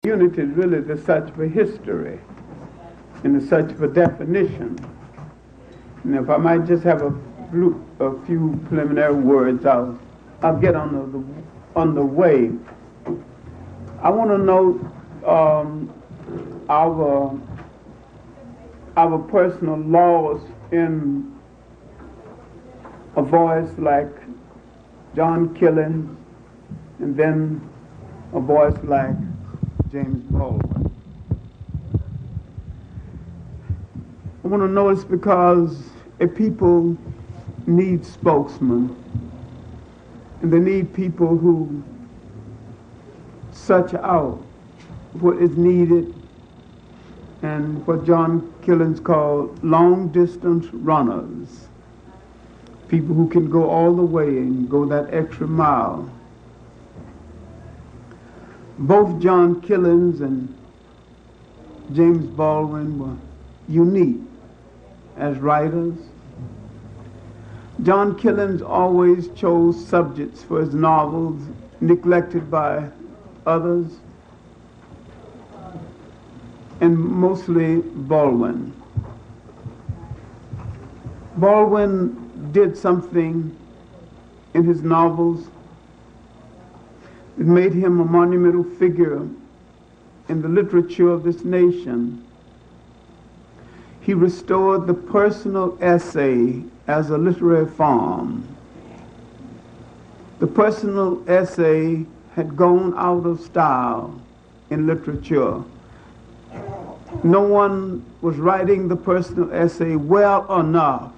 Unity is really the search for history and the search for definition. And if I might just have a few preliminary words, I'll get on the way. I want to note our personal loss in a voice like John Killens, and then a voice like James Baldwin. I want to notice because a people need spokesmen, and they need people who search out what is needed and what John Killens called long-distance runners, people who can go all the way and go that extra mile. Both John Killens and James Baldwin were unique as writers. John Killens always chose subjects for his novels neglected by others, and mostly Baldwin. Baldwin did something in his novels that made him a monumental figure in the literature of this nation. He restored the personal essay as a literary form. The personal essay had gone out of style in literature. No one was writing the personal essay well enough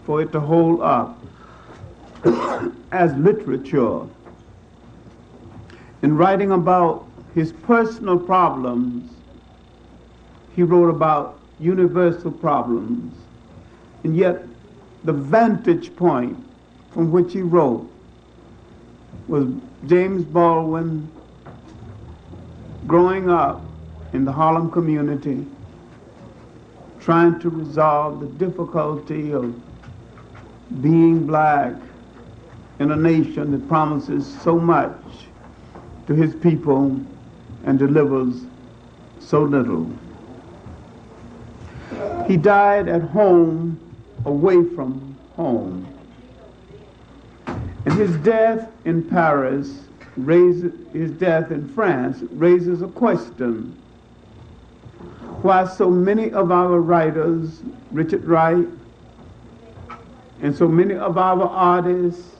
for it to hold up as literature. In writing about his personal problems, he wrote about universal problems. And yet, the vantage point from which he wrote was James Baldwin growing up in the Harlem community, trying to resolve the difficulty of being black in a nation that promises so much to his people and delivers so little. He died at home, away from home. And his death in Paris his death in France raises a question. Why so many of our writers, Richard Wright, and so many of our artists,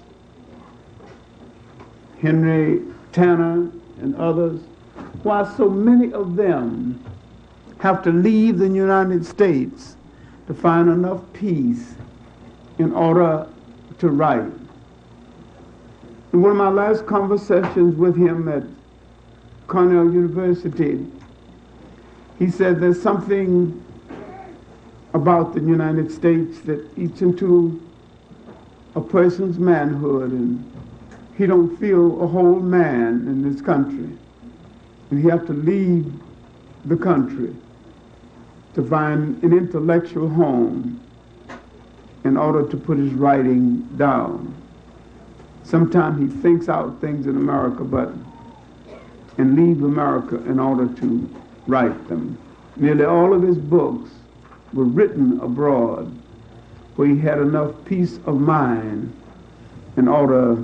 Henry Tanner and others, why so many of them have to leave the United States to find enough peace in order to write? In one of my last conversations with him at Cornell University, he said there's something about the United States that eats into a person's manhood, and he don't feel a whole man in this country. And he have to leave the country to find an intellectual home in order to put his writing down. Sometimes he thinks out things in America, and leave America in order to write them. Nearly all of his books were written abroad, where he had enough peace of mind in order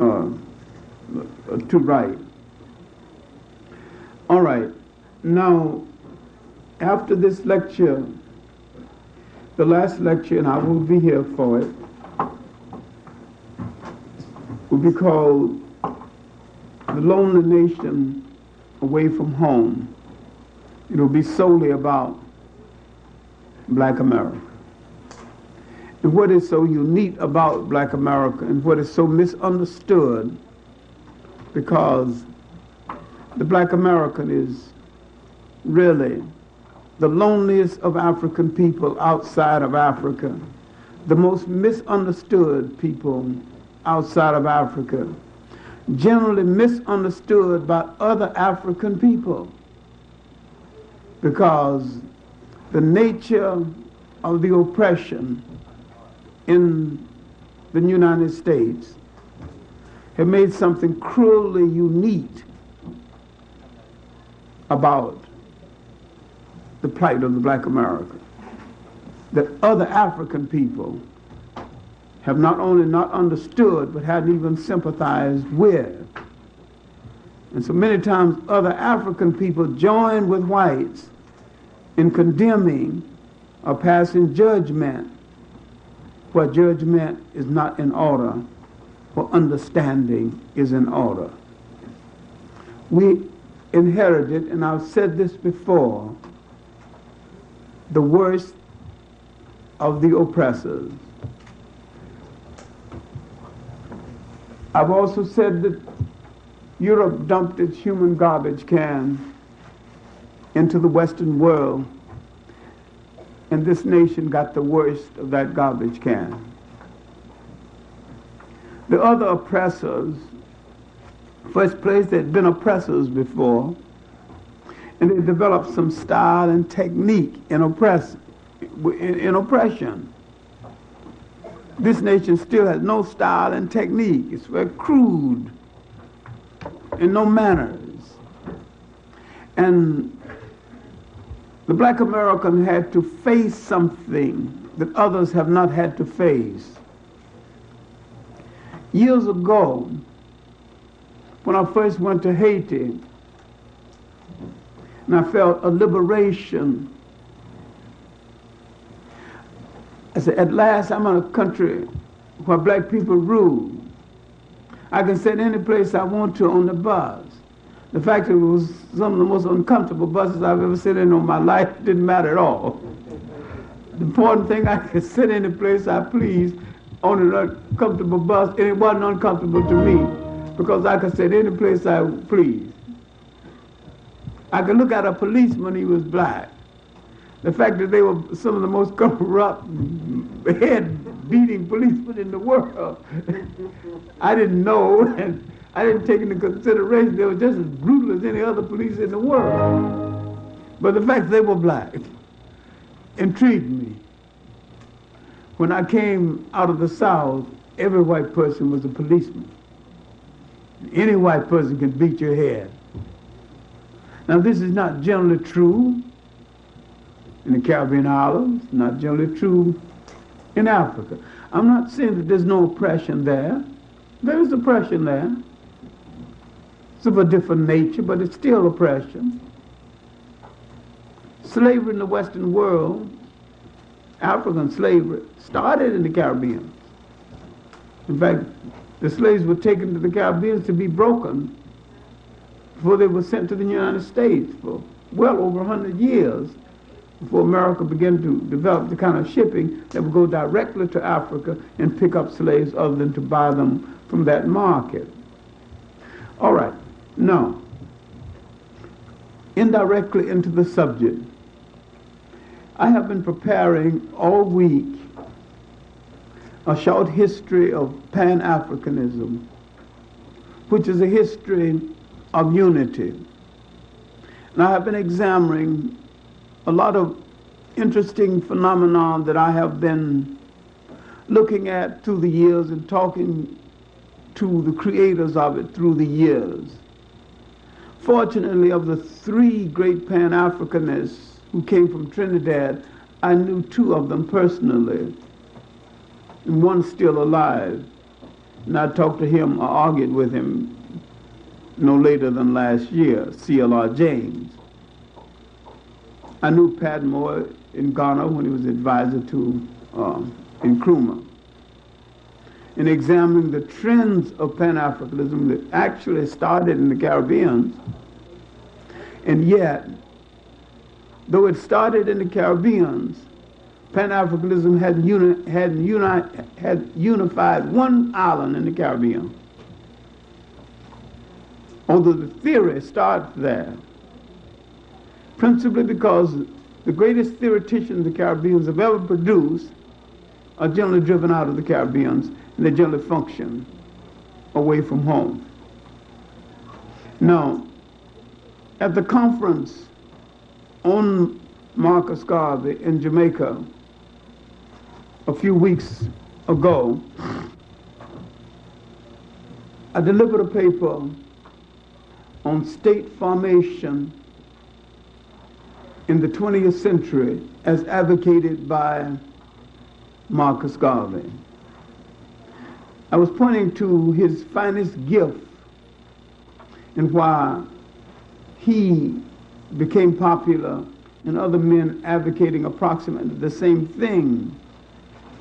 to write. All right, now after this lecture, the last lecture, and I will be here for it, will be called The Lonely Nation Away from Home. It will be solely about Black America. And what is so unique about Black America and what is so misunderstood, because the Black American is really the loneliest of African people outside of Africa, the most misunderstood people outside of Africa, generally misunderstood by other African people, because the nature of the oppression in the United States have made something cruelly unique about the plight of the black American that other African people have not only not understood, but hadn't even sympathized with. And so many times other African people join with whites in condemning or passing judgment where judgment is not in order, where understanding is in order. We inherited, and I've said this before, the worst of the oppressors. I've also said that Europe dumped its human garbage can into the Western world, and this nation got the worst of that garbage can. The other oppressors, first place, they'd been oppressors before, and they developed some style and technique in oppression. This nation still has no style and technique. It's very crude and no manners. And the black American had to face something that others have not had to face. Years ago, when I first went to Haiti, and I felt a liberation, I said, at last I'm in a country where black people rule. I can sit any place I want to on the bus. The fact that it was some of the most uncomfortable buses I've ever sat in my life didn't matter at all. The important thing, I could sit any place I pleased on an uncomfortable bus, and it wasn't uncomfortable to me because I could sit any place I pleased. I could look at a policeman, he was black. The fact that they were some of the most corrupt, head-beating policemen in the world, I didn't know, and I didn't take into consideration they were just as brutal as any other police in the world. But the fact they were black intrigued me. When I came out of the South, every white person was a policeman. Any white person can beat your head. Now, this is not generally true in the Caribbean islands, not generally true in Africa. I'm not saying that there's no oppression there. There is oppression there. It's of a different nature, but it's still oppression. Slavery in the Western world, African slavery, started in the Caribbean. In fact, the slaves were taken to the Caribbean to be broken before they were sent to the United States for well over 100 years, before America began to develop the kind of shipping that would go directly to Africa and pick up slaves other than to buy them from that market. All right, now, indirectly into the subject, I have been preparing all week a short history of Pan-Africanism, which is a history of unity. And I have been examining a lot of interesting phenomena that I have been looking at through the years and talking to the creators of it through the years. Fortunately, of the three great Pan-Africanists who came from Trinidad, I knew two of them personally, and one's still alive. And I talked to him, I argued with him no later than last year, C.L.R. James. I knew Padmore in Ghana when he was advisor to Nkrumah. In examining the trends of Pan-Africanism that actually started in the Caribbean, and yet, though it started in the Caribbean, Pan-Africanism had unified one island in the Caribbean. Although the theory starts there, principally because the greatest theoreticians the Caribbeans have ever produced are generally driven out of the Caribbeans, and they generally function away from home. Now, at the conference on Marcus Garvey in Jamaica a few weeks ago, I delivered a paper on state formation in the 20th century as advocated by Marcus Garvey. I was pointing to his finest gift and why he became popular and other men advocating approximately the same thing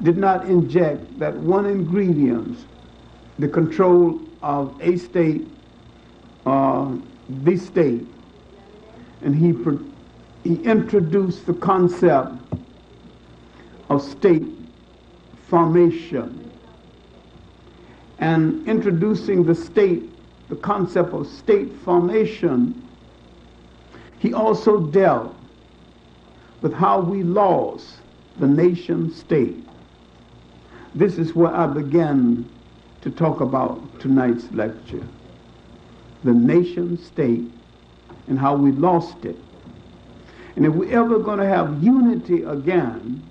did not inject that one ingredient, the control of a state or the state. And he introduced the concept of state formation. And introducing the concept of state formation, he also dealt with how we lost the nation state. This is where I began to talk about tonight's lecture. The nation state and how we lost it. And if we're ever going to have unity again,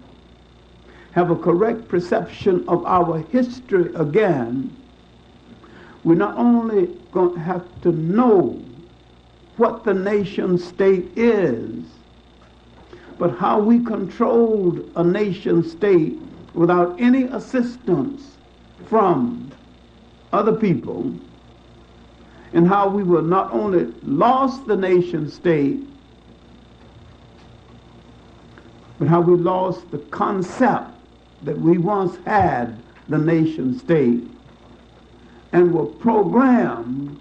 have a correct perception of our history again, we're not only going to have to know what the nation state is, but how we controlled a nation state without any assistance from other people, and how we were not only lost the nation state, but how we lost the concept that we once had the nation state and were programmed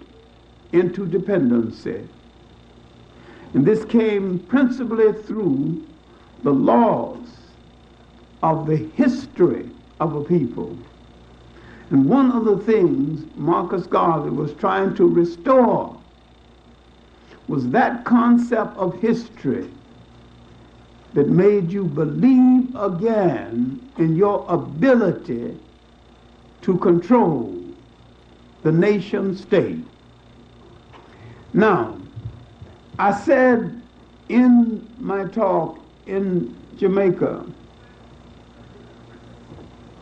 into dependency. And this came principally through the laws of the history of a people. And one of the things Marcus Garvey was trying to restore was that concept of history that made you believe again in your ability to control the nation state. Now, I said in my talk in Jamaica,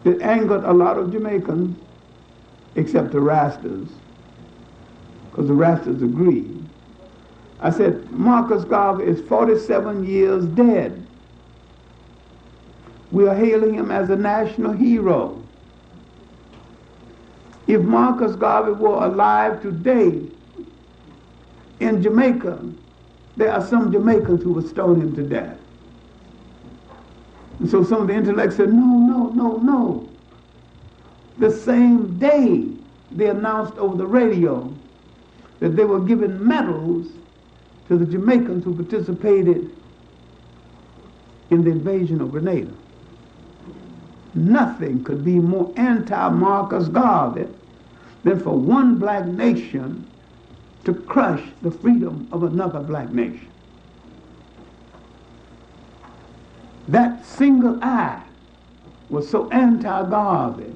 it angered a lot of Jamaicans, except the Rastas, because the Rastas agreed. I said, Marcus Garvey is 47 years dead. We are hailing him as a national hero. If Marcus Garvey were alive today in Jamaica, there are some Jamaicans who would stone him to death. And so some of the intellects said, no. The same day they announced over the radio that they were giving medals to the Jamaicans who participated in the invasion of Grenada. Nothing could be more anti-Marcus Garvey than for one black nation to crush the freedom of another black nation. That single act was so anti-Garvey,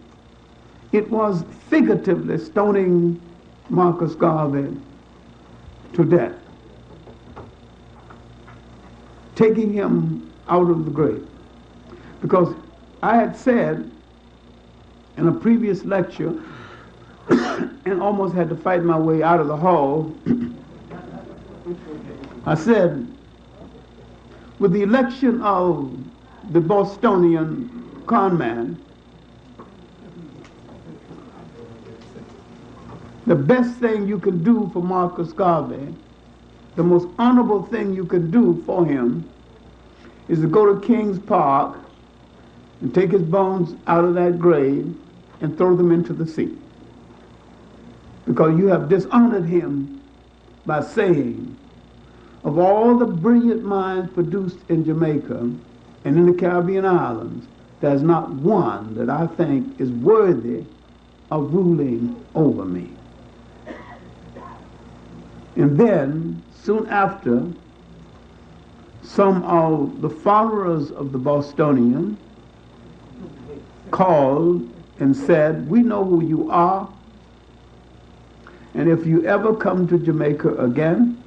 it was figuratively stoning Marcus Garvey to death, taking him out of the grave. Because I had said in a previous lecture, and almost had to fight my way out of the hall, I said, with the election of the Bostonian conman, the best thing you can do for Marcus Garvey, the most honorable thing you can do for him, is to go to Kings Park and take his bones out of that grave and throw them into the sea. Because you have dishonored him by saying, of all the brilliant minds produced in Jamaica and in the Caribbean islands, there's not one that I think is worthy of ruling over me. And then, soon after, some of the followers of the Bostonian called and said, we know who you are, and if you ever come to Jamaica again,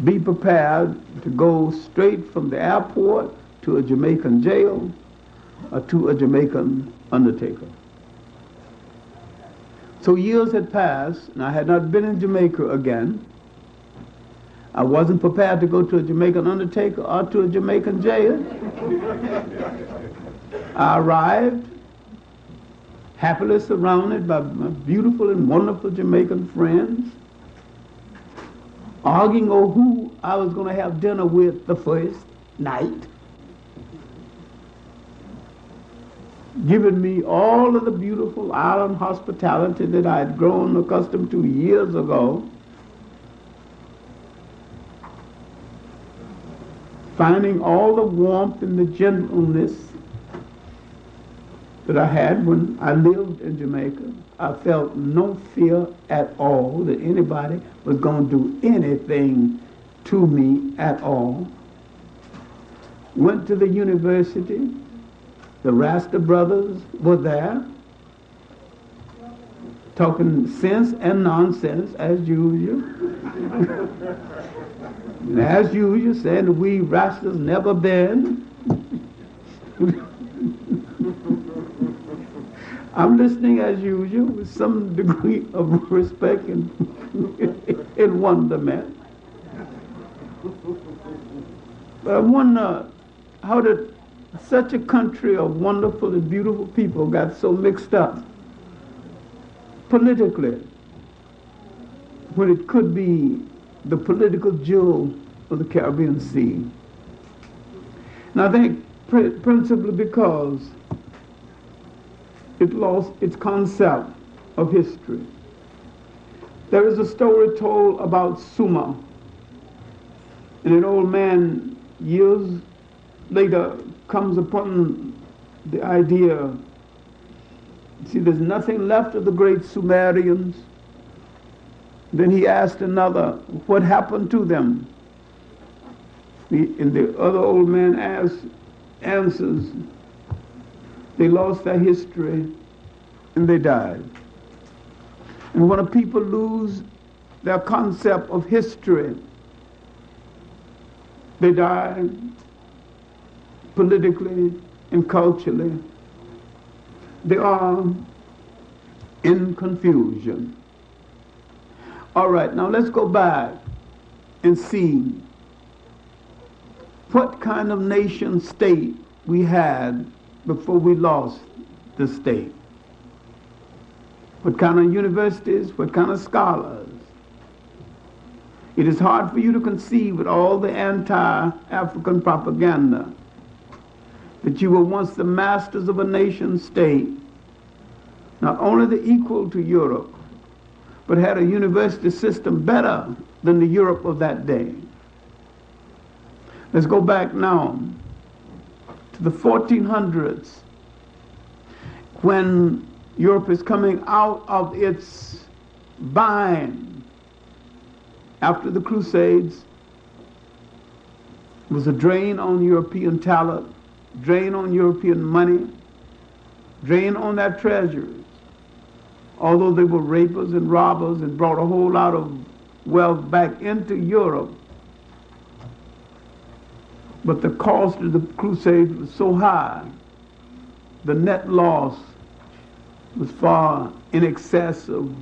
be prepared to go straight from the airport to a Jamaican jail or to a Jamaican undertaker. So years had passed, and I had not been in Jamaica again. I wasn't prepared to go to a Jamaican undertaker or to a Jamaican jail. I arrived happily surrounded by my beautiful and wonderful Jamaican friends, arguing over who I was going to have dinner with the first night, giving me all of the beautiful island hospitality that I had grown accustomed to years ago, finding all the warmth and the gentleness that I had when I lived in Jamaica. I felt no fear at all that anybody was going to do anything to me at all. Went to the university. The Rasta brothers were there, talking sense and nonsense as usual. And as usual, saying that we Rastas never been. I'm listening as usual with some degree of respect and, and wonderment. But I wonder how did such a country of wonderful and beautiful people got so mixed up politically when it could be the political jewel of the Caribbean Sea. And I think principally because it lost its concept of history. There is a story told about Suma, and an old man years later comes upon the idea, see, there's nothing left of the great Sumerians. Then he asked another, what happened to them? And the other old man answers, they lost their history and they died. And when people lose their concept of history, they die politically and culturally. They are in confusion. All right, now let's go back and see what kind of nation state we had before we lost the state. What kind of universities, what kind of scholars. It is hard for you to conceive with all the anti-African propaganda that you were once the masters of a nation state, not only the equal to Europe, but had a university system better than the Europe of that day. Let's go back now to the 1400s, when Europe is coming out of its bind after the Crusades. It was a drain on European talent, drain on European money, drain on their treasures. Although they were rapers and robbers and brought a whole lot of wealth back into Europe, but the cost of the Crusades was so high, the net loss was far in excess of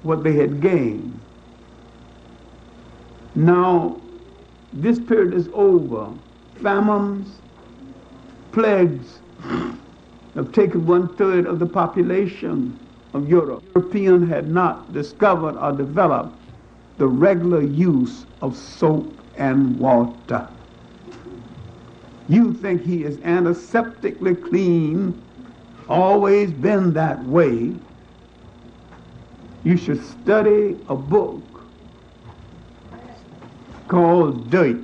what they had gained. Now, this period is over. Famines, plagues have taken 1/3 of the population of Europe. Europeans had not discovered or developed the regular use of soap and water. You think he is antiseptically clean, always been that way. You should study a book called Dirt,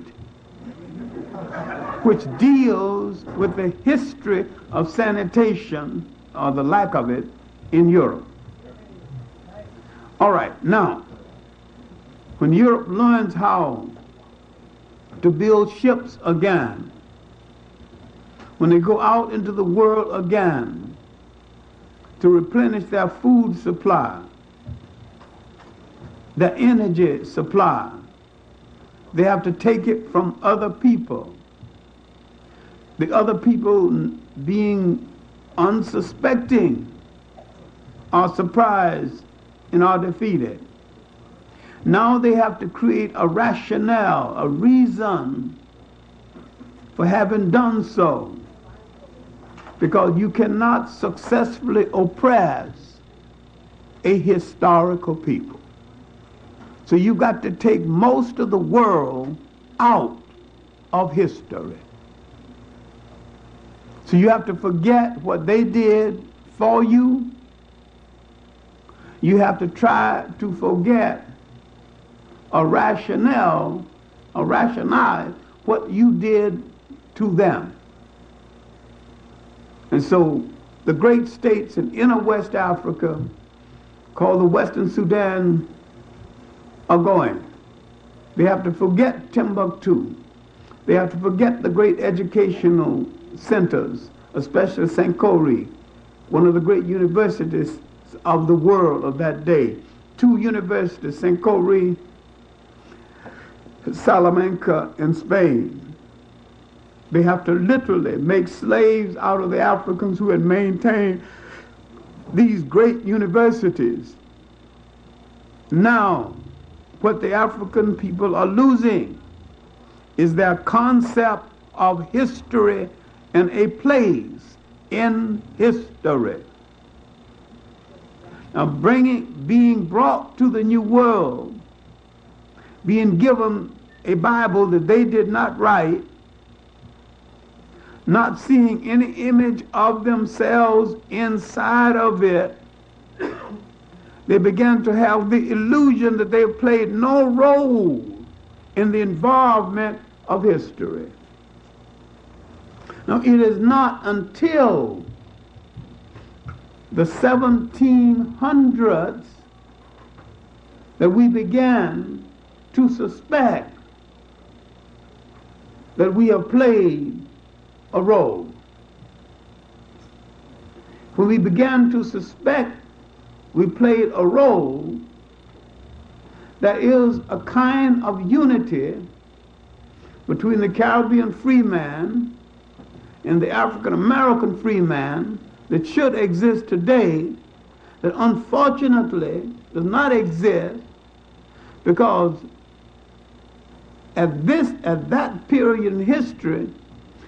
which deals with the history of sanitation, or the lack of it, in Europe. All right, now, when Europe learns how to build ships again, when they go out into the world again to replenish their food supply, their energy supply, they have to take it from other people. The other people, being unsuspecting, are surprised and are defeated. Now they have to create a rationale, a reason for having done so. Because you cannot successfully oppress a historical people. So you got to take most of the world out of history. So you have to forget what they did for you. You have to try to forget or rationalize what you did to them. And so the great states in inner West Africa, called the Western Sudan, are going. They have to forget Timbuktu. They have to forget the great educational centers, especially Sankore, one of the great universities of the world of that day. Two universities, Sankore, Salamanca in Spain. They have to literally make slaves out of the Africans who had maintained these great universities. Now, what the African people are losing is their concept of history and a place in history. Now, being brought to the New World, being given a Bible that they did not write, not seeing any image of themselves inside of it, they began to have the illusion that they played no role in the involvement of history. Now, it is not until the 1700s that we began to suspect that we have played a role. When we began to suspect we played a role, there is a kind of unity between the Caribbean free man and the African American free man that should exist today, that unfortunately does not exist, because at that period in history,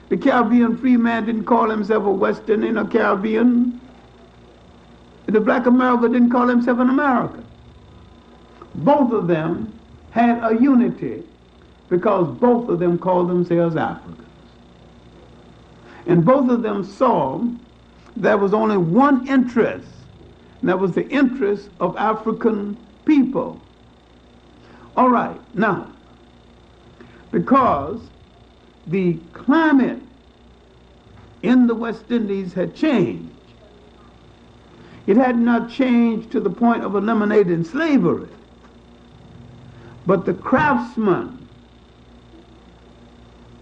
the Caribbean free man didn't call himself a Western in a Caribbean. The black America didn't call himself an American. Both of them had a unity because both of them called themselves Africans. And both of them saw there was only one interest, and that was the interest of African people. All right, now, because the climate in the West Indies had changed, it had not changed to the point of eliminating slavery, but the craftsmen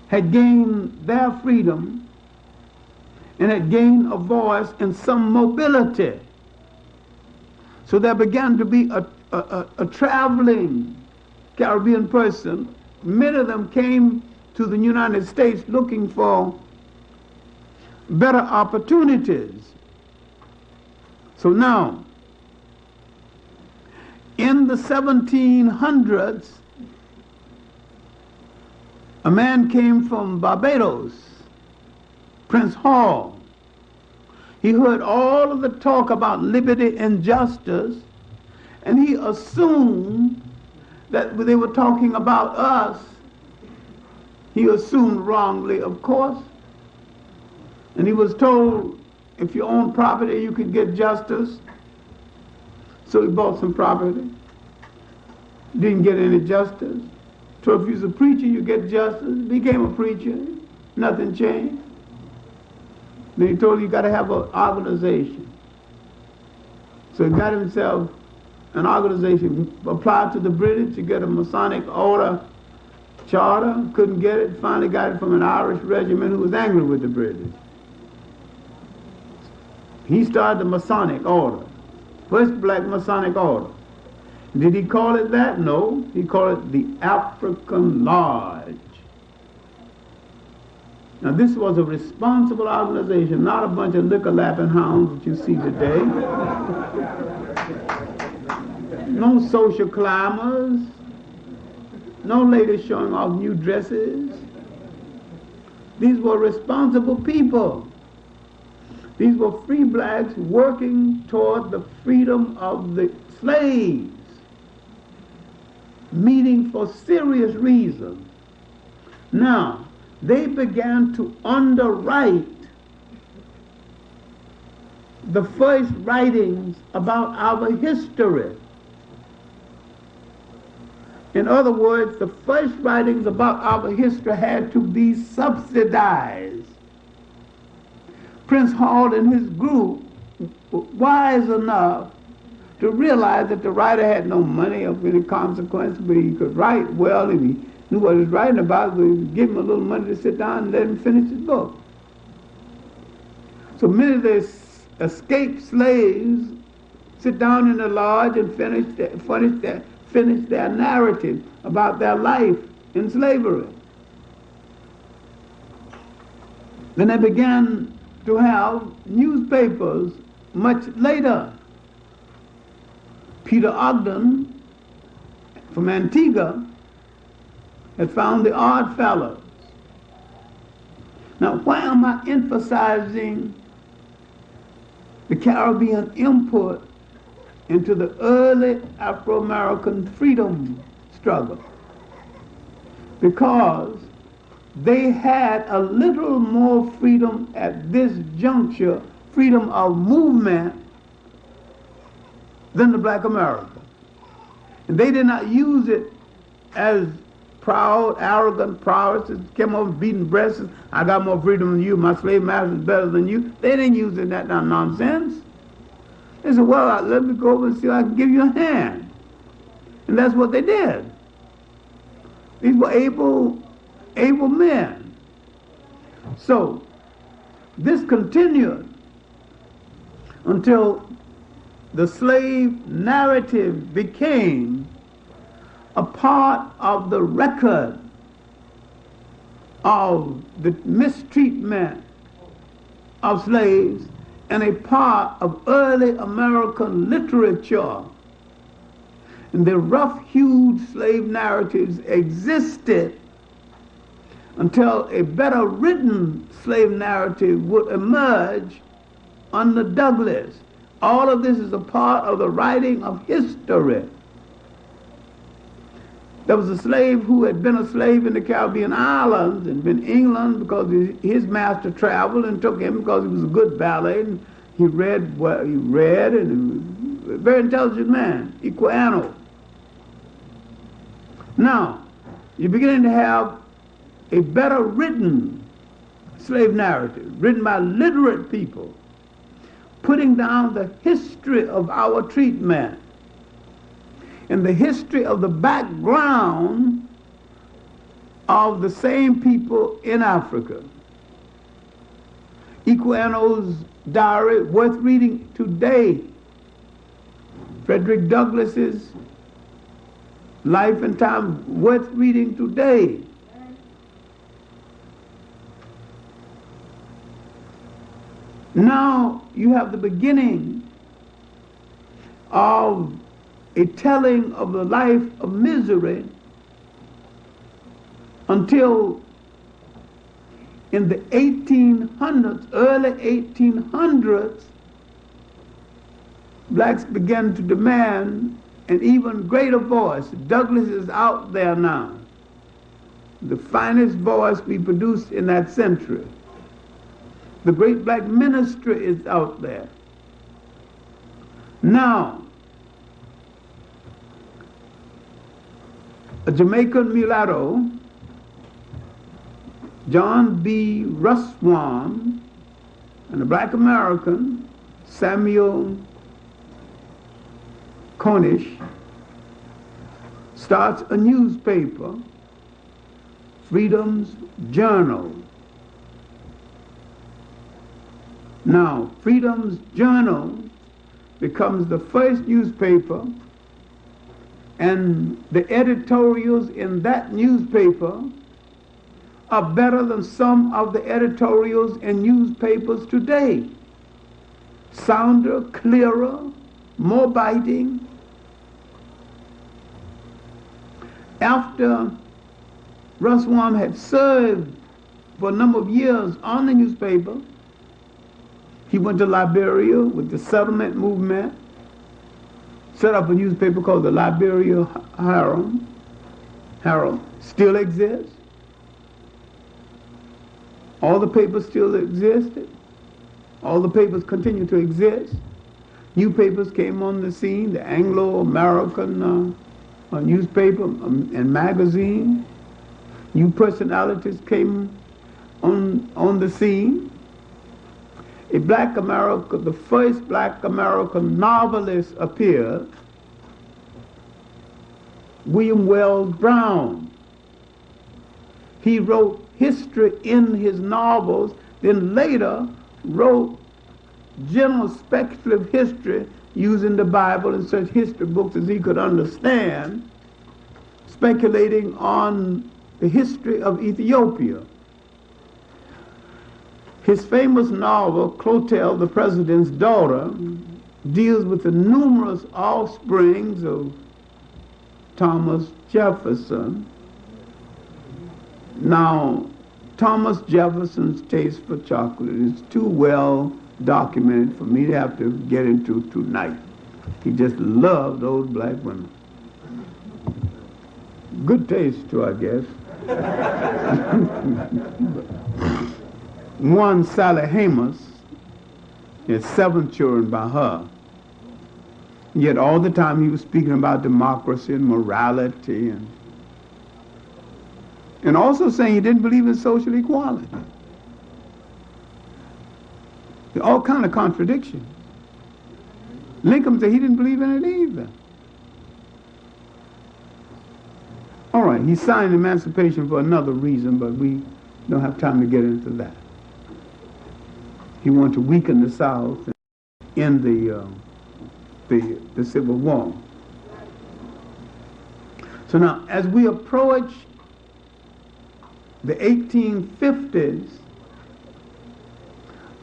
had gained their freedom and had gained a voice and some mobility. So there began to be a traveling Caribbean person. Many of them came to the United States looking for better opportunities. So now, in the 1700s, a man came from Barbados, Prince Hall. He heard all of the talk about liberty and justice, and he assumed that they were talking about us. He assumed wrongly, of course. And he was told, if you own property, you could get justice. So he bought some property. Didn't get any justice. So if he was a preacher, you get justice. Became a preacher. Nothing changed. Then he told you got to have an organization. So he got himself an organization. Applied to the British to get a Masonic order charter. Couldn't get it. Finally got it from an Irish regiment who was angry with the British. He started the Masonic order. First black Masonic order. Did he call it that? No. He called it the African Lodge. Now this was a responsible organization, not a bunch of liquor-lapping hounds that you see today. no social climbers, no ladies showing off new dresses. These were responsible people. These were free blacks working toward the freedom of the slaves, meeting for serious reasons. Now, they began to underwrite the first writings about our history. In other words, the first writings about our history had to be subsidized. Prince Hall and his group were wise enough to realize that the writer had no money of any consequence, but he could write well, and he knew what he was writing about, so he would give him a little money to sit down and let him finish his book. So many of the escaped slaves sit down in the lodge and finish their narrative about their life in slavery. Then they began to have newspapers much later. Peter Ogden from Antigua had found the Odd Fellows. Now, why am I emphasizing the Caribbean input into the early Afro-American freedom struggle? Because they had a little more freedom at this juncture, freedom of movement, than the black American. And they did not use it as proud, arrogant prowess, came over beating breasts, I got more freedom than you, my slave master is better than you. They didn't use it that nonsense. They said, well, let me go over and see if I can give you a hand. And that's what they did. These were able men. So, this continued until the slave narrative became a part of the record of the mistreatment of slaves and a part of early American literature. And the rough-hewed slave narratives existed until a better written slave narrative would emerge under Douglass. All of this is a part of the writing of history. There was a slave who had been a slave in the Caribbean islands and been in England because his master traveled and took him because he was a good valet and he read what he read, and he was a very intelligent man, Equiano. Now, you're beginning to have a better written slave narrative, written by literate people, putting down the history of our treatment and the history of the background of the same people in Africa. Equiano's diary, worth reading today. Frederick Douglass's Life and Time, worth reading today. Now you have the beginning of a telling of the life of misery until in the 1800s, early 1800s, blacks began to demand an even greater voice. Douglass is out there now, the finest voice we produced in that century. The great black ministry is out there. Now, a Jamaican mulatto, John B. Russwam, and a black American, Samuel Cornish, starts a newspaper, Freedom's Journal. Now, Freedom's Journal becomes the first newspaper, and the editorials in that newspaper are better than some of the editorials in newspapers today. Sounder, clearer, more biting. After Russ Wam had served for a number of years on the newspaper, he went to Liberia with the settlement movement, set up a newspaper called the Liberia Herald. Still exists. All the papers still existed. All the papers continue to exist. New papers came on the scene, the Anglo-American newspaper and magazine. New personalities came on the scene. The first black American novelist appeared, William Wells Brown. He wrote history in his novels, then later wrote general speculative history using the Bible and such history books as he could understand, speculating on the history of Ethiopia. His famous novel, Clotel, the President's Daughter, deals with the numerous offsprings of Thomas Jefferson. Now, Thomas Jefferson's taste for chocolate is too well documented for me to have to get into tonight. He just loved those black women. Good taste too, I guess. One, Sally Hamas, had 7 children by her. Yet all the time he was speaking about democracy and morality and also saying he didn't believe in social equality. All kind of contradictions. Lincoln said he didn't believe in it either. All right, he signed emancipation for another reason, but we don't have time to get into that. He wanted to weaken the South in the Civil War. So now, as we approach the 1850s,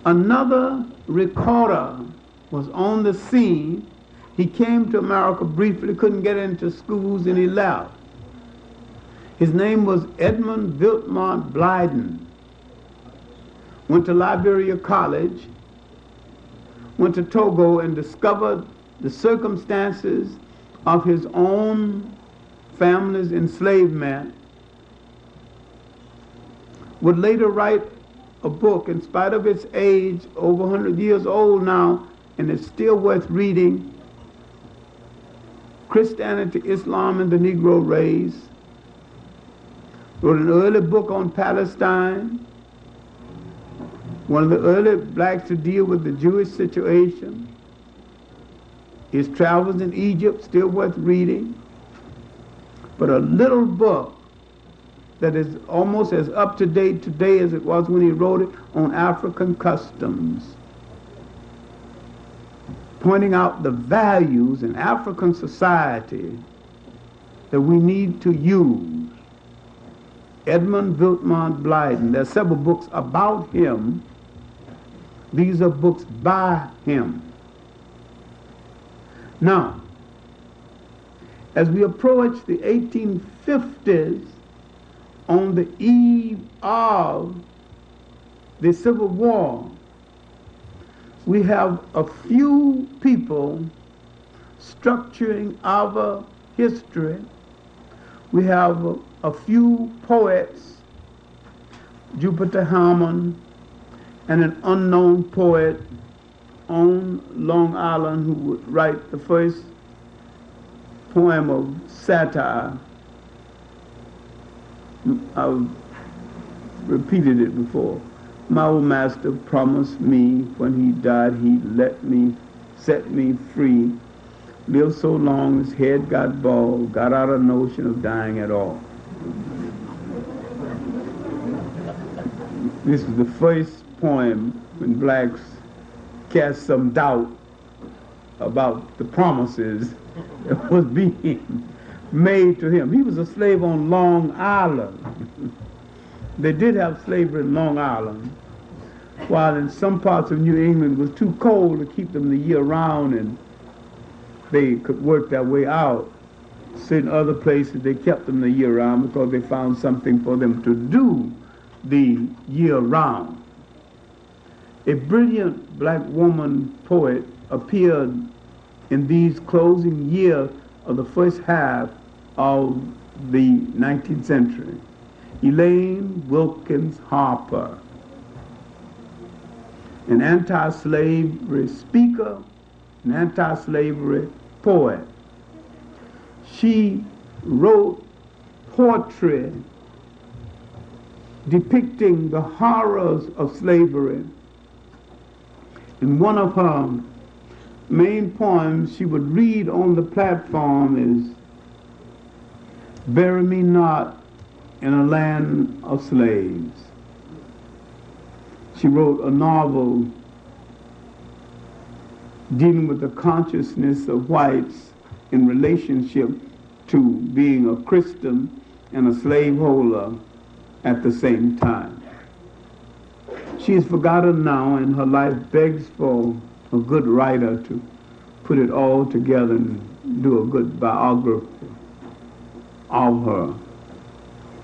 another recorder was on the scene. He came to America briefly, couldn't get into schools, and he left. His name was Edmund Wilmot Blyden. Went to Liberia College, went to Togo and discovered the circumstances of his own family's enslavement. Would later write a book, in spite of its age, over 100 years old now, and it's still worth reading, Christianity, Islam, and the Negro Race. Wrote an early book on Palestine, one of the early blacks to deal with the Jewish situation. His travels in Egypt, still worth reading. But a little book that is almost as up to date today as it was when he wrote it, on African customs, pointing out the values in African society that we need to use. Edmund Wilmot Blyden. There are several books about him. These are books by him. Now, as we approach the 1850s, on the eve of the Civil War, we have a few people structuring our history. We have a few poets, Jupiter Hammond, and an unknown poet on Long Island who would write the first poem of satire. I've repeated it before. My old master promised me when he died he'd set me free. Lived so long his head got bald, got out of notion of dying at all. This is the first poem when blacks cast some doubt about the promises that was being made to him. He was a slave on Long Island. They did have slavery in Long Island, while in some parts of New England it was too cold to keep them the year round and they could work their way out. certain other places they kept them the year round because they found something for them to do the year round. A brilliant black woman poet appeared in these closing years of the first half of the 19th century. Elaine Wilkins Harper, an anti-slavery speaker, an anti-slavery poet. She wrote poetry depicting the horrors of slavery. In one of her main poems she would read on the platform is, "Bury me not in a land of slaves." She wrote a novel dealing with the consciousness of whites in relationship to being a Christian and a slaveholder at the same time. She is forgotten now, and her life begs for a good writer to put it all together and do a good biography of her.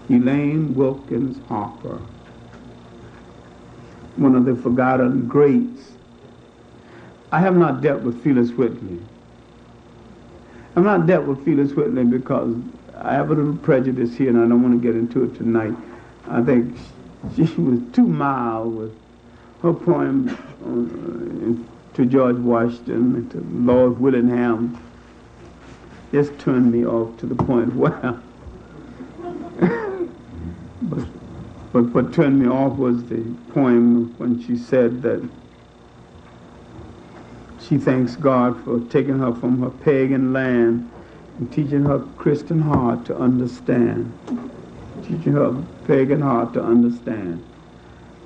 Elaine Wilkins Harper, one of the forgotten greats. I have not dealt with Phyllis Whitley. I've not dealt with Phyllis Whitley because I have a little prejudice here, and I don't want to get into it tonight. I think she was too mild with her poem to George Washington and to Lord Willingham. Just turned me off to the point where but what turned me off was the poem when she said that she thanks God for taking her from her pagan land and teaching her Christian heart to understand. Teaching her pagan heart to understand.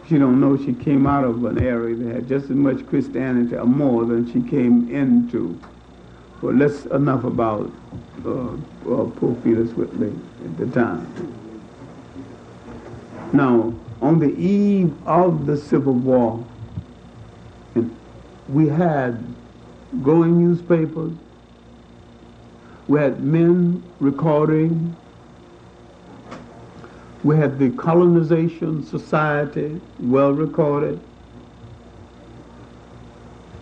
She don't know she came out of an area that had just as much Christianity or more than she came into. Well, that's enough about poor Phyllis Whitley at the time. Now, on the eve of the Civil War, we had growing newspapers, we had men recording, we had the colonization society well recorded,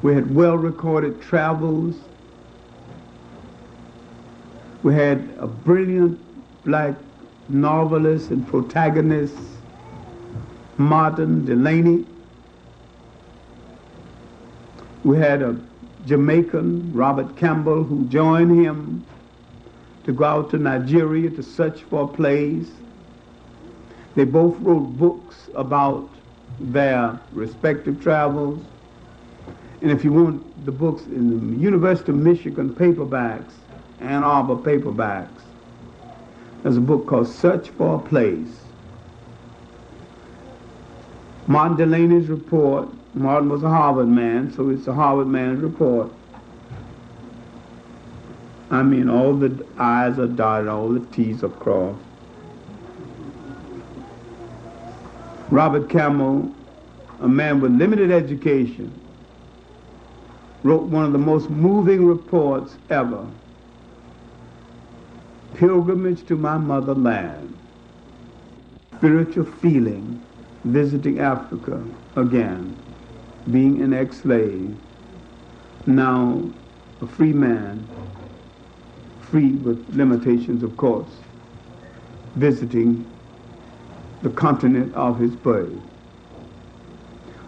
we had well recorded travels, we had a brilliant black novelist and protagonist, Martin Delaney. We had a Jamaican, Robert Campbell, who joined him to go out to Nigeria to search for a place. They both wrote books about their respective travels. And if you want the books in the University of Michigan paperbacks, Ann Arbor paperbacks, there's a book called Search for a Place. Martin Delaney's report. Martin was a Harvard man, so it's a Harvard man's report. I mean, all the I's are dotted, all the T's are crossed. Robert Campbell, a man with limited education, wrote one of the most moving reports ever. Pilgrimage to my motherland. Spiritual feeling, visiting Africa again. Being an ex-slave, now a free man, free with limitations, of course, visiting the continent of his birth.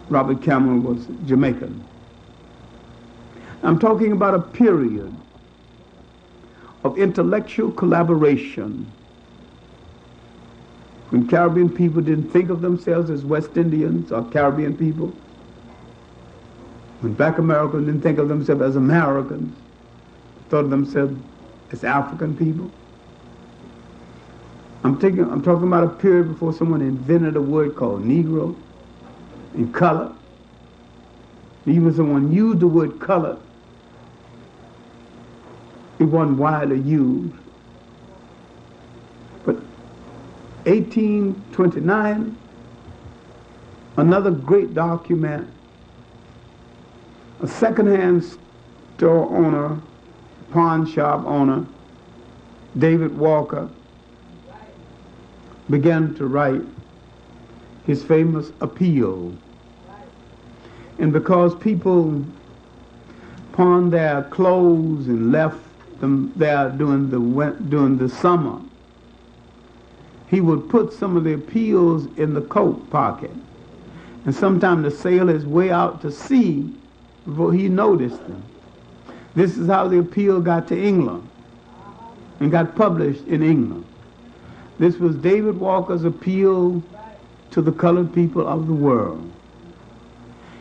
Robert Campbell was Jamaican. I'm talking about a period of intellectual collaboration when Caribbean people didn't think of themselves as West Indians or Caribbean people, when black Americans didn't think of themselves as Americans, thought of themselves as African people. I'm talking about a period before someone invented a word called Negro and color. Even someone used the word color, it wasn't widely used. But 1829, another great document, a second-hand store owner, pawn shop owner, David Walker began to write his famous appeal. And because people pawned their clothes and left them there during the summer, he would put some of the appeals in the coat pocket. And sometimes to sail his way out to sea before he noticed them. This is how the appeal got to England and got published in England. This was David Walker's appeal to the colored people of the world.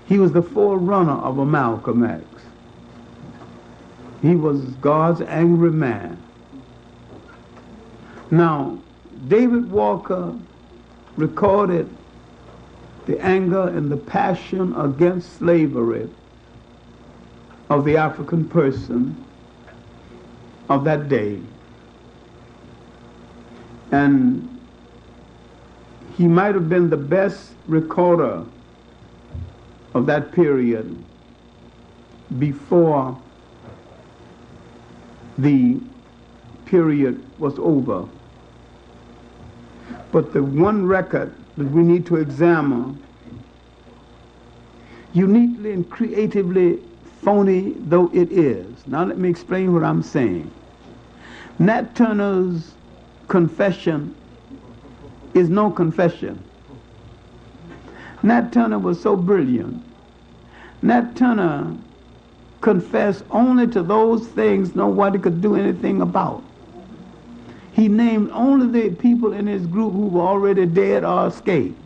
He was the forerunner of a Malcolm X. He was God's angry man. Now, David Walker recorded the anger and the passion against slavery of the African person of that day. And he might have been the best recorder of that period before the period was over. But the one record that we need to examine, uniquely and creatively phony though it is. Now let me explain what I'm saying. Nat Turner's confession is no confession. Nat Turner was so brilliant. Nat Turner confessed only to those things nobody could do anything about. He named only the people in his group who were already dead or escaped.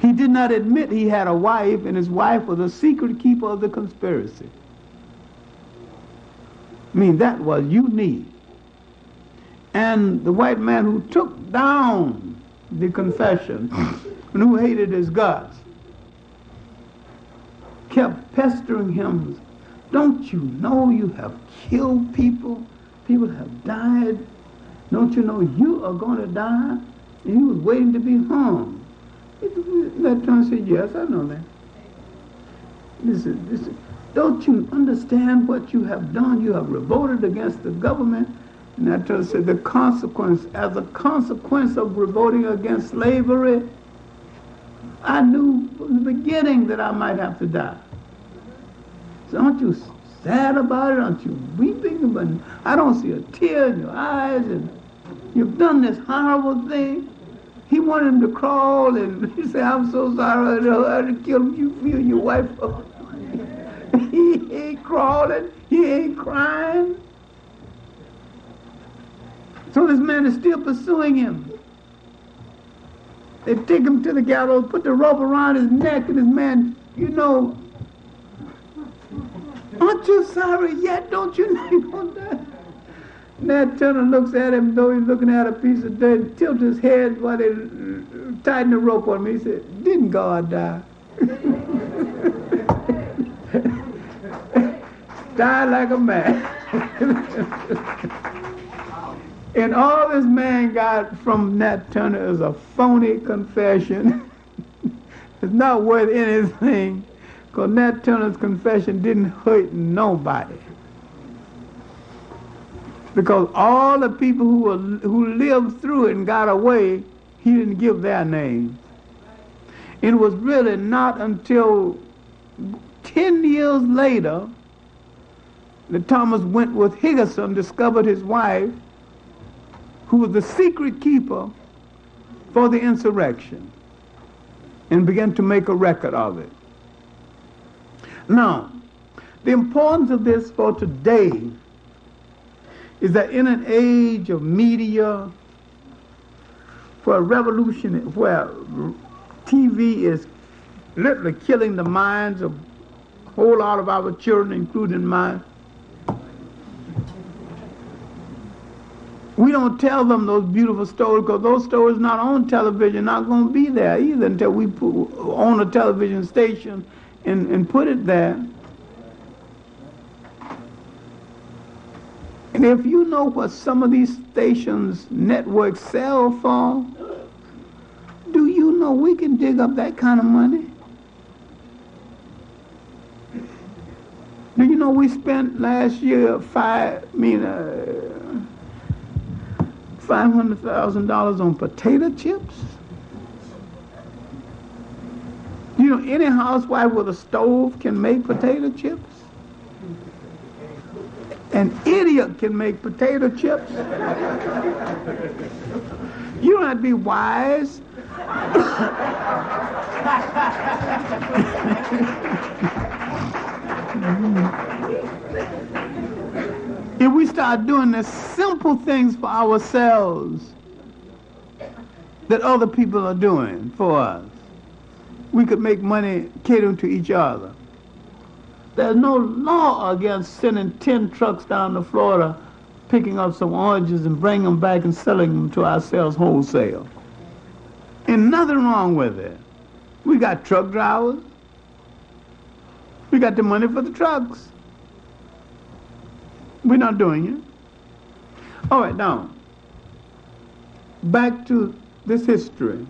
He did not admit he had a wife, and his wife was a secret keeper of the conspiracy. I mean, that was unique. And the white man who took down the confession and who hated his guts kept pestering him. Don't you know you have killed people? People have died. Don't you know you are going to die? And he was waiting to be hung. That Turner said, yes, I know that. Listen, don't you understand what you have done? You have revolted against the government. And that Turner said, the consequence, as a consequence of revolting against slavery, I knew from the beginning that I might have to die. So aren't you sad about it? Aren't you weeping? But I don't see a tear in your eyes, and you've done this horrible thing. He wanted him to crawl, and he said, I'm so sorry, I had to kill him. You feel your wife. He ain't crawling, he ain't crying. So this man is still pursuing him. They take him to the gallows, put the rope around his neck, and this man, you know, aren't you sorry yet? Don't you know you're going to die? Nat Turner looks at him, though he's looking at a piece of dirt, and tilts his head while they tighten the rope on him. He said, didn't God die? Die like a man. And all this man got from Nat Turner is a phony confession. It's not worth anything, because Nat Turner's confession didn't hurt nobody. Because all the people who lived through it and got away, he didn't give their names. It was really not until 10 years later that Thomas Wentworth Higginson discovered his wife, who was the secret keeper for the insurrection, and began to make a record of it. Now, the importance of this for today is that in an age of media, where revolution, where TV is literally killing the minds of a whole lot of our children, including mine, we don't tell them those beautiful stories, because those stories not on television, not going to be there either until we own a television station and put it there. And if you know what some of these stations, networks sell for, do you know we can dig up that kind of money? Do you know we spent last year $500,000 on potato chips? You know, any housewife with a stove can make potato chips? An idiot can make potato chips. You don't have to be wise. If we start doing the simple things for ourselves that other people are doing for us, we could make money catering to each other. There's no law against sending 10 trucks down to Florida, picking up some oranges and bringing them back and selling them to ourselves wholesale. And nothing wrong with it. We got truck drivers. We got the money for the trucks. We're not doing it. All right, now, back to this history.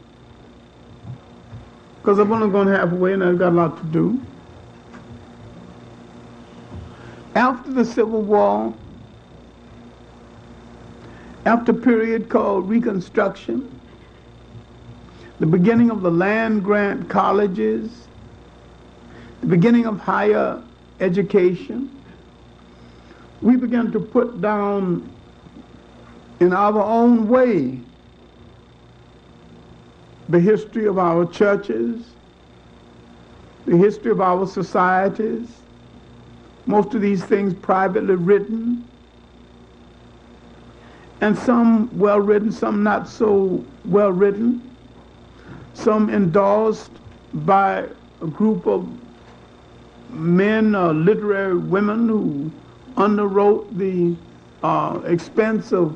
Because I'm only going halfway and I've got a lot to do. After the Civil War, after a period called Reconstruction, the beginning of the land grant colleges, the beginning of higher education, we began to put down in our own way the history of our churches, the history of our societies, most of these things privately written, and some well written, some not so well written, some endorsed by a group of men or literary women who underwrote the expense of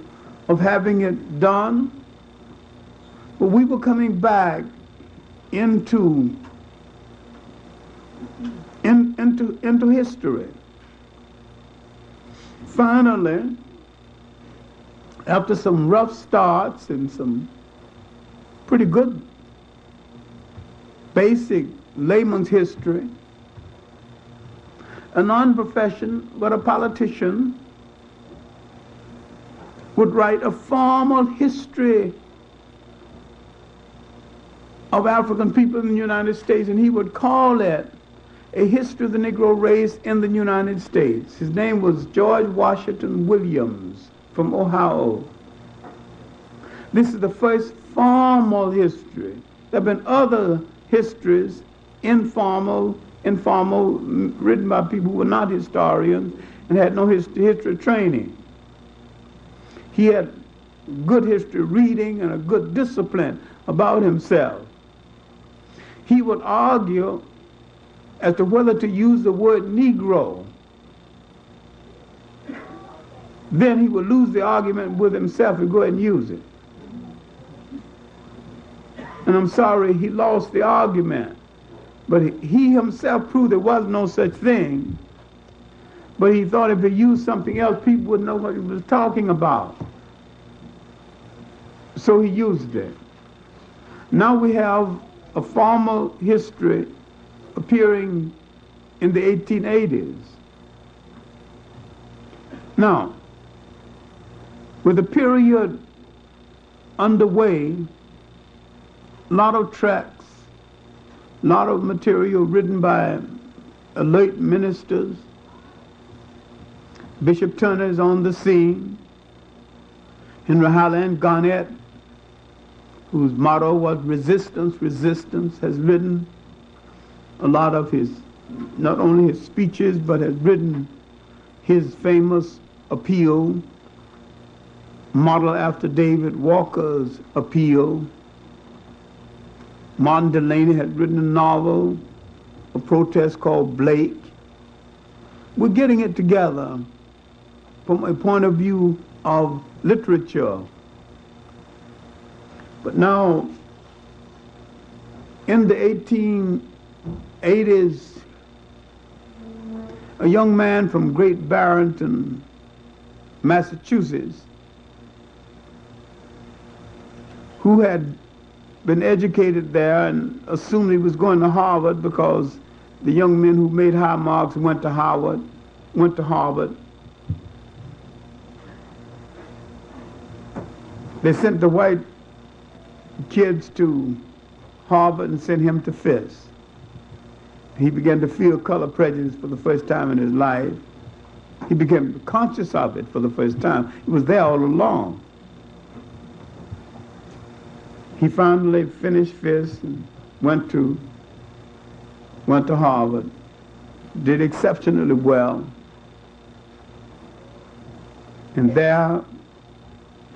having it done. But we were coming back into history. Finally, after some rough starts and some pretty good basic layman's history, a non-profession, but a politician, would write a formal history of African people in the United States, and he would call it A History of the Negro Race in the United States. His name was George Washington Williams from Ohio. This is the first formal history. There have been other histories, informal, written by people who were not historians and had no history training. He had good history reading and a good discipline about himself. He would argue as to whether to use the word Negro. Then he would lose the argument with himself and go ahead and use it. And I'm sorry he lost the argument. But he himself proved there was no such thing. But he thought if he used something else, people would know what he was talking about. So he used it. Now we have a formal history appearing in the 1880s. Now, with the period underway, a lot of tracts, a lot of material written by late ministers. Bishop Turner is on the scene. Henry Highland Garnett, whose motto was resistance, resistance, has written a lot of his, not only his speeches, but has written his famous appeal, modeled after David Walker's appeal. Martin Delany had written a novel, a protest called Blake. We're getting it together from a point of view of literature. But now, in the 1880s, a young man from Great Barrington, Massachusetts, who had been educated there and assumed he was going to Harvard because the young men who made high marks went to Harvard. went to Harvard. They sent the white kids to Harvard and sent him to Fisk. He began to feel color prejudice for the first time in his life. He became conscious of it for the first time. It was there all along. He finally finished Fisk and went to Harvard, did exceptionally well. And there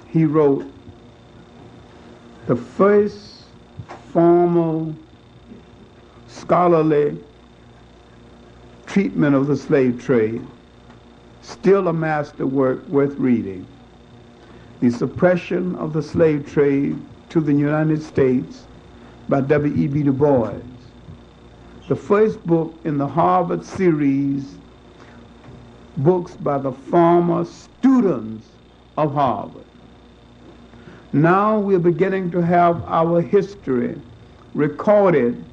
he wrote the first formal scholarly treatment of the slave trade, still a masterwork worth reading. The Suppression of the Slave Trade to the United States by W.E.B. Du Bois. The first book in the Harvard series, books by the former students of Harvard. Now we're beginning to have our history recorded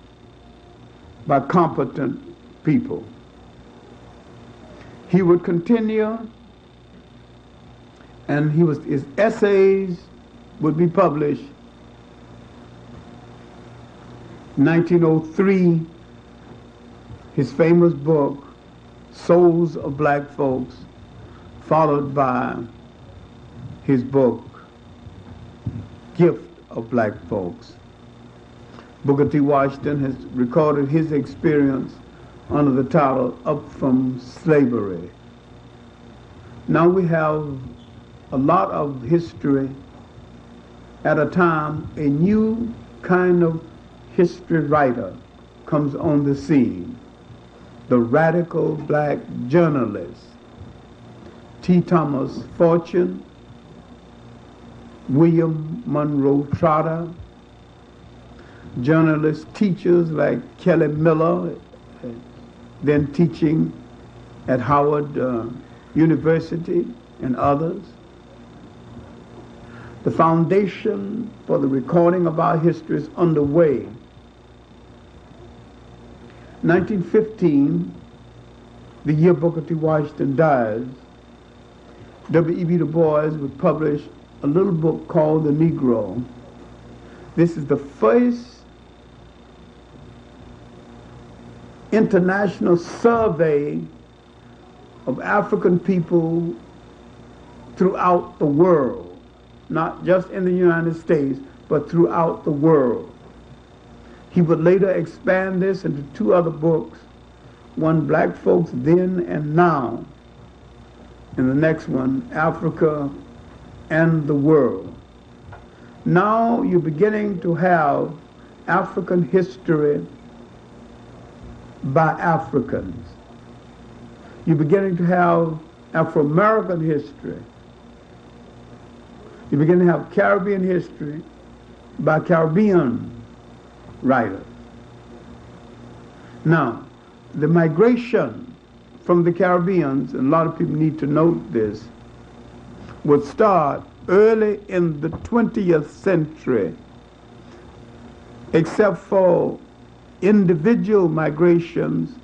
by competent people. He would continue, and his essays would be published. 1903, his famous book, Souls of Black Folks, followed by his book, Gift of Black Folks. Booker T. Washington has recorded his experience under the title Up from Slavery. Now we have a lot of history at a time a new kind of history writer comes on the scene, the radical black journalist. T. Thomas Fortune, William Monroe Trotter, journalist teachers like Kelly Miller, then teaching at Howard University, and others. The foundation for the recording of our history is underway. 1915, the year Booker T. Washington dies, W.E.B. Du Bois would publish a little book called The Negro. This is the first international survey of African people throughout the world, not just in the United States, but throughout the world. He would later expand this into two other books, one, Black Folks Then and Now, and the next one, Africa and the World. Now you're beginning to have African history by Africans. You're beginning to have Afro-American history. You're beginning to have Caribbean history by Caribbean writers. Now, the migration from the Caribbeans, and a lot of people need to note this, would start early in the 20th century, except for individual migrations.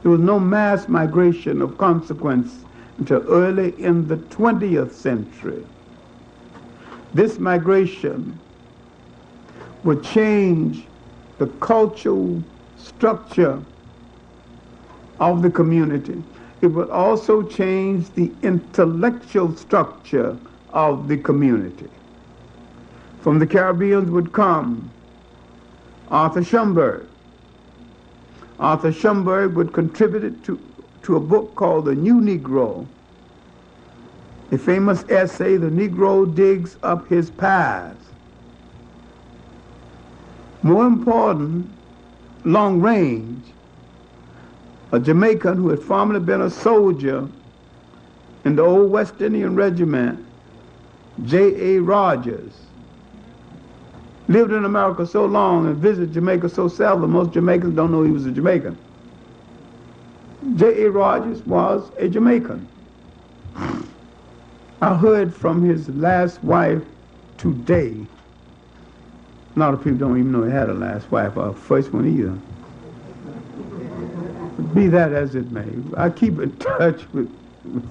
There was no mass migration of consequence until early in the 20th century. This migration would change the cultural structure of the community. It would also change the intellectual structure of the community. From the Caribbeans would come Arthur Schomburg. Arthur Schomburg would contribute to a book called The New Negro, a famous essay, The Negro Digs Up His Past. More important, Long Range, a Jamaican who had formerly been a soldier in the old West Indian Regiment, J.A. Rogers, lived in America so long and visited Jamaica so seldom, most Jamaicans don't know he was a Jamaican. J.A. Rogers was a Jamaican. I heard from his last wife today. A lot of people don't even know he had a last wife, or a first one either. Be that as it may, I keep in touch with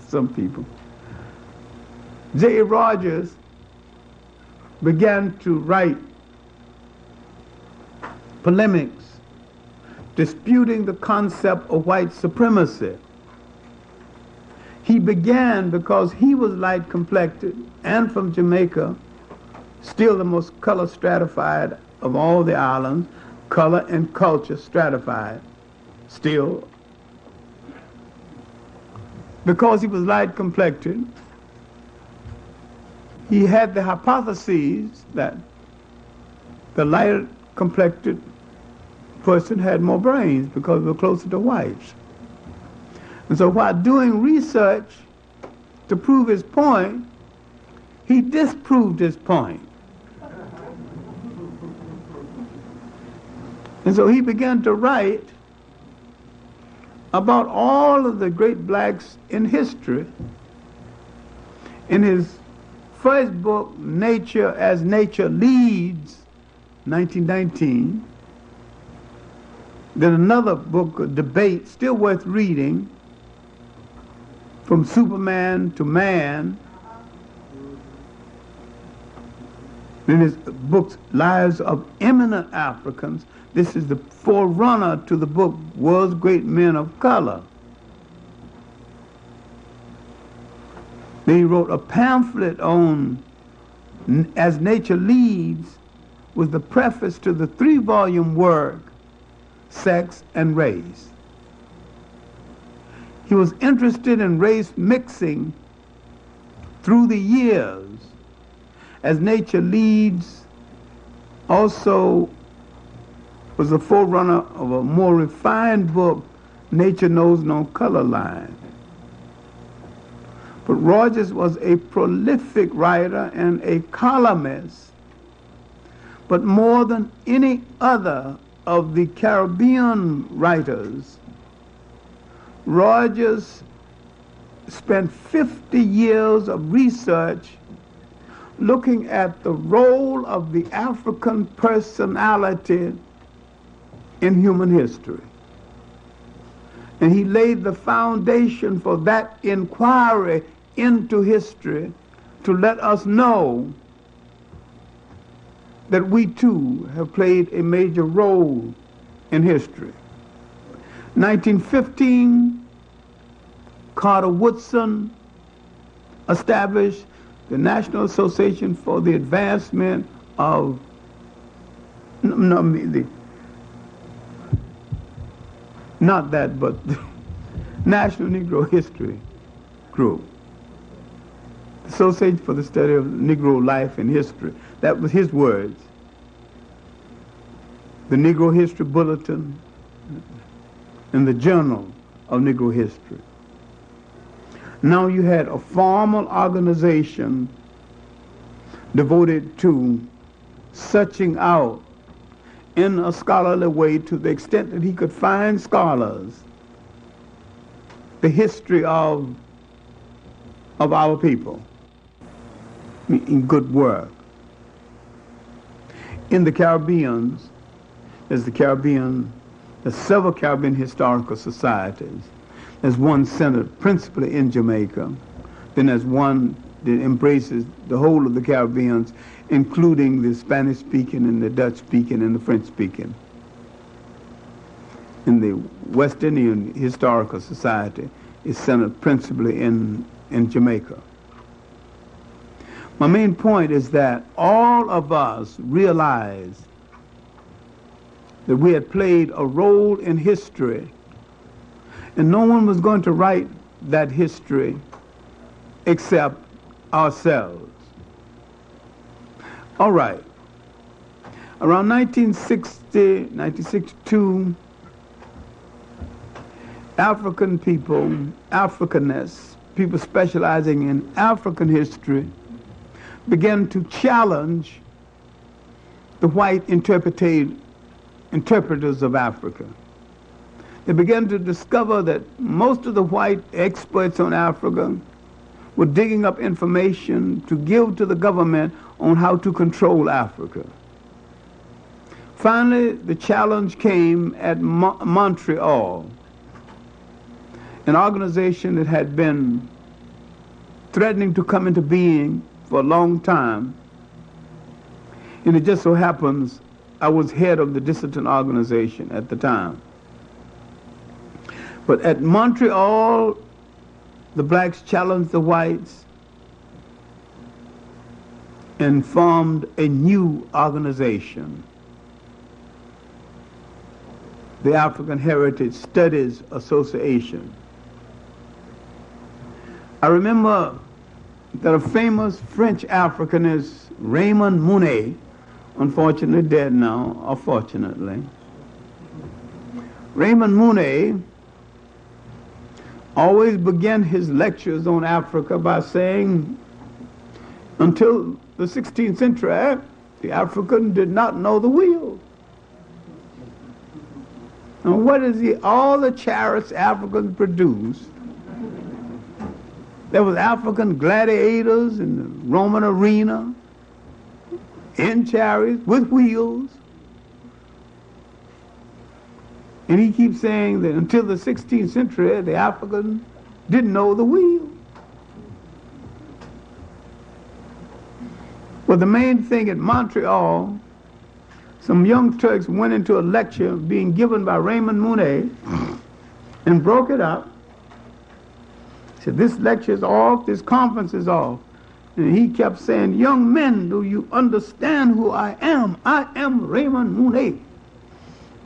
some people. J. Rogers began to write polemics disputing the concept of white supremacy. He began because he was light complected and from Jamaica, still the most color stratified of all the islands, color and culture stratified, still. Because he was light complected, he had the hypothesis that the lighter complected person had more brains because they were closer to whites. And so while doing research to prove his point, he disproved his point. And so he began to write about all of the great blacks in history. In his first book, Nature as Nature Leads, 1919, then another book, a debate, still worth reading, From Superman to Man. In his books, Lives of Eminent Africans, this is the forerunner to the book, World's Great Men of Color. Then he wrote a pamphlet on As Nature Leads, was the preface to the 3-volume work, Sex and Race. He was interested in race mixing through the years. As Nature Leads also was the forerunner of a more refined book, Nature Knows No Color Line. But Rogers was a prolific writer and a columnist, but more than any other of the Caribbean writers, Rogers spent 50 years of research looking at the role of the African personality in human history. And he laid the foundation for that inquiry into history to let us know that we too have played a major role in history. 1915, Carter Woodson established the National Association for the Advancement of not that, but the National Negro History Group. The Association for the Study of Negro Life and History. That was his words. The Negro History Bulletin and the Journal of Negro History. Now you had a formal organization devoted to searching out in a scholarly way, to the extent that he could find scholars, the history of our people in good work. In the Caribbean, there's several Caribbean historical societies. There's one centered principally in Jamaica. Then there's one that embraces the whole of the Caribbean, including the Spanish-speaking and the Dutch-speaking and the French-speaking. And the West Indian Historical Society is centered principally in Jamaica. My main point is that all of us realized that we had played a role in history, and no one was going to write that history except ourselves. All right. Around 1960, 1962, African people, Africanists, people specializing in African history, began to challenge the white interpreters of Africa. They began to discover that most of the white experts on Africa were digging up information to give to the government on how to control Africa. Finally, the challenge came at Montreal. an organization that had been threatening to come into being for a long time. And it just so happens I was head of the dissident organization at the time. But at Montreal, the blacks challenged the whites and formed a new organization, the African Heritage Studies Association. I remember that a famous French Africanist, Raymond Monet, unfortunately dead now, or fortunately, Raymond Monet always began his lectures on Africa by saying, until the 16th century, the African did not know the wheel. And what is he? All the chariots Africans produced, there was African gladiators in the Roman arena, in chariots with wheels. And he keeps saying that until the 16th century, the African didn't know the wheel. Well, the main thing at Montreal, some young Turks went into a lecture being given by Raymond Monet and broke it up. Said, this lecture is off, this conference is off. And he kept saying, young men, do you understand who I am? I am Raymond Monet.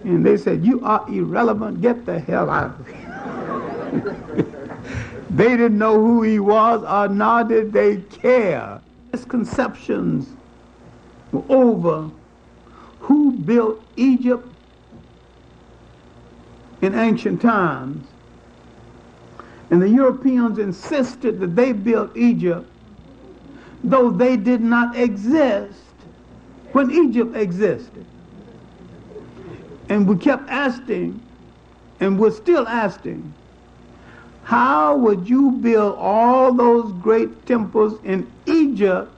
And they said, you are irrelevant, get the hell out of here. They didn't know who he was, or nor did they care. Misconceptions were over who built Egypt in ancient times. And the Europeans insisted that they built Egypt, though they did not exist when Egypt existed. And we kept asking, and we're still asking, how would you build all those great temples in Egypt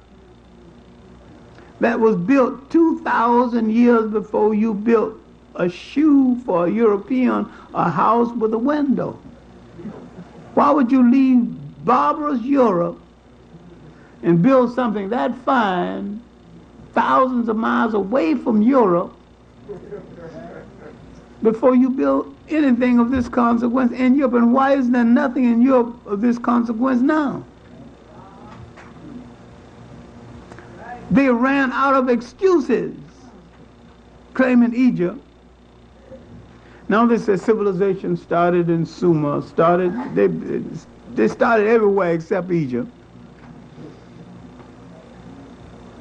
that was built 2,000 years before you built a shoe for a European, a house with a window? Why would you leave barbarous Europe and build something that fine thousands of miles away from Europe before you build anything of this consequence in Europe? And why is there nothing in Europe of this consequence now? They ran out of excuses claiming Egypt. Now they say civilization started in Sumer, they started everywhere except Egypt.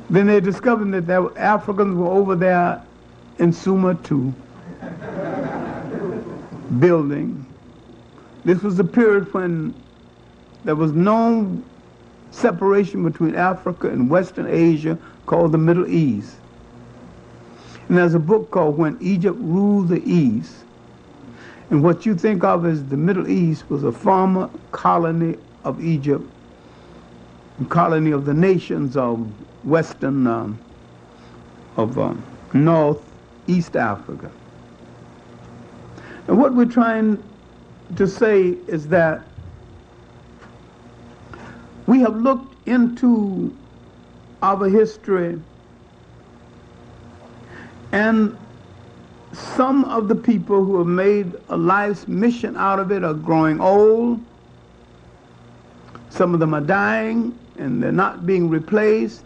Then they discovered that there were Africans were over there in Sumer too, building. This was the period when there was no separation between Africa and Western Asia called the Middle East. And there's a book called When Egypt Ruled the East. And what you think of as the Middle East was a former colony of Egypt, a colony of the nations of Western, Northeast Africa. And what we're trying to say is that we have looked into our history, and some of the people who have made a life's mission out of it are growing old. Some of them are dying, and they're not being replaced.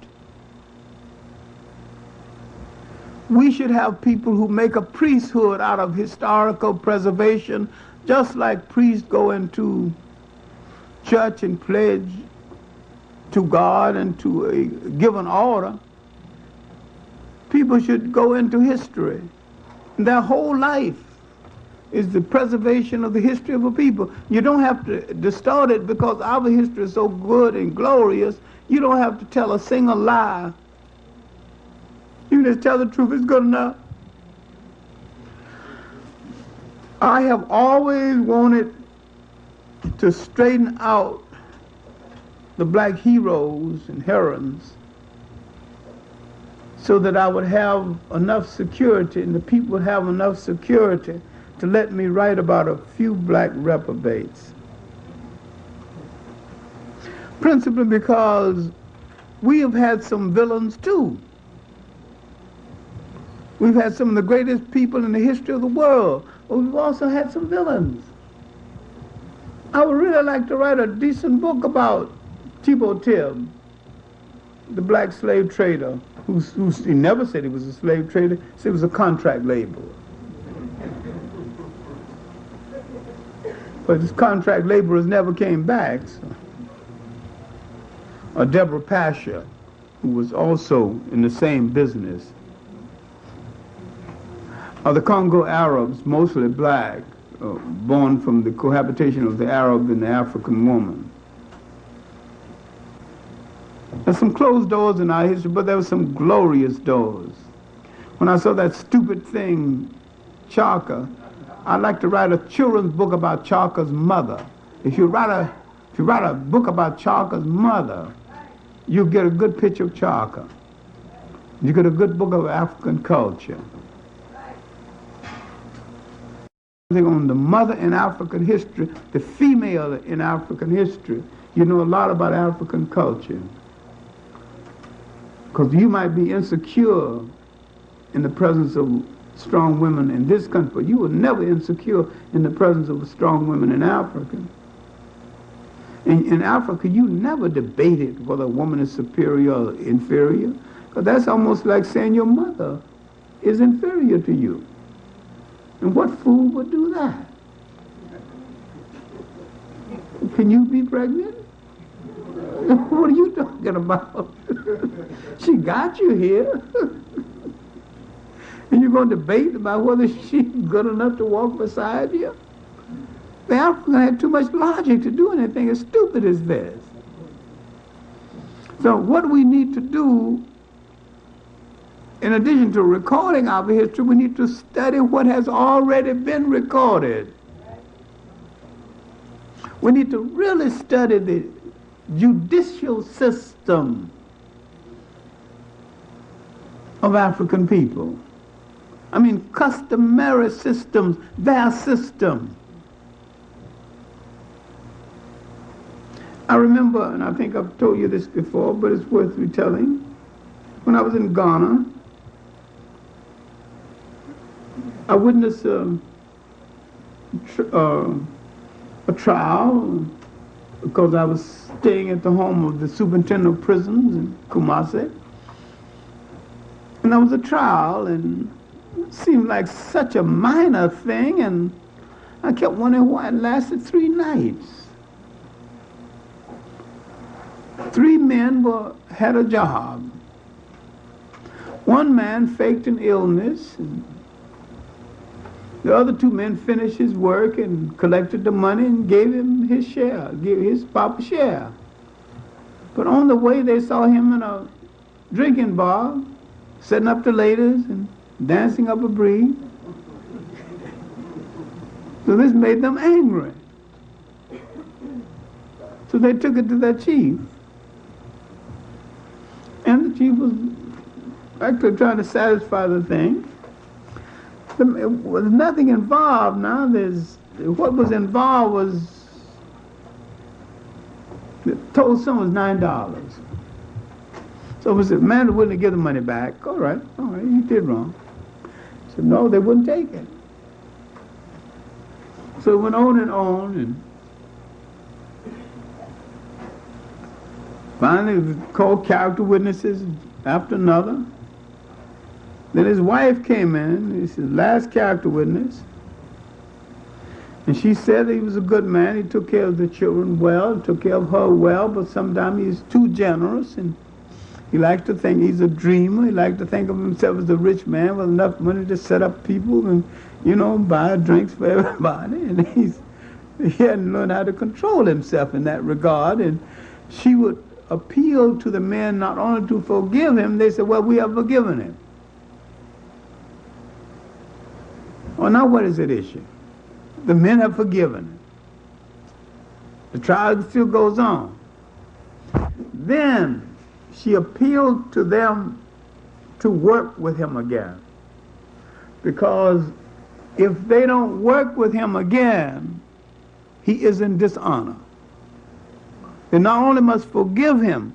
We should have people who make a priesthood out of historical preservation, just like priests go into church and pledge to God and to a given order. People should go into history. Their whole life is the preservation of the history of a people. You don't have to distort it because our history is so good and glorious. You don't have to tell a single lie. You just tell the truth. It's good enough. I have always wanted to straighten out the black heroes and heroines so that I would have enough security and the people would have enough security to let me write about a few black reprobates. principally because we have had some villains too. We've had some of the greatest people in the history of the world, but we've also had some villains. I would really like to write a decent book about Thibaut Tibb, the black slave trader, who he never said he was a slave trader, he said he was a contract laborer. But his contract laborers never came back. So. Or Deborah Pasha, who was also in the same business. Or the Congo Arabs, mostly black, born from the cohabitation of the Arab and the African woman. There's some closed doors in our history, but there were some glorious doors. When I saw that stupid thing, Chaka, I'd like to write a children's book about Chaka's mother. If you write a book about Chaka's mother, you get a good picture of Chaka. You get a good book of African culture. On the mother in African history, the female in African history, you know a lot about African culture. Because you might be insecure in the presence of strong women in this country, but you were never insecure in the presence of strong women in Africa. In Africa, you never debated whether a woman is superior or inferior, because that's almost like saying your mother is inferior to you. And what fool would do that? Can you be pregnant? What are you talking about? She got you here. And you're going to debate about whether she's good enough to walk beside you? The African had too much logic to do anything as stupid as this. So what we need to do, in addition to recording our history, we need to study what has already been recorded. We need to really study the judicial system of African people. I mean, customary systems, their system. I remember, and I think I've told you this before, but it's worth retelling. When I was in Ghana, I witnessed a trial because I was staying at the home of the superintendent of prisons in Kumasi. And there was a trial, and it seemed like such a minor thing, and I kept wondering why it lasted 3 nights. 3 men had a job. One man faked an illness, and the other 2 men finished his work and collected the money and gave him his share, gave his proper share. But on the way, they saw him in a drinking bar, setting up the ladies and dancing up a breeze. So this made them angry. So they took it to their chief. And the chief was actually trying to satisfy the thing. There was nothing involved now. What was involved was, the total sum was $9. So we said, man, they're willing to give the money back. All right, you did wrong. He said, no, they wouldn't take it. So it went on, and finally we called character witnesses after another. Then his wife came in, he's his last character witness, and she said he was a good man, he took care of the children well, took care of her well, but sometimes he's too generous, and he likes to think he's a dreamer, he likes to think of himself as a rich man with enough money to set up people and, buy drinks for everybody, and he hadn't learned how to control himself in that regard, and she would appeal to the men not only to forgive him, they said, well, we have forgiven him. Well, now what is at issue? The men have forgiven him. The trial still goes on. Then she appealed to them to work with him again. Because if they don't work with him again, he is in dishonor. They not only must forgive him,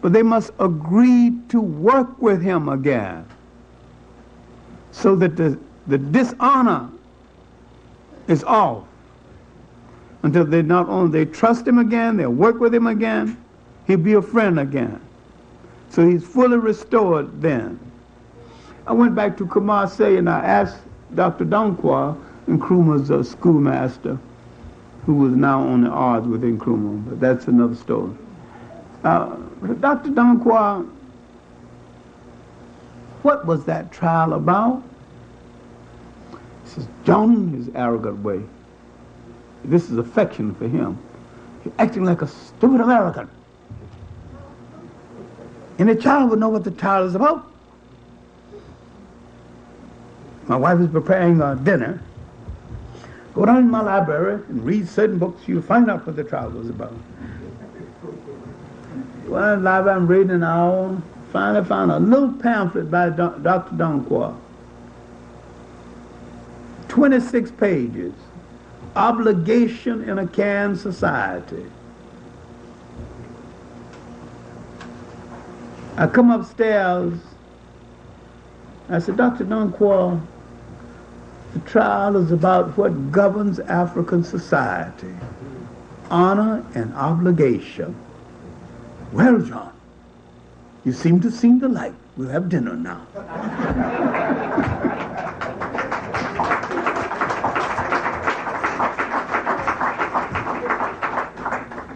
but they must agree to work with him again, so that the dishonor is off, until they not only they trust him again, they'll work with him again, he'll be a friend again. So he's fully restored then. I went back to Kumasi and I asked Dr. Donkwa, Nkrumah's schoolmaster, who was now on the odds with Nkrumah, but that's another story. Dr. Donkwa, what was that trial about? He says, John, his arrogant way. This is affection for him. He's acting like a stupid American. And the child would know what the trial is about. My wife is preparing dinner. Go down in my library and read certain books. You'll find out what the trial was about. Well, in the library, I'm reading an hour. Finally found a little pamphlet by Dr. Donkwa. 26 pages. Obligation in a canned society. I come upstairs. I said, Dr. Donkwa, the trial is about what governs African society. Honor and obligation. Well, John, you seem to see the light. We'll have dinner now.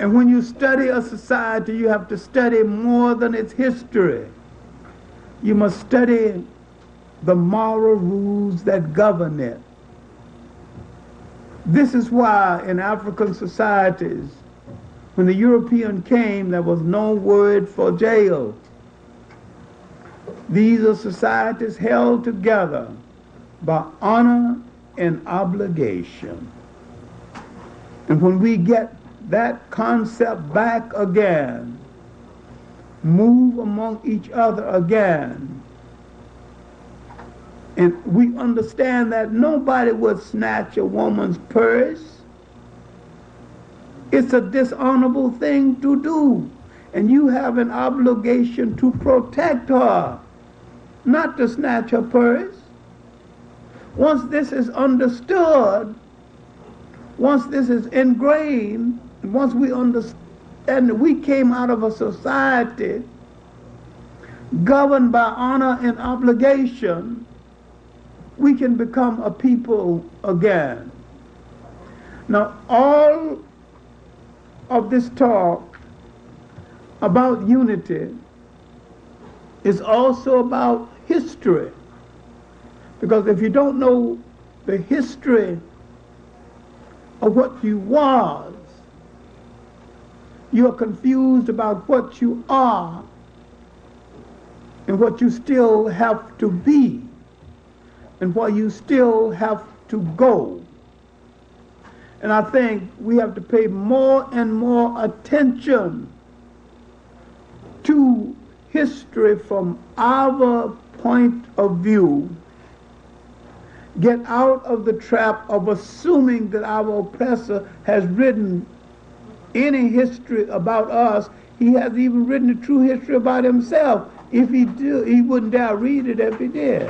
And when you study a society, you have to study more than its history. You must study the moral rules that govern it. This is why in African societies, when the European came, there was no word for jail. These are societies held together by honor and obligation. And when we get that concept back again, move among each other again, and we understand that nobody would snatch a woman's purse. It's a dishonorable thing to do. And you have an obligation to protect her, not to snatch her purse. Once this is understood, once this is ingrained, once we understand that we came out of a society governed by honor and obligation, we can become a people again. Now, all of this talk about unity is also about history. Because if you don't know the history of what you was, you are confused about what you are and what you still have to be and where you still have to go. And I think we have to pay more and more attention to history from our point of view. Get out of the trap of assuming that our oppressor has written any history about us. He hasn't even written a true history about himself. If he did, he wouldn't dare read it if he did.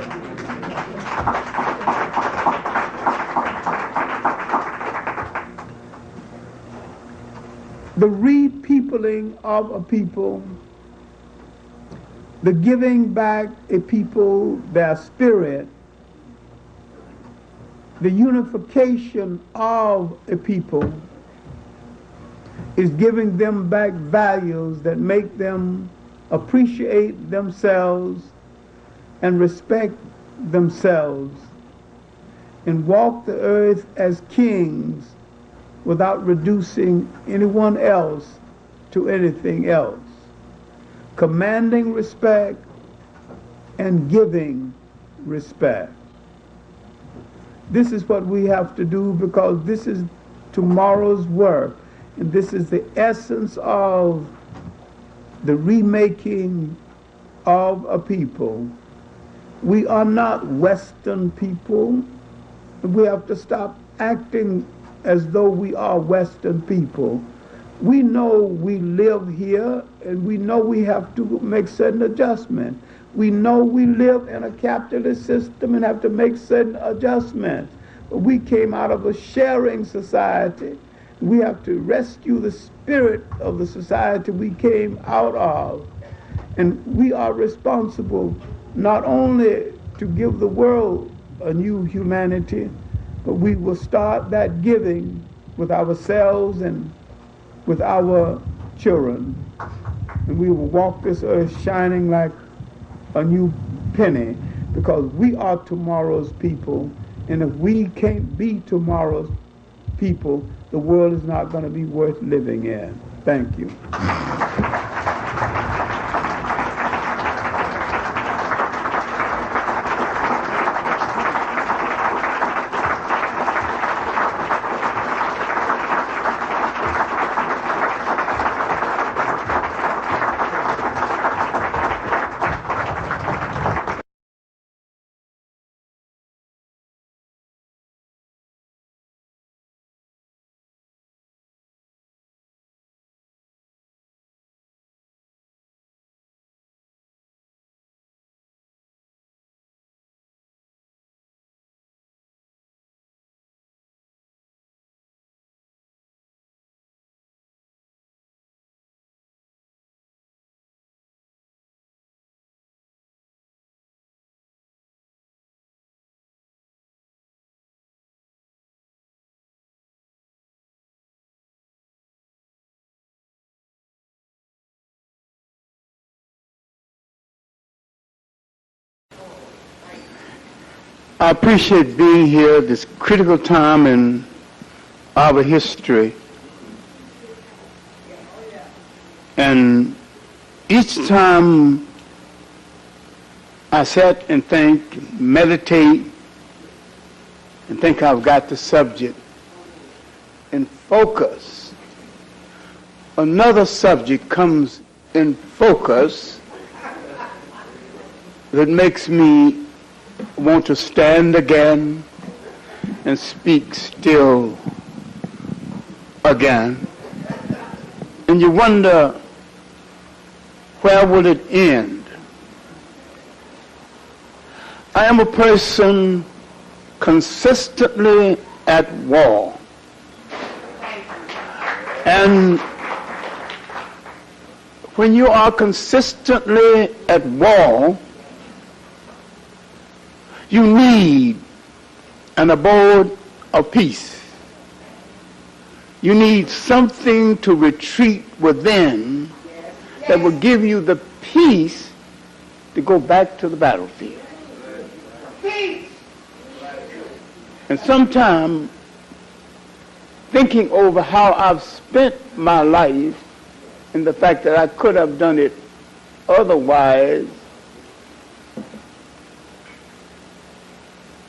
The repeopling of a people, the giving back a people their spirit, the unification of a people is giving them back values that make them appreciate themselves and respect themselves and walk the earth as kings without reducing anyone else to anything else, commanding respect and giving respect. This is what we have to do, because this is tomorrow's work, and this is the essence of the remaking of a people. We are not Western people. We have to stop acting as though we are Western people. We know we live here, and we know we have to make certain adjustments. We know we live in a capitalist system and have to make certain adjustments. But we came out of a sharing society. We have to rescue the spirit of the society we came out of. And we are responsible not only to give the world a new humanity, but we will start that giving with ourselves and with our children. And we will walk this earth shining like a new penny, because we are tomorrow's people. And if we can't be tomorrow's people, the world is not going to be worth living in. Thank you. I appreciate being here at this critical time in our history. And each time I sit and think, meditate, and think I've got the subject in focus, another subject comes in focus that makes me want to stand again and speak still again. And you wonder, where will it end? I am a person consistently at war. And when you are consistently at war, you need an abode of peace. You need something to retreat within that will give you the peace to go back to the battlefield. And sometimes, thinking over how I've spent my life and the fact that I could have done it otherwise,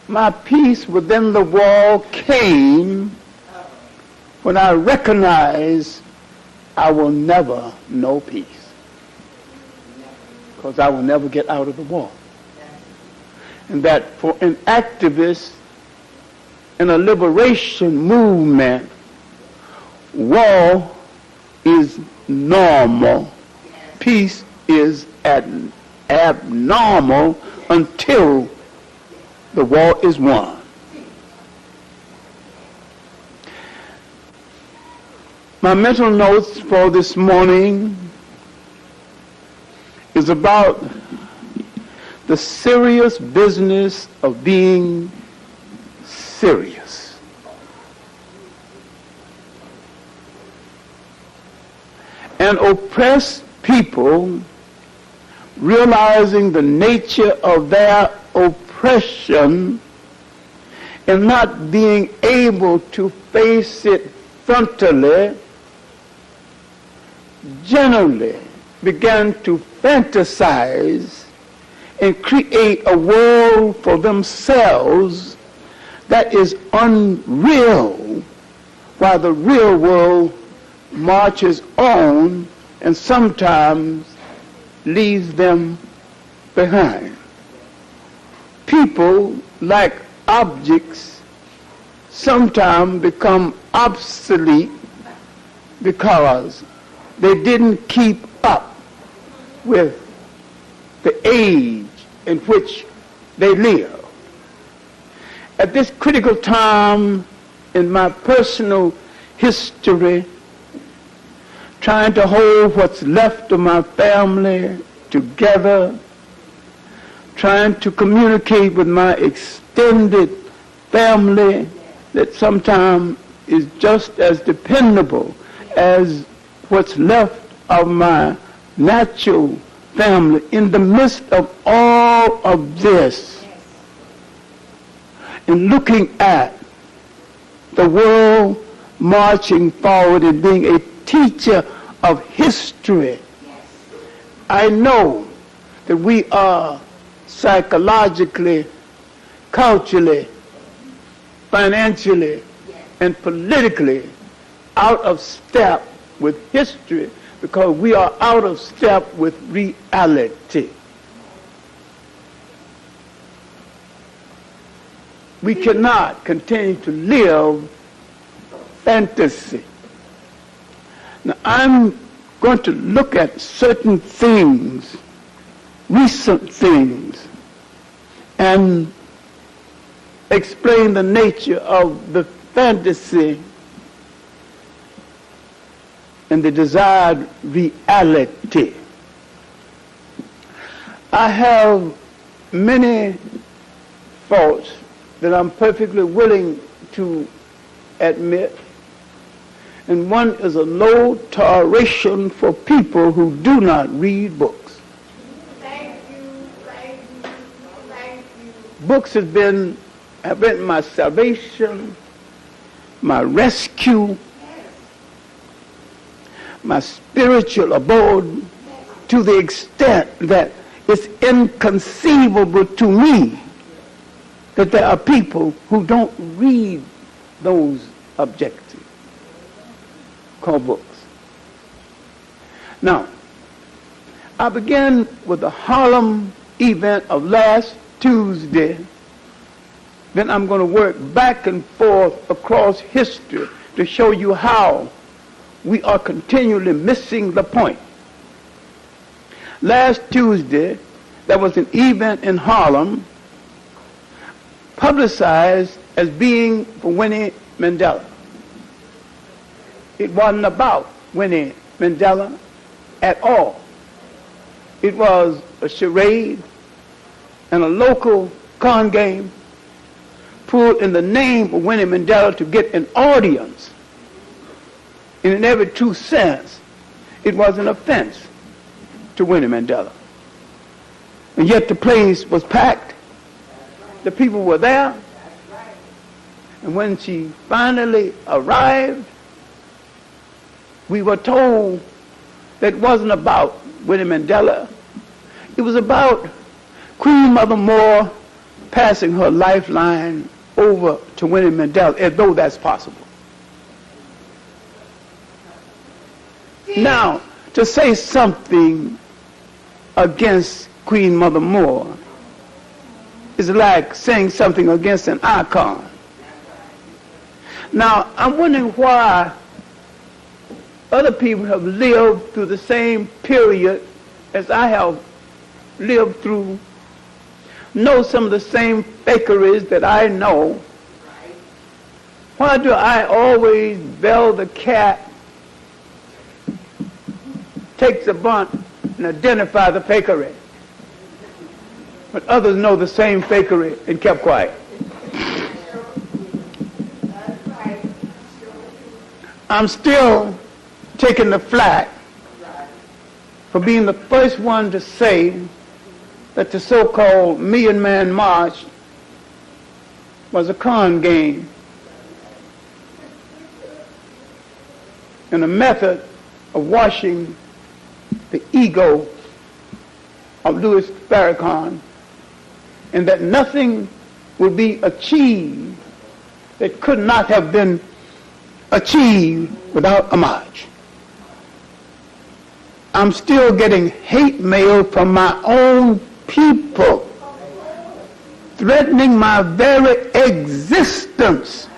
my peace within the wall came when I recognized I will never know peace, because I will never get out of the wall. And that for an activist in a liberation movement, war is normal. Peace is abnormal until the war is won. My mental notes for this morning is about the serious business of being serious. And oppressed people, realizing the nature of their oppression and not being able to face it frontally, generally began to fantasize and create a world for themselves that is unreal, while the real world marches on and sometimes leaves them behind. People, like objects, sometimes become obsolete because they didn't keep up with the age in which they live. At this critical time in my personal history, trying to hold what's left of my family together, trying to communicate with my extended family that sometimes is just as dependable as what's left of my natural family. In the midst of all of this, and looking at the world marching forward and being a teacher of history, I know that we are psychologically, culturally, financially, and politically out of step with history because we are out of step with reality. We cannot continue to live fantasy. Now, I'm going to look at certain things, recent things, and explain the nature of the fantasy and the desired reality. I have many faults that I'm perfectly willing to admit, and one is a low toleration for people who do not read books. Thank you, thank you, thank you. Books have been my salvation, my rescue, my spiritual abode, to the extent that it's inconceivable to me that there are people who don't read those objectives called books. Now, I began with the Harlem event of last Tuesday. Then I'm going to work back and forth across history to show you how we are continually missing the point. Last Tuesday, there was an event in Harlem publicized as being for Winnie Mandela. It wasn't about Winnie Mandela at all. It was a charade and a local con game pulled in the name of Winnie Mandela to get an audience. And in every true sense, it was an offense to Winnie Mandela. And yet the place was packed. The people were there. And when she finally arrived, we were told that it wasn't about Winnie Mandela. It was about Queen Mother Moore passing her lifeline over to Winnie Mandela, as though that's possible. Now, to say something against Queen Mother Moore is like saying something against an icon. Now, I'm wondering why other people have lived through the same period as I have lived through, know some of the same fakeries that I know. Why do I always bell the cat, takes a bunt, and identify the fakery? But others know the same fakery and kept quiet. I'm still taking the flak for being the first one to say that the so-called Million Man March was a con game and a method of washing the ego of Louis Farrakhan, and that nothing would be achieved that could not have been achieved without a march. I'm still getting hate mail from my own people, threatening my very existence.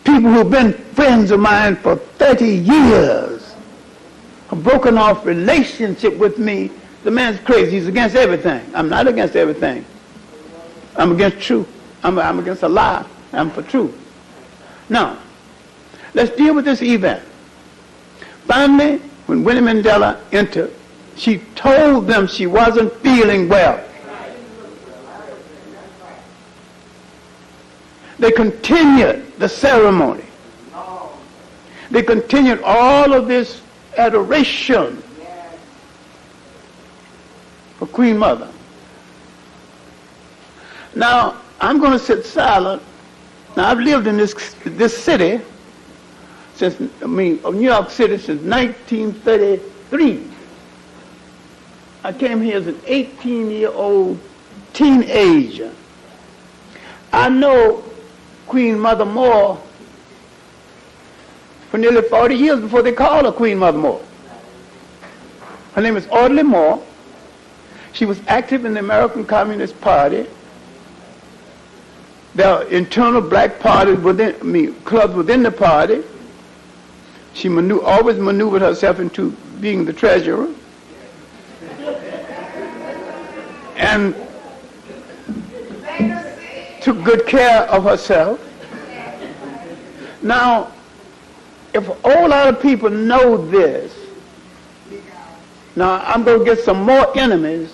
People who've been friends of mine for 30 years have broken off relationship with me. The man's crazy. He's against everything. I'm not against everything. I'm against truth. I'm against a lie. I'm for truth. Now, let's deal with this event. Finally, when Winnie Mandela entered, she told them she wasn't feeling well. They continued the ceremony. They continued all of this adoration for Queen Mother. Now, I'm going to sit silent. Now, I've lived in this city New York City since 1933. I came here as an 18-year-old teenager. I know Queen Mother Moore for nearly 40 years before they called her Queen Mother Moore. Her name is Audley Moore. She was active in the American Communist Party. There are internal black parties clubs within the party. She always maneuvered herself into being the treasurer. And took good care of herself. Now, if a whole lot of people know this, now I'm going to get some more enemies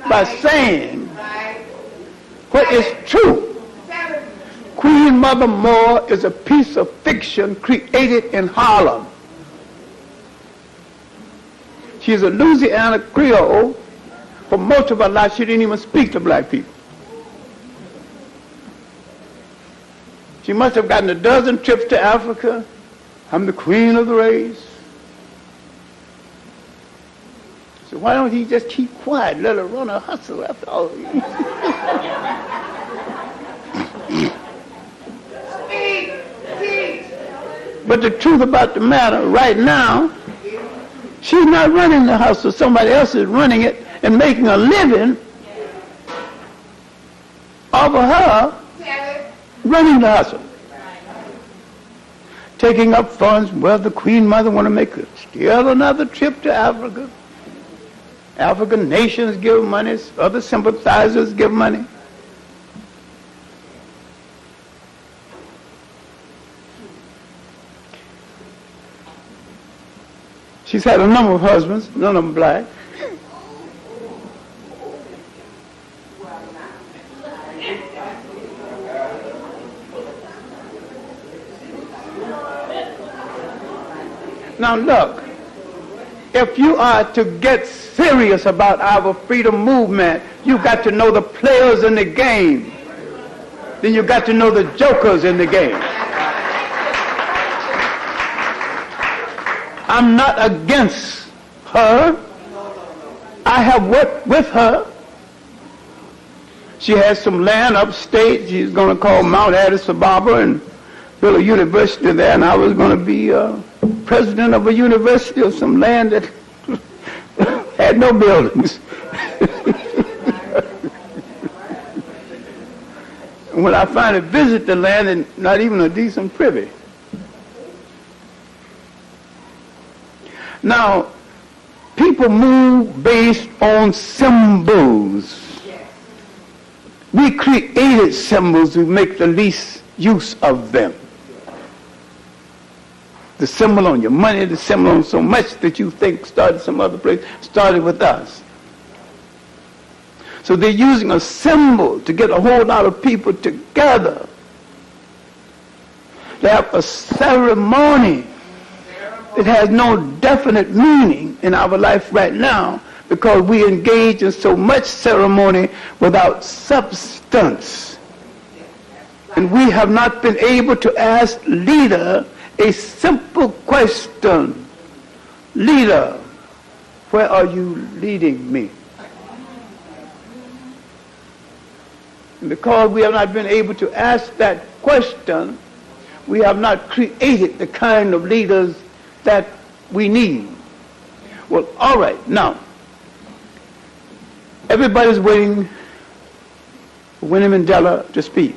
by saying what is true. Queen Mother Moore is a piece of fiction created in Harlem. She is a Louisiana Creole. For most of her life, she didn't even speak to black people. She must have gotten a dozen trips to Africa. I'm the queen of the race. So why don't he just keep quiet, let her run her hustle after all? But the truth about the matter, right now, she's not running the hustle. Somebody else is running it and making a living off of her running the hustle. Taking up funds, well, the Queen Mother want to make still another trip to Africa. African nations give money, other sympathizers give money. She's had a number of husbands, none of them black. Now look, if you are to get serious about our freedom movement, you've got to know the players in the game. Then you've got to know the jokers in the game. I'm not against her. I have worked with her. She has some land upstate. She's going to call Mount Addis Ababa and build a university there, and I was going to be president of a university of some land that had no buildings. And when I finally visit the land, and not even a decent privy. Now, people move based on symbols. We created symbols, we make the least use of them. The symbol on your money, the symbol on so much that you think started some other place, started with us. So they're using a symbol to get a whole lot of people together. They have a ceremony. It has no definite meaning in our life right now because we engage in so much ceremony without substance. And we have not been able to ask leader a simple question. Leader, where are you leading me? And because we have not been able to ask that question, we have not created the kind of leaders that we need. Well, all right, now, everybody's waiting for Winnie Mandela to speak.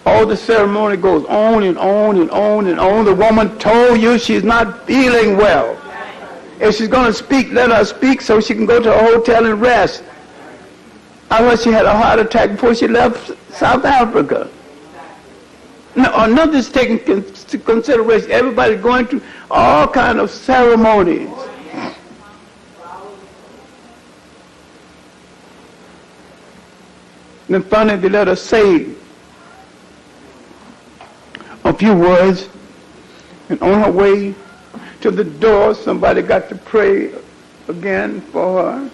All all the ceremony goes on and on and on and on. The woman told you she's not feeling well. If she's going to speak, let her speak so she can go to a hotel and rest. Unless she had a heart attack before she left South Africa. No, nothing's taken into consideration. Everybody's going through all kind of ceremonies. Then finally they let her say a few words, and on her way to the door, somebody got to pray again for her.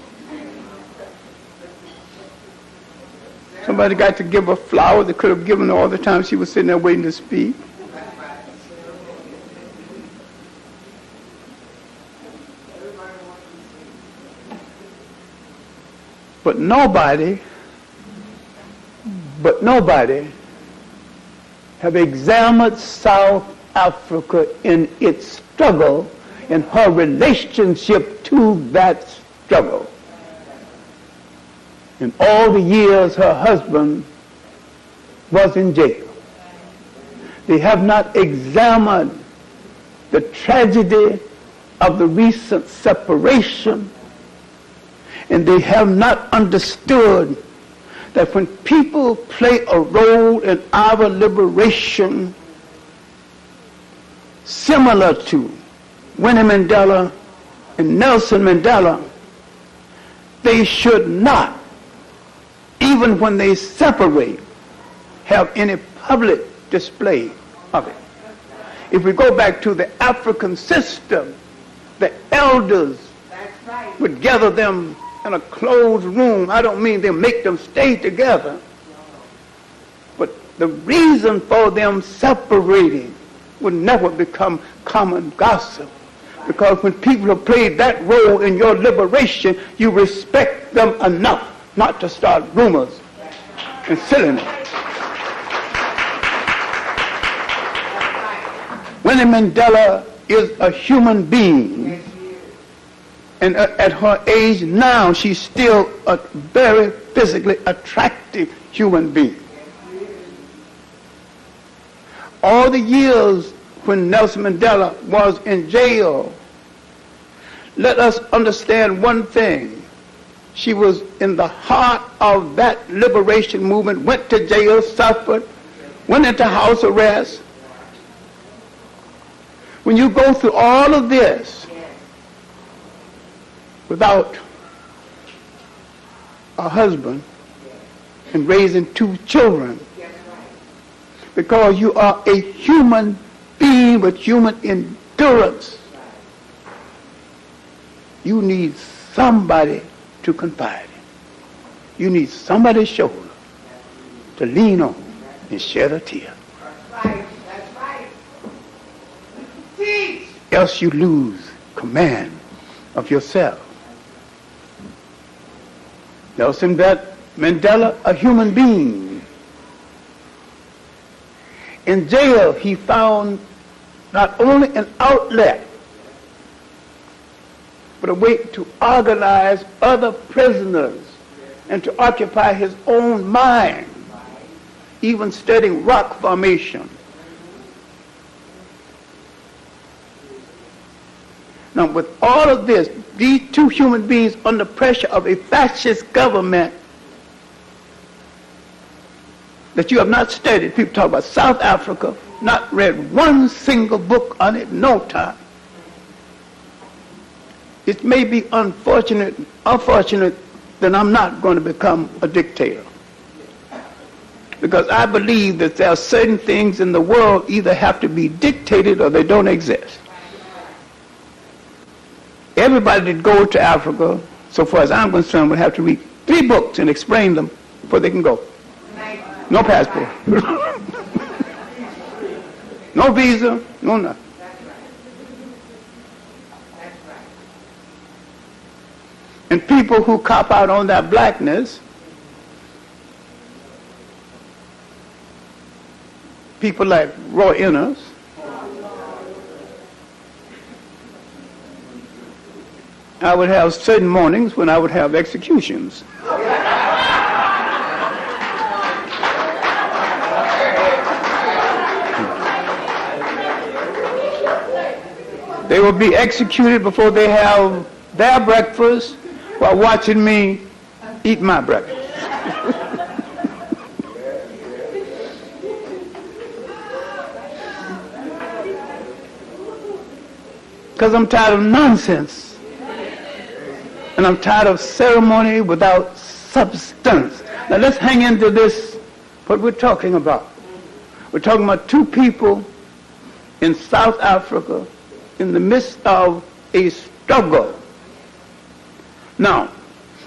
Somebody got to give her flowers they could have given her all the time she was sitting there waiting to speak. But nobody have examined South Africa in its struggle, in her relationship to that struggle. In all the years her husband was in jail, they have not examined the tragedy of the recent separation, and they have not understood that when people play a role in our liberation similar to Winnie Mandela and Nelson Mandela, they should not, even when they separate, have any public display of it. If we go back to the African system, the elders would gather them in a closed room. I don't mean they make them stay together, but the reason for them separating would never become common gossip, because when people have played that role in your liberation, you respect them enough not to start rumors and silliness. Winnie Mandela is a human being, and at her age now, she's still a very physically attractive human being. All the years when Nelson Mandela was in jail, let us understand one thing. She was in the heart of that liberation movement, went to jail, suffered, went into house arrest. When you go through all of this without a husband and raising 2 children, because you are a human being with human endurance, you need somebody to confide in. You need somebody's shoulder to lean on and shed a tear. That's right. That's right. Teach. Else you lose command of yourself. Nelson Mandela, a human being. In jail, he found not only an outlet, but a way to organize other prisoners and to occupy his own mind, even studying rock formation. Now, with all of this, these 2 human beings under pressure of a fascist government that you have not studied. People talk about South Africa, not read one single book on it, no time. It may be unfortunate that I'm not going to become a dictator. Because I believe that there are certain things in the world either have to be dictated or they don't exist. Everybody that goes to Africa, so far as I'm concerned, would have to read 3 books and explain them before they can go. No passport. No visa, no nothing. And people who cop out on that blackness, people like Roy Innes, I would have certain mornings when I would have executions. They will be executed before they have their breakfast while watching me eat my breakfast. Because I'm tired of nonsense. And I'm tired of ceremony without substance. Now let's hang into this, what we're talking about. We're talking about two people in South Africa in the midst of a struggle. Now,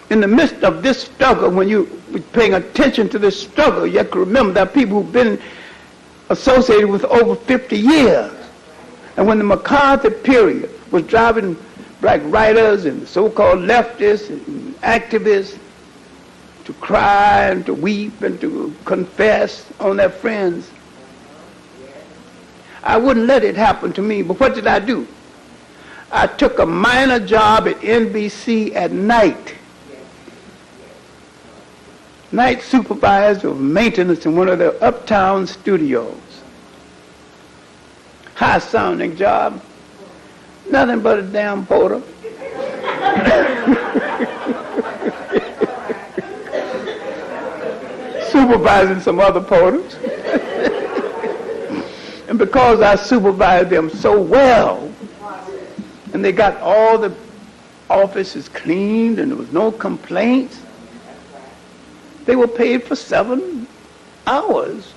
in the midst of this struggle, when you're paying attention to this struggle, you have to remember that people who've been associated with over 50 years. And when the McCarthy period was driving black writers and so-called leftists and activists to cry and to weep and to confess on their friends, I wouldn't let it happen to me. But what did I do? I took a minor job at NBC at night. Night supervisor of maintenance in one of their uptown studios. High-sounding job. Nothing but a damn porter. Supervising some other porters. And because I supervised them so well, and they got all the offices cleaned and there was no complaints, they were paid for 7 hours.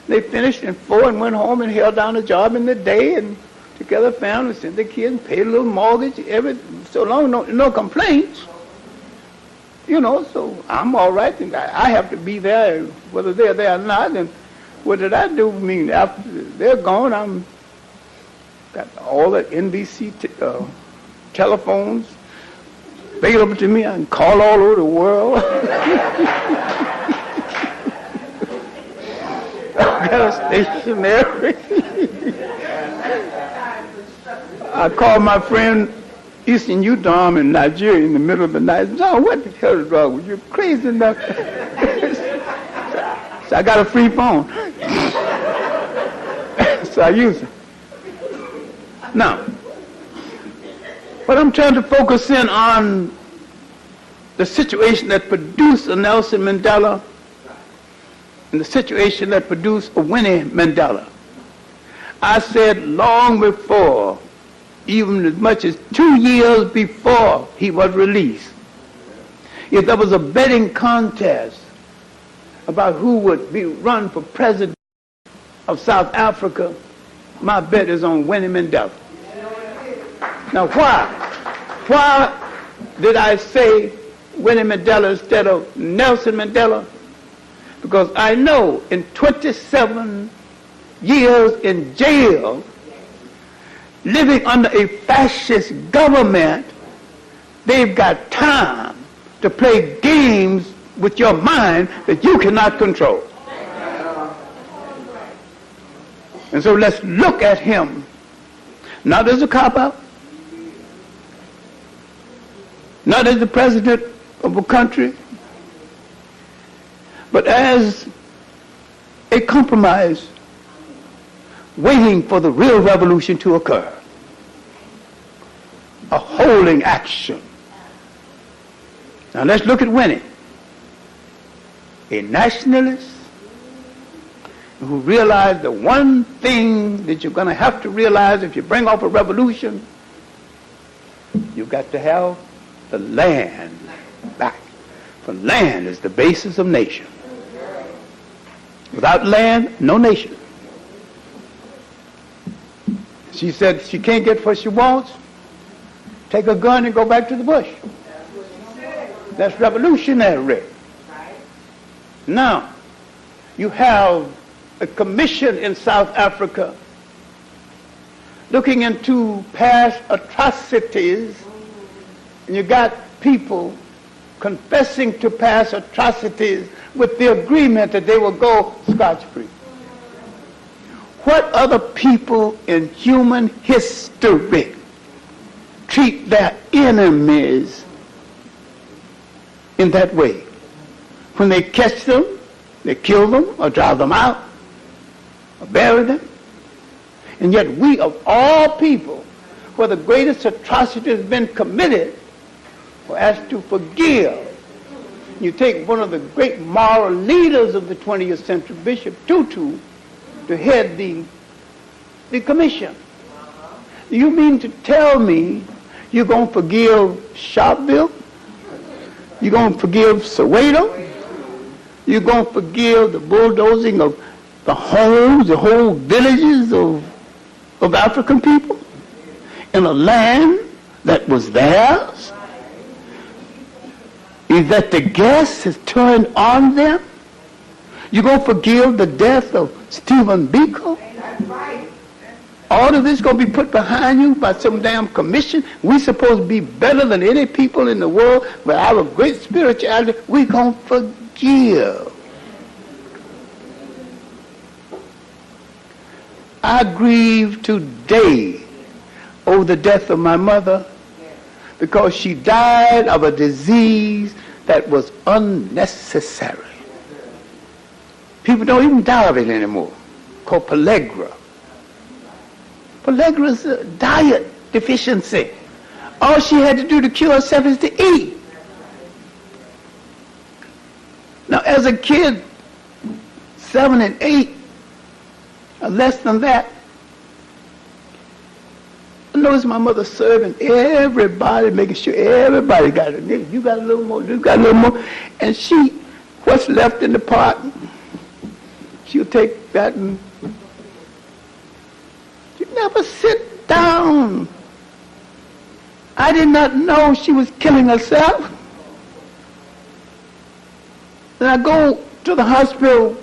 They finished in 4 and went home and held down a job in the day and together family, sent their kids, paid a little mortgage, everything. So long, no complaints. You know, so I'm all right. And I have to be there, whether they're there or not. And what did I do? I mean, after they're gone, I'm got all the NBC telephones available to me. I can call all over the world. I got a stationery. I called my friend Eastern Utah in Nigeria in the middle of the night. John, what the hell is wrong with you? Crazy enough. So I got a free phone. So I use it. Now, but I'm trying to focus in on the situation that produced a Nelson Mandela and the situation that produced a Winnie Mandela. I said long before, even as much as 2 years before he was released, if there was a betting contest about who would be run for president of South Africa, my bet is on Winnie Mandela. Now why? Why did I say Winnie Mandela instead of Nelson Mandela? Because I know in 27 years in jail, living under a fascist government, they've got time to play games with your mind that you cannot control. And so let's look at him, not as a cop-out, not as the president of a country, but as a compromise waiting for the real revolution to occur. A holding action. Now let's look at Winnie. A nationalist who realized the one thing that you're going to have to realize if you bring off a revolution, you've got to have the land back. For land is the basis of nation. Without land, no nation. She said she can't get what she wants, take a gun and go back to the bush. That's revolutionary. Now, you have a commission in South Africa looking into past atrocities, and you got people confessing to past atrocities with the agreement that they will go scotch-free. What other people in human history treat their enemies in that way? When they catch them, they kill them or drive them out or bury them. And yet we of all people where the greatest atrocity has been committed, were asked to forgive. You take one of the great moral leaders of the 20th century, Bishop Tutu, to head the commission. You mean to tell me you're going to forgive Sharpeville? You're going to forgive Soweto? You're going to forgive the bulldozing of the homes, the whole villages of African people in a land that was theirs? Is that the gas has turned on them? You're going to forgive the death of Stephen Biko? All of this is going to be put behind you by some damn commission. We're supposed to be better than any people in the world, but our great spirituality, we're going to forgive. I grieve today over the death of my mother because she died of a disease that was unnecessary. People don't even die of it anymore, called pellagra. Pellagra is a diet deficiency. All she had to do to cure herself is to eat. Now, as a kid, 7 and 8, or less than that, I noticed my mother serving everybody, making sure everybody got it. You got a little more, you got a little more. And she, what's left in the pot, she'll take that and she never sit down. I did not know she was killing herself. Then I go to the hospital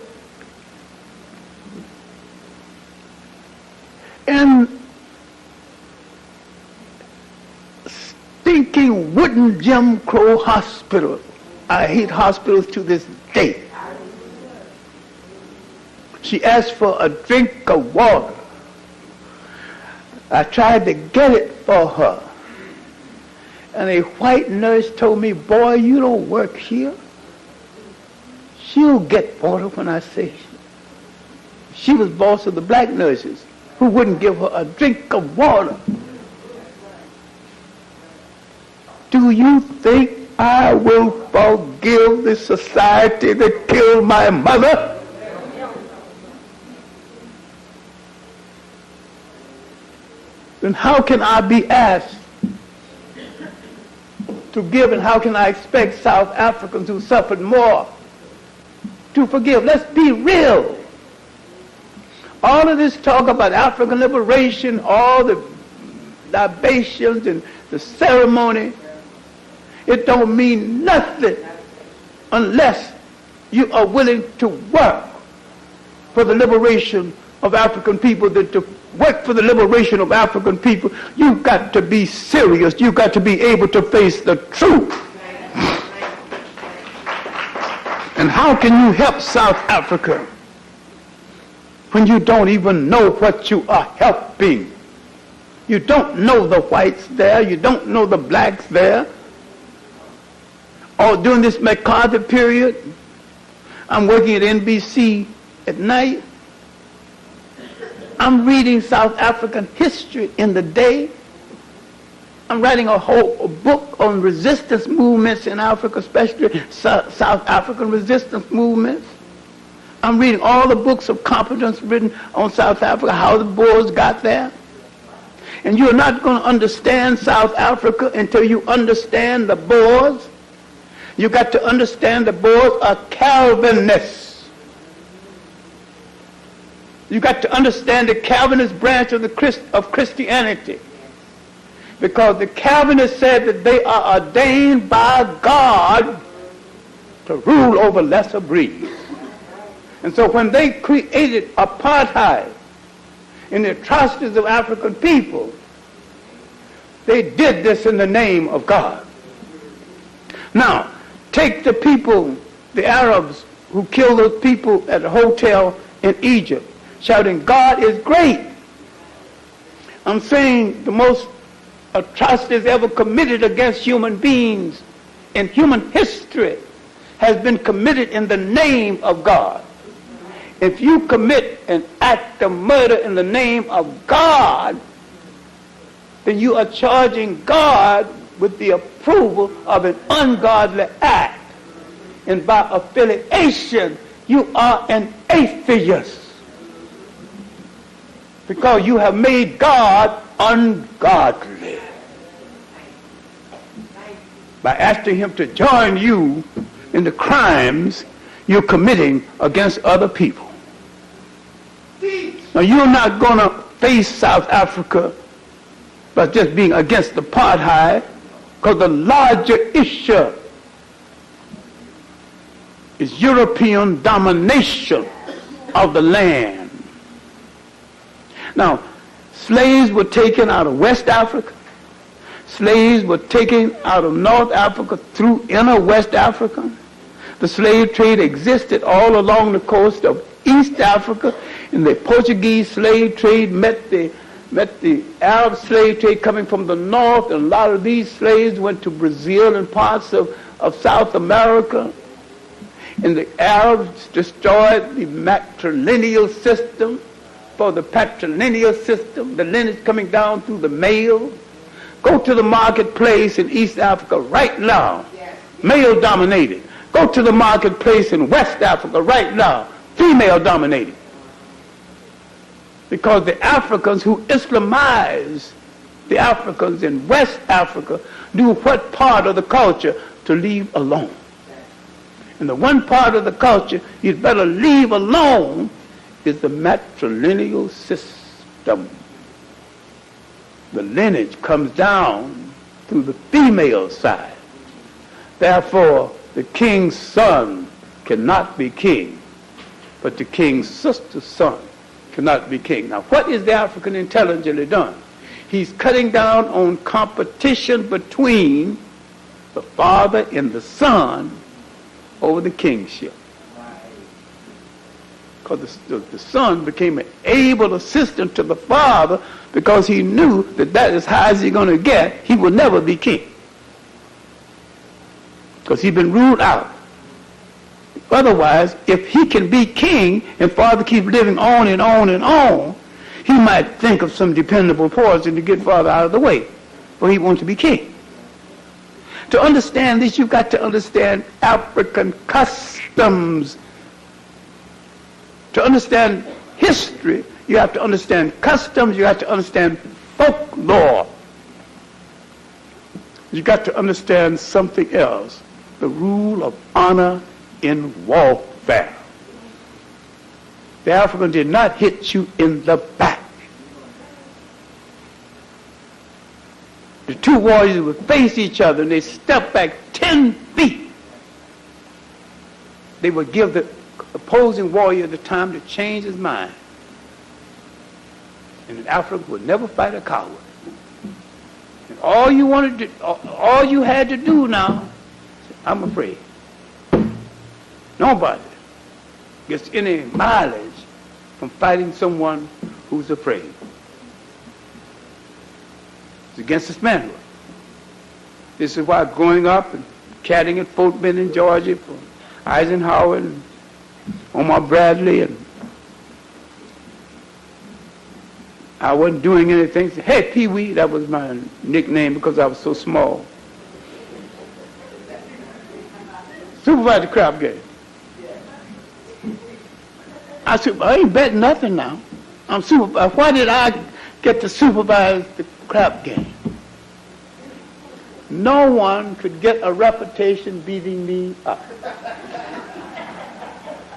and stinking wooden Jim Crow hospital. I hate hospitals to this day. She asked for a drink of water. I tried to get it for her. And a white nurse told me, boy, you don't work here. She'll get water when I say she was boss of the black nurses who wouldn't give her a drink of water. Do you think I will forgive the society that killed my mother? Then how can I be asked to give, and how can I expect South Africans who suffered more to forgive? Let's be real. All of this talk about African liberation, all the libations and the ceremony, it don't mean nothing unless you are willing to work for the liberation of African people. That to work for the liberation of African people, you've got to be serious. You've got to be able to face the truth. And how can you help South Africa when you don't even know what you are helping? You don't know the whites there. You don't know the blacks there. Or during this McCarthy period, I'm working at NBC at night. I'm reading South African history in the day. I'm writing a book on resistance movements in Africa, especially South African resistance movements. I'm reading all the books of competence written on South Africa, how the Boers got there. And you're not going to understand South Africa until you understand the Boers. You got to understand the Boers are Calvinists. You got to understand the Calvinist branch of Christianity. Because the Calvinists said that they are ordained by God to rule over lesser breeds. And so when they created apartheid in the atrocities of African people, they did this in the name of God. Now, take the people, the Arabs who killed those people at a hotel in Egypt, shouting, God is great. I'm saying the most atrocities ever committed against human beings in human history has been committed in the name of God. If you commit an act of murder in the name of God, then you are charging God with the approval of an ungodly act. And by affiliation, you are an atheist. Because you have made God ungodly. By asking him to join you in the crimes you're committing against other people. Now, you're not going to face South Africa by just being against apartheid, because the larger issue is European domination of the land. Now, slaves were taken out of West Africa. Slaves were taken out of North Africa through inner West Africa. The slave trade existed all along the coast of East Africa, and the Portuguese slave trade met the Arab slave trade coming from the north, and a lot of these slaves went to Brazil and parts of South America. And the Arabs destroyed the matrilineal system. For the patrilineal system, the lineage coming down through the male. Go to the marketplace in East Africa right now, male dominated. Go to the marketplace in West Africa right now, female dominated. Because the Africans who Islamized the Africans in West Africa knew what part of the culture to leave alone. And the one part of the culture you'd better leave alone is the matrilineal system. The lineage comes down through the female side. Therefore, the king's son cannot be king, but the king's sister's son cannot be king. Now, what is the African intelligently done? He's cutting down on competition between the father and the son over the kingship. Because the son became an able assistant to the father, because he knew that is high as he's going to get. He will never be king, because he's been ruled out. Otherwise, if he can be king and father keeps living on and on and on, he might think of some dependable poison to get father out of the way, for he wants to be king. To understand this, you've got to understand African customs. To understand history, you have to understand customs, you have to understand folklore. You've got to understand something else, the rule of honor in warfare. The African did not hit you in the back. The two warriors would face each other and they step back 10 feet. They would give the opposing warrior the time to change his mind. And an African would never fight a coward. And all you wanted to, all you had to do now, I'm afraid. Nobody gets any mileage from fighting someone who's afraid. It's against his manhood. This is why growing up and caddying at Fort Benning in Georgia for Eisenhower and Omar Bradley, and I wasn't doing anything. Hey, Pee Wee, that was my nickname because I was so small. Supervise the crap game. I ain't betting nothing now. I'm supervised. Why did I get to supervise the crap game? No one could get a reputation beating me up.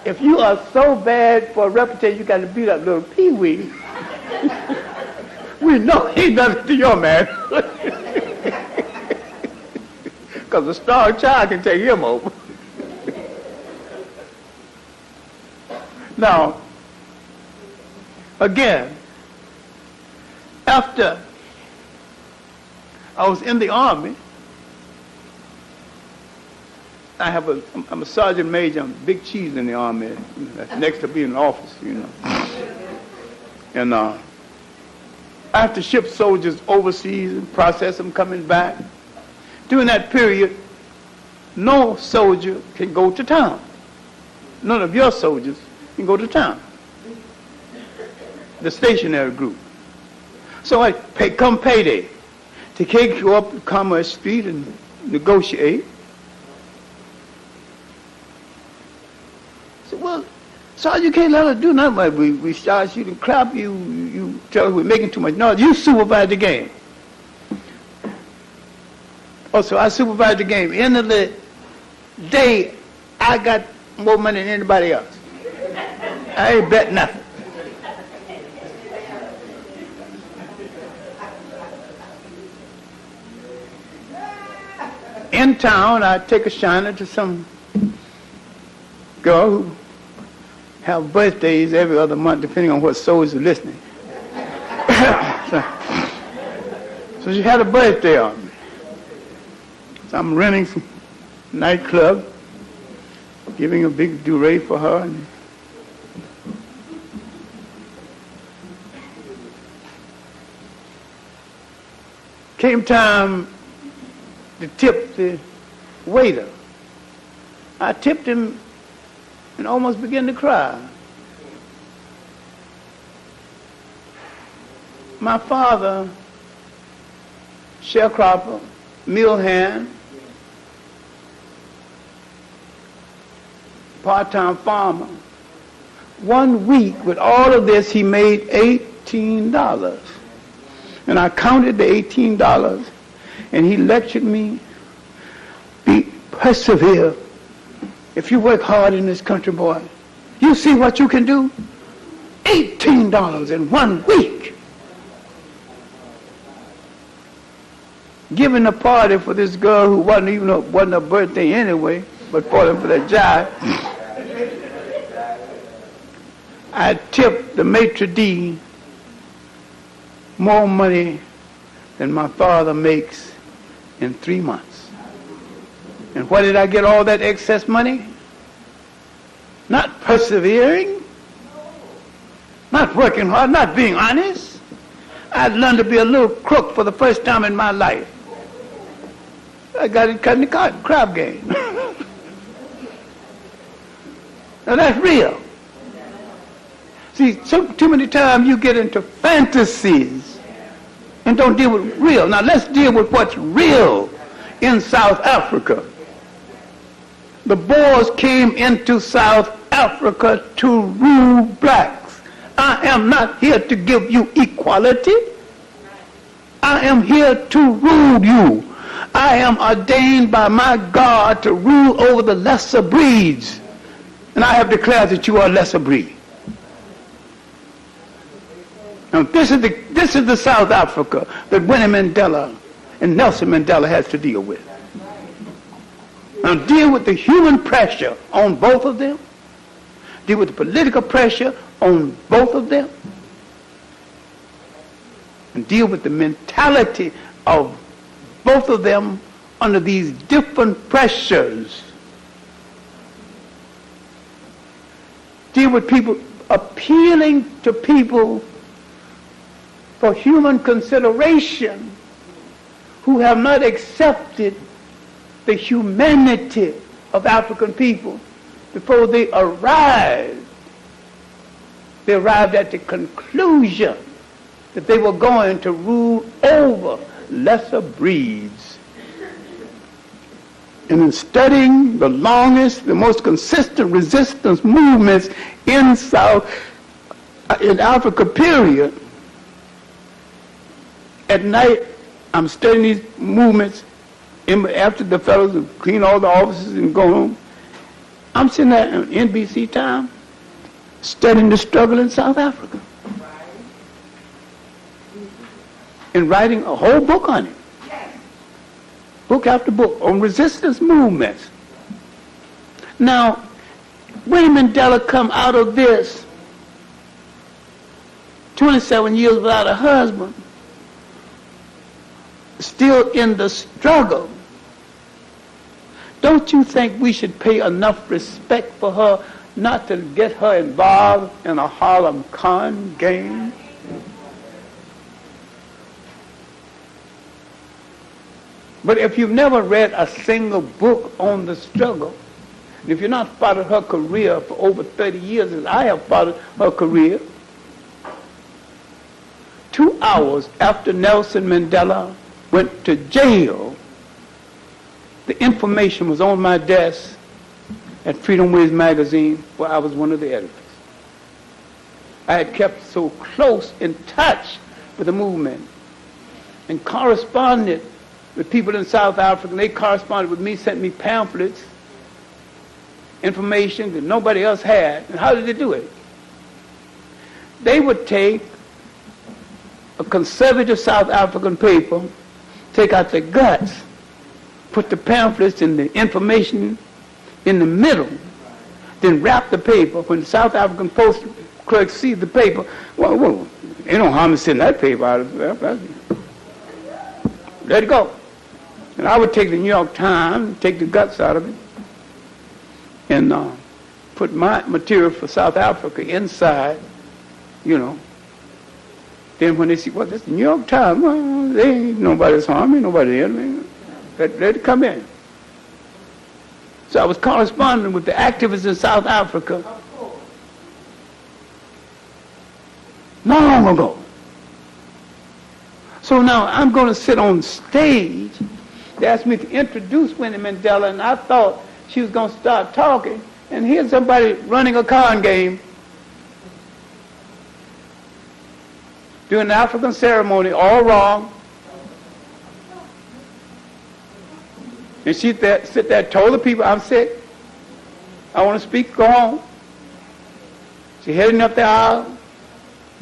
If you are so bad for a reputation, you got to beat up little Pee Wee. We know ain't nothing to your man. Because a strong child can take him over. Now, again, after I was in the Army, I'm a sergeant major, I'm big cheese in the Army. That's next to being in office, you know. And I have to ship soldiers overseas and process them coming back. During that period, no soldier can go to town. None of your soldiers can go to town. The stationary group. So come payday, They can't go up Commerce Street and negotiate. I said, well, Sergeant, you can't let us do nothing. But we start shooting crap. You tell us we're making too much noise. You supervise the game. Oh, so I supervise the game. End of the day, I got more money than anybody else. I ain't bet nothing. In town, I take a shiner to some girl who have birthdays every other month, depending on what souls are listening. So she had a birthday on me. So I'm renting some nightclub, giving a big durée for her. And came time to tip the waiter. I tipped him and almost began to cry. My father, sharecropper, mill hand, part-time farmer. 1 week with all of this, he made $18. And I counted the $18, and he lectured me, persevere. If you work hard in this country, boy, you see what you can do? $18 in 1 week. Giving a party for this girl who wasn't her birthday anyway, but falling for that jive. I tipped the maitre d' more money than my father makes in 3 months. And where did I get all that excess money? Not persevering, not working hard, not being honest. I'd learned to be a little crook for the first time in my life. I got it cut in the crab game. Now that's real. See, too many times you get into fantasies and don't deal with real. Now let's deal with what's real in South Africa. The Boers came into South Africa to rule blacks. I am not here to give you equality. I am here to rule you. I am ordained by my God to rule over the lesser breeds. And I have declared that you are a lesser breed. Now this is the South Africa that Winnie Mandela and Nelson Mandela has to deal with. Now deal with the human pressure on both of them. Deal with the political pressure on both of them. And deal with the mentality of both of them under these different pressures. Deal with people, appealing to people for human consideration who have not accepted the humanity of African people before they arrived. They arrived at the conclusion that they were going to rule over lesser breeds. And in studying the longest, the most consistent resistance movements in Africa, period, at night I'm studying these movements after the fellows have cleaned all the offices and go home. I'm sitting there on NBC time studying the struggle in South Africa and writing a whole book on it. Book after book on resistance movements. Now, Winnie Mandela come out of this 27 years without a husband, still in the struggle. Don't you think we should pay enough respect for her not to get her involved in a Harlem con game? But if you've never read a single book on the struggle, and if you're not followed her career for over 30 years, as I have followed her career, 2 hours after Nelson Mandela went to jail, the information was on my desk at Freedom Ways magazine, where I was one of the editors. I had kept so close in touch with the movement and corresponded with people in South Africa, and they corresponded with me, sent me pamphlets, information that nobody else had. And how did they do it? They would take a conservative South African paper, take out the guts, put the pamphlets and the information in the middle, then wrap the paper. When the South African post clerks see the paper, well, ain't no harm in sending that paper out of there. Let it go. And I would take the New York Times, take the guts out of it, and put my material for South Africa inside, you know. Then when they see, well, that's the New York Times, well, they ain't nobody's harm, ain't nobody enemy. Let it come in. So I was corresponding with the activists in South Africa not long ago. So now I'm going to sit on stage. They asked me to introduce Winnie Mandela, and I thought she was going to start talking, and here's somebody running a con game doing the African ceremony, all wrong. And she sit there, told the people, I'm sick, I want to speak, go home. She heading up the aisle,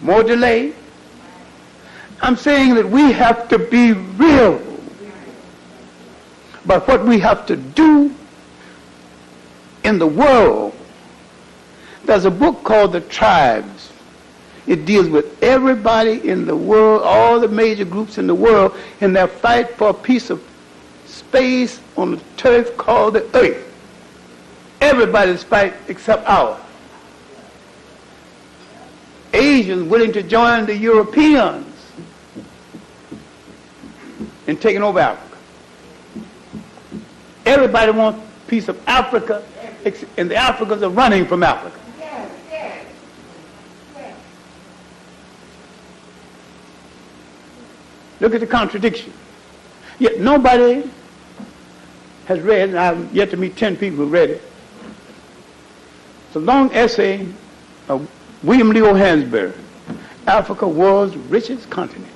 more delay. I'm saying that we have to be real. But what we have to do in the world, there's a book called The Tribes. It deals with everybody in the world, all the major groups in the world, in their fight for a piece of space on the turf called the earth. Everybody's fight except ours. Asians willing to join the Europeans in taking over Africa. Everybody wants a piece of Africa, and the Africans are running from Africa. Look at the contradiction. Yet nobody has read, and I've yet to meet 10 people who read it. It's a long essay of William Leo Hansberry, Africa, world's richest continent.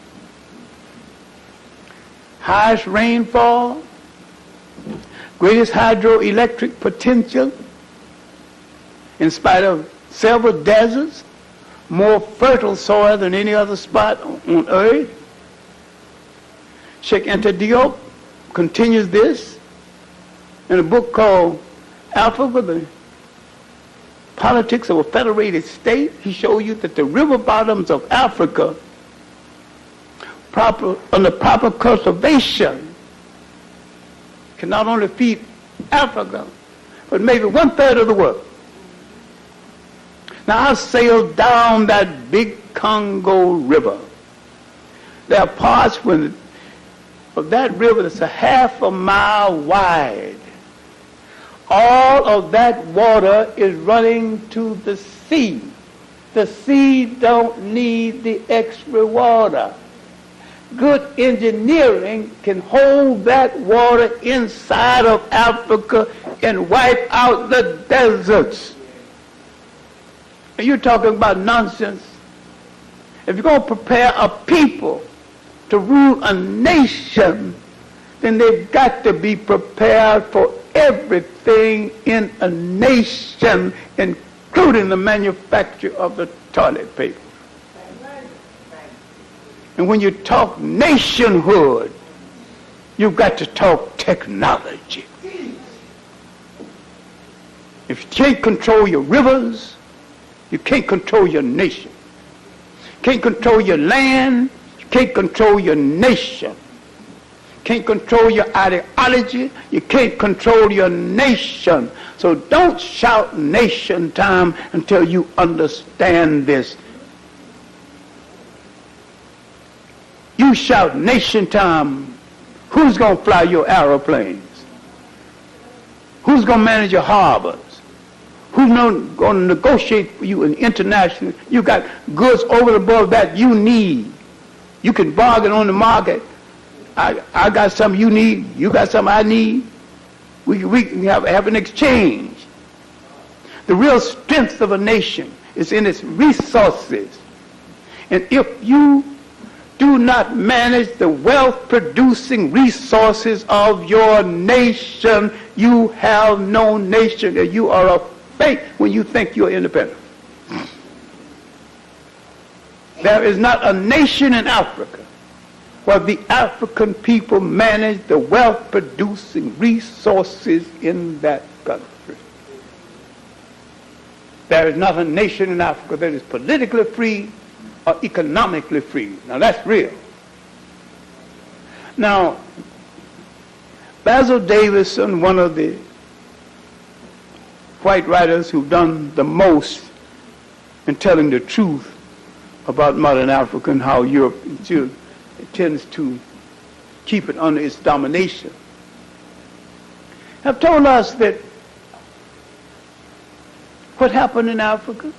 Highest rainfall, greatest hydroelectric potential, in spite of several deserts, more fertile soil than any other spot on earth. Sheikh Anta Diop continues this in a book called Africa, the Politics of a Federated State. He shows you that the river bottoms of Africa, under proper cultivation, can not only feed Africa, but maybe 1/3 of the world. Now I sailed down that big Congo River. There are parts of that river that's a half a mile wide. All of that water is running to the sea. The sea don't need the extra water. Good engineering can hold that water inside of Africa and wipe out the deserts. And you're talking about nonsense. If you're going to prepare a people to rule a nation, then they've got to be prepared for everything in a nation, including the manufacture of the toilet paper. And when you talk nationhood, you've got to talk technology. If you can't control your rivers, you can't control your nation. Can't control your land, you can't control your nation. Can't control your ideology, you can't control your nation. So don't shout nation time until you understand this. You shout nation time, who's going to fly your aeroplanes? Who's going to manage your harbors? Who's going to negotiate for you in international? You got goods over and above that you need. You can bargain on the market I got something you need, you got something I need. We can have an exchange. The real strength of a nation is in its resources. And if you do not manage the wealth-producing resources of your nation, you have no nation, and you are a fake when you think you're independent. There is not a nation in Africa where the African people manage the wealth-producing resources in that country. There is not a nation in Africa that is politically free or economically free. Now that's real. Now, Basil Davidson, one of the white writers who've done the most in telling the truth about modern Africa and how Europe tends to keep it under its domination, have told us that what happened in Africa,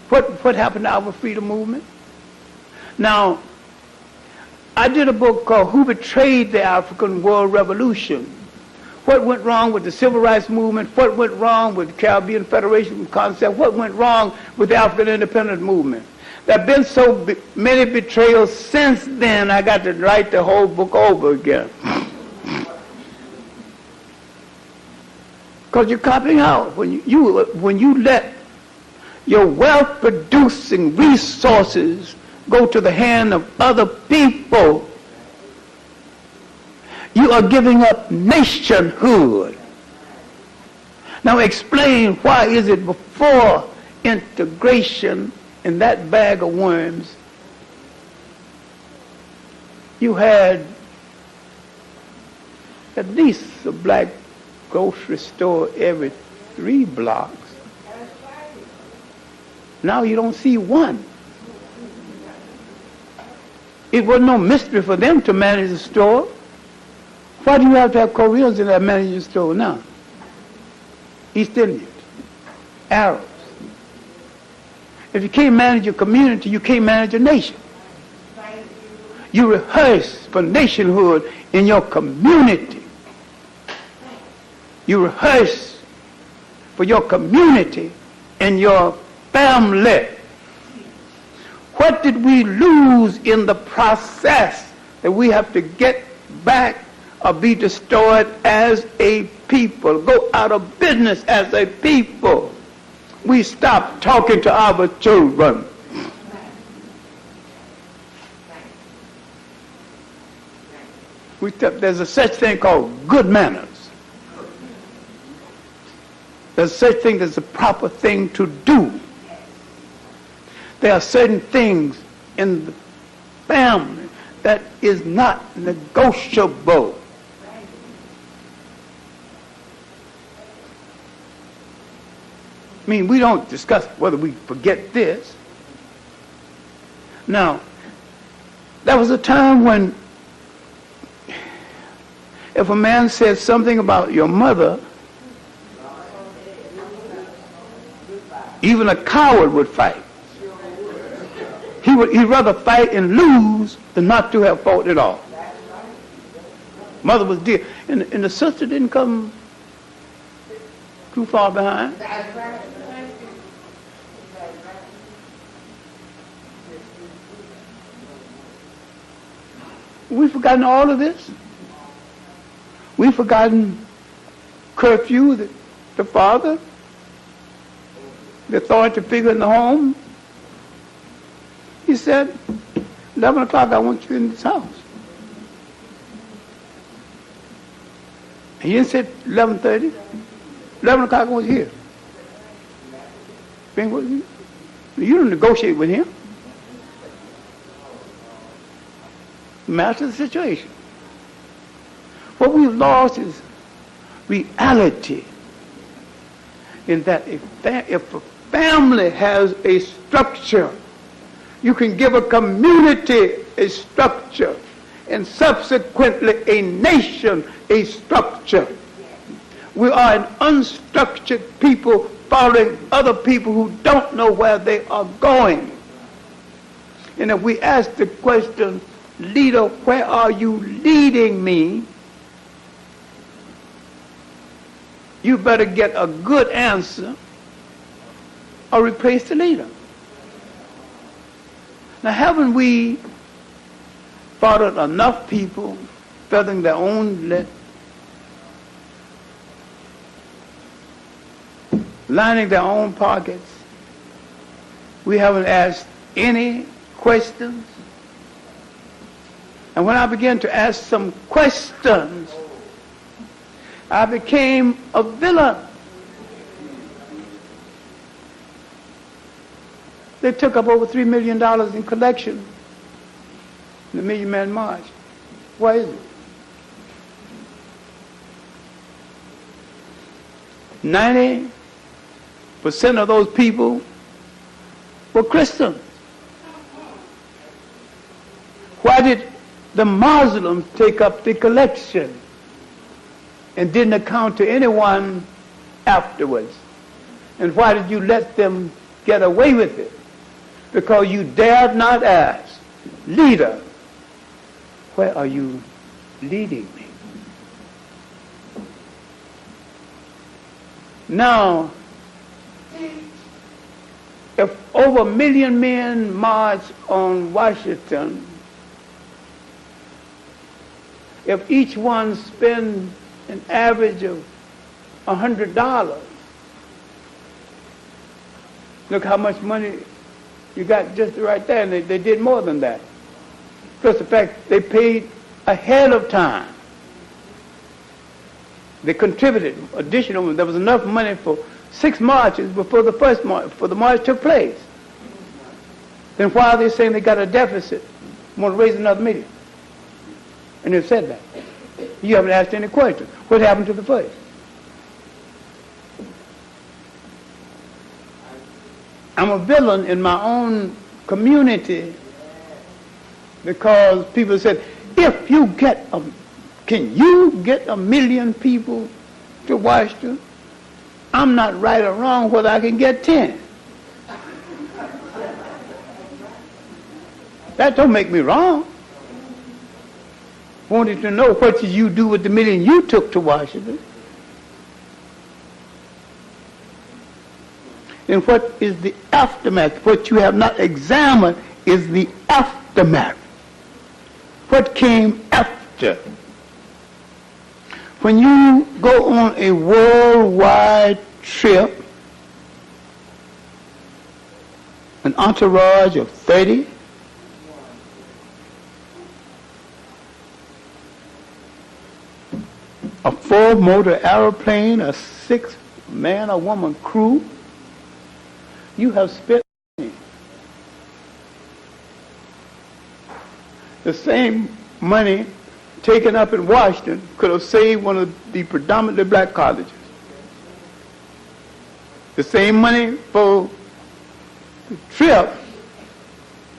what happened to our freedom movement. Now, I did a book called Who Betrayed the African World Revolution? What went wrong with the Civil Rights Movement? What went wrong with the Caribbean Federation concept? What went wrong with the African Independence Movement? There have been so many betrayals since then, I got to write the whole book over again. Because you're copying out. When you let your wealth-producing resources go to the hand of other people, you are giving up nationhood. Now explain, why is it before integration in that bag of worms you had at least a black grocery store every 3 blocks? Now you don't see one. It was no mystery for them to manage the store. Why do you have to have Koreans in that managing store now? East Indians, Arabs. If you can't manage your community, you can't manage a nation. You rehearse for nationhood in your community. You rehearse for your community in your family. What did we lose in the process that we have to get back or be destroyed as a people, go out of business as a people? We stopped talking to our children. There's a such thing called good manners. There's such thing as the proper thing to do. There are certain things in the family that is not negotiable. I mean, we don't discuss whether we forget this. Now, there was a time when if a man said something about your mother, even a coward would fight. He'd rather fight and lose than not to have fought at all. Mother was dear. And the sister didn't come too far behind. We've forgotten all of this. We've forgotten curfew, the father, the authority figure in the home. He said, 11 o'clock, I want you in this house. He didn't say 11:30. 11 o'clock, I want you here. You don't negotiate with him. Master the situation. What we've lost is reality. In that if a family has a structure, you can give a community a structure, and subsequently a nation a structure. We are an unstructured people following other people who don't know where they are going. And if we ask the question, leader, where are you leading me? You better get a good answer or replace the leader. Now, haven't we bothered enough people feathering their own lip, lining their own pockets? We haven't asked any questions. And when I began to ask some questions, I became a villain. They took up over $3 million in collection in the Million Man March. Why is it? 90% of those people were Christians. Why did the Muslims take up the collection and didn't account to anyone afterwards? And why did you let them get away with it? Because you dared not ask, leader, where are you leading me? Now, if over 1 million men march on Washington, if each one spend an average of $100, look how much money you got just right there, and they did more than that. Plus the fact they paid ahead of time. They contributed additional. There was enough money for 6 marches before the first march, before the march took place. Then why are they saying they got a deficit? Want to raise another $1 million? And they've said that. You haven't asked any questions. What happened to the first? I'm a villain in my own community because people said, if you get can you get 1 million people to Washington? I'm not right or wrong whether I can get 10. That don't make me wrong. Wanted to know what did you do with the 1 million you took to Washington? And what is the aftermath? What you have not examined is the aftermath. What came after? When you go on a worldwide trip, an entourage of 30, a 4-motor airplane, a 6-man or woman crew, you have spent money. The same money taken up in Washington could have saved one of the predominantly black colleges. The same money for the trip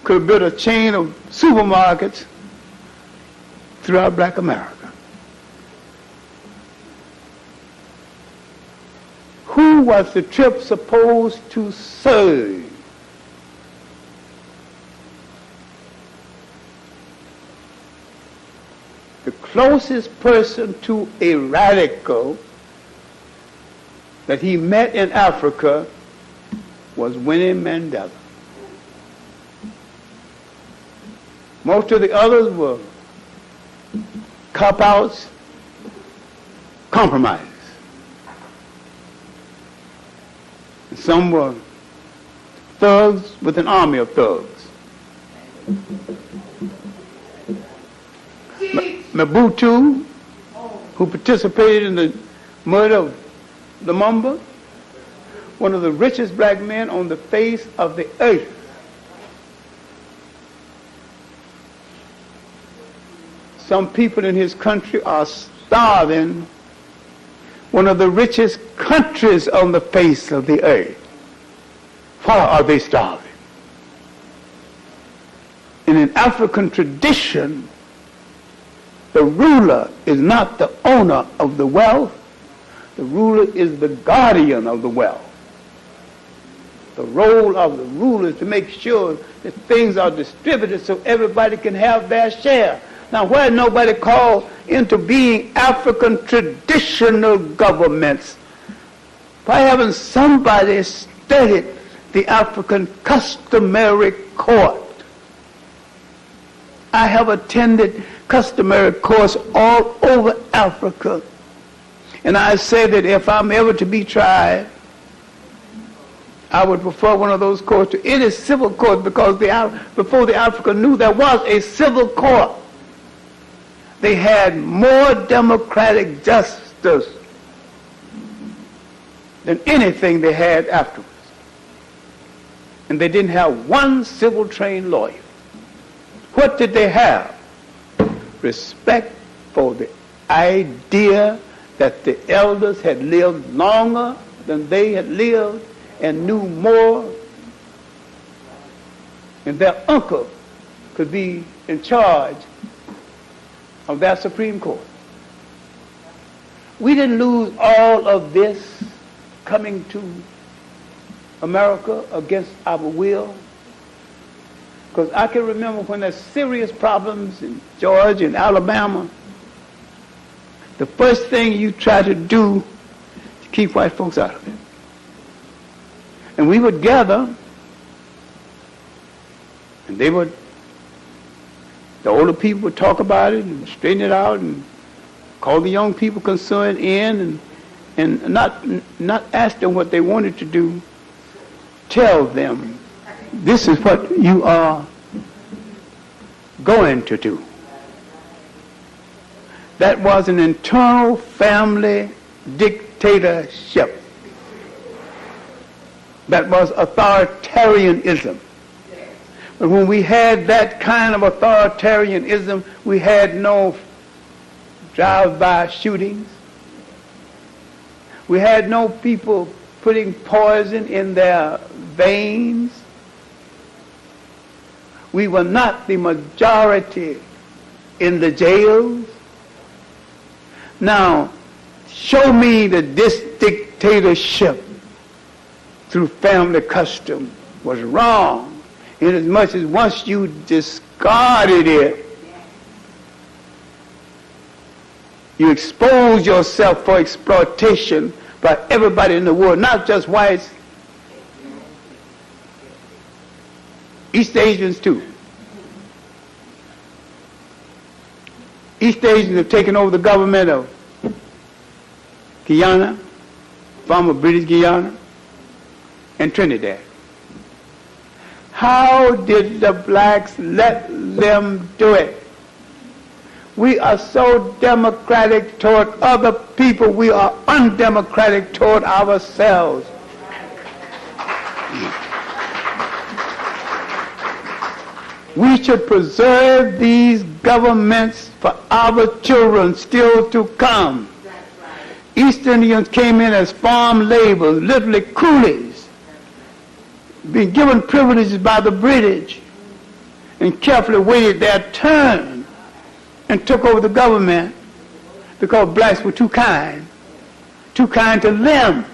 could have built a chain of supermarkets throughout black America. Who was the trip supposed to serve? The closest person to a radical that he met in Africa was Winnie Mandela. Most of the others were cop-outs, compromises. Some were thugs with an army of thugs. Mobutu, who participated in the murder of Lumumba, one of the richest black men on the face of the earth. Some people in his country are starving. One of the richest countries on the face of the earth. Why are they starving? In an African tradition, the ruler is not the owner of the wealth. The ruler is the guardian of the wealth. the role of the rulers to make sure that things are distributed so everybody can have their share. Now, where nobody called into being African traditional governments, why haven't somebody studied the African customary court? I have attended customary courts all over Africa, and I say that if I'm ever to be tried, I would prefer one of those courts to any civil court, because before the African knew there was a civil court, they had more democratic justice than anything they had afterwards. And they didn't have one civil trained lawyer. What did they have? Respect for the idea that the elders had lived longer than they had lived and knew more, and their uncle could be in charge of that Supreme Court. We didn't lose all of this coming to America against our will, because I can remember when there's serious problems in Georgia and Alabama, the first thing you try to do is to keep white folks out of it. And we would gather, and the older people would talk about it and straighten it out and call the young people concerned in and not ask them what they wanted to do. Tell them, this is what you are going to do. That was an internal family dictatorship. That was authoritarianism. But when we had that kind of authoritarianism, we had no drive-by shootings. We had no people putting poison in their veins. We were not the majority in the jails. Now, show me that this dictatorship through family custom was wrong, inasmuch as once you discarded it, you expose yourself for exploitation by everybody in the world, not just whites, East Asians too. East Asians have taken over the government of Guyana, former British Guyana, and Trinidad. How did the blacks let them do it? We are so democratic toward other people, we are undemocratic toward ourselves. We should preserve these governments for our children still to come. East Indians came in as farm laborers, literally coolies, being given privileges by the British, and carefully waited their turn and took over the government because blacks were too kind to them.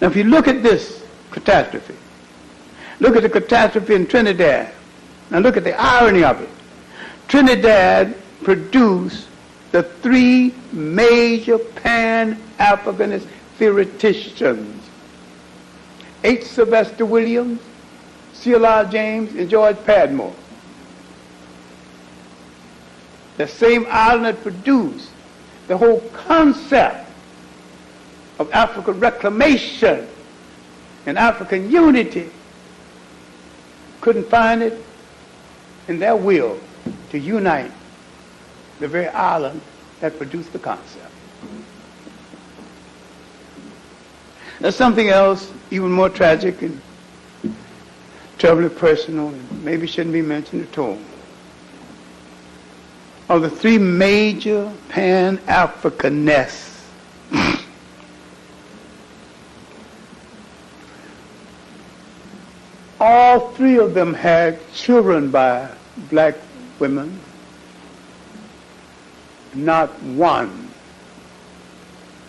Now if you look at this catastrophe, look at the catastrophe in Trinidad, now look at the irony of it. Trinidad produced the three major Pan-Africanist theoreticians: H. Sylvester Williams, C.L.R. James, and George Padmore. The same island that produced the whole concept of African reclamation and African unity couldn't find it in their will to unite the very island that produced the concept. There's something else even more tragic and terribly personal, and maybe shouldn't be mentioned at all. Of the three major Pan-Africanists, all three of them had children by black women. Not one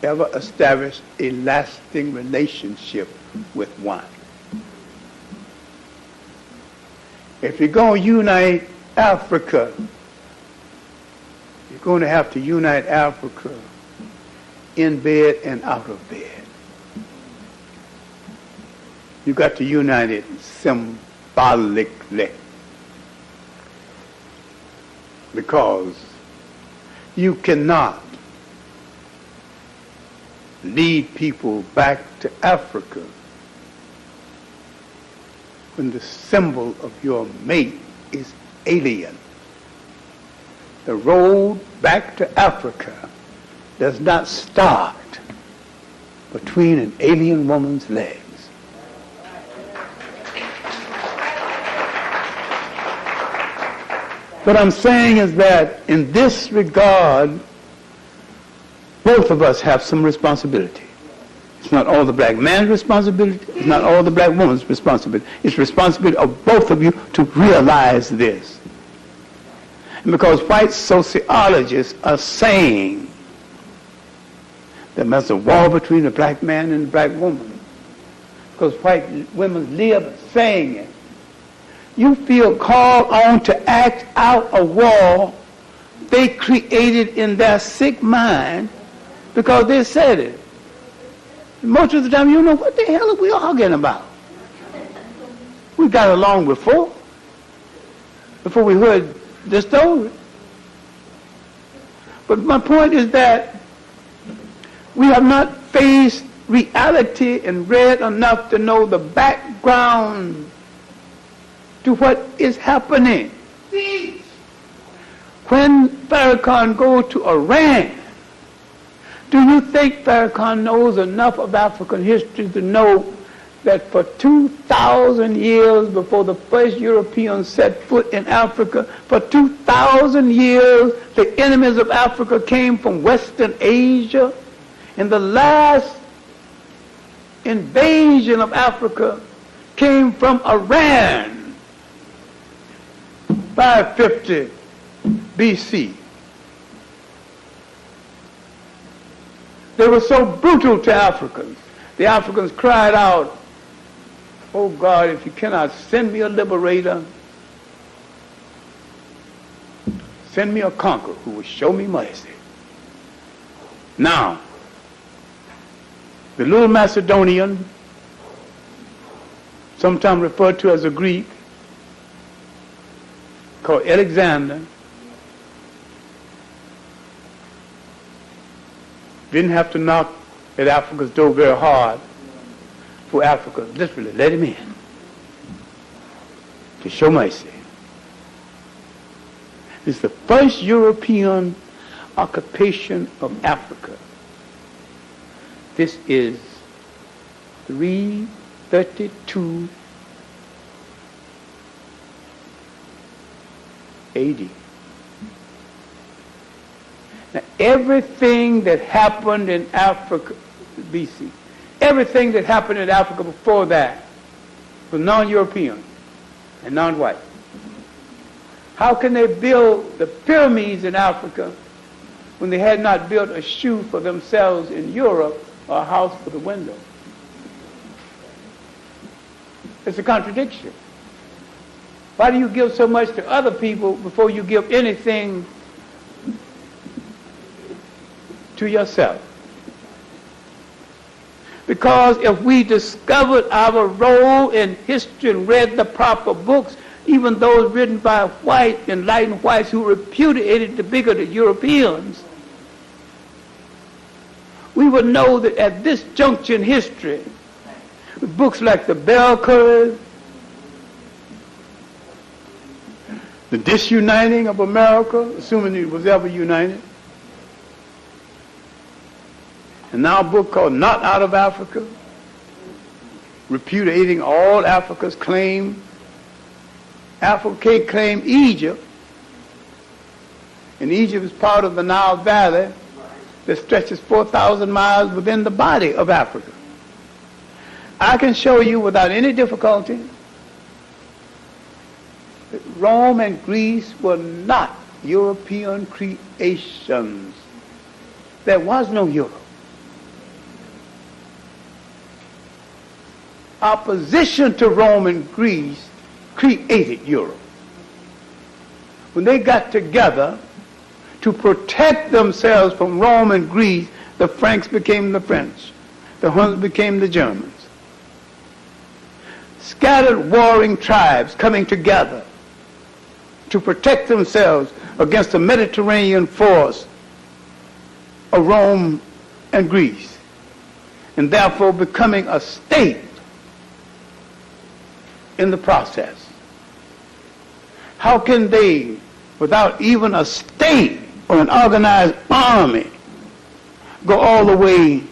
ever established a lasting relationship with one. If you're going to unite Africa, you're going to have to unite Africa in bed and out of bed. You got to unite it symbolically, because you cannot lead people back to Africa when the symbol of your mate is alien. The road back to Africa does not start between an alien woman's legs. What I'm saying is that in this regard, both of us have some responsibility. It's not all the black man's responsibility. It's not all the black woman's responsibility. It's responsibility of both of you to realize this. And because white sociologists are saying that there's a war between the black man and the black woman, because white women live saying it, you feel called on to act out a war they created in their sick mind because they said it. Most of the time, you don't know what the hell are we arguing about. We got along before we heard the story. But my point is that we have not faced reality and read enough to know the background to what is happening. When Farrakhan goes to Iran, do you think Farrakhan knows enough of African history to know that for 2,000 years before the first Europeans set foot in Africa, for 2,000 years the enemies of Africa came from Western Asia, and the last invasion of Africa came from Iran, 550 BC. They were so brutal to Africans. The Africans cried out, "Oh God, if you cannot send me a liberator, send me a conqueror who will show me mercy." Now, the little Macedonian, sometimes referred to as a Greek, called Alexander, didn't have to knock at Africa's door very hard for Africa literally let him in to show mercy. It's the first European occupation of Africa. This is 332 AD. Now, everything that happened in Africa, BC, everything that happened in Africa before that was non-European and non-white. How can they build the pyramids in Africa when they had not built a shoe for themselves in Europe or a house for the window? It's a contradiction. Why do you give so much to other people before you give anything to yourself? Because if we discovered our role in history and read the proper books, even those written by white, enlightened whites who repudiated the bigoted Europeans, we would know that at this juncture in history, with books like The Bell Curve, The Disuniting of America, assuming it was ever united, and now a book called Not Out of Africa, repudiating all Africa's claim. Africa can't claim Egypt, and Egypt is part of the Nile Valley that stretches 4,000 miles within the body of Africa. I can show you without any difficulty that Rome and Greece were not European creations. There was no Europe. Opposition to Rome and Greece created Europe. When they got together to protect themselves from Rome and Greece, the Franks became the French, the Huns became the Germans. Scattered warring tribes coming together to protect themselves against the Mediterranean force of Rome and Greece, and therefore becoming a state in the process. How can they, without even a state or an organized army, go all the way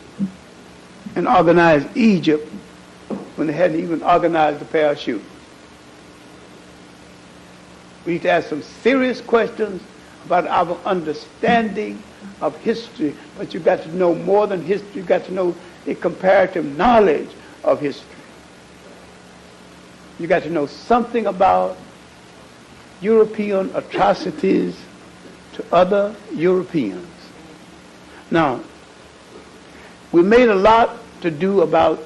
and organize Egypt when they hadn't even organized a pair of shoes? We need to ask some serious questions about our understanding of history, but you've got to know more than history. You've got to know a comparative knowledge of history. You've got to know something about European atrocities to other Europeans. Now, we made a lot to do about,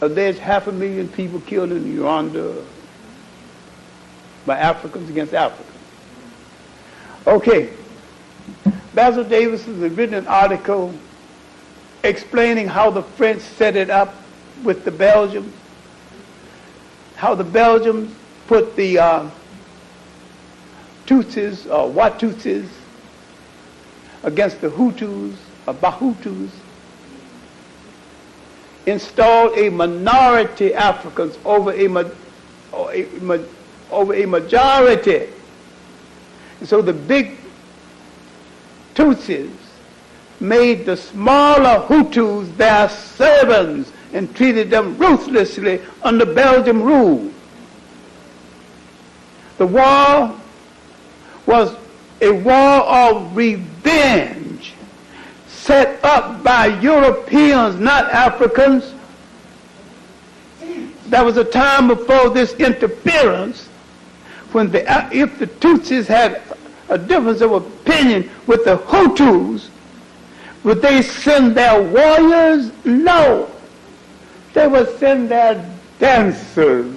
there's 500,000 people killed in Rwanda by Africans against Africans. Okay, Basil Davis has written an article explaining how the French set it up with the Belgians, how the Belgians put the Tutsis or Watutsis against the Hutus or Bahutus, installed a minority Africans over a majority. And so the big Tutsis made the smaller Hutus their servants and treated them ruthlessly under Belgian rule. The war was a war of revenge set up by Europeans, not Africans. There was a time before this interference when if the Tutsis had a difference of opinion with the Hutus, would they send their warriors? No. They would send their dancers.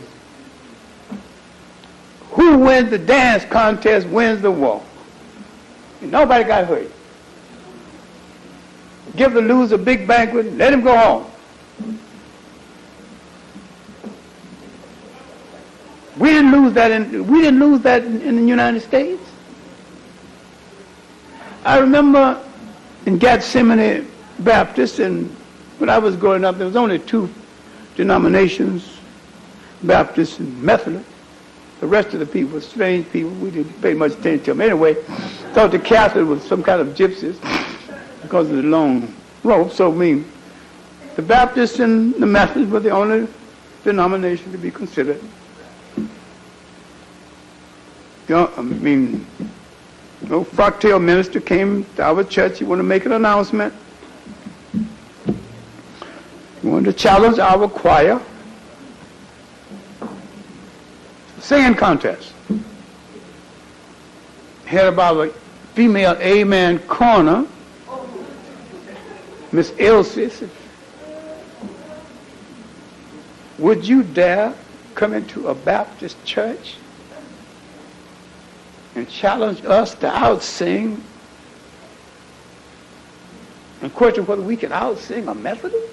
Who wins the dance contest wins the war. And nobody got hurt. Give the loser a big banquet, let him go home. We didn't lose that in the United States. I remember in Gethsemane Baptist, and when I was growing up, there was only two denominations, Baptist and Methodist. The rest of the people were strange people. We didn't pay much attention to them. Anyway, thought the Catholic was some kind of gypsies because of the long rope. So, the Baptists and the Methodists were the only denomination to be considered. No Fractal minister came to our church. He wanted to make an announcement. He wanted to challenge our choir. Singing contest. Headed by a female Amen corner, Miss Elsie said, would you dare come into a Baptist church and challenge us to outsing and question whether we can outsing a Methodist?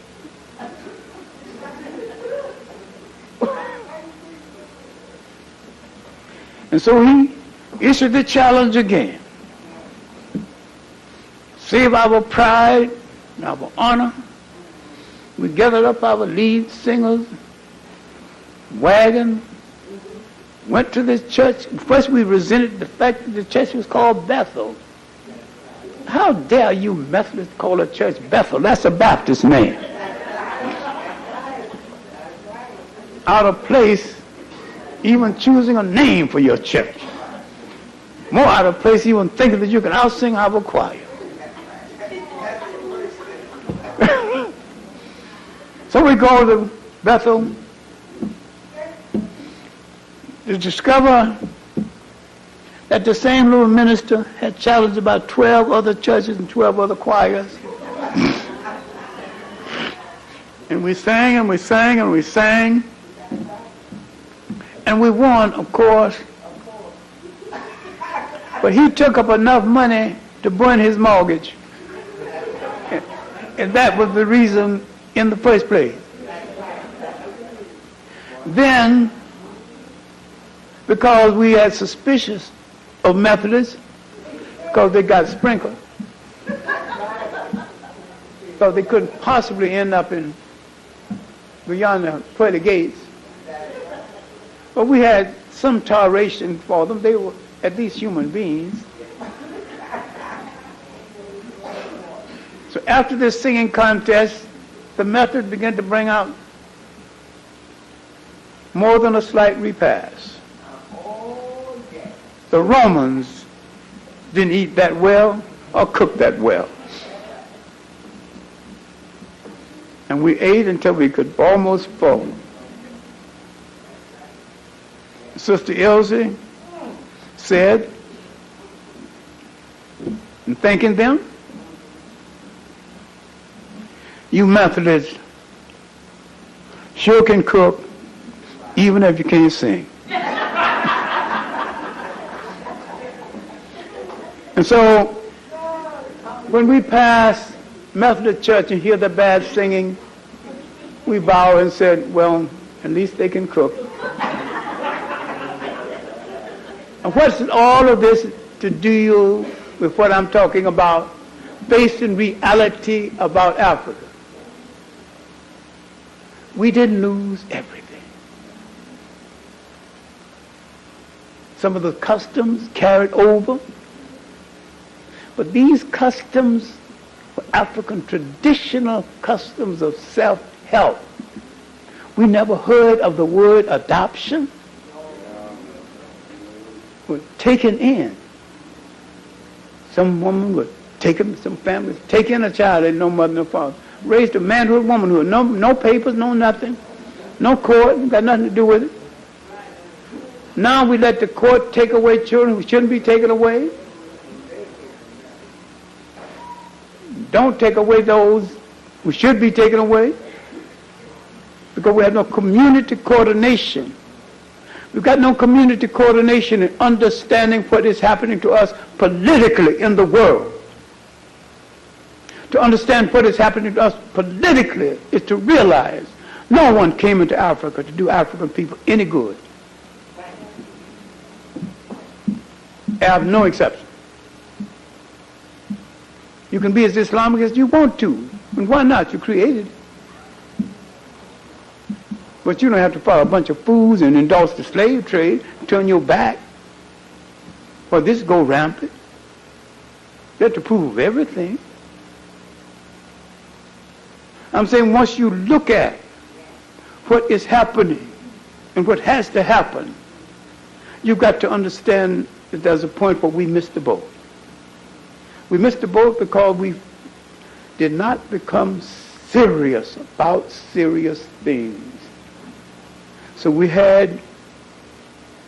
And so he issued the challenge again. Save our pride and our honor. We gathered up our lead singers, wagon, went to this church. First we resented the fact that the church was called Bethel. How dare you Methodists call a church Bethel? That's a Baptist name. Out of place, even choosing a name for your church. More out of place even thinking that you can outsing our choir. So we go to Bethel to discover that the same little minister had challenged about 12 other churches and 12 other choirs. And we sang and we sang and we sang. And we won, of course. But he took up enough money to burn his mortgage. And that was the reason in the first place. Then, because we had suspicious of Methodists, because they got sprinkled, so they couldn't possibly end up in beyond the pearly gates. But we had some toleration for them. They were at least human beings. So after this singing contest, the Methodists began to bring out more than a slight repast. The Romans didn't eat that well or cook that well. And we ate until we could almost fall. Sister Elsie said, in thanking them, "You Methodists sure can cook even if you can't sing." And so when we pass Methodist church and hear the bad singing, we bow and said, well, at least they can cook. And what's all of this to do with what I'm talking about, facing reality about Africa? We didn't lose everything. Some of the customs carried over, but these customs were African traditional customs of self-help. We never heard of the word adoption. Were taken in. Some woman would take him, some families take in a child that had no mother, no father. Raised a manhood, womanhood, no papers, no nothing, no court, got nothing to do with it. Now we let the court take away children who shouldn't be taken away. Don't take away those who should be taken away, because we have no community coordination. We've got no community coordination in understanding what is happening to us politically in the world. To understand what is happening to us politically is to realize no one came into Africa to do African people any good. I have no exception. You can be as Islamic as you want to. And why not? You created it. But you don't have to follow a bunch of fools and endorse the slave trade, turn your back. Well, this go rampant. You have to prove everything. I'm saying once you look at what is happening and what has to happen, you've got to understand that there's a point where we missed the boat. We missed the boat because we did not become serious about serious things. So we had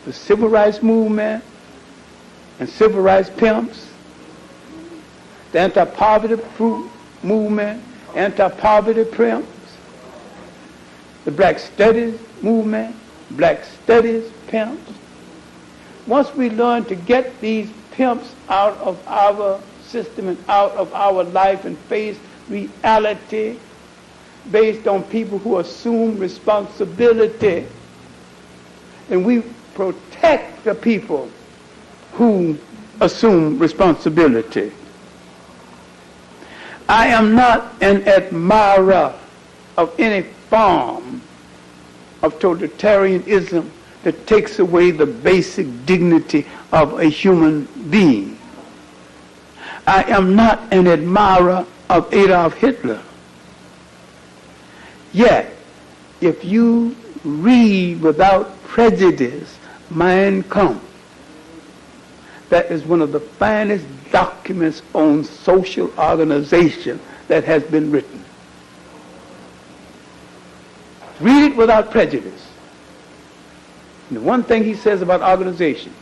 the civil rights movement and civil rights pimps, the anti-poverty movement, anti-poverty pimps, the black studies movement, black studies pimps. Once we learn to get these pimps out of our system and out of our life and face reality based on people who assume responsibility, and we protect the people who assume responsibility. I am not an admirer of any form of totalitarianism that takes away the basic dignity of a human being. I am not an admirer of Adolf Hitler. Yet, if you read without prejudice Mein Kampf, that is one of the finest documents on social organization that has been written. Read it without prejudice. And the one thing he says about organization,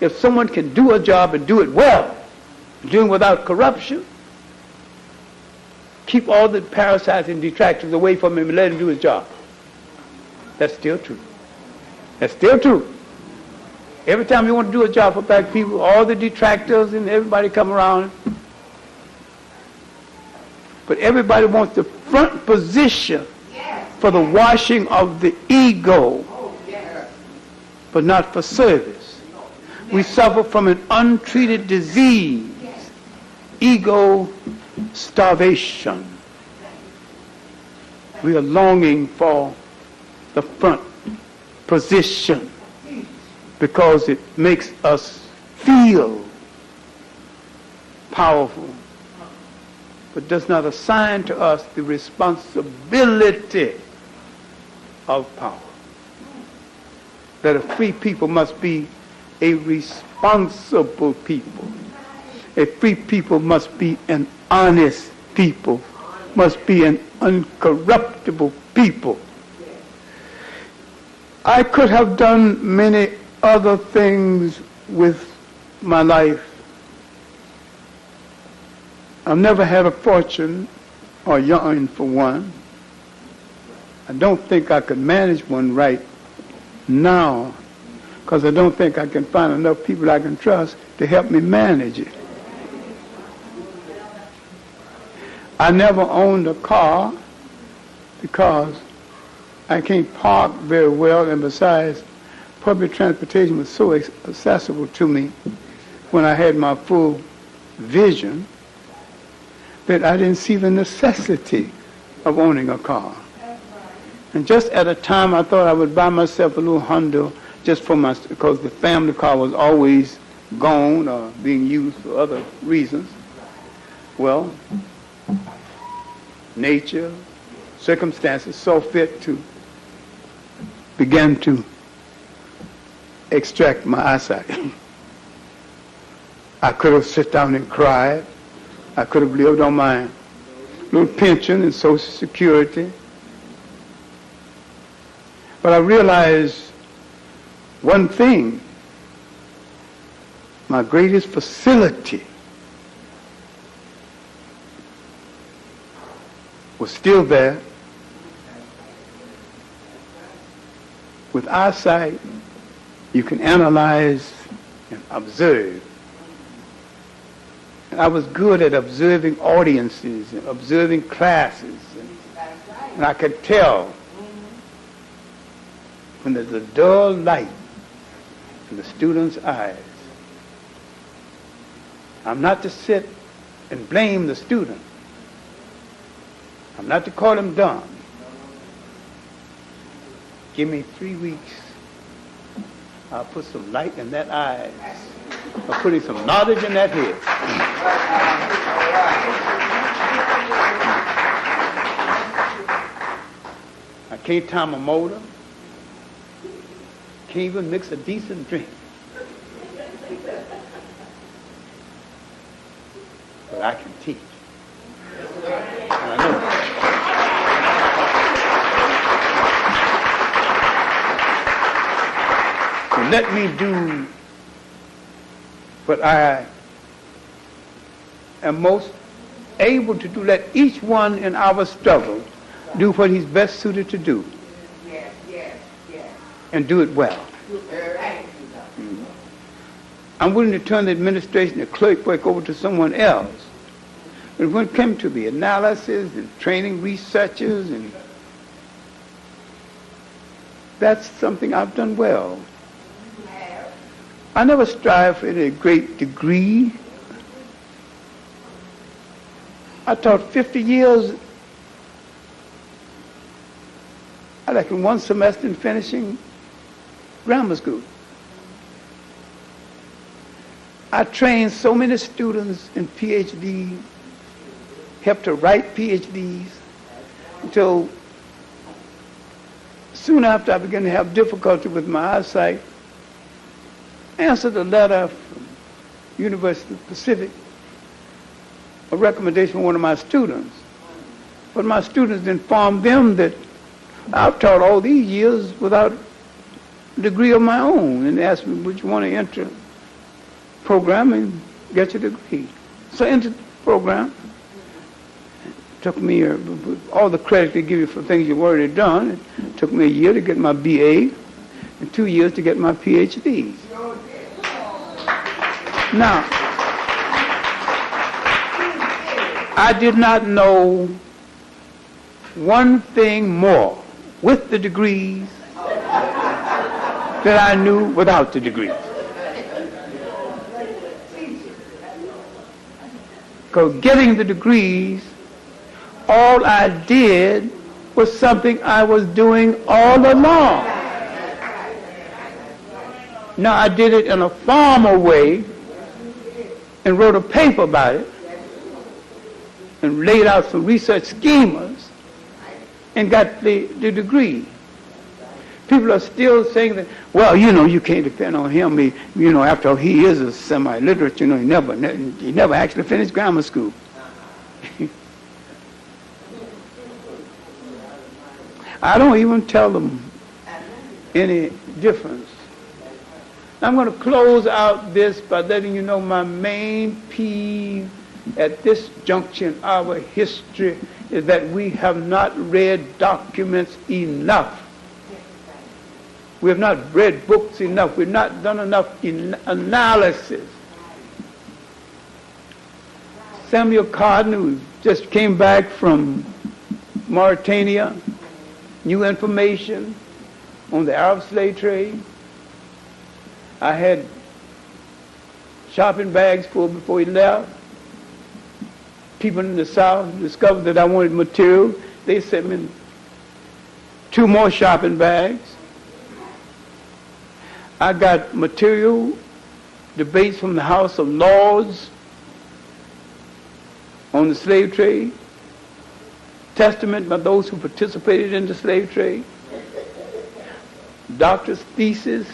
if someone can do a job and do it well, doing without corruption, keep all the parasites and detractors away from him and let him do his job. That's still true. That's still true. Every time you want to do a job for black people, all the detractors and everybody come around. But everybody wants the front position for the washing of the ego, but not for service. We suffer from an untreated disease, ego starvation. We are longing for the front position because it makes us feel powerful, but does not assign to us the responsibility of power. That a free people must be a responsible people. A free people must be an honest people, must be an uncorruptible people. I could have done many other things with my life. I've never had a fortune or yearned for one. I don't think I could manage one right now because I don't think I can find enough people I can trust to help me manage it. I never owned a car because I can't park very well, and besides, public transportation was so accessible to me when I had my full vision that I didn't see the necessity of owning a car. And just at a time I thought I would buy myself a little Honda just for because the family car was always gone or being used for other reasons. Well, nature, circumstances saw fit to begin to extract my eyesight. I could have sat down and cried. I could have lived on my little pension and Social Security. But I realized one thing. My greatest facility was still there. With eyesight, you can analyze and observe. And I was good at observing audiences and observing classes. And I could tell when there's a dull light in the student's eyes. I'm not to sit and blame the student. I'm not to call him dumb. Give me 3 weeks. I'll put some light in that eye. I'll put some knowledge in that head. I can't time a motor. Can't even mix a decent drink. But I can teach. And I know that. So let me do what I am most able to do. Let each one in our struggle do what he's best suited to do. And do it well. I'm willing to turn the administration, the clerk work over to someone else. But when it came to the analysis and training researchers, and that's something I've done well. I never strive for any great degree. I taught 50 years. I reckon one semester in finishing grammar school. I trained so many students in PhD, helped to write PhDs, until soon after I began to have difficulty with my eyesight, I answered a letter from University of the Pacific, a recommendation from one of my students. But my students informed them that I've taught all these years without a degree of my own, and asked me, would you want to enter the program and get your degree? So I entered the program. It took me, all the credit they give you for things you've already done, it took me a year to get my BA. and 2 years to get my PhD. Now, I did not know one thing more with the degrees that I knew without the degrees. Because getting the degrees, all I did was something I was doing all along. Now I did it in a formal way and wrote a paper about it and laid out some research schemas and got the degree. People are still saying that, well, you can't depend on him. After all, he is a semi-literate, he never actually finished grammar school. I don't even tell them any difference. I'm going to close out this by letting you know my main peeve at this junction in our history is that we have not read documents enough. We have not read books enough. We've not done enough analysis. Samuel Cotton, who just came back from Mauritania, new information on the Arab slave trade. I had shopping bags full before he left. People in the South discovered that I wanted material. They sent me 2 more shopping bags. I got material, debates from the House of Lords on the slave trade, testament by those who participated in the slave trade, doctor's thesis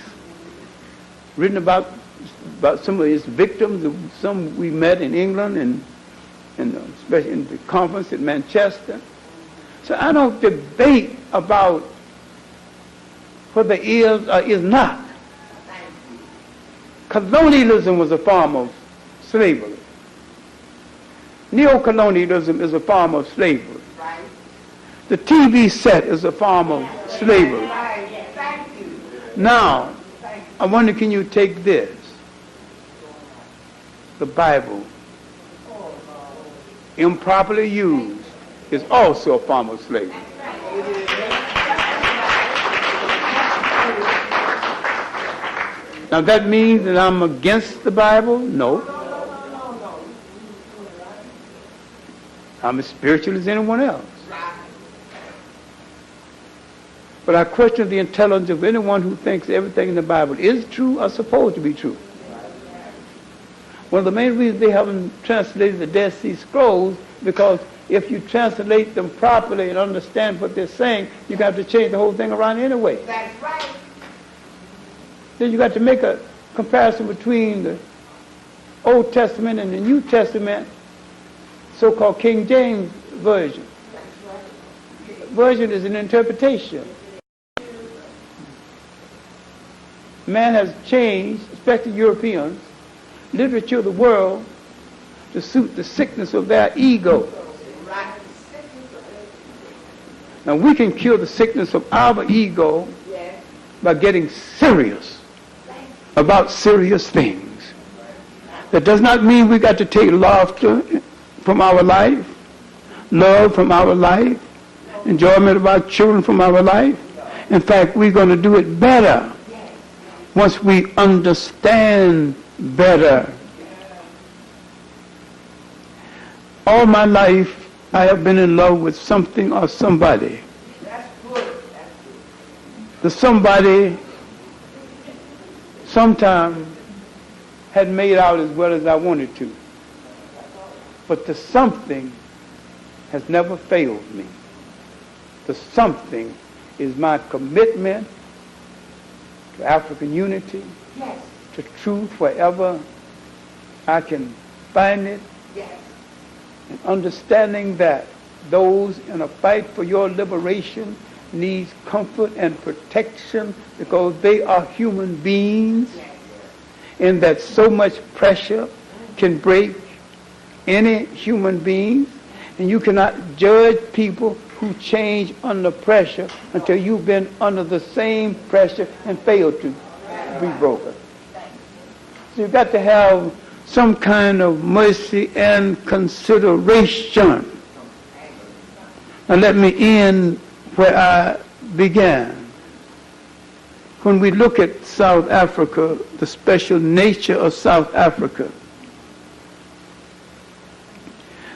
written about some of his victims, some we met in England and especially in the conference at Manchester. So I don't debate about what there is or is not. Colonialism was a form of slavery. Neocolonialism is a form of slavery. The TV set is a form of slavery. Now, I wonder, can you take this? The Bible, improperly used, is also a form of slavery. Now that means that I'm against the Bible? No. I'm as spiritual as anyone else. But I question the intelligence of anyone who thinks everything in the Bible is true or supposed to be true. One of the main reasons they haven't translated the Dead Sea Scrolls, because if you translate them properly and understand what they're saying, you got to change the whole thing around anyway. That's right. Then you got to make a comparison between the Old Testament and the New Testament, so-called King James Version. Version is an interpretation. Man has changed, especially Europeans, literature of the world to suit the sickness of their ego. Now we can cure the sickness of our ego by getting serious about serious things. That does not mean we got to take laughter from our life, love from our life, enjoyment of our children from our life. In fact, we're going to do it better once we understand better. All my life, I have been in love with something or somebody. The somebody sometime had made out as well as I wanted to. But the something has never failed me. The something is my commitment to African unity, to truth wherever I can find it, and understanding that those in a fight for your liberation needs comfort and protection because they are human beings, and that so much pressure can break any human being, and you cannot judge people who change under pressure until you've been under the same pressure and failed to be broken. So you've got to have some kind of mercy and consideration. Now let me end where I began. When we look at South Africa, the special nature of South Africa,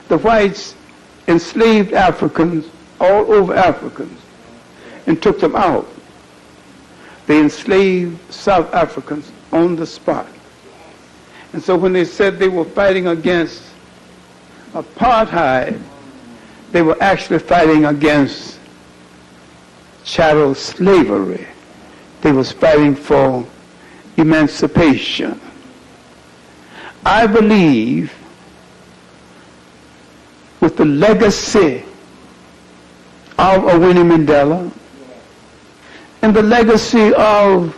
the whites enslaved Africans all over Africans and took them out. They enslaved South Africans on the spot. And so when they said they were fighting against apartheid, they were actually fighting against chattel slavery. They was fighting for emancipation. I believe with the legacy of a Winnie Mandela and the legacy of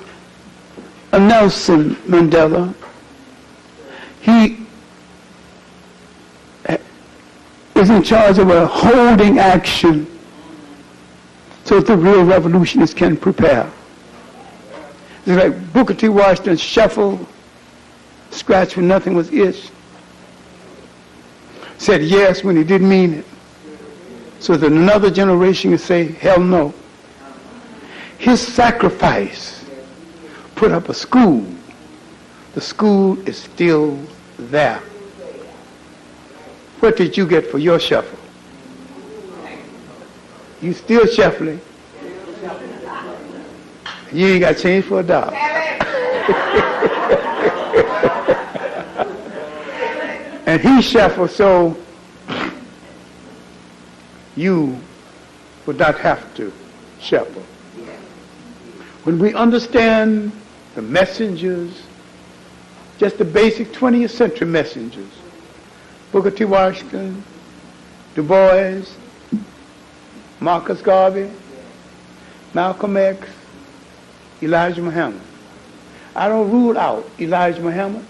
a Nelson Mandela, he is in charge of a holding action so that the real revolutionists can prepare. It's like Booker T. Washington shuffled, scratched when nothing was itched, said yes when he didn't mean it, so that another generation can say, hell no. His sacrifice put up a school. The school is still there. What did you get for your shuffle? You still shuffling. You ain't got change for a dollar. And he shuffled so you would not have to shuffle. When we understand the messengers, just the basic 20th century messengers, Booker T. Washington, Du Bois, Marcus Garvey, Malcolm X, Elijah Muhammad. I don't rule out Elijah Muhammad.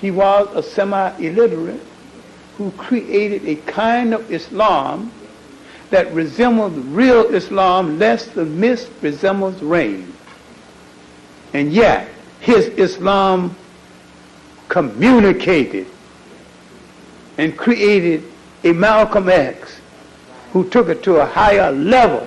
He was a semi-illiterate who created a kind of Islam that resembled real Islam less the mist resembles rain. And yet, his Islam communicated and created a Malcolm X who took it to a higher level,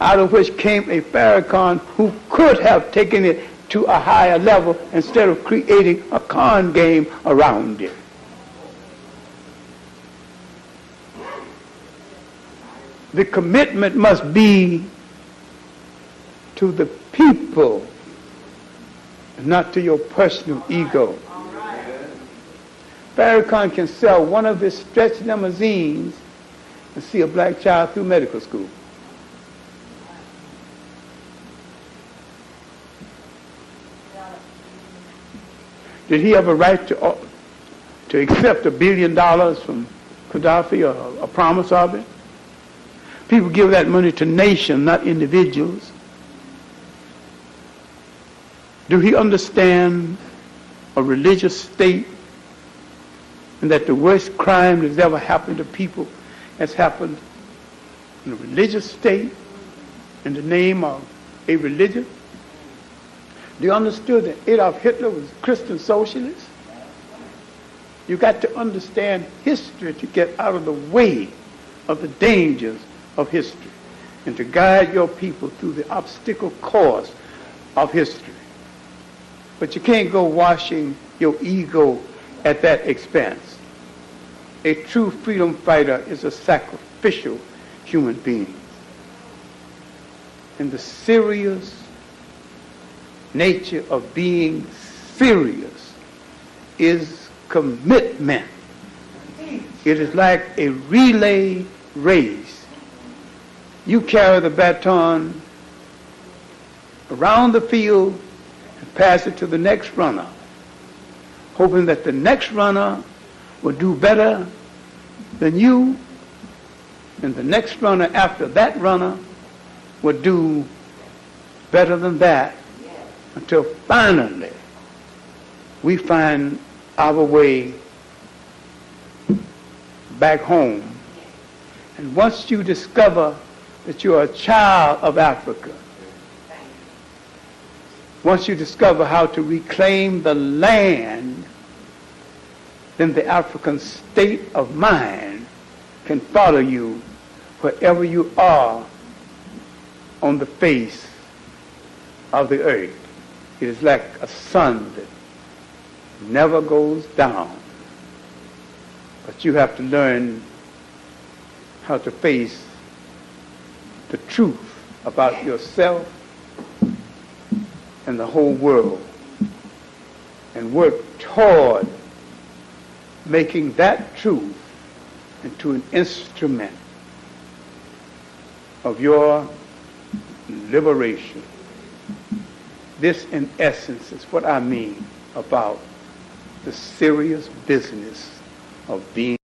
out of which came a Farrakhan who could have taken it to a higher level instead of creating a con game around it. The commitment must be to the people, not to your personal ego. Farrakhan can sell one of his stretch limousines and see a black child through medical school. Did he have a right to accept $1 billion from Gaddafi, or a promise of it? People give that money to nations, not individuals. Do he understand a religious state and that the worst crime that's ever happened to people has happened in a religious state in the name of a religion? Do you understand that Adolf Hitler was a Christian socialist? You got to understand history to get out of the way of the dangers of history and to guide your people through the obstacle course of history. But you can't go washing your ego at that expense. A true freedom fighter is a sacrificial human being. And the serious nature of being serious is commitment. It is like a relay race. You carry the baton around the field and pass it to the next runner, hoping that the next runner will do better than you, and the next runner after that runner will do better than that, until finally we find our way back home And once you discover that you are a child of Africa, once you discover how to reclaim the land, then the African state of mind can follow you wherever you are on the face of the earth. It is like a sun that never goes down. But you have to learn how to face the truth about yourself and the whole world and work toward making that truth into an instrument of your liberation. This, in essence, is what I mean about the serious business of being.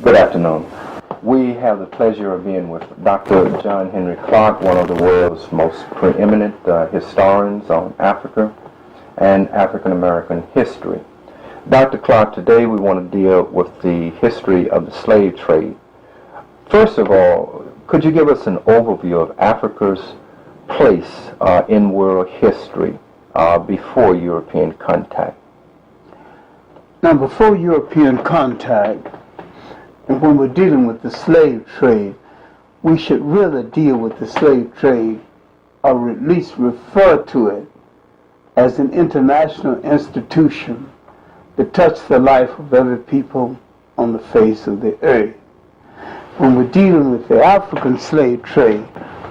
Good afternoon. We have the pleasure of being with Dr. John Henrik Clarke, one of the world's most preeminent historians on Africa and African American history. Dr. Clarke, today we want to deal with the history of the slave trade. First of all, could you give us an overview of Africa's place in world history before European contact? Now, before European contact, and when we're dealing with the slave trade, we should really deal with the slave trade, or at least refer to it as an international institution that touched the life of every people on the face of the earth. When we're dealing with the African slave trade,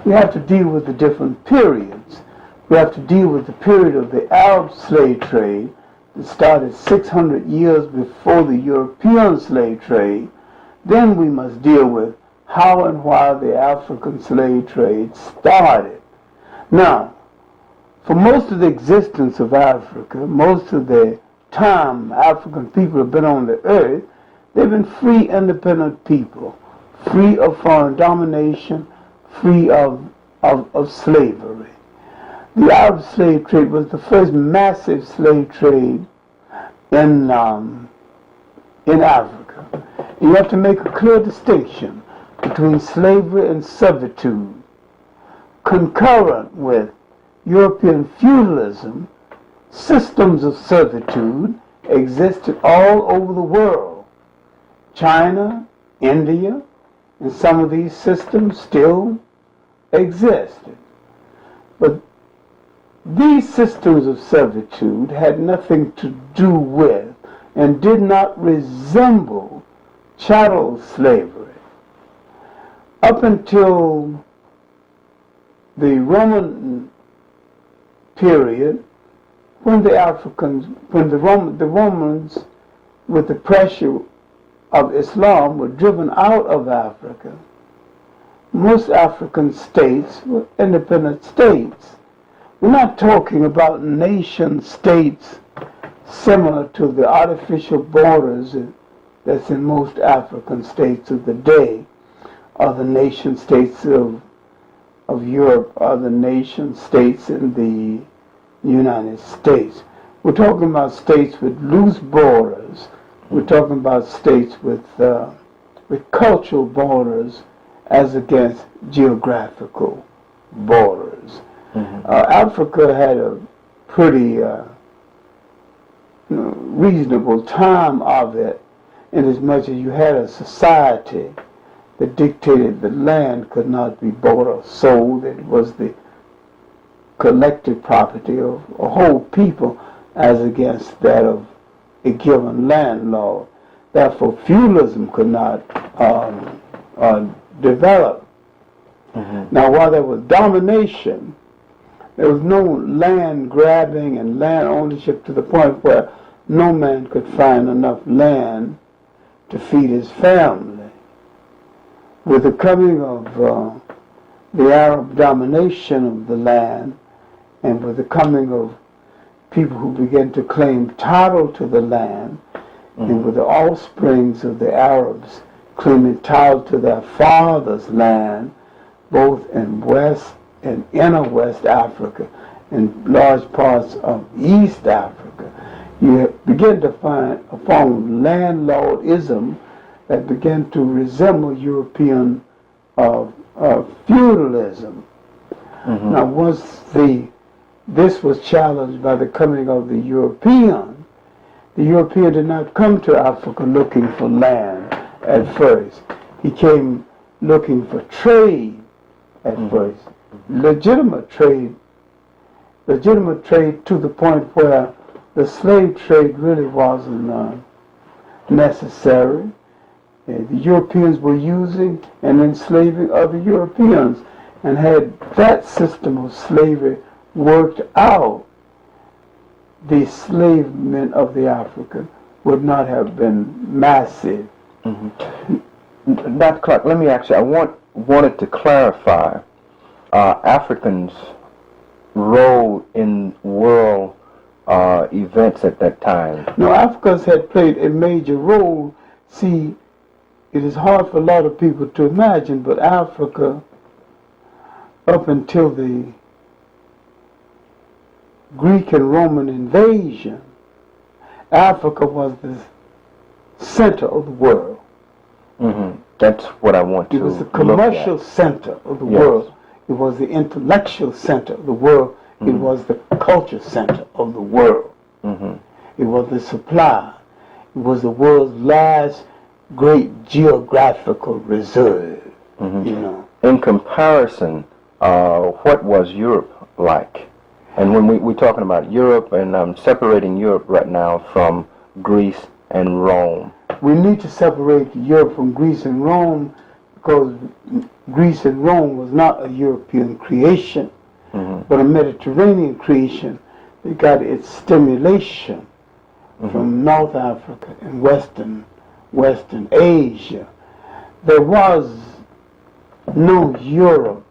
we have to deal with the different periods. We have to deal with the period of the Arab slave trade that started 600 years before the European slave trade. Then we must deal with how and why the African slave trade started. Now, for most of the existence of Africa, most of the time African people have been on the earth, they've been free, independent people, free of foreign domination, free of slavery. The Arab slave trade was the first massive slave trade in Africa. You have to make a clear distinction between slavery and servitude. Concurrent with European feudalism, systems of servitude existed all over the world. China, India, and some of these systems still existed. But these systems of servitude had nothing to do with and did not resemble chattel slavery. Up until the Roman period, when the Romans, with the pressure of Islam, were driven out of Africa, most African states were independent states. We're not talking about nation states similar to the artificial borders that's in most African states of the day, or the nation states of Europe, or the nation states in the United States. We're talking about states with loose borders. We're talking about states with cultural borders as against geographical borders. Mm-hmm. Africa had a pretty reasonable time of it, in as much as you had a society that dictated the land could not be bought or sold. It was the collective property of a whole people as against that of a given landlord. Therefore, feudalism could not develop. Now, while there was domination, there was no land grabbing and land ownership to the point where no man could find enough land to feed his family. With the coming of the Arab domination of the land, and with the coming of people who began to claim title to the land, and with the offsprings of the Arabs claiming title to their father's land, both in West and inner West Africa and large parts of East Africa, you begin to find a form of landlordism that began to resemble European feudalism. Now, once this was challenged by the coming of the European did not come to Africa looking for land at first. He came looking for trade at first. Legitimate trade to the point where the slave trade really wasn't necessary. The Europeans were using and enslaving other Europeans, and had that system of slavery worked out, the enslavement of the African would not have been massive. Dr. Clarke, let me ask you, I wanted to clarify Africans' role in world events at that time. No, Africans had played a major role. See, it is hard for a lot of people to imagine, but Africa, up until the Greek and Roman invasion, Africa was the center of the world. That's what I want to It was the commercial center of the world. It was the intellectual center of the world. It was the culture center of the world. It was the supply. It was the world's last great geographical reserve. You know. In comparison, what was Europe like? And when we're talking about Europe, and I'm separating Europe right now from Greece and Rome. We need to separate Europe from Greece and Rome, because Greece and Rome was not a European creation, but a Mediterranean creation. It got its stimulation from North Africa and Western Asia. There was no Europe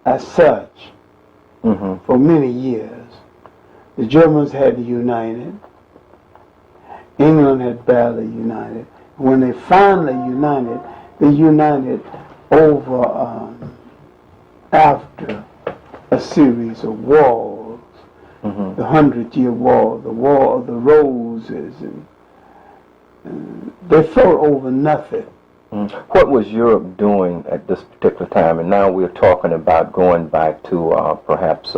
as such for many years. The Germans had united. England had barely united. When they finally united, they united over after a series of wars. The 100-Year War, the War of the Roses, and they fought over nothing. What was Europe doing at this particular time? And now we're talking about going back to perhaps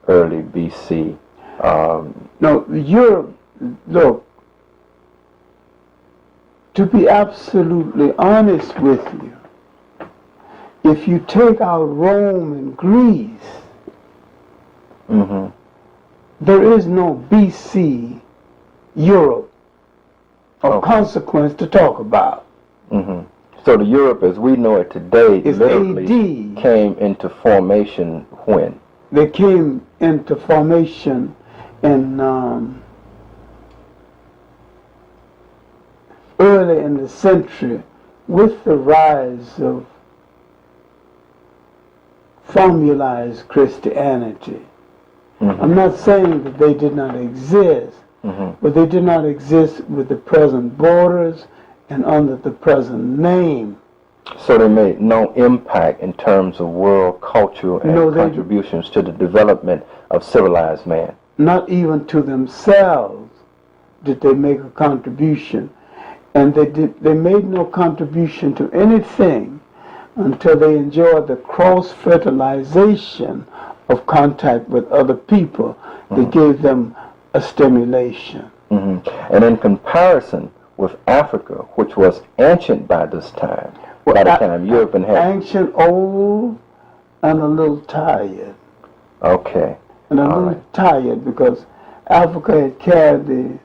early BC. No, Europe, look, to be absolutely honest with you, if you take out Rome and Greece, there is no BC Europe of consequence to talk about. So the Europe as we know it today It's literally AD. came into formation when? They came into formation in early in the century with the rise of formalized Christianity. I'm not saying that they did not exist, but they did not exist with the present borders and under the present name. So they made no impact in terms of world culture and contributions to the development of civilized man. Not even to themselves did they make a contribution. And they made no contribution to anything until they enjoyed the cross-fertilization of contact with other people that gave them a stimulation. And in comparison with Africa, which was ancient by this time, by the time Europe had... Ancient, old, and a little tired. Okay. And a little tired because Africa had carried the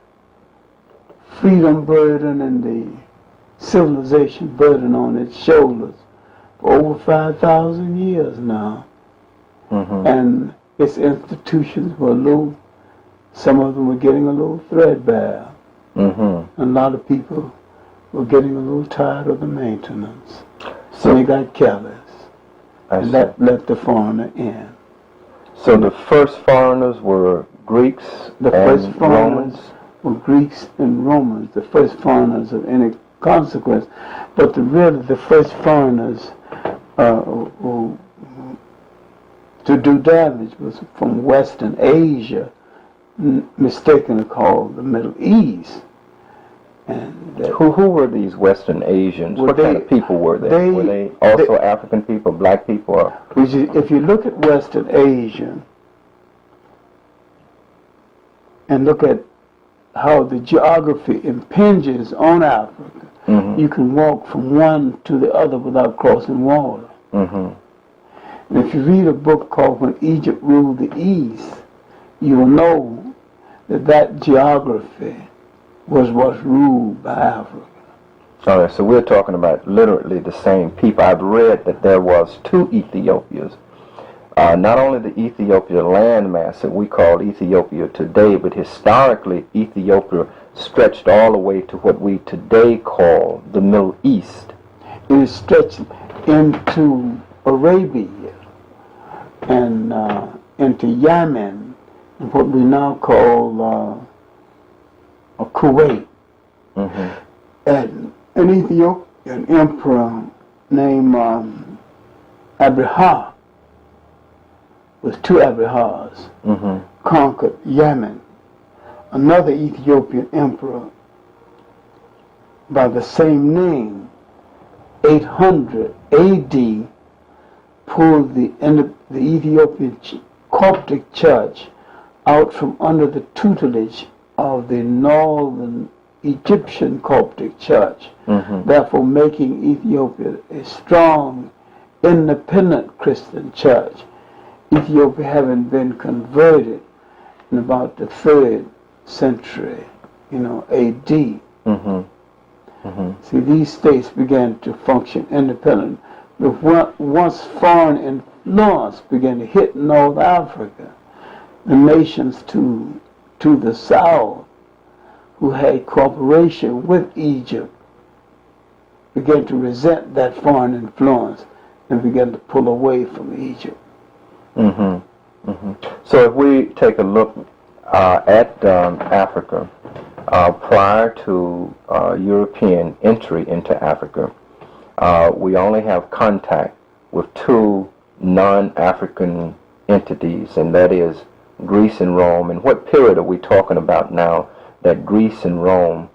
freedom burden and the civilization burden on its shoulders for over 5,000 years now. And its institutions were some of them were getting a little threadbare. And a lot of people were getting a little tired of the maintenance. So they got careless. And that let the foreigner in. So the first foreigners were Greeks and Romans? Were Greeks and Romans, the first foreigners of any consequence. But the first foreigners to do damage was from Western Asia, mistakenly called the Middle East. And who were these Western Asians? What kind of people were they? Were they also African people, black people? Or? If you look at Western Asia and look at how the geography impinges on Africa, you can walk from one to the other without crossing water. And if you read a book called When Egypt Ruled the East, you will know that geography was what's ruled by Africa. All right, so we're talking about literally the same people. I've read that there was two Ethiopias. Not only the Ethiopia landmass that we call Ethiopia today, but historically Ethiopia stretched all the way to what we today call the Middle East. It is stretched into Arabia and into Yemen and what we now call Kuwait. And an Ethiopian emperor named Abraha, with two Abrahas, conquered Yemen. Another Ethiopian emperor by the same name, 800 A.D., pulled the Ethiopian Coptic Church out from under the tutelage of the northern Egyptian Coptic Church, therefore making Ethiopia a strong, independent Christian church. Ethiopia having been converted in about the 3rd century, A.D. See, these states began to function independent. But once foreign influence began to hit North Africa, the nations to the south, who had cooperation with Egypt, began to resent that foreign influence and began to pull away from Egypt. So if we take a look at Africa, prior to European entry into Africa, we only have contact with two non-African entities, and that is Greece and Rome. And what period are we talking about now that Greece and Rome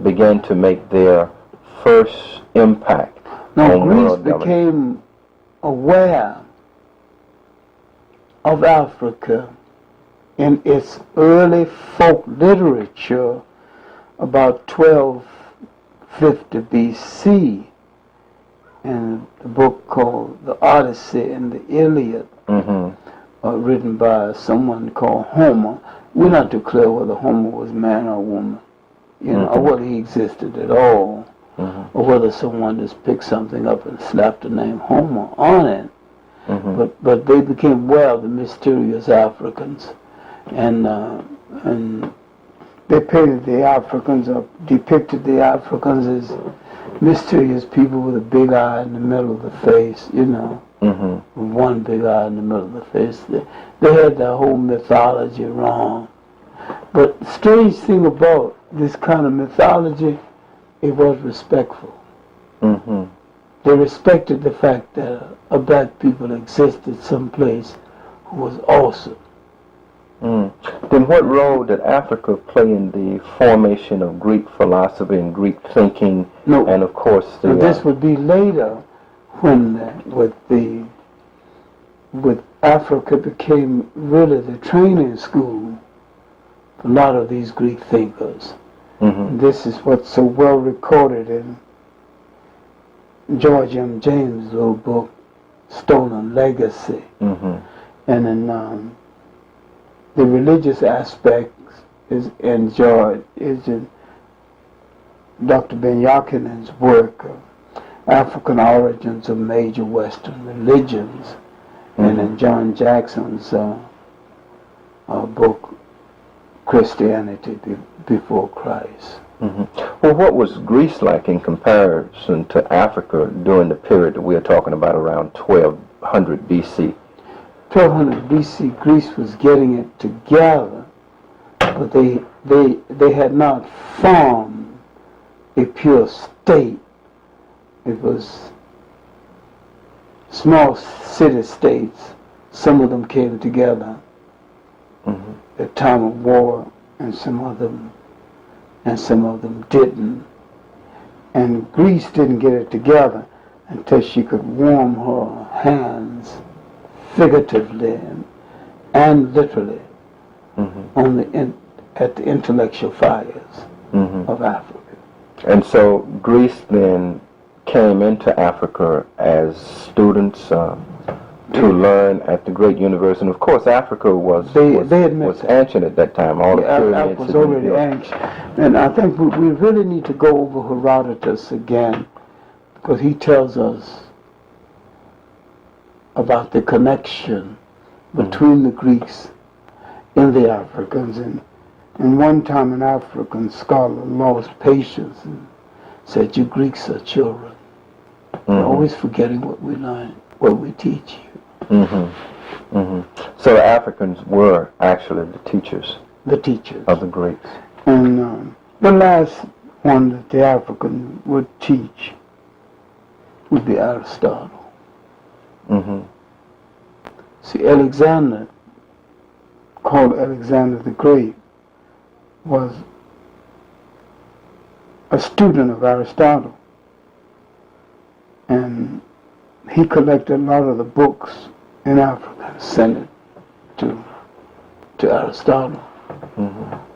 began to make their first impact on world government? Greece became aware of Africa in its early folk literature about 1250 B.C. in the book called The Odyssey and the Iliad, written by someone called Homer. We're not too clear whether Homer was man or woman, or whether he existed at all, or whether someone just picked something up and slapped the name Homer on it. But they became aware of the mysterious Africans, and they painted the Africans up, depicted the Africans as mysterious people with a big eye in the middle of the face, one big eye in the middle of the face. They had the whole mythology wrong. But the strange thing about this kind of mythology, it was respectful. They respected the fact that a black people existed someplace who was awesome. Then what role did Africa play in the formation of Greek philosophy and Greek thinking? And of course this would be later when with Africa became really the training school for a lot of these Greek thinkers. And this is what's so well recorded in George M. James' little book, Stolen Legacy. And in the religious aspects is enjoyed is in Dr. Ben Yakinen's work, African Origins of Major Western Religions, and in John Jackson's book, Christianity Before Christ. Well, what was Greece like in comparison to Africa during the period that we are talking about around 1200 BC? 1200 BC, Greece was getting it together, but they had not formed a pure state. It was small city-states. Some of them came together at time of war, and some of them didn't. And Greece didn't get it together until she could warm her hands figuratively and literally at the intellectual fires of Africa. And so Greece then came into Africa as students to learn at the great university. And of course, Africa was ancient at that time. All the pyramids Africa was already ancient. And I think we really need to go over Herodotus again, because he tells us about the connection between the Greeks and the Africans. And one time an African scholar lost patience and said, "You Greeks are children. You're always forgetting what we learn, what we teach you." So Africans were actually the teachers. The teachers. Of the Greeks. And the last one that the African would teach would be Aristotle. See, Alexander, called Alexander the Great, was a student of Aristotle. And he collected a lot of the books in Africa and sent it to Aristotle,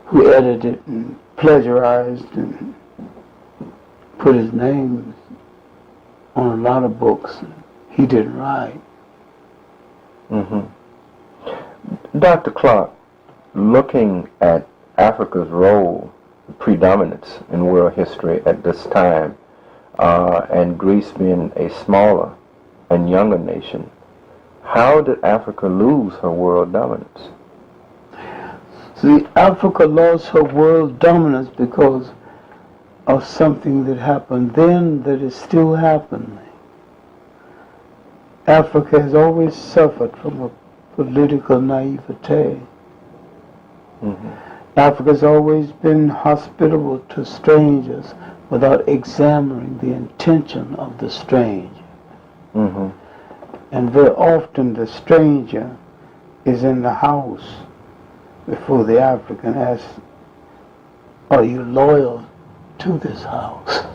who edited it and plagiarized and put his name on a lot of books. He didn't write. Dr. Clarke, looking at Africa's role, predominance in world history at this time, and Greece being a smaller and younger nation, how did Africa lose her world dominance? See, Africa lost her world dominance because of something that happened then that is still happening. Africa has always suffered from a political naivete. Africa has always been hospitable to strangers without examining the intention of the stranger. And very often the stranger is in the house before the African asks, "Are you loyal to this house?"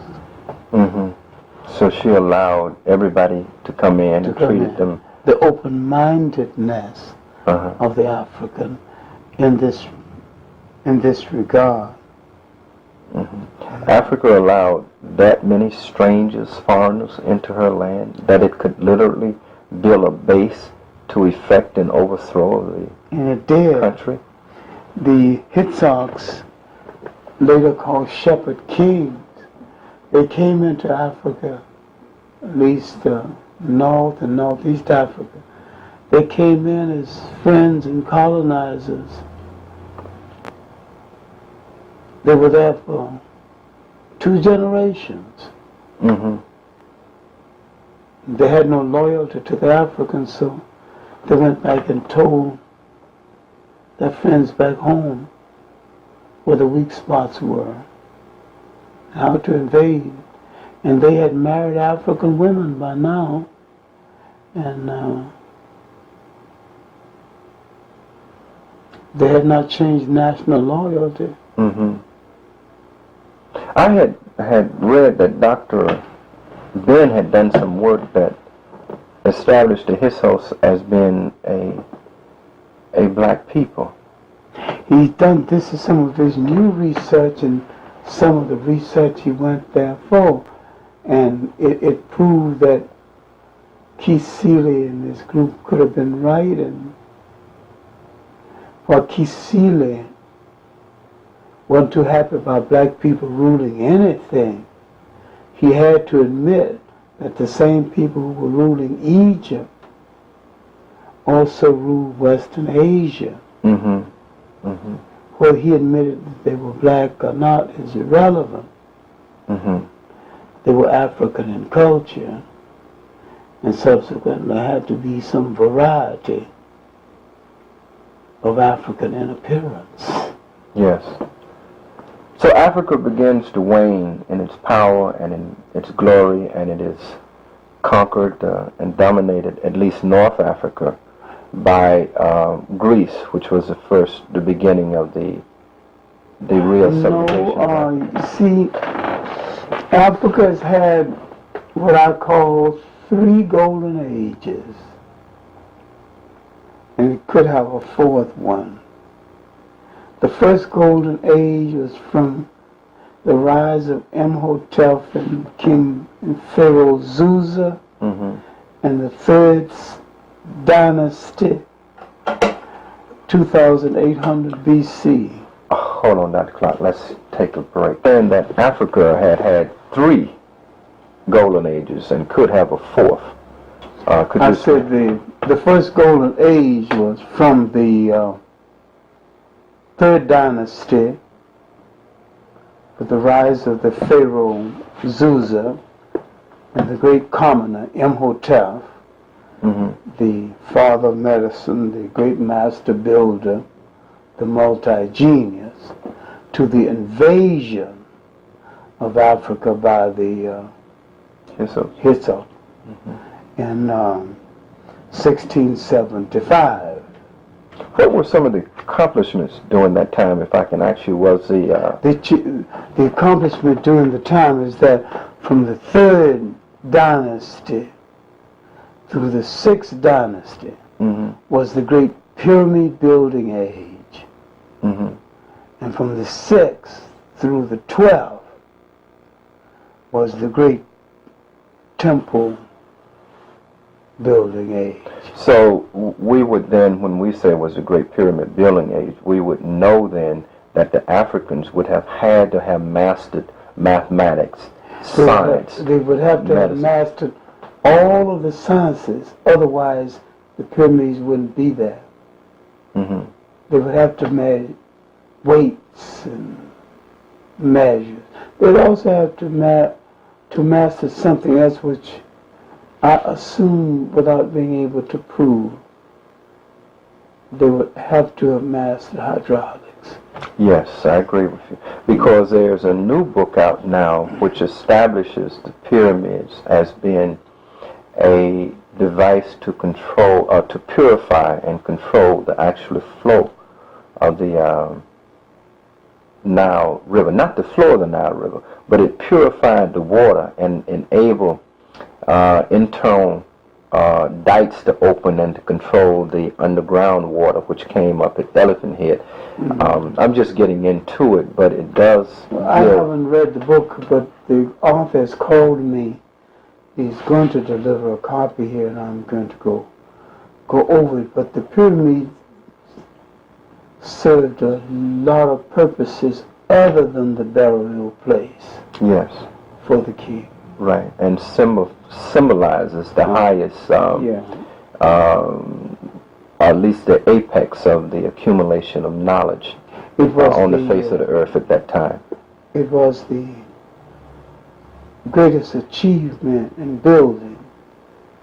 So she allowed everybody to come in and treated them. The open-mindedness of the African in this regard. Africa allowed that many strangers, foreigners, into her land that it could literally build a base to effect an overthrow of the country. The Hitzoks, later called Shepherd Kings, they came into Africa, at least North and Northeast Africa. They came in as friends and colonizers. They were there for 2 generations. They had no loyalty to the Africans, so they went back and told their friends back home where the weak spots were, how to invade. And they had married African women by now, and they had not changed national loyalty. I had read that Dr. Ben had done some work that established the Hyksos as being a black people. He's done, this is some of his new research and some of the research he went there for. And it proved that Keith Seeley and his group could have been right, and what Keith Seeley wasn't too happy about black people ruling anything, he had to admit that the same people who were ruling Egypt also ruled Western Asia. Whether he admitted that they were black or not is irrelevant. They were African in culture, and subsequently there had to be some variety of African in appearance. Yes. So Africa begins to wane in its power and in its glory, and it is conquered and dominated, at least North Africa, by Greece, which was the beginning of the real civilization. You see, Africa has had what I call 3 golden ages, and it could have a 4th one. The first golden age was from the rise of Imhotep and King and Pharaoh Zusa, and the 3rd dynasty, 2800 BC. Hold on, Dr. Clarke, let's take a break. And that Africa had 3 golden ages and could have a 4th. I said the first golden age was from the 3rd dynasty, with the rise of the Pharaoh Zusa and the great commoner Imhotep, the father of medicine, the great master builder, the multi-genius, to the invasion of Africa by the Hittites in 1675. What were some of the accomplishments during that time, if I can ask you? Was the accomplishment during the time is that from the 3rd dynasty through the 6th dynasty was the great pyramid building age. And from the 6th through the 12th was the great temple building age. So we would then, when we say it was a great pyramid building age, we would know then that the Africans would have had to have mastered mathematics, science. They would have to have mastered all of the sciences, otherwise the pyramids wouldn't be there. They would have to measure weights and measures. They'd also have to master something else, which I assume, without being able to prove, they would have to have mastered hydraulics. Yes, I agree with you. Because there's a new book out now which establishes the pyramids as being a device to control, or to purify and control the actual flow of the Nile River. Not the flow of the Nile River, but it purified the water and enabled internal dikes to open and to control the underground water which came up at Elephant Head. I'm just getting into it, but it does... Well, I haven't read the book, but the author has called me. He's going to deliver a copy here, and I'm going to go over it. But the pyramid served a lot of purposes other than the burial place. Yes. For the king. Right, and symbolizes the highest, at least the apex of the accumulation of knowledge on the face of the earth at that time. It was the greatest achievement in building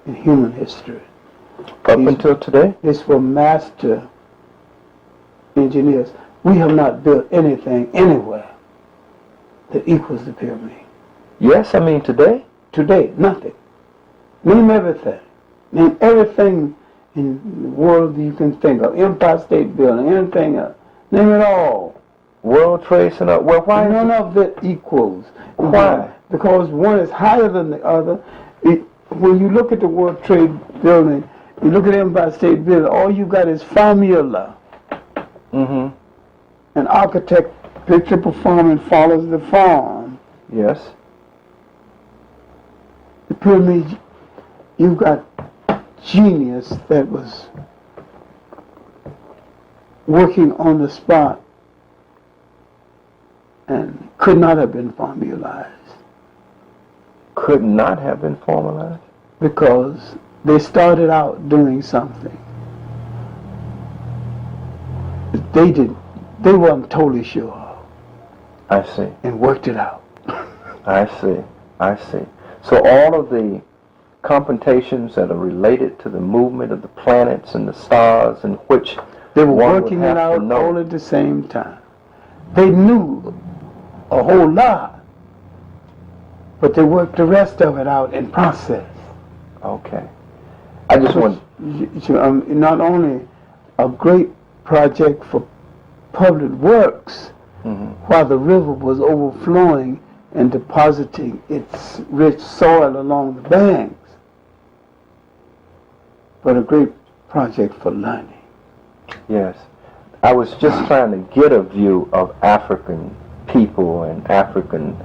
in human history. Up until today? These were master engineers. We have not built anything anywhere that equals the pyramid. Yes, I mean today? Today, nothing. Name everything. Name everything in the world you can think of. Empire State Building, anything else. Name it all. World Trade Center. Well, why? None of it equals. Why? Because one is higher than the other. When you look at the World Trade Building, you look at the Empire State Building, all you got is formula. An architect picture performing follows the form. Yes. The pyramid, you've got genius that was working on the spot and could not have been formalized. Could not have been formalized? Because they started out doing something. They weren't totally sure of. I see. And worked it out. I see. So all of the computations that are related to the movement of the planets and the stars in which they were one working would it have to out know. all at the same time. They knew a whole lot, but they worked the rest of it out in process. Okay. I just want... Not only a great project for public works, while the river was overflowing and depositing its rich soil along the banks, but a great project for learning. Yes. I was just trying to get a view of African people and African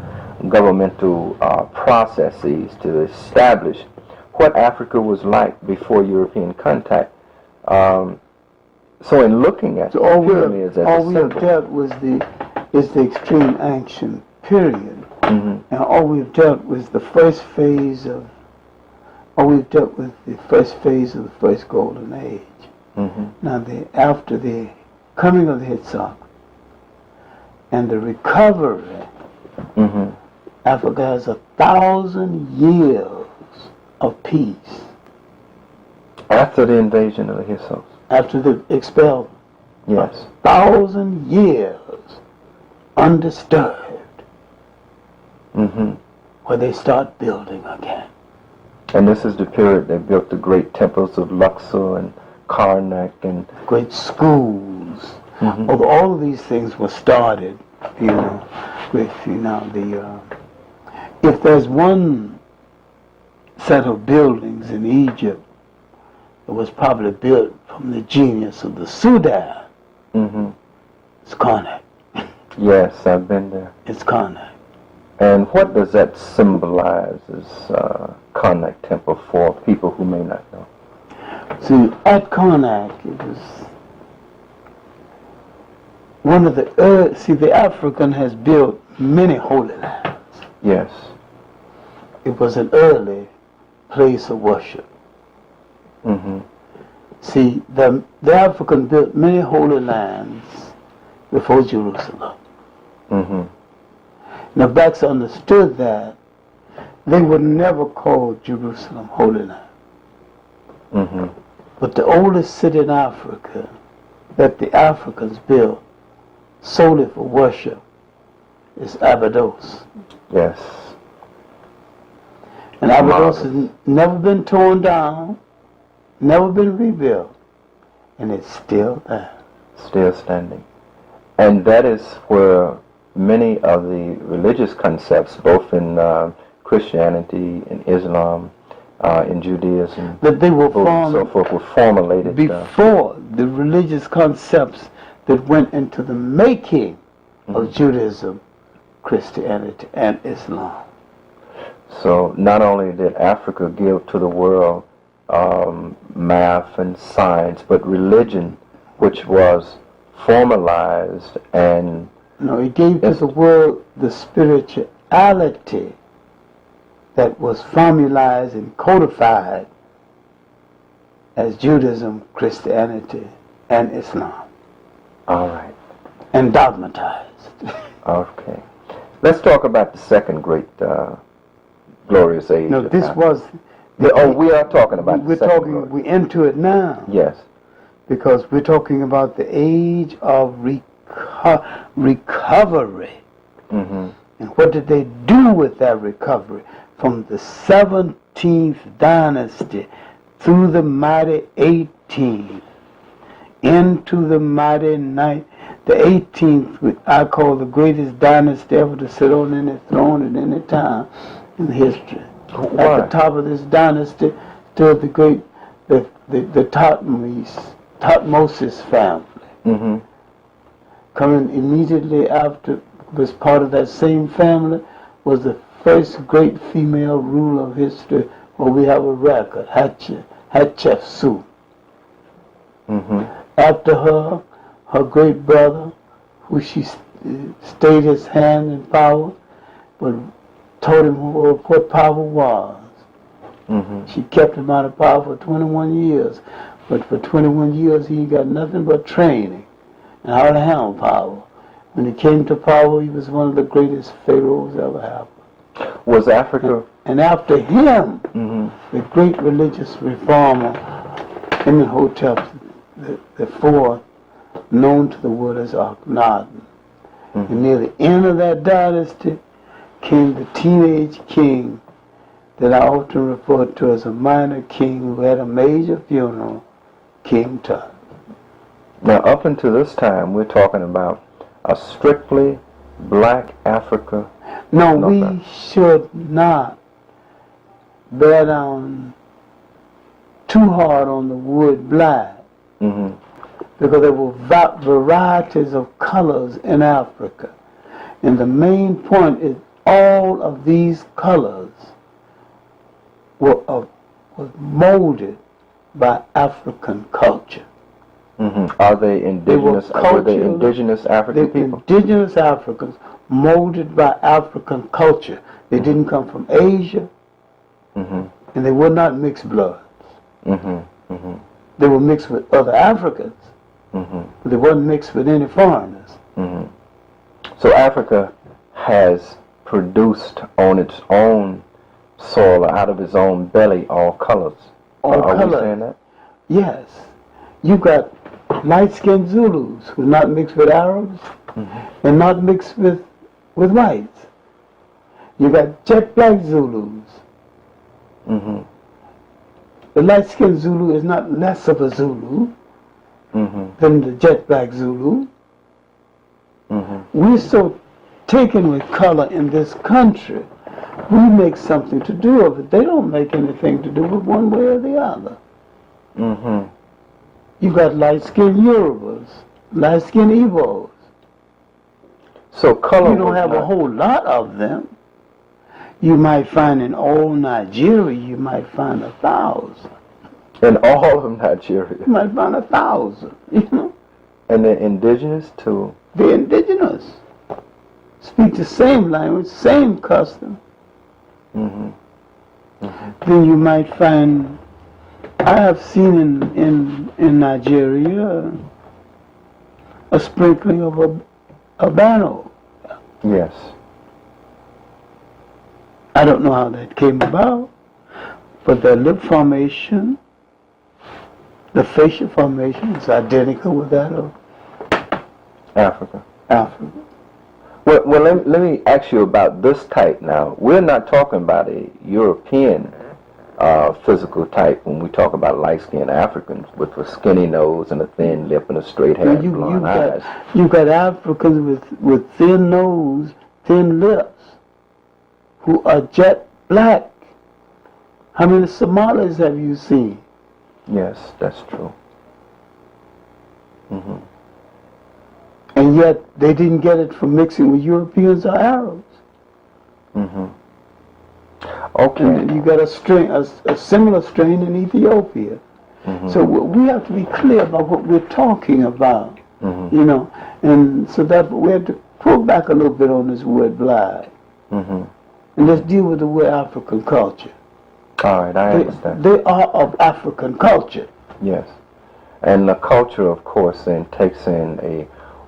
governmental processes to establish what Africa was like before European contact. So in looking at all we pyramids as have a symbol, dealt was the extreme ancient period. And all we've dealt with the first phase of the first golden age. Now after the coming of the Hittite and the recovery, Africa has 1,000 years of peace. after the invasion of the Hyksos. After the expelled. Yes. 1,000 years undisturbed. Where they start building again. And this is the period they built the great temples of Luxor and Karnak and great schools. Although all of these things were started, if there's one set of buildings in Egypt that was probably built from the genius of the Sudan, it's Karnak. Yes, I've been there. It's Karnak. And what does that symbolize as Karnak Temple for people who may not know? See, at Karnak, it was one of the the African has built many holy lands. Yes. It was an early place of worship. See, the African built many holy lands before Jerusalem. Now, blacks understood that they would never call Jerusalem Holy Land. But the oldest city in Africa that the Africans built solely for worship is Abydos. Yes. And Abydos has never been torn down, never been rebuilt, and it's still there. Still standing. And that is where many of the religious concepts, both in Christianity, in Islam, in Judaism, that they were formed, so forth, were formulated before the religious concepts that went into the making of Judaism, Christianity, and Islam. So not only did Africa give to the world math and science, but religion, which was formalized and it gave to the world the spirituality that was formalized and codified as Judaism, Christianity, and Islam. All right. And dogmatized. Okay. Let's talk about the second great glorious age. No, this Africa. was... we are talking about we're the second talking, glory. we're into it now. Yes. Because we're talking about the age of recovery. And what did they do with that recovery? From the 17th dynasty through the mighty 18th, into the mighty 9th. The 18th, which I call the greatest dynasty ever to sit on any throne at any time in history. Why? At the top of this dynasty stood the great, the Thutmose family. Coming immediately after, was part of that same family, was the first great female ruler of history, where we have a record, Hatshepsut. After her, her great brother, who she stayed his hand in power, but told him what power was. Mm-hmm. She kept him out of power for 21 years, but for 21 years he got nothing but training and how to handle power. When he came to power, he was one of the greatest pharaohs ever happened. Was Africa... And after him, Mm-hmm. the great religious reformer, Imhotep the fourth, known to the world as Akhenaten. Mm-hmm. And near the end of that dynasty came the teenage king that I often refer to as a minor king who had a major funeral, King Tut. Now, up until this time, we're talking about a strictly black Africa. No, we should not bear down too hard on the word black, Mm-hmm. because there were varieties of colors in Africa. And the main point is all of these colors was molded by African culture. Mm-hmm. Are they indigenous? Were they indigenous African people? Indigenous Africans molded by African culture. They didn't come from Asia, Mm-hmm. and they were not mixed bloods. Mm-hmm. Mm-hmm. They were mixed with other Africans, Mm-hmm. but they weren't mixed with any foreigners. Mm-hmm. So Africa has produced on its own soil, out of its own belly, all colors. All Are colors. we saying that? Yes. You got light-skinned Zulus who are not mixed with Arabs Mm-hmm. and not mixed with whites. You got jet black Zulus. Mm-hmm. The light-skinned Zulu is not less of a Zulu Mm-hmm. than the jet black Zulu. Mm-hmm. We're so taken with color in this country, we make something to do with it. They don't make anything to do with one way or the other. Mm-hmm. You got light-skinned Yorubas, light-skinned Igbos. So color. You don't have a whole lot of them. You might find in all Nigeria, you might find 1,000. In all of Nigeria. You might find 1,000, you know. And they're indigenous to. They're indigenous. Speak the same language, same custom. Mm-hmm. Mm-hmm. Then you might find, I have seen in Nigeria a sprinkling of Albano. Yes. I don't know how that came about, but their lip formation, the facial formation is identical with that of Africa. Africa. Well, let me ask you about this type now. We're not talking about a European physical type when we talk about light-skinned Africans with a skinny nose and a thin lip and a straight hair and blonde eyes. You got Africans with thin nose, thin lips, who are jet black. How many Somalis have you seen? Yes, that's true. Mm-hmm. And yet they didn't get it from mixing with Europeans or Arabs. Mm-hmm. Okay. And you got a similar strain in Ethiopia. Mm-hmm. So we have to be clear about what we're talking about, Mm-hmm. you know. And so that we have to pull back a little bit on this word black. Mm-hmm. And let's deal with the word African culture. All right, I understand. They are of African culture. Yes. And the culture, of course, then takes in a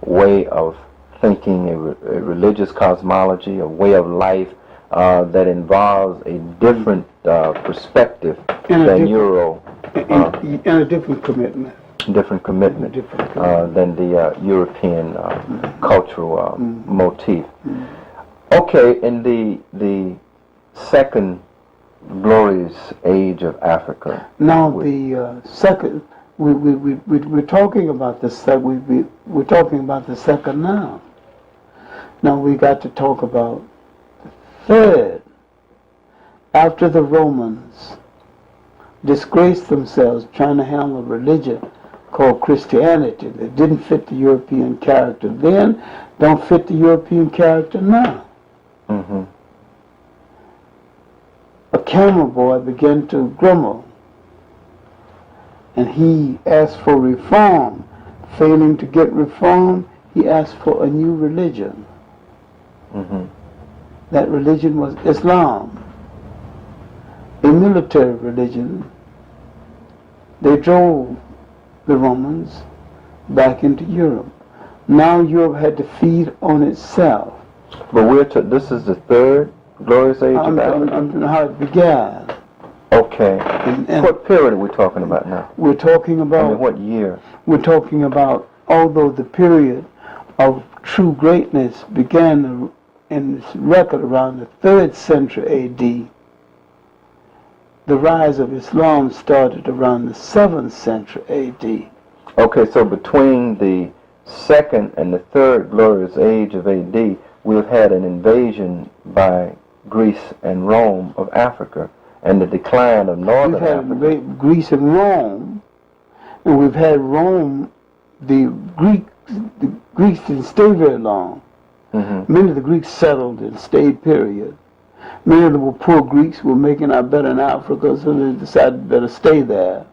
way of thinking, a religious cosmology, a way of life that involves a different perspective than Euro. And a different commitment. Different commitment than the European cultural motif. Okay, in the second glorious age of Africa. Now the second, we're talking about the second. We're talking about the second now. Now we got to talk about the third. After the Romans disgraced themselves trying to handle a religion called Christianity that didn't fit the European character then, don't fit the European character now. Mm-hmm. A camel boy began to grumble, and he asked for reform. Failing to get reform, he asked for a new religion. Mm-hmm. That religion was Islam, a military religion. They drove the Romans back into Europe. Now Europe had to feed on itself. But this is the third glorious age of Africa? I'm how it began. Okay. And what period are we talking about now? We're talking about... I mean, what year? We're talking about, although the period of true greatness began in this record around the 3rd century A.D., the rise of Islam started around the 7th century A.D. Okay, so between the 2nd and the 3rd glorious age of A.D., we've had an invasion by Greece and Rome of Africa, and the decline of northern Africa. We've had Greece and Rome, and we've had Rome, the Greeks didn't stay very long. Mm-hmm. Many of the Greeks settled and stayed, period. Many of them were poor Greeks who were making out better in Africa, so they decided better stay there.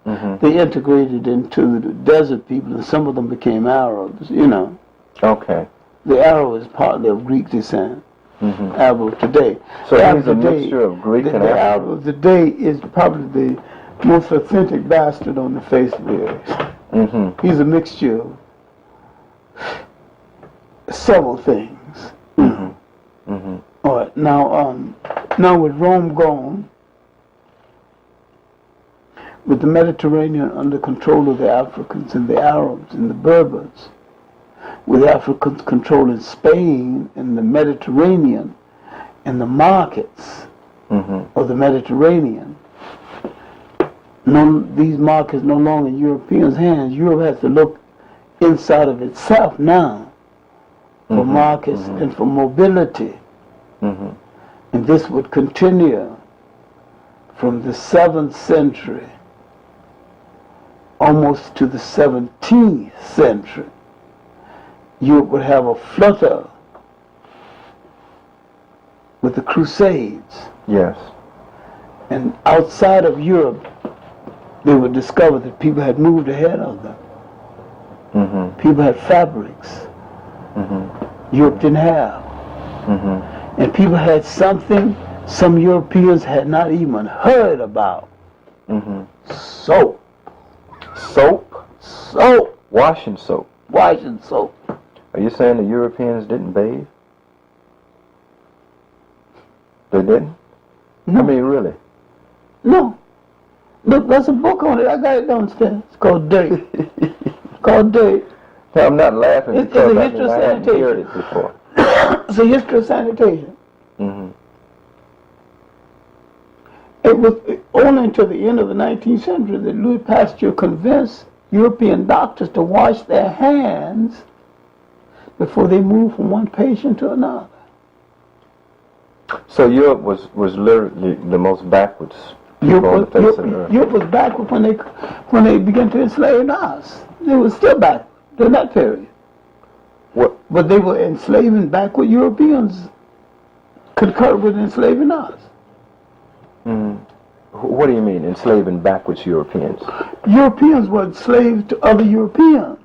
Mm-hmm. They integrated into the desert people, and some of them became Arabs, you know. Okay. The Arab is partly of Greek descent. Mm-hmm. Arab of today. So he's a mixture of Greek and The Arab. Arab of today is probably the most authentic bastard on the face of the earth. Mm-hmm. He's a mixture of several things. Mm-hmm. Mm-hmm. All right, now with Rome gone, with the Mediterranean under control of the Africans and the Arabs and the Berbers, with Africans controlling Spain and the Mediterranean and the markets Mm-hmm. of the Mediterranean. These markets no longer in Europeans' hands. Europe has to look inside of itself now for Mm-hmm. markets Mm-hmm. and for mobility. Mm-hmm. And this would continue from the 7th century almost to the 17th century. Europe would have a flutter with the Crusades. Yes. And outside of Europe, they would discover that people had moved ahead of them. Mm-hmm. People had fabrics Mm-hmm. Europe didn't have. Mm-hmm. And people had something some Europeans had not even heard about. Mm-hmm. Soap. Soap? Soap. Washing soap. Washing soap. Are you saying the Europeans didn't bathe? They didn't? No. I mean, really? No. Look, there's a book on it. I got it downstairs. It's called Dirt. Called Dirt. No, I'm not laughing It's because a I history of hadn't heard sanitation. it before. It's a history of sanitation. Mm-hmm. It was only until the end of the 19th century that Louis Pasteur convinced European doctors to wash their hands before they moved from one patient to another. So Europe was literally the most backwards people on the face of the earth. Europe was backward when they began to enslave us. They were still backward during that period. What? But they were enslaving backward Europeans, concurred with enslaving us. Mm. What do you mean, enslaving backwards Europeans? Europeans were enslaved to other Europeans.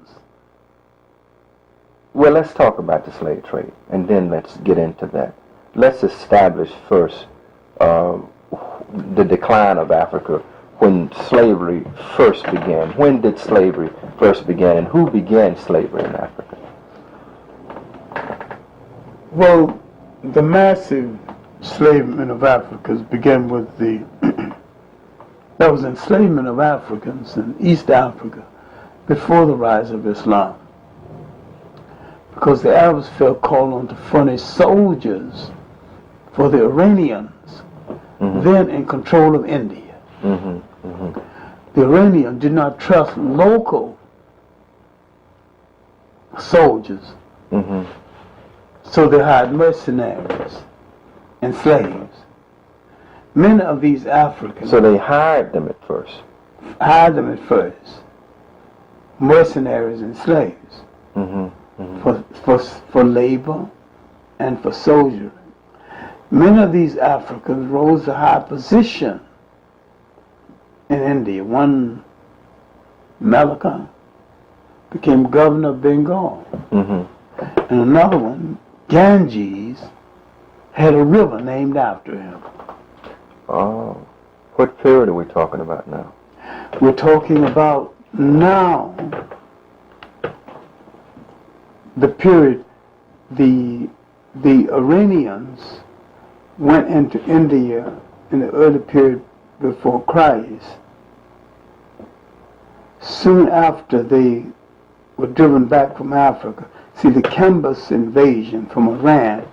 Well, let's talk about the slave trade, and then let's get into that. Let's establish first the decline of Africa when slavery first began. When did slavery first begin, and who began slavery in Africa? Well, the massive enslavement of Africans began with that was enslavement of Africans in East Africa before the rise of Islam. Because the Arabs felt called on to furnish soldiers for the Iranians, then in control of India. Mm-hmm. Mm-hmm. The Iranians did not trust local soldiers, Mm-hmm. so they hired mercenaries and slaves. Many of these Africans So they hired them at first. hired them at first, mercenaries and slaves, Mm-hmm. Mm-hmm. for labor and for soldiering. Many of these Africans rose to high position in India. One, Malacca, became governor of Bengal. Mm-hmm. And another one, Ganges, had a river named after him. Oh. What period are we talking about now? We're talking about now the period the Iranians went into India in the early period before Christ. Soon after they were driven back from Africa. See, the Cambus invasion from Iran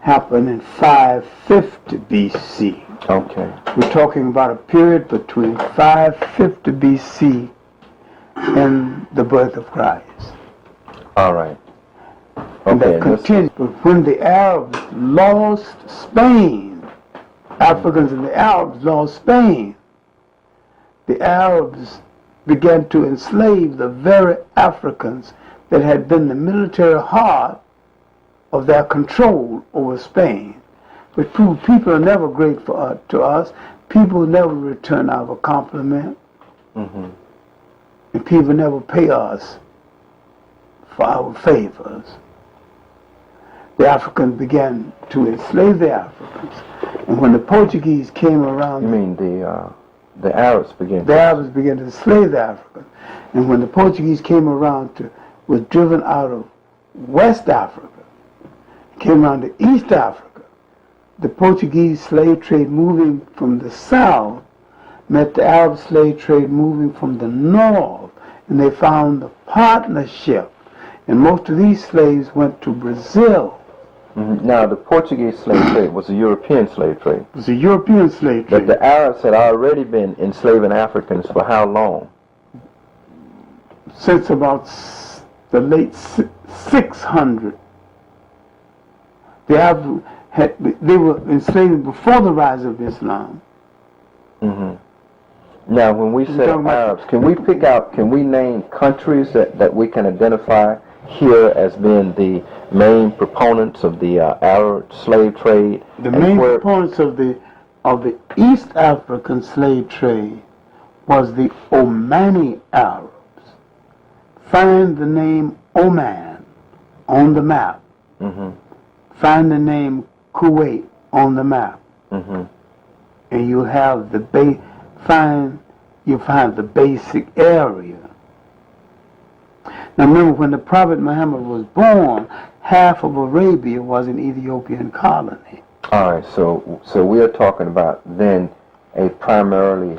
happened in 550 BC. Okay. We're talking about a period between 550 BC and the birth of Christ. All right. And Okay. that continued. But when the Arabs lost Spain, Africans and the Arabs lost Spain, the Arabs began to enslave the very Africans that had been the military heart of their control over Spain. But people are never grateful to us. People never return our compliment. Mm-hmm. And people never pay us for our favors. The Africans began to enslave the Africans. And when the Portuguese came around... You mean the Arabs began? The Arabs began to enslave the Africans. And when the Portuguese came around was driven out of West Africa, came around to East Africa, the Portuguese slave trade moving from the south met the Arab slave trade moving from the north, and they found a partnership. And most of these slaves went to Brazil. Mm-hmm. Now, the Portuguese slave trade was a European slave trade. It was a European slave trade. But the Arabs had already been enslaving Africans for how long? Since about the late 600. They were enslaved before the rise of Islam. Mm-hmm. Now, when we say Arabs, can we name countries that we can identify here as being the main proponents of the Arab slave trade? The main proponents of the East African slave trade was the Omani Arabs. Find the name Oman on the map. Mm-hmm. Find the name Kuwait on the map. Mm-hmm. And you have you find the basic area. Now remember, when the Prophet Muhammad was born, half of Arabia was an Ethiopian colony. All right, so we are talking about then a primarily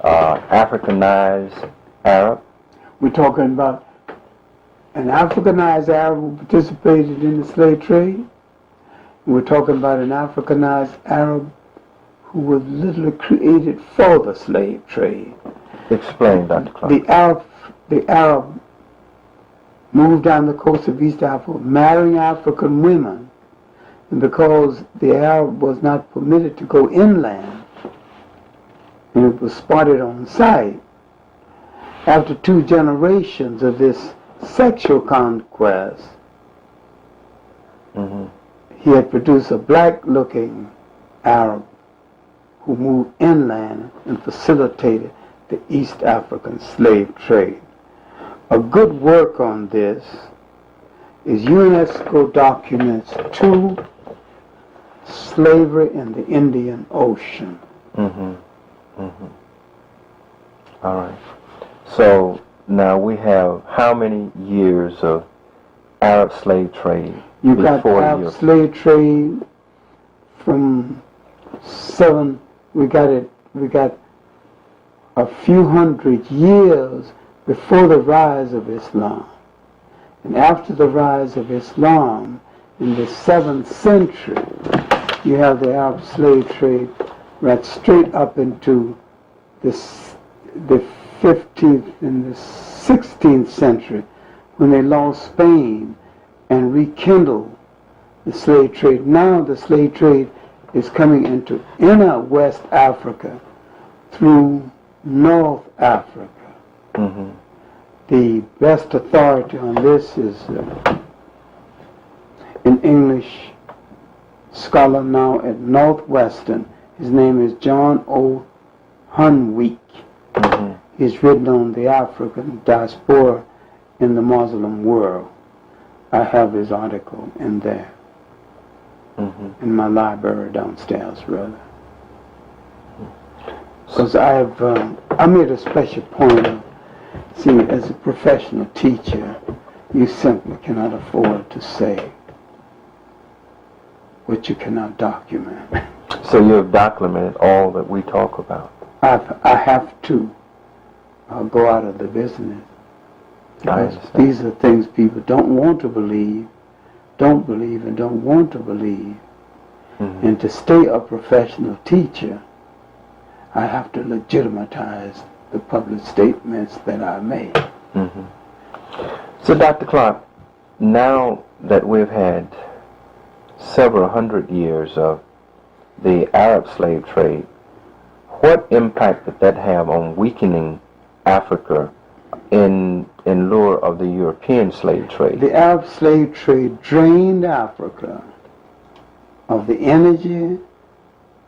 Africanized Arab. We're talking about an Africanized Arab who participated in the slave trade. We're talking about an Africanized Arab who was literally created for the slave trade. Explain, Dr. Clarke. The Arab moved down the coast of East Africa, marrying African women, and because the Arab was not permitted to go inland, and it was spotted on sight, after 2 generations of this sexual conquest, Mm-hmm. he had produced a black-looking Arab who moved inland and facilitated the East African slave trade. A good work on this is UNESCO documents 2, Slavery in the Indian Ocean. Mm-hmm. Mm-hmm. All right. So now we have how many years of Arab slave trade? You got Arab slave trade from 7. We got a few hundred years before the rise of Islam. And after the rise of Islam, in the 7th century, you have the Arab slave trade right straight up into the 15th and the 16th century, when they lost Spain and rekindled the slave trade. Now the slave trade is coming into inner West Africa through North Africa. Mm-hmm. The best authority on this is an English scholar now at Northwestern. His name is John O. Hunwick. Mm-hmm. He's written on the African diaspora in the Muslim world. I have his article in there, in my library downstairs, rather. Because I made a special point of, see, as a professional teacher, you simply cannot afford to say what you cannot document. So you have documented all that we talk about. I have to go out of the business. Because these are things people don't want to believe, don't believe, and don't want to believe. And to stay a professional teacher, I have to legitimatize the public statements that I make. So, Dr. Clarke, now that we've had several hundred years of the Arab slave trade, what impact did that have on weakening Africa in lieu of the European slave trade? The Arab slave trade drained Africa of the energy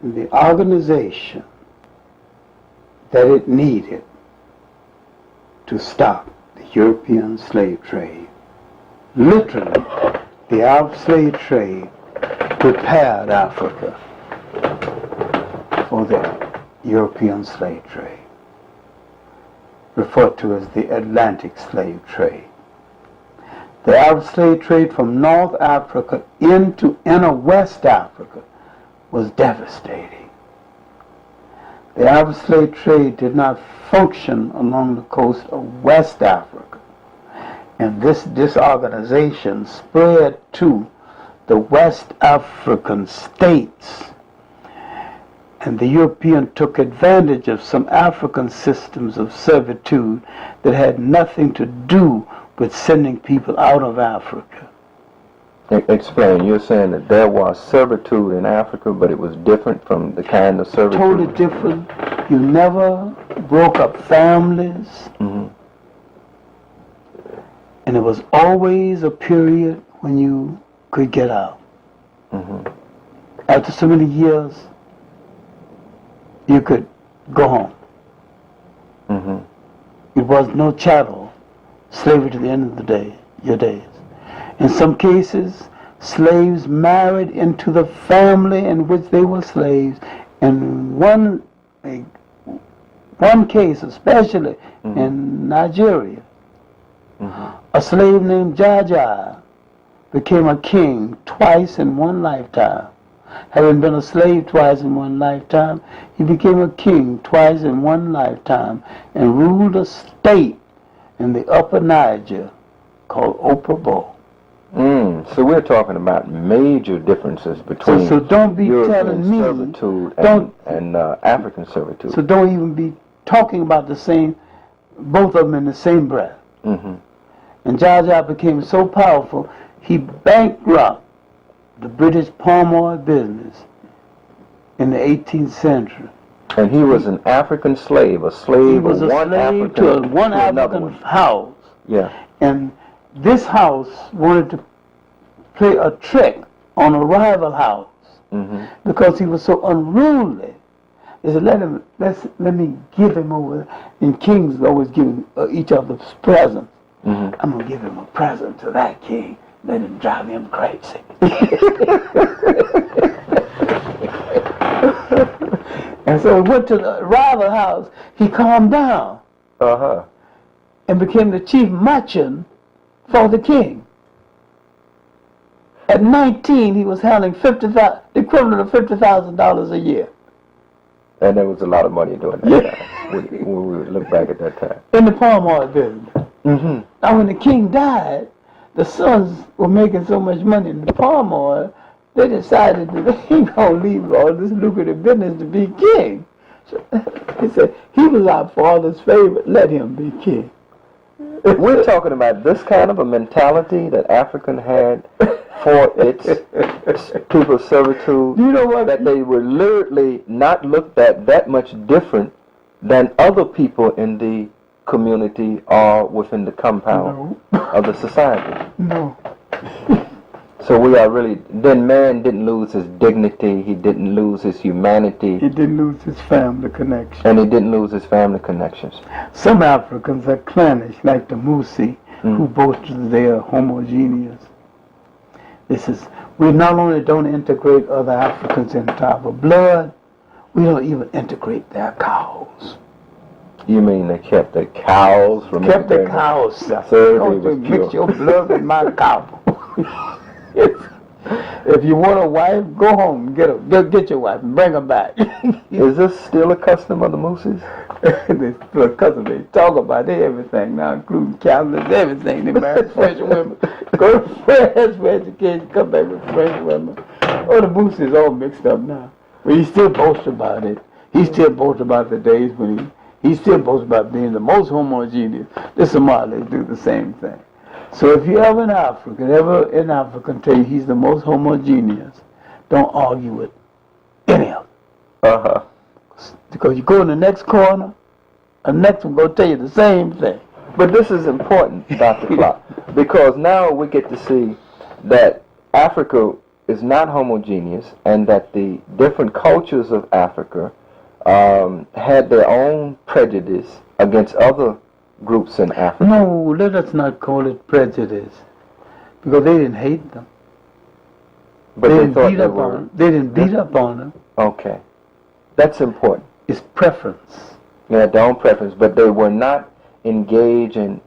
and the organization that it needed to stop the European slave trade. Literally, the Arab slave trade prepared Africa for the European slave trade, referred to as the Atlantic slave trade. The Arab slave trade from North Africa into inner West Africa was devastating. The Arab slave trade did not function along the coast of West Africa. And this disorganization spread to the West African states. And the European took advantage of some African systems of servitude that had nothing to do with sending people out of Africa. Explain. You're saying that there was servitude in Africa, but it was different from the kind of servitude? Totally different. You never broke up families. And there was always a period when you could get out. After so many years, you could go home. It was no chattel, slavery to the end of the day, your days. In some cases, slaves married into the family in which they were slaves. And one case, especially in Nigeria, a slave named Jaja became a king twice in one lifetime. Having been a slave twice in one lifetime, he became a king twice in one lifetime and ruled a state in the upper Niger called Opobo. So we're talking about major differences between so don't be European telling me, servitude and African servitude. So don't even be talking about the same, both of them in the same breath. And Jaja became so powerful, he bankrupted the British palm oil business in the 18th century. And he was an African slave, a slave He was of a one slave African to one another African one. house. Yeah. And this house wanted to play a trick on a rival house because he was so unruly. They said, let me give him over. And kings always give each other presents. I'm going to give him a present to that king. Let him drive him crazy. And so he went to the rival house. He calmed down and became the chief merchant for the king. At 19, he was handling the equivalent of $50,000 a year. And there was a lot of money during that time. when we look back at that time. In the palm oil business. Now, when the king died, the sons were making so much money in the palm oil, they decided that they ain't going to leave all this lucrative business to be king. So they said, he was our father's favorite, let him be king. We're talking about this kind of a mentality that African had for its people's servitude. You know what? That they were literally not looked at that much different than other people in the community or within the compound of the society. No. So we are really, then man didn't lose his dignity, he didn't lose his humanity. He didn't lose his family connection. And he didn't lose his family connections. Some Africans are clannish, like the Musi. who boasted they are homogeneous. This is, we not only don't integrate other Africans in tribal blood, we don't even integrate their cows. You mean they kept their cows from Kept their cows separate. Don't mix your blood with my cow. If you want a wife, go home, get your wife, and bring her back. Is this still a custom of the Mooses? It's custom. They talk about everything now, including calendars, everything. They marry French women, go to France for education, come back with French women. Oh, the Mooses all mixed up now. But he still boasts about it. He still boasts about the days when he still boasts about being the most homogeneous. The Somalis do the same thing. So if you ever in Africa tell you he's the most homogeneous, don't argue with any of them. Because you go in the next corner, the next one going to tell you the same thing. But this is important, Dr. Clarke, because now we get to see that Africa is not homogeneous and that the different cultures of Africa had their own prejudice against other groups in Africa. No, let us not call it prejudice, because they didn't hate them. But they didn't beat up on them. They didn't beat up on them. Okay. That's important. It's preference. Yeah, their own preference, but they were not engaged in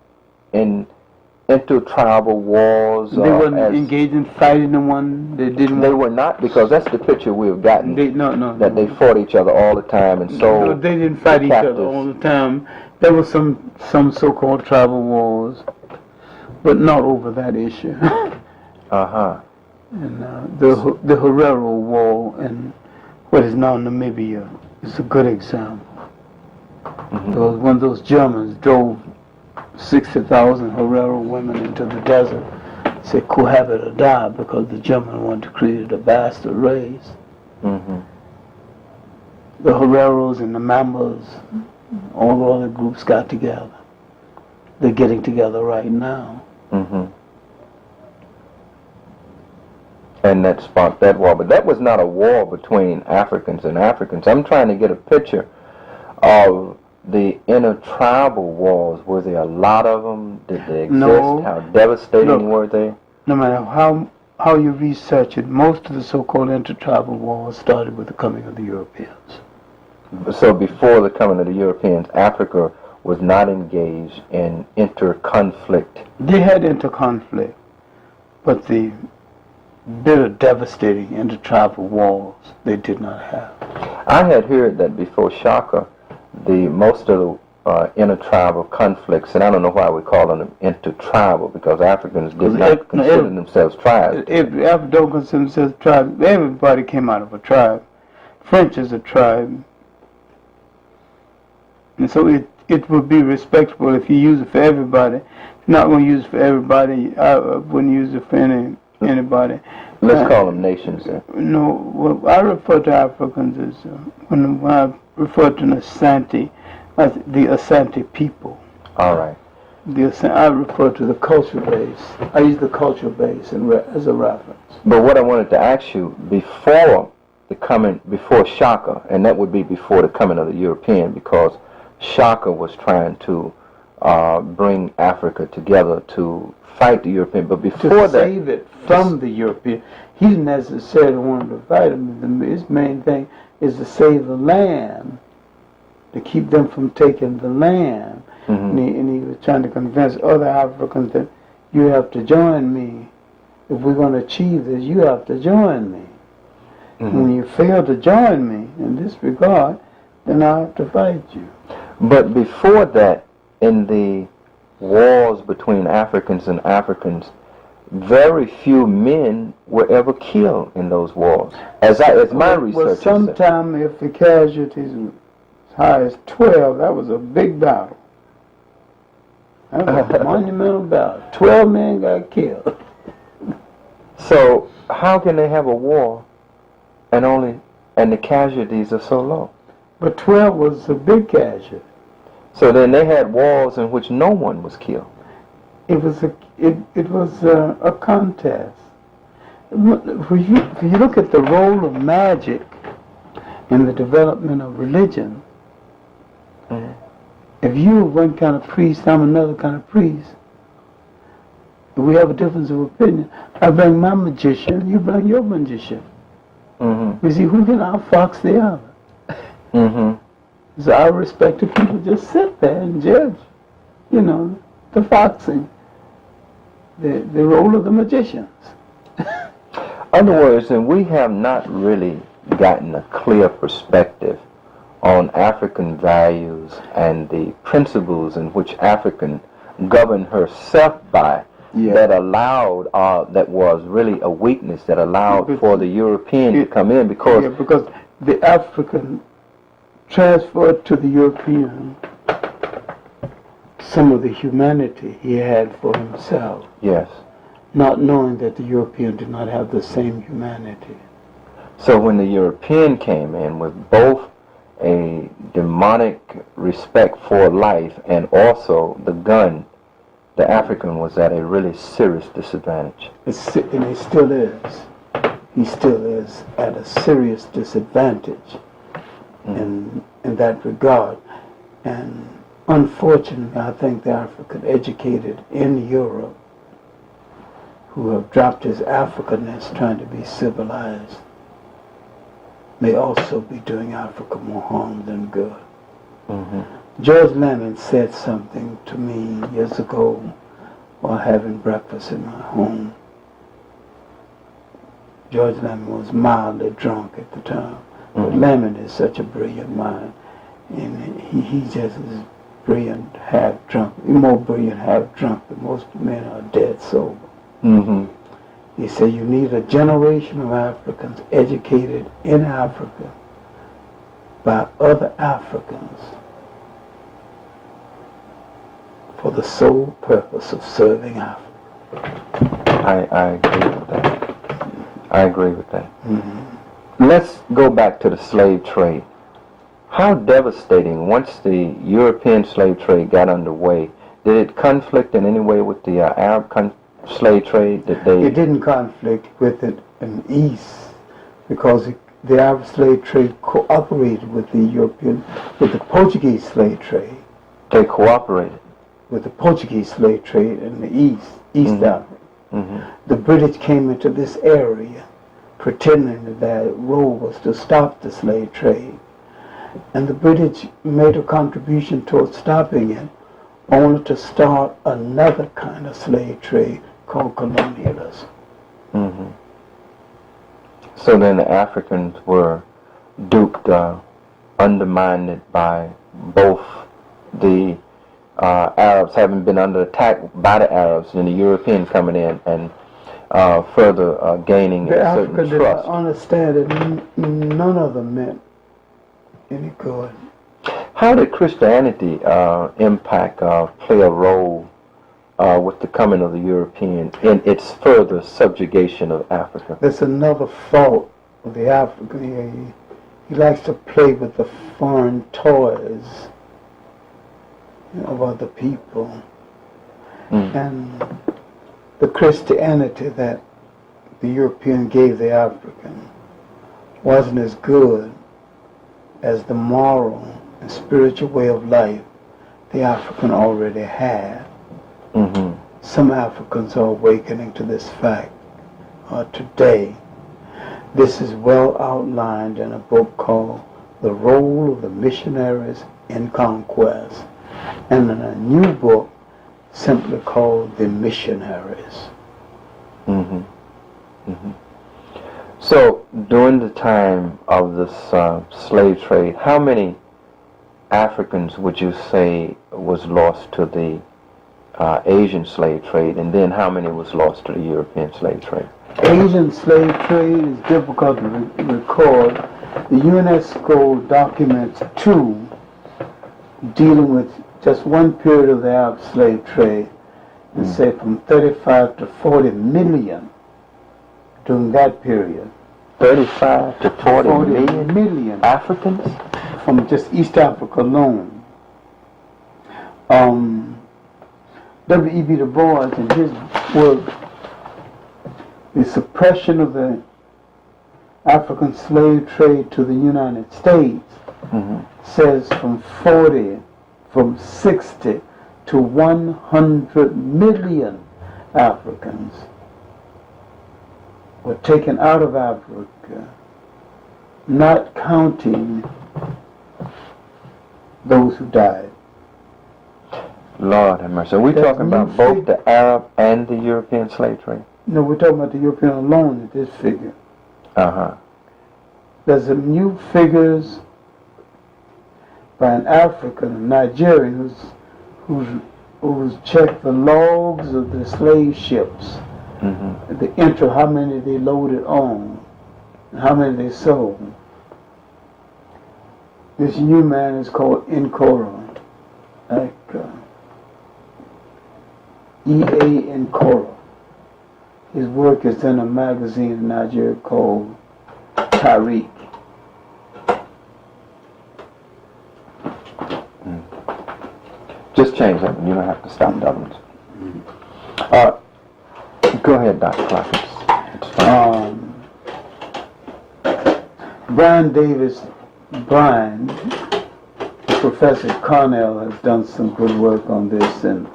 intertribal wars. They weren't engaged in fighting the one. They were not, because that's the picture we've gotten. They fought each other all the time, and so no, they didn't fight each other all the time. There were some so-called tribal wars, but not over that issue. And the Herero War in what is now Namibia is a good example. Because when those Germans drove 60,000 Herero women into the desert, said cohabit or die, because the German wanted to create a bastard race. The Hereros and the Mambas, all the other groups got together. They're getting together right now. And that sparked that war. But that was not a war between Africans and Africans. I'm trying to get a picture of the intertribal wars. Were there a lot of them? Did they exist? No. How devastating were they? No matter how you research it, most of the so-called intertribal wars started with the coming of the Europeans. So before the coming of the Europeans, Africa was not engaged in inter-conflict. They had inter-conflict, but the bitter, devastating intertribal wars they did not have. I had heard that before Chaka, most of the intertribal conflicts, and I don't know why we call them intertribal, because Africans did not consider themselves tribes. Africans don't consider themselves tribes. Everybody came out of a tribe. French is a tribe. And so it would be respectable if you use it for everybody. If you're not going to use it for everybody, I wouldn't use it for anybody. Let's call them nations then. No, well, I refer to Africans as, when I refer to the Asante, as the Asante people. All right. I refer to the culture base. I use the culture base as a reference. But what I wanted to ask you, before Chaka, and that would be before the coming of the European, because Chaka was trying to bring Africa together to fight the European, but before to save it from the European. He didn't necessarily want to fight them. His main thing is to save the land, to keep them from taking the land. And he was trying to convince other Africans that you have to join me. If we're going to achieve this, you have to join me. When you fail to join me in this regard, then I have to fight you. But before that, in the wars between Africans and Africans, very few men were ever killed in those wars. As my research said. Sometime if the casualties were as high as 12, that was a big battle. That was a monumental battle. 12 men got killed. So how can they have a war and the casualties are so low? But 12 was a big casualty. So then they had wars in which no one was killed. It was a contest. If you look at the role of magic in the development of religion, if you're one kind of priest, I'm another kind of priest, we have a difference of opinion. I bring my magician, you bring your magician. Mm-hmm. We see who can outfox the other. Mm-hmm. So I respect the people just sit there and judge, you know, the foxing, the role of the magicians. Other words, and we have not really gotten a clear perspective on African values and the principles in which African governed herself by, that allowed, that was really a weakness that allowed for the European to come in, because the African transferred to the European some of the humanity he had for himself. Yes. Not knowing that the European did not have the same humanity. So when the European came in with both a demonic respect for life and also the gun, the African was at a really serious disadvantage. And he still is. He still is at a serious disadvantage in that regard. And unfortunately, I think the African educated in Europe who have dropped his Africanness trying to be civilized may also be doing Africa more harm than good. Mm-hmm. George Lamon said something to me years ago while having breakfast in my home. George Lamon was mildly drunk at the time. But Lamon is such a brilliant mind. And he just is brilliant, half drunk. More brilliant, half drunk than most men are dead sober. Mm-hmm. He said you need a generation of Africans educated in Africa by other Africans for the sole purpose of serving Africa. I agree with that. I agree with that. Mm-hmm. Let's go back to the slave trade. How devastating, once the European slave trade got underway, did it conflict in any way with the Arab slave trade? It didn't conflict with it in the East because the Arab slave trade cooperated with the Portuguese slave trade. They cooperated with the Portuguese slave trade in the East Africa. Mm-hmm. The British came into this area pretending that their role was to stop the slave trade. And the British made a contribution towards stopping it, only to start another kind of slave trade called colonialism. Mm-hmm. So then the Africans were duped, undermined by both the Arabs having been under attack by the Arabs and the Europeans coming in and further gaining the a certain Africans did trust. not understand that none of them meant any good. How did Christianity impact, play a role with the coming of the European in its further subjugation of Africa? That's another fault of the African. He likes to play with the foreign toys of other people. And the Christianity that the European gave the African wasn't as good as the moral and spiritual way of life the African already had. Mm-hmm. Some Africans are awakening to this fact today. This is well outlined in a book called The Role of the Missionaries in Conquest, and in a new book simply called The Missionaries. Mm-hmm. Mm-hmm. So during the time of this slave trade, how many Africans would you say was lost to the Asian slave trade, and then how many was lost to the European slave trade? Asian slave trade is difficult to record. The UNESCO documents 2 dealing with just one period of the Arab slave trade, and say from 35 to 40 million during that period. 35 to 40 million Africans? From just East Africa alone. W.E.B. Du Bois, in his work, The Suppression of the African Slave Trade to the United States, says from 60 to 100 million Africans were taken out of Africa, not counting those who died. Lord have mercy. Are we talking about both the Arab and the European slave trade? No, we're talking about the European alone in this figure. Uh-huh. There's some new figures by an African, a Nigerian, who's checked the logs of the slave ships, the entry, how many they loaded on, and how many they sold. This new man is called Nkora, like E.A. Nkora. His work is in a magazine in Nigeria called Tariq. Just change that. You don't have to stop doubles. Go ahead, Dr. Clarke. It's fine. Brian Davis Bryan, Professor Cornell, has done some good work on this, and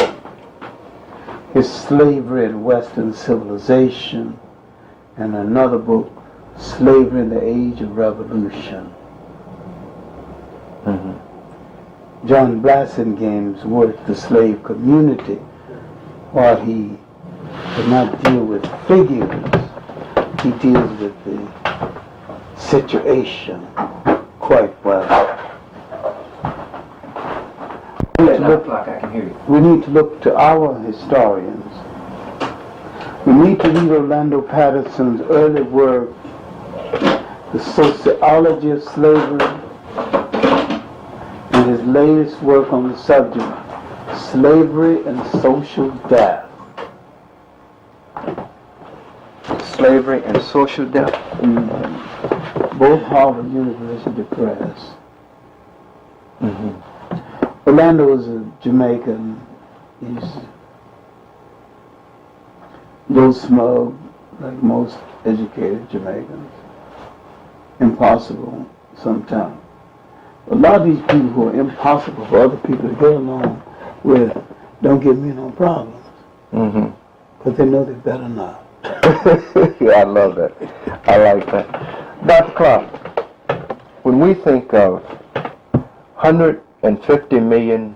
his Slavery in Western Civilization, and another book, Slavery in the Age of Revolution. John Blassingame's work, The Slave Community, while he does not deal with figures, he deals with the situation quite well. We need to look to our historians. We need to read Orlando Patterson's early work, The Sociology of Slavery, and his latest work on the subject, Slavery and Social Death. Slavery and Social Death. Both Harvard University Press. Orlando is a Jamaican. He's a little smug, like most educated Jamaicans. Impossible sometimes. A lot of these people who are impossible for other people to get along with don't give me no problems. Because they know they better not. Yeah, I love that. I like that. Dr. Clarke, when we think of 150 million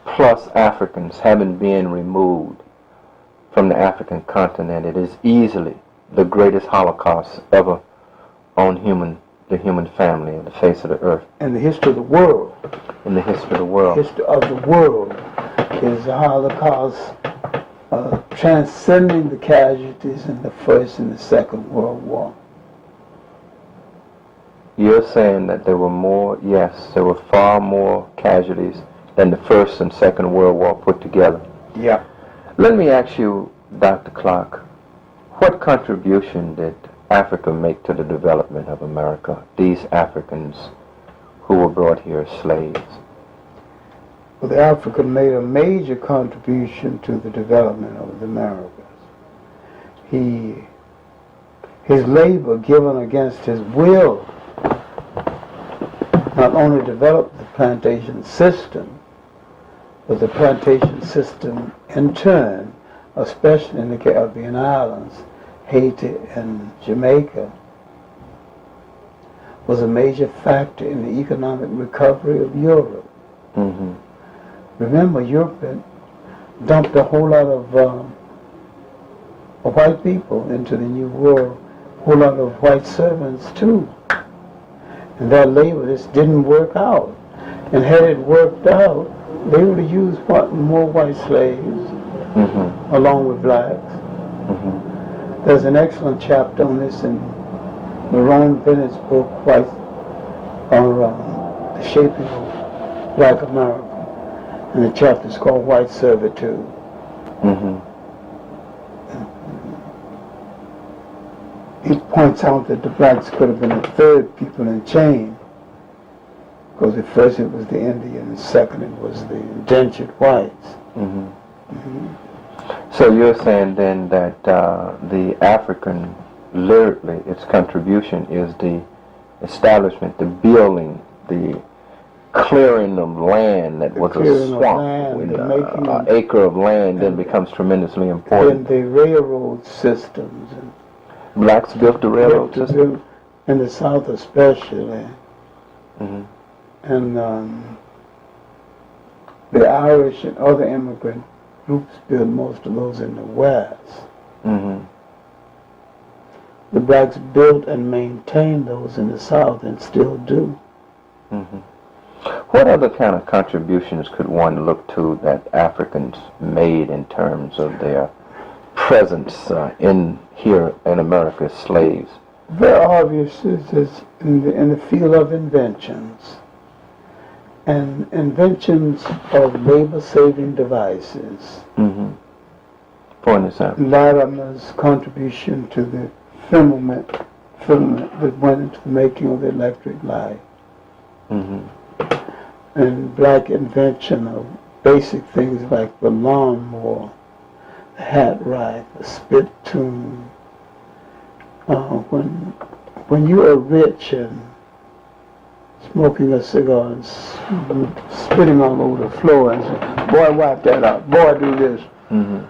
plus Africans having been removed from the African continent, it is easily the greatest Holocaust ever on the human family in the face of the earth. In the history of the world. In the history of the world. The history of the world is a Holocaust transcending the casualties in the First and the Second World War. You're saying that there were more, yes, there were far more casualties than the First and Second World War put together. Yeah. Let me ask you, Dr. Clarke, what contribution did Africa make to the development of America, these Africans who were brought here as slaves? Well, the African made a major contribution to the development of the Americas. His labor given against his will not only developed the plantation system, but the plantation system in turn, especially in the Caribbean islands, Haiti and Jamaica, was a major factor in the economic recovery of Europe. Remember, Europe had dumped a whole lot of white people into the New World, a whole lot of white servants too. And that labor just didn't work out. And had it worked out, they would have used more white slaves along with blacks. There's an excellent chapter on this in Lerone Bennett's book, on the shaping of Black America. And the chapter is called White Servitude. He points out that the blacks could have been the third people in chain, because at first it was the Indians, second it was the indentured whites. So you're saying then that the African, literally, its contribution is the establishment, the building, the clearing of land that was a clearing of swamp. land, When the making an of- acre of land then becomes tremendously important. And the railroad systems. And Blacks built the railroad to system. build in the South especially. Mhm. And the Irish and other immigrant groups built most of those in the West. Mhm. The blacks built and maintained those in the South and still do. Mhm. What other kind of contributions could one look to that Africans made in terms of their presence in here in America as slaves? Very obvious is in the field of inventions. And inventions of labor-saving devices. Mhm. For an example. Latimer's contribution to the filament that went into the making of the electric light. Mhm. And black invention of basic things like the lawnmower, the hat rack, the spittoon. When you are rich and smoking a cigar and spitting all over the floor and say, boy, wipe that out, boy, do this. Mhm.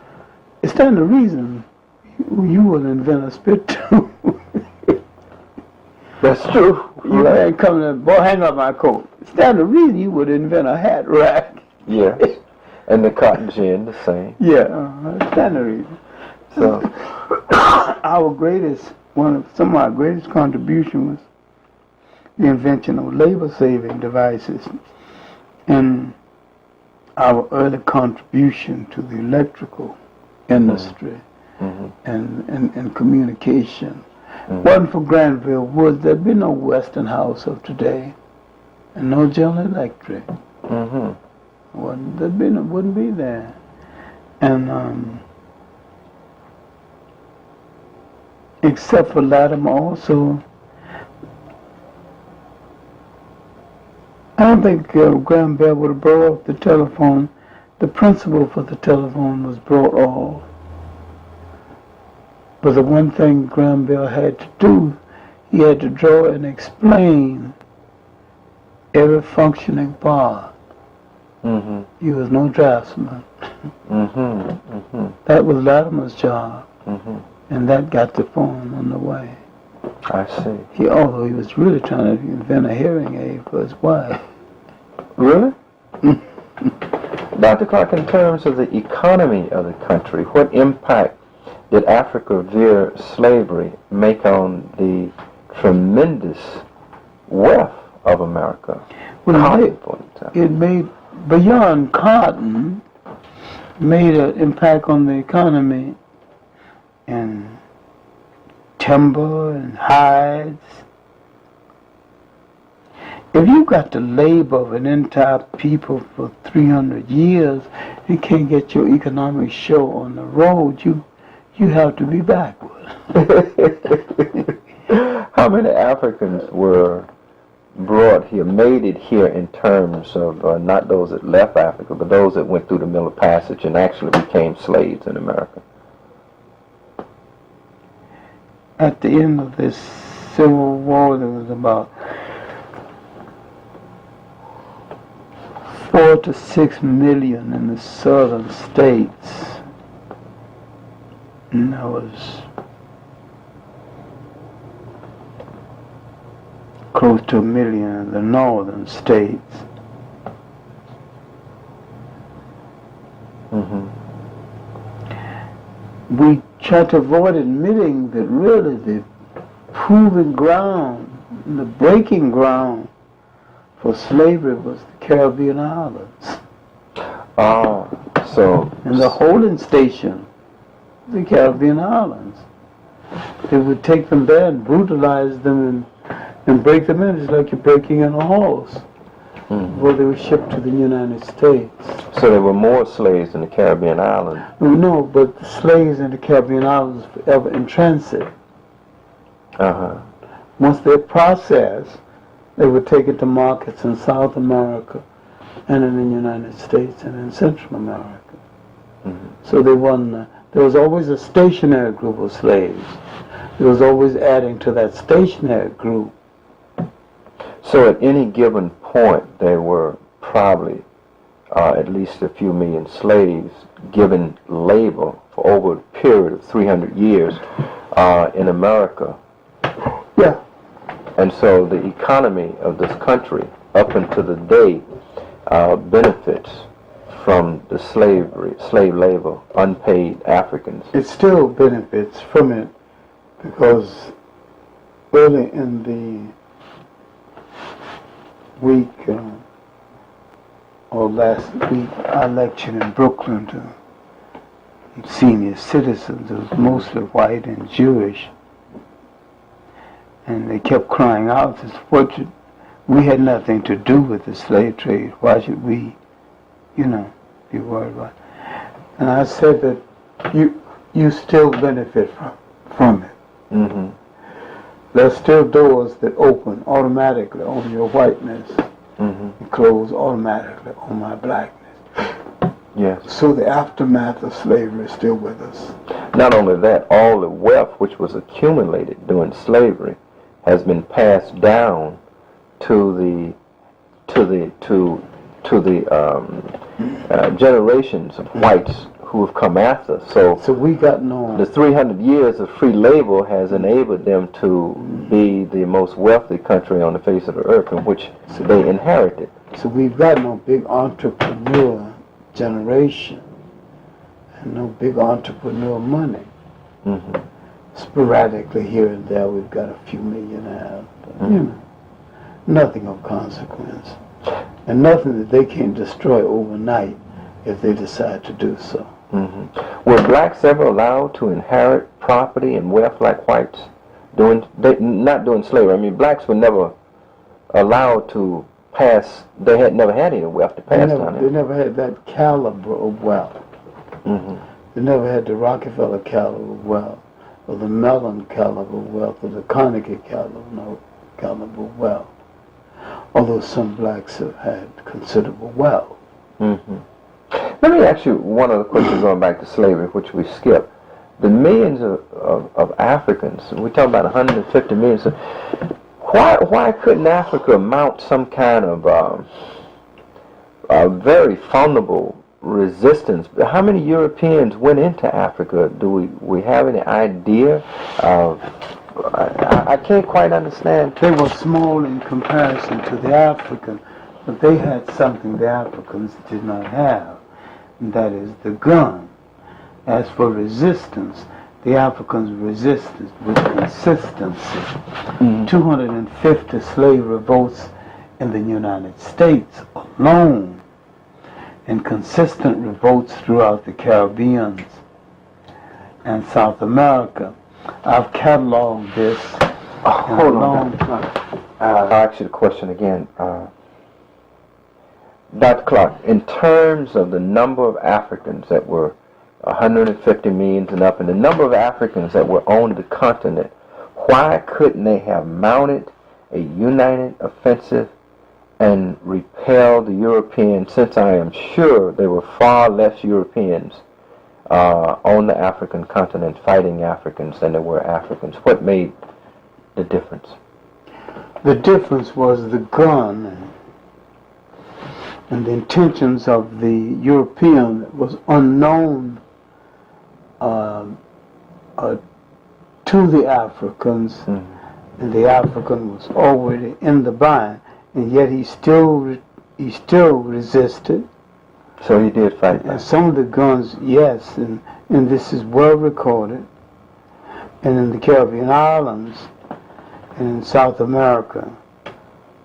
It stands to reason you will invent a spittoon. That's true. You ain't coming in, boy, hang up my coat. It stands to reason you would invent a hat rack. Yeah. And the cotton gin, the same. Yeah, it stands to reason. So, Some of our greatest contribution was the invention of labor-saving devices and our early contribution to the electrical industry and communication. Wasn't for Granville Woods, there'd be no Westinghouse of today and no General Electric. mhm. Wouldn't be there. And except for Latimer also, I don't think Graham Bell would have brought off the telephone. The principle for the telephone was brought off. But the one thing Graham Bell had to do, he had to draw and explain every functioning part. Mhm. He was no draftsman. Mhm. Mhm. That was Latimer's job, Mhm. and that got the phone on the way. I see. Although he was really trying to invent a hearing aid for his wife. Really? Dr. Clarke, in terms of the economy of the country, what impact did Africa via slavery make on the tremendous wealth of America? Cotton, for example. It made, beyond cotton, made an impact on the economy and timber and hides. If you got the labor of an entire people for 300 years, you can't get your economic show on the road, you have to be backward. How many Africans were brought here, made it here in terms of not those that left Africa, but those that went through the Middle Passage and actually became slaves in America? At the end of this Civil War, there was about 4 to 6 million in the southern states. And there was close to 1 million in the northern states. Mm-hmm. We tried to avoid admitting that really the proving ground, the breaking ground for slavery was the Caribbean islands. Oh, so... And the holding station, the Caribbean islands. They would take them there and brutalize them and break them in. It's like you're breaking in a horse. Before they were shipped to the United States. So there were more slaves in the Caribbean islands? No, but the slaves in the Caribbean islands were forever in transit. Uh-huh. Once they're processed, they were taken to markets in South America and in the United States and in Central America. So they wasn't, there was always a stationary group of slaves. There was always adding to that stationary group. So at any given point point, there were probably at least a few million slaves given labor for over a period of 300 years in America. Yeah. And so the economy of this country, up until the day, benefits from the slave labor, unpaid Africans. It still benefits from it because early in the week or last week, I lectured in Brooklyn to senior citizens. It was mostly white and Jewish. And they kept crying out, we had nothing to do with the slave trade. Why should we, be worried about it? And I said that you still benefit from it. Mm-hmm. There's still doors that open automatically on your whiteness and close automatically on my blackness. Yes. So the aftermath of slavery is still with us. Not only that, all the wealth which was accumulated during slavery has been passed down to the generations of whites who have come after us. So we got no. The 300 years of free labor has enabled them to be the most wealthy country on the face of the earth, in which they inherited. So we've got no big entrepreneur generation and no big entrepreneur money. Mm-hmm. Sporadically here and there we've got a few millionaires, but, nothing of consequence. And nothing that they can destroy overnight if they decide to do so. Mm-hmm. Were blacks ever allowed to inherit property and wealth like whites? Not doing slavery. I mean, blacks were never allowed to pass. They had never had any wealth to pass down. They never had that caliber of wealth. Mm-hmm. They never had the Rockefeller caliber of wealth, or the Mellon caliber of wealth, or the Carnegie caliber of wealth. Although some blacks have had considerable wealth. Mm-hmm. Let me ask you one other question going back to slavery, which we skipped. The millions of Africans, we talk about 150 million, so why couldn't Africa mount some kind of a very formidable resistance? How many Europeans went into Africa? Do we have any idea? I can't quite understand. They were small in comparison to the African, but they had something the Africans did not have, and that is the gun. As for resistance, the Africans resisted with consistency. 250 slave revolts in the United States alone, and consistent revolts throughout the Caribbean and South America. I've cataloged this. Hold on. I'll ask you the question again. Dr. Clarke, in terms of the number of Africans that were 150 million and up, and the number of Africans that were on the continent, why couldn't they have mounted a united offensive and repelled the Europeans, since I am sure there were far less Europeans on the African continent fighting Africans than there were Africans? What made the difference? The difference was the gun and the intentions of the European that was unknown to the Africans, and the African was already in the bind, and yet he still resisted. So he did fight back. And some of the guns, yes, and this is well recorded, and in the Caribbean islands and in South America,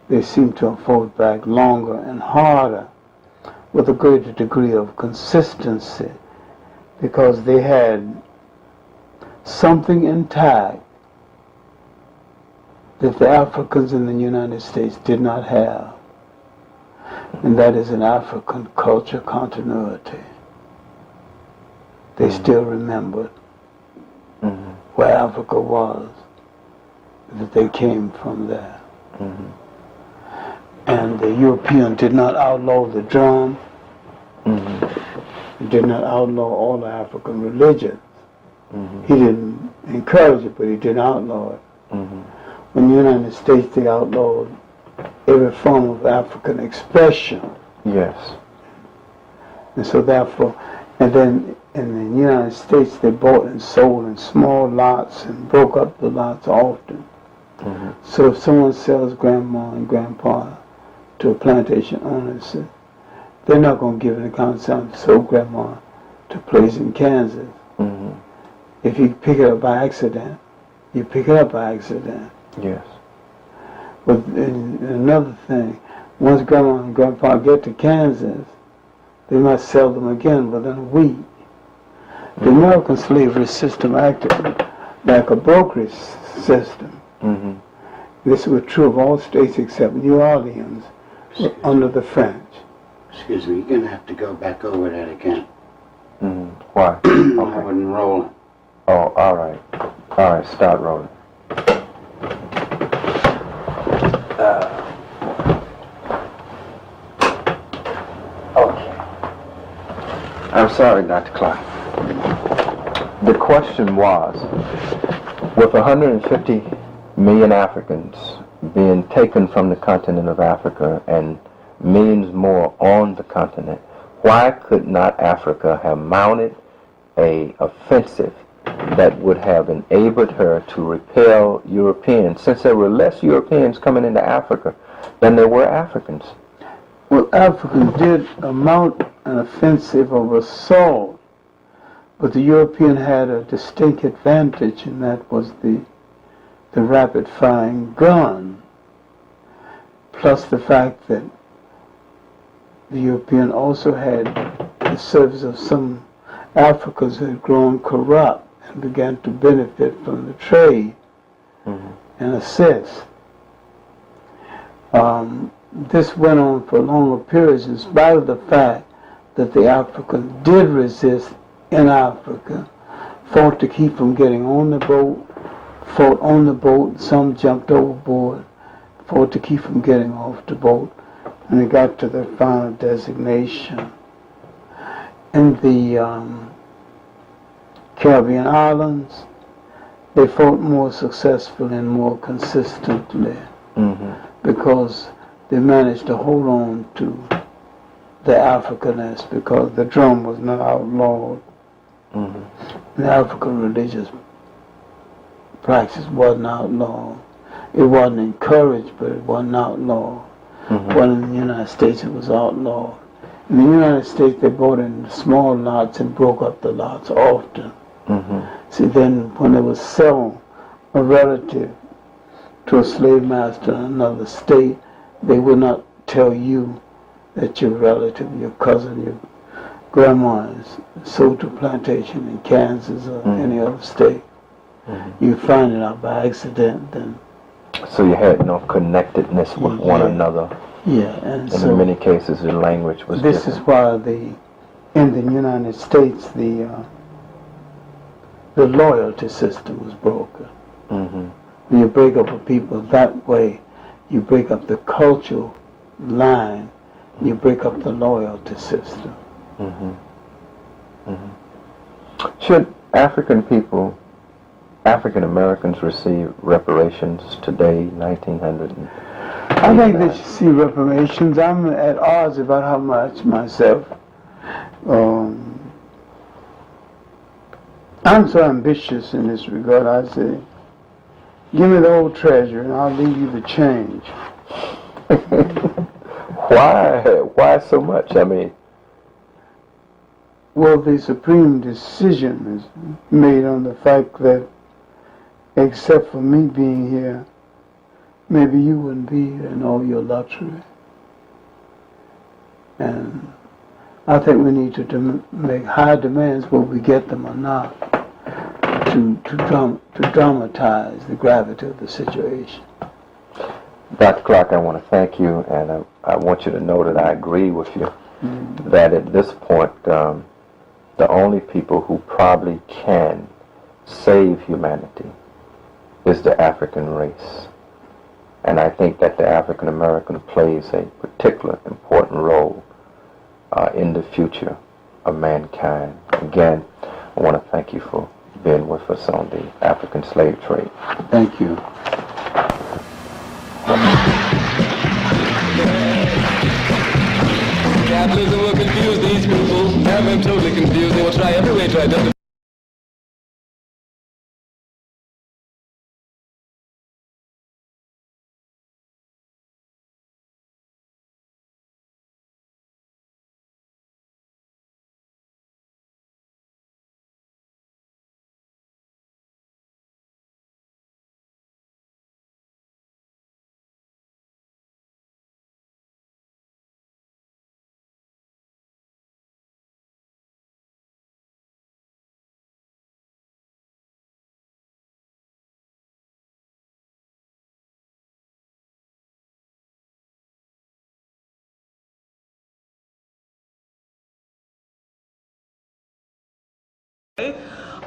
they seem to have fought back longer and harder with a greater degree of consistency, because they had something intact that the Africans in the United States did not have, and that is an African culture continuity. They still remembered where Africa was, that they came from there. And the European did not outlaw the drum, did not outlaw all the African religions. He didn't encourage it, but he didn't outlaw it. In the United States, they outlawed every form of African expression. Yes. And so therefore, and then in the United States, they bought and sold in small lots and broke up the lots often. Mm-hmm. So if someone sells grandma and grandpa to a plantation owner, they're not going to give an account saying, sold grandma to a place in Kansas. Mm-hmm. If you pick it up by accident, you pick it up by accident. Yes. But another thing, once grandma and grandpa get to Kansas, they might sell them again within a week. The American slavery system acted like a brokerage system. Mm-hmm. This was true of all states except New Orleans under the French. Excuse me, you're going to have to go back over that again. Mm-hmm. Why? I Okay. wasn't rolling. Oh, all right. All right, start rolling. Okay. I'm sorry, Dr. Clarke. The question was, with 150 million Africans being taken from the continent of Africa and millions more on the continent, why could not Africa have mounted an offensive that would have enabled her to repel Europeans, since there were less Europeans coming into Africa than there were Africans? Well, Africans did mount an offensive of assault, but the European had a distinct advantage, and that was the rapid-firing gun, plus the fact that the European also had the service of some Africans who had grown corrupt and began to benefit from the trade and assist. This went on for longer periods in spite of the fact that the Africans did resist in Africa, fought to keep from getting on the boat, fought on the boat, some jumped overboard, fought to keep from getting off the boat, and they got to their final designation. In the Caribbean islands, they fought more successfully and more consistently because they managed to hold on to the Africanness, because the drum was not outlawed. The African religious practice wasn't outlawed. It wasn't encouraged, but it wasn't outlawed. While in the United States, it was outlawed. In the United States, they bought in small lots and broke up the lots often. See, then when they would sell a relative to a slave master in another state, they would not tell you that your relative, your cousin, your grandma is sold to a plantation in Kansas or any other state. You find it out by accident then. So you had no connectedness with one another. Yeah, and so in many cases the language was this different. is why in the United States the loyalty system was broken. When you break up a people that way, you break up the cultural line, you break up the loyalty system. Should African people, African Americans, receive reparations today, 1900? I think they should see reparations. I'm at odds about how much myself. I'm so ambitious in this regard. I say, give me the old treasure and I'll leave you the change. Why so much? I mean, well, the supreme decision is made on the fact that, except for me being here, maybe you wouldn't be here in all your luxury. And I think we need to make high demands, whether we get them or not, to dramatize the gravity of the situation. Dr. Clarke, I want to thank you, and I want you to know that I agree with you, that at this point, the only people who probably can save humanity is the African race. And I think that the African American plays a particular important role in the future of mankind. Again, I want to thank you for being with us on the African slave trade. Thank you. capitalism will confuse these people, have them totally confused. They will try every way to identify.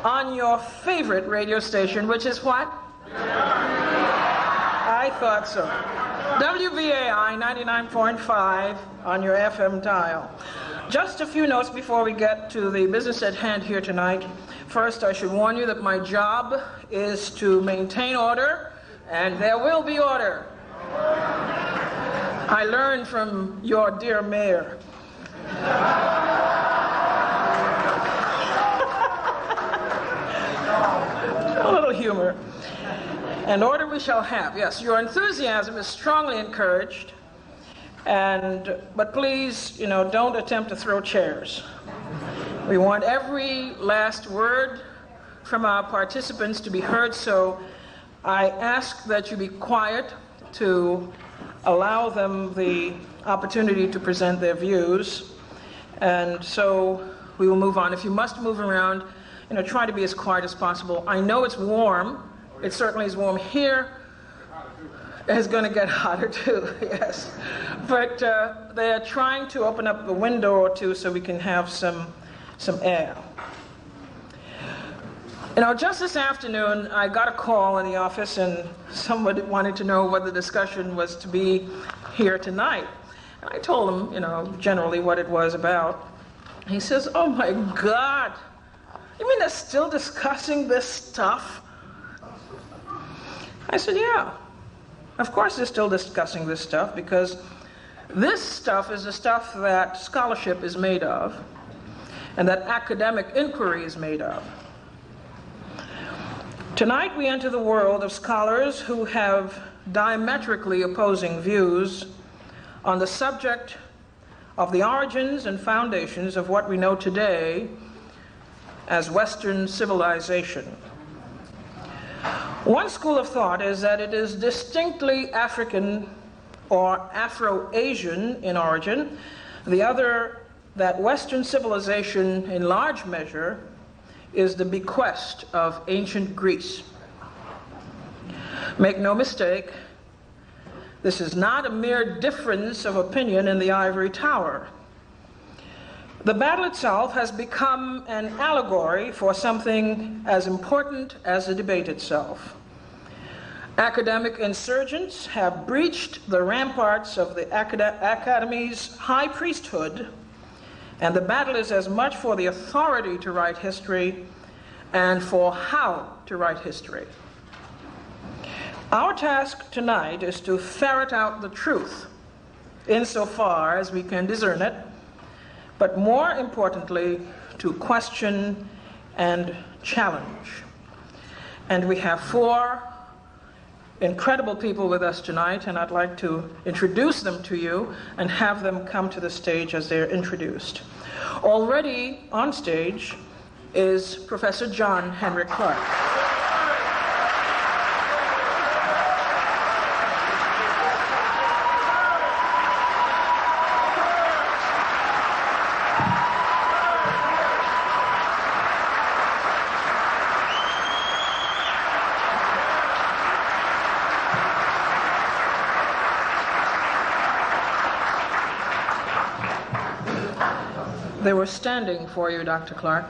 On your favorite radio station, which is what? I thought so. WBAI 99.5 on your FM dial. Just a few notes before we get to the business at hand here tonight. First, I should warn you that my job is to maintain order, and there will be order. I learned from your dear mayor. A little humor. And order we shall have. Yes, your enthusiasm is strongly encouraged. But please, don't attempt to throw chairs. We want every last word from our participants to be heard, so I ask that you be quiet to allow them the opportunity to present their views. And so we will move on. If you must move around, try to be as quiet as possible. I know it's warm. It certainly is warm here. It's going to get hotter too, yes. But they're trying to open up the window or two so we can have some air. Just this afternoon, I got a call in the office, and someone wanted to know what the discussion was to be here tonight. And I told him, generally what it was about. He says, "Oh my God, you mean they're still discussing this stuff?" I said, "Yeah, of course they're still discussing this stuff, because this stuff is the stuff that scholarship is made of and that academic inquiry is made of." Tonight we enter the world of scholars who have diametrically opposing views on the subject of the origins and foundations of what we know today as Western civilization. One school of thought is that it is distinctly African or Afro-Asian in origin. The other, that Western civilization in large measure is the bequest of ancient Greece. Make no mistake, this is not a mere difference of opinion in the ivory tower. The battle itself has become an allegory for something as important as the debate itself. Academic insurgents have breached the ramparts of the Academy's high priesthood, and the battle is as much for the authority to write history and for how to write history. Our task tonight is to ferret out the truth insofar as we can discern it, but more importantly, to question and challenge. And we have four incredible people with us tonight, and I'd like to introduce them to you and have them come to the stage as they're introduced. Already on stage is Professor John Henrik Clarke. They were standing for you, Dr. Clarke.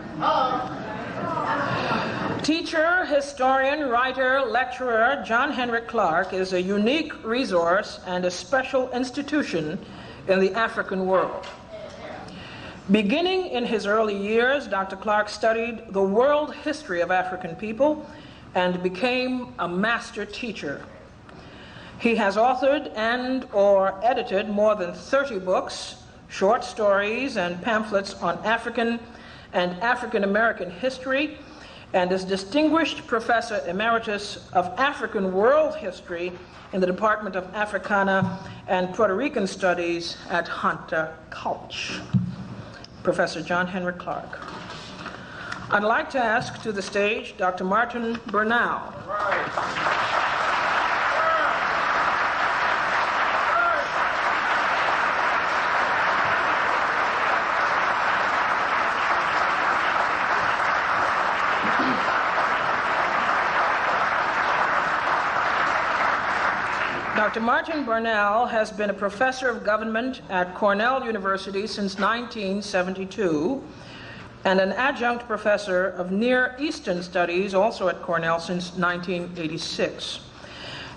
Teacher, historian, writer, lecturer, John Henrik Clarke is a unique resource and a special institution in the African world. Beginning in his early years, Dr. Clarke studied the world history of African people and became a master teacher. He has authored and/or edited more than 30 books, short stories, and pamphlets on African and African American history, and is Distinguished Professor Emeritus of African World History in the Department of Africana and Puerto Rican Studies at Hunter College. Professor John Henrik Clarke. I'd like to ask to the stage Dr. Martin Bernal. Dr. Martin Bernal has been a professor of government at Cornell University since 1972 and an adjunct professor of Near Eastern Studies also at Cornell since 1986.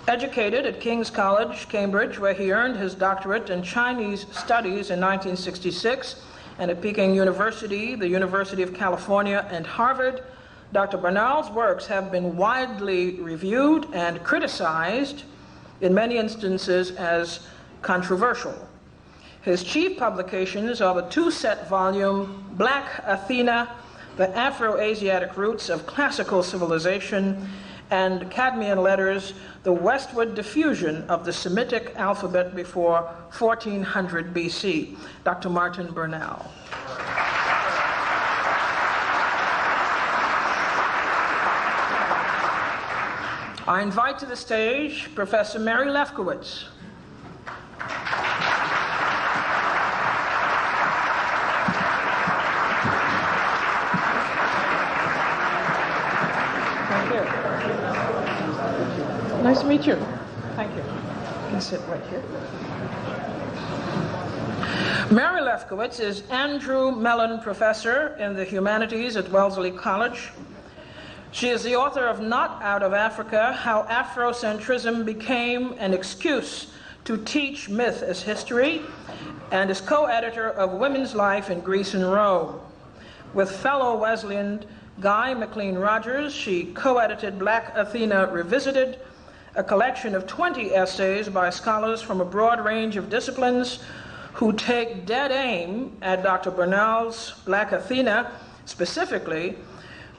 Educated at King's College, Cambridge, where he earned his doctorate in Chinese Studies in 1966, and at Peking University, the University of California, and Harvard, Dr. Bernal's works have been widely reviewed and criticized, in many instances as controversial. His chief publications are the two-set volume Black Athena, The Afro-Asiatic Roots of Classical Civilization, and Cadmean Letters, The Westward Diffusion of the Semitic Alphabet Before 1400 BC. Dr. Martin Bernal. I invite to the stage Professor Mary Lefkowitz. Thank you. Nice to meet you. Thank you. You can sit right here. Mary Lefkowitz is Andrew Mellon Professor in the Humanities at Wellesley College. She is the author of Not Out of Africa, How Afrocentrism Became an Excuse to Teach Myth as History, and is co-editor of Women's Life in Greece and Rome. With fellow Wesleyan Guy McLean Rogers, she co-edited Black Athena Revisited, a collection of 20 essays by scholars from a broad range of disciplines who take dead aim at Dr. Bernal's Black Athena specifically,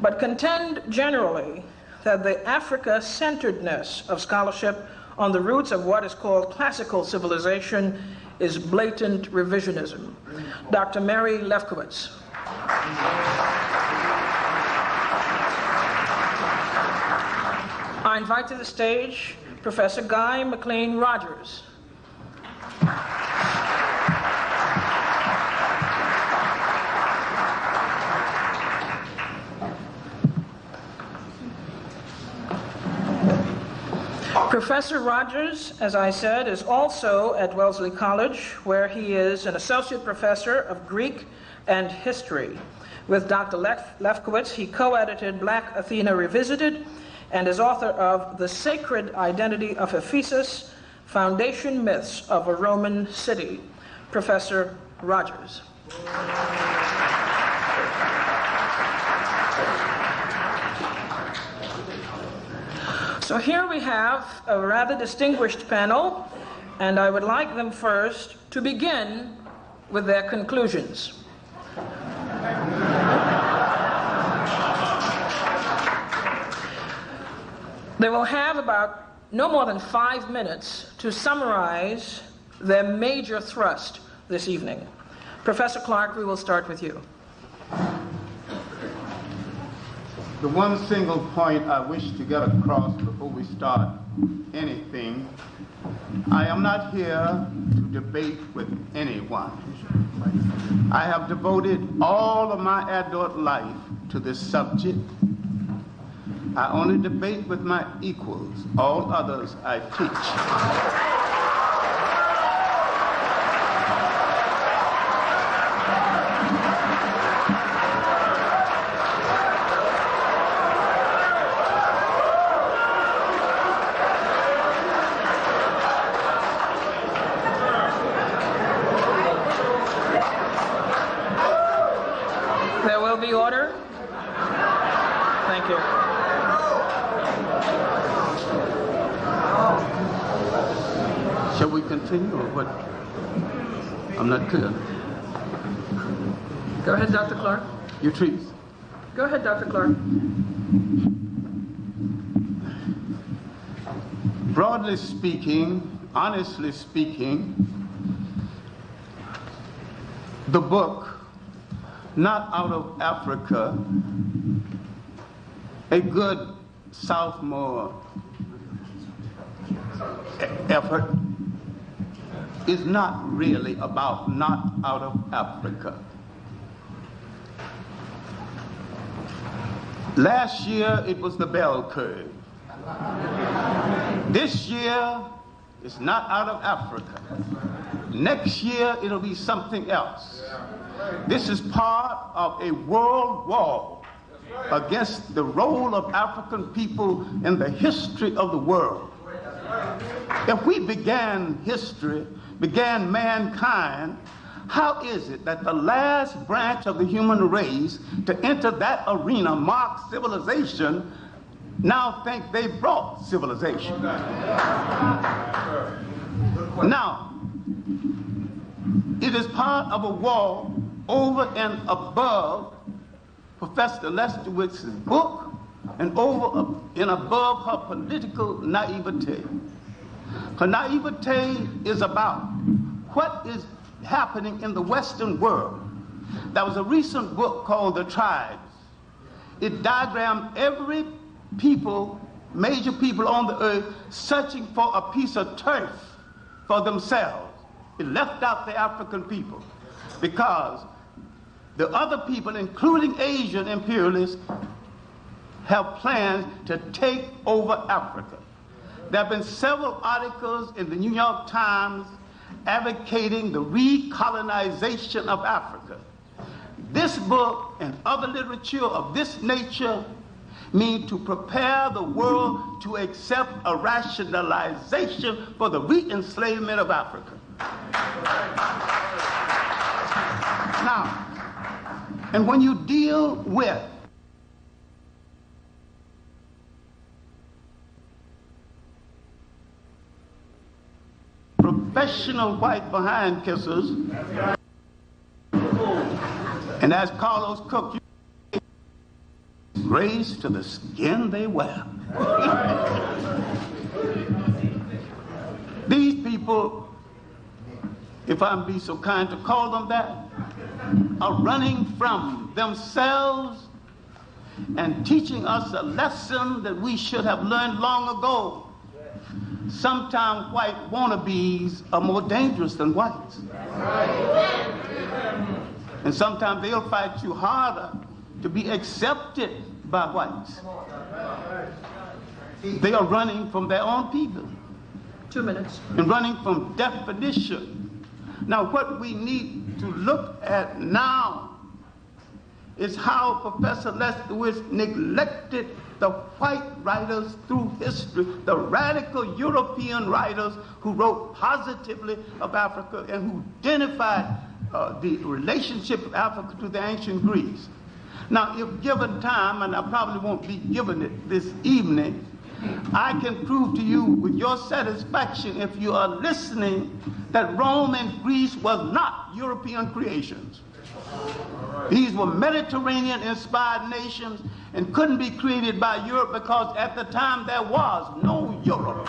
but contend generally that the Africa-centeredness of scholarship on the roots of what is called classical civilization is blatant revisionism. Dr. Mary Lefkowitz. I invite to the stage Professor Guy McLean Rogers. Professor Rogers, as I said, is also at Wellesley College, where he is an associate professor of Greek and history. With Dr. Lefkowitz, he co-edited Black Athena Revisited and is author of The Sacred Identity of Ephesus, Foundation Myths of a Roman City. Professor Rogers. So here we have a rather distinguished panel, and I would like them first to begin with their conclusions. They will have about no more than 5 minutes to summarize their major thrust this evening. Professor Clarke, we will start with you. The one single point I wish to get across before we start anything, I am not here to debate with anyone. I have devoted all of my adult life to this subject. I only debate with my equals. All others I teach. Order. Thank you. Shall we continue or what? I'm not clear. Go ahead, Dr. Clarke. Your trees. Go ahead, Dr. Clarke. Broadly speaking, honestly speaking, the book, Not Out of Africa, a good sophomore effort, is not really about not out of Africa. Last year, it was the bell curve. This year, it's not out of Africa. Next year, it'll be something else. This is part of a world war against the role of African people in the history of the world. If we began history, began mankind, how is it that the last branch of the human race to enter that arena, marked civilization, now think they brought civilization? Now, it is part of a war over and above Professor Lesterwitz's book and over and above her political naivete. Her naivete is about what is happening in the Western world. There was a recent book called The Tribes. It diagrammed every people, major people on the earth, searching for a piece of turf for themselves. It left out the African people because the other people, including Asian imperialists, have plans to take over Africa. There have been several articles in the New York Times advocating the recolonization of Africa. This book and other literature of this nature mean to prepare the world to accept a rationalization for the re-enslavement of Africa. Now, and when you deal with professional white behind kissers, and as Carlos Cook, grace to the skin they wear. These people, if I'm be so kind to call them that, are running from themselves and teaching us a lesson that we should have learned long ago. Sometimes white wannabes are more dangerous than whites. And sometimes they'll fight you harder to be accepted by whites. They are running from their own people. 2 minutes. And running from definition. Now, what we need to look at now is how Professor Lesterwitz neglected the white writers through history, the radical European writers who wrote positively of Africa and who identified the relationship of Africa to the ancient Greeks. Now, if given time, and I probably won't be given it this evening, I can prove to you with your satisfaction, if you are listening, that Rome and Greece was not European creations. These were Mediterranean-inspired nations and couldn't be created by Europe because at the time there was no Europe.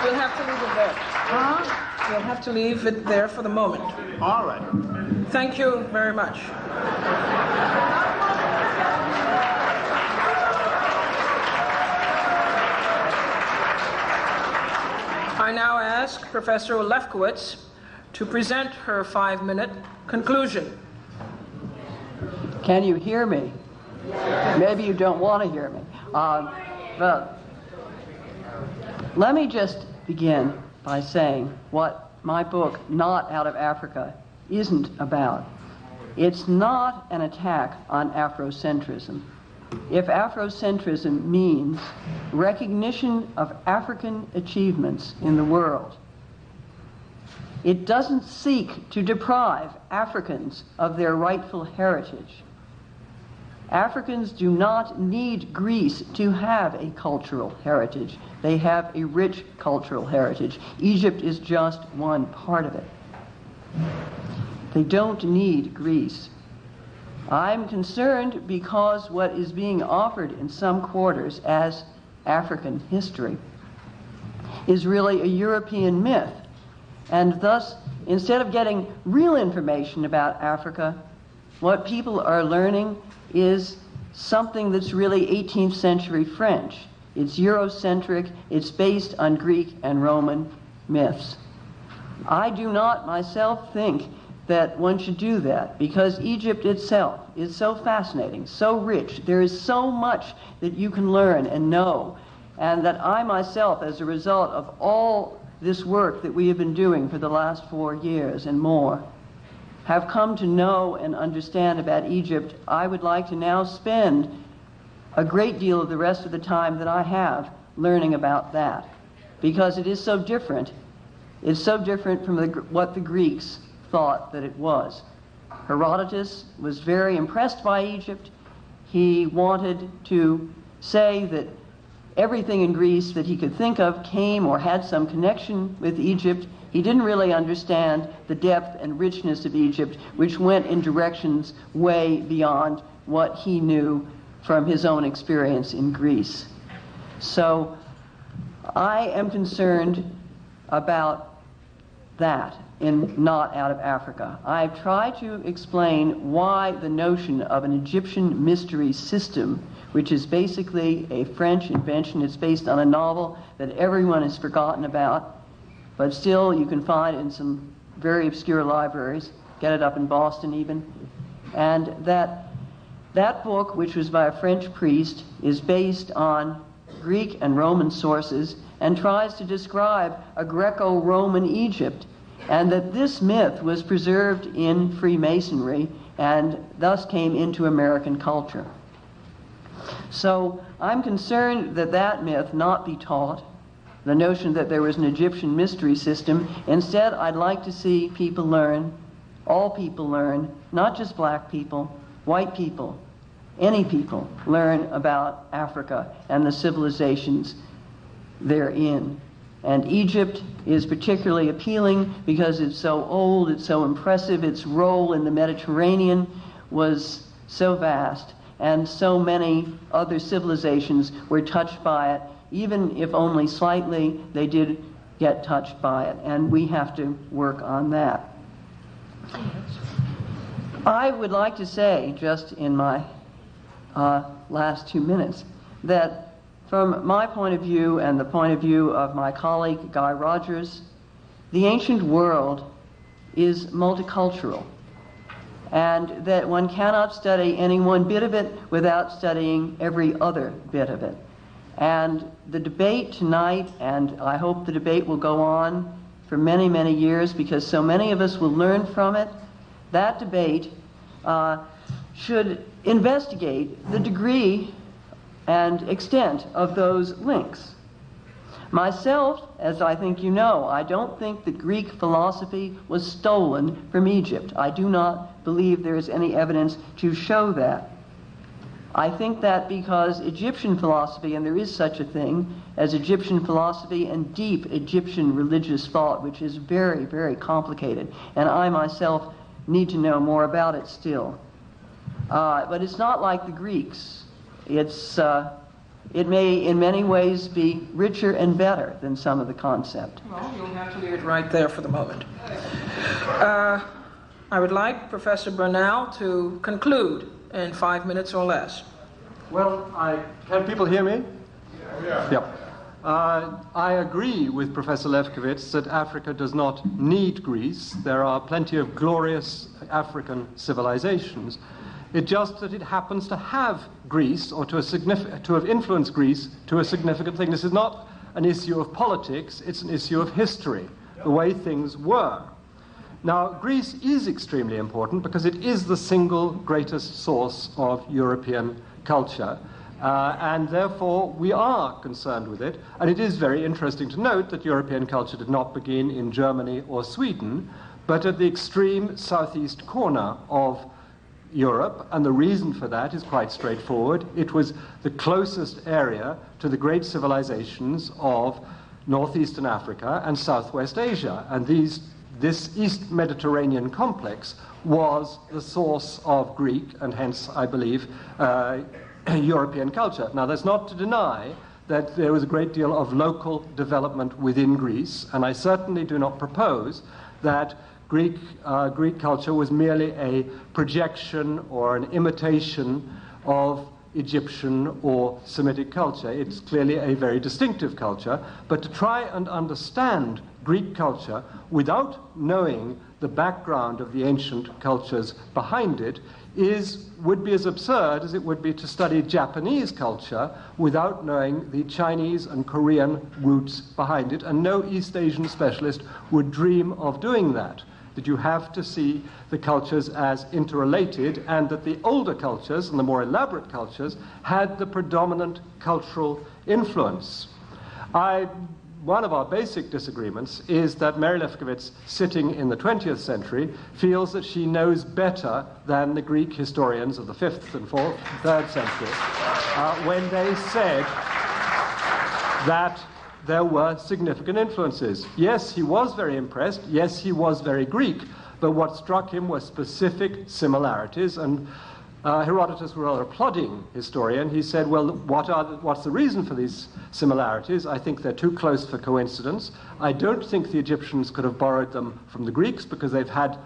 We'll have to leave it there. We'll have to leave it there for the moment. All right. Thank you very much. I now ask Professor Lefkowitz to present her 5-minute conclusion. Can you hear me? Maybe you don't want to hear me. But let me just begin by saying what my book, Not Out of Africa, isn't about. It's not an attack on Afrocentrism. If Afrocentrism means recognition of African achievements in the world, it doesn't seek to deprive Africans of their rightful heritage. Africans do not need Greece to have a cultural heritage. They have a rich cultural heritage. Egypt is just one part of it. They don't need Greece. I'm concerned because what is being offered in some quarters as African history is really a European myth. And thus, instead of getting real information about Africa, what people are learning is something that's really 18th century French. It's Eurocentric, it's based on Greek and Roman myths. I do not myself think that one should do that, because Egypt itself is so fascinating, so rich. There is so much that you can learn and know, and that I myself, as a result of all this work that we have been doing for the last 4 years and more, have come to know and understand about Egypt. I would like to now spend a great deal of the rest of the time that I have learning about that, because it is so different. It's so different from what the Greeks thought that it was. Herodotus was very impressed by Egypt. He wanted to say that everything in Greece that he could think of came or had some connection with Egypt. He didn't really understand the depth and richness of Egypt, which went in directions way beyond what he knew from his own experience in Greece. So I am concerned about that in Not Out of Africa. I've tried to explain why the notion of an Egyptian mystery system, which is basically a French invention, it's based on a novel that everyone has forgotten about, but still you can find in some very obscure libraries, get it up in Boston even, and that book, which was by a French priest, is based on Greek and Roman sources and tries to describe a Greco-Roman Egypt, and that this myth was preserved in Freemasonry and thus came into American culture. So I'm concerned that that myth not be taught, the notion that there was an Egyptian mystery system. Instead, I'd like to see people learn, all people learn, not just black people, white people, any people learn about Africa and the civilizations therein. And Egypt is particularly appealing because it's so old, it's so impressive, its role in the Mediterranean was so vast, and so many other civilizations were touched by it. Even if only slightly, they did get touched by it, and we have to work on that. I would like to say, just in my last 2 minutes, that from my point of view and the point of view of my colleague Guy Rogers, the ancient world is multicultural, and that one cannot study any one bit of it without studying every other bit of it. And the debate tonight, and I hope the debate will go on for many, many years because so many of us will learn from it, that debate should investigate the degree and extent of those links. Myself, as I think you know, I don't think that Greek philosophy was stolen from Egypt. I do not believe there is any evidence to show that. I think that because Egyptian philosophy, and there is such a thing as Egyptian philosophy and deep Egyptian religious thought, which is very, very complicated, and I myself need to know more about it still. But it's not like the Greeks. It may in many ways be richer and better than some of the concept. Well, you'll have to leave it right there for the moment. I would like Professor Bernal to conclude in 5 minutes or less. Well, can people hear me? Yeah. I agree with Professor Lefkowitz that Africa does not need Greece. There are plenty of glorious African civilizations. It's just that it happens to have Greece, or to have influenced Greece to a significant thing. This is not an issue of politics, it's an issue of history, the way things were. Now, Greece is extremely important because it is the single greatest source of European culture, and therefore we are concerned with it. And it is very interesting to note that European culture did not begin in Germany or Sweden, but at the extreme southeast corner of Europe, and the reason for that is quite straightforward. It was the closest area to the great civilizations of northeastern Africa and southwest Asia, and this East Mediterranean complex was the source of Greek and hence, I believe, European culture. Now, that's not to deny that there was a great deal of local development within Greece, and I certainly do not propose that Greek culture was merely a projection or an imitation of Egyptian or Semitic culture. It's clearly a very distinctive culture, but to try and understand Greek culture without knowing the background of the ancient cultures behind it would be as absurd as it would be to study Japanese culture without knowing the Chinese and Korean roots behind it, and no East Asian specialist would dream of doing that. That you have to see the cultures as interrelated, and that the older cultures and the more elaborate cultures had the predominant cultural influence. One of our basic disagreements is that Mary Lefkowitz, sitting in the 20th century, feels that she knows better than the Greek historians of the 5th and 4th, 3rd century, when they said that there were significant influences. Yes, he was very impressed. Yes, he was very Greek. But what struck him were specific similarities. And Herodotus, rather a plodding historian, he said, well, what's the reason for these similarities? I think they're too close for coincidence. I don't think the Egyptians could have borrowed them from the Greeks because they've had them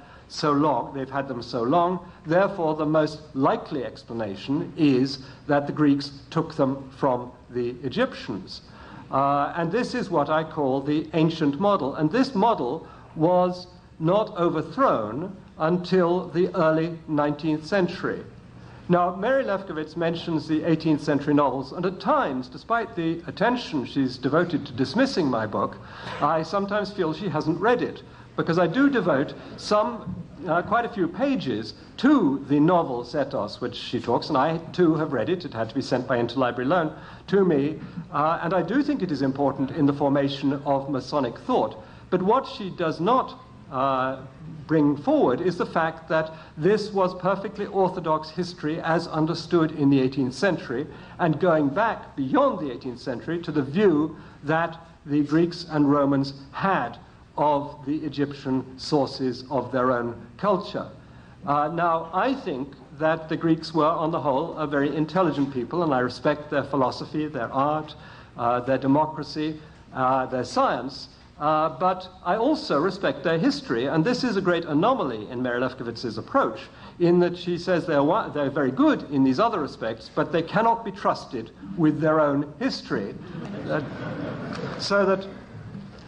so long. Therefore, the most likely explanation is that the Greeks took them from the Egyptians. And this is what I call the ancient model. And this model was not overthrown until the early 19th century. Now, Mary Lefkowitz mentions the 18th century novels, and at times, despite the attention she's devoted to dismissing my book, I sometimes feel she hasn't read it, because I do devote quite a few pages to the novel Setos, which she talks, and I too have read it. It had to be sent by interlibrary loan to me, and I do think it is important in the formation of Masonic thought. But what she does not bring forward is the fact that this was perfectly orthodox history as understood in the 18th century, and going back beyond the 18th century to the view that the Greeks and Romans had of the Egyptian sources of their own culture. Now, I think that the Greeks were, on the whole, a very intelligent people, and I respect their philosophy, their art, their democracy, their science, but I also respect their history, and this is a great anomaly in Mary Lefkowitz's approach, in that she says they're very good in these other respects, but they cannot be trusted with their own history. So that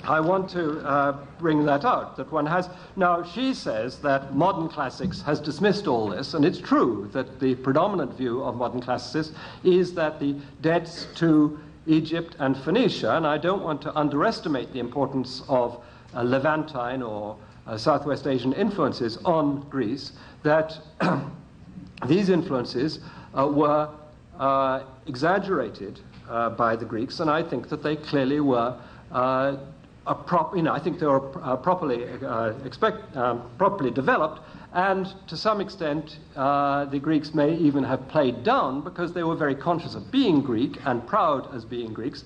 I want to bring that out, that one has... Now, she says that modern classics has dismissed all this, and it's true that the predominant view of modern classicists is that the debts to Egypt and Phoenicia, and I don't want to underestimate the importance of Levantine or Southwest Asian influences on Greece, that these influences were exaggerated by the Greeks, and I think that they clearly were I think they were properly developed, and to some extent the Greeks may even have played down because they were very conscious of being Greek and proud as being Greeks,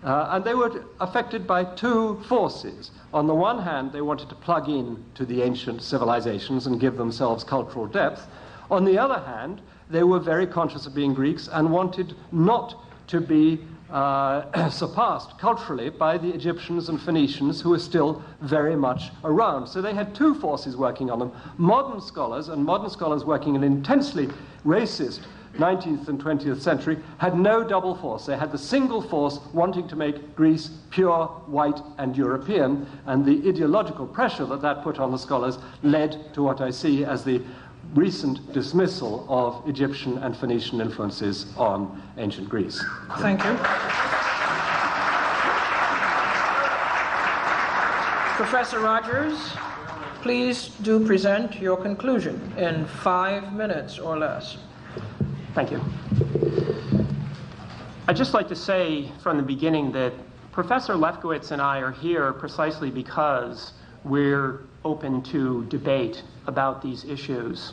and they were affected by two forces. On the one hand, they wanted to plug in to the ancient civilizations and give themselves cultural depth. On the other hand, they were very conscious of being Greeks and wanted not to be surpassed culturally by the Egyptians and Phoenicians, who were still very much around. So they had two forces working on them. Modern scholars working in an intensely racist 19th and 20th century had no double force. They had the single force wanting to make Greece pure, white, and European, and the ideological pressure that put on the scholars led to what I see as the recent dismissal of Egyptian and Phoenician influences on ancient Greece. Thank you. Professor Rogers, please do present your conclusion in 5 minutes or less. Thank you. I'd just like to say from the beginning that Professor Lefkowitz and I are here precisely because we're open to debate about these issues.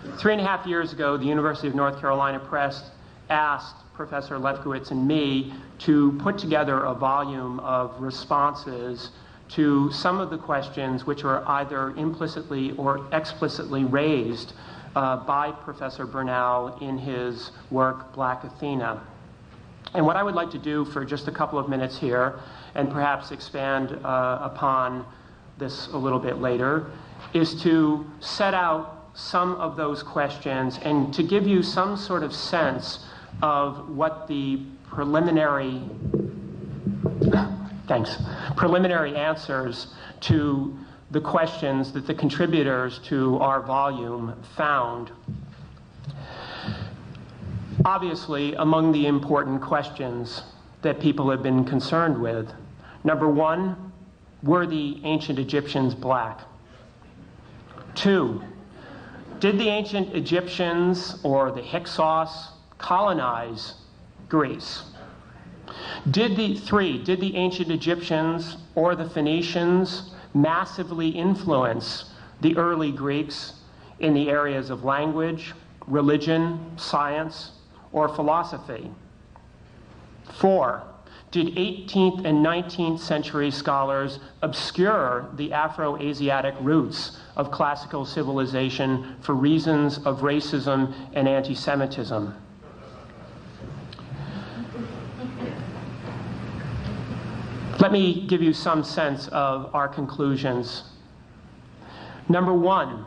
3.5 years ago, the University of North Carolina Press asked Professor Lefkowitz and me to put together a volume of responses to some of the questions which were either implicitly or explicitly raised by Professor Bernal in his work, Black Athena. And what I would like to do for just a couple of minutes here, and perhaps expand upon this a little bit later, is to set out some of those questions and to give you some sort of sense of what the preliminary answers to the questions that the contributors to our volume found. Obviously, among the important questions that people have been concerned with, number one, were the ancient Egyptians black? 2, did the ancient Egyptians or the Hyksos colonize Greece? 3, did the ancient Egyptians or the Phoenicians massively influence the early Greeks in the areas of language, religion, science, or philosophy? 4, did 18th and 19th century scholars obscure the Afro-Asiatic roots of classical civilization for reasons of racism and anti-Semitism? Let me give you some sense of our conclusions. Number one,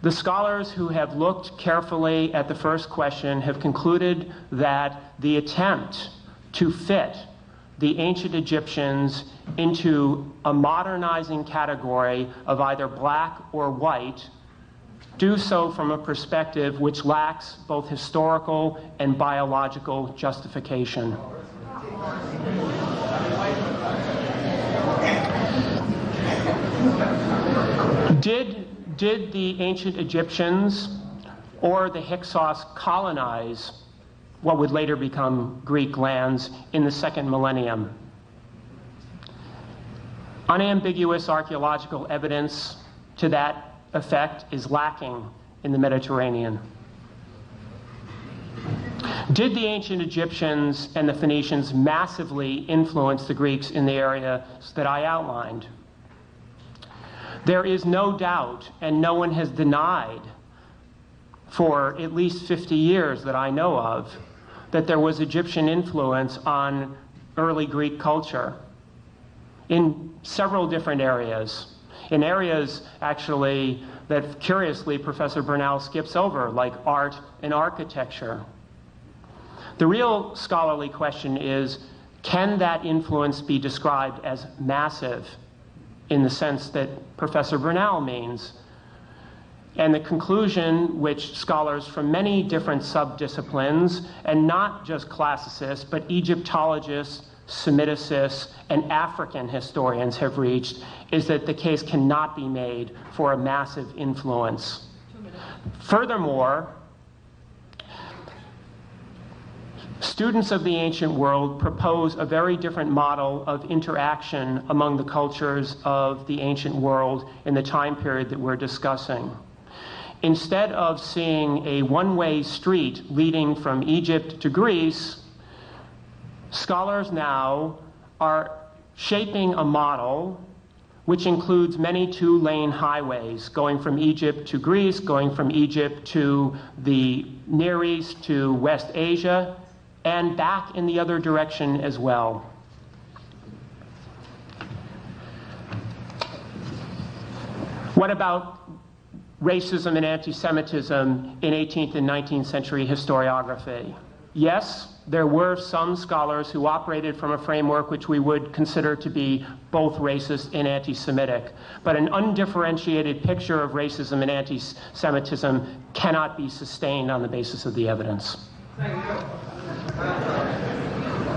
the scholars who have looked carefully at the first question have concluded that the attempt to fit the ancient Egyptians into a modernizing category of either black or white do so from a perspective which lacks both historical and biological justification. Did the ancient Egyptians or the Hyksos colonize what would later become Greek lands in the second millennium? Unambiguous archaeological evidence to that effect is lacking in the Mediterranean. Did the ancient Egyptians and the Phoenicians massively influence the Greeks in the areas that I outlined? There is no doubt, and no one has denied for at least 50 years that I know of, that there was Egyptian influence on early Greek culture in several different areas. In areas, actually, that curiously Professor Bernal skips over, like art and architecture. The real scholarly question is, can that influence be described as massive in the sense that Professor Bernal means? And the conclusion, which scholars from many different subdisciplines, and not just classicists, but Egyptologists, Semiticists, and African historians have reached, is that the case cannot be made for a massive influence. Furthermore, students of the ancient world propose a very different model of interaction among the cultures of the ancient world in the time period that we're discussing. Instead of seeing a one-way street leading from Egypt to Greece, scholars now are shaping a model which includes many two-lane highways going from Egypt to Greece, going from Egypt to the Near East to West Asia, and back in the other direction as well. What about racism and anti-Semitism in 18th and 19th century historiography? Yes, there were some scholars who operated from a framework which we would consider to be both racist and anti-Semitic. But an undifferentiated picture of racism and anti-Semitism cannot be sustained on the basis of the evidence.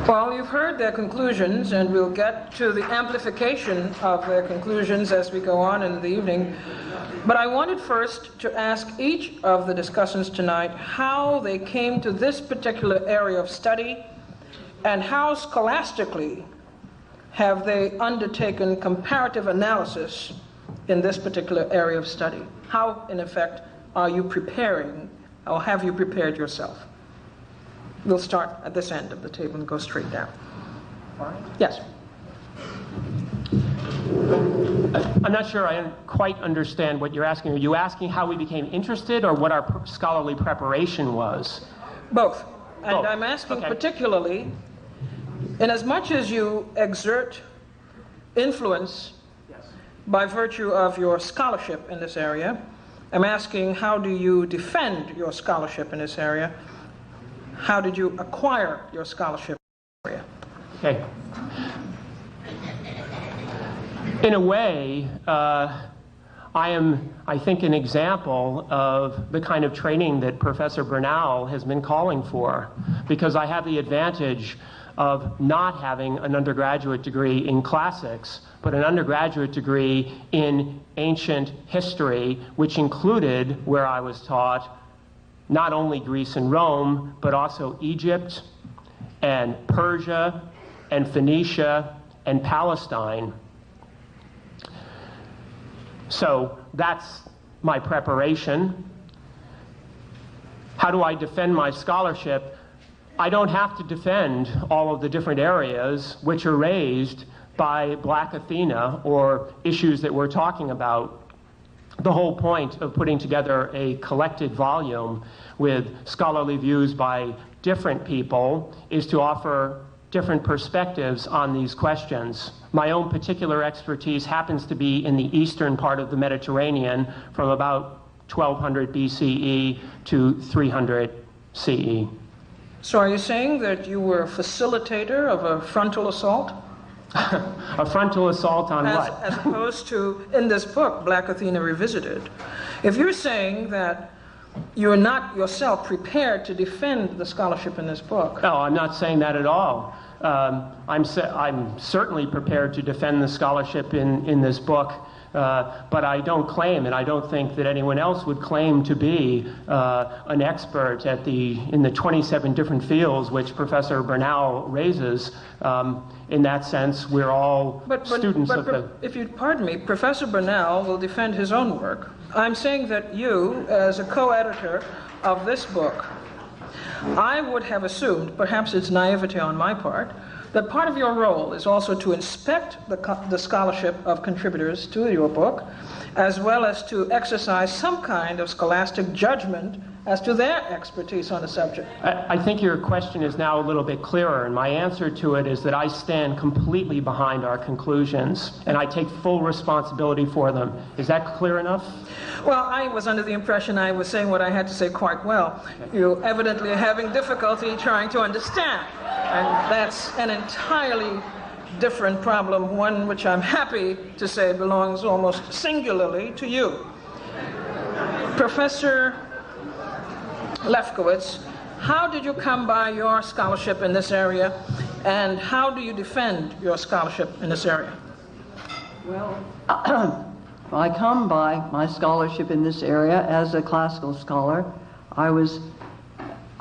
Well, you've heard their conclusions, and we'll get to the amplification of their conclusions as we go on in the evening. But I wanted first to ask each of the discussants tonight how they came to this particular area of study, and how scholastically have they undertaken comparative analysis in this particular area of study. How, in effect, are you preparing, or have you prepared yourself? We'll start at this end of the table and go straight down. Yes. I'm not sure I quite understand what you're asking. Are you asking how we became interested or what our scholarly preparation was? Both. And Both. I'm asking Okay. particularly, in as much as you exert influence by virtue of your scholarship in this area, I'm asking, how do you defend your scholarship in this area? How did you acquire your scholarship in this area? Okay. In a way, I am, I think, an example of the kind of training that Professor Bernal has been calling for, because I have the advantage of not having an undergraduate degree in classics, but an undergraduate degree in ancient history, which included, where I was taught, not only Greece and Rome, but also Egypt and Persia and Phoenicia and Palestine. So that's my preparation. How do I defend my scholarship? I don't have to defend all of the different areas which are raised by Black Athena or issues that we're talking about. The whole point of putting together a collected volume with scholarly views by different people is to offer different perspectives on these questions. My own particular expertise happens to be in the eastern part of the Mediterranean from about 1200 BCE to 300 CE. So are you saying that you were a facilitator of a frontal assault? A frontal assault on what? As opposed to, in this book, Black Athena Revisited. If you're saying that you're not yourself prepared to defend the scholarship in this book. No, I'm not saying that at all. I'm certainly prepared to defend the scholarship in this book, but I don't claim, and I don't think that anyone else would claim to be an expert in the 27 different fields which Professor Bernal raises. In that sense, we're all students of the... If you pardon me, Professor Bernal will defend his own work. I'm saying that you, as a co-editor of this book, I would have assumed, perhaps it's naivety on my part, that part of your role is also to inspect the scholarship of contributors to your book, as well as to exercise some kind of scholastic judgment as to their expertise on the subject. I think your question is now a little bit clearer, and my answer to it is that I stand completely behind our conclusions, and I take full responsibility for them. Is that clear enough? Well, I was under the impression I was saying what I had to say quite well. You evidently are having difficulty trying to understand, and that's an entirely different problem, one which I'm happy to say belongs almost singularly to you. Professor Lefkowitz, how did you come by your scholarship in this area, and how do you defend your scholarship in this area? Well, I come by my scholarship in this area as a classical scholar. I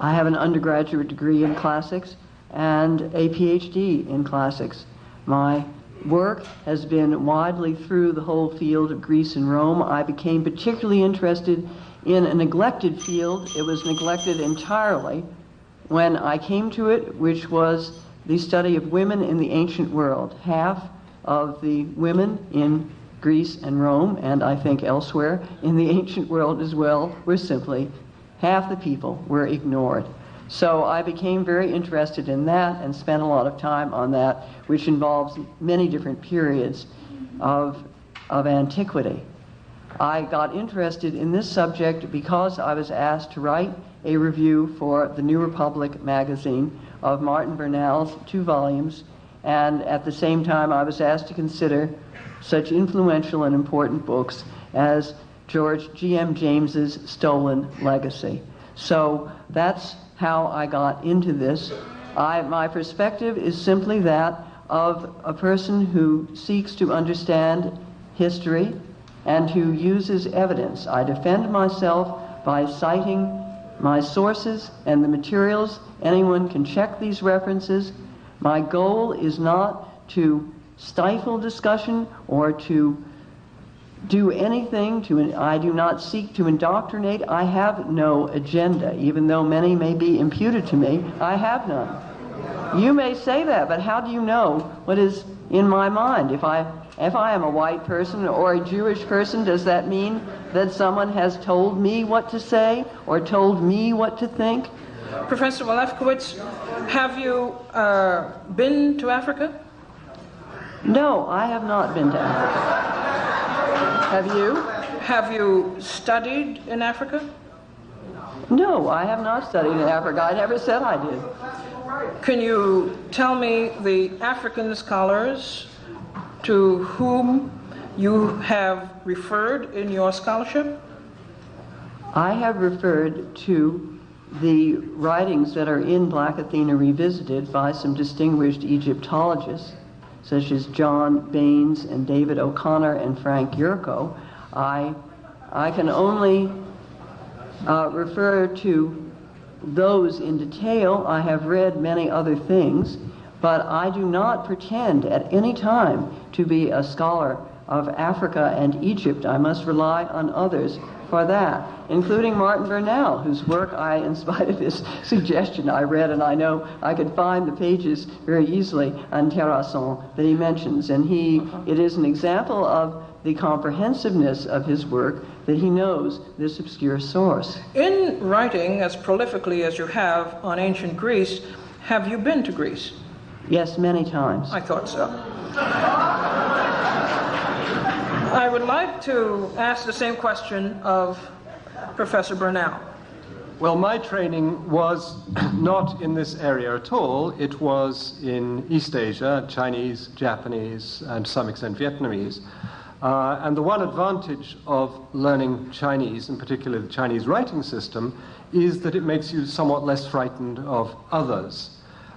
have an undergraduate degree in classics and a PhD in classics. My work has been widely through the whole field of Greece and Rome. I became particularly interested in a neglected field. It was neglected entirely when I came to it, which was the study of women in the ancient world. Half of the women in Greece and Rome, and I think elsewhere in the ancient world as well, were simply, half the people were ignored. So I became very interested in that and spent a lot of time on that, which involves many different periods of antiquity. I got interested in this subject because I was asked to write a review for the New Republic magazine of Martin Bernal's 2 volumes, and at the same time I was asked to consider such influential and important books as George G.M. James's Stolen Legacy. So that's how I got into this. My perspective is simply that of a person who seeks to understand history and who uses evidence. I defend myself by citing my sources and the materials. Anyone can check these references. My goal is not to stifle discussion or to do anything I do not seek to indoctrinate. I have no agenda, even though many may be imputed to me. I have none. You may say that, but how do you know what is in my mind? If I am a white person or a Jewish person, does that mean that someone has told me what to say or told me what to think? Professor Lefkowitz, have you been to Africa? No, I have not been to Africa. Have you? Have you studied in Africa? No, I have not studied in Africa. I never said I did. Can you tell me the African scholars to whom you have referred in your scholarship? I have referred to the writings that are in Black Athena Revisited by some distinguished Egyptologists, such as John Baines and David O'Connor and Frank Yurko. I can only refer to those in detail. I have read many other things, but I do not pretend at any time to be a scholar of Africa and Egypt. I must rely on others for that, including Martin Burnell, whose work in spite of his suggestion, I read, and I know I could find the pages very easily on Terrasson that he mentions. And it is an example of the comprehensiveness of his work that he knows this obscure source. In writing as prolifically as you have on ancient Greece, have you been to Greece? Yes, many times. I thought so. I would like to ask the same question of Professor Burnell. Well, my training was not in this area at all. It was in East Asia, Chinese, Japanese, and to some extent Vietnamese. And the one advantage of learning Chinese, in particular the Chinese writing system, is that it makes you somewhat less frightened of others.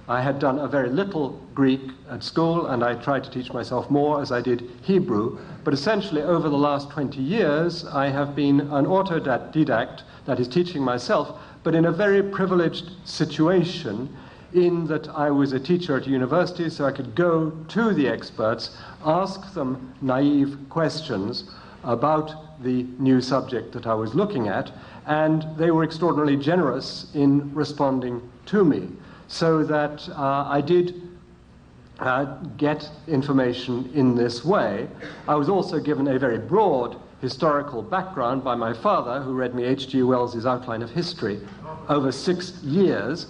I had done a very little Greek at school, and I tried to teach myself more as I did Hebrew. But essentially, over the last 20 years, I have been an autodidact, that is, teaching myself, but in a very privileged situation, in that I was a teacher at university, so I could go to the experts, ask them naive questions about the new subject that I was looking at, and they were extraordinarily generous in responding to me. So that I did get information in this way. I was also given a very broad historical background by my father, who read me H.G. Wells's Outline of History over 6 years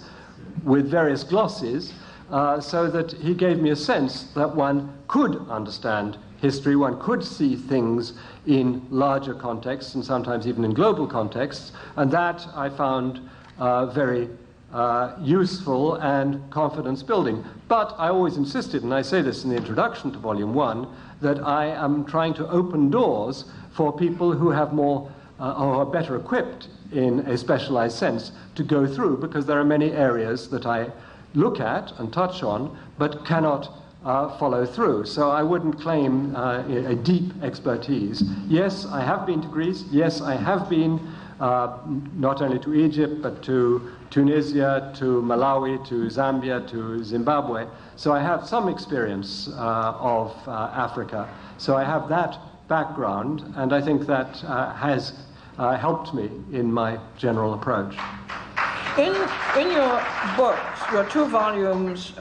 with various glosses, so that he gave me a sense that one could understand history, one could see things in larger contexts and sometimes even in global contexts, and that I found very useful and confidence building. But I always insisted, and I say this in the introduction to Volume 1, that I am trying to open doors for people who have more or are better equipped in a specialized sense to go through, because there are many areas that I look at and touch on but cannot follow through. So I wouldn't claim a deep expertise. Yes, I have been to Greece. Yes, I have been not only to Egypt, but to Tunisia, to Malawi, to Zambia, to Zimbabwe. So I have some experience of Africa. So I have that background, and I think that has helped me in my general approach. In your books, your 2 volumes,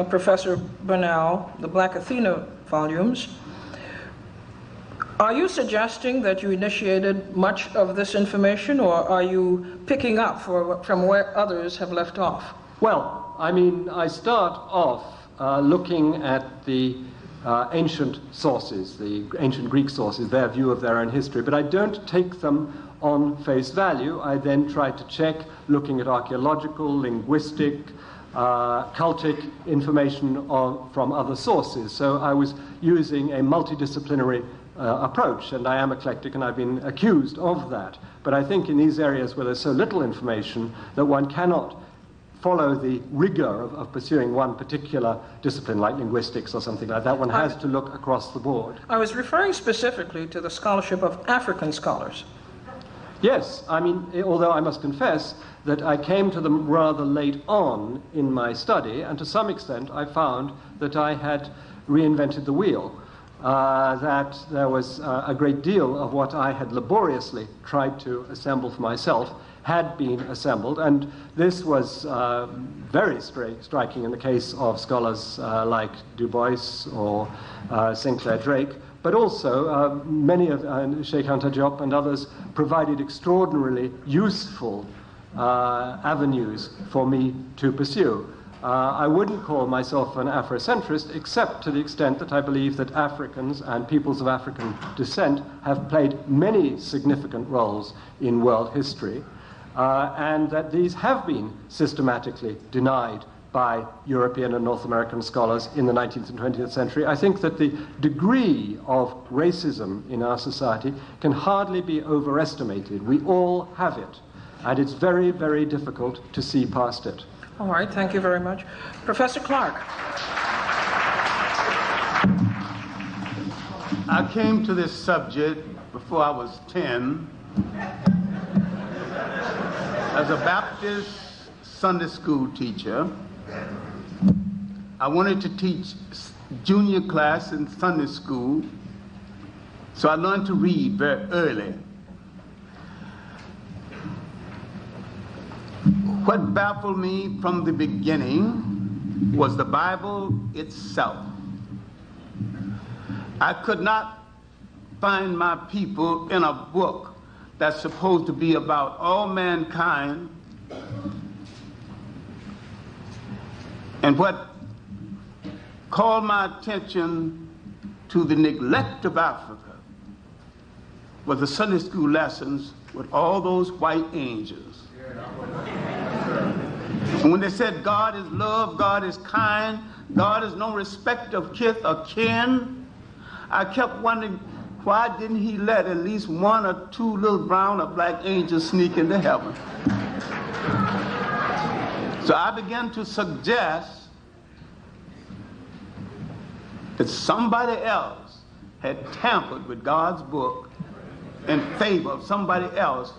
Professor Burnell, the Black Athena volumes, are you suggesting that you initiated much of this information, or are you picking up from where others have left off? Well, I mean, I start off looking at the ancient sources, the ancient Greek sources, their view of their own history, but I don't take them on face value. I then try to check, looking at archaeological, linguistic, cultic information from other sources. So I was using a multidisciplinary approach, and I am eclectic, and I've been accused of that. But I think in these areas where there's so little information that one cannot follow the rigor of pursuing one particular discipline, like linguistics or something like that, one has to look across the board. I was referring specifically to the scholarship of African scholars. Yes, I mean, although I must confess that I came to them rather late on in my study, and to some extent I found that I had reinvented the wheel. that there was a great deal of what I had laboriously tried to assemble for myself had been assembled, and this was very striking in the case of scholars like Du Bois or Sinclair Drake, but also many of Sheikh Anta Diop and others provided extraordinarily useful avenues for me to pursue. I wouldn't call myself an Afrocentrist, except to the extent that I believe that Africans and peoples of African descent have played many significant roles in world history, and that these have been systematically denied by European and North American scholars in the 19th and 20th century. I think that the degree of racism in our society can hardly be overestimated. We all have it, and it's very, very difficult to see past it. All right, thank you very much. Professor Clarke. I came to this subject before I was 10 as a Baptist Sunday school teacher. I wanted to teach junior class in Sunday school, so I learned to read very early. What baffled me from the beginning was the Bible itself. I could not find my people in a book that's supposed to be about all mankind. And what called my attention to the neglect of Africa was the Sunday school lessons with all those white angels. And when they said God is love, God is kind, God is no respect of kith or kin, I kept wondering, why didn't he let at least one or two little brown or black angels sneak into heaven? So I began to suggest that somebody else had tampered with God's book in favor of somebody else,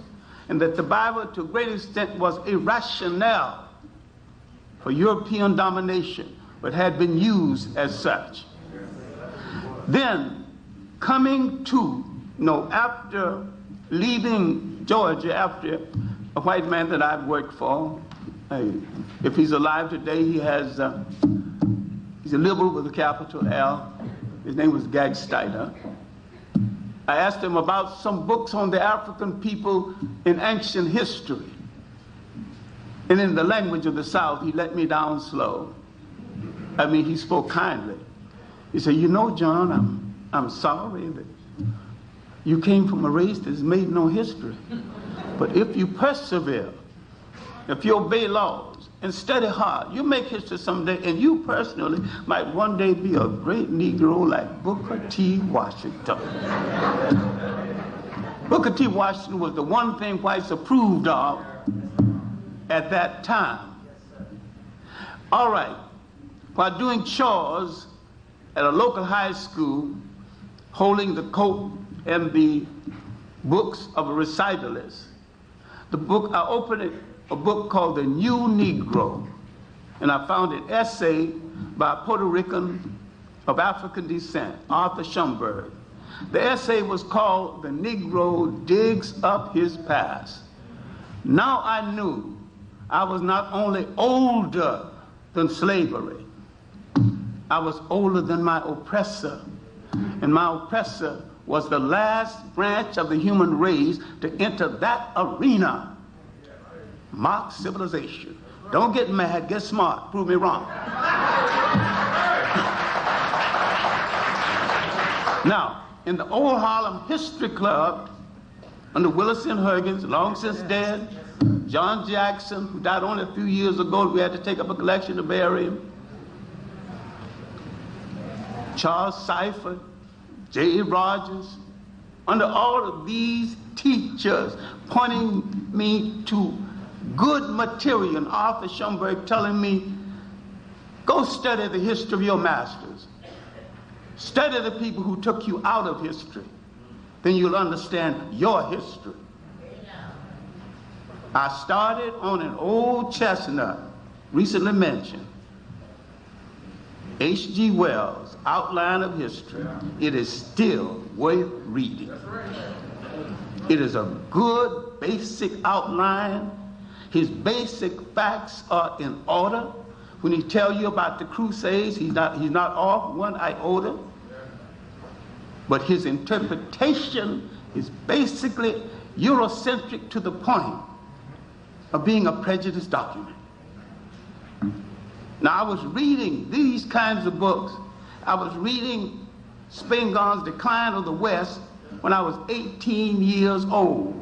and that the Bible to a great extent was a rationale for European domination, but had been used as such. Then, coming to, after leaving Georgia, after a white man that I've worked for, if he's alive today, he's a liberal with a capital L. His name was Gagsteiner. I asked him about some books on the African people in ancient history. And in the language of the South, he let me down slow. I mean, he spoke kindly. He said, John, I'm sorry that you came from a race that's made no history. But if you persevere, if you obey laws and study hard, you make history someday, and you personally might one day be a great Negro like Booker T. Washington. Booker T. Washington was the one thing whites approved of at that time. All right, while doing chores at a local high school, holding the coat and the books of a recitalist, I opened a book called The New Negro, and I found an essay by a Puerto Rican of African descent, Arthur Schomburg. The essay was called The Negro Digs Up His Past. Now I knew I was not only older than slavery, I was older than my oppressor. And my oppressor was the last branch of the human race to enter that arena. Mock civilization. Don't get mad, get smart, prove me wrong. Now, in the Old Harlem History Club, under Willis and Huggins, long since dead, John Jackson, who died only a few years ago, we had to take up a collection to bury him. Charles Seifert, J.E. Rogers, under all of these teachers pointing me to good material, and Arthur Schomburg telling me, go study the history of your masters. Study the people who took you out of history. Then you'll understand your history. I started on an old chestnut, recently mentioned. H.G. Wells' Outline of History, it is still worth reading. It is a good basic outline. His basic facts are in order. When he tells you about the Crusades, he's not off one iota. But his interpretation is basically Eurocentric to the point of being a prejudiced document. Now, I was reading these kinds of books. I was reading Spingarn's Decline of the West when I was 18 years old.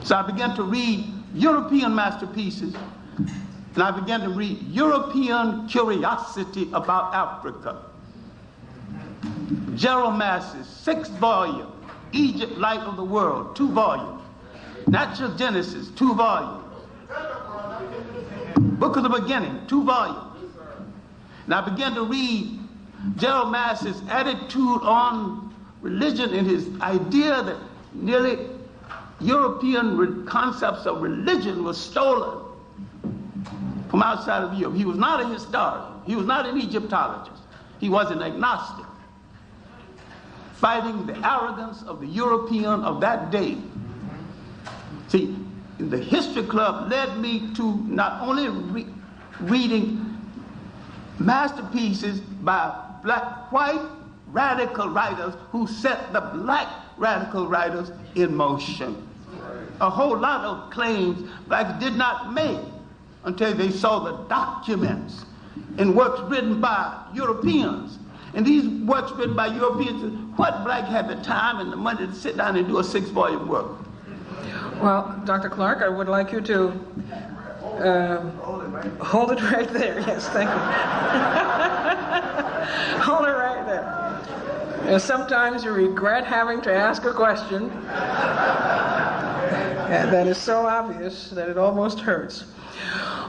So I began to read European masterpieces, and I began to read European curiosity about Africa. Gerald Massey's 6th volume, Egypt, Light of the World, 2 volumes. Natural Genesis, 2 volumes. Book of the Beginning, 2 volumes. And I began to read Gerald Massey's attitude on religion and his idea that nearly European concepts of religion were stolen from outside of Europe. He was not a historian. He was not an Egyptologist. He was an agnostic, fighting the arrogance of the European of that day. See, the History Club led me to not only reading masterpieces by white radical writers who set the black radical writers in motion. A whole lot of claims blacks did not make until they saw the documents and works written by Europeans. And these works written by Europeans, what black had the time and the money to sit down and do a 6-volume work? Well, Dr. Clarke, I would like you to hold it right there. Yes, thank you. Hold it right there. And sometimes you regret having to ask a question that is so obvious that it almost hurts.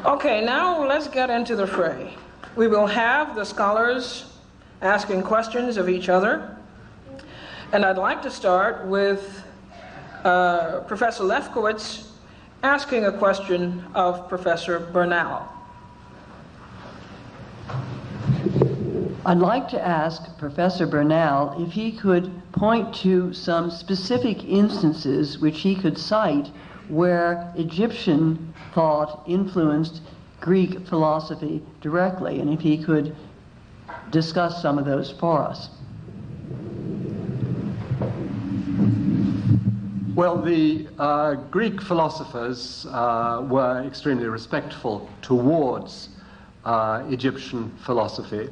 Okay, now let's get into the fray. We will have the scholars asking questions of each other. And I'd like to start with Professor Lefkowitz asking a question of Professor Bernal. I'd like to ask Professor Bernal if he could point to some specific instances which he could cite where Egyptian thought influenced Greek philosophy directly, and if he could discuss some of those for us. Well, the Greek philosophers were extremely respectful towards Egyptian philosophy,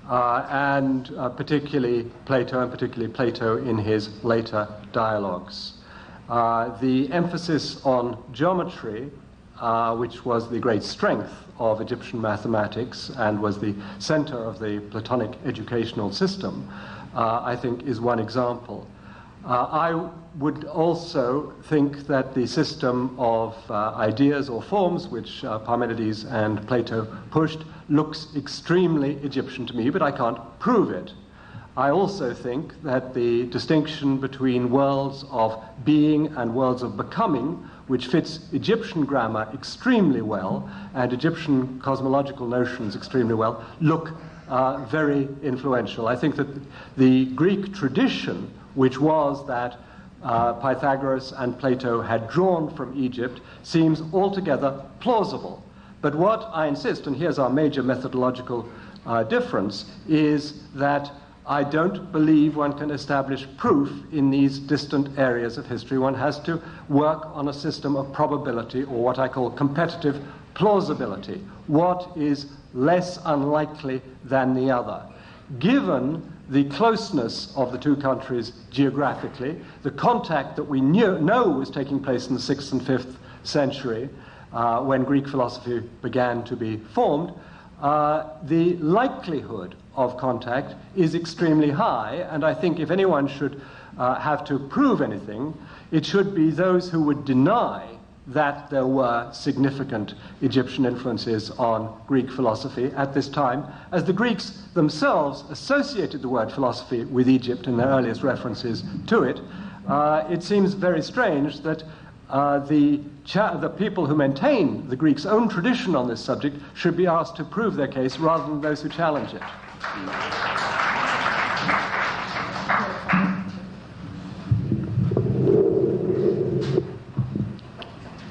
and particularly Plato in his later dialogues. The emphasis on geometry, which was the great strength of Egyptian mathematics and was the center of the Platonic educational system, I think is one example. I would also think that the system of ideas or forms which Parmenides and Plato pushed looks extremely Egyptian to me, but I can't prove it. I also think that the distinction between worlds of being and worlds of becoming, which fits Egyptian grammar extremely well and Egyptian cosmological notions extremely well, look very influential. I think that the Greek tradition, which was that Pythagoras and Plato had drawn from Egypt, seems altogether plausible. But what I insist, and here's our major methodological difference, is that I don't believe one can establish proof in these distant areas of history. One has to work on a system of probability, or what I call competitive plausibility. What is less unlikely than the other? Given the closeness of the two countries geographically, the contact that we know was taking place in the 6th and 5th century, when Greek philosophy began to be formed, the likelihood of contact is extremely high, and I think if anyone should have to prove anything, it should be those who would deny that there were significant Egyptian influences on Greek philosophy at this time, as the Greeks themselves associated the word philosophy with Egypt in their earliest references to it. It seems very strange that the people who maintain the Greeks' own tradition on this subject should be asked to prove their case rather than those who challenge it.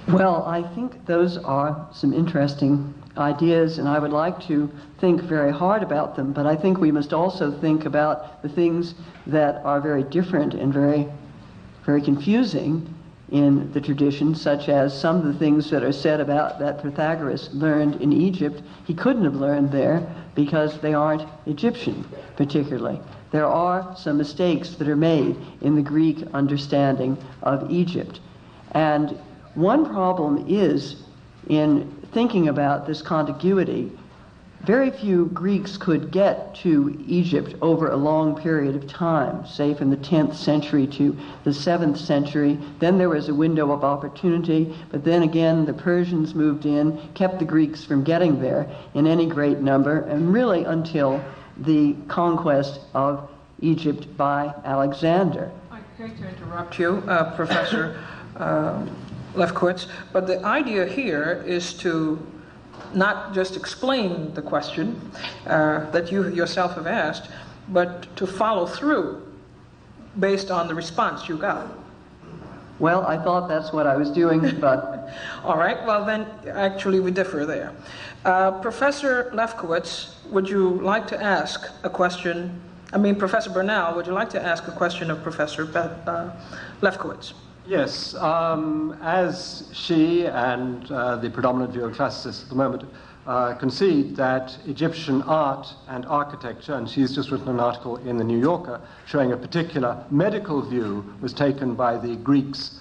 Well, I think those are some interesting ideas, and I would like to think very hard about them, but I think we must also think about the things that are very different and very, very confusing in the tradition, such as some of the things that are said about that Pythagoras learned in Egypt. He couldn't have learned there because they aren't Egyptian, particularly. There are some mistakes that are made in the Greek understanding of Egypt. And one problem is, in thinking about this contiguity, very few Greeks could get to Egypt over a long period of time, say from the 10th century to the 7th century. Then there was a window of opportunity, but then again the Persians moved in, kept the Greeks from getting there in any great number, and really until the conquest of Egypt by Alexander. I hate to interrupt you, Professor Lefkowitz, but the idea here is to not just explain the question that you yourself have asked, but to follow through based on the response you got. Well, I thought that's what I was doing, but... All right, well then, actually we differ there. Professor Lefkowitz, would you like to ask a question? Professor Bernal, would you like to ask a question of Professor Lefkowitz? Yes, as she and the predominant view of classicists at the moment concede that Egyptian art and architecture, and she's just written an article in the New Yorker showing a particular medical view was taken by the Greeks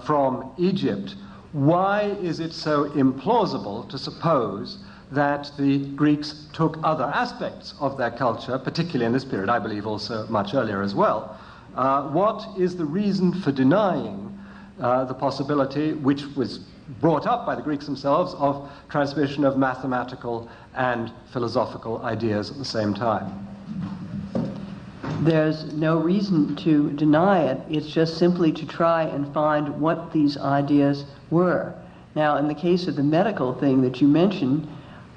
from Egypt, why is it so implausible to suppose that the Greeks took other aspects of their culture, particularly in this period, I believe also much earlier as well? What is the reason for denying the possibility, which was brought up by the Greeks themselves, of transmission of mathematical and philosophical ideas at the same time? There's no reason to deny it. It's just simply to try and find what these ideas were. Now, in the case of the medical thing that you mentioned,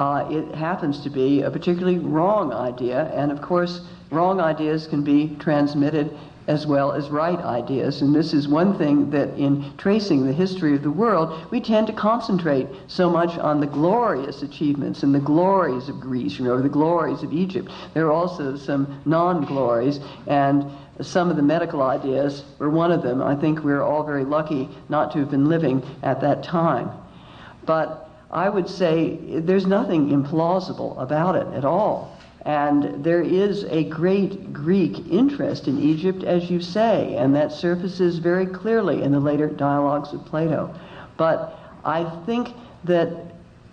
it happens to be a particularly wrong idea, and of course, wrong ideas can be transmitted as well as right ideas. And this is one thing that in tracing the history of the world, we tend to concentrate so much on the glorious achievements and the glories of Greece, the glories of Egypt. There are also some non-glories, and some of the medical ideas were one of them. I think we're all very lucky not to have been living at that time. But I would say there's nothing implausible about it at all. And there is a great Greek interest in Egypt, as you say, and that surfaces very clearly in the later dialogues of Plato. But I think that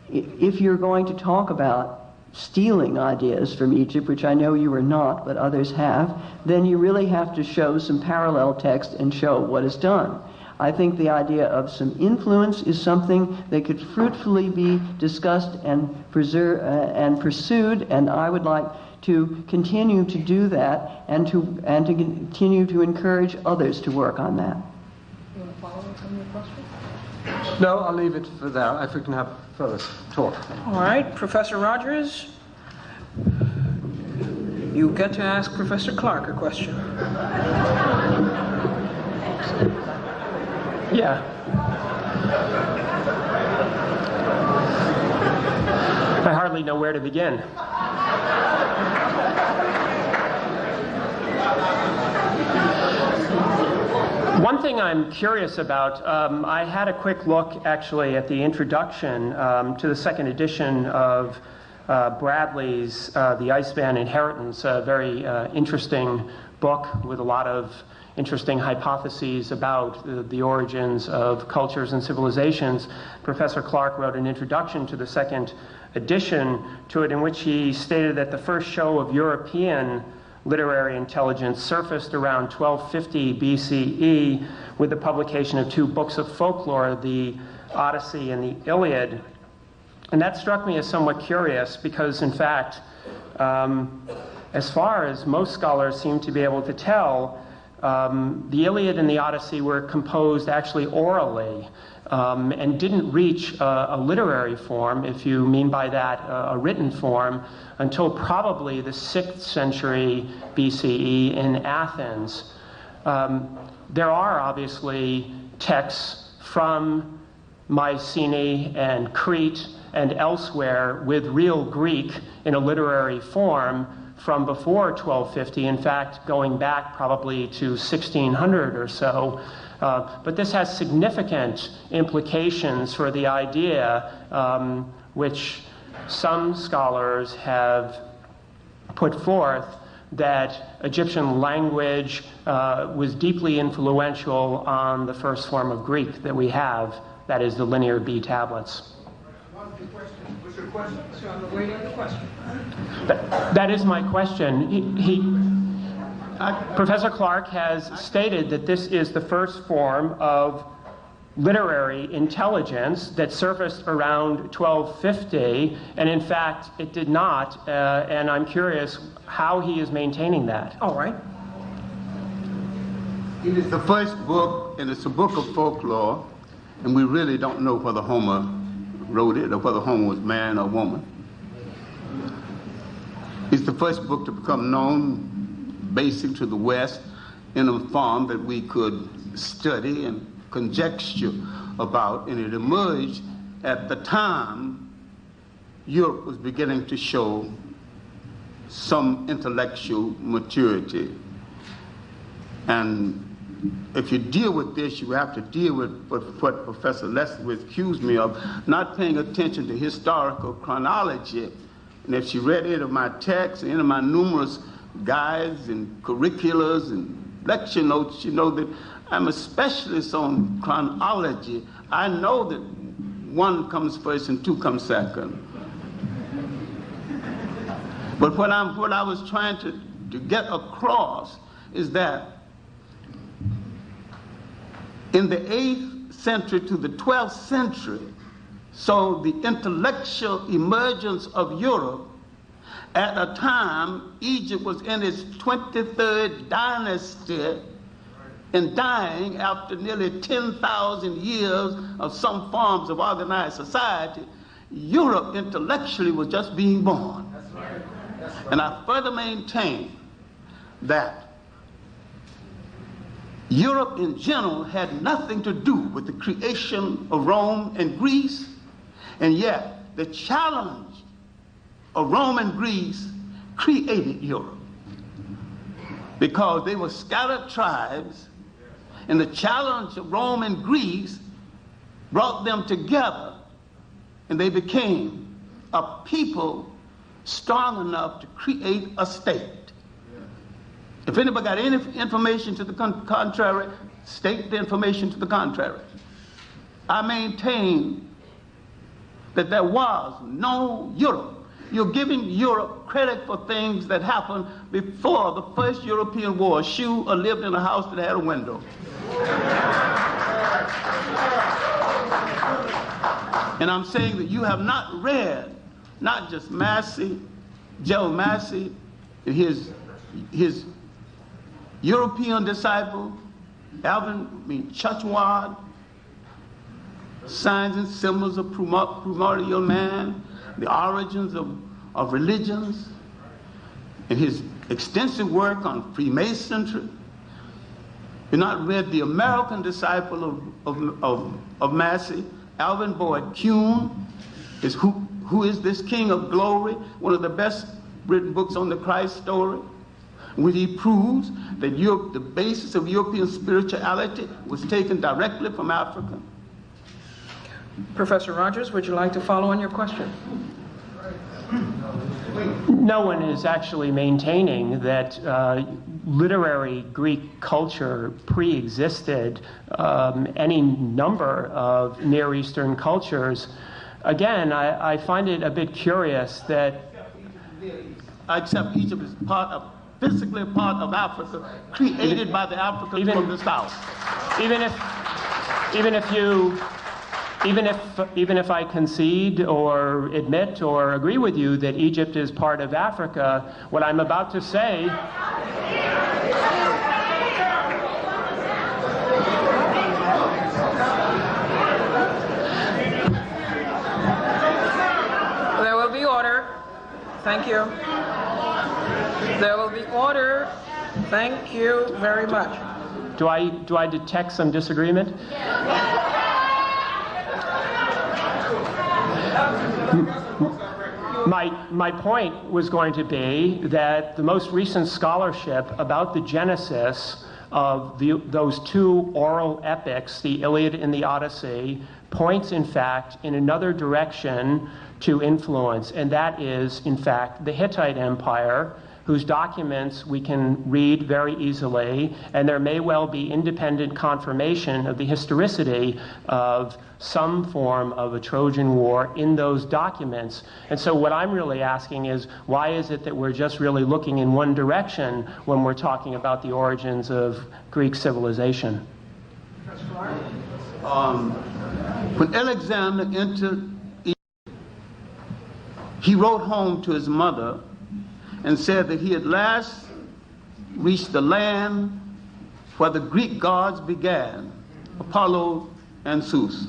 if you're going to talk about stealing ideas from Egypt, which I know you are not, but others have, then you really have to show some parallel text and show what is done. I think the idea of some influence is something that could fruitfully be discussed and pursued, and I would like to continue to do that and to continue to encourage others to work on that. You want to follow up on your question? No, I'll leave it for there, if we can have further talk. All right, Professor Rogers, you get to ask Professor Clarke a question. Yeah. I hardly know where to begin. One thing I'm curious about, I had a quick look actually at the introduction to the second edition of Bradley's The Iceman Inheritance, a very interesting book with a lot of interesting hypotheses about the origins of cultures and civilizations. Professor Clarke wrote an introduction to the second edition to it, in which he stated that the first show of European literary intelligence surfaced around 1250 BCE with the publication of two books of folklore, the Odyssey and the Iliad. And that struck me as somewhat curious because, in fact, as far as most scholars seem to be able to tell, The Iliad and the Odyssey were composed actually orally and didn't reach a literary form, if you mean by that a written form, until probably the 6th century BCE in Athens. There are obviously texts from Mycenae and Crete and elsewhere with real Greek in a literary form from before 1250, in fact, going back probably to 1600 or so. But this has significant implications for the idea, which some scholars have put forth, that Egyptian language was deeply influential on the first form of Greek that we have, that is the Linear B tablets. What's your question? So I'm waiting on the question. That is my question. Professor Clarke has stated that this is the first form of literary intelligence that surfaced around 1250, and in fact it did not, and I'm curious how he is maintaining that. All right. It is the first book, and it's a book of folklore, and we really don't know whether Homer wrote it or whether Homer was man or woman. It's the first book to become known basic to the West in a form that we could study and conjecture about, and it emerged at the time Europe was beginning to show some intellectual maturity. And if you deal with this, you have to deal with what Professor Leskowitz accused me of, not paying attention to historical chronology. And if she read any of my texts, any of my numerous guides and curriculars and lecture notes, you know that I'm a specialist on chronology. I know that 1 comes first and 2 comes second. But what I was trying to get across is that in the 8th century to the 12th century, so the intellectual emergence of Europe, at a time Egypt was in its 23rd dynasty and dying after nearly 10,000 years of some forms of organized society, Europe intellectually was just being born. That's right. That's right. And I further maintain that Europe in general had nothing to do with the creation of Rome and Greece, and yet the challenge of Rome and Greece created Europe, because they were scattered tribes, and the challenge of Rome and Greece brought them together, and they became a people strong enough to create a state. If anybody got any information to the contrary, state the information to the contrary. I maintain that there was no Europe. You're giving Europe credit for things that happened before the first European war. A shoe or lived in a house that had a window. And I'm saying that you have not read, not just Massey, Joe Massey, and his European disciple, Churchward, Signs and Symbols of Primordial Man, the Origins of Religions, and his extensive work on Freemasonry. You've not read the American disciple of Massey, Alvin Boyd Kuhn, is Who is This King of Glory, one of the best written books on the Christ story, when he proves that the basis of European spirituality was taken directly from Africa. Professor Rogers, would you like to follow on your question? No one is actually maintaining that literary Greek culture pre-existed any number of Near Eastern cultures. Again, I find it a bit curious that... Except Egypt is physically a part of Africa, created by the Africans from the South. Even if I concede or admit or agree with you that Egypt is part of Africa, what I'm about to say Thank you. There will be order. Thank you very much. Do I detect some disagreement? My point was going to be that the most recent scholarship about the genesis of those two oral epics, the Iliad and the Odyssey, points, in fact, in another direction to influence, and that is, in fact, the Hittite Empire, whose documents we can read very easily, and there may well be independent confirmation of the historicity of some form of a Trojan War in those documents. And so what I'm really asking is, why is it that we're just really looking in one direction when we're talking about the origins of Greek civilization? When Alexander entered Egypt, he wrote home to his mother and said that he at last reached the land where the Greek gods began, Apollo and Zeus.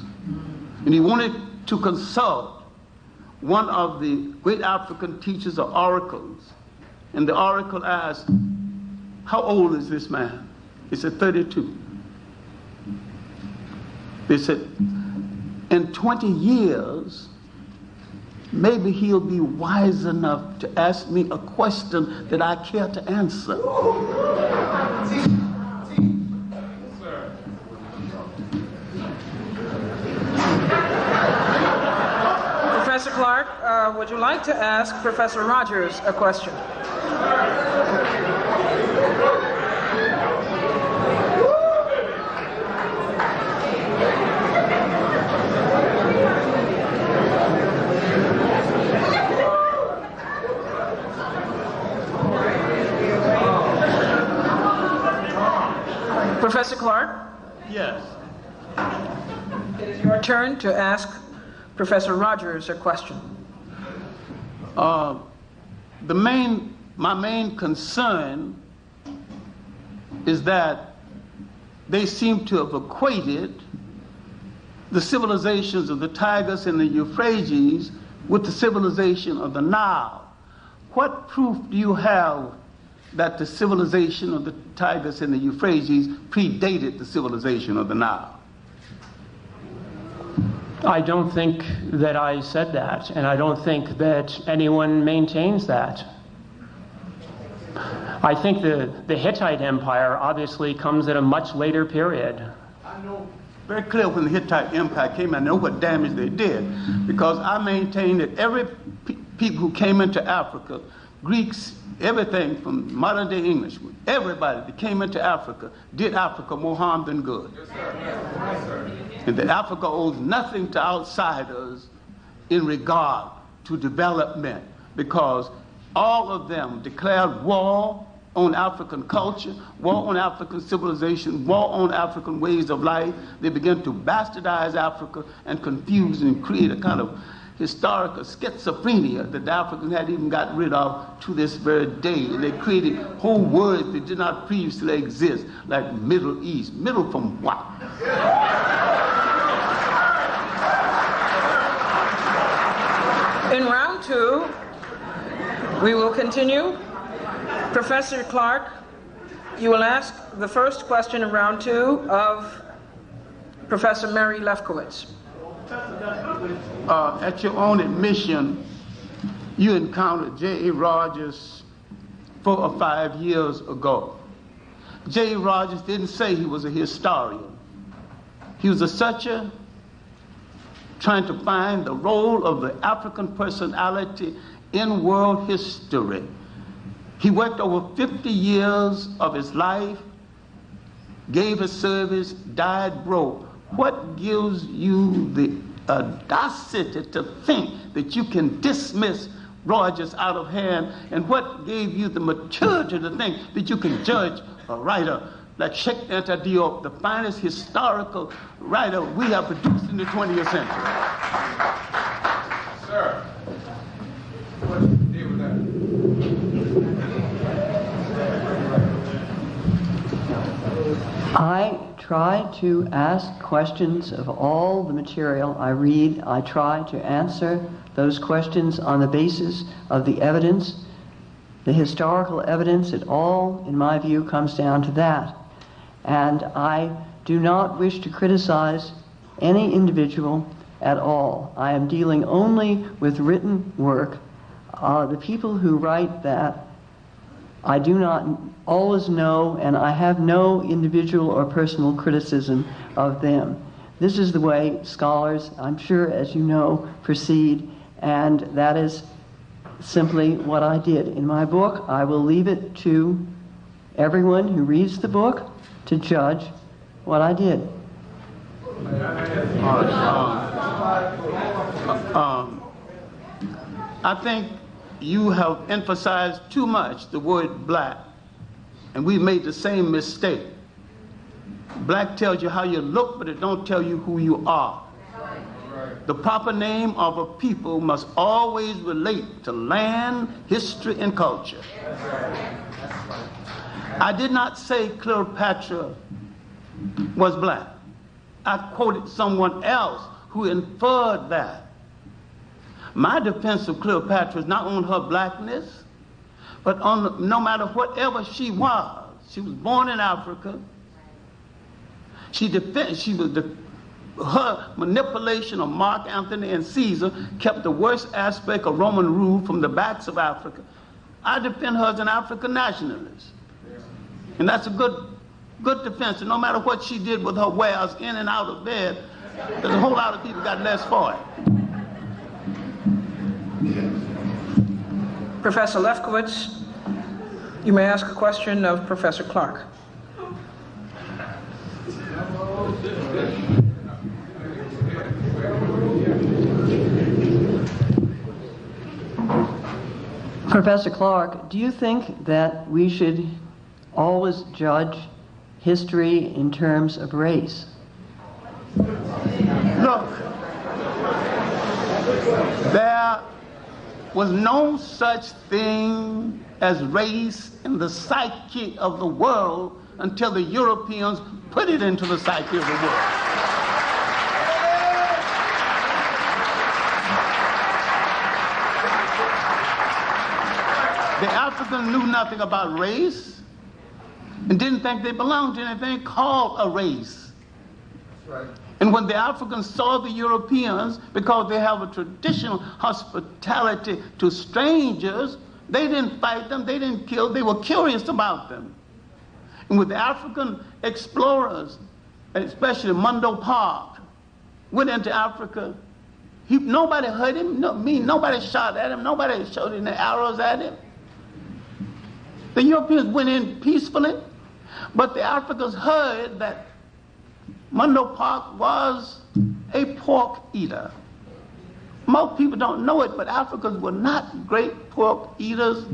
And he wanted to consult one of the great African teachers of oracles. And the oracle asked, "How old is this man?" He said, 32. They said, in 20 years, maybe he'll be wise enough to ask me a question that I care to answer. Professor Clarke, would you like to ask Professor Rogers a question? Professor Clarke? Yes. It is your turn to ask Professor Rogers a question. My main concern is that they seem to have equated the civilizations of the Tigris and the Euphrates with the civilization of the Nile. What proof do you have that the civilization of the Tigris and the Euphrates predated the civilization of the Nile? I don't think that I said that, and I don't think that anyone maintains that. I think the Hittite Empire obviously comes at a much later period. I know very clear when the Hittite Empire came, I know what damage they did, because I maintain that every people who came into Africa, Greeks, everything from modern day English, everybody that came into Africa did Africa more harm than good. Yes, sir. Yes, sir. And that Africa owes nothing to outsiders in regard to development, because all of them declared war on African culture, war on African civilization, war on African ways of life. They began to bastardize Africa and confuse and create a kind of historical schizophrenia that the Africans had even got rid of to this very day. And they created whole words that did not previously exist, like Middle East. Middle from what? In round two, we will continue. Professor Clarke, you will ask the first question in round two of Professor Mary Lefkowitz. At your own admission, you encountered J.A. Rogers 4 or 5 years ago. J.A. Rogers didn't say he was a historian. He was a searcher trying to find the role of the African personality in world history. He worked over 50 years of his life, gave his service, died broke. What gives you the audacity to think that you can dismiss Rogers out of hand, and what gave you the maturity to think that you can judge a writer like Sheikh Anta Diop, the finest historical writer we have produced in the 20th century? Sir, what do you deal with that? I try to ask questions of all the material I read. I try to answer those questions on the basis of the evidence, the historical evidence. It all, in my view, comes down to that. And I do not wish to criticize any individual at all. I am dealing only with written work. The people who write that, I do not always know, and I have no individual or personal criticism of them. This is the way scholars, I'm sure, as you know, proceed, and that is simply what I did. In my book, I will leave it to everyone who reads the book to judge what I did. I think you have emphasized too much the word black, and we've made the same mistake. Black tells you how you look, but it don't tell you who you are. The proper name of a people must always relate to land, history, and culture. I did not say Cleopatra was black. I quoted someone else who inferred that. My defense of Cleopatra is not on her blackness, but on no matter whatever she was born in Africa. Her manipulation of Mark Antony and Caesar kept the worst aspect of Roman rule from the backs of Africa. I defend her as an African nationalist. And that's a good defense. And no matter what she did with her wares in and out of bed, there's a whole lot of people got less for it. Professor Lefkowitz, you may ask a question of Professor Clarke. Professor Clarke, do you think that we should always judge history in terms of race? Look, there was no such thing as race in the psyche of the world until the Europeans put it into the psyche of the world. The Africans knew nothing about race and didn't think they belonged to anything called a race. Right. And when the Africans saw the Europeans, because they have a traditional hospitality to strangers, they didn't fight them, they didn't kill, they were curious about them. And with the African explorers, especially Mungo Park, went into Africa, nobody hurt him, nobody shot at him, nobody shot any arrows at him. The Europeans went in peacefully, but the Africans heard that Mungo Park was a pork eater. Most people don't know it, but Africans were not great pork eaters,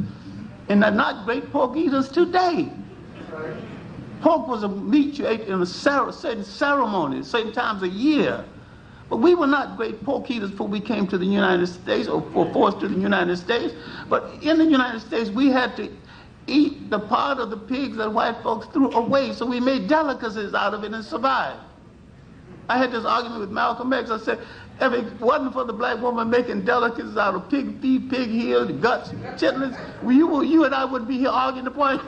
and they're not great pork eaters today. Pork was a meat you ate in certain ceremonies, certain times a year. But we were not great pork eaters before we came to the United States, or were forced to the United States. But in the United States, we had to eat the part of the pigs that white folks threw away, so we made delicacies out of it and survived. I had this argument with Malcolm X. I said, if it wasn't for the black woman making delicacies out of pig feet, pig heels, guts, chitlins, you and I wouldn't be here arguing the point.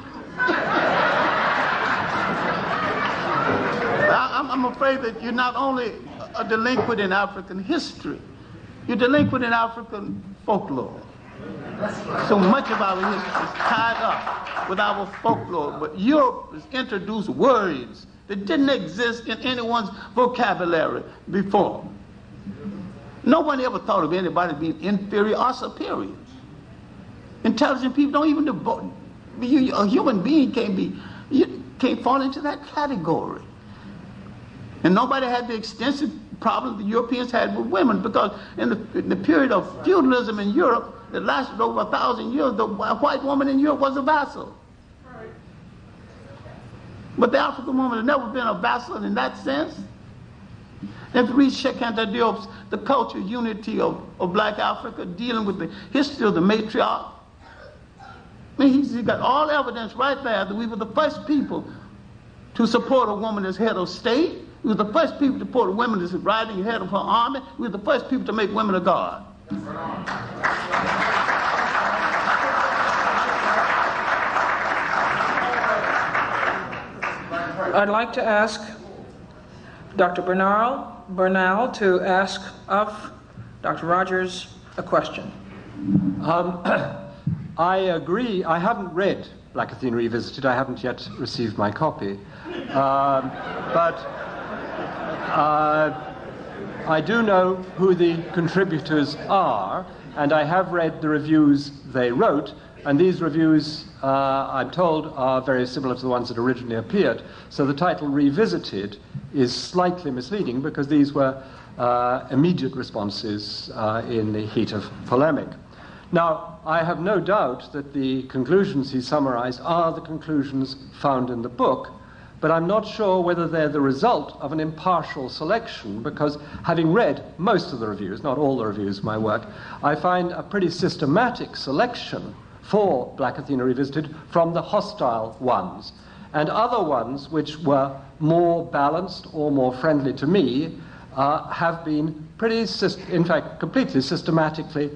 I'm afraid that you're not only a delinquent in African history, you're delinquent in African folklore. So much of our history is tied up with our folklore, but Europe has introduced words that didn't exist in anyone's vocabulary before. Nobody ever thought of anybody being inferior or superior. Intelligent people don't even a human being can't fall into that category. And nobody had the extensive problem the Europeans had with women, because in the period of feudalism in Europe that lasted over 1,000 years, the white woman in Europe was a vassal. But the African woman had never been a vassal in that sense. If you read Chaka, the culture unity of black Africa, dealing with the history of the matriarch, I mean, he's got all evidence right there that we were the first people to support a woman as head of state. We were the first people to support a woman as riding head of her army. We were the first people to make women a god. I'd like to ask Dr. Bernal to ask of Dr. Rogers a question. I agree. I haven't read Black Athena Revisited. I haven't yet received my copy. But I do know who the contributors are, and I have read the reviews they wrote, and these reviews, I'm told, are very similar to the ones that originally appeared. So the title Revisited is slightly misleading because these were immediate responses in the heat of polemic. Now, I have no doubt that the conclusions he summarized are the conclusions found in the book, but I'm not sure whether they're the result of an impartial selection, because having read most of the reviews, not all the reviews of my work, I find a pretty systematic selection for Black Athena Revisited from the hostile ones. And other ones which were more balanced or more friendly to me have been in fact, completely systematically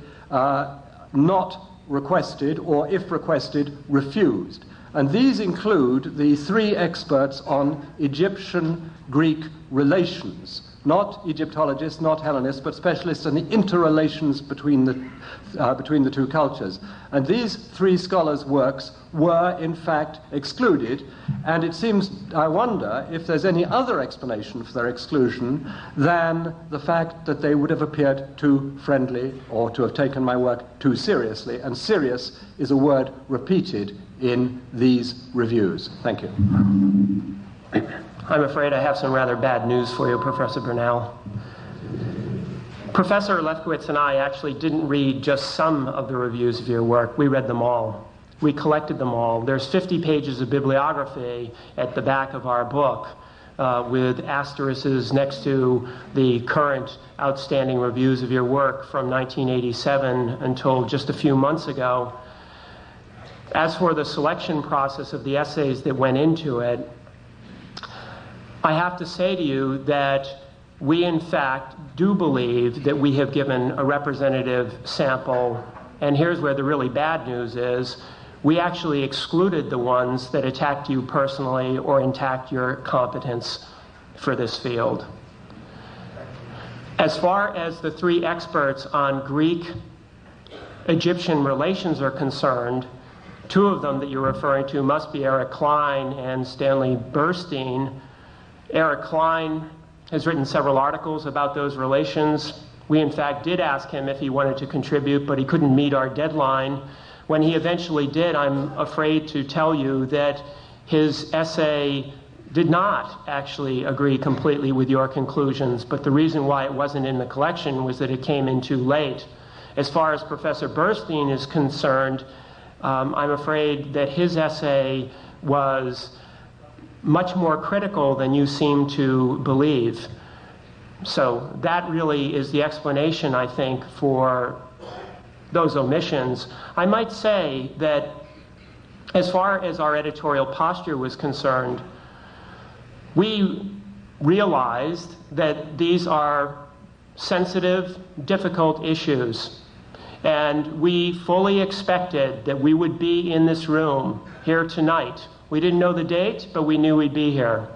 not requested, or if requested, refused. And these include the three experts on Egyptian-Greek relations, not Egyptologists, not Hellenists, but specialists in the interrelations between the two cultures. And these three scholars' works were, in fact, excluded, and it seems, I wonder, if there's any other explanation for their exclusion than the fact that they would have appeared too friendly or to have taken my work too seriously, and serious is a word repeated in these reviews. Thank you. I'm afraid I have some rather bad news for you, Professor Bernal. Professor Lefkowitz and I actually didn't read just some of the reviews of your work. We read them all. We collected them all. There's 50 pages of bibliography at the back of our book with asterisks next to the current outstanding reviews of your work from 1987 until just a few months ago. As for the selection process of the essays that went into it, I have to say to you that we, in fact, do believe that we have given a representative sample, and here's where the really bad news is. We actually excluded the ones that attacked you personally or attacked your competence for this field. As far as the three experts on Greek-Egyptian relations are concerned, two of them that you're referring to must be Eric Klein and Stanley Burstein. Eric Klein has written several articles about those relations. We, in fact, did ask him if he wanted to contribute, but he couldn't meet our deadline. When he eventually did, I'm afraid to tell you that his essay did not actually agree completely with your conclusions, but the reason why it wasn't in the collection was that it came in too late. As far as Professor Burstein is concerned, I'm afraid that his essay was much more critical than you seem to believe. So that really is the explanation, I think, for those omissions. I might say that as far as our editorial posture was concerned, we realized that these are sensitive, difficult issues, and we fully expected that we would be in this room here tonight. We didn't know the date, but we knew we'd be here.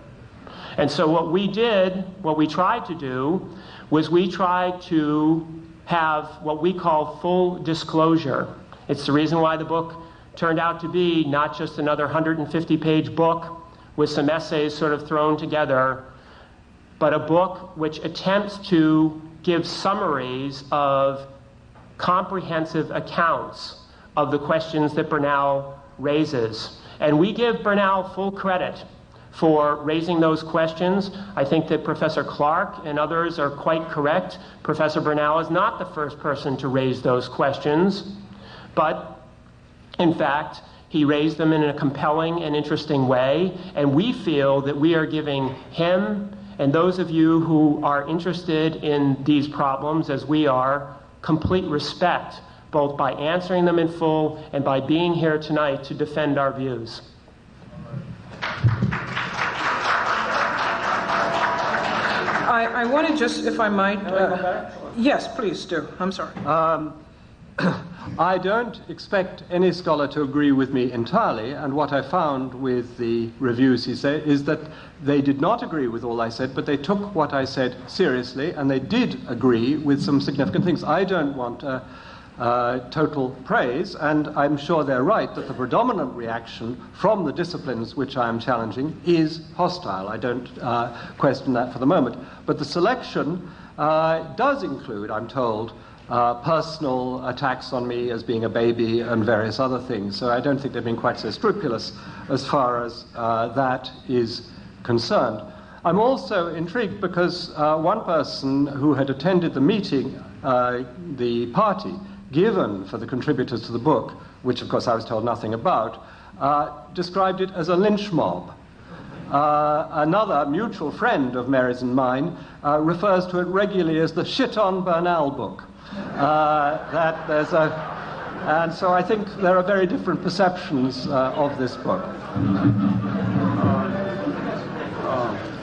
And so what we tried to do, was we tried to have what we call full disclosure. It's the reason why the book turned out to be not just another 150-page book with some essays sort of thrown together, but a book which attempts to give summaries of comprehensive accounts of the questions that Bernal raises. And we give Bernal full credit for raising those questions. I think that Professor Clarke and others are quite correct. Professor Bernal is not the first person to raise those questions, but in fact, he raised them in a compelling and interesting way, and we feel that we are giving him and those of you who are interested in these problems, as we are, complete respect, both by answering them in full and by being here tonight to defend our views. I want to just, if I might... yes, please do. I'm sorry. I don't expect any scholar to agree with me entirely, and what I found with the reviews he said is that they did not agree with all I said, but they took what I said seriously, and they did agree with some significant things. I don't want total praise, and I'm sure they're right that the predominant reaction from the disciplines which I am challenging is hostile. I don't question that for the moment. But the selection does include, I'm told, personal attacks on me as being a baby and various other things. So I don't think they've been quite so scrupulous as far as that is concerned. I'm also intrigued because one person who had attended the meeting, the party given for the contributors to the book, which of course I was told nothing about, described it as a lynch mob. Another mutual friend of Mary's and mine refers to it regularly as the Shit on Bernal book. And so I think there are very different perceptions of this book.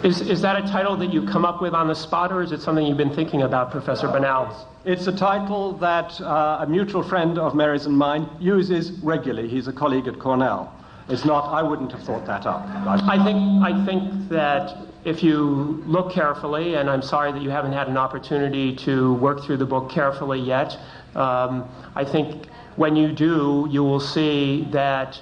Is that a title that you come up with on the spot, or is it something you've been thinking about, Professor Bernal? It's a title that a mutual friend of Mary's and mine uses regularly. He's a colleague at Cornell. It's not, I wouldn't have thought that up. I think that if you look carefully, and I'm sorry that you haven't had an opportunity to work through the book carefully yet, I think when you do, you will see that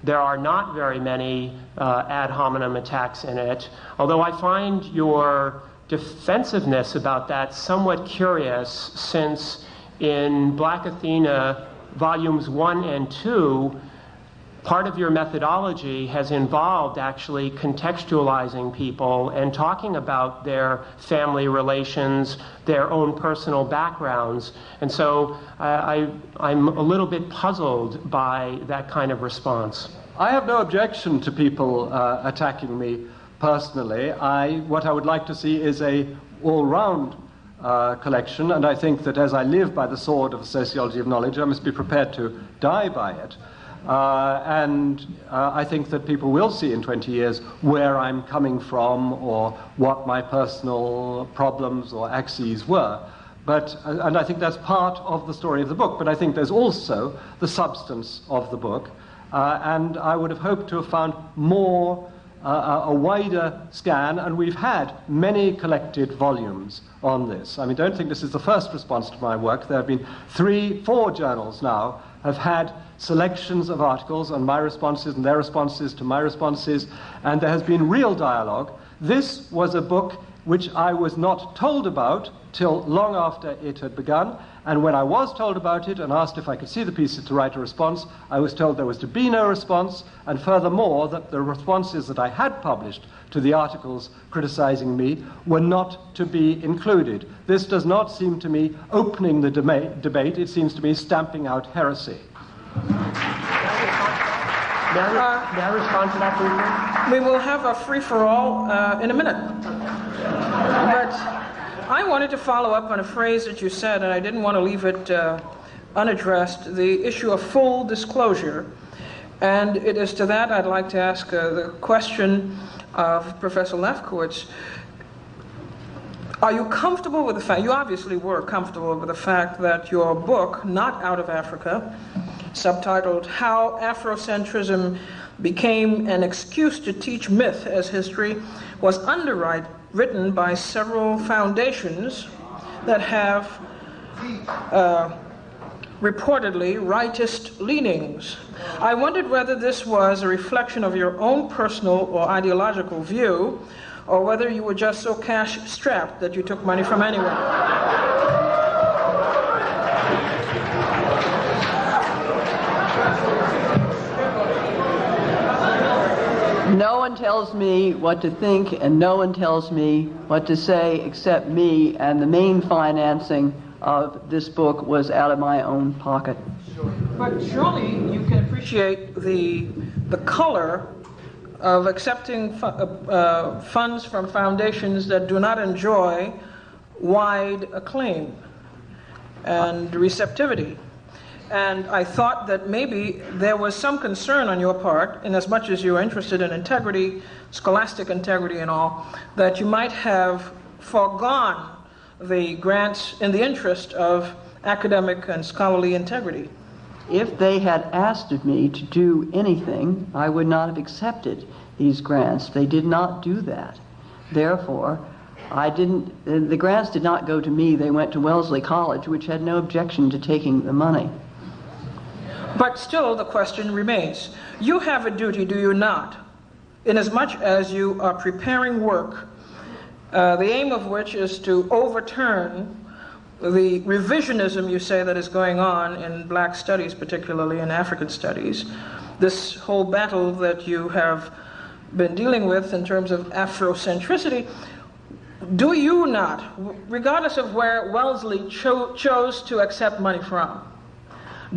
there are not very many ad hominem attacks in it, although I find your defensiveness about that somewhat curious, since in Black Athena, volumes 1 and 2, part of your methodology has involved actually contextualizing people and talking about their family relations, their own personal backgrounds. And so I'm a little bit puzzled by that kind of response. I have no objection to people attacking me personally. What I would like to see is a all-round collection, and I think that as I live by the sword of the sociology of knowledge, I must be prepared to die by it. I think that people will see in 20 years where I'm coming from or what my personal problems or axes were. And I think that's part of the story of the book. But I think there's also the substance of the book. And I would have hoped to have found more, a wider scan, and we've had many collected volumes on this. I mean, don't think this is the first response to my work. There have been 3-4 journals now have had selections of articles on my responses and their responses to my responses, and there has been real dialogue. This was a book which I was not told about till long after it had begun, and when I was told about it and asked if I could see the pieces to write a response, I was told there was to be no response, and furthermore that the responses that I had published to the articles criticizing me were not to be included. This does not seem to me opening the debate, it seems to me stamping out heresy. May I respond to that briefly? We will have a free-for-all in a minute. But I wanted to follow up on a phrase that you said, and I didn't want to leave it unaddressed, the issue of full disclosure. And it is to that I'd like to ask the question of Professor Lefkowitz. Are you comfortable with the fact, you obviously were comfortable with the fact that your book, Not Out of Africa, subtitled How Afrocentrism Became an Excuse to Teach Myth as History, was underwritten by several foundations that have reportedly rightist leanings. I wondered whether this was a reflection of your own personal or ideological view, or whether you were just so cash-strapped that you took money from anyone. No one tells me what to think, and no one tells me what to say except me, and the main financing of this book was out of my own pocket. But surely you can appreciate the color of accepting funds from foundations that do not enjoy wide acclaim and receptivity. And I thought that maybe there was some concern on your part, in as much as you're interested in integrity, scholastic integrity and all, that you might have foregone the grants in the interest of academic and scholarly integrity? If they had asked of me to do anything, I would not have accepted these grants. They did not do that. Therefore, the grants did not go to me. They went to Wellesley College, which had no objection to taking the money. But still, the question remains. You have a duty, do you not, inasmuch as you are preparing work, the aim of which is to overturn the revisionism, you say, that is going on in black studies, particularly in African studies, this whole battle that you have been dealing with in terms of Afrocentricity. Do you not, regardless of where Wellesley chose to accept money from,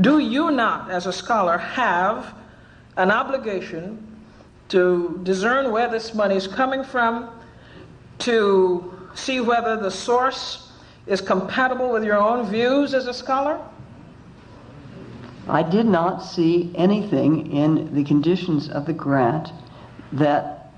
do you not, as a scholar, have an obligation to discern where this money is coming from, to see whether the source is compatible with your own views as a scholar? I did not see anything in the conditions of the grant that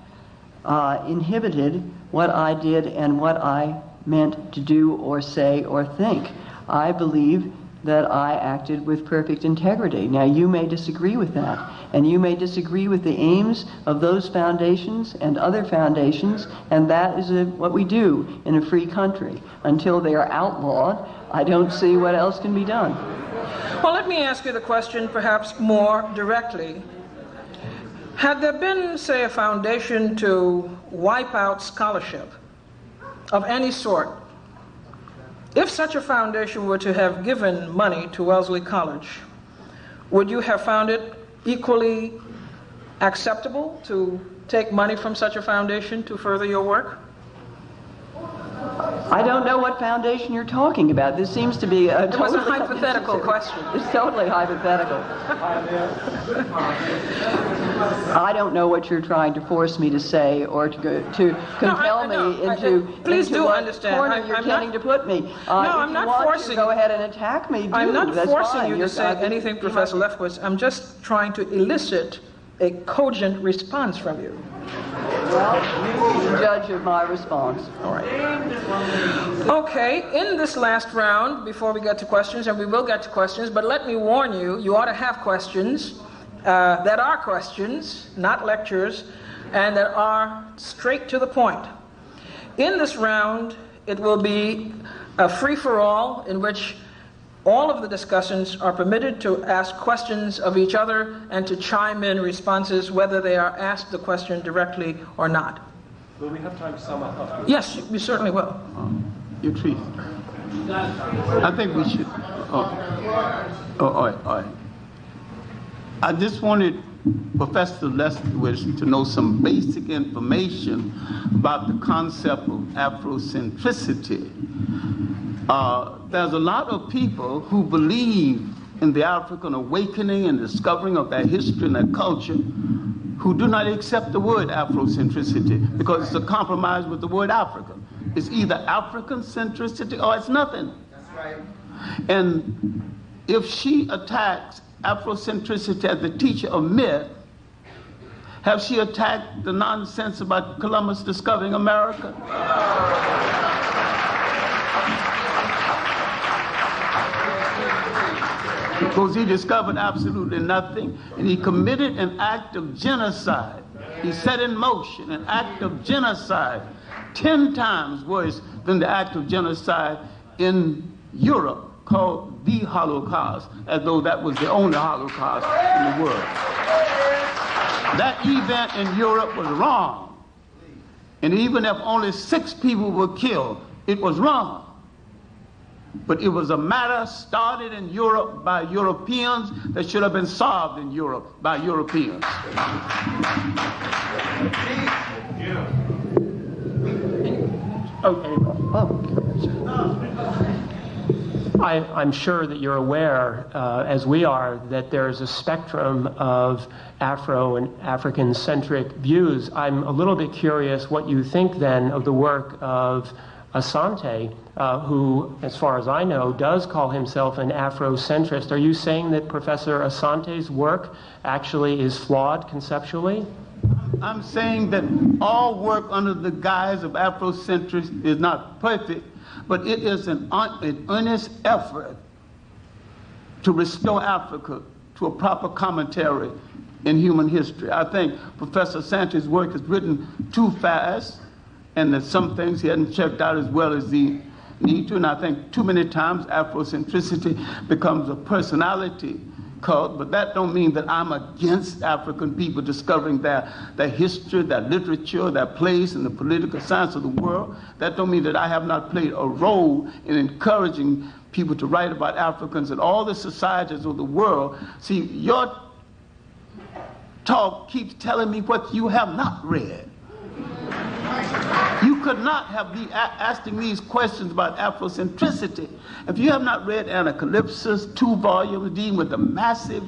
inhibited what I did and what I meant to do or say or think. I believe that I acted with perfect integrity. Now, you may disagree with that, and you may disagree with the aims of those foundations and other foundations, and that is what we do in a free country. Until they are outlawed, I don't see what else can be done. Well, let me ask you the question perhaps more directly. Had there been, say, a foundation to wipe out scholarship of any sort, if such a foundation were to have given money to Wellesley College, would you have found it equally acceptable to take money from such a foundation to further your work? I don't know what foundation you're talking about. This seems to be a It was a hypothetical question. It's totally hypothetical. I don't know what you're trying to force me to say or to compel me into please do what understand. corner you're tending to put me. I'm not forcing you. Go ahead and attack me. I'm not That's forcing fine. you to say anything, Professor Lefkowitz. I'm just trying to elicit a cogent response from you. Well, you be the judge of my response. All right. Okay, in this last round, before we get to questions, and we will get to questions, but let me warn you, you ought to have questions that are questions, not lectures, and that are straight to the point. In this round, it will be a free-for-all in which all of the discussants are permitted to ask questions of each other and to chime in responses whether they are asked the question directly or not. Will we have time to sum up? Yes, we certainly will. Your treat. I think we should. All right. I just wanted Professor Lefkowitz to know some basic information about the concept of Afrocentricity. There's a lot of people who believe in the African awakening and discovering of their history and their culture who do not accept the word Afrocentricity because it's a compromise with the word Africa. It's either African centricity or it's nothing. That's right. And if she attacks Afrocentricity as the teacher of myth, have she attacked the nonsense about Columbus discovering America? Because he discovered absolutely nothing, and he committed an act of genocide. He set in motion an act of genocide 10 times worse than the act of genocide in Europe called the Holocaust, as though that was the only Holocaust in the world. That event in Europe was wrong. And even if only 6 people were killed, it was wrong. But it was a matter started in Europe by Europeans that should have been solved in Europe by Europeans. I'm sure that you're aware, as we are, that there's a spectrum of Afro and African-centric views. I'm a little bit curious what you think then of the work of Asante, who, as far as I know, does call himself an Afrocentrist. Are you saying that Professor Asante's work actually is flawed conceptually? I'm saying that all work under the guise of Afrocentric is not perfect, but it is an earnest effort to restore Africa to a proper commentary in human history. I think Professor Sanchez's work is written too fast, and that some things he hadn't checked out as well as he need to, and I think too many times Afrocentricity becomes a personality cult, but that don't mean that I'm against African people discovering their history, their literature, their place in the political science of the world. That don't mean that I have not played a role in encouraging people to write about Africans in all the societies of the world. See, your talk keeps telling me what you have not read. You could not have been asking these questions about Afrocentricity if you have not read Anacalypsis, 2 volumes dealing with the massive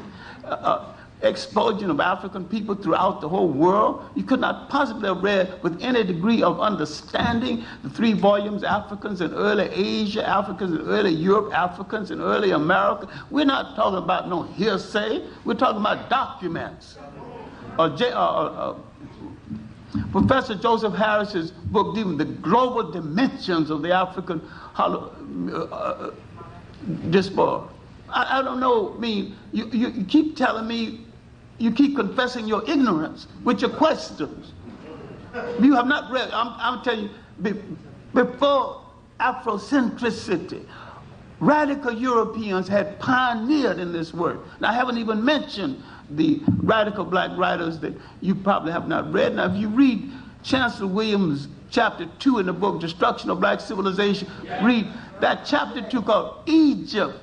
explosion of African people throughout the whole world. You could not possibly have read with any degree of understanding the 3 volumes, Africans in early Asia, Africans in early Europe, Africans in early America. We're not talking about no hearsay. We're talking about documents. Professor Joseph Harris's book dealing with the global dimensions of the African diaspora. I don't know, I mean, you keep telling me, you keep confessing your ignorance with your questions. You have not read, I'm telling you, before Afrocentricity, radical Europeans had pioneered in this work. Now, I haven't even mentioned the radical black writers that you probably have not read. Now, if you read Chancellor Williams' chapter 2 in the book, Destruction of Black Civilization, read that chapter 2 called Egypt,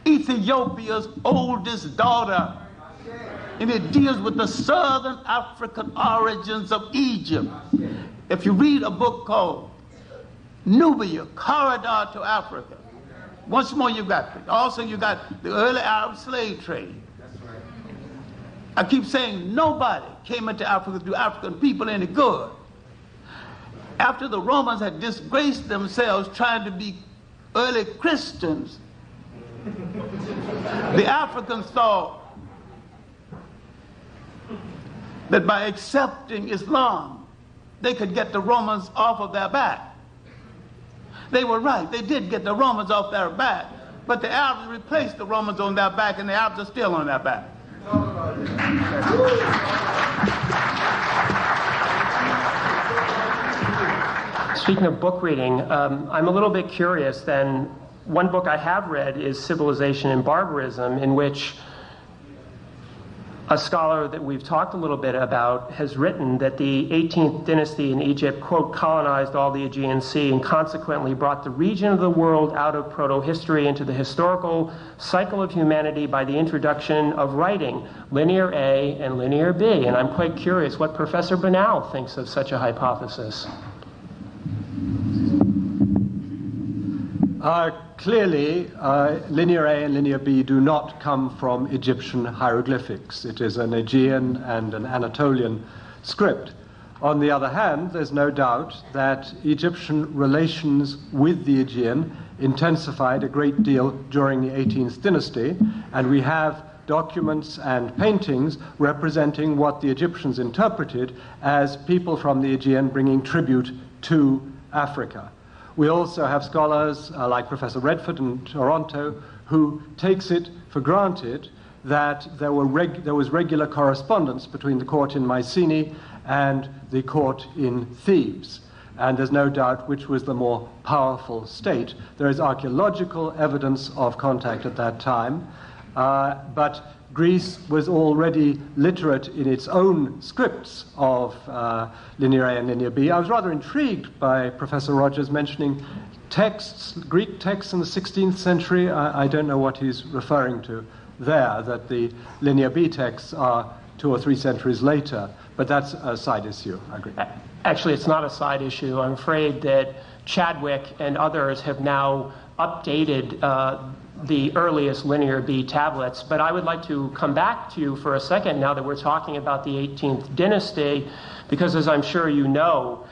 Ethiopia's oldest daughter. And it deals with the southern African origins of Egypt. If you read a book called Nubia, Corridor to Africa, once more you got it. Also you got the early Arab slave trade. I keep saying nobody came into Africa to do African people any good. After the Romans had disgraced themselves trying to be early Christians, the Africans thought that by accepting Islam, they could get the Romans off of their back. They were right. They did get the Romans off their back, but the Arabs replaced the Romans on their back, and the Arabs are still on their back. Speaking of book reading, I'm a little bit curious then. One book I have read is Civilization and Barbarism, in which a scholar that we've talked a little bit about has written that the 18th dynasty in Egypt, quote, colonized all the Aegean Sea and consequently brought the region of the world out of proto-history into the historical cycle of humanity by the introduction of writing, linear A and linear B. And I'm quite curious what Professor Banal thinks of such a hypothesis. Clearly, linear A and linear B do not come from Egyptian hieroglyphics. It is an Aegean and an Anatolian script. On the other hand, there's no doubt that Egyptian relations with the Aegean intensified a great deal during the 18th dynasty, and we have documents and paintings representing what the Egyptians interpreted as people from the Aegean bringing tribute to Africa. We also have scholars like Professor Redford in Toronto who takes it for granted that there was regular correspondence between the court in Mycenae and the court in Thebes. And there's no doubt which was the more powerful state. There is archaeological evidence of contact at that time, but Greece was already literate in its own scripts of linear A and linear B. I was rather intrigued by Professor Rogers mentioning texts, Greek texts in the 16th century. I don't know what he's referring to there, that the linear B texts are 2 or 3 centuries later, but that's a side issue, I agree. Actually, it's not a side issue. I'm afraid that Chadwick and others have now updated the earliest linear B tablets, but I would like to come back to you for a second now that we're talking about the 18th dynasty, because as I'm sure you know,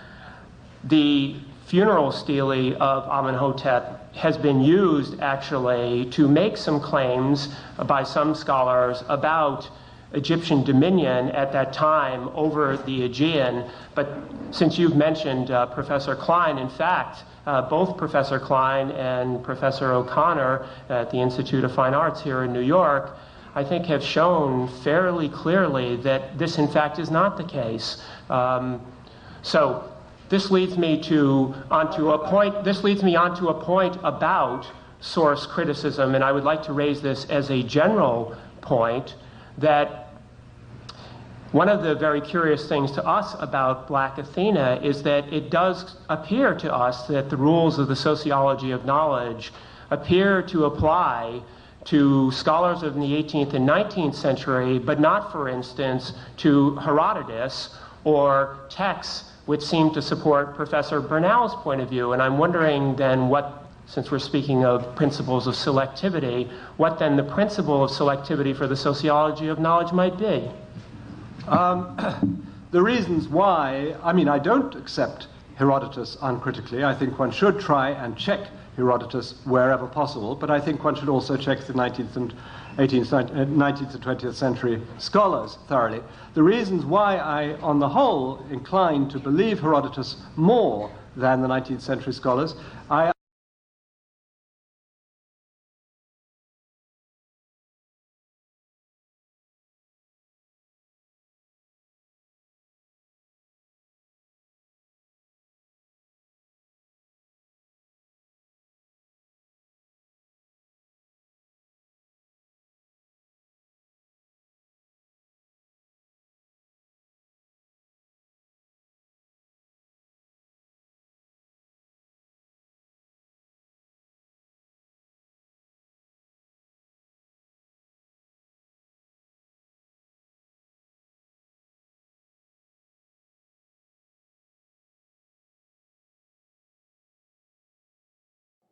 the funeral stele of Amenhotep has been used actually to make some claims by some scholars about Egyptian dominion at that time over the Aegean. But since you've mentioned Professor Klein, in fact, both Professor Klein and Professor O'Connor at the Institute of Fine Arts here in New York, I think have shown fairly clearly that this in fact is not the case. So this leads me onto a point about source criticism, and I would like to raise this as a general point, that one of the very curious things to us about Black Athena is that it does appear to us that the rules of the sociology of knowledge appear to apply to scholars of the 18th and 19th century, but not, for instance, to Herodotus or texts which seem to support Professor Bernal's point of view. And I'm wondering then what, since we're speaking of principles of selectivity, what then the principle of selectivity for the sociology of knowledge might be? The reasons why, I don't accept Herodotus uncritically. I think one should try and check Herodotus wherever possible, but I think one should also check the 19th and 20th century scholars thoroughly. The reasons why I, on the whole, incline to believe Herodotus more than the 19th century scholars,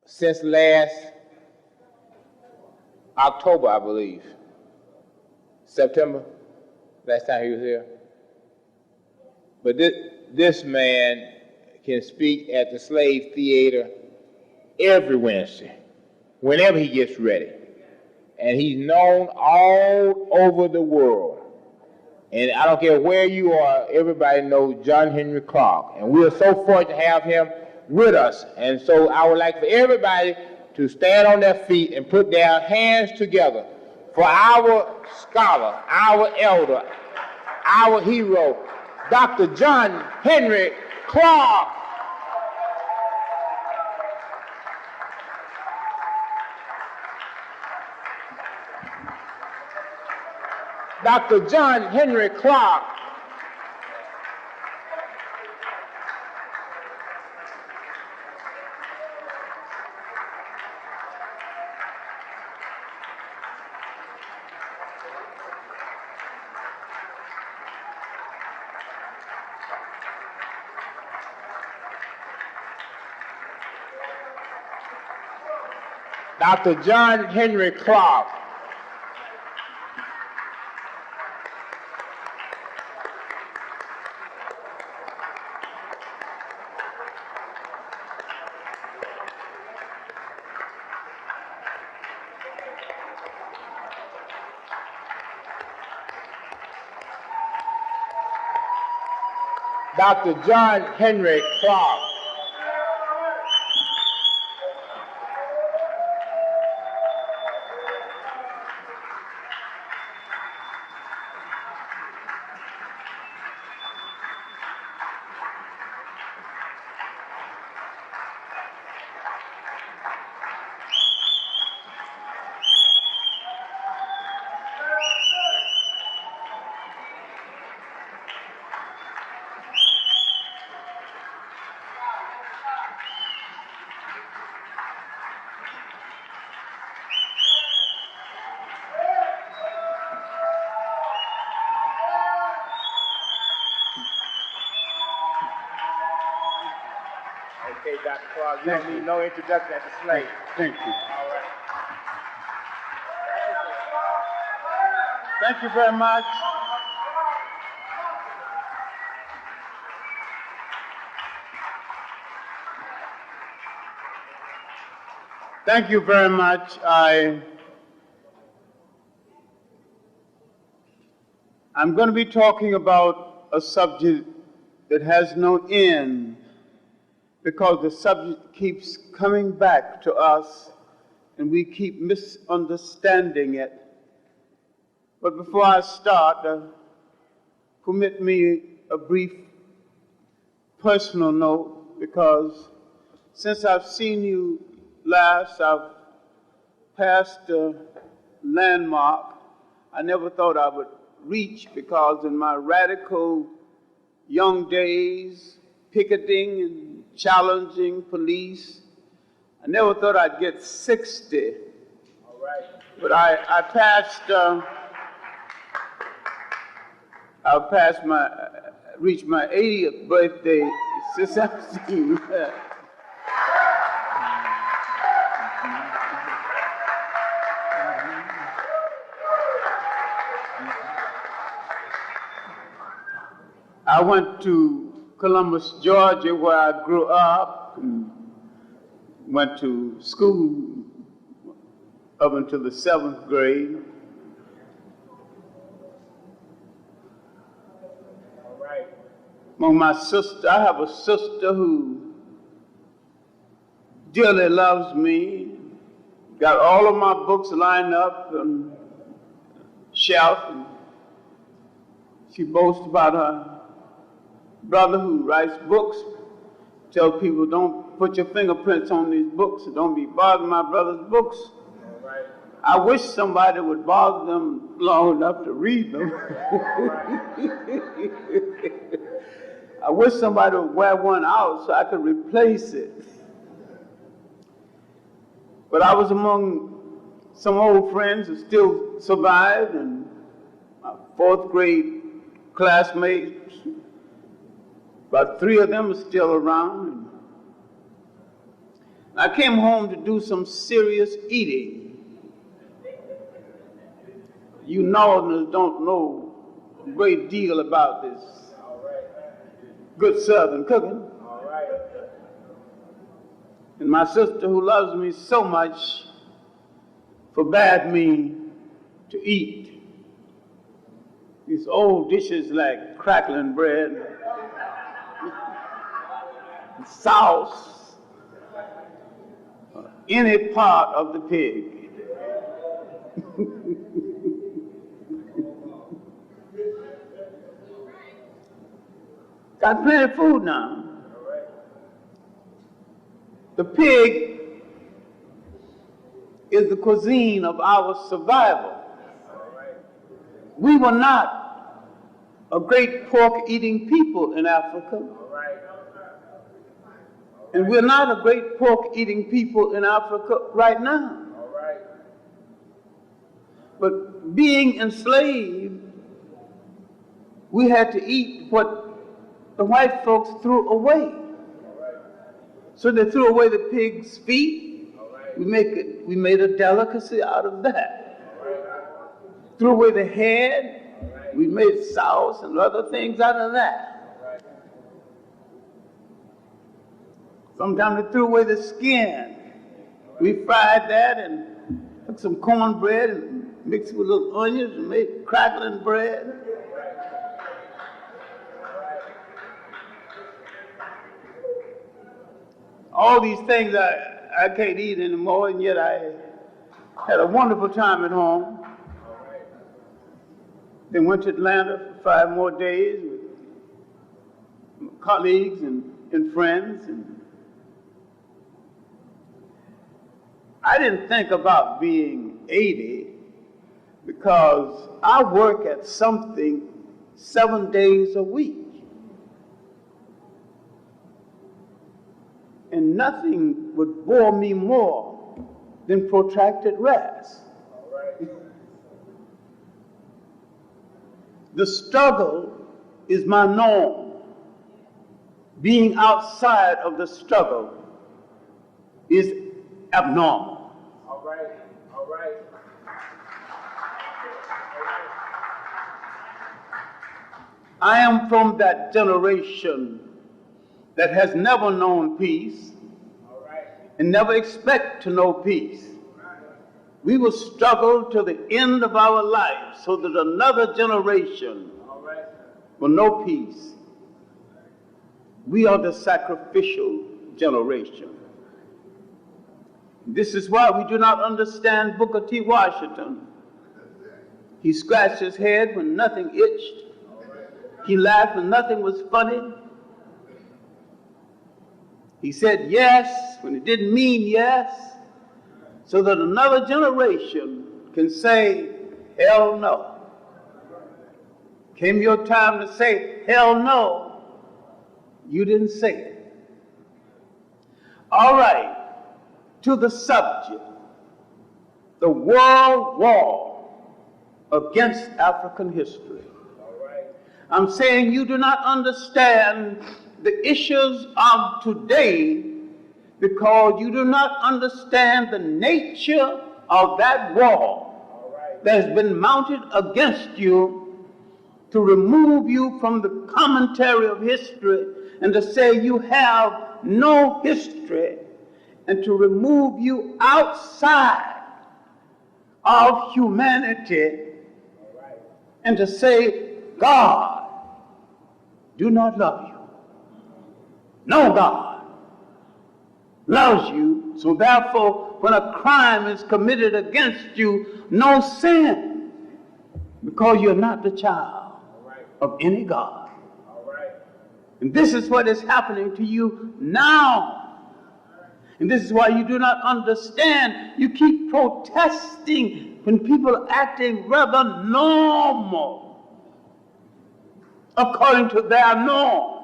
since last October, I believe, September, last time he was here. But this man can speak at the Slave Theater every Wednesday, whenever he gets ready. And he's known all over the world. And I don't care where you are, everybody knows John Henrik Clarke. And we are so fortunate to have him with us. And so I would like for everybody to stand on their feet and put their hands together for our scholar, our elder, our hero, Dr. John Henrik Clarke. Dr. John Henrik Clarke. Dr. John Henrik Clarke. Dr. John Henrik Clarke. Okay, Dr. Clarke, you don't need no introduction at the slate. Thank you. All right. Thank you very much. Thank you very much. I'm going to be talking about a subject that has no end because the subject keeps coming back to us and we keep misunderstanding it. But before I start, permit me a brief personal note, because since I've seen you last, I've passed a landmark I never thought I would reach, because in my radical young days, picketing and challenging police, I never thought I'd get 60. All right. But I reached my 80th birthday since I've seen you. I went to Columbus, Georgia, where I grew up, and went to school up until the 7th grade. All right. Among my sisters, I have a sister who dearly loves me, got all of my books lined up on the shelf, and she boasts about her brother who writes books. Tell people, don't put your fingerprints on these books, and don't be bothering my brother's books. Right. I wish somebody would bother them long enough to read them. I wish somebody would wear one out so I could replace it. But I was among some old friends who still survived, and my 4th grade classmates, about 3 of them are still around. I came home to do some serious eating. You Northerners don't know a great deal about this good Southern cooking. And my sister, who loves me so much, forbade me to eat these old dishes like crackling bread, sauce, any part of the pig. Got plenty of food now. The pig is the cuisine of our survival. We were not a great pork-eating people in Africa. And we're not a great pork-eating people in Africa right now. But being enslaved, we had to eat what the white folks threw away. So they threw away the pig's feet. We made a delicacy out of that. Threw away the head. We made sauce and other things out of that. Sometimes they threw away the skin. We fried that and took some cornbread and mixed it with little onions and made crackling bread. All these things I can't eat anymore, and yet I had a wonderful time at home. Then went to Atlanta for 5 more days with colleagues and friends. And I didn't think about being 80 because I work at something 7 days a week. And nothing would bore me more than protracted rest. The struggle is my norm. Being outside of the struggle is abnormal. All right. I am from that generation that has never known peace and never expect to know peace. We will struggle to the end of our life so that another generation will know peace. We are the sacrificial generation. This is why we do not understand Booker T. Washington. He scratched his head when nothing itched. He laughed when nothing was funny. He said yes when it didn't mean yes, so that another generation can say, hell no. Came your time to say, hell no. You didn't say it. All right, to the subject, the world war against African history. I'm saying you do not understand the issues of today because you do not understand the nature of that war that has been mounted against you to remove you from the commentary of history and to say you have no history and to remove you outside of humanity and to say God do not love you. No God loves you, so therefore when a crime is committed against you, no sin, because you're not the child of any God. And this is what is happening to you now. And this is why you do not understand. You keep protesting when people are acting rather normal according to their norm.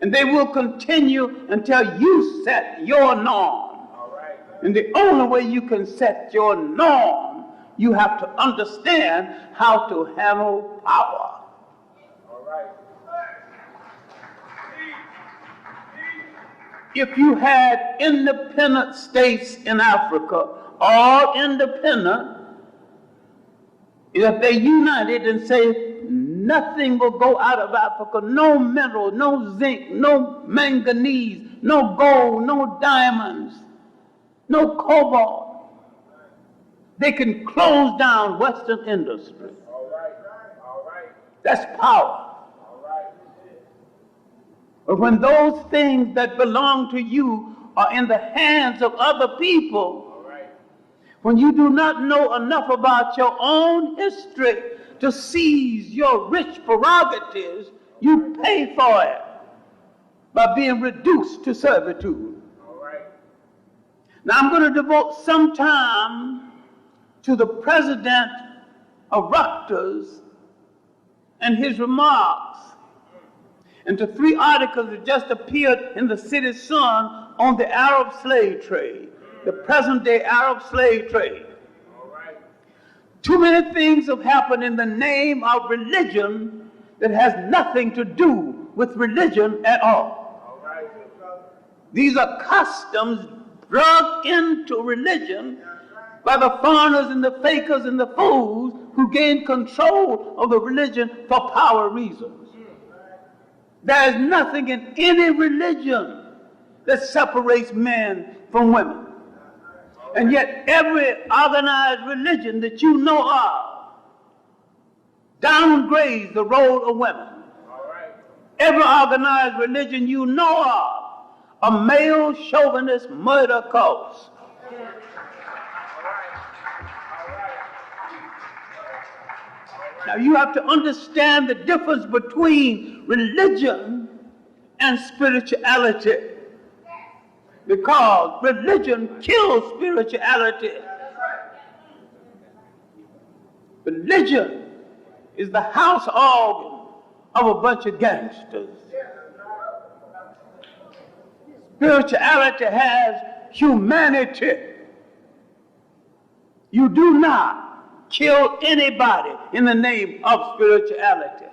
And they will continue until you set your norm. And the only way you can set your norm, you have to understand how to handle power. If you had independent states in Africa, all independent, if they united and say nothing will go out of Africa, no mineral, no zinc, no manganese, no gold, no diamonds, no cobalt, they can close down Western industry. That's power. But when those things that belong to you are in the hands of other people, when you do not know enough about your own history to seize your rich prerogatives, you pay for it by being reduced to servitude. Now I'm going to devote some time to the president of Rutgers and his remarks, and to 3 articles that just appeared in the City Sun on the Arab slave trade, the present-day Arab slave trade. Too many things have happened in the name of religion that has nothing to do with religion at all. These are customs drugged into religion by the foreigners and the fakers and the fools who gain control of the religion for power reasons. There is nothing in any religion that separates men from women. And yet every organized religion that you know of downgrades the role of women. Every organized religion you know of, a male chauvinist murder cause. Now you have to understand the difference between religion and spirituality, because religion kills spirituality. Religion is the house organ of a bunch of gangsters. Spirituality has humanity. You do not kill anybody in the name of spirituality.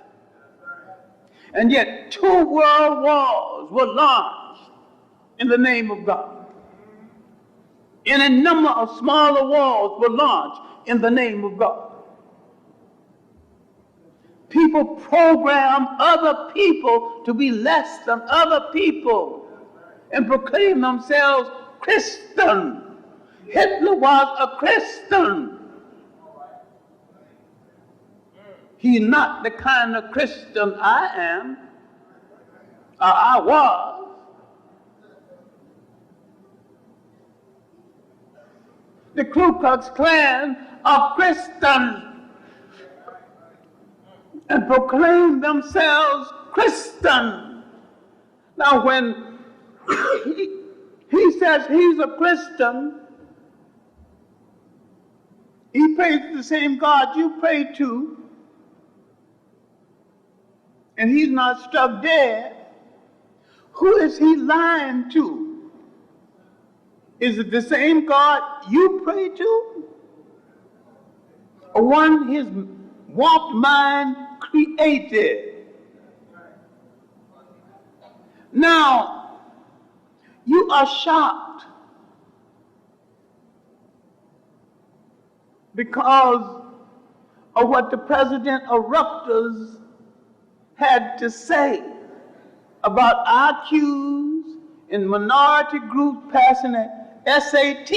And yet 2 world wars were launched in the name of God. And a number of smaller wars were launched in the name of God. People program other people to be less than other people and proclaim themselves Christian. Hitler was a Christian. He's not the kind of Christian I am, or I was. The Ku Klux Klan are Christians and proclaim themselves Christian. Now when he says he's a Christian, he prays to the same God you pray to, and he's not struck dead. Who is he lying to? Is it the same God you pray to? Or one his warped mind created? Now, you are shocked because of what the president of Rutgers had to say about IQs in minority groups passing an SAT.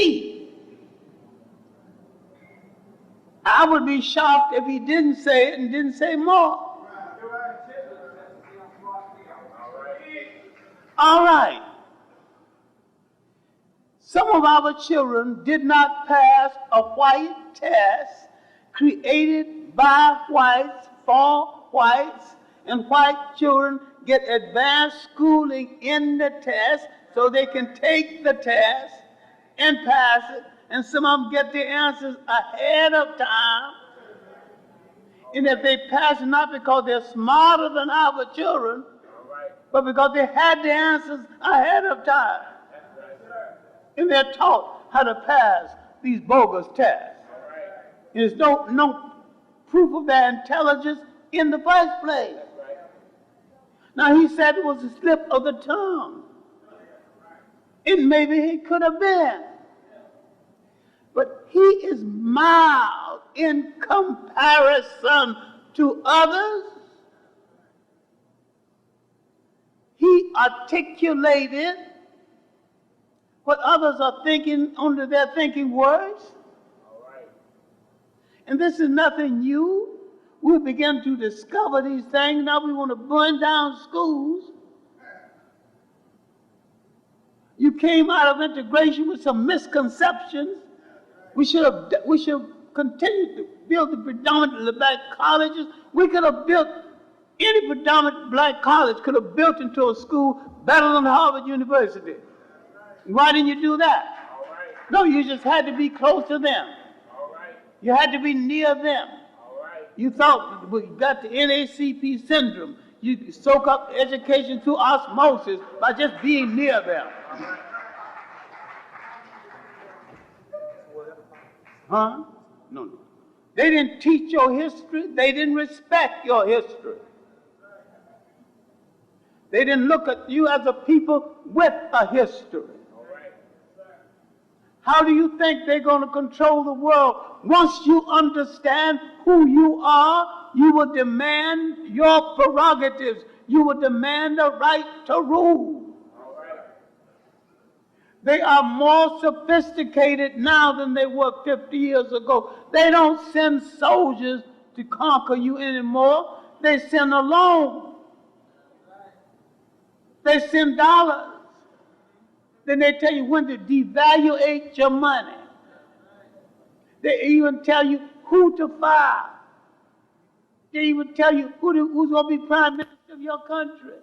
I would be shocked if he didn't say it and didn't say more. All right. Some of our children did not pass a white test created by whites for whites, and white children get advanced schooling in the test so they can take the test and pass it, and some of them get their answers ahead of time. And if they pass it, not because they're smarter than our children, but because they had the answers ahead of time. And they're taught how to pass these bogus tests. There's no proof of their intelligence in the first place. Now he said it was a slip of the tongue. And maybe he could have been. But he is mild in comparison to others. He articulated what others are thinking under their thinking words. And this is nothing new. We begin to discover these things. Now we want to burn down schools. You came out of integration with some misconceptions. We should have continued to build the predominantly black colleges. We could have built any predominant black college could have built into a school better than Harvard University. Why didn't you do that? No, you just had to be close to them. You had to be near them. You thought we got the NACP syndrome. You soak up education through osmosis by just being near them. Huh? No. They didn't teach your history. They didn't respect your history. They didn't look at you as a people with a history. How do you think they're going to control the world? Once you understand who you are, you will demand your prerogatives. You will demand the right to rule. They are more sophisticated now than they were 50 years ago. They don't send soldiers to conquer you anymore. They send a loan. They send dollars. Then they tell you when to devaluate your money. They even tell you who to fire. They even tell you who's going to be prime minister of your country.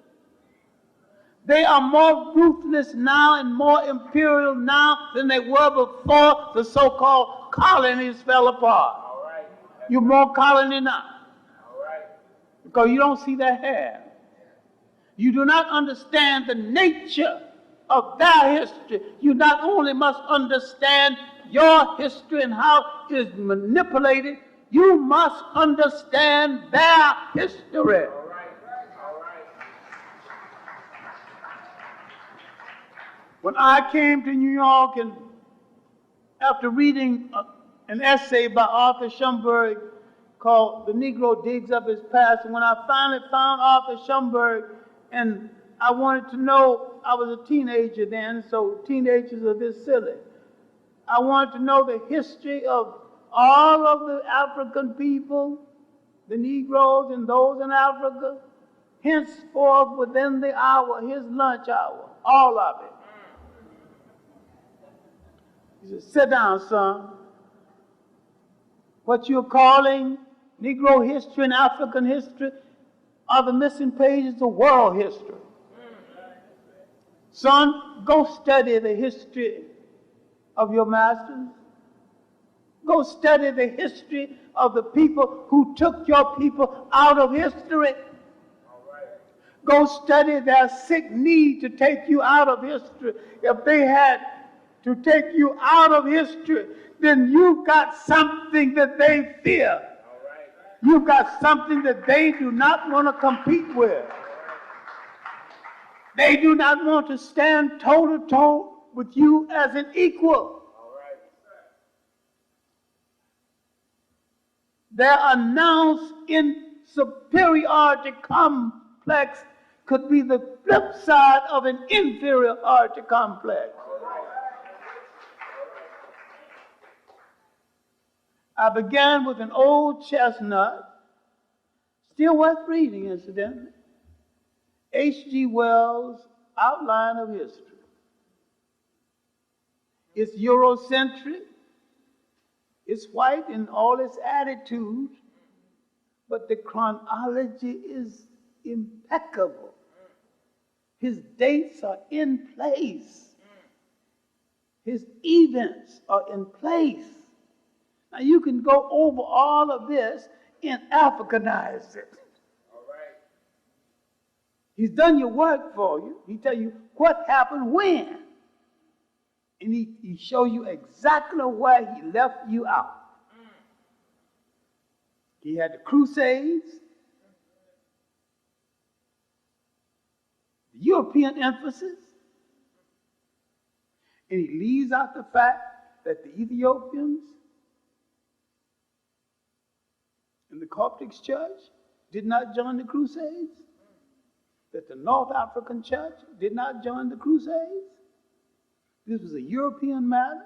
They are more ruthless now and more imperial now than they were before the so-called colonies fell apart. You're more colony now. Because you don't see their hair. You do not understand the nature of their history. You not only must understand your history and how it is manipulated, you must understand their history. When I came to New York, and after reading an essay by Arthur Schomburg called The Negro Digs Up His Past, and when I finally found Arthur Schomburg, and I wanted to know, I was a teenager then, so teenagers are this silly. I want to know the history of all of the African people, the Negroes and those in Africa, henceforth within the hour, his lunch hour, all of it. He said, sit down, son. What you're calling Negro history and African history are the missing pages of world history. Son, go study the history of your masters. Go study the history of the people who took your people out of history. Go study their sick need to take you out of history. If they had to take you out of history, then you've got something that they fear. You've got something that they do not want to compete with. They do not want to stand toe-to-toe with you as an equal. Their announced superiority complex could be the flip side of an inferiority complex. I began with an old chestnut, still worth reading, incidentally. H.G. Wells' Outline of History. It's Eurocentric. It's white in all its attitudes, but the chronology is impeccable. His dates are in place. His events are in place. Now you can go over all of this and Africanize it. He's done your work for you. He tell you what happened when. And he show you exactly where he left you out. He had the Crusades, the European emphasis, and he leaves out the fact that the Ethiopians and the Coptic Church did not join the Crusades, that the North African Church did not join the Crusades. This was a European matter.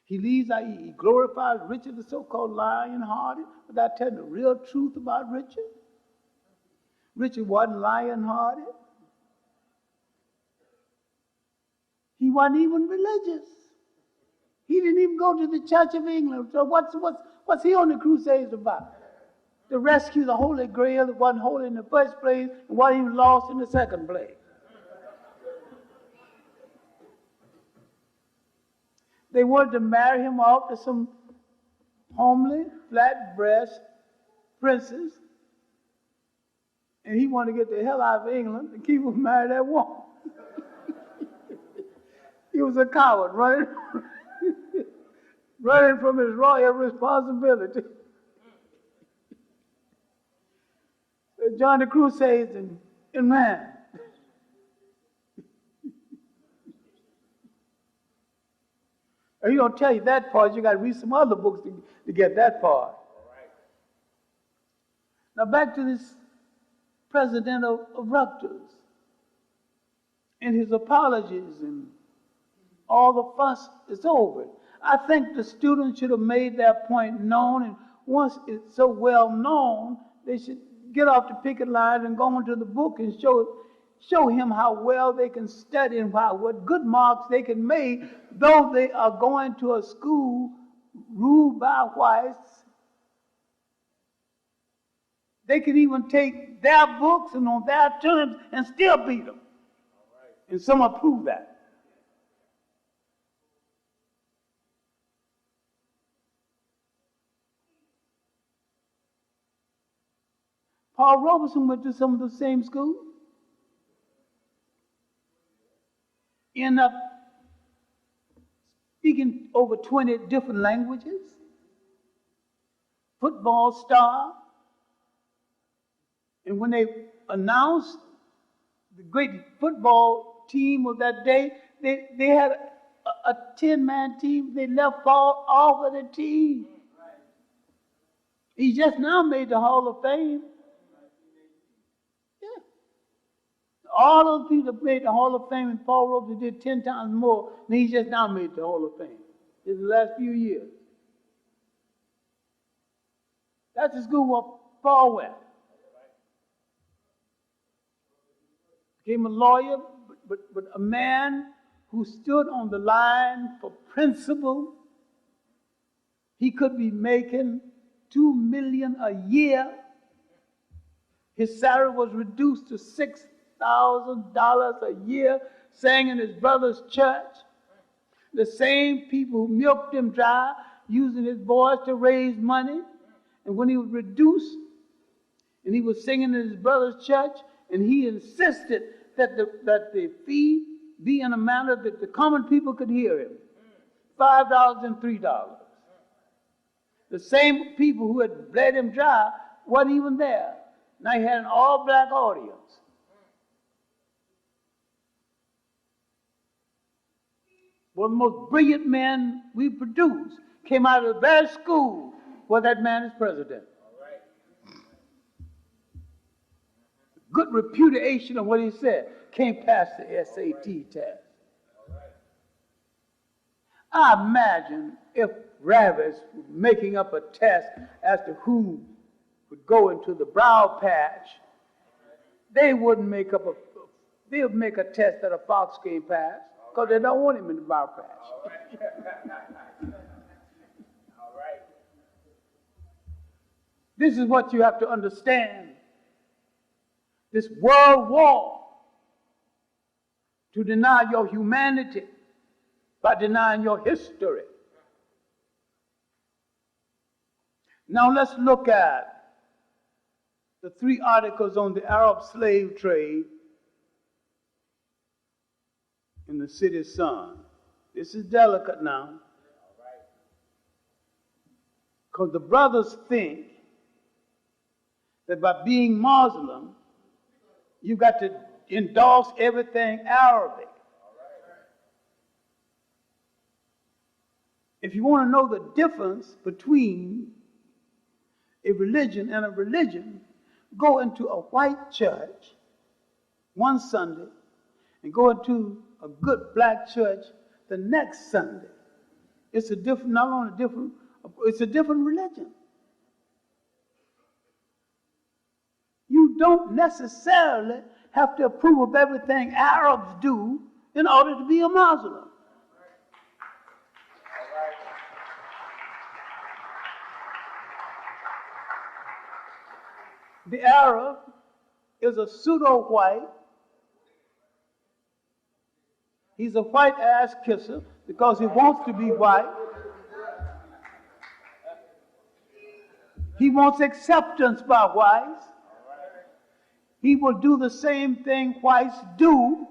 He leaves out, he glorifies Richard, the so-called lion-hearted, without telling the real truth about Richard. Richard wasn't lion-hearted. He wasn't even religious. He didn't even go to the Church of England. So what's he on the Crusades about? To rescue the Holy Grail that wasn't holy in the first place and wasn't even lost in the second place. They wanted to marry him off to some homely, flat-breast princess, and he wanted to get the hell out of England and keep him married that woman. He was a coward, running from his royal responsibility. They joined the Crusades and ran. He don't tell you that part. You got to read some other books to get that part. Now back to this president of Rutgers and his apologies and all the fuss is over. I think the students should have made their point known, and once it's so well known, they should get off the picket line and go into the book and show him how well they can study and what good marks they can make, though they are going to a school ruled by whites. They can even take their books and on their terms and still beat them. And some will prove that. Paul Robeson went to some of the same schools. Ended up speaking over 20 different languages. Football star. And when they announced the great football team of that day, they had a 10-man team. They left Paul off of the team. He just now made the Hall of Fame. Yeah. all those people that made the Hall of Fame, and Paul Robeson did 10 times more than he just now made the Hall of Fame in the last few years. That's the school where Paul went. Became a lawyer, but a man who stood on the line for principle. He could be making $2 million a year. His salary was reduced to $6,000 a year, sang in his brother's church. The same people who milked him dry, using his voice to raise money. And when he was reduced, and he was singing in his brother's church, and he insisted that the fee be in a manner that the common people could hear him. $5 and $3. The same people who had bled him dry wasn't even there. Now he had an all-black audience. One of the most brilliant men we produced came out of the very school where that man is president. Good repudiation of what he said came past the SAT test. I imagine if rabbits were making up a test as to who would go into the brow patch, they would make a test that a fox can't pass because they don't want him in the brow patch. This is what you have to understand. This world war to deny your humanity by denying your history. Now let's look at the 3 articles on the Arab slave trade in the City Sun. This is delicate now, because the brothers think that by being Muslim, you got to endorse everything Arabic. If you want to know the difference between a religion and a religion, go into a white church one Sunday and go into a good black church the next Sunday. It's a different, not only different, it's a different religion. You don't necessarily have to approve of everything Arabs do in order to be a Muslim. The Arab is a pseudo-white. He's a white ass kisser because he wants to be white. He wants acceptance by whites. He will do the same thing whites do,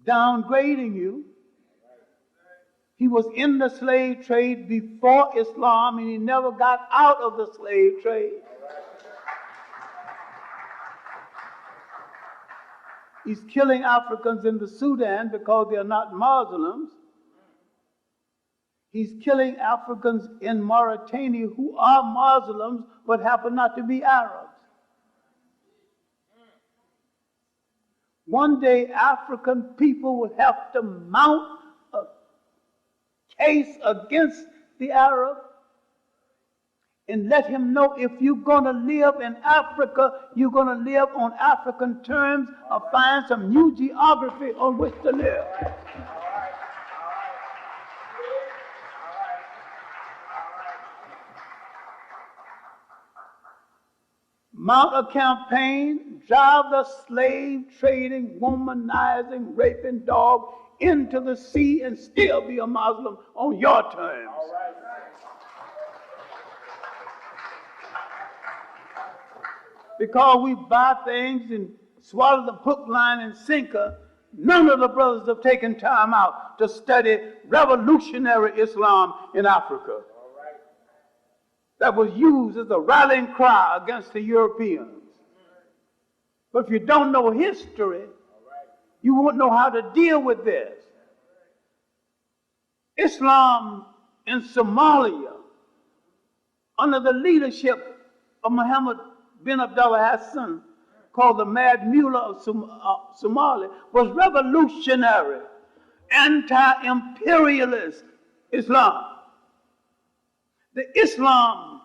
downgrading you. He was in the slave trade before Islam, and he never got out of the slave trade. He's killing Africans in the Sudan because they are not Muslims. He's killing Africans in Mauritania who are Muslims but happen not to be Arabs. One day, African people will have to mount a case against the Arab and let him know if you're going to live in Africa, you're going to live on African terms or find some new geography on which to live. Mount a campaign, drive the slave trading, womanizing, raping dog into the sea and still be a Muslim on your terms. Because we buy things and swallow the hook, line, and sinker, none of the brothers have taken time out to study revolutionary Islam in Africa. That was used as a rallying cry against the Europeans. But if you don't know history, you won't know how to deal with this. Islam in Somalia, under the leadership of Muhammad bin Abdullah Hassan, called the Mad Mullah of Somalia, was revolutionary, anti-imperialist Islam. The Islam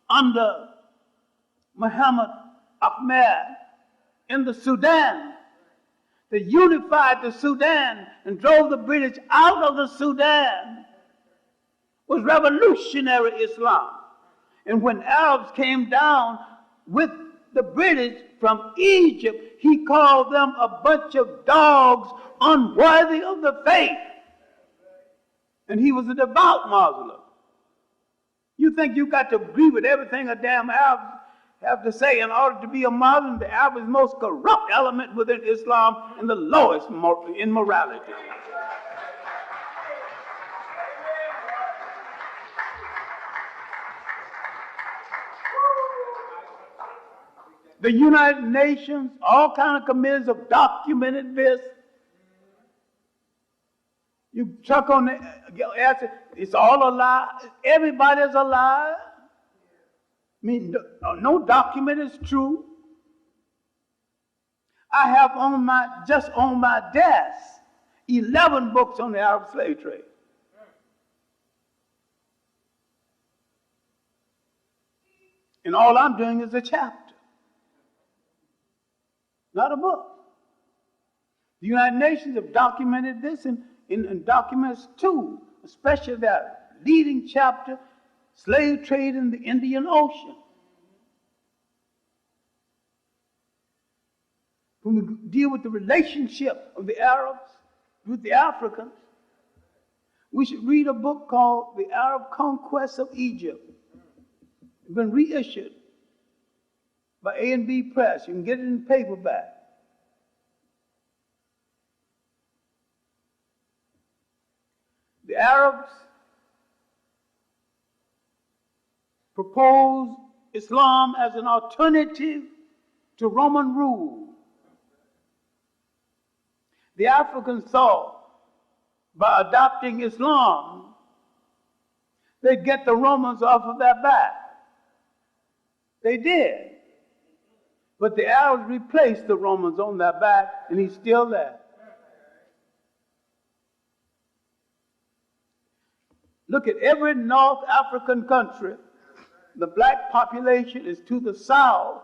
under Muhammad Ahmed in the Sudan, that unified the Sudan and drove the British out of the Sudan, was revolutionary Islam. And when Arabs came down with the British from Egypt, he called them a bunch of dogs unworthy of the faith. And he was a devout Muslim. You think you got to agree with everything a damn Arab have to say in order to be a Muslim? The Arab is the most corrupt element within Islam and the lowest in morality. The United Nations, all kind of committees have documented this. You chuck on the answer, it's all a lie. Everybody's a lie. I mean, no document is true. I have just on my desk 11 books on the Arab slave trade. And all I'm doing is a chapter, not a book. The United Nations have documented this in documents too, especially that leading chapter, slave trade in the Indian Ocean. When we deal with the relationship of the Arabs with the Africans, we should read a book called The Arab Conquest of Egypt. It's been reissued by A&B Press. You can get it in paperback. The Arabs proposed Islam as an alternative to Roman rule. The Africans thought by adopting Islam, they'd get the Romans off of their back. They did. But the Arabs replaced the Romans on their back, and he's still there. Look at every North African country. The black population is to the south,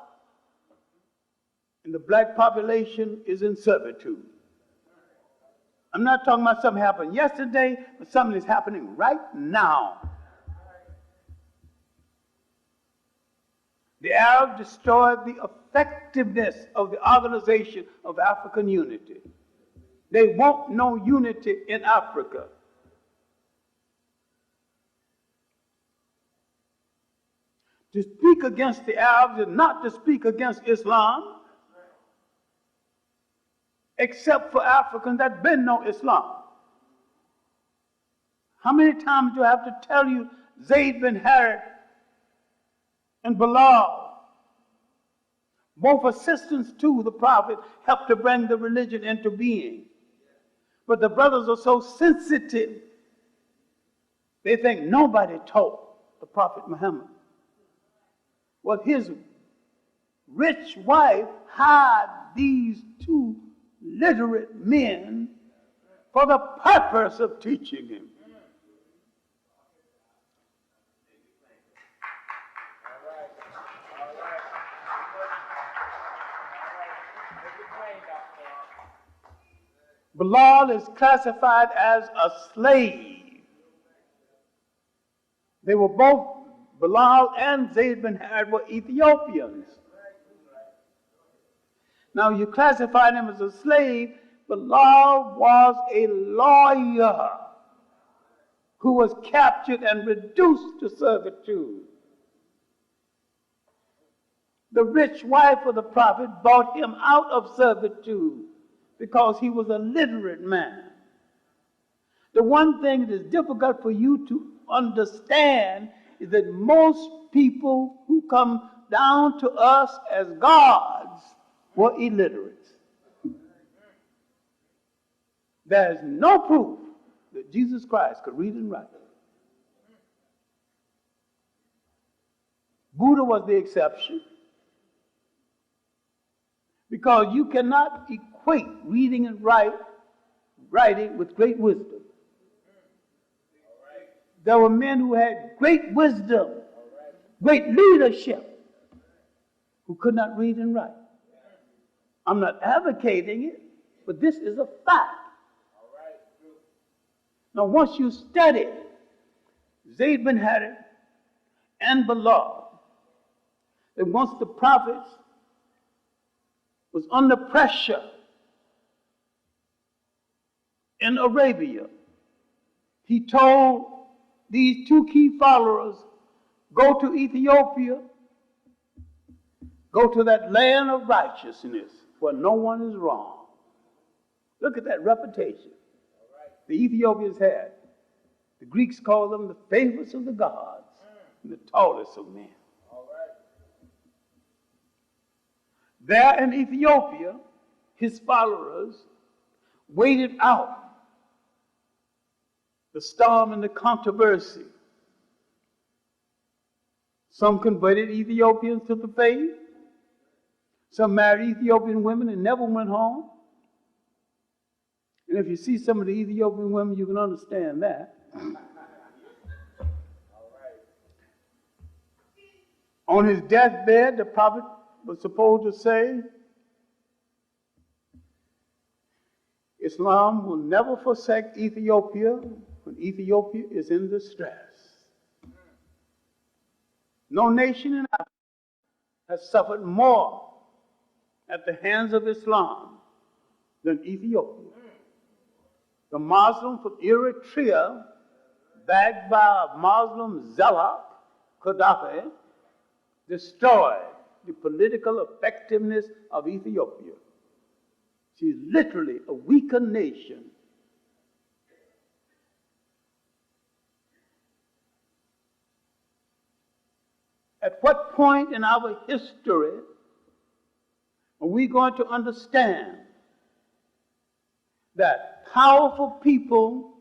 and the black population is in servitude. I'm not talking about something happened yesterday, but something is happening right now. The Arabs destroyed the effectiveness of the organization of African unity. They want no unity in Africa. To speak against the Arabs is not to speak against Islam, except for Africans, there's been no Islam. How many times do I have to tell you Zayd bin Harith and Bilal, both assistants to the Prophet, helped to bring the religion into being. But the brothers are so sensitive, they think nobody taught the Prophet Muhammad. Well, his rich wife hired these two literate men for the purpose of teaching him. Bilal is classified as a slave. They were both, Bilal and Zayd bin Harith were Ethiopians. Now you classify him as a slave. Bilal was a lawyer who was captured and reduced to servitude. The rich wife of the Prophet bought him out of servitude because he was a literate man. The one thing that is difficult for you to understand is that most people who come down to us as gods were illiterates. There is no proof that Jesus Christ could read and write. Buddha was the exception. Because you cannot equate reading and writing with great wisdom. There were men who had great wisdom, great leadership, who could not read and write. I'm not advocating it, but this is a fact. Now, once you study Zayd bin Harith and Bilal, that once the prophets was under pressure in Arabia, he told these two key followers, go to Ethiopia, go to that land of righteousness where no one is wrong. Look at that reputation the Ethiopians had. The Greeks called them the favorites of the gods and the tallest of men. There in Ethiopia, his followers waited out the storm and the controversy. Some converted Ethiopians to the faith. Some married Ethiopian women and never went home. And if you see some of the Ethiopian women, you can understand that. On his deathbed, the prophet was supposed to say, Islam will never forsake Ethiopia when Ethiopia is in distress. No nation in Africa has suffered more at the hands of Islam than Ethiopia. The Muslims from Eritrea, backed by a Muslim zealot, Gaddafi, destroyed the political effectiveness of Ethiopia. She's literally a weakened nation. At what point in our history are we going to understand that powerful people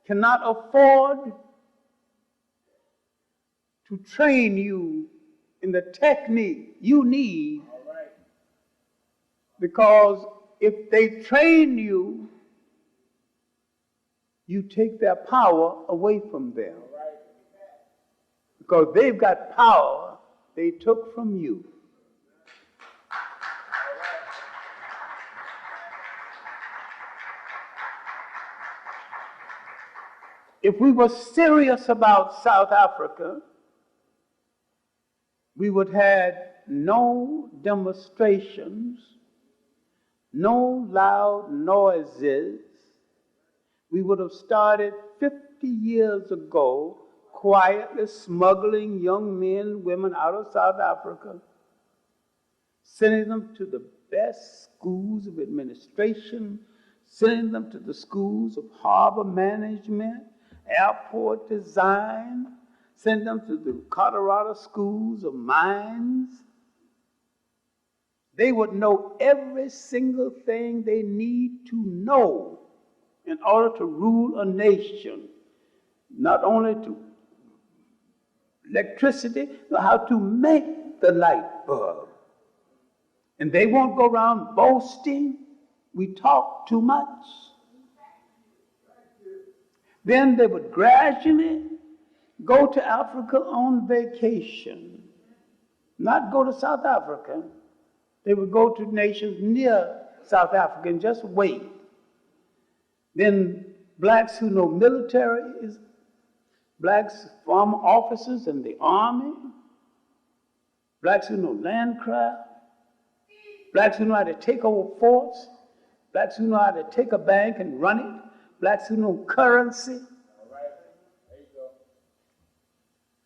cannot afford to train you in the technique you need? Because if they train you, you take their power away from them. Because they've got power they took from you. If we were serious about South Africa, we would have no demonstrations, no loud noises. We would have started 50 years ago quietly smuggling young men and women out of South Africa, sending them to the best schools of administration, sending them to the schools of harbor management, airport design, sending them to the Colorado schools of mines. They would know every single thing they need to know in order to rule a nation, not only to electricity, but how to make the light bulb. And they won't go around boasting, we talk too much. Then they would gradually go to Africa on vacation, not go to South Africa. They would go to nations near South Africa and just wait. Then blacks who know military, blacks, former officers in the army, blacks who know landcraft, blacks who know how to take over forts, blacks who know how to take a bank and run it, blacks who know currency. All right. There you go.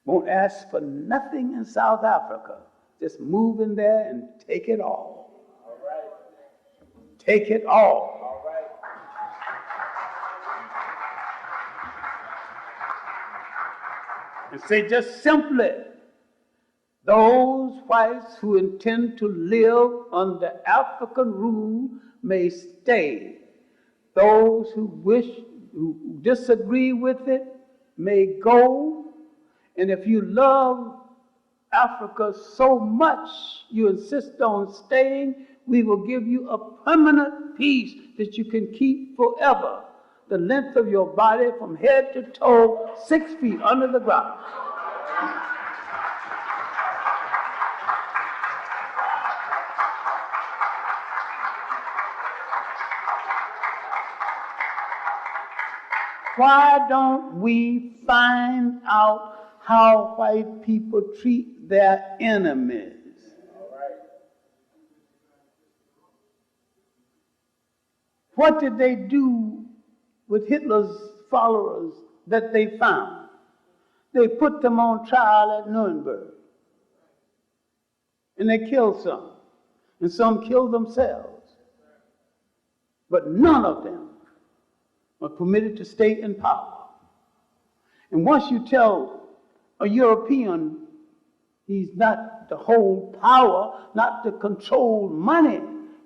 Won't ask for nothing in South Africa. Just move in there and take it all. All right. Take it all. All right. And say just simply, those whites who intend to live under African rule may stay. Those who disagree with it may go. And if you love Africa so much you insist on staying, we will give you a permanent peace that you can keep forever. The length of your body from head to toe, 6 feet under the ground. Why don't we find out how white people treat their enemies? What did they do with Hitler's followers that they found? They put them on trial at Nuremberg. And they killed some. And some killed themselves. But none of them were permitted to stay in power. And once you tell a European he's not to hold power, not to control money,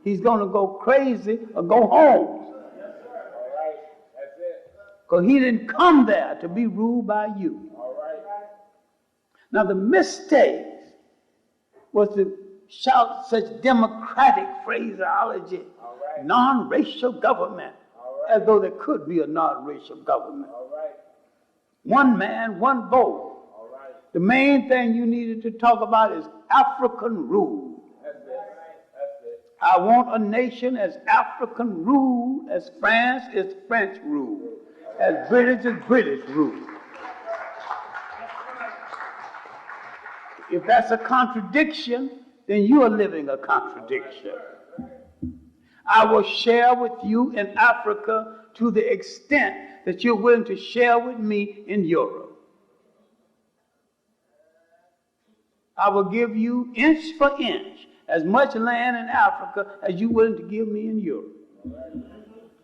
he's going to go crazy or go home. Yes, sir. All right. That's it. Because he didn't come there to be ruled by you. All right. Now the mistake was to shout such democratic phraseology, right. non-racial government, right. as though there could be a non-racial government. All right. One man, one vote. All right. The main thing you needed to talk about is African rule. That's it. That's it. I want a nation as African rule as France is French rule, as British is British rule. If that's a contradiction, then you are living a contradiction. I will share with you in Africa to the extent that you're willing to share with me in Europe. I will give you inch for inch as much land in Africa as you're willing to give me in Europe.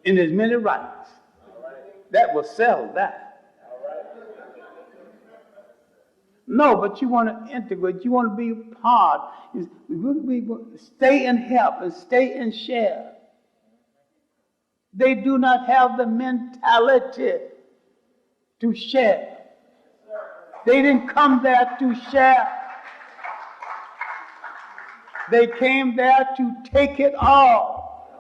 And there's many rights that will sell that. No, but you want to integrate. You want to be a part. We stay and help and stay and share. They do not have the mentality to share. They didn't come there to share. They came there to take it all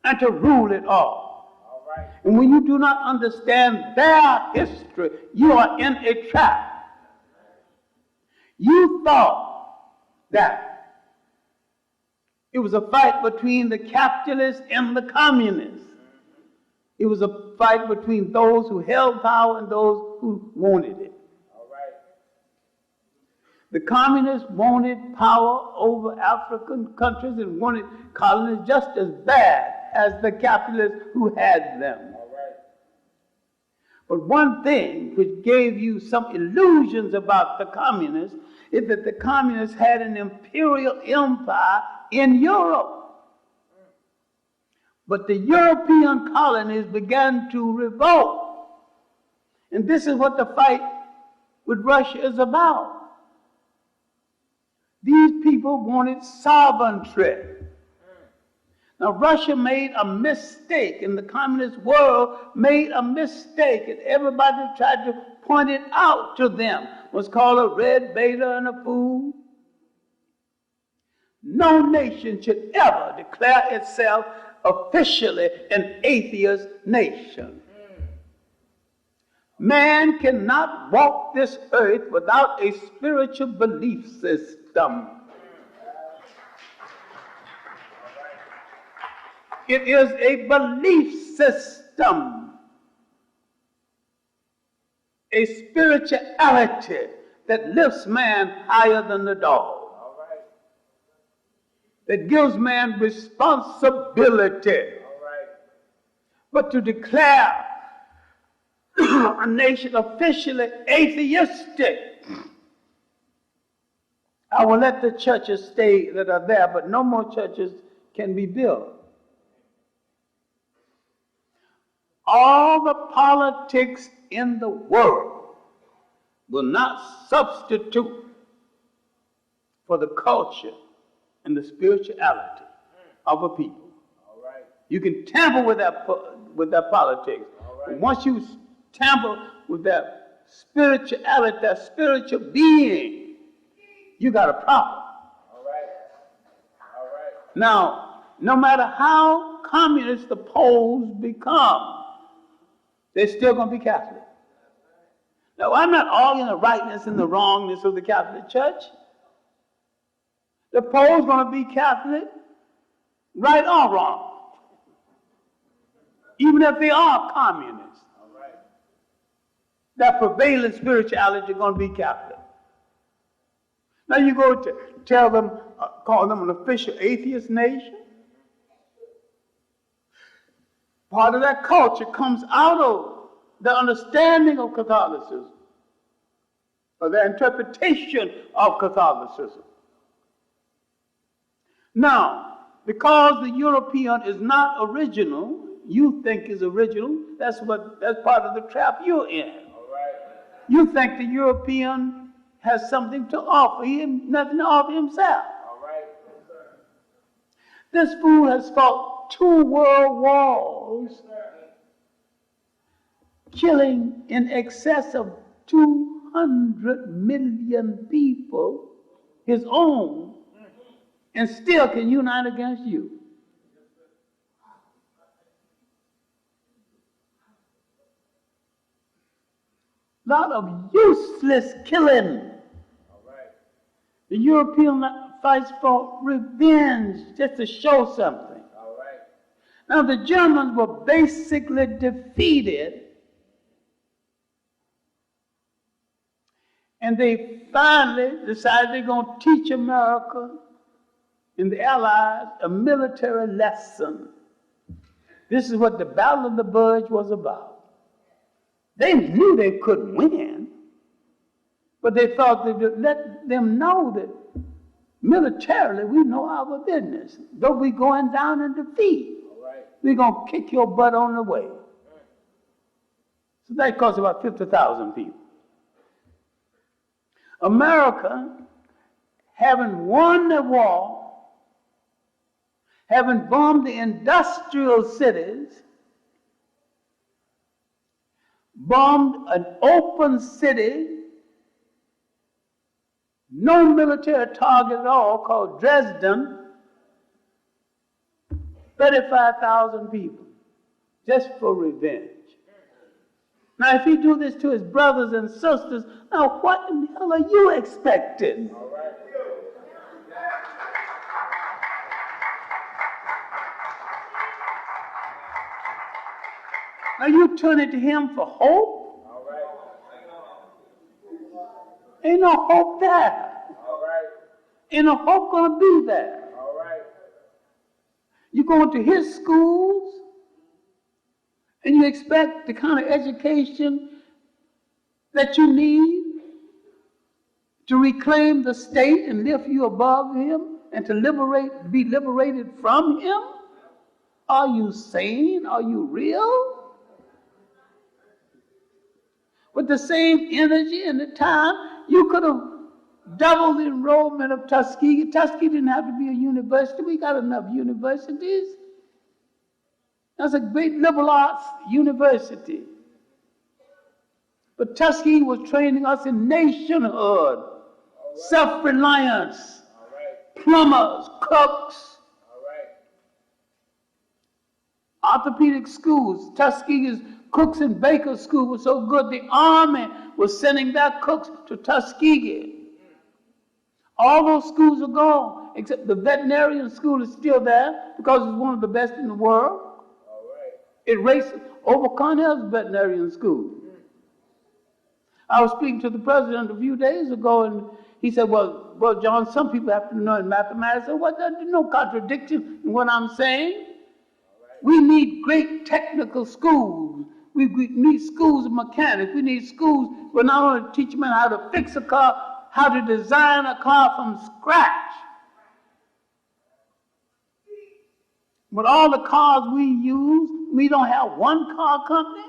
and to rule it all. And when you do not understand their history, you are in a trap. You thought that it was a fight between the capitalists and the communists. It was a fight between those who held power and those who wanted it. The communists wanted power over African countries and wanted colonies just as bad as the capitalists who had them. But one thing which gave you some illusions about the communists is that the communists had an imperial empire in Europe. But the European colonies began to revolt. And this is what the fight with Russia is about. These people wanted sovereignty. Now, Russia made a mistake, and the communist world made a mistake, and everybody tried to point it out to them. It was called a red beta and a fool. No nation should ever declare itself officially an atheist nation. Man cannot walk this earth without a spiritual belief system. It is a belief system, a spirituality that lifts man higher than the dog, that gives man responsibility. But to declare a nation officially atheistic, I will let the churches stay that are there, but no more churches can be built. All the politics in the world will not substitute for the culture and the spirituality of a people. You can tamper with their politics. But once you tamper with their spirituality, their spiritual being, you got a problem. All right. All right. Now, no matter how communist the Poles become, they're still going to be Catholic. Now, I'm not arguing the rightness and the wrongness of the Catholic Church. The Poles going to be Catholic, right or wrong, even if they are communists. All right. That prevailing spirituality is going to be Catholic. Now you go to tell them, call them an official atheist nation. Part of that culture comes out of the understanding of Catholicism, or the interpretation of Catholicism. Now, because the European is not original, you think is original, that's part of the trap you're in. All right. You think the European has something to offer, he has nothing to offer himself. All right. Yes, sir. This fool has fought 2 world wars, killing in excess of 200 million people, his own, and still can unite against you. Lot of useless killing. All right. The European fights for revenge just to show something. All right. Now the Germans were basically defeated, and they finally decided they're going to teach America and the Allies a military lesson. This is what the Battle of the Bulge was about. They knew they couldn't win, but they thought they would let them know that militarily we know our business. Though we going down in defeat, we're going to kick your butt on the way. So that cost about 50,000 people. America, having won the war, having bombed the industrial cities, bombed an open city, no military target at all, called Dresden, 35,000 people, just for revenge. Now, if he do this to his brothers and sisters, now what in the hell are you expecting? All right. Now you turn it to him for hope? All right. Ain't no hope there. All right. Ain't no hope gonna be there. All right. You go into his schools and you expect the kind of education that you need to reclaim the state and lift you above him and to be liberated from him? Are you sane? Are you real? With the same energy and the time, you could have doubled the enrollment of Tuskegee. Tuskegee didn't have to be a university. We got enough universities. That's a great liberal arts university. But Tuskegee was training us in nationhood, self-reliance, plumbers, cooks, orthopedic schools. Tuskegee's cooks and bakers school was so good, the Army was sending their cooks to Tuskegee. All those schools are gone, except the veterinarian school is still there because it's one of the best in the world. It races over Cornell's veterinarian school. I was speaking to the president a few days ago, and he said, well, John, some people have to know in mathematics. I said, well, there's no contradiction in what I'm saying. We need great technical schools. We need schools of mechanics. We need schools where not only teach men how to fix a car, how to design a car from scratch. But all the cars we use, we don't have one car company.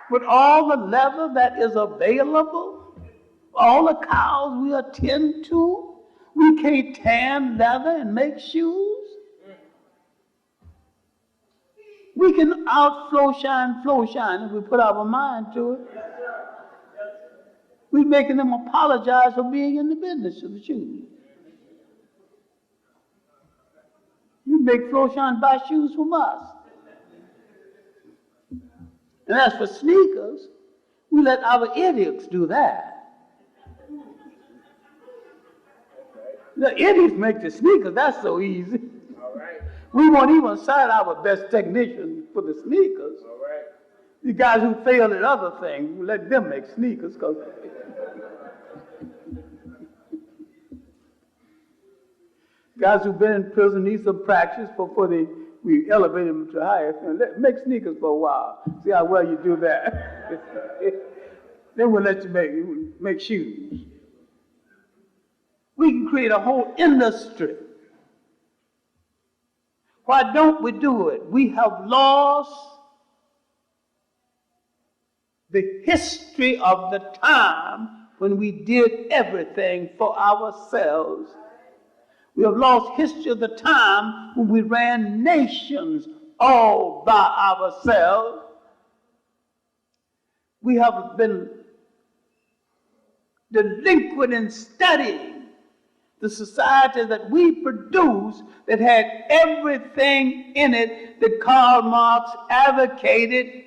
With all the leather that is available, all the cows we attend to, we can't tan leather and make shoes. We can flow shine if we put our mind to it. We're making them apologize for being in the business of the shoes. You make Floshine buy shoes from us. And as for sneakers, we let our idiots do that. The idiots make the sneakers, that's so easy. All right. We won't even cite our best technicians for the sneakers. All right. The guys who fail at other things, we let them make sneakers. Cause guys who've been in prison need some practice before we elevate them to higher. Make sneakers for a while. See how well you do that. Then we'll let you make shoes. We can create a whole industry. Why don't we do it? We have lost the history of the time when we did everything for ourselves. We have lost history of the time when we ran nations all by ourselves. We have been delinquent in studying the society that we produced that had everything in it that Karl Marx advocated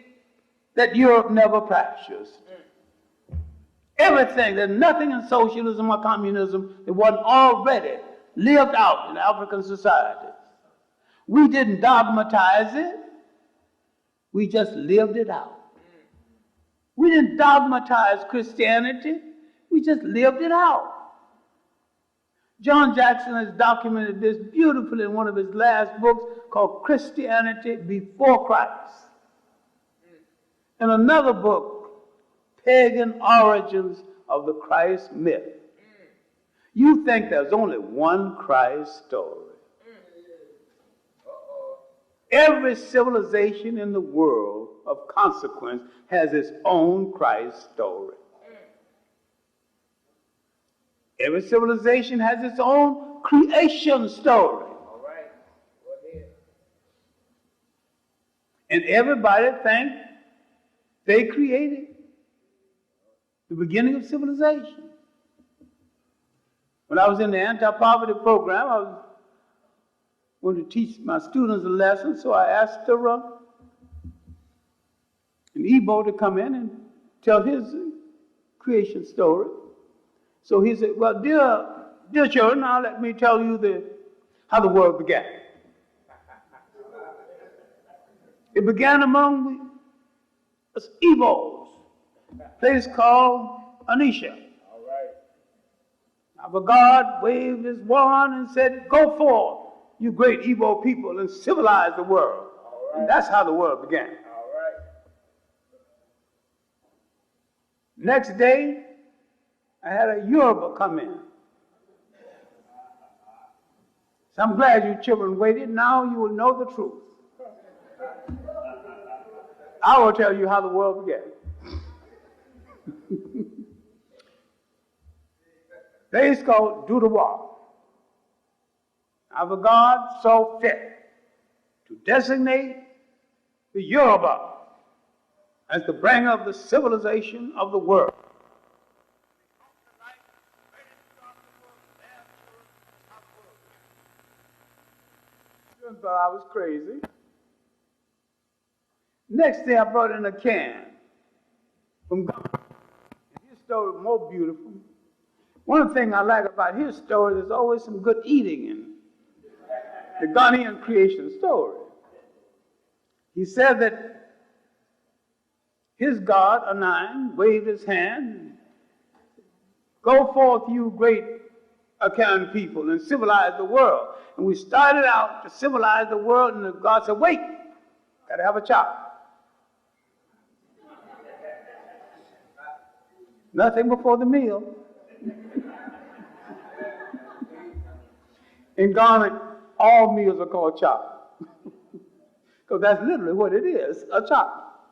that Europe never practiced. Everything. There's nothing in socialism or communism that wasn't already lived out in African societies. We didn't dogmatize it. We just lived it out. We didn't dogmatize Christianity. We just lived it out. John Jackson has documented this beautifully in one of his last books called Christianity Before Christ. In another book, Pagan Origins of the Christ Myth. You think there's only one Christ story. Every civilization in the world of consequence has its own Christ story. Every civilization has its own creation story. All right. Go ahead. And everybody thinks they created the beginning of civilization. When I was in the anti-poverty program, I was going to teach my students a lesson, so I asked an Igbo to come in and tell his creation story. So he said, well, dear children, now let me tell you how the world began. It began among the Igbos, a place called Anisha. All right. Our God waved his wand and said, go forth, you great Igbo people, and civilize the world. All right. And that's how the world began. All right. Next day, I had a Yoruba come in. So I'm glad you children waited. Now you will know the truth. I will tell you how the world began. They is called Dube. Our God saw fit to designate the Yoruba as the bringer of the civilization of the world. Thought I was crazy. Next day I brought in a can from Ghana. His story was more beautiful. One thing I like about his story, there's always some good eating in the Ghanaian creation story. He said that his God, Anan, waved his hand, go forth, you great Akan people, and civilize the world. And we started out to civilize the world, and God said, wait, gotta have a chop. Nothing before the meal. In Ghana, all meals are called chop. Because that's literally what it is, a chop.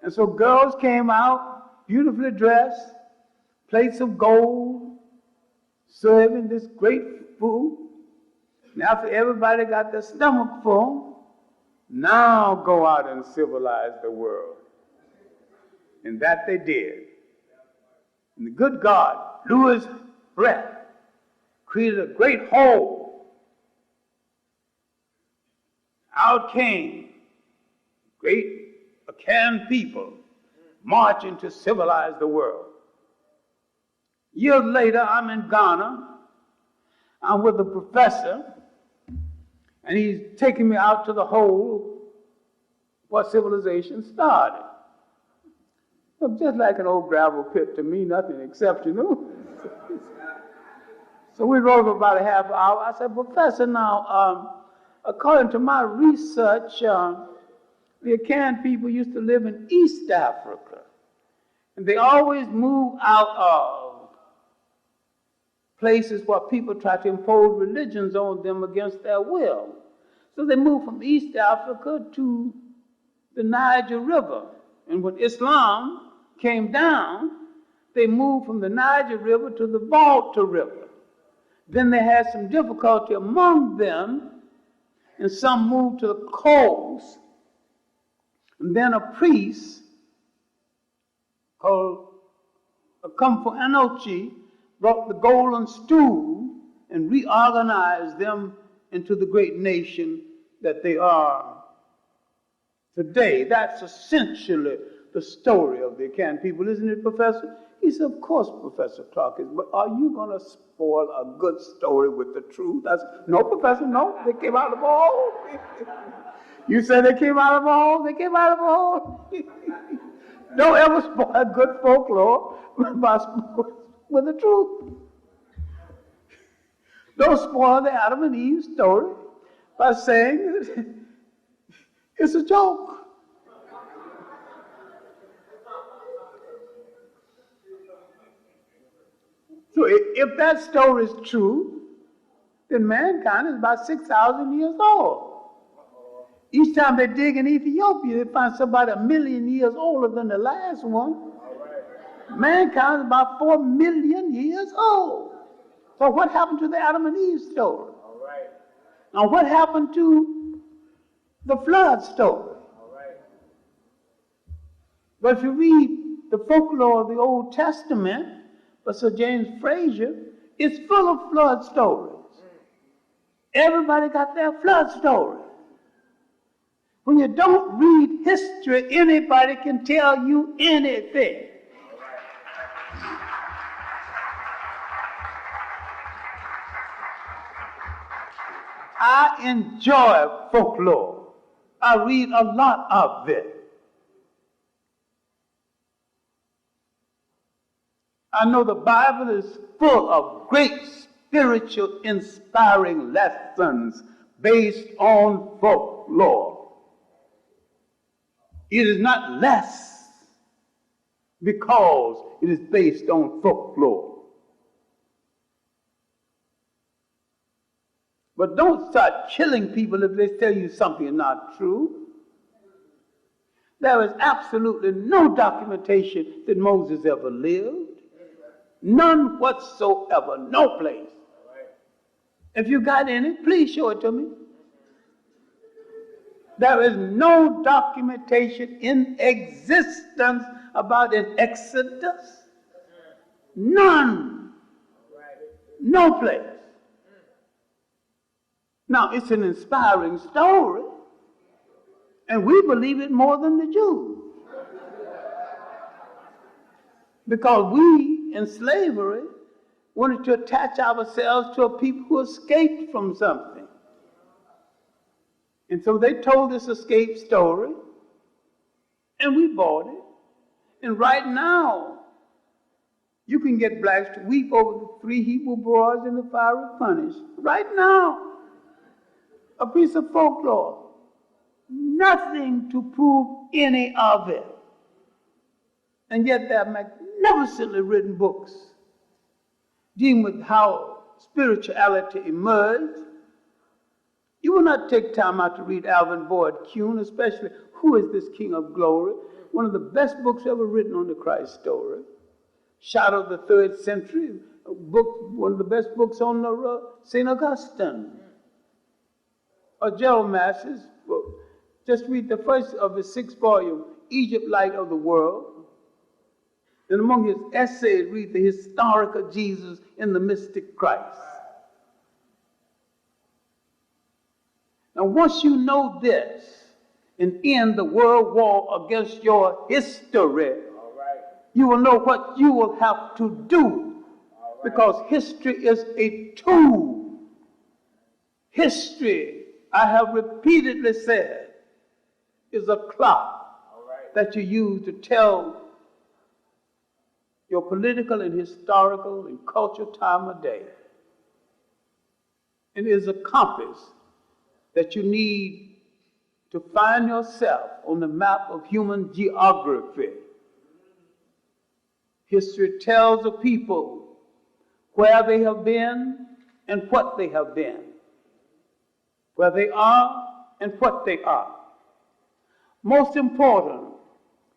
And so girls came out, beautifully dressed, plates of gold, serving this great food. And after everybody got their stomach full, Now go out and civilize the world. And that they did. And the good God blew his breath, created a great hole. Out came great Akan people marching to civilize the world. Years later, I'm in Ghana. I'm with a professor, and he's taking me out to the hole where civilization started. Looked just like an old gravel pit to me, nothing exceptional. So we rode for about a half hour. I said, Professor, now, according to my research, the Akan people used to live in East Africa, and they always moved out of places where people try to impose religions on them against their will. So they moved from East Africa to the Niger River. And when Islam came down, they moved from the Niger River to the Volta River. Then they had some difficulty among them, and some moved to the coast. And then a priest called Akamfo Anochi brought the golden stool and reorganized them into the great nation that they are today. That's essentially the story of the Akan people, isn't it, Professor? He said, of course, Professor Clarke is, but are you going to spoil a good story with the truth? I said, no, Professor, no, they came out of the hole. You said they came out of the hole? They came out of the hole. Don't ever spoil good folklore with the truth. Don't spoil the Adam and Eve story by saying it's a joke. So if that story is true, then mankind is about 6,000 years old. Each time they dig in Ethiopia, they find somebody 1 million years older than the last one. Mankind is about 4 million years old. So what happened to the Adam and Eve story? Now what happened to the flood story? But if you read the folklore of the Old Testament by Sir James Fraser, it's full of flood stories. Everybody got their flood story. When you don't read history, anybody can tell you anything. I enjoy folklore. I read a lot of it. I know the Bible is full of great spiritual inspiring lessons based on folklore. It is not less because it is based on folklore. But don't start killing people if they tell you something is not true. There is absolutely no documentation that Moses ever lived. None whatsoever, no place. If you got any, please show it to me. There is no documentation in existence about an Exodus. None. No place. Now, it's an inspiring story, and we believe it more than the Jews. Because we, in slavery, wanted to attach ourselves to a people who escaped from something. And so they told this escape story, and we bought it. And right now, you can get blacks to weep over the 3 Hebrew boys in the fiery furnace. Right now, a piece of folklore. Nothing to prove any of it. And yet there are magnificently written books dealing with how spirituality emerged. You will not take time out to read Alvin Boyd Kuhn, especially Who is This King of Glory? One of the best books ever written on the Christ story. Shadow of the 3rd Century, a book, one of the best books on St. Augustine. Or Gerald Massey's book. Just read the first of his 6th volume, Egypt, Light of the World. And among his essays, read the historical Jesus and the mystic Christ. Now, once you know this and end the world war against your history, you will know what you will have to do, because history is a tool. History, I have repeatedly said, is a clock that you use to tell your political and historical and cultural time of day. It is a compass that you need to find yourself on the map of human geography. History tells the people where they have been and what they have been, where they are and what they are. Most important,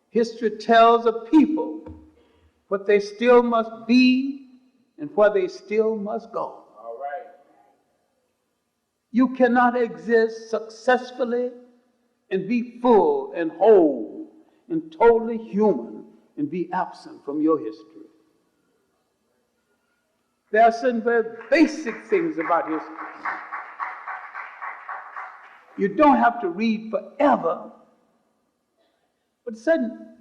history tells the people what they still must be and where they still must go. You cannot exist successfully and be full and whole and totally human and be absent from your history. There are certain very basic things about history. You don't have to read forever, but certain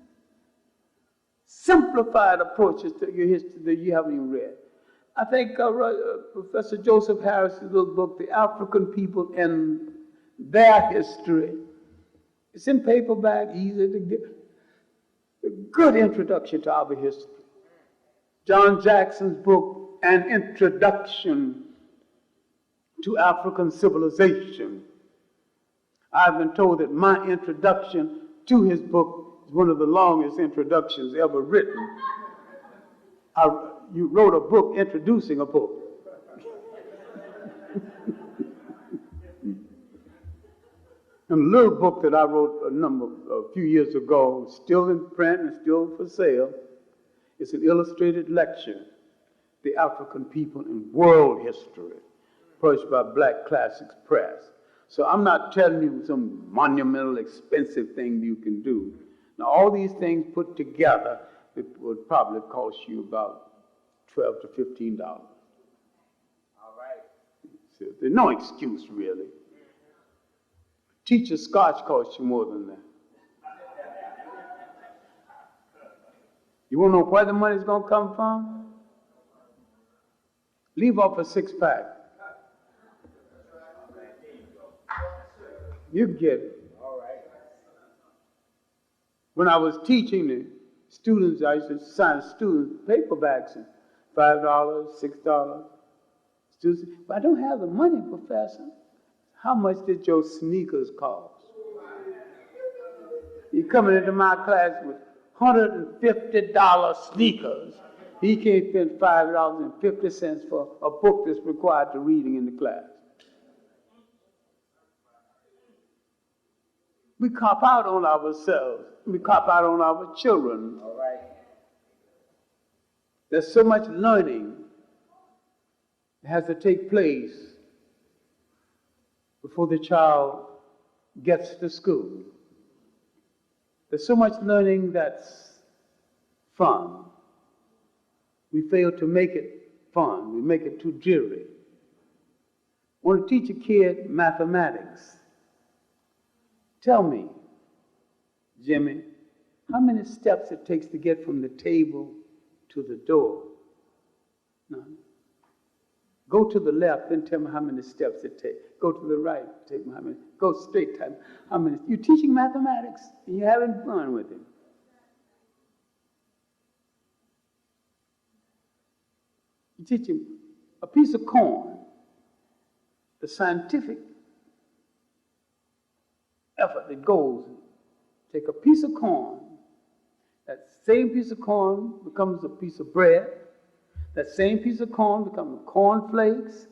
simplified approaches to your history that you haven't even read. I think Professor Joseph Harris's little book, The African People and Their History, it's in paperback, easy to get. A good introduction to our history. John Jackson's book, An Introduction to African Civilization. I've been told that my introduction to his book is one of the longest introductions ever written. You wrote a book introducing a book. And a little book that I wrote a few years ago, still in print and still for sale, it's an illustrated lecture, The African People in World History, published by Black Classics Press. So I'm not telling you some monumental, expensive thing you can do. Now, all these things put together, it would probably cost you about $12 to $15. All right. So there's no excuse, really. Teacher scotch costs you more than that. You want to know where the money's going to come from? Leave off a 6-pack. You get it. All right. When I was teaching the students, I used to sign students paperbacks and $5, $6. Students say, but I don't have the money, Professor. How much did your sneakers cost? You're coming into my class with $150 sneakers. He can't spend $5.50 for a book that's required to reading in the class. We cop out on ourselves. We cop out on our children. All right. There's so much learning that has to take place before the child gets to school. There's so much learning that's fun. We fail to make it fun. We make it too dreary. I want to teach a kid mathematics. Tell me, Jimmy, how many steps it takes to get from the table to the door? None. Go to the left and tell me how many steps it takes. Go to the right, take me how many. Go straight, tell me how many. You're teaching mathematics and you're having fun with it. You're teaching a piece of corn, the scientific effort that goes. Take a piece of corn, that same piece of corn becomes a piece of bread, that same piece of corn becomes cornflakes,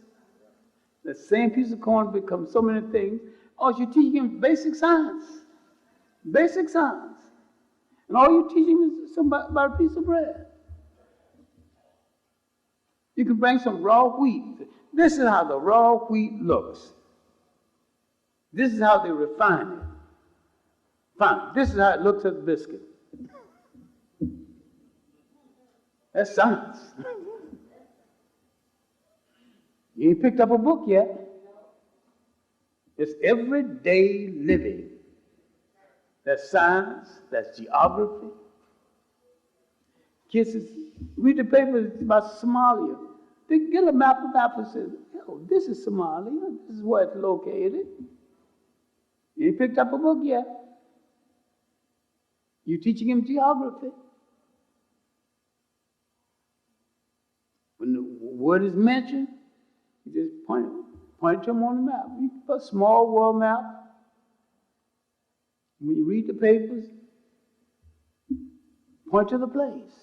that same piece of corn becomes so many things. All you're teaching him basic science. Basic science. And all you're teaching is about a piece of bread. You can bring some raw wheat. This is how the raw wheat looks. This is how they refine it. Fine. This is how it looks at the biscuit. That's science. You ain't picked up a book yet. It's everyday living. That's science, that's geography. Kids read the paper about Somalia. They get a map of Africa and say, oh, this is Somalia, this is where it's located. You ain't picked up a book yet. You're teaching him geography. When the word is mentioned, you just point to him on the map. You can put a small world map. When you read the papers, point to the place.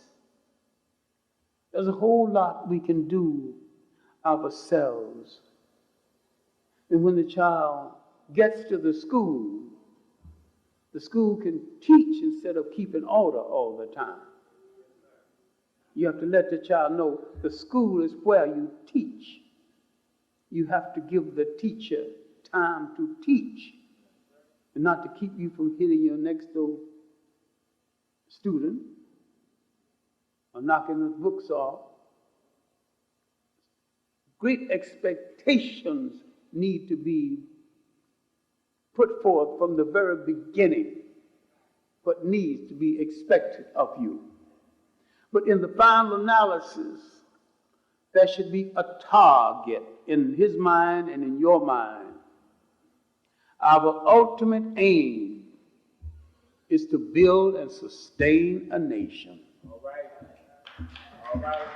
There's a whole lot we can do ourselves. And when the child gets to the school can teach instead of keeping order all the time. You have to let the child know the school is where you teach. You have to give the teacher time to teach and not to keep you from hitting your next door student or knocking the books off. Great expectations need to be put forth from the very beginning, what needs to be expected of you. But in the final analysis, there should be a target in his mind and in your mind. Our ultimate aim is to build and sustain a nation. All right. All right.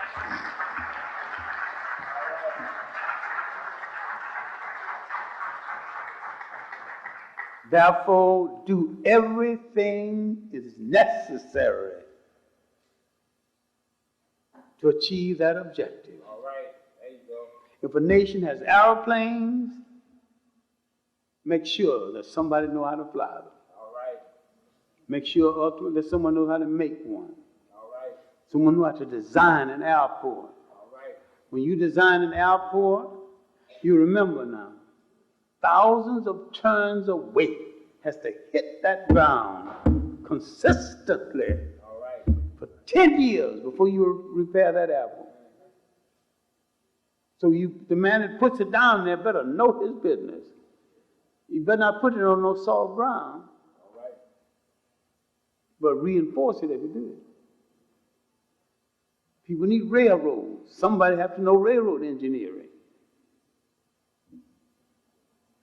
Therefore, do everything is necessary to achieve that objective. All right. There you go. If a nation has airplanes, make sure that somebody knows how to fly them. All right. Make sure that someone knows how to make one. All right. Someone knows how to design an airport. All right. When you design an airport, you remember now, thousands of tons of weight has to hit that ground consistently for 10 years before you repair that airport. So the man that puts it down there better know his business. You better not put it on no soft ground, but reinforce it if you do it. People need railroads. Somebody have to know railroad engineering.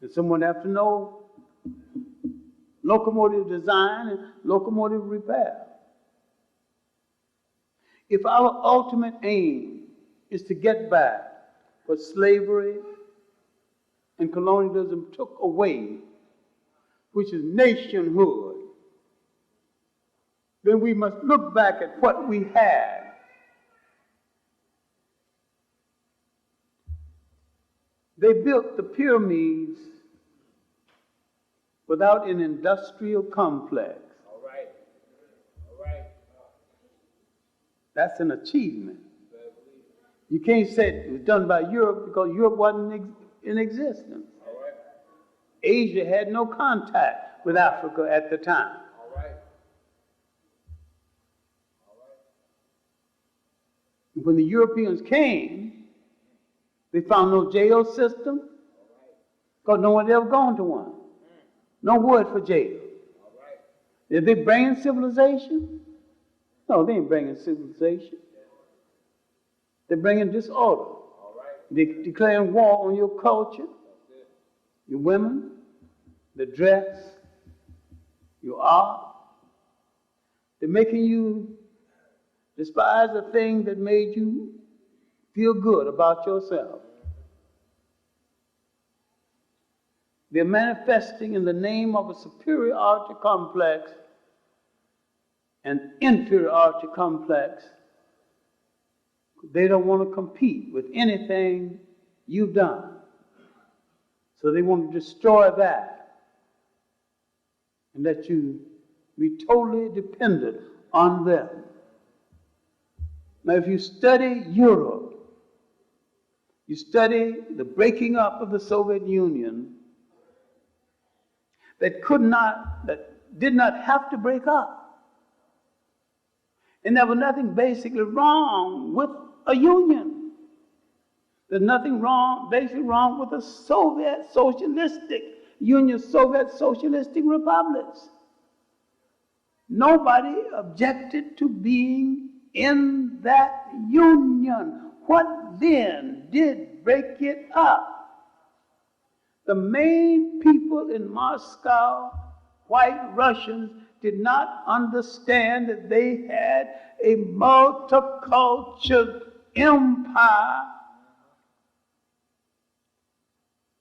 And someone have to know locomotive design and locomotive repair. If our ultimate aim is to get back what slavery and colonialism took away, which is nationhood, then we must look back at what we had. They built the pyramids without an industrial complex. All right. All right. That's an achievement. You can't say it was done by Europe because Europe wasn't in existence. All right. Asia had no contact with Africa at the time. All right. All right. When the Europeans came, they found no jail system because no one had ever gone to one. No word for jail. All right. Did they bring civilization? No, they ain't bringing civilization. They're bringing disorder. All right. They're declaring war on your culture, your women, the dress, your art. They're making you despise the thing that made you feel good about yourself. They're manifesting in the name of a superiority complex, an inferiority complex. They don't want to compete with anything you've done. So they want to destroy that and let you be totally dependent on them. Now, if you study Europe, you study the breaking up of the Soviet Union, that did not have to break up. And there was nothing basically wrong with a union. There's nothing basically wrong with a Soviet socialistic union, Soviet socialistic republics. Nobody objected to being in that union. What then did break it up? The main people in Moscow, white Russians, did not understand that they had a multicultural empire.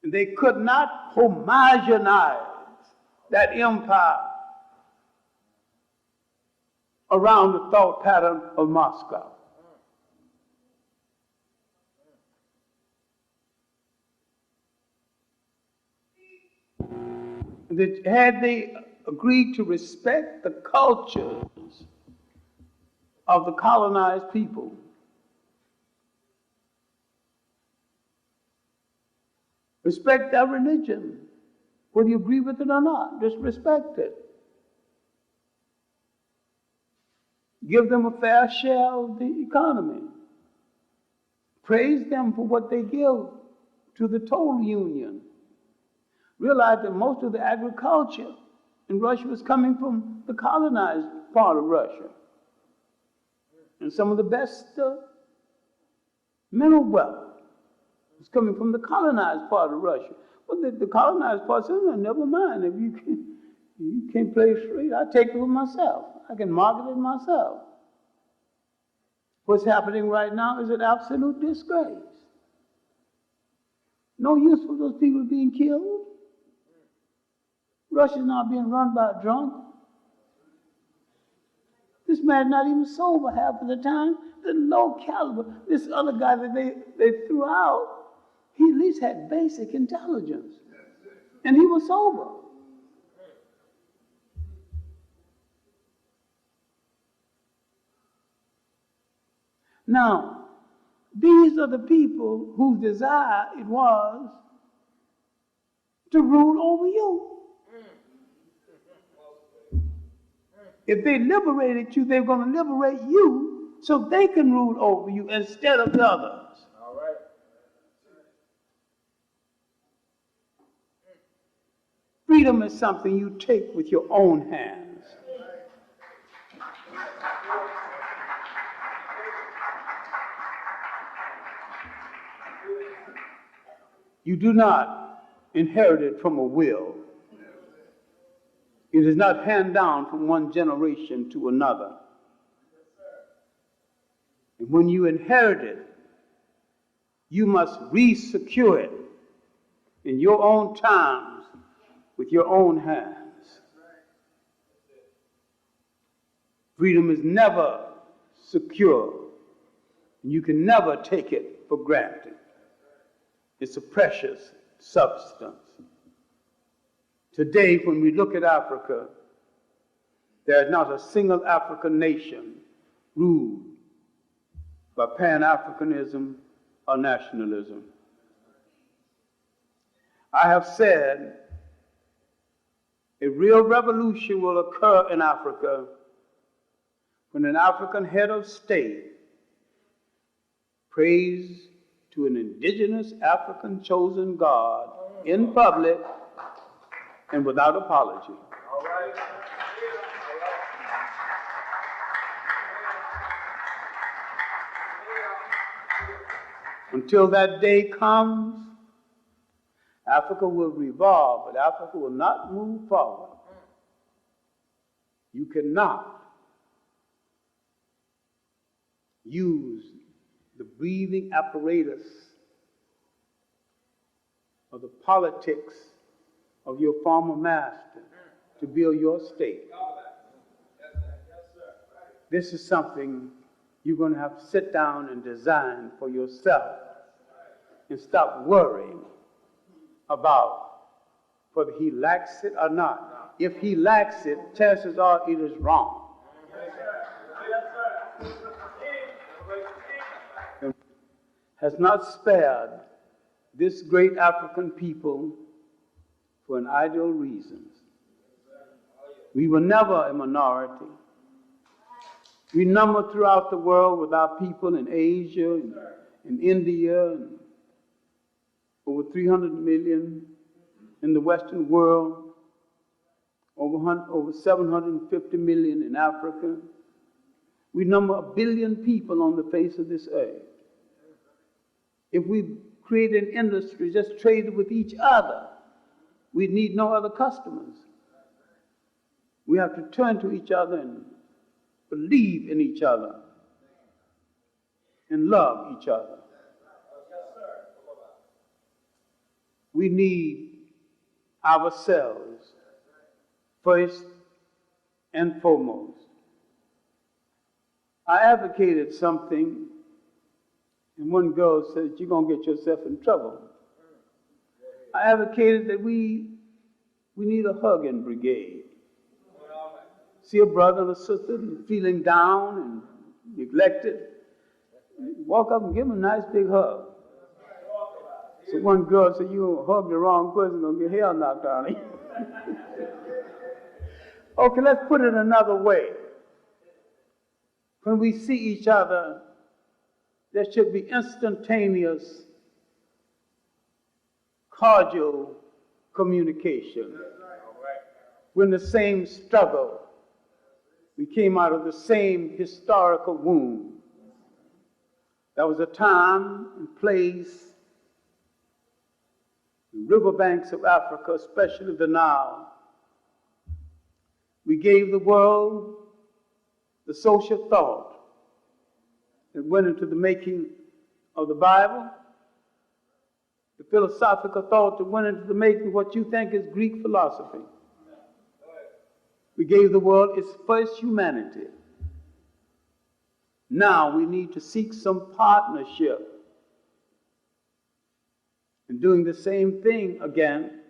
They could not homogenize that empire around the thought pattern of Moscow. That had they agreed to respect the cultures of the colonized people, respect their religion, whether you agree with it or not, just respect it. Give them a fair share of the economy. Praise them for what they give to the total union. Realize that most of the agriculture in Russia was coming from the colonized part of Russia. And some of the best mineral wealth was coming from the colonized part of Russia. Well, the colonized part said, "No, never mind. If you can't play straight, I'll take it for myself. I can market it myself." What's happening right now is an absolute disgrace. No use for those people being killed. Russia's not being run by a drunk. This man's not even sober half of the time. The low caliber, this other guy that they threw out, he at least had basic intelligence. And he was sober. Now, these are the people whose desire it was to rule over you. If they liberated you, they're going to liberate you so they can rule over you instead of the others. All right. Freedom is something you take with your own hands. You do not inherit it from a will. It is not handed down from one generation to another. And when you inherit it, you must re-secure it in your own terms with your own hands. Freedom is never secure. You can never take it for granted. It's a precious substance. Today, when we look at Africa, there is not a single African nation ruled by Pan-Africanism or nationalism. I have said a real revolution will occur in Africa when an African head of state prays to an indigenous African chosen God in public and without apology. All right. Until that day comes, Africa will revolve, but Africa will not move forward. You cannot use the breathing apparatus of the politics of your former master to build your state. This is something you're going to have to sit down and design for yourself and stop worrying about whether he lacks it or not. If he lacks it, chances are it is wrong. Has not spared this great African people for an ideal reason. We were never a minority. We number throughout the world with our people in Asia, in India, and over 300 million in the Western world, over 750 million in Africa. We number 1 billion people on the face of this earth. If we create an industry just traded with each other, we'd need no other customers. We have to turn to each other and believe in each other and love each other. We need ourselves first and foremost. I advocated something, and one girl said, "You're going to get yourself in trouble." I advocated that we need a hugging brigade. See a brother and a sister feeling down and neglected, walk up and give them a nice big hug. So one girl said, "You hug the wrong person, you're going to get hell knocked out of you." Okay, let's put it another way. When we see each other, there should be instantaneous, cordial communication. We're in the same struggle. We came out of the same historical womb. There was a time and place, the riverbanks of Africa, especially the Nile. We gave the world the social thought that went into the making of the Bible, the philosophical thought that went into the making of what you think is Greek philosophy. We gave the world its first humanity. Now we need to seek some partnership in doing the same thing again.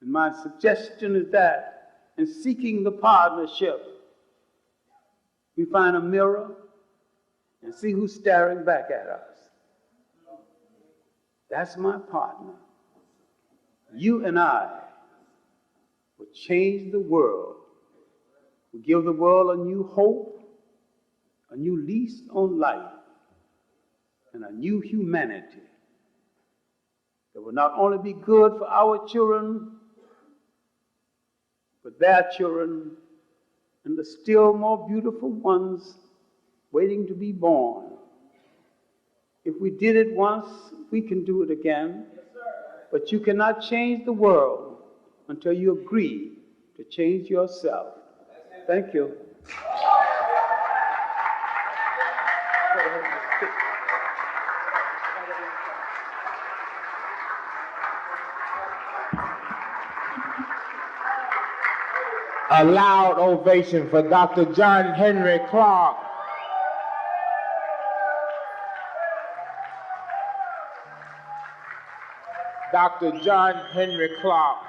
And my suggestion is that in seeking the partnership, we find a mirror and see who's staring back at us. That's my partner. You and I will change the world. We'll give the world a new hope, a new lease on life, and a new humanity that will not only be good for our children, but their children and the still more beautiful ones waiting to be born. If we did it once, we can do it again. But you cannot change the world until you agree to change yourself. Thank you. A loud ovation for Dr. John Henrik Clarke. Dr. John Henrik Clarke.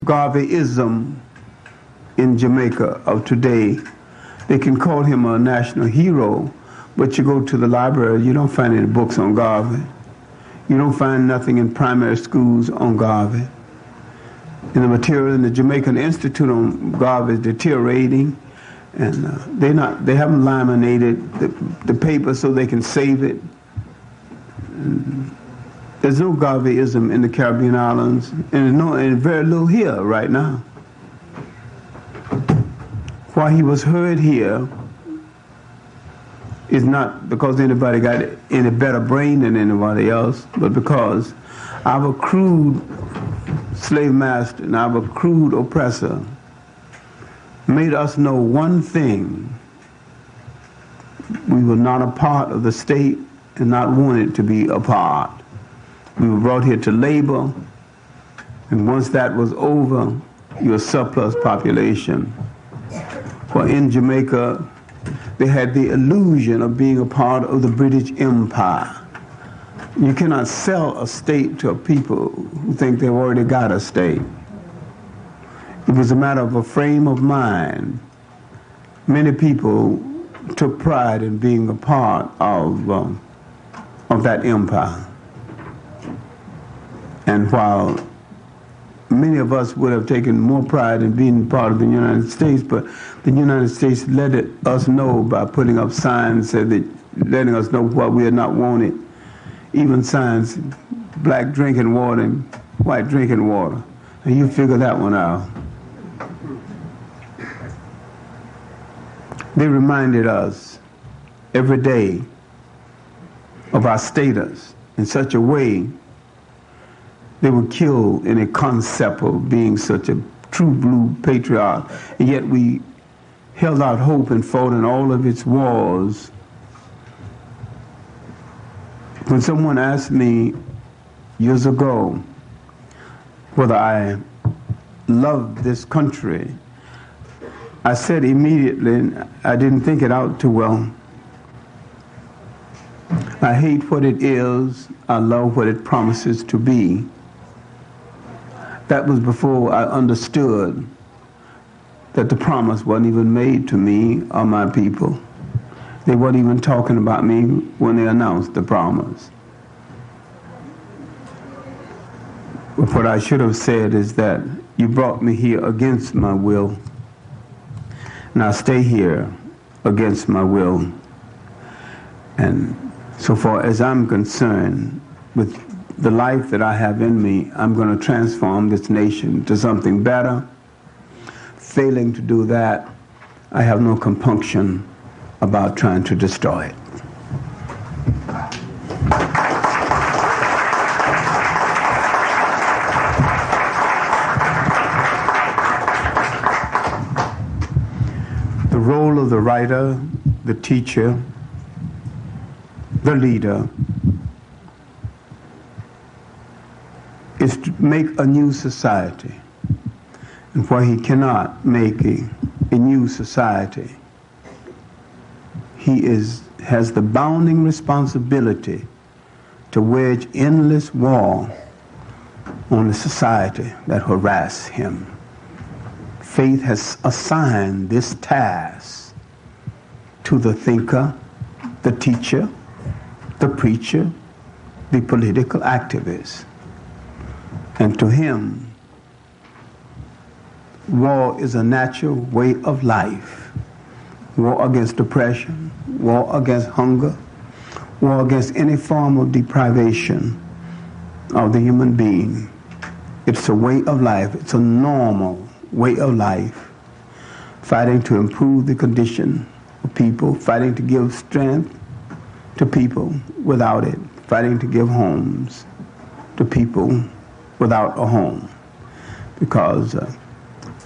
Garveyism in Jamaica of today. They can call him a national hero, but you go to the library, you don't find any books on Garvey. You don't find nothing in primary schools on Garvey. And the material in the Jamaican Institute on Garvey is deteriorating, and they haven't laminated the paper so they can save it. And there's no Garveyism in the Caribbean islands, and very little here right now. Why he was heard here is not because anybody got any better brain than anybody else, but because our crude slave master and our crude oppressor made us know one thing: we were not a part of the state and not wanted to be a part. We were brought here to labor, and once that was over, you're a surplus population. For in Jamaica, they had the illusion of being a part of the British Empire. You cannot sell a state to a people who think they've already got a state. It was a matter of a frame of mind. Many people took pride in being a part of that empire. And while many of us would have taken more pride in being part of the United States, but the United States let us know by putting up signs letting us know what we had not wanted. Even signs, black drinking water and white drinking water. And you figure that one out. They reminded us every day of our status in such a way they were killed in a concept of being such a true blue patriot, and yet we held out hope and fought in all of its wars. When someone asked me years ago whether I loved this country, I said immediately, and I didn't think it out too well, I hate what it is, I love what it promises to be. That was before I understood that the promise wasn't even made to me or my people. They weren't even talking about me when they announced the promise. But what I should have said is that you brought me here against my will. And I'll stay here against my will. And so far as I'm concerned, with the life that I have in me, I'm going to transform this nation to something better. Failing to do that, I have no compunction about trying to destroy it. The role of the writer, the teacher, the leader is to make a new society. And where he cannot make a new society, he has the bounding responsibility to wage endless war on the society that harass him. Faith has assigned this task to the thinker, the teacher, the preacher, the political activist. And to him, war is a natural way of life. War against oppression, war against hunger, war against any form of deprivation of the human being. It's a way of life. It's a normal way of life. Fighting to improve the condition of people, fighting to give strength to people without it, fighting to give homes to people without a home. Because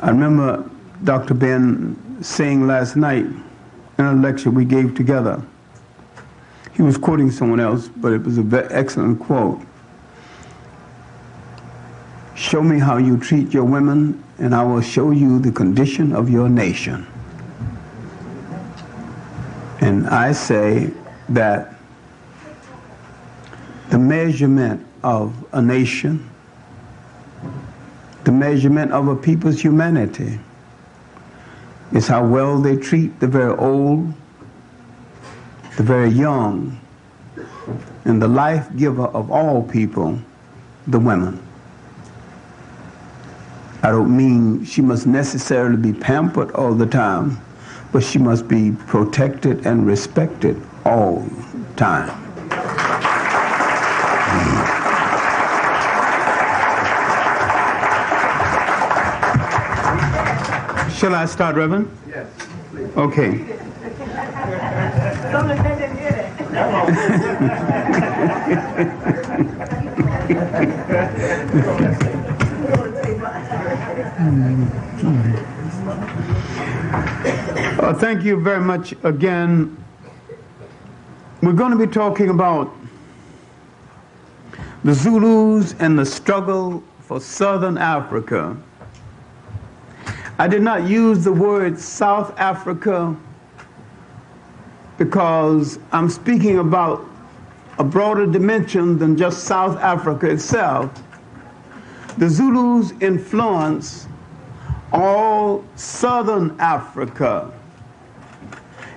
I remember Dr. Ben saying last night in a lecture we gave together, he was quoting someone else, but it was a very excellent quote. Show me how you treat your women, and I will show you the condition of your nation. And I say that the measurement of a nation, The measurement of a people's humanity is how well they treat the very old, the very young, and the life giver of all people, the women. I don't mean she must necessarily be pampered all the time, but she must be protected and respected all the time. Shall I start, Reverend? Yes, please. Okay. Thank you very much again. We're going to be talking about the Zulus and the struggle for Southern Africa. I did not use the word South Africa because I'm speaking about a broader dimension than just South Africa itself. The Zulus influence all Southern Africa,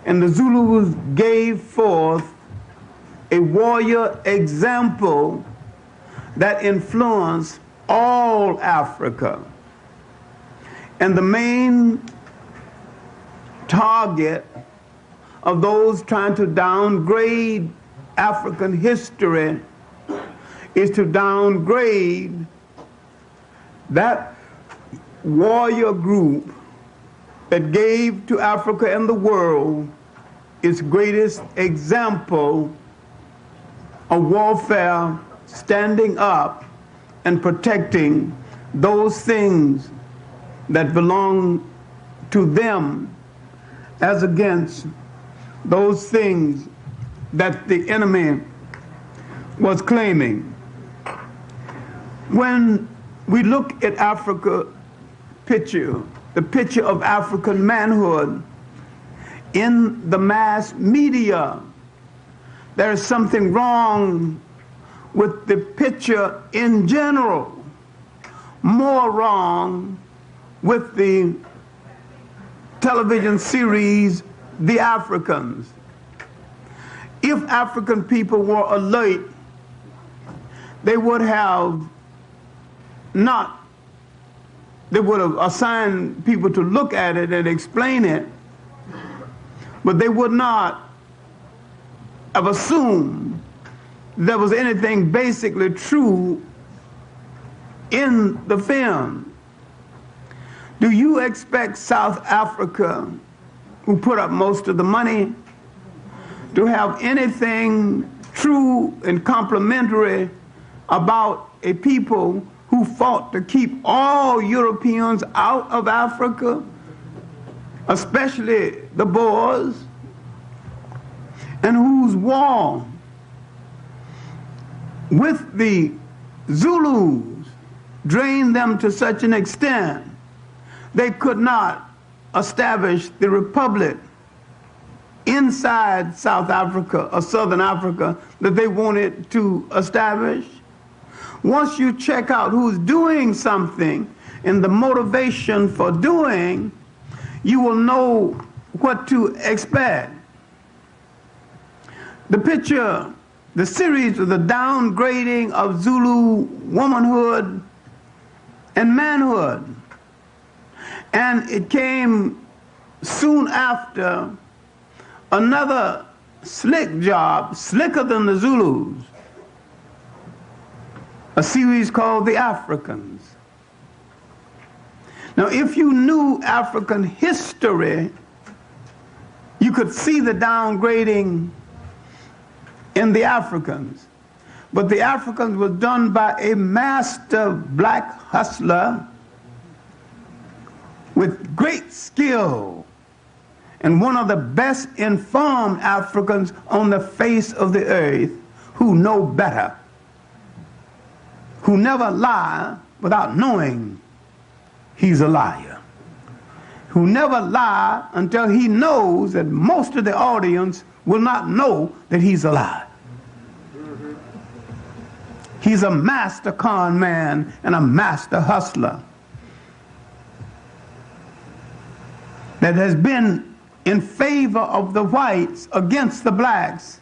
and the Zulus gave forth a warrior example that influenced all Africa. And the main target of those trying to downgrade African history is to downgrade that warrior group that gave to Africa and the world its greatest example of warfare, standing up and protecting those things that belong to them as against those things that the enemy was claiming. When we look at Africa picture, the picture of African manhood in the mass media, there is something wrong with the picture in general, more wrong with the television series, The Africans. If African people were alert, they would have assigned people to look at it and explain it, but they would not have assumed there was anything basically true in the film. Do you expect South Africa, who put up most of the money, to have anything true and complimentary about a people who fought to keep all Europeans out of Africa, especially the Boers, and whose war with the Zulus drained them to such an extent they could not establish the republic inside South Africa or Southern Africa that they wanted to establish? Once you check out who's doing something and the motivation for doing, you will know what to expect. The picture, the series of the downgrading of Zulu womanhood and manhood. And it came soon after another slick job, slicker than the Zulus, a series called The Africans. Now, if you knew African history, you could see the downgrading in The Africans. But The Africans was done by a master black hustler with great skill and one of the best informed Africans on the face of the earth, who know better, who never lie without knowing he's a liar, who never lie until he knows that most of the audience will not know that he's a liar. He's a master con man and a master hustler. that has been in favor of the whites against the blacks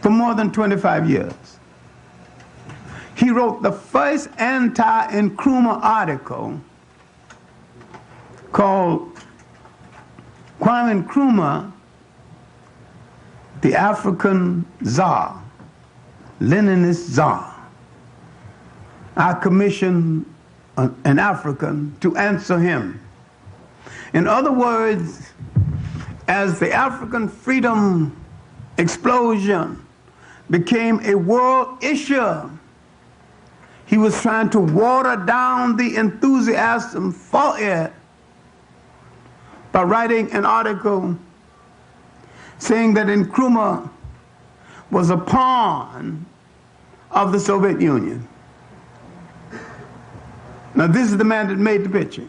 for more than 25 years. He wrote the first anti-Nkrumah article called Kwame Nkrumah, the African Czar, Leninist Czar. I commissioned an African to answer him. In other words, as the African freedom explosion became a world issue, he was trying to water down the enthusiasm for it by writing an article saying that Nkrumah was a pawn of the Soviet Union. Now, this is the man that made the picture.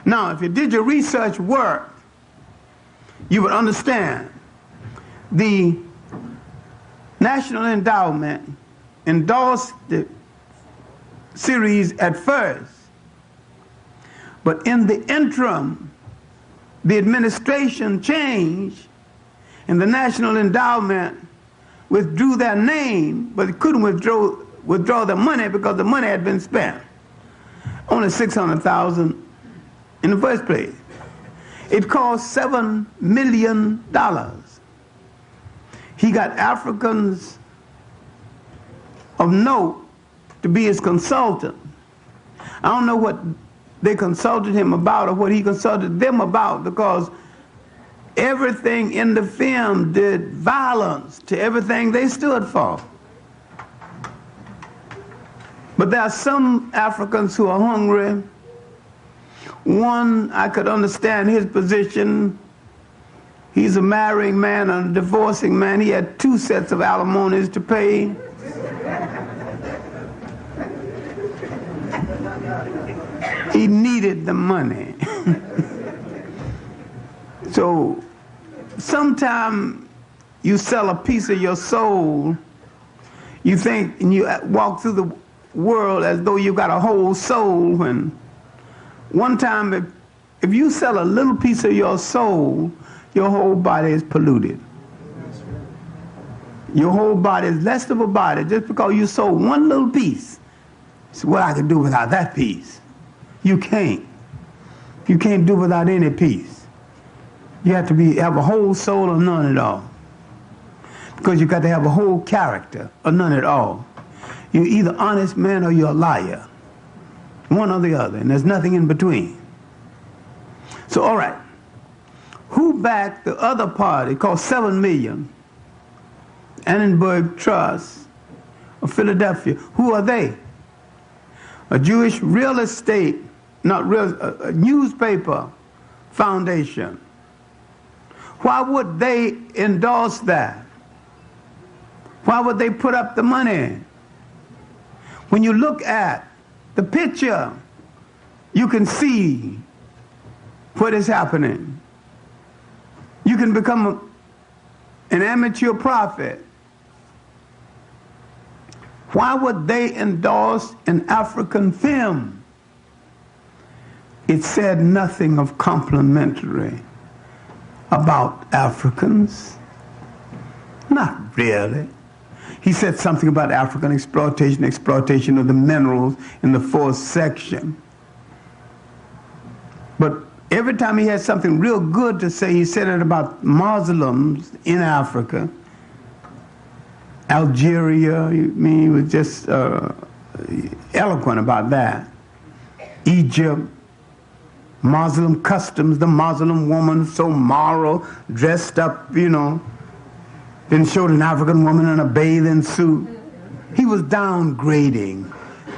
Now, if you did your research work, you would understand the National Endowment endorsed the series at first, but in the interim, the administration changed and the National Endowment withdrew their name, but it couldn't withdraw the money because the money had been spent. Only $600,000 in the first place. It cost $7 million. He got Africans of note to be his consultant. I don't know what they consulted him about or what he consulted them about, because everything in the film did violence to everything they stood for. But there are some Africans who are hungry. One, I could understand his position. He's a marrying man and a divorcing man. He had 2 sets of alimonies to pay. He needed the money. So sometime you sell a piece of your soul, you think, and you walk through the world as though you got a whole soul, when one time if you sell a little piece of your soul, your whole body is polluted. Your whole body is less of a body just because you sold one little piece. So what I could do without that piece? You can't. You can't do without any piece. You have to have a whole soul or none at all. Because you got to have a whole character or none at all. You're either honest man or you're a liar. One or the other, and there's nothing in between. So, all right. Who backed the other party called 7 Million, Annenberg Trust of Philadelphia? Who are they? A Jewish real estate, a newspaper foundation. Why would they endorse that? Why would they put up the money? When you look at the picture, you can see what is happening. You can become an amateur prophet. Why would they endorse an African film? It said nothing of complimentary about Africans. Not really. He said something about African exploitation of the minerals in the 4th section. But every time he had something real good to say, he said it about Muslims in Africa. Algeria, he was just eloquent about that. Egypt, Muslim customs, the Muslim woman so moral, dressed up, then showed an African woman in a bathing suit. He was downgrading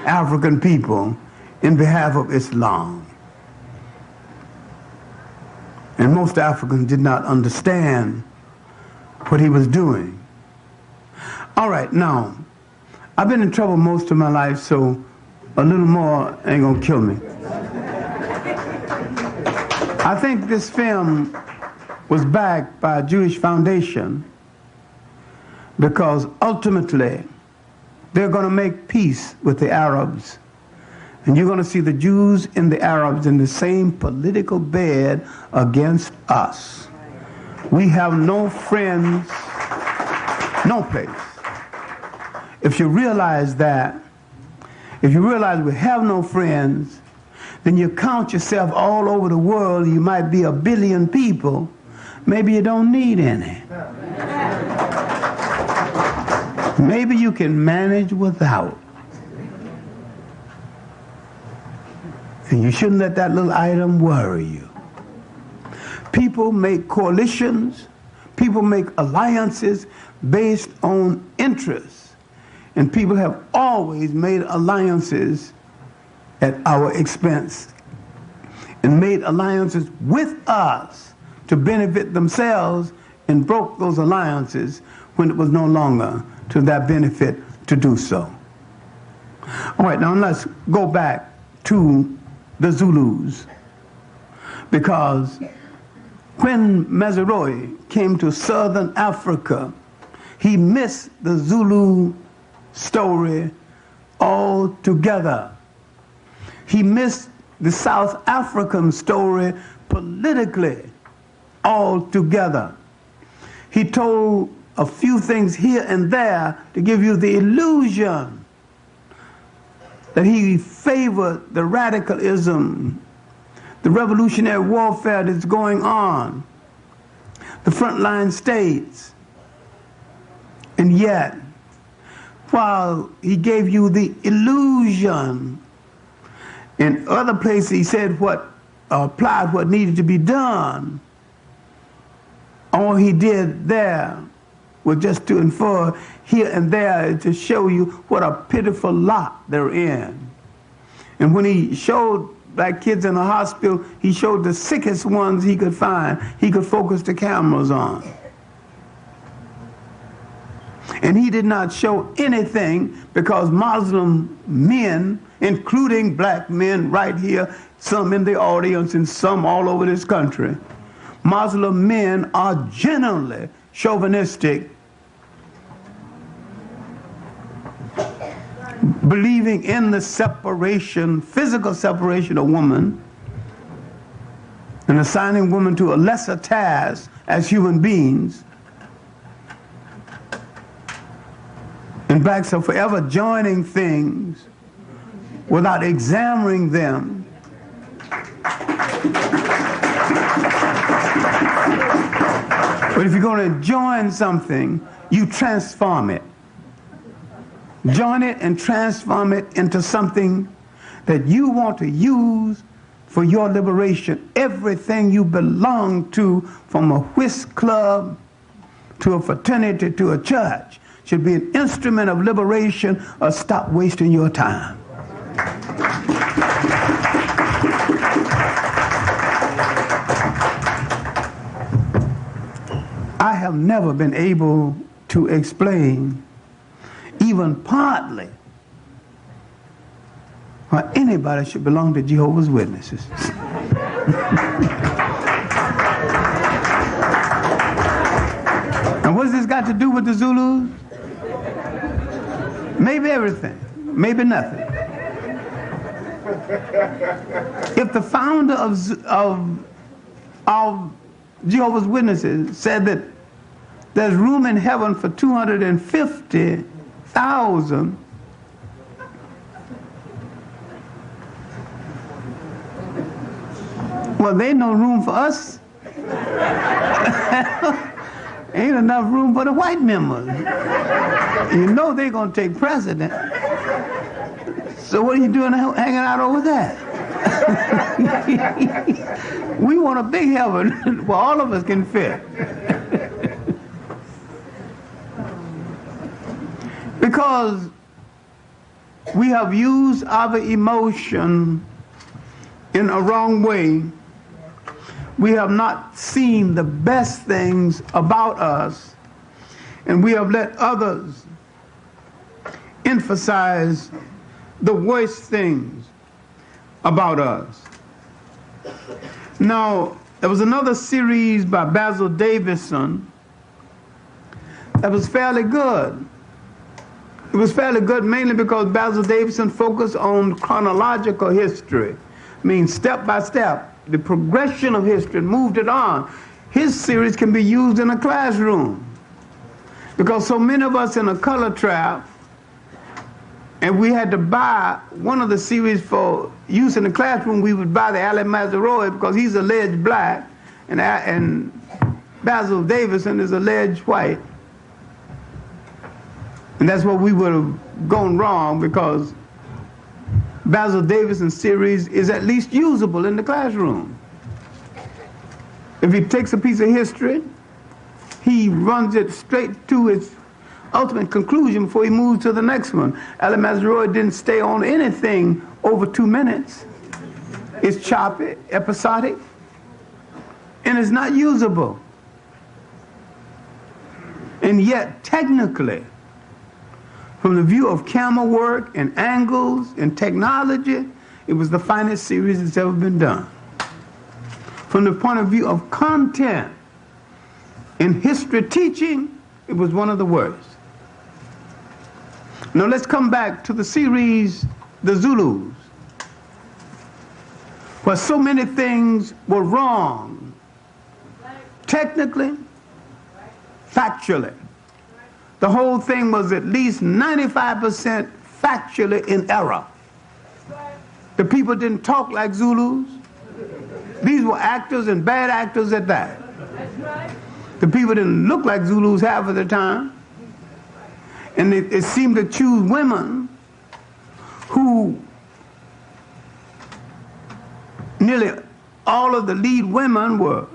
African people in behalf of Islam. And most Africans did not understand what he was doing. All right, now, I've been in trouble most of my life, so a little more ain't gonna kill me. I think this film was backed by a Jewish foundation because ultimately they're going to make peace with the Arabs And you're going to see the Jews and the Arabs in the same political bed against us. We have no friends, no place. If you realize that, if you realize we have no friends, then you count yourself all over the world. You might be 1 billion people. Maybe you don't need any. Maybe you can manage without. And you shouldn't let that little item worry you. People make coalitions, people make alliances based on interests. And people have always made alliances at our expense and made alliances with us to benefit themselves and broke those alliances when it was no longer to their benefit to do so. All right, now let's go back to the Zulus, because when Mezeroy came to southern Africa, he missed the Zulu story altogether. He missed the South African story politically altogether. He told a few things here and there to give you the illusion that he favored the radicalism, the revolutionary warfare that's going on, the frontline states. And yet, while he gave you the illusion, in other places he said applied what needed to be done, all he did there was just to infer here and there to show you what a pitiful lot they're in. And when he showed black kids in the hospital, he showed the sickest ones he could find, he could focus the cameras on. And he did not show anything because Muslim men, including black men right here, some in the audience and some all over this country, Muslim men are generally chauvinistic, believing in the separation, physical separation of woman, and assigning women to a lesser task as human beings. And blacks are forever joining things without examining them. But if you're going to join something, you transform it. Join it and transform it into something that you want to use for your liberation. Everything you belong to, from a whist club to a fraternity to a church, should be an instrument of liberation, or stop wasting your time. I have never been able to explain, even partly, why anybody should belong to Jehovah's Witnesses. And what's this got to do with the Zulus? Maybe everything, maybe nothing. If the founder of Jehovah's Witnesses said that there's room in heaven for 250,000, well, there ain't no room for us. Ain't enough room for the white members. You know they're going to take precedent. So what are you doing hanging out over there? We want a big heaven where all of us can fit. Because we have used our emotion in a wrong way. We have not seen the best things about us, and we have let others emphasize the worst things about us. Now, there was another series by Basil Davison that was fairly good. It was fairly good, mainly because Basil Davidson focused on chronological history. I mean, step by step, the progression of history, and moved it on. His series can be used in a classroom because so many of us in a color trap, and we had to buy one of the series for use in the classroom. We would buy the Ali Mazaroi because he's alleged black, and Basil Davidson is alleged white. And that's where we would have gone wrong, because Basil Davidson's series is at least usable in the classroom. If he takes a piece of history, he runs it straight to its ultimate conclusion before he moves to the next one. Ali Mazaroi didn't stay on anything over 2 minutes. It's choppy, episodic, and it's not usable. And yet, technically, from the view of camera work and angles and technology, it was the finest series that's ever been done. From the point of view of content and history teaching, it was one of the worst. Now let's come back to the series, The Zulus, where so many things were wrong, technically, factually. The whole thing was at least 95% factually in error. The people didn't talk like Zulus. These were actors, and bad actors at that. The people didn't look like Zulus half of the time. And it seemed to choose women who, nearly all of the lead women were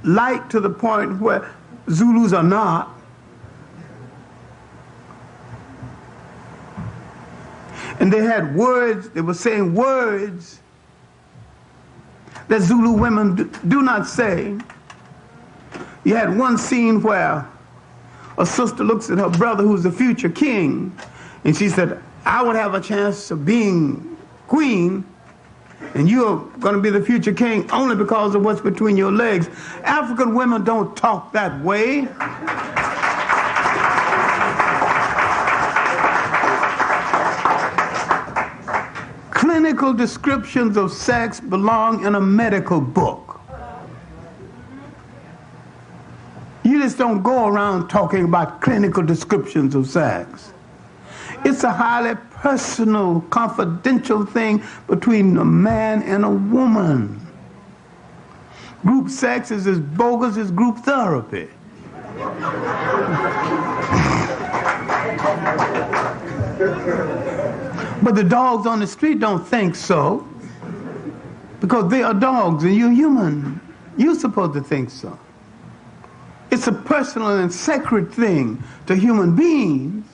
light to the point where Zulus are not. And they had words, they were saying words that Zulu women do not say. You had one scene where a sister looks at her brother who's the future king, and she said, I would have a chance of being queen, and you're going to be the future king only because of what's between your legs. African women don't talk that way. Clinical descriptions of sex belong in a medical book. You just don't go around talking about clinical descriptions of sex. It's a highly personal, confidential thing between a man and a woman. Group sex is as bogus as group therapy. But the dogs on the street don't think so, because they are dogs and you're human. You're supposed to think so. It's a personal and sacred thing to human beings,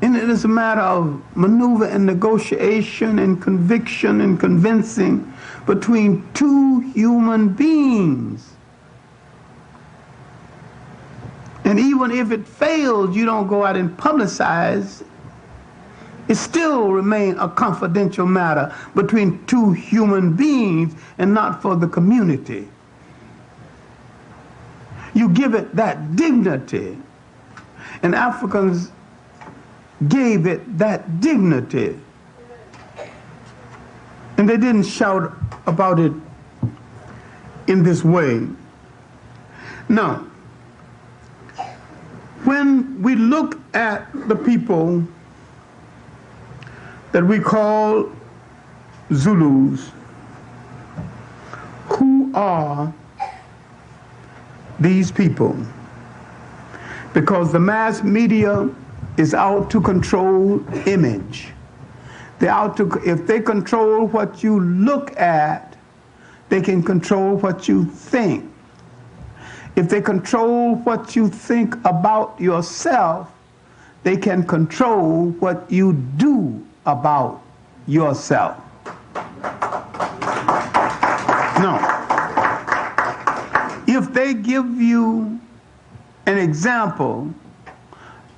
and it is a matter of maneuver and negotiation and conviction and convincing between two human beings. And even if it fails, you don't go out and publicize. It still remains a confidential matter between two human beings and not for the community. You give it that dignity, and Africans gave it that dignity. And they didn't shout about it in this way. Now, when we look at the people that we call Zulus, who are these people? Because the mass media is out to control image. They're out to, if they control what you look at, they can control what you think. If they control what you think about yourself, they can control what you do about yourself. No. If they give you an example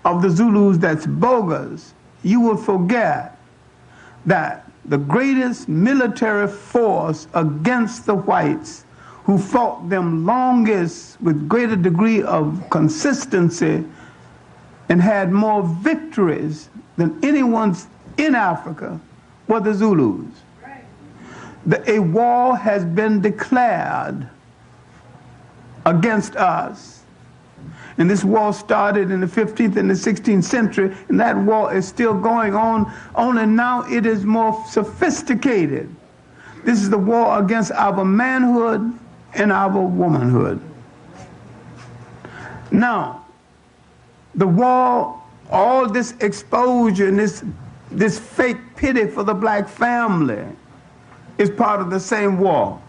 of the Zulus that's bogus, you will forget that the greatest military force against the whites, who fought them longest with greater degree of consistency, and had more victories than anyone in Africa were the Zulus. A war has been declared against us. And this war started in the 15th and the 16th century, and that war is still going on, only now it is more sophisticated. This is the war against our manhood and our womanhood. Now, the war, all this exposure and this fake pity for the black family is part of the same war.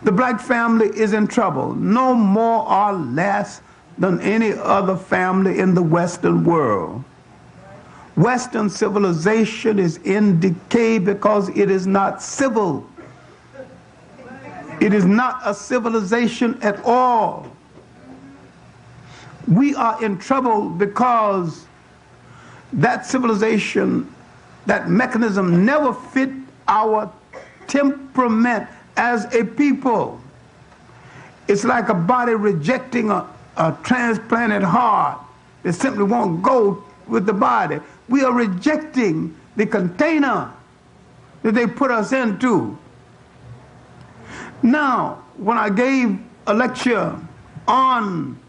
The black family is in trouble, no more or less than any other family in the Western world. Western civilization is in decay because it is not civil. It is not a civilization at all. We are in trouble because that civilization, that mechanism never fit our temperament as a people. It's like a body rejecting a transplanted heart that simply won't go with the body. We are rejecting the container that they put us into. Now, when I gave a lecture on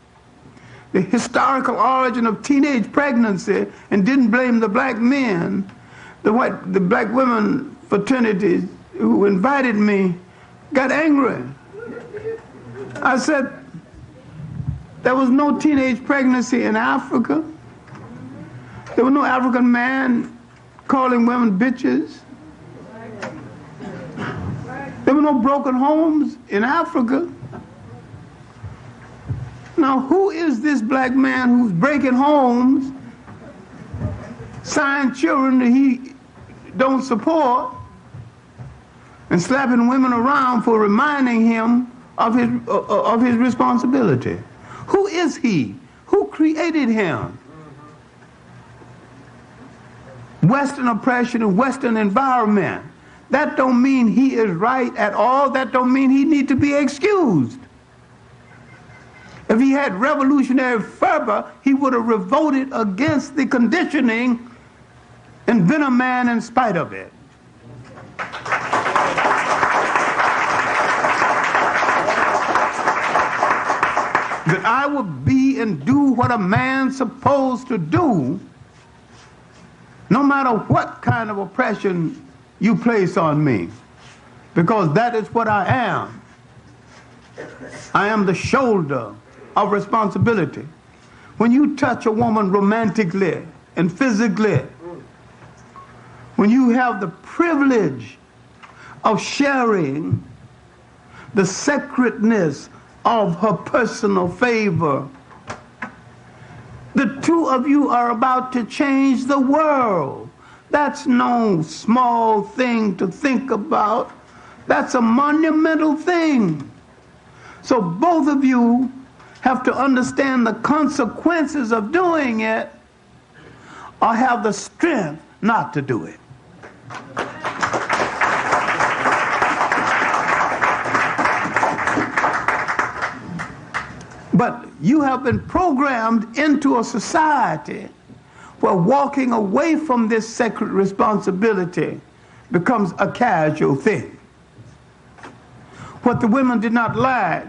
the historical origin of teenage pregnancy and didn't blame the black men, the black women fraternities who invited me got angry. I said, there was no teenage pregnancy in Africa. There was no African man calling women bitches. There were no broken homes in Africa. Now, who is this black man who's breaking homes, signing children that he don't support, and slapping women around for reminding him of his responsibility? Who is he? Who created him? Western oppression and Western environment. That don't mean he is right at all. That don't mean he need to be excused. If he had revolutionary fervor, he would have revolted against the conditioning and been a man in spite of it. That I would be and do what a man's supposed to do, no matter what kind of oppression you place on me, because that is what I am. I am the shoulder of responsibility. When you touch a woman romantically and physically, when you have the privilege of sharing the sacredness of her personal favor, the two of you are about to change the world. That's no small thing to think about. That's a monumental thing. So both of you have to understand the consequences of doing it, or have the strength not to do it. But you have been programmed into a society where walking away from this sacred responsibility becomes a casual thing. What the women did not like,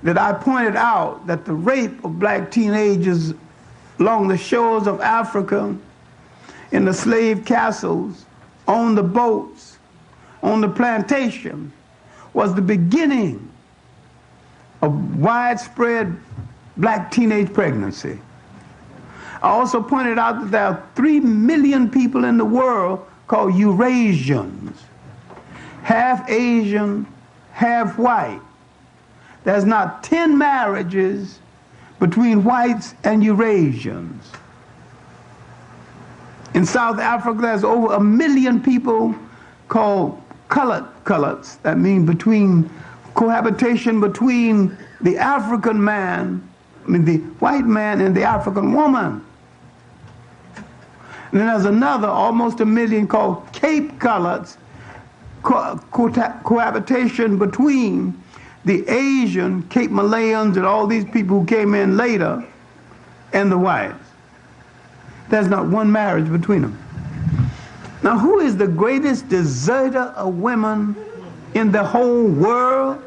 that I pointed out that the rape of black teenagers along the shores of Africa, in the slave castles, on the boats, on the plantation, was the beginning of widespread black teenage pregnancy. I also pointed out that there are 3 million people in the world called Eurasians, half Asian, half white. There's not 10 marriages between whites and Eurasians. In South Africa, there's over 1 million people called coloreds. That means cohabitation between the African man, the white man, and the African woman. And then there's another, almost 1 million, called Cape coloreds, cohabitation between the Asian, Cape Malayans, and all these people who came in later, and the whites. There's not one marriage between them. Now, who is the greatest deserter of women in the whole world?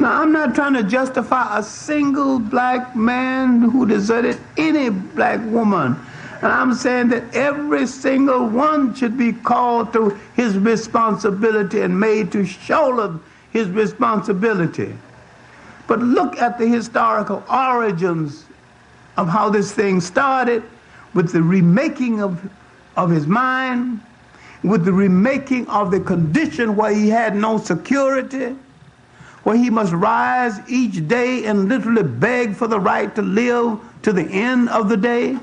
Now, I'm not trying to justify a single black man who deserted any black woman. And I'm saying that every single one should be called to his responsibility and made to shoulder his responsibility. But look at the historical origins of how this thing started, with the remaking of his mind, with the remaking of the condition where he had no security, where he must rise each day and literally beg for the right to live to the end of the day,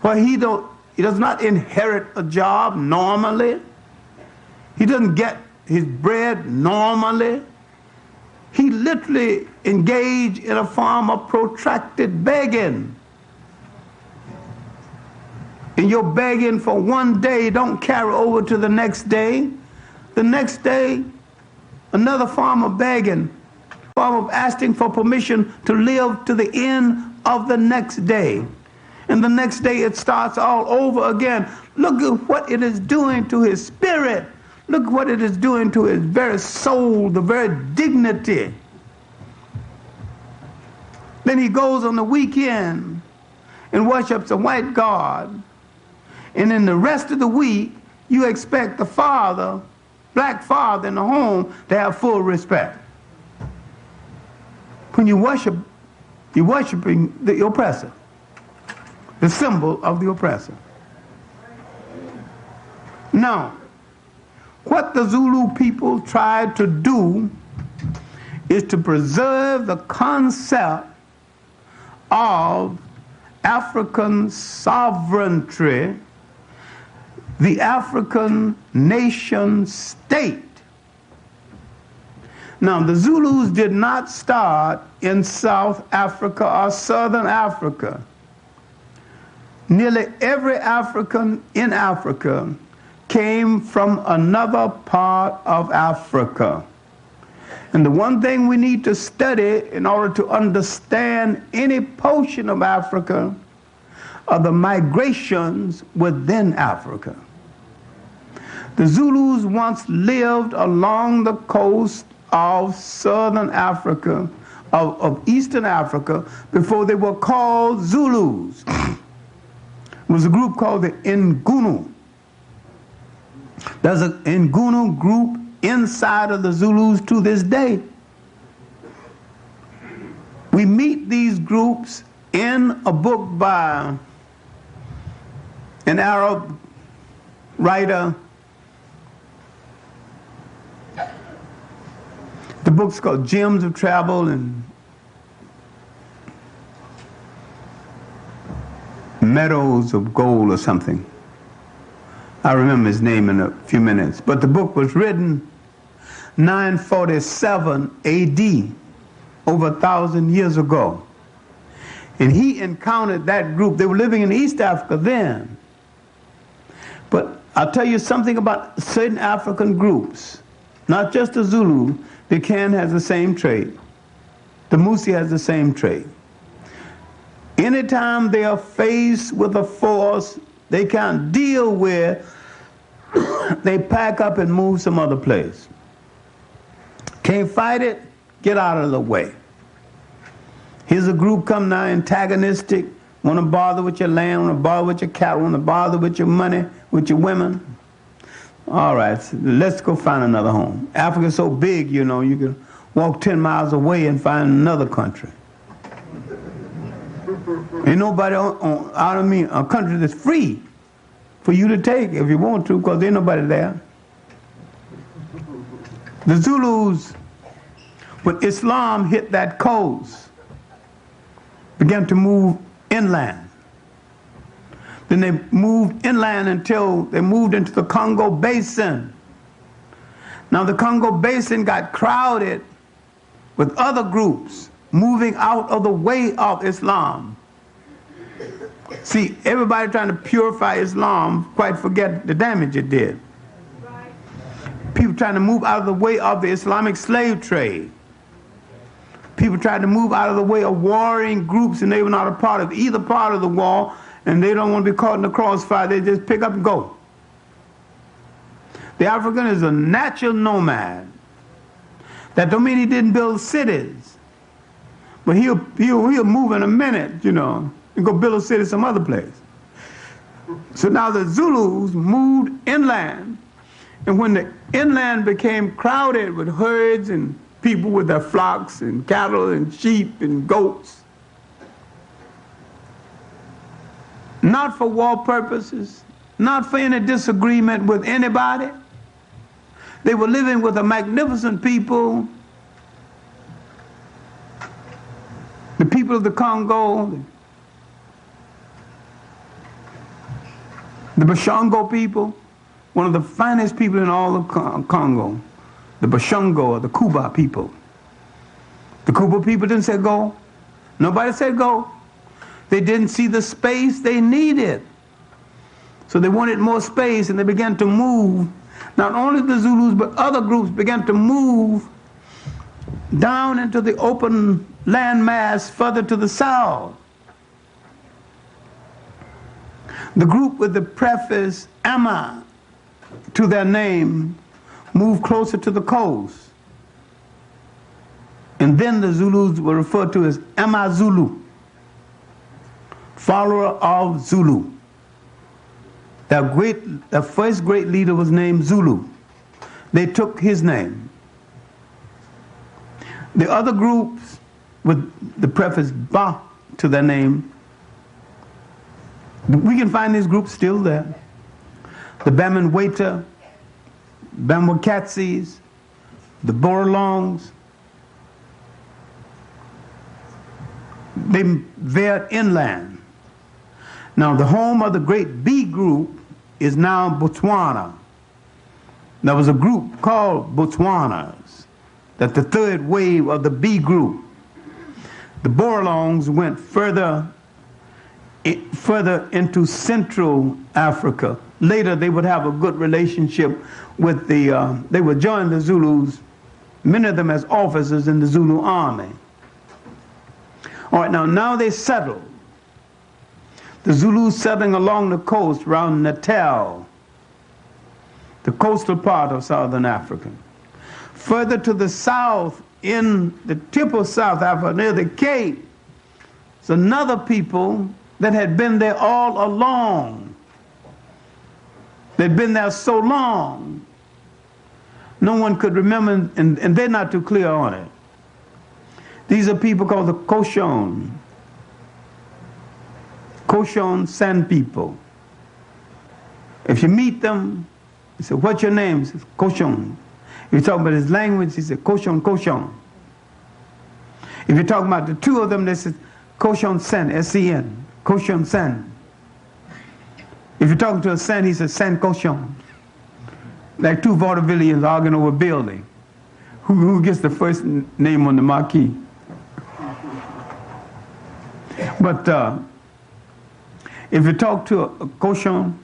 where he does not inherit a job normally, he doesn't get his bread normally. He literally engaged in a form of protracted begging. And your begging for one day don't carry over to the next day. The next day, another form of begging, form of asking for permission to live to the end of the next day. And the next day it starts all over again. Look at what it is doing to his spirit. Look what it is doing to his very soul, the very dignity. Then he goes on the weekend and worships a white god. And in the rest of the week, you expect the father, black father in the home, to have full respect. When you worship, you're worshiping the oppressor, the symbol of the oppressor. Now, what the Zulu people tried to do is to preserve the concept of African sovereignty, the African nation state. Now, the Zulus did not start in South Africa or Southern Africa. Nearly every African in Africa came from another part of Africa. And the one thing we need to study in order to understand any portion of Africa are the migrations within Africa. The Zulus once lived along the coast of Southern Africa, of Eastern Africa, before they were called Zulus. It was a group called the Ngunu. There's an Ngunu group inside of the Zulus to this day. We meet these groups in a book by an Arab writer. The book's called Gems of Travel and Meadows of Gold or something. I'll remember his name in a few minutes. But the book was written 947 AD, over 1,000 years ago. And he encountered that group. They were living in East Africa then. But I'll tell you something about certain African groups. Not just the Zulu. The Kan has the same trait. The Musi has the same trait. Anytime they are faced with a force they can't deal with, they pack up and move some other place. Can't fight it, get out of the way. Here's a group come now antagonistic, want to bother with your land, want to bother with your cattle, want to bother with your money, with your women. All right, so let's go find another home. Africa's so big, you know, you can walk 10 miles away and find another country. Ain't nobody a country that's free for you to take if you want to, because ain't nobody there. The Zulus, when Islam hit that coast, began to move inland. Then they moved inland until they moved into the Congo Basin. Now the Congo Basin got crowded with other groups moving out of the way of Islam. See, everybody trying to purify Islam quite forget the damage it did. People trying to move out of the way of the Islamic slave trade. People tried to move out of the way of warring groups, and they were not a part of either part of the war, and they don't want to be caught in the crossfire. They just pick up and go. The African is a natural nomad. That don't mean he didn't build cities, but he'll move in a minute, and go build a city some other place. So now the Zulus moved inland, and when the inland became crowded with herds and people with their flocks and cattle and sheep and goats, not for war purposes, not for any disagreement with anybody, they were living with a magnificent people, the people of the Congo, the Bashongo people, one of the finest people in all of Congo, the Bashongo or the Kuba people. The Kuba people didn't say go. Nobody said go. They didn't see the space they needed. So they wanted more space, and they began to move. Not only the Zulus, but other groups began to move down into the open land mass further to the south. The group with the prefix Ama to their name moved closer to the coast. And then the Zulus were referred to as Amazulu, follower of Zulu. Their first great leader was named Zulu. They took his name. The other groups with the prefix Ba to their name, we can find these groups still there. The Bamangweta, Bamwakatsis, the Borolongs, they veered inland. Now the home of the great B group is now Botswana. There was a group called Botswanas, that's the third wave of the B group. The Borolongs went further into Central Africa. Later they would have a good relationship with they would join the Zulus, many of them as officers in the Zulu army. All right, now they settled. The Zulus settling along the coast around Natal, the coastal part of southern Africa. Further to the south, in the tip of South Africa, near the Cape, it's another people that had been there all along. They'd been there so long, no one could remember, and they're not too clear on it. These are people called the Koshon Sand people. If you meet them, you say, what's your name? He says, Koshon. If you talk about his language, he says, Koshon. If you're talking about the two of them, they say, Koshon Sen, S-E-N, Koshon Sen. If you're talking to a Sen, he says, Sen Koshon. Like two vaudevillians arguing over a building. Who gets the first name on the marquee? But if you talk to a Koshon,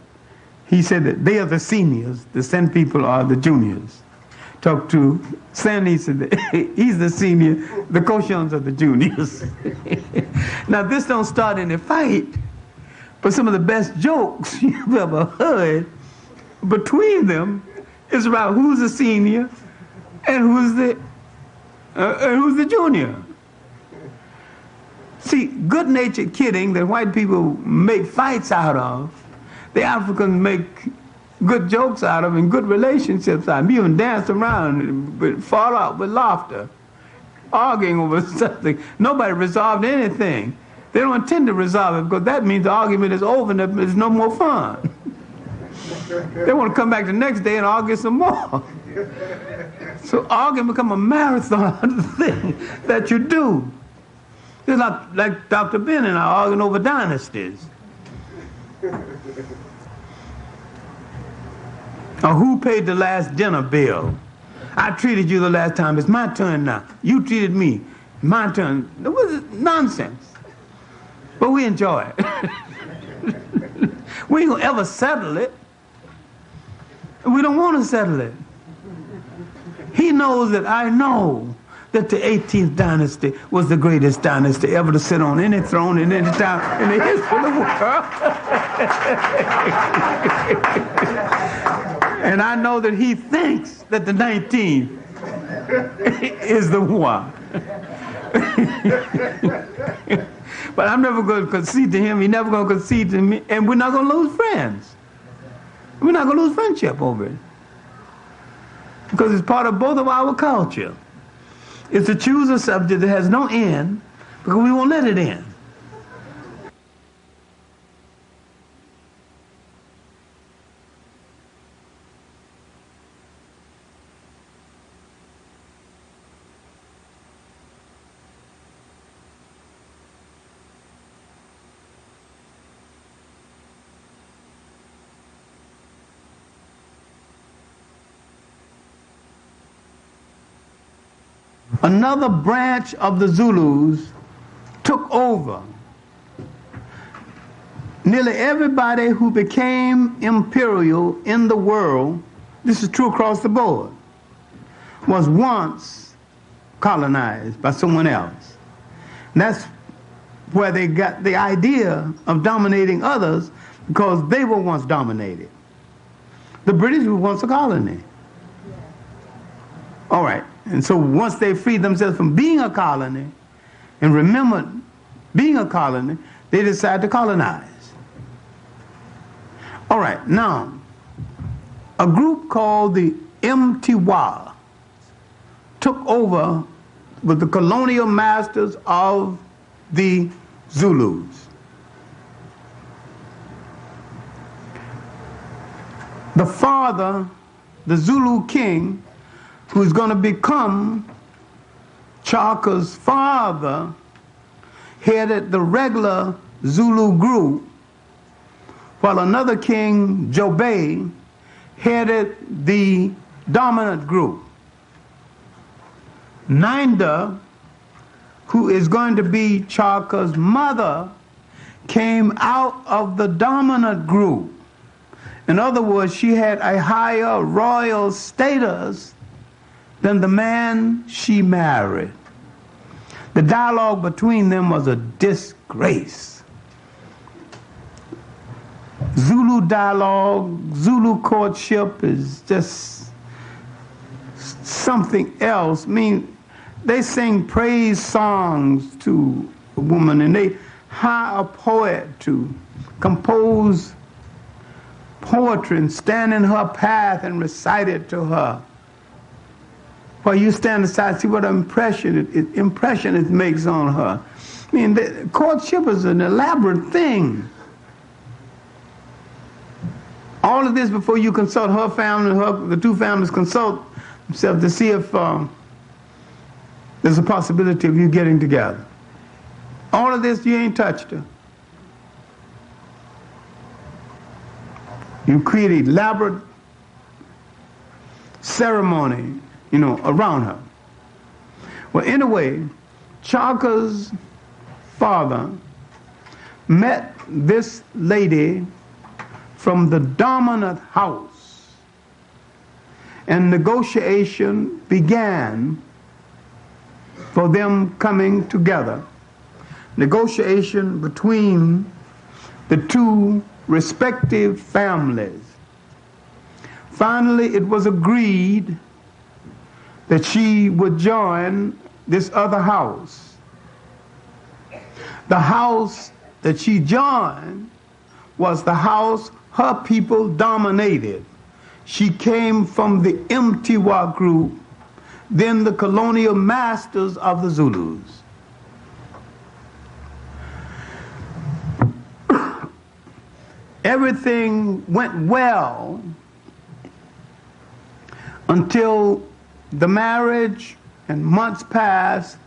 he said that they are the seniors, the Sen people are the juniors. Talk to Sen, he said that he's the senior, the Koshons are the juniors. Now this don't start any fight, but some of the best jokes you've ever heard between them is about who's the senior and who's the junior. See, good-natured kidding that white people make fights out of, the Africans make good jokes out of and good relationships out of. You even dance around and fall out with laughter, arguing over something. Nobody resolved anything. They don't intend to resolve it because that means the argument is over and there's no more fun. They want to come back the next day and argue some more. So arguing become a marathon thing that you do. It's like Dr. Ben and I arguing over dynasties. Or who paid the last dinner bill? I treated you the last time. It's my turn now. You treated me. My turn. It was nonsense. But we enjoy it. We ain't gonna ever settle it. We don't want to settle it. He knows that I know that the 18th dynasty was the greatest dynasty ever to sit on any throne in any time in the history of the world. And I know that he thinks that the 19th is the one. But I'm never going to concede to him. He's never going to concede to me. And we're not going to lose friends. We're not going to lose friendship over it. Because it's part of both of our culture. It's to choose a subject that has no end, because we won't let it end. Another branch of the Zulus took over. Nearly everybody who became imperial in the world, this is true across the board, was once colonized by someone else. And that's where they got the idea of dominating others, because they were once dominated. The British were once a colony. All right. And so once they freed themselves from being a colony and remembered being a colony, they decided to colonize. All right, now, a group called the Mtiwa took over with the colonial masters of the Zulus. The father, the Zulu king, who's going to become Chaka's father, headed the regular Zulu group, while another king, Dube, headed the dominant group. Ninda, who is going to be Chaka's mother, came out of the dominant group. In other words, she had a higher royal status than the man she married. The dialogue between them was a disgrace. Zulu dialogue, Zulu courtship is just something else. I mean, they sing praise songs to a woman, and they hire a poet to compose poetry and stand in her path and recite it to her. While you stand aside, see what impression it makes on her. I mean, the courtship is an elaborate thing. All of this before you consult her family, the two families consult themselves to see if there's a possibility of you getting together. All of this, you ain't touched her. You create an elaborate ceremony, around her. Well, anyway, Chaka's father met this lady from the dominant house, and negotiation began for them coming together. Negotiation between the two respective families. Finally, it was agreed that she would join this other house. The house that she joined was the house her people dominated. She came from the Mtiwa group, then the colonial masters of the Zulus. Everything went well until the marriage and months passed,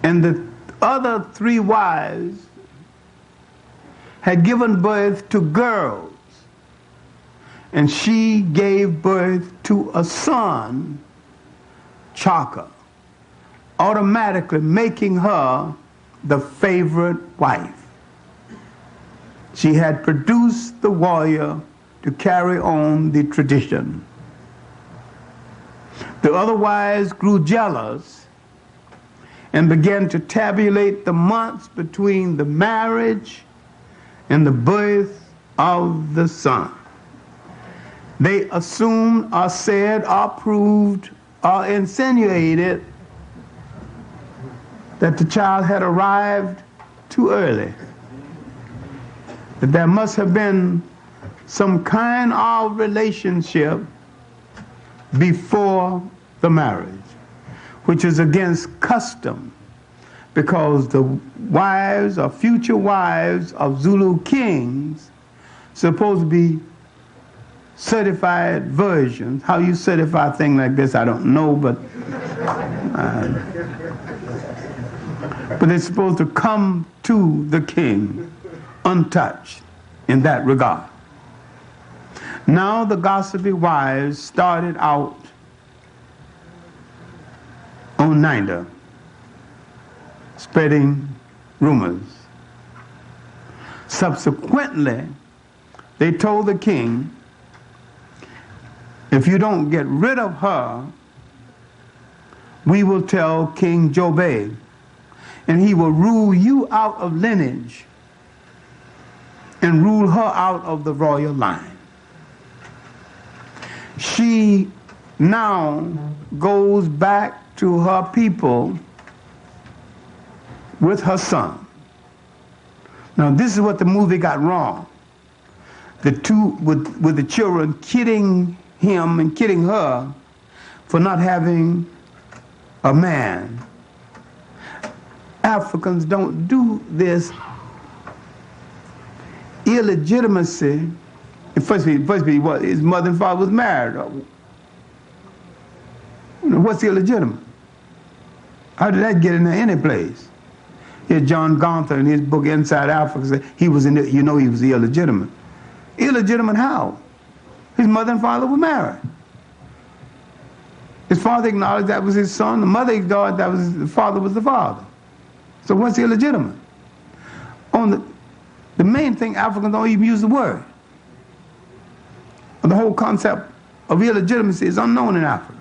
and the other three wives had given birth to girls, and she gave birth to a son, Chaka, automatically making her the favorite wife. She had produced the warrior to carry on the tradition. The other wives grew jealous and began to tabulate the months between the marriage and the birth of the son. They assumed or said or proved or insinuated that the child had arrived too early, that there must have been some kind of relationship before the marriage, which is against custom, because the wives or future wives of Zulu kings supposed to be certified virgins. How you certify a thing like this, I don't know, but they're supposed to come to the king untouched in that regard. Now the gossipy wives started out on Nida, spreading rumors. Subsequently, they told the king, if you don't get rid of her, we will tell King Dube, and he will rule you out of lineage and rule her out of the royal line. She now goes back to her people with her son. Now this is what the movie got wrong. The two, with the children kidding him and kidding her for not having a man. Africans don't do this. Illegitimacy, first what his mother and father was married. What's illegitimate? How did that get in there any place? Here John Gunther in his book Inside Africa said he was in he was illegitimate. Illegitimate how? His mother and father were married. His father acknowledged that was his son. The mother acknowledged that was the father was the father. So what's illegitimate? On the main thing, Africans don't even use the word. The whole concept of illegitimacy is unknown in Africa.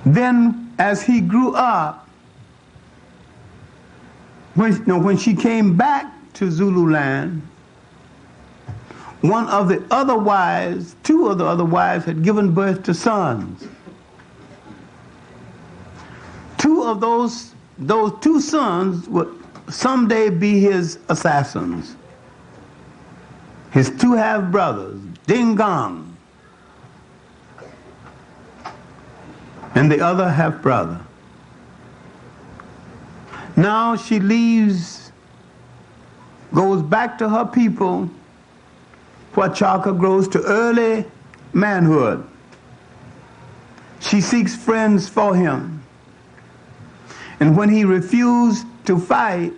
Then, as he grew up, when she came back to Zululand, one of the other wives, two of the other wives had given birth to sons. Two of those two sons would someday be his assassins. His two half-brothers, Dingong, and the other half-brother. Now she leaves, goes back to her people, where Chaka grows to early manhood. She seeks friends for him. And when he refused to fight,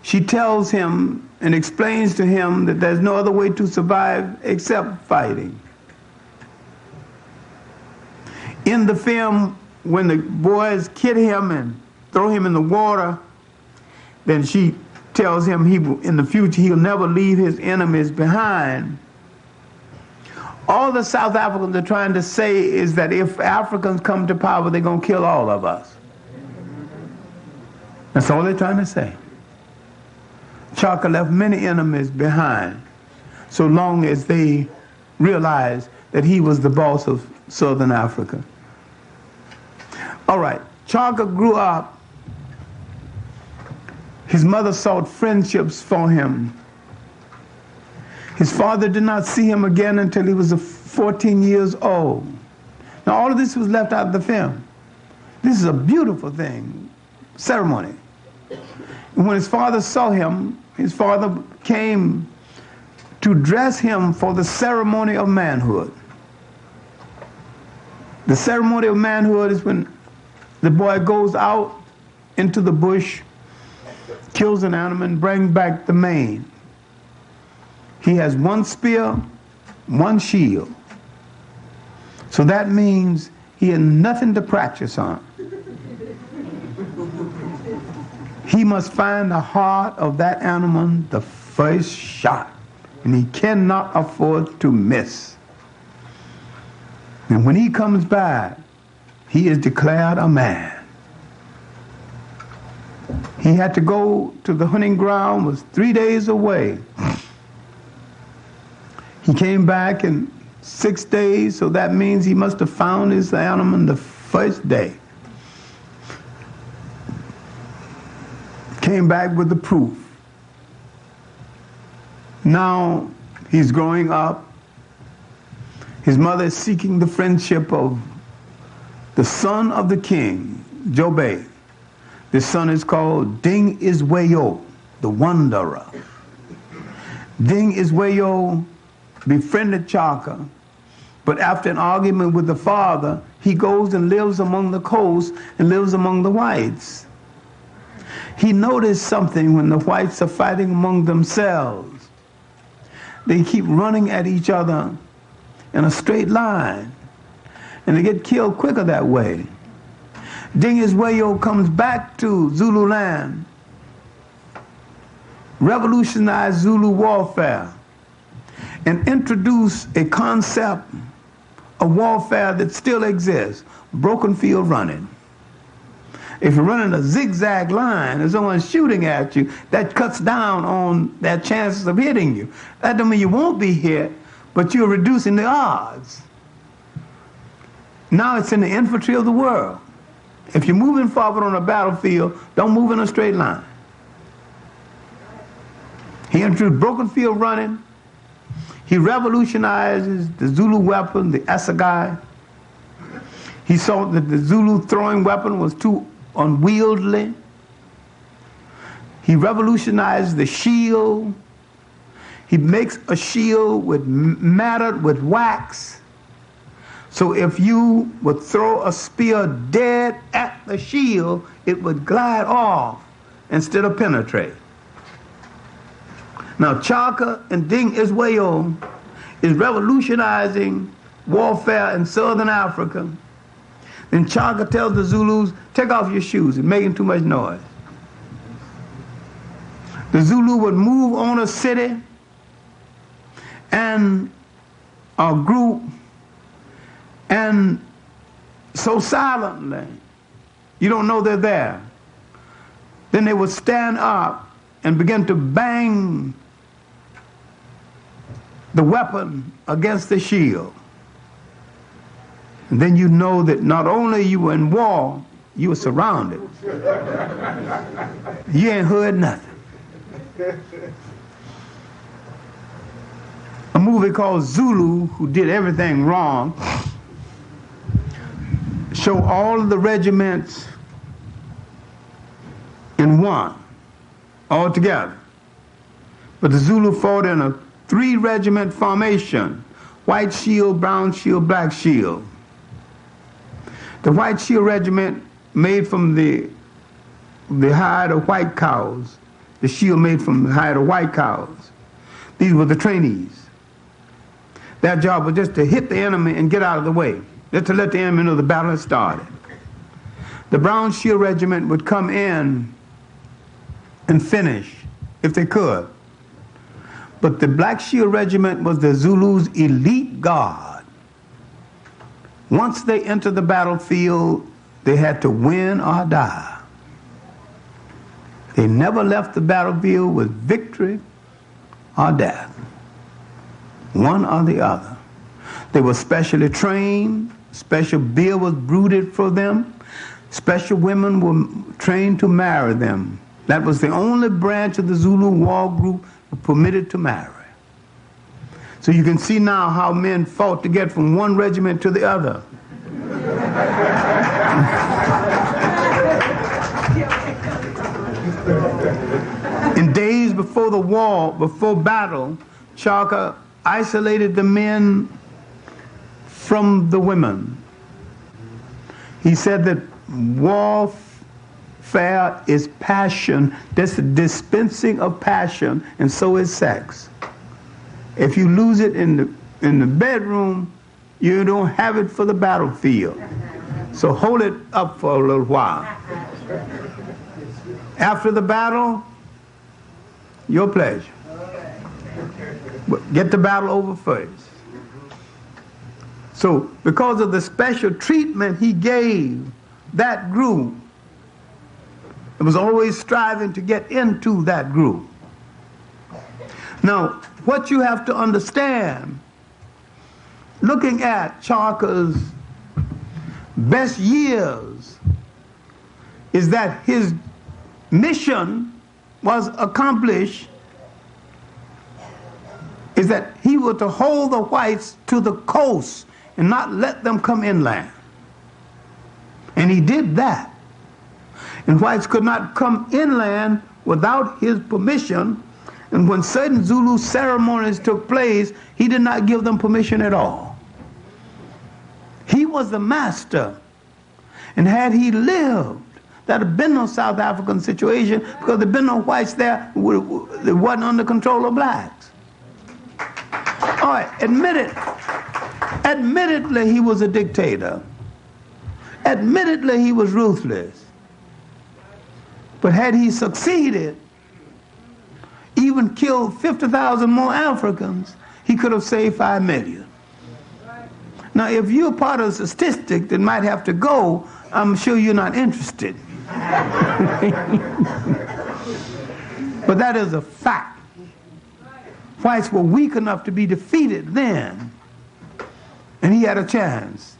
she tells him and explains to him that there's no other way to survive except fighting. In the film, when the boys kid him and throw him in the water, then she tells him in the future he'll never leave his enemies behind. All the South Africans are trying to say is that if Africans come to power, they're going to kill all of us. That's all they're trying to say. Chaka left many enemies behind, so long as they realized that he was the boss of Southern Africa. All right, Chaka grew up. His mother sought friendships for him. His father did not see him again until he was 14 years old. Now all of this was left out of the film. This is a beautiful thing, ceremony. And when his father saw him, his father came to dress him for the ceremony of manhood. The ceremony of manhood is when the boy goes out into the bush, kills an animal, and brings back the mane. He has one spear, one shield. So that means he had nothing to practice on. He must find the heart of that animal the first shot, and he cannot afford to miss. And when he comes back, he is declared a man. He had to go to the hunting ground, was 3 days away. He came back in 6 days, so that means he must have found his animal the first day. Came back with the proof. Now he's growing up. His mother is seeking the friendship of the son of the king, Dube. This son is called Ding Iswayo, the wanderer. Ding Iswayo befriended Chaka, but after an argument with the father, he goes and lives among the coast and lives among the whites. He noticed something when the whites are fighting among themselves. They keep running at each other in a straight line, and they get killed quicker that way. Ding Iswayo comes back to Zulu land, revolutionized Zulu warfare, and introduced a concept of warfare that still exists, broken field running. If you're running a zigzag line and someone's shooting at you, that cuts down on their chances of hitting you. That doesn't mean you won't be hit, but you're reducing the odds. Now it's in the infantry of the world. If you're moving forward on a battlefield, don't move in a straight line. He introduced broken field running. He revolutionizes the Zulu weapon, the assegai. He saw that the Zulu throwing weapon was too unwieldy. He revolutionized the shield. He makes a shield with matted with wax. So if you would throw a spear dead at the shield, it would glide off instead of penetrate. Now Chaka and Ding Iswayo is revolutionizing warfare in southern Africa. Then Chaka tells the Zulus, take off your shoes, it's making too much noise. The Zulu would move on a city and a group, and so silently, you don't know they're there. Then they would stand up and begin to bang the weapon against the shield. And then you know that not only you were in war, you were surrounded. You ain't heard nothing. A movie called Zulu, who did everything wrong, show all of the regiments in one, all together. But the Zulu fought in a 3-regiment formation: white shield, brown shield, black shield. The white shield regiment made from the hide of white cows, the shield made from the hide of white cows. These were the trainees. Their job was just to hit the enemy and get out of the way, just to let the enemy know the battle had started. The brown shield regiment would come in and finish if they could. But the black shield regiment was the Zulu's elite guard. Once they entered the battlefield, they had to win or die. They never left the battlefield with victory or death, one or the other. They were specially trained, special beer was brewed for them, special women were trained to marry them. That was the only branch of the Zulu war group permitted to marry. So you can see now how men fought to get from one regiment to the other. In days before the war, before battle, Chaka isolated the men from the women. He said that warfare is passion. That's the dispensing of passion, and so is sex. If you lose it in the bedroom, you don't have it for the battlefield. So hold it up for a little while. After the battle, your pleasure. But get the battle over first. So because of the special treatment he gave that group, it was always striving to get into that group. Now, what you have to understand, looking at Chaka's best years, is that his mission was accomplished, is that he was to hold the whites to the coast and not let them come inland. And he did that. And whites could not come inland without his permission. And when certain Zulu ceremonies took place, he did not give them permission at all. He was the master. And had he lived, there'd have been no South African situation, because there'd been no whites there that wasn't under control of blacks. All right, admittedly he was a dictator. Admittedly he was ruthless. But had he succeeded, even killed 50,000 more Africans, he could have saved 5 million. Now, if you're part of a statistic that might have to go, I'm sure you're not interested. But that is a fact. Whites were weak enough to be defeated then, and he had a chance.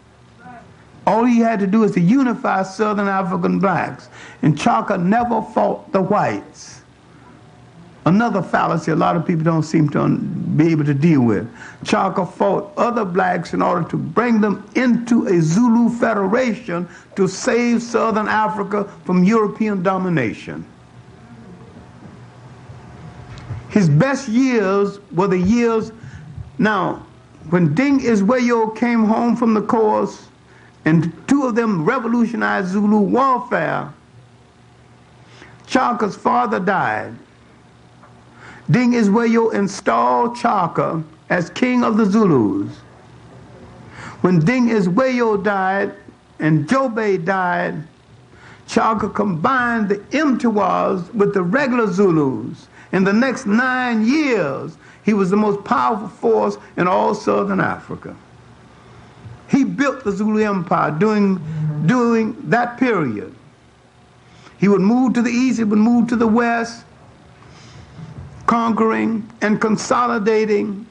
All he had to do is to unify Southern African blacks, and Chaka never fought the whites. Another fallacy a lot of people don't seem to be able to deal with. Chaka fought other blacks in order to bring them into a Zulu federation to save Southern Africa from European domination. His best years were the years, now, when Ding Isweyo came home from the course, and 2 of them revolutionized Zulu warfare, Chaka's father died. Ding Isweyo installed Chaka as king of the Zulus. When Ding Isweyo died and Dube died, Chaka combined the Mtiwas with the regular Zulus. In the next 9 years, he was the most powerful force in all Southern Africa. He built the Zulu Empire during that period. He would move to the east, he would move to the west, conquering and consolidating.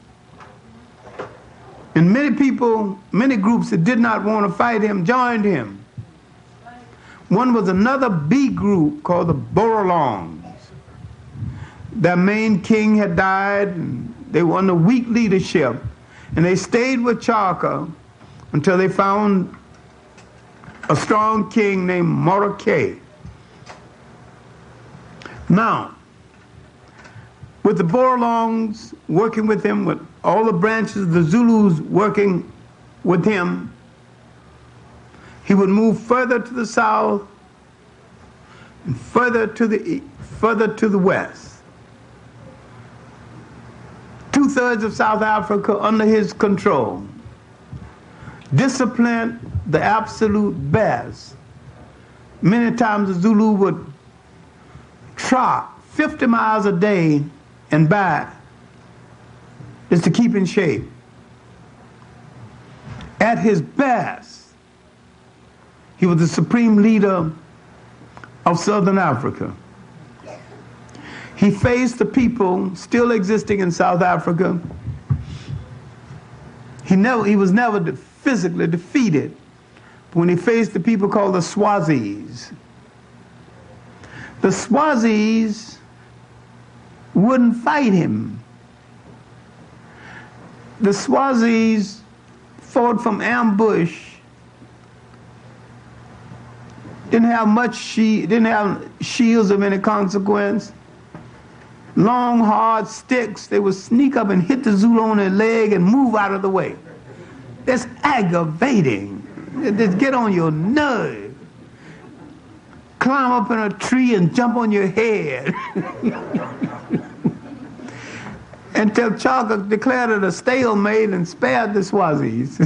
And many people, many groups that did not want to fight him joined him. One was another B group called the Borolongs. Their main king had died, and they were under weak leadership. And they stayed with Chaka until they found a strong king named Morake. Now, with the Borolongs working with him, with all the branches of the Zulus working with him, he would move further to the south and further to the west. 2/3 of South Africa under his control. Disciplined the absolute best. Many times the Zulu would trot 50 miles a day and back just to keep in shape. At his best, he was the supreme leader of Southern Africa. He faced the people still existing in South Africa. He was never physically defeated when he faced the people called the Swazis. The Swazis wouldn't fight him. The Swazis fought from ambush, didn't have shields of any consequence. Long, hard sticks. They would sneak up and hit the Zulu on their leg and move out of the way. That's aggravating. Just get on your nerve. Climb up in a tree and jump on your head. Until Chaka declared it a stalemate and spared the Swazis.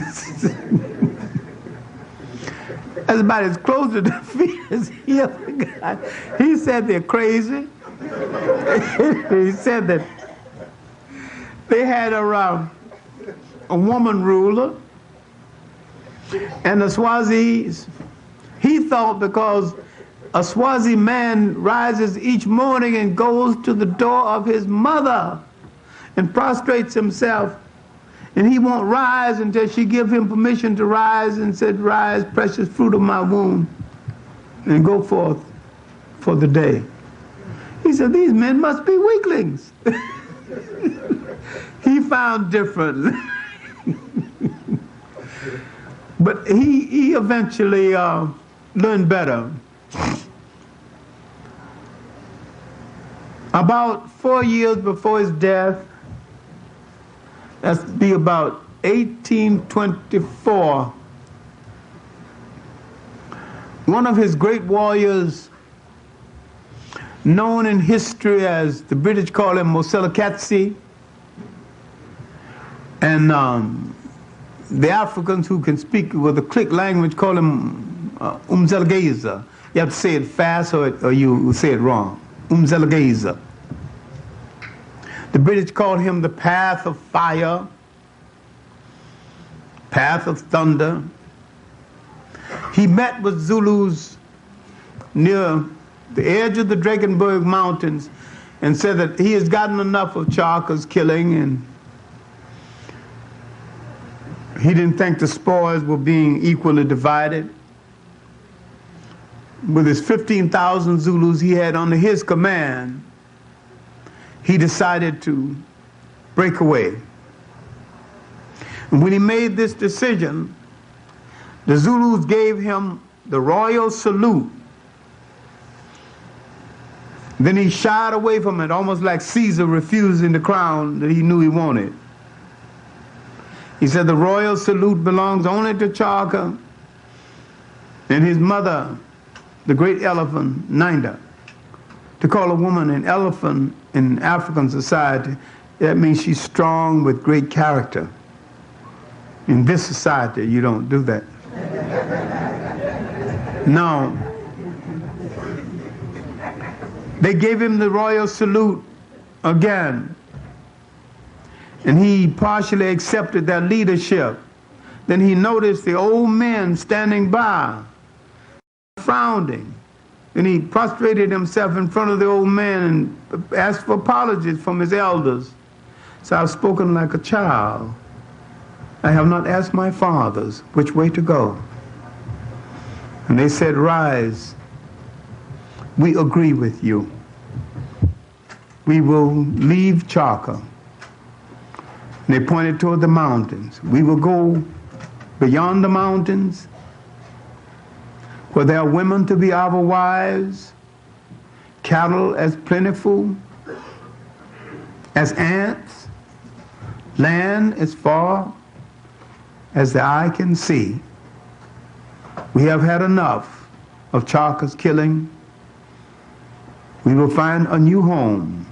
That's about as close to defeat as he ever got. He said they're crazy. He said that they had a woman ruler, And the Swazis, he thought because a Swazi man rises each morning and goes to the door of his mother and prostrates himself, and he won't rise until she give him permission to rise and said, "Rise, precious fruit of my womb, and go forth for the day." He said, these men must be weaklings. He found different. But he eventually learned better. About 4 years before his death, that's be about 1824, one of his great warriors, known in history as, the British call him Moselekatsi, and the Africans who can speak with a click language call him Umzelgeza. You have to say it fast or you will say it wrong. Umzelgeza. The British called him the path of fire, path of thunder. He met with Zulus near the edge of the Drakensberg Mountains and said that he has gotten enough of Chaka's killing, and he didn't think the spoils were being equally divided. With his 15,000 Zulus he had under his command, he decided to break away. And when he made this decision, the Zulus gave him the royal salute. Then he shied away from it, almost like Caesar refusing the crown that he knew he wanted. He said the royal salute belongs only to Chaka and his mother, the great elephant, Ninda. To call a woman an elephant in African society, that means she's strong with great character. In this society, you don't do that. Now, they gave him the royal salute again, and he partially accepted their leadership. Then he noticed the old men standing by, frowning, and he prostrated himself in front of the old man and asked for apologies from his elders. So I've spoken like a child. I have not asked my fathers which way to go. And they said, rise. We agree with you. We will leave Chaka. And they pointed toward the mountains. We will go beyond the mountains, where there are women to be our wives, cattle as plentiful as ants, land as far as the eye can see. We have had enough of Chaka's killing. We will find a new home.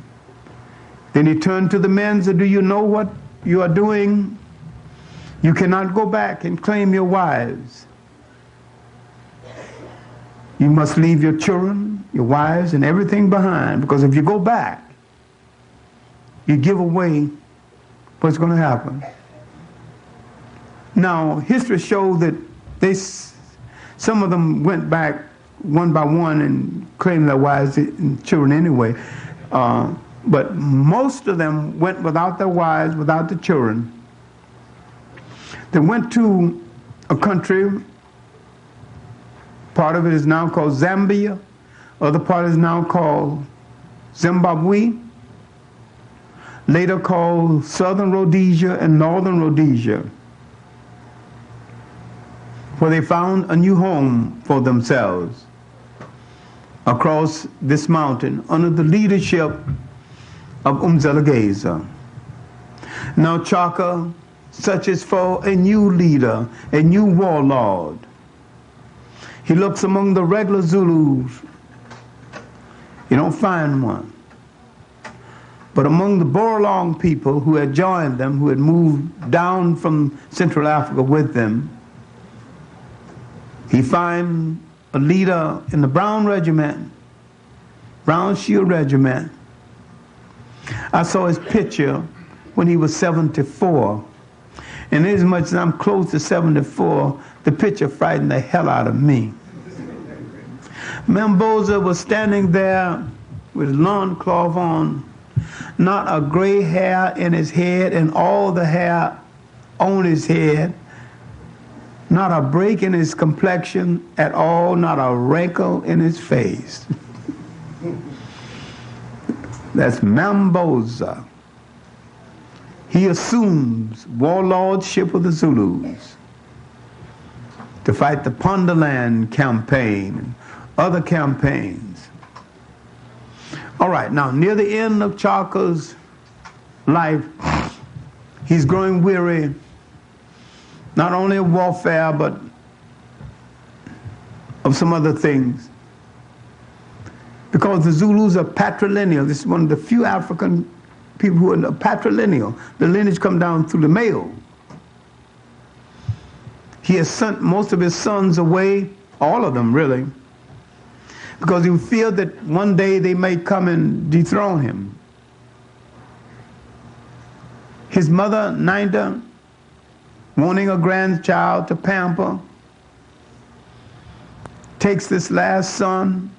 Then he turned to the men and said, do you know what you are doing? You cannot go back and claim your wives. You must leave your children, your wives, and everything behind, because if you go back, you give away what's going to happen. Now, history shows that some of them went back one by one and claimed their wives and children anyway. But most of them went without their wives, without the children. They went to a country, part of it is now called Zambia, other part is now called Zimbabwe, later called Southern Rhodesia and Northern Rhodesia, where they found a new home for themselves across this mountain under the leadership of Umzelgeza. Now Chaka searches for a new leader, a new warlord. He looks among the regular Zulus. You don't find one. But among the Borolong people who had joined them, who had moved down from Central Africa with them, he finds a leader in the Brown Regiment, Brown Shield Regiment. I saw his picture when he was 74. And as much as I'm close to 74, The picture frightened the hell out of me. Mamboza was standing there with his loincloth on, not a gray hair in his head and all the hair on his head, not a break in his complexion at all, not a wrinkle in his face. That's Mamboza. He assumes warlordship of the Zulus to fight the Ponderland campaign and other campaigns. All right, now near the end of Chaka's life, he's growing weary, not only of warfare, but of some other things. Because the Zulus are patrilineal. This is one of the few African people who are patrilineal. The lineage come down through the male. He has sent most of his sons away, all of them really, because he feared that one day they may come and dethrone him. His mother, Ninda, wanting a grandchild to pamper, takes this last son,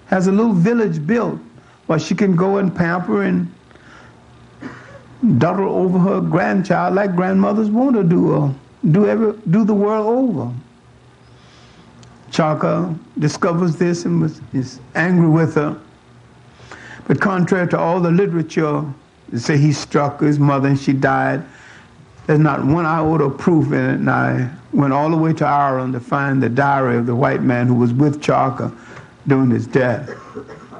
has a little village built where she can go and pamper and dawdle over her grandchild like grandmothers want to do, or do the world over. Chaka discovers this and is angry with her. But contrary to all the literature, they say he struck his mother and she died. There's not one iota of proof in it, and I went all the way to Ireland to find the diary of the white man who was with Chaka during his death,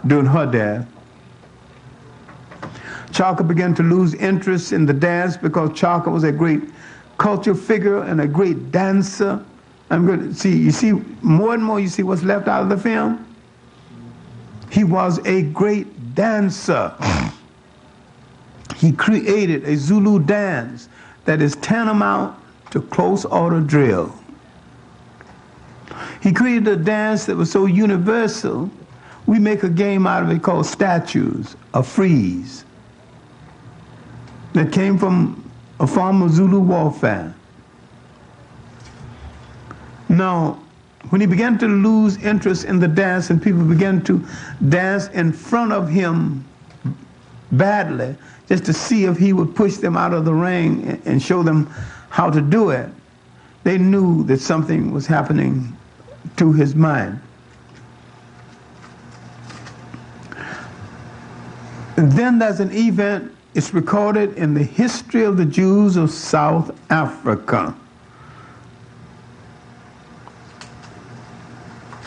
during her death. Chaka began to lose interest in the dance because Chaka was a great culture figure and a great dancer. I'm going to see, you see, more and more you see what's left out of the film. He was a great dancer. He created a Zulu dance that is tantamount to close order drill. He created a dance that was so universal, we make a game out of it called statues, a frieze, that came from a form of Zulu warfare. Now, when he began to lose interest in the dance and people began to dance in front of him badly, just to see if he would push them out of the ring and show them how to do it, they knew that something was happening to his mind. And then there's an event, it's recorded in the history of the Jews of South Africa.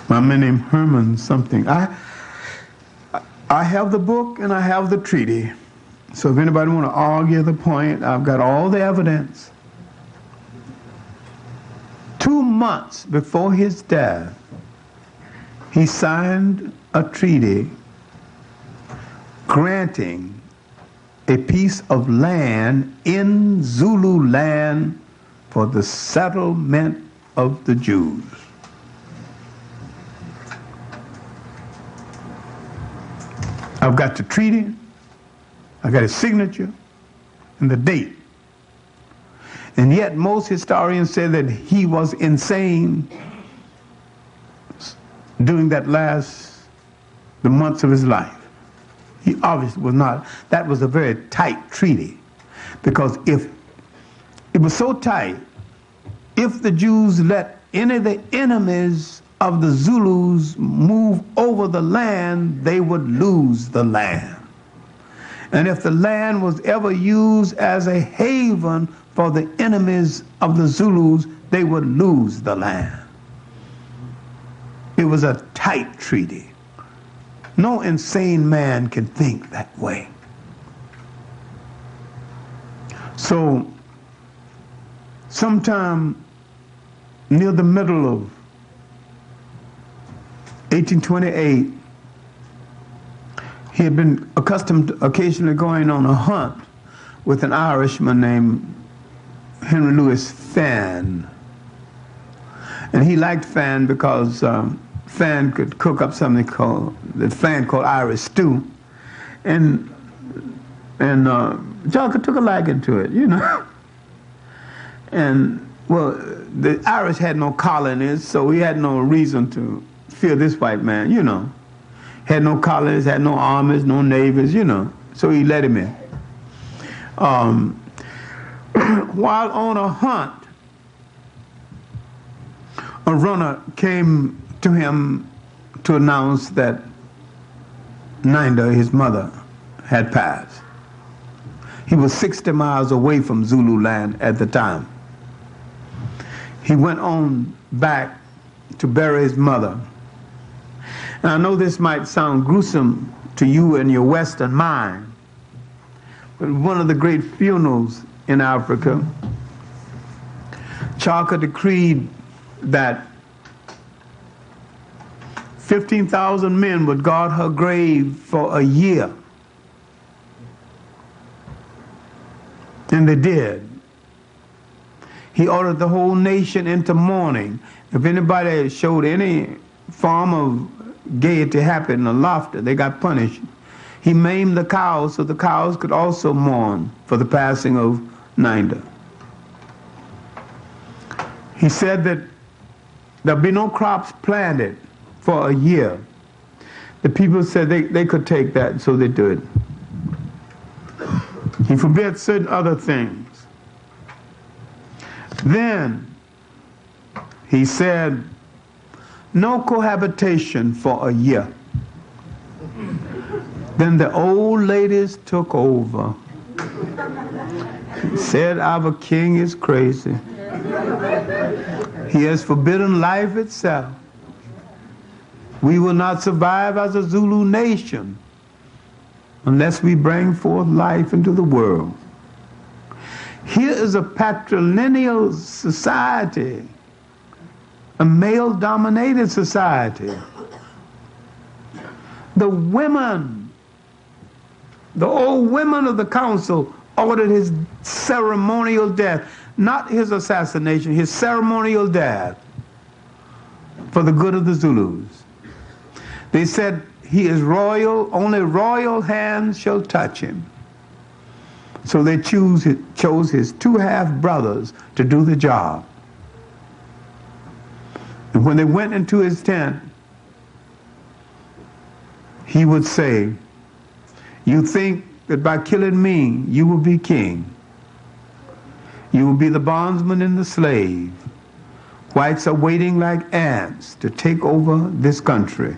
My man named Herman something. I have the book and I have the treaty. So if anybody want to argue the point, I've got all the evidence. 2 months before his death, he signed a treaty granting a piece of land in Zulu land for the settlement of the Jews. I've got the treaty, I got his signature, and the date. And yet most historians say that he was insane during the months of his life. He obviously was not. That was a very tight treaty, because if it was so tight, if the Jews let any of the enemies of the Zulus move over the land, they would lose the land. And if the land was ever used as a haven for the enemies of the Zulus, they would lose the land. It was a tight treaty. No insane man can think that way. So, sometime near the middle of 1828, he had been accustomed to occasionally going on a hunt with an Irishman named Henry Louis Fan. And he liked Fan because Fan could cook up something that Fan called Irish stew. And Chaka took a liking to it, you know. And, well, the Irish had no colonies, so he had no reason to fear this white man, you know. Had no colonies, had no armies, no navies, you know. So he let him in. While on a hunt, a runner came to him to announce that Nanda, his mother, had passed. He was 60 miles away from Zulu land at the time. He went on back to bury his mother. And I know this might sound gruesome to you and your Western mind, but one of the great funerals in Africa, Chaka decreed that 15,000 men would guard her grave for a year. And they did. He ordered the whole nation into mourning. If anybody showed any form of gaiety, happiness, or laughter, they got punished. He maimed the cows so the cows could also mourn for the passing of Nanda. He said that there'll be no crops planted for a year. The people said they could take that, so they do it. He forbids certain other things. Then he said, no cohabitation for a year. Then the old ladies took over. He said, our king is crazy. He has forbidden life itself. We will not survive as a Zulu nation unless we bring forth life into the world. Here is a patrilineal society, a male-dominated society. The women, the old women of the council ordered his ceremonial death, not his assassination, his ceremonial death for the good of the Zulus. They said, he is royal, only royal hands shall touch him. So they chose his two half-brothers to do the job. And when they went into his tent, he would say, you think that by killing me, you will be king. You will be the bondsman and the slave. Whites are waiting like ants to take over this country.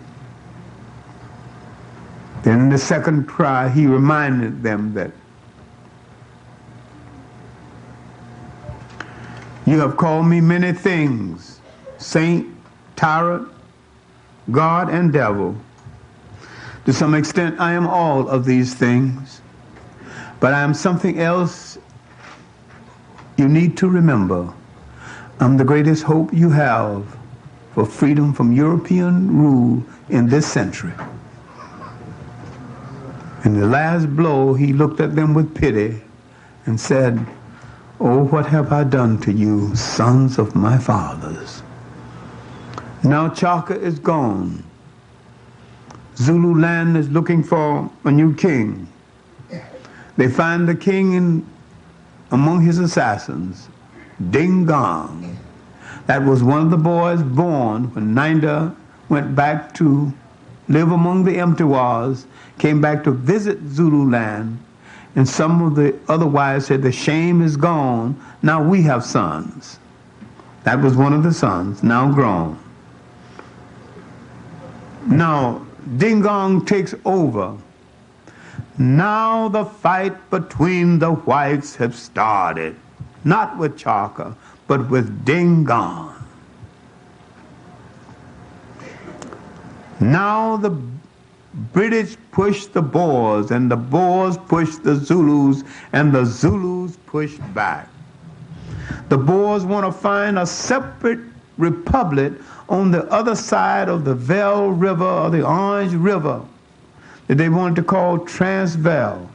Then in the second cry, he reminded them that you have called me many things, saint, tyrant, God, and devil. To some extent, I am all of these things, but I am something else you need to remember. I'm the greatest hope you have for freedom from European rule in this century. In the last blow, he looked at them with pity and said, oh, what have I done to you, sons of my fathers? Now Chaka is gone. Zulu land is looking for a new king. They find the king among his assassins, Dingong. That was one of the boys born when Nanda went back to live among the Mtiwas, came back to visit Zulu land, and some of the other wives said, the shame is gone, now we have sons. That was one of the sons, now grown. Now, Dingong takes over. Now the fight between the whites have started, not with Chaka, but with Dingong. Now the British push the Boers, and the Boers push the Zulus, and the Zulus push back. The Boers want to find a separate republic on the other side of the Vel River or the Orange River that they wanted to call Transvaal.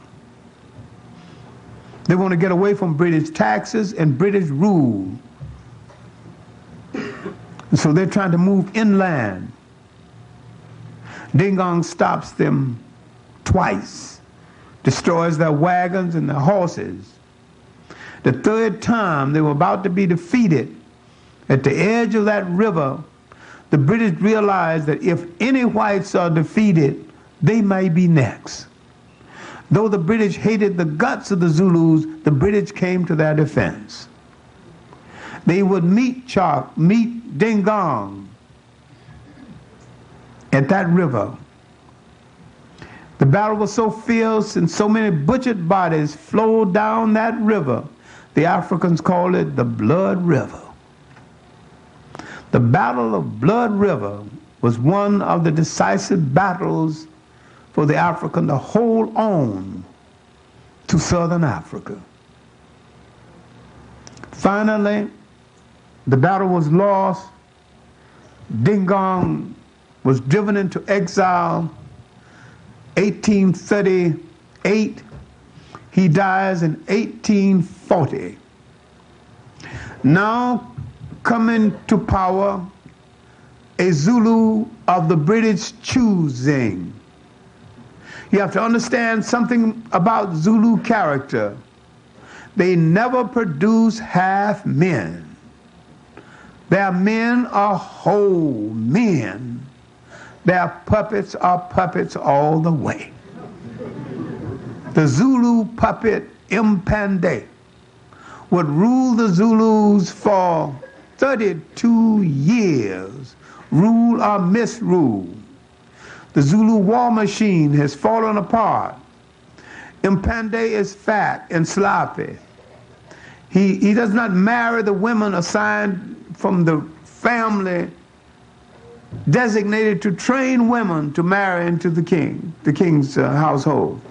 They want to get away from British taxes and British rule. So they're trying to move inland. Dingong stops them twice, destroys their wagons and their horses. The third time they were about to be defeated, At the edge of that river, the British realized that if any whites are defeated, they may be next. Though the British hated the guts of the Zulus, the British came to their defense. They would meet Chaka, meet Dingong at that river. The battle was so fierce and so many butchered bodies flowed down that river, the Africans called it the Blood River. The Battle of Blood River was one of the decisive battles for the African to hold on to Southern Africa. Finally, the battle was lost. Dingong was driven into exile. 1838, he dies in 1840. Now coming to power, a Zulu of the British choosing. You have to understand something about Zulu character. They never produce half men. Their men are whole men. Their puppets are puppets all the way. The Zulu puppet Mpande would rule the Zulus for 32 years, rule or misrule. The Zulu war machine has fallen apart. Mpande is fat and sloppy. He does not marry the women assigned from the family designated to train women to marry into the king's household.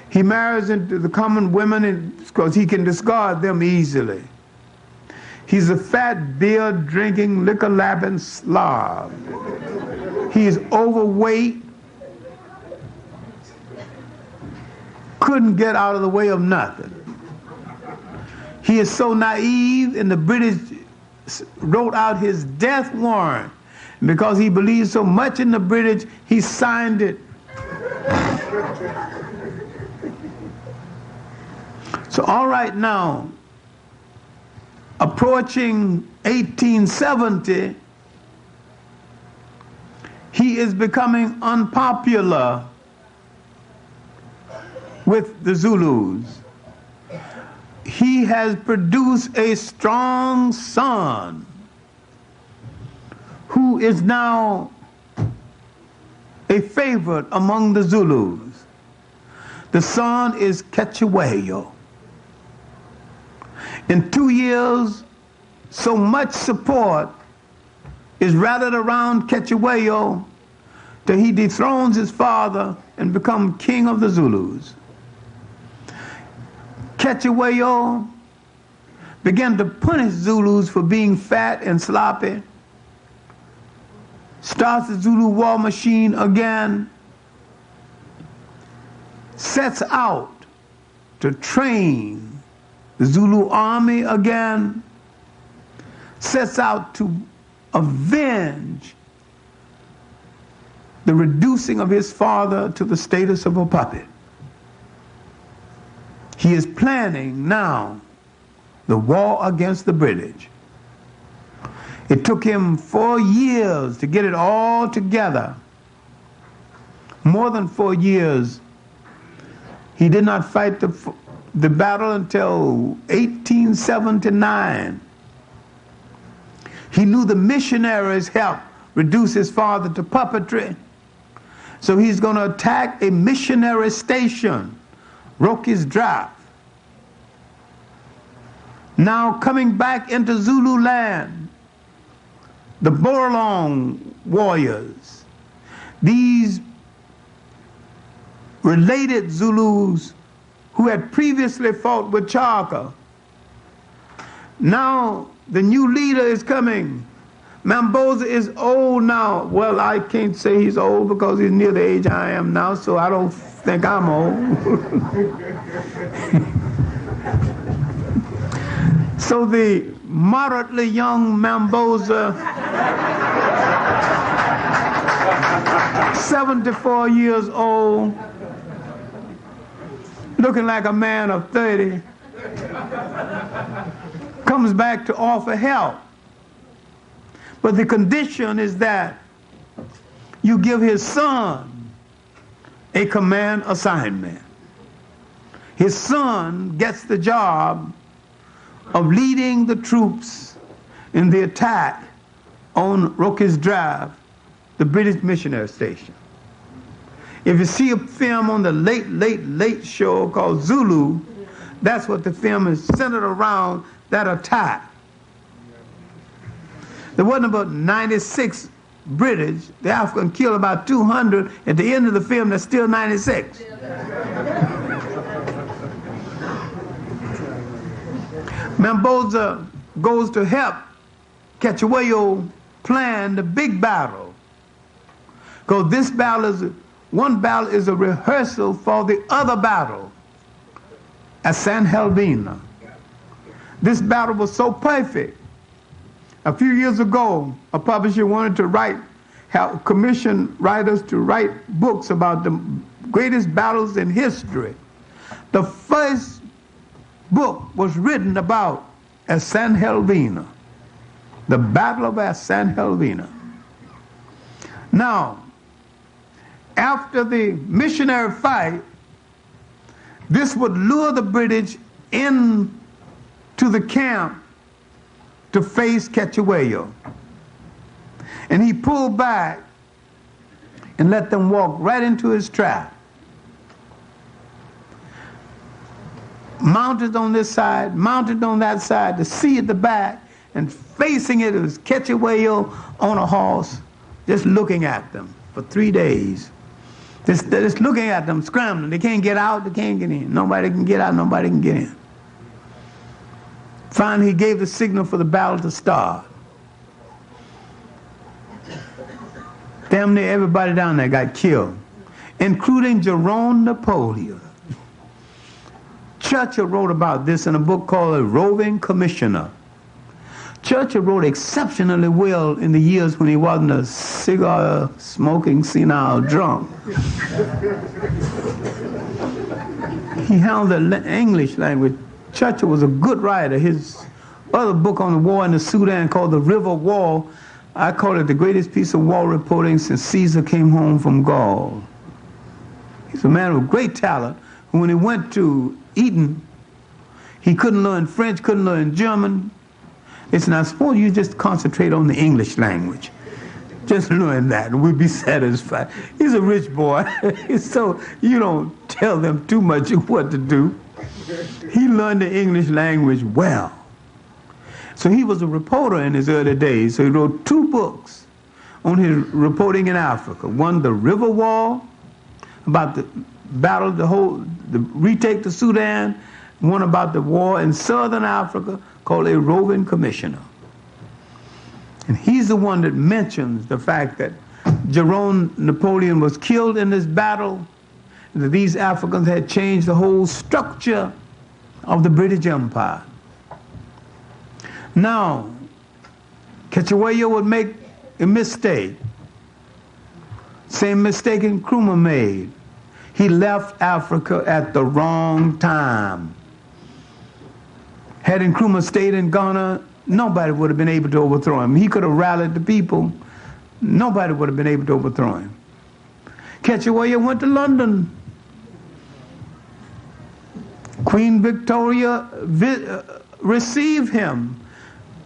He marries into the common women because he can discard them easily. He's a fat, beer-drinking, liquor-lapping slob. He is overweight, couldn't get out of the way of nothing. He is so naive, and the British wrote out his death warrant. Because he believed so much in the British, he signed it. So all right now, approaching 1870, he is becoming unpopular with the Zulus. He has produced a strong son who is now a favorite among the Zulus. The son is Cetewayo. In 2 years, so much support is rallied around Cetewayo that he dethrones his father and becomes king of the Zulus. Cetewayo began to punish Zulus for being fat and sloppy, starts the Zulu war machine again, sets out to train the Zulu army again, sets out to avenge the reducing of his father to the status of a puppet. He is planning now the war against the British. It took him 4 years to get it all together. More than 4 years. He did not fight the battle until 1879. He knew the missionaries helped reduce his father to puppetry. So he's going to attack a missionary station, Roki's Draft. Now coming back into Zulu land, the Borolong warriors, these related Zulus who had previously fought with Chaka. Now the new leader is coming. Mamboza is old now. Well, I can't say he's old because he's near the age I am now, so I don't think I'm old. So the moderately young Mamboza, 74 years old, looking like a man of 30, comes back to offer help But the condition is that you give his son a command assignment. His son gets the job of leading the troops in the attack on Rocky's Drive, the British missionary station. If you see a film on the late show called Zulu, that's what the film is centered around, that attack. There wasn't about 96 British. The African killed about 200. At the end of the film, there's still 96. Mamboza goes to help Cachueyo plan the big battle. Because this battle is, one battle is a rehearsal for the other battle at San Helvina. This battle was so perfect. A few years ago, a publisher wanted to commission writers to write books about the greatest battles in history. The first book was written about at San Helvina, the Battle of San Helvina. Now, after the missionary fight, this would lure the British into the camp to face Cachueyo. And he pulled back and let them walk right into his trap. Mounted on this side, mounted on that side, the sea at the back, and facing it was Cachueyo on a horse, just looking at them for 3 days. Just looking at them, scrambling. They can't get out, they can't get in. Nobody can get out, nobody can get in. Finally, he gave the signal for the battle to start. Damn near everybody down there got killed, including Jerome Napoleon. Churchill wrote about this in a book called A Roving Commissioner. Churchill wrote exceptionally well in the years when he wasn't a cigar-smoking, senile drunk. He handled the English language. Churchill was a good writer. His other book on the war in the Sudan called The River War, I call it the greatest piece of war reporting since Caesar came home from Gaul. He's a man with great talent. When he went to Eton, he couldn't learn French, couldn't learn German. They said, I suppose you just concentrate on the English language. Just learn that and we'll be satisfied. He's a rich boy, so you don't tell them too much of what to do. He learned the English language well. So he was a reporter in his early days. So he wrote 2 books on his reporting in Africa. One, The River War, about the battle, the retake to Sudan. One about the war in southern Africa called A Roving Commissioner. And he's the one that mentions the fact that Jerome Napoleon was killed in this battle, that these Africans had changed the whole structure of the British Empire. Now, Cachueyo would make a mistake. Same mistake Nkrumah made. He left Africa at the wrong time. Had Nkrumah stayed in Ghana, nobody would have been able to overthrow him. He could have rallied the people. Nobody would have been able to overthrow him. Cachueyo went to London. Queen Victoria received him.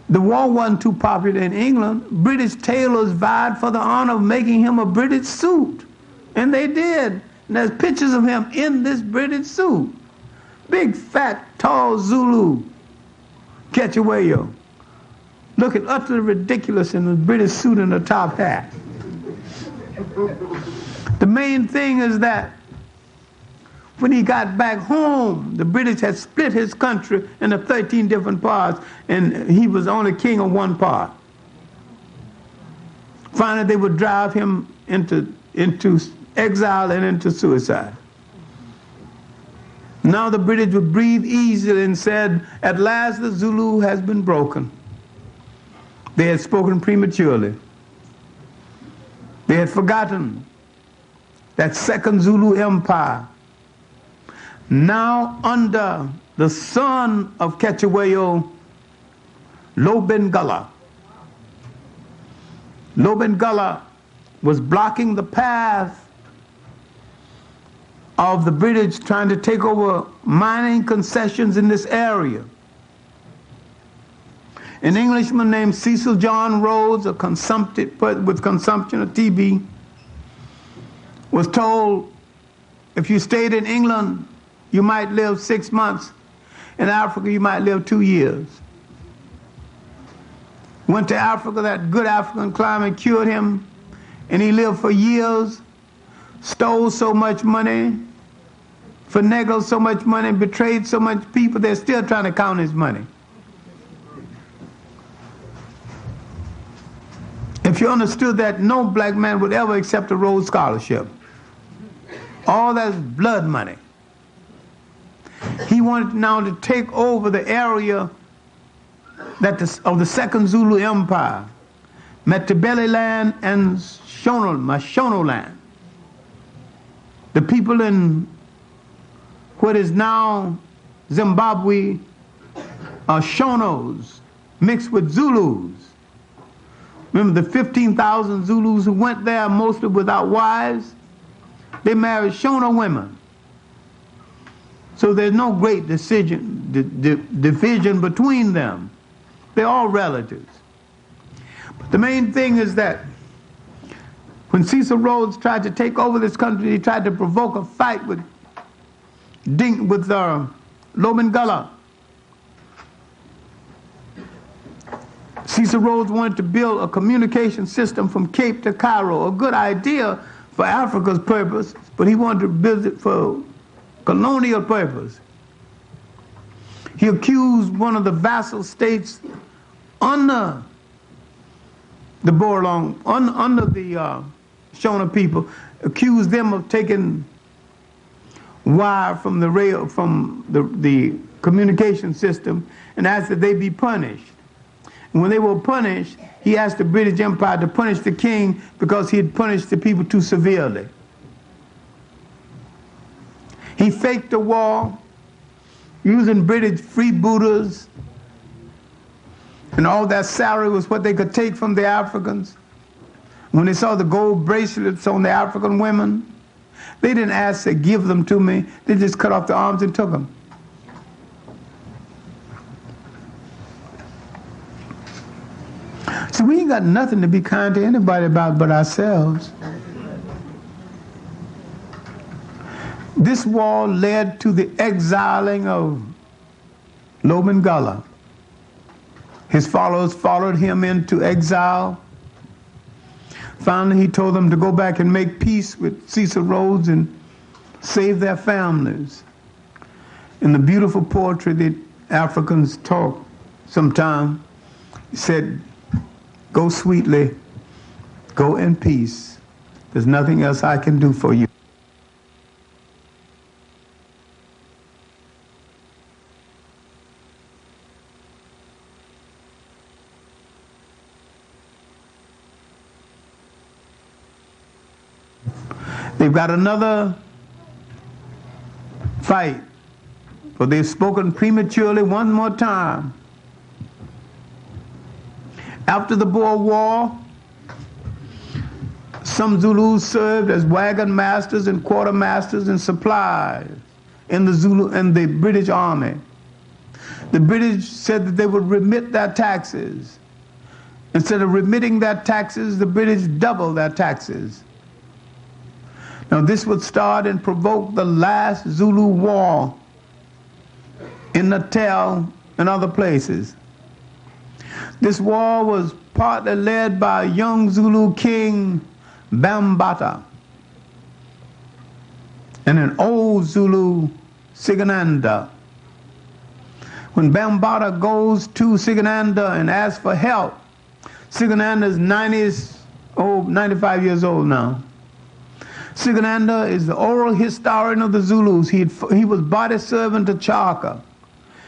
The war wasn't too popular in England. British tailors vied for the honor of making him a British suit. And they did. And there's pictures of him in this British suit. Big, fat, tall Zulu. Cachueyo. Looking utterly ridiculous in the British suit and a top hat. The main thing is that when he got back home, the British had split his country into 13 different parts, and he was only king of one part. Finally, they would drive him into exile and into suicide. Now the British would breathe easily and said, at last the Zulu has been broken. They had spoken prematurely. They had forgotten that second Zulu Empire. Now under the son of Cachueyo, Lobengula, Lobengula was blocking the path of the British trying to take over mining concessions in this area. An Englishman named Cecil John Rhodes, with consumption of TB, was told if you stayed in England, you might live 6 months. In Africa, you might live 2 years. Went to Africa, that good African climate cured him, and he lived for years, stole so much money, finagled so much money, betrayed so much people, they're still trying to count his money. If you understood that, no black man would ever accept a Rhodes Scholarship. All that's blood money. He wanted now to take over the area of the Second Zulu Empire, Mpande land and Shono land. The people in what is now Zimbabwe are Shonos mixed with Zulus. Remember the 15,000 Zulus who went there, mostly without wives? They married Shona women. So there's no great division between them. They're all relatives. But the main thing is that when Cecil Rhodes tried to take over this country, he tried to provoke a fight with Lobengula. Cecil Rhodes wanted to build a communication system from Cape to Cairo, a good idea for Africa's purpose, but he wanted to build it for colonial purpose. He accused one of the vassal states under the Borlong, under the Shona people, accused them of taking wire from the rail, from the communication system, and asked that they be punished. And when they were punished, he asked the British Empire to punish the king because he had punished the people too severely. He faked the war using British freebooters, and all that salary was what they could take from the Africans. When they saw the gold bracelets on the African women, they didn't ask to give them to me, they just cut off the arms and took them. So we ain't got nothing to be kind to anybody about but ourselves. This war led to the exiling of Lobengula. His followers followed him into exile. Finally, he told them to go back and make peace with Cecil Rhodes and save their families. In the beautiful poetry that Africans talk sometimes, he said, "Go sweetly, go in peace. There's nothing else I can do for you." They've got another fight, but they've spoken prematurely one more time. After the Boer War, some Zulus served as wagon masters and quartermasters and supplies in the British Army. The British said that they would remit their taxes. Instead of remitting their taxes, the British doubled their taxes. Now this would start and provoke the last Zulu war in Natal and other places. This war was partly led by a young Zulu king, Bambata, and an old Zulu, Sigananda. When Bambata goes to Sigananda and asks for help, Sigananda is 95 years old now. Sigananda is the oral historian of the Zulus. He was body servant to Chaka.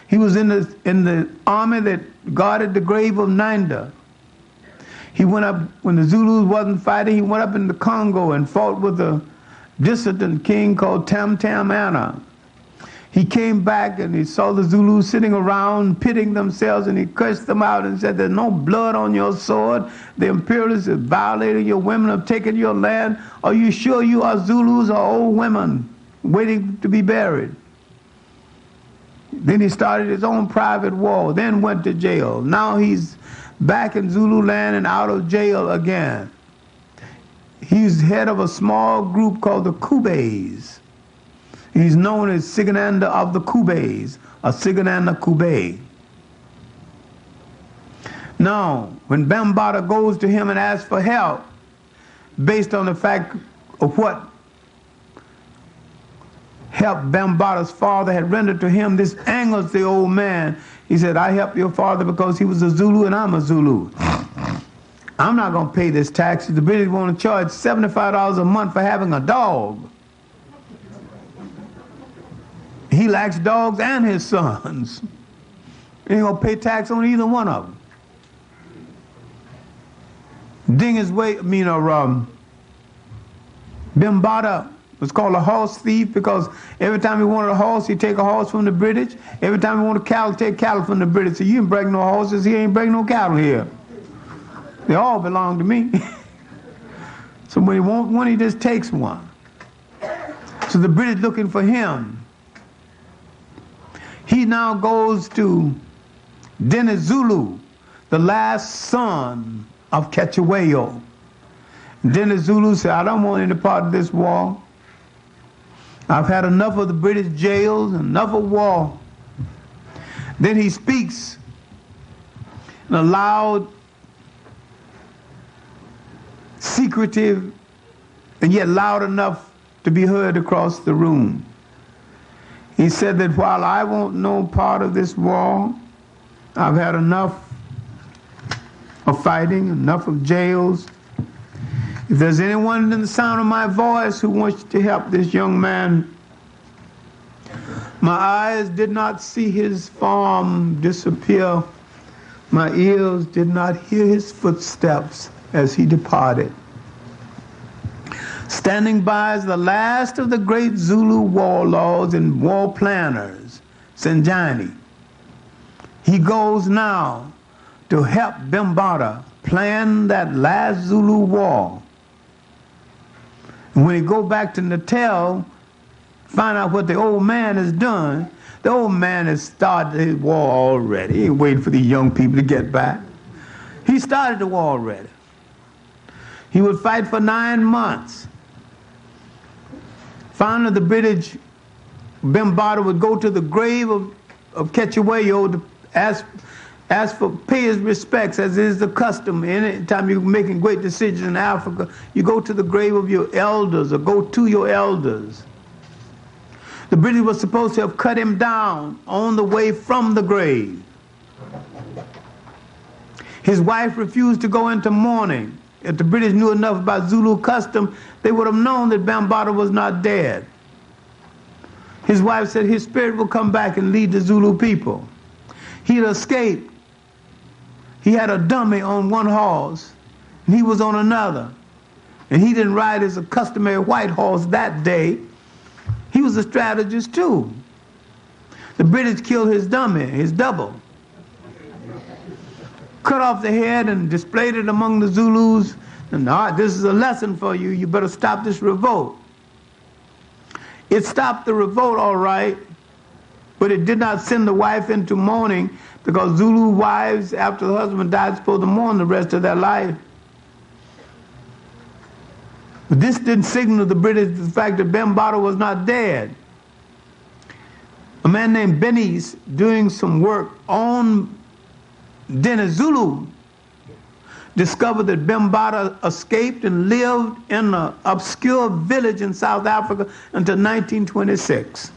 He was in the army that guarded the grave of Nanda. He went up, when the Zulus wasn't fighting, he went up in the Congo and fought with a dissident king called Tam Tam Anna. He came back and he saw the Zulus sitting around pitting themselves, and he cursed them out and said, there's no blood on your sword. The imperialists have violated your women, have taken your land. Are you sure you are Zulus or old women waiting to be buried? Then he started his own private war, then went to jail. Now he's back in Zulu land and out of jail again. He's head of a small group called the Kubes. He's known as Sigananda of the Kubes, or Sigananda Kube. Now, when Bambaataa goes to him and asks for help, based on the fact of what help Bambaataa's father had rendered to him, this angers the old man. He said, I helped your father because he was a Zulu and I'm a Zulu. I'm not going to pay this tax. The British want to charge $75 a month for having a dog. He lacks dogs and his sons. He ain't going to pay tax on either one of them. Bambaataa was called a horse thief because every time he wanted a horse, he'd take a horse from the British. Every time he wanted cattle, take cattle from the British. So you ain't bring no horses here, ain't bring no cattle here. They all belong to me. So when he wants one, he just takes one. So the British looking for him. He now goes to Dennis Zulu, the last son of Ketchewayo. Dennis Zulu said, I don't want any part of this war. I've had enough of the British jails, enough of war. Then he speaks in a loud, secretive, and yet loud enough to be heard across the room. He said that while I want no part of this war, I've had enough of fighting, enough of jails. If there's anyone in the sound of my voice who wants to help this young man, my eyes did not see his form disappear. My ears did not hear his footsteps as he departed. Standing by is the last of the great Zulu warlords and war planners, Sinjani. He goes now to help Bambaataa plan that last Zulu war. And when he go back to Natal, find out what the old man has done, the old man has started his war already. He ain't waiting for these young people to get back. He started the war already. He would fight for 9 months. Finally, the British, Bambaataa would go to the grave of Ketchewayo to pay his respects, as is the custom. Any time you're making great decisions in Africa, you go to the grave of your elders or go to your elders. The British were supposed to have cut him down on the way from the grave. His wife refused to go into mourning. If the British knew enough about Zulu custom, they would have known that Bambaataa was not dead. His wife said his spirit will come back and lead the Zulu people. He'd escaped. He had a dummy on one horse, and he was on another. And he didn't ride as a customary white horse that day. He was a strategist too. The British killed his dummy, his double. Cut off the head and displayed it among the Zulus. And all right, this is a lesson for you. You better stop this revolt. It stopped the revolt, all right, but it did not send the wife into mourning, because Zulu wives, after the husband died, supposed to mourn the rest of their life. But this didn't signal to the British the fact that Bambaataa was not dead. A man named Benny's doing some work on Dennis Zulu discovered that Bambaataa escaped and lived in an obscure village in South Africa until 1926,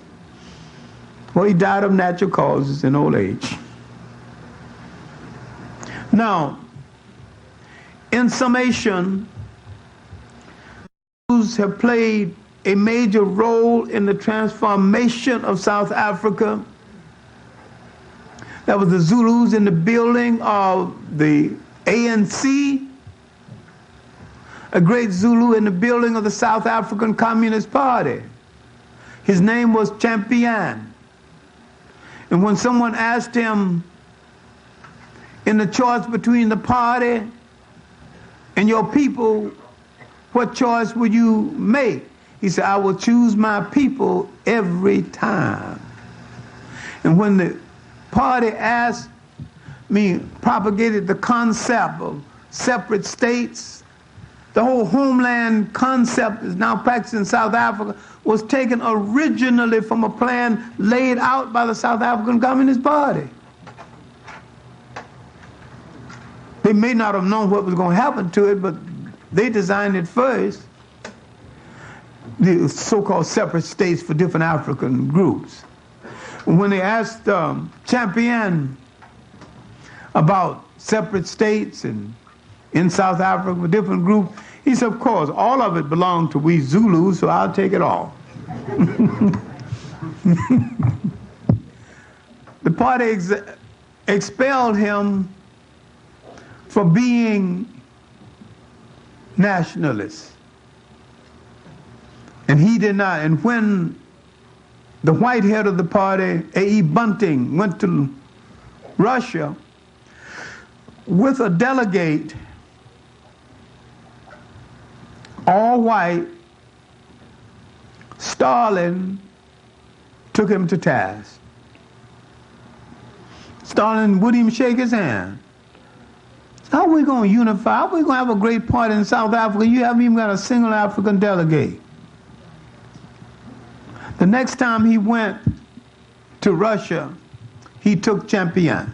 where he died of natural causes in old age. Now, in summation, Zulus have played a major role in the transformation of South Africa. That was the Zulus in the building of the ANC, a great Zulu in the building of the South African Communist Party. His name was Champion. And when someone asked him in the choice between the party and your people, what choice would you make? He said, I will choose my people every time. And when the party propagated the concept of separate states, the whole homeland concept is now practiced in South Africa, was taken originally from a plan laid out by the South African Communist Party. They may not have known what was going to happen to it, but they designed it first, the so-called separate states for different African groups. When they asked Champion about separate states and in South Africa for different groups, he said, of course, all of it belonged to we Zulus, so I'll take it all. The party expelled him for being nationalist. And he did not. And when the white head of the party, A.E. Bunting, went to Russia with a delegate, all white, Stalin took him to task. Stalin wouldn't even shake his hand. How are we going to unify? How are we going to have a great party in South Africa? You haven't even got a single African delegate. The next time he went to Russia, he took Champion.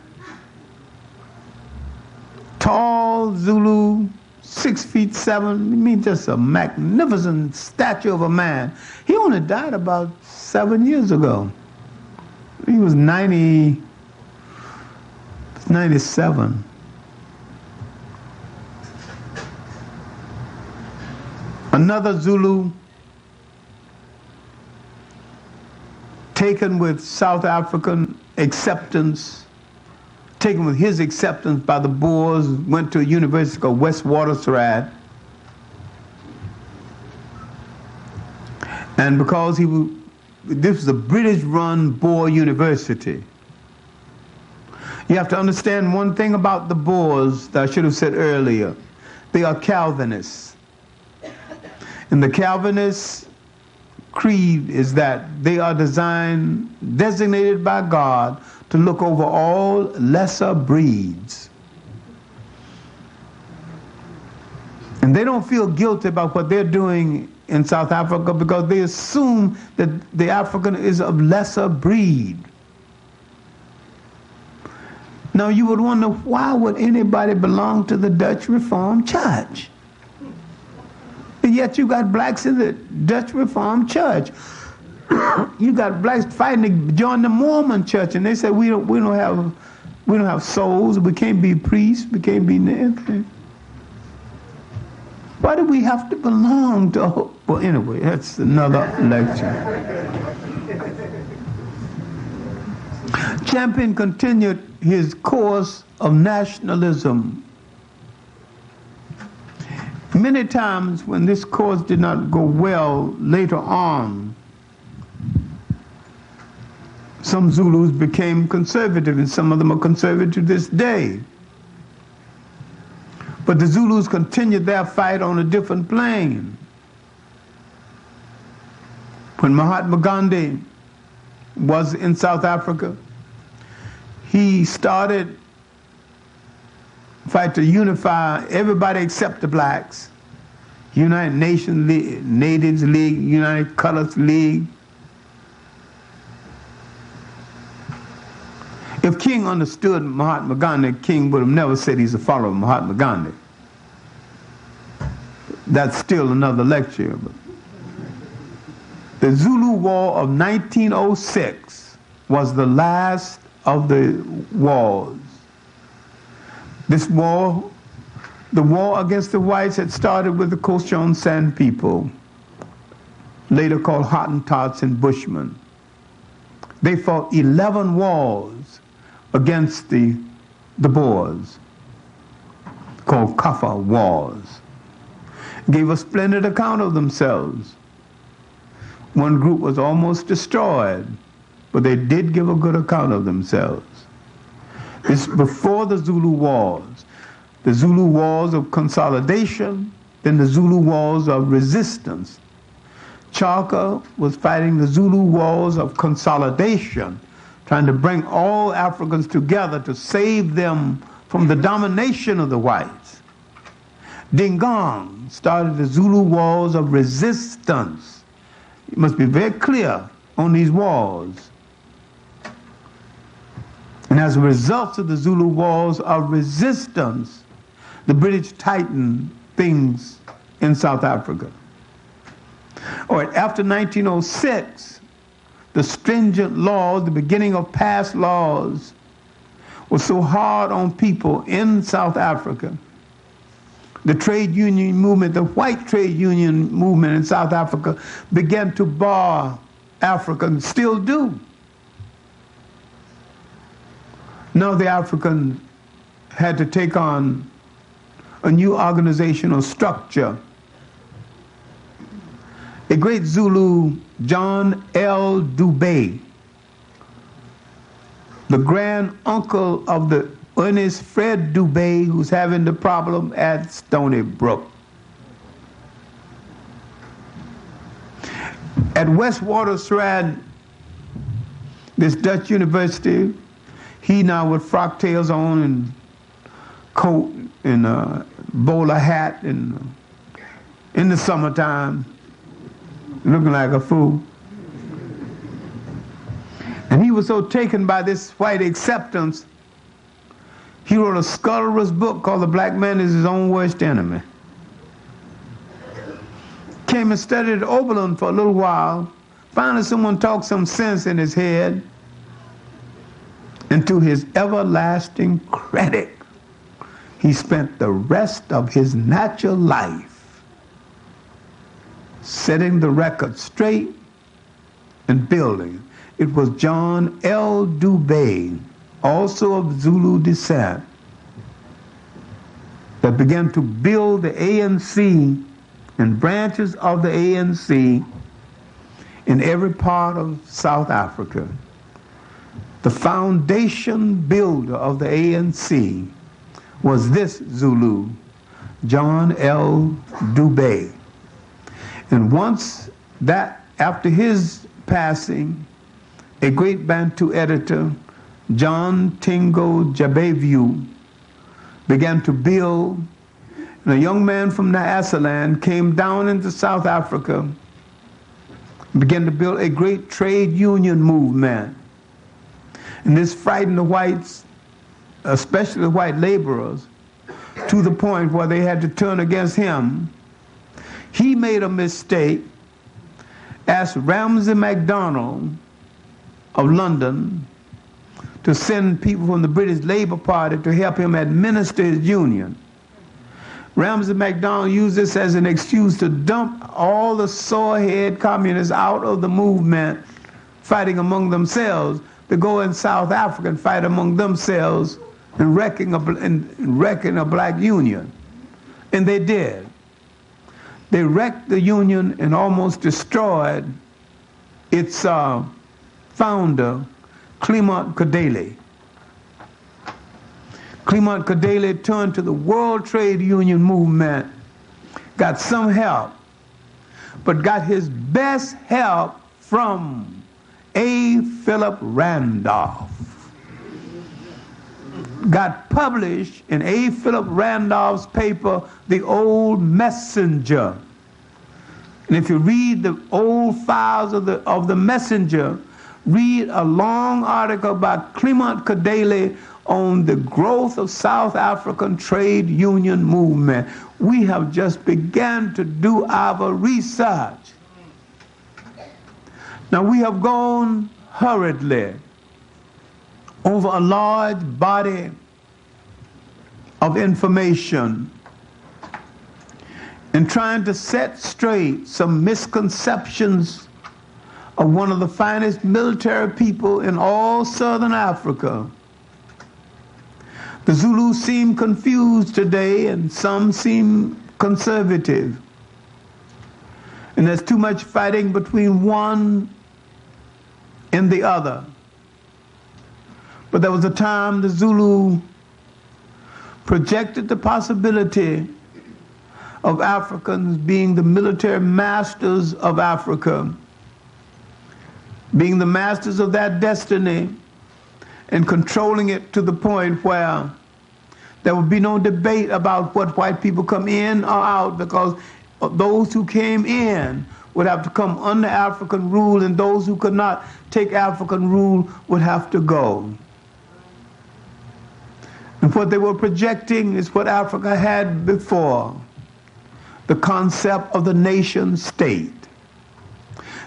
Tall Zulu, 6'7", I mean, just a magnificent statue of a man. He only died about 7 years ago. He was 97. Another Zulu taken with South African acceptance, taken with his acceptance by the Boers, went to a university called Witwatersrand. And because this was a British-run Boer university. You have to understand one thing about the Boers that I should have said earlier. They are Calvinists. And the Calvinist creed is that they are designated by God to look over all lesser breeds. And they don't feel guilty about what they're doing in South Africa because they assume that the African is of lesser breed. Now you would wonder, why would anybody belong to the Dutch Reformed Church? And yet you got blacks in the Dutch Reformed Church. You got blacks fighting to join the Mormon Church, and they say we don't have souls. We can't be priests. We can't be anything. Why do we have to belong to? Well, anyway, that's another lecture. Champion continued his course of nationalism. Many times when this course did not go well later on, some Zulus became conservative, and some of them are conservative to this day. But the Zulus continued their fight on a different plane. When Mahatma Gandhi was in South Africa, he started fight to unify everybody except the blacks. United Nations League, Natives League, United Colors League. If King understood Mahatma Gandhi, King would have never said he's a follower of Mahatma Gandhi. That's still another lecture. The Zulu War of 1906 was the last of the wars. This war, the war against the whites, had started with the Cochon San people, later called Hottentots and Bushmen. They fought 11 wars against the Boers, called Kaffa Wars. Gave a splendid account of themselves. One group was almost destroyed, but they did give a good account of themselves. It's before the Zulu Wars. The Zulu Wars of consolidation, then the Zulu Wars of resistance. Chaka was fighting the Zulu Wars of consolidation, trying to bring all Africans together to save them from the domination of the whites. Dingang started the Zulu Wars of resistance. You must be very clear on these wars. And as a result of the Zulu Wars of resistance, the British tightened things in South Africa. Or after 1906, the stringent laws, the beginning of past laws, were so hard on people in South Africa. The trade union movement, the white trade union movement in South Africa began to bar Africans, still do. Now the Africans had to take on a new organizational structure. A great Zulu, John L. Dube, the grand uncle of the Ernest Fred Dube, who's having the problem at Stony Brook. At Witwatersrand, this Dutch university, he now with frock tails on and coat and a bowler hat and in the summertime, looking like a fool. And he was so taken by this white acceptance, he wrote a scurrilous book called The Black Man is His Own Worst Enemy. Came and studied at Oberlin for a little while. Finally someone talked some sense in his head. And to his everlasting credit, he spent the rest of his natural life setting the record straight and building. It was John L. Dube, also of Zulu descent, that began to build the ANC and branches of the ANC in every part of South Africa. The foundation builder of the ANC was this Zulu, John L. Dube. And once that, after his passing, a great Bantu editor, John Tingo Jabevu, began to build, and a young man from Nyasaland came down into South Africa and began to build a great trade union movement. And this frightened the whites, especially the white laborers, to the point where they had to turn against him. He made a mistake, asked Ramsay MacDonald of London to send people from the British Labour Party to help him administer his union. Ramsay MacDonald used this as an excuse to dump all the sorehead communists out of the movement, fighting among themselves, to go in South Africa and fight among themselves and wrecking a black union. And they did. They wrecked the union and almost destroyed its founder, Clement Kadele. Clement Kadele turned to the World Trade Union movement, got some help, but got his best help from A. Philip Randolph. Got published in A. Philip Randolph's paper, The Old Messenger. And if you read the old files of the Messenger, read a long article by Clement Kadele on the growth of South African trade union movement. We have just begun to do our research. Now we have gone hurriedly over a large body of information and trying to set straight some misconceptions of one of the finest military people in all Southern Africa. The Zulus seem confused today and some seem conservative. And there's too much fighting between one in the other. But there was a time the Zulu projected the possibility of Africans being the military masters of Africa, being the masters of that destiny and controlling it to the point where there would be no debate about what white people come in or out, because those who came in would have to come under African rule, and those who could not take African rule would have to go. And what they were projecting is what Africa had before, the concept of the nation state.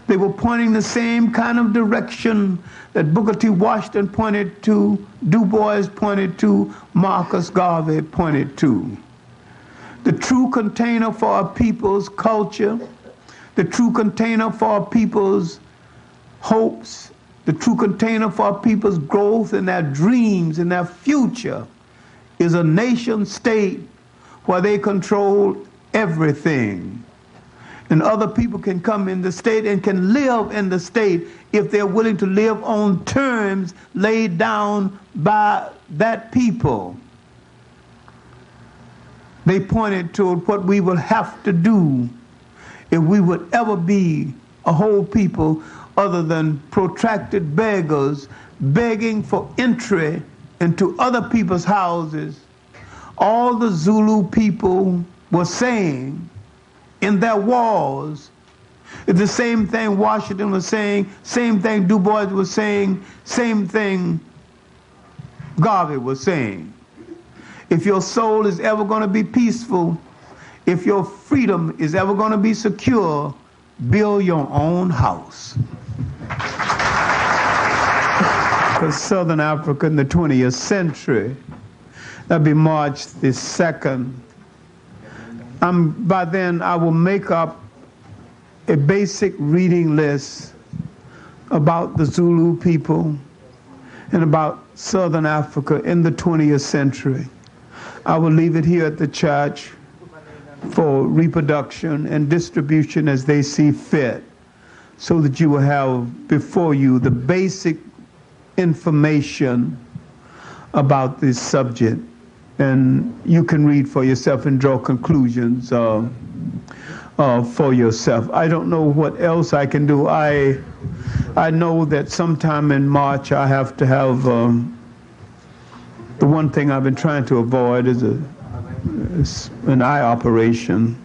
They were pointing the same kind of direction that Booker T. Washington pointed to, Du Bois pointed to, Marcus Garvey pointed to. The true container for a people's culture, the true container for a people's hopes, the true container for a people's growth and their dreams and their future is a nation state where they control everything. And other people can come in the state and can live in the state if they're willing to live on terms laid down by that people. They pointed to what we will have to do if we would ever be a whole people other than protracted beggars begging for entry into other people's houses. All the Zulu people were saying in their walls is the same thing Washington was saying, same thing Du Bois was saying, same thing Garvey was saying. If your soul is ever going to be peaceful, if your freedom is ever going to be secure, build your own house. For Southern Africa in the 20th century, that'd be March the 2nd. By then, I will make up a basic reading list about the Zulu people and about Southern Africa in the 20th century. I will leave it here at the church for reproduction and distribution as they see fit, so that you will have before you the basic information about this subject. And you can read for yourself and draw conclusions for yourself. I don't know what else I can do. I know that sometime in March I have to have, the one thing I've been trying to avoid is an eye operation.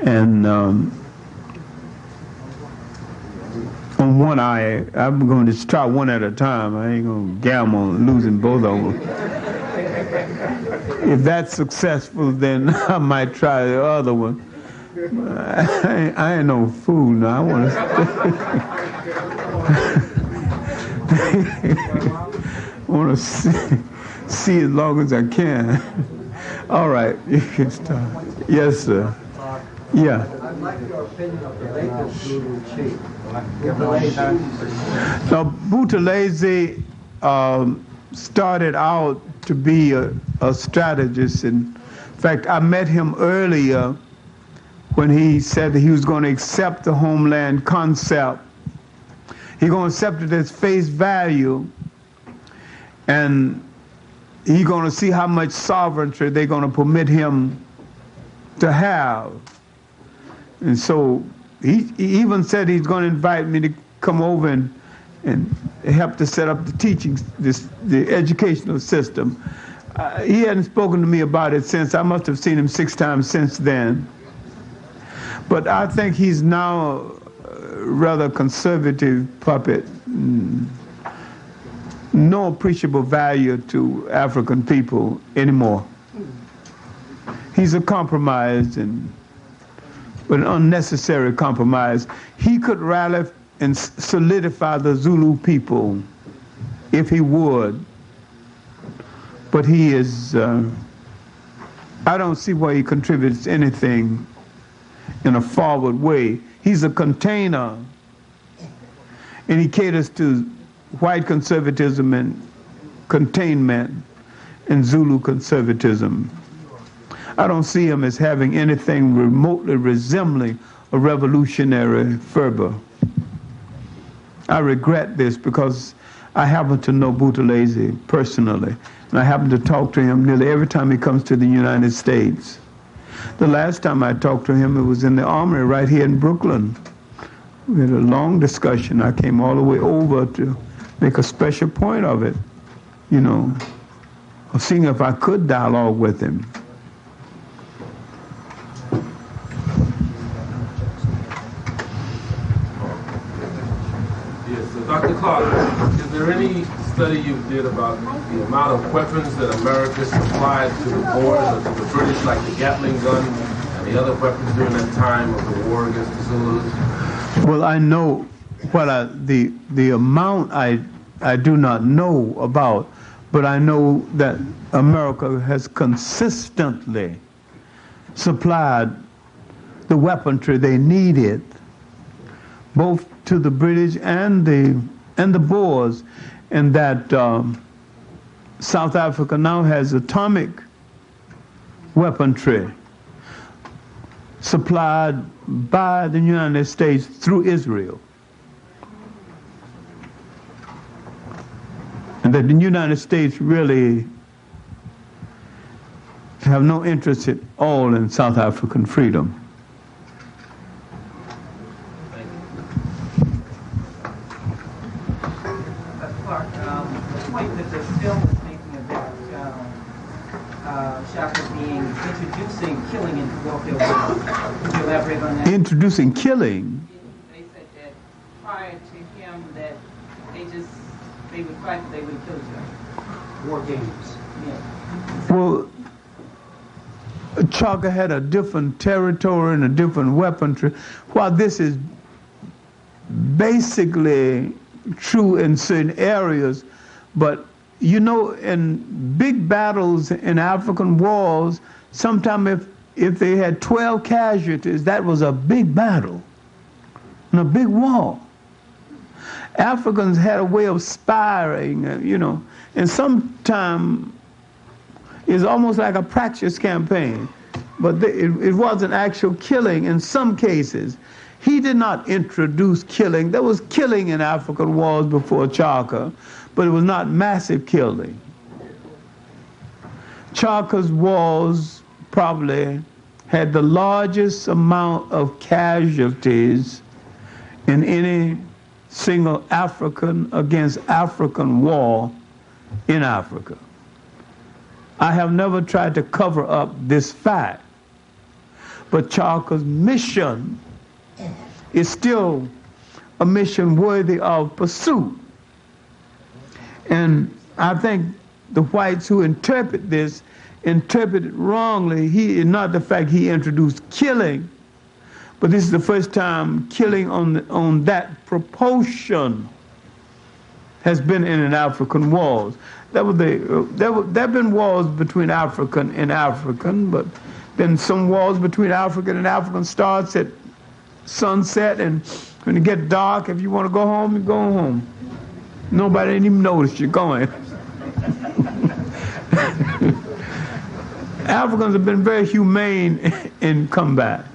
And on one eye, I'm going to try one at a time. I ain't going to gamble on losing both of them. If that's successful, then I might try the other one. I ain't no fool now. I want to see as long as I can. All right, you can start. Yes, sir. Yeah. I'd like your opinion of the latest Zulu chief. Now, Buthelezi started out to be a strategist. In fact, I met him earlier when he said that he was going to accept the homeland concept. He's going to accept it as face value, and he's going to see how much sovereignty they're going to permit him to have. And so he even said he's going to invite me to come over and help to set up the teaching, the educational system. He hadn't spoken to me about it since. I must have seen him 6 times since then. But I think he's now a rather conservative puppet. No appreciable value to African people anymore. He's a compromise, but an unnecessary compromise. He could rally and solidify the Zulu people if he would. But he is, I don't see why he contributes anything in a forward way. He's a container, and he caters to white conservatism and containment and Zulu conservatism. I don't see him as having anything remotely resembling a revolutionary fervor. I regret this because I happen to know Buthelezi personally, and I happen to talk to him nearly every time he comes to the United States. The last time I talked to him, it was in the Armory right here in Brooklyn. We had a long discussion. I came all the way over to make a special point of it, you know, of seeing if I could dialogue with him. Yes, so Dr. Clarke, is there any study you did about the amount of weapons that America supplied to the border, to the British, like the Gatling gun and the other weapons during that time of the war against the Zulus? Well, I know what the amount I do not know about, but I know that America has consistently supplied the weaponry they needed, both to the British and the Boers, and that South Africa now has atomic weaponry supplied by the United States through Israel. And that the United States really have no interest at all in South African freedom. Clarke, the point that the film is making about Chaka being introducing killing into welfare work. Could you elaborate on that? Introducing killing? They said that prior to him that they would fight, they would kill each other. War games. Yeah. Well, Chaka had a different territory and a different weaponry. While this is basically true in certain areas, but you know, in big battles in African wars, sometimes if they had 12 casualties, that was a big battle and a big war. Africans had a way of spying, you know, and sometimes it's almost like a practice campaign, but it wasn't actual killing in some cases. He did not introduce killing. There was killing in African wars before Chaka, but it was not massive killing. Chaka's wars probably had the largest amount of casualties in any single African against African war in Africa. I have never tried to cover up this fact, but Chaka's mission is still a mission worthy of pursuit. And I think the whites who interpret this interpret it wrongly. Not the fact he introduced killing, but this is the first time killing on that proportion has been in an African wars. There have been wars between African and African, but then some wars between African and African starts at sunset, and when it gets dark, if you want to go home, you go home. Nobody didn't even notice you're going. Africans have been very humane in combat,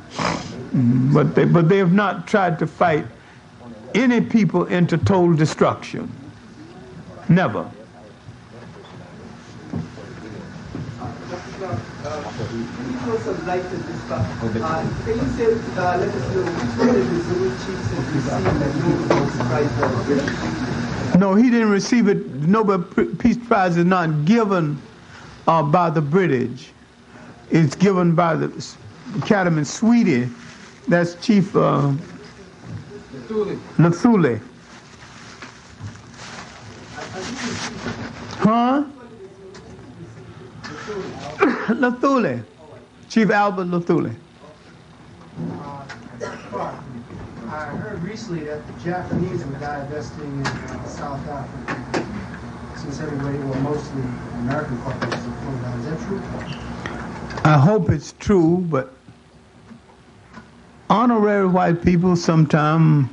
but they have not tried to fight any people into total destruction. Never. Throw some light to this stuff. Can you say, let us know which one of the Zulu chiefs has received the Nobel Prize for the British? No, he didn't receive it. The Nobel Peace Prize is not given by the British. It's given by the Academy in Sweden. That's Chief Luthuli. Huh? Luthuli. Chief Albert Luthuli. I heard recently that the Japanese were divesting in South Africa, since everybody, well, mostly American corporations have pulled out. Is that true? I hope it's true, but honorary white people sometimes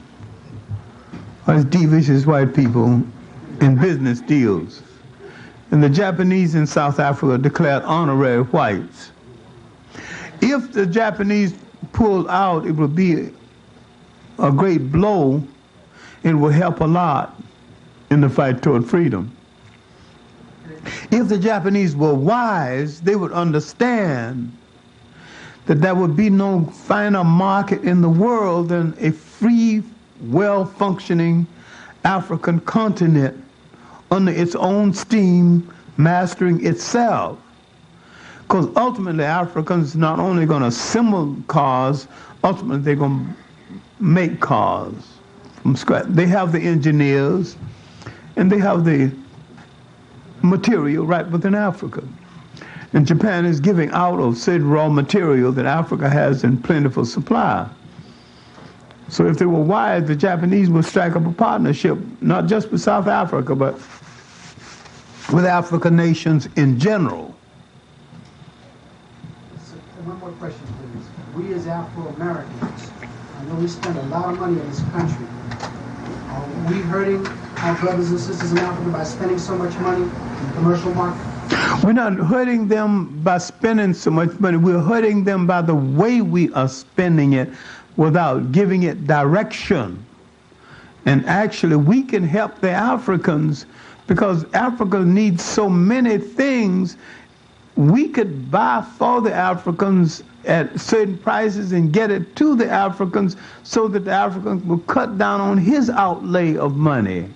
are as devious as white people in business deals. And the Japanese in South Africa declared honorary whites. If the Japanese pulled out, it would be a great blow, it will help a lot in the fight toward freedom. If the Japanese were wise, they would understand that there would be no finer market in the world than a free, well-functioning African continent under its own steam, mastering itself. Because ultimately Africans not only going to assemble cars, ultimately they're going to make cars from scratch. They have the engineers and they have the material right within Africa. And Japan is giving out of said raw material that Africa has in plentiful supply. So if they were wise, the Japanese would strike up a partnership, not just with South Africa, but with African nations in general. So, one more question, please. We as Afro-Americans, I know we spend a lot of money in this country. Are we hurting our brothers and sisters in Africa by spending so much money in the commercial market? We're not hurting them by spending so much money. We're hurting them by the way we are spending it without giving it direction. And actually, we can help the Africans because Africa needs so many things. We could buy for the Africans at certain prices and get it to the Africans so that the Africans will cut down on his outlay of money.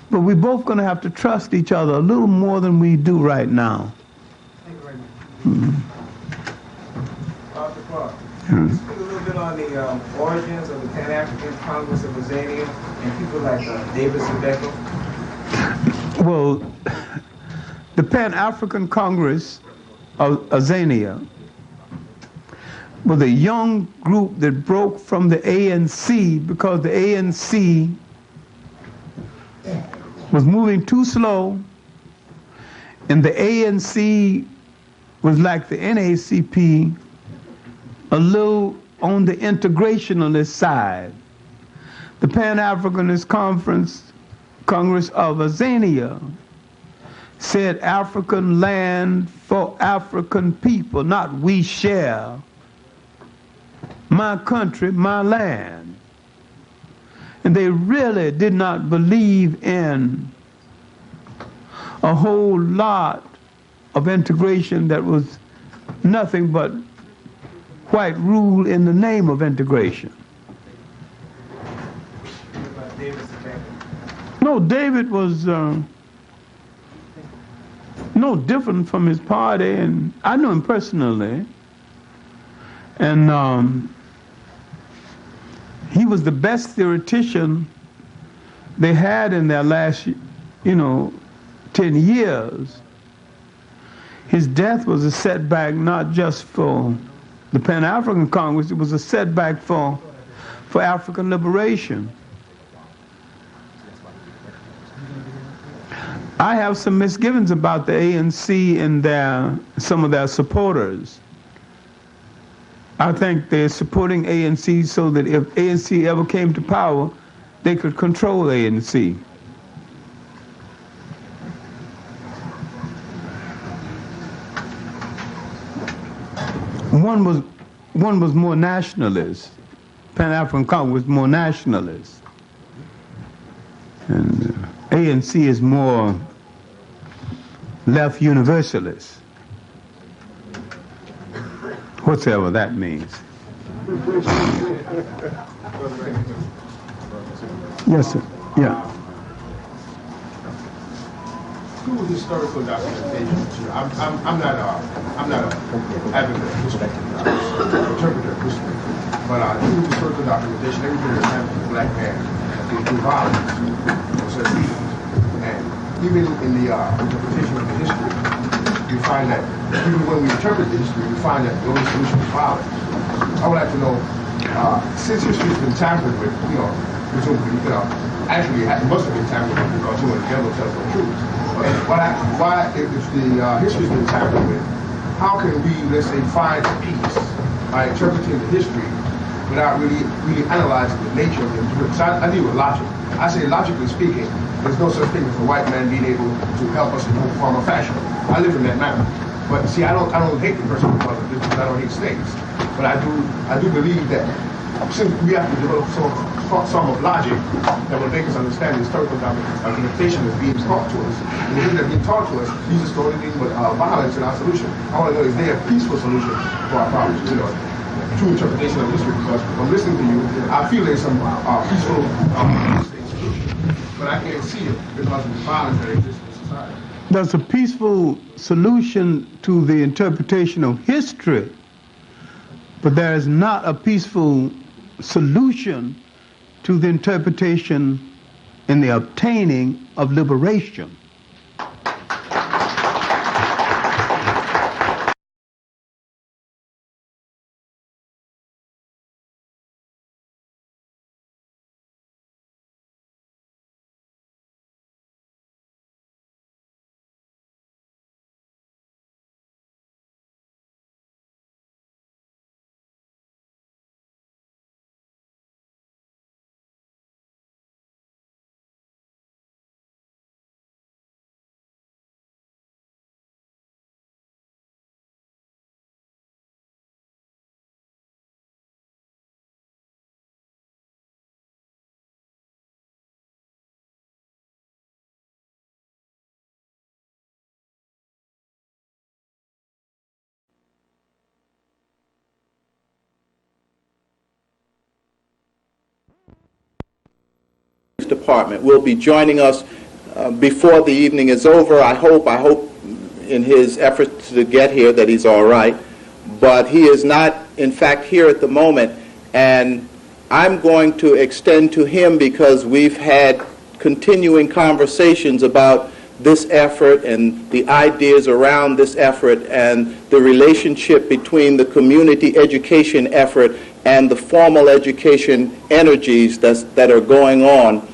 But we're both going to have to trust each other a little more than we do right now. Thank you very much. Dr. Clarke, can you speak a little bit on the origins of the Pan-African Congress of Azania and people like David Sebeko? Well, the Pan-African Congress of Azania was a young group that broke from the ANC because the ANC was moving too slow, and the ANC was like the NACP, a little on the integrationalist side. The Pan-Africanist Congress of Azania said African land for African people, not we share. My country, my land. And they really did not believe in a whole lot of integration that was nothing but white rule in the name of integration. No, David was no different from his party, and I knew him personally. And he was the best theoretician they had in their last, 10 years. His death was a setback not just for the Pan-African Congress, it was a setback for African liberation. I have some misgivings about the ANC and some of their supporters. I think they're supporting ANC so that if ANC ever came to power, they could control ANC. One was more nationalist. Pan-African Congress was more nationalist. And ANC is more left universalist. Whatever that means. Yes, sir. Yeah. Through historical documentation, I'm not an advocate of history, interpreter of history, but through historical documentation, everything that happened to the black man through violence was illegal. And even in the interpretation of the history, you find that even when we interpret the history, we find that the only solution is violence. I would like to know, since history has been tampered with, presumably, actually it must have been tampered with because the devil tells the truth. Why, if the history has been tampered with, how can we, let's say, find peace by interpreting the history without really analyzing the nature of it? Because I deal with logic. I say, logically speaking, there's no such thing as a white man being able to help us in no form or fashion. I live in that manner. But see, I don't hate the person because of this, because I don't hate slaves. But I do believe that since we have to develop so sum of logic that will make us understand the historical documentation that's being taught to us. And the thing that's being taught to us, these are stories being violence in our solution. I want to know, is there a peaceful solution for our problems? You know, true interpretation of history, because from listening to you, I feel there's some peaceful solution, but I can't see it because of the violence that exists in society. There's a peaceful solution to the interpretation of history, but there is not a peaceful solution to the interpretation and the obtaining of liberation. Department will be joining us before the evening is over. I hope in his efforts to get here that he's all right, but he is not in fact here at the moment, and I'm going to extend to him because we've had continuing conversations about this effort and the ideas around this effort and the relationship between the community education effort and the formal education energies that are going on.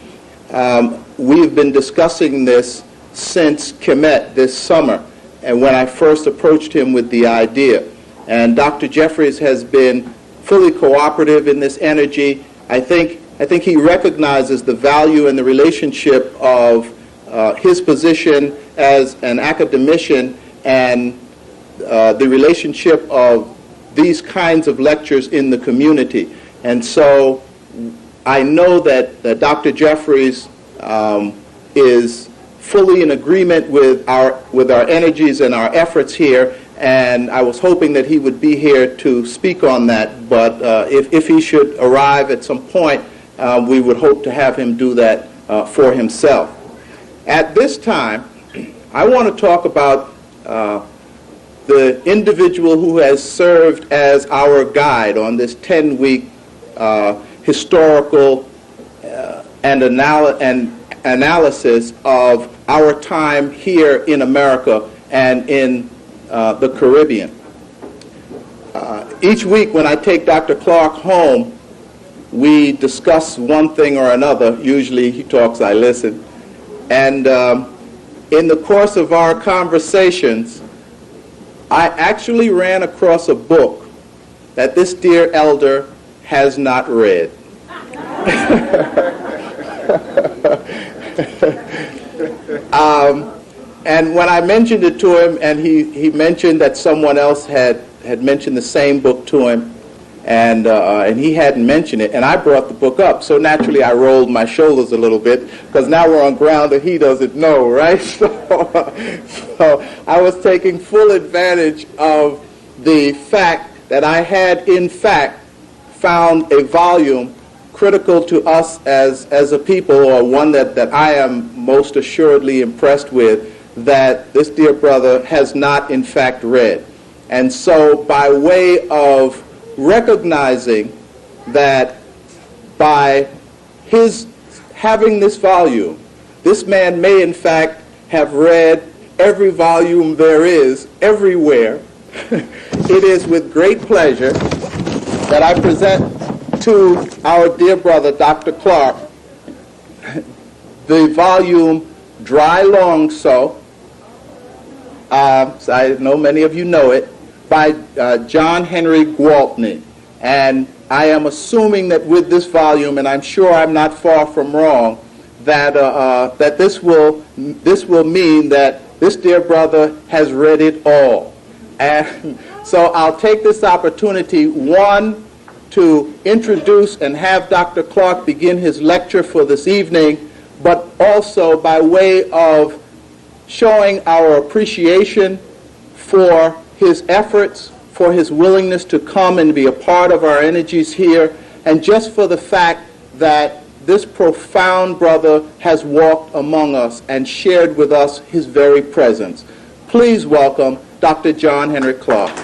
We've been discussing this since Kemet this summer, and when I first approached him with the idea. And Dr. Jeffries has been fully cooperative in this energy. I think he recognizes the value and the relationship of his position as an academician and the relationship of these kinds of lectures in the community. And so I know that Dr. Jeffries is fully in agreement with our energies and our efforts here, and I was hoping that he would be here to speak on that, but if he should arrive at some point, we would hope to have him do that for himself. At this time, I want to talk about the individual who has served as our guide on this 10-week historical and analysis of our time here in America and in the Caribbean. Each week when I take Dr. Clarke home, we discuss one thing or another. Usually he talks, I listen. And in the course of our conversations, I actually ran across a book that this dear elder has not read. And when I mentioned it to him, and he mentioned that someone else had mentioned the same book to him, and he hadn't mentioned it, and I brought the book up. So naturally I rolled my shoulders a little bit, because now we're on ground that he doesn't know, right? So I was taking full advantage of the fact that I had, in fact, found a volume critical to us as a people, or one that I am most assuredly impressed with, that this dear brother has not, in fact, read. And so by way of recognizing that by his having this volume, this man may in fact have read every volume there is everywhere, it is with great pleasure that I present to our dear brother, Dr. Clarke, the volume Dry Long So, I know many of you know it, by John Henry Gwaltney. And I am assuming that with this volume, and I'm sure I'm not far from wrong, that that this will mean that this dear brother has read it all. And so I'll take this opportunity, one, to introduce and have Dr. Clarke begin his lecture for this evening, but also by way of showing our appreciation for his efforts, for his willingness to come and be a part of our energies here, and just for the fact that this profound brother has walked among us and shared with us his very presence. Please welcome Dr. John Henrik Clarke.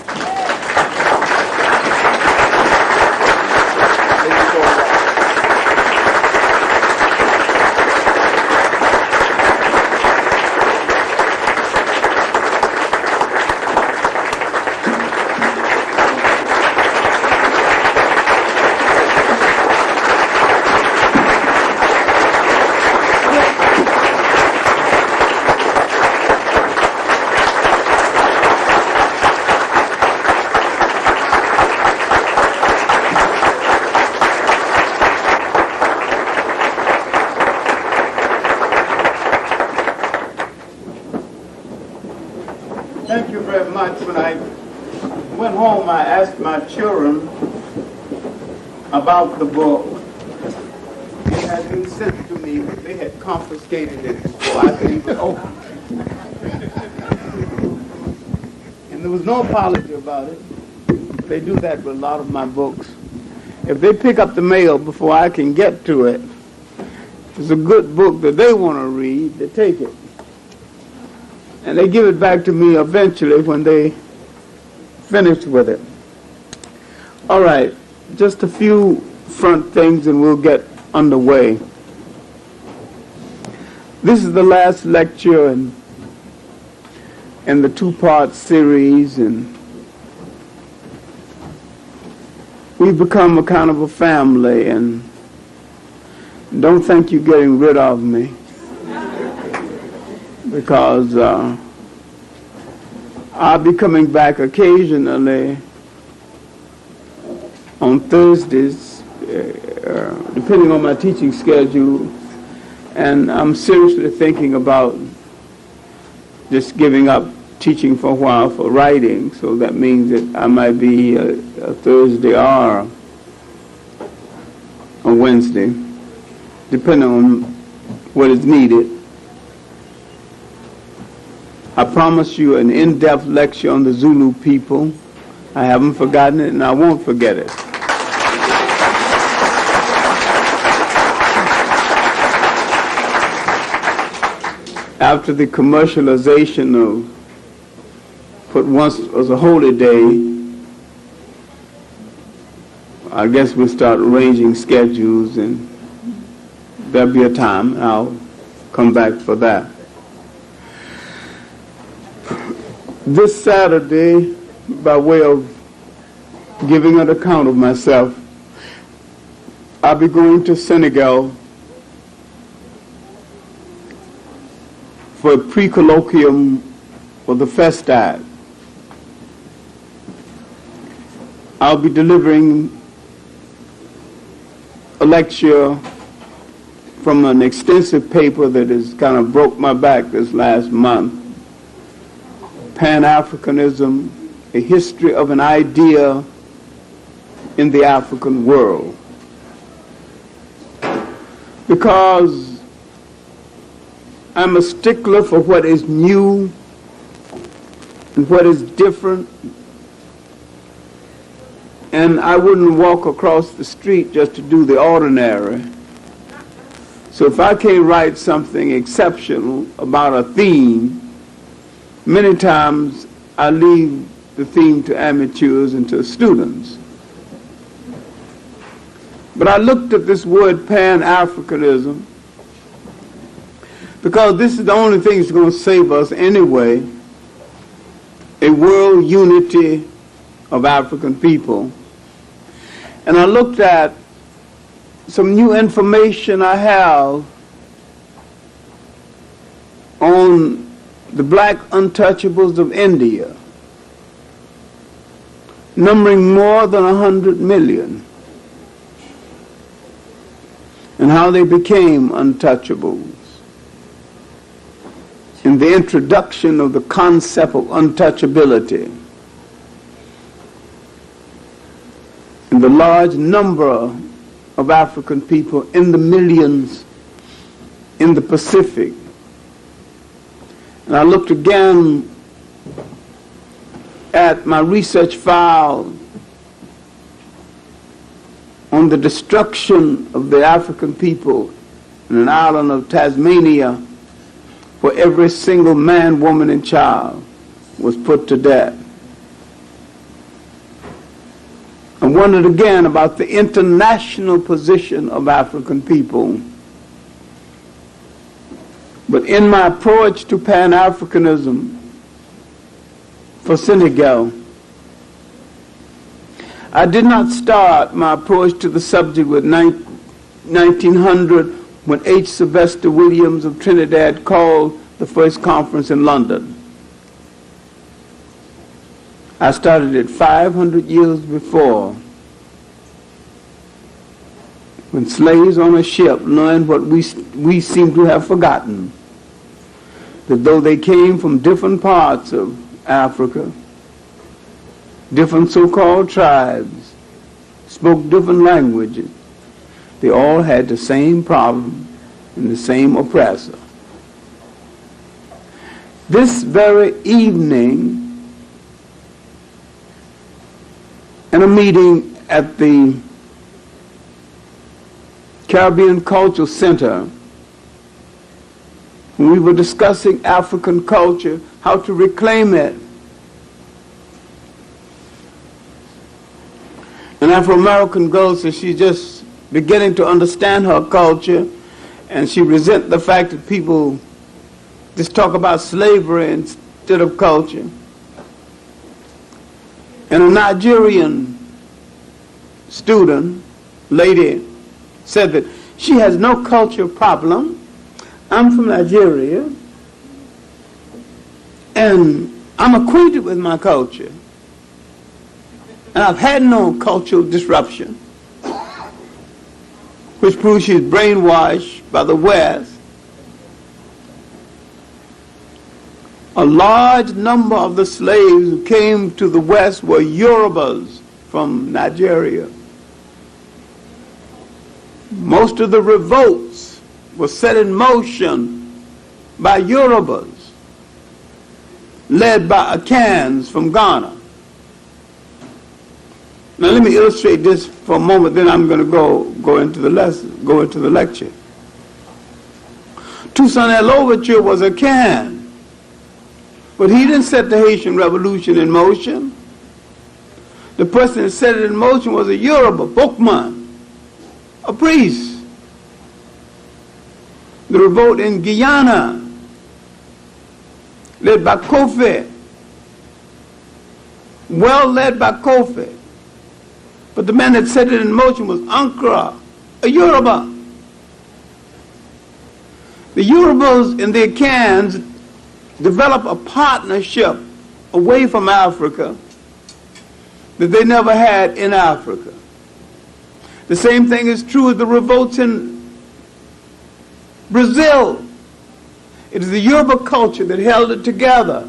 Thank you very much. When I went home, I asked my children about the book. It had been sent to me. They had confiscated it before I could even open it. And there was no apology about it. They do that with a lot of my books. If they pick up the mail before I can get to it, if it's a good book that they want to read, they take it. And they give it back to me eventually when they finish with it. All right, just a few front things and we'll get underway. This is the last lecture in the two-part series, and we've become a kind of a family, and don't think you're getting rid of me, because I'll be coming back occasionally on Thursdays, depending on my teaching schedule, and I'm seriously thinking about just giving up teaching for a while for writing, so that means that I might be a Thursday or a Wednesday, depending on what is needed. I promise you an in-depth lecture on the Zulu people. I haven't forgotten it, and I won't forget it. After the commercialization of what once was a holy day, I guess we'll start arranging schedules, and there'll be a time, and I'll come back for that. This Saturday, by way of giving an account of myself, I'll be going to Senegal for a pre-colloquium for the Festad. I'll be delivering a lecture from an extensive paper that has kind of broke my back this last month. Pan-Africanism, a history of an idea in the African world. Because I'm a stickler for what is new and what is different, and I wouldn't walk across the street just to do the ordinary. So if I can't write something exceptional about a theme, many times I leave the theme to amateurs and to students. But I looked at this word Pan-Africanism because this is the only thing that's going to save us anyway, a world unity of African people. And I looked at some new information I have on the black untouchables of India, numbering more than 100 million, and how they became untouchables, and the introduction of the concept of untouchability. and the large number of African people in the millions in the Pacific. And I looked again at my research file on the destruction of the African people in an island of Tasmania, where every single man, woman, and child was put to death. I wondered again about the international position of African people. But in my approach to Pan-Africanism for Senegal, I did not start my approach to the subject with 1900, when H. Sylvester Williams of Trinidad called the first conference in London. I started it 500 years before, when slaves on a ship learned what we seem to have forgotten, that though they came from different parts of Africa, different so-called tribes, spoke different languages, they all had the same problem and the same oppressor. This very evening, in a meeting at the Caribbean Cultural Center, when we were discussing African culture, how to reclaim it, an Afro-American girl said she's just beginning to understand her culture, and she resents the fact that people just talk about slavery instead of culture. And a Nigerian student, lady, said that she has no culture problem. I'm from Nigeria, and I'm acquainted with my culture, and I've had no cultural disruption, which proves she's brainwashed by the West. A large number of the slaves who came to the West were Yorubas from Nigeria. Most of the revolts were set in motion by Yorubas, led by Akans from Ghana. Now let me illustrate this for a moment, then I'm going to go into the lesson, go into the lecture. Toussaint Louverture was a Akan, but he didn't set the Haitian Revolution in motion. The person that set it in motion was a Yoruba, Bokman, a priest. The revolt in Guyana, led by Kofi, well led by Kofi. But the man that set it in motion was Ankara, a Yoruba. The Yorubas and the Akans developed a partnership away from Africa that they never had in Africa. The same thing is true of the revolts in Brazil. It is the Yoruba culture that held it together.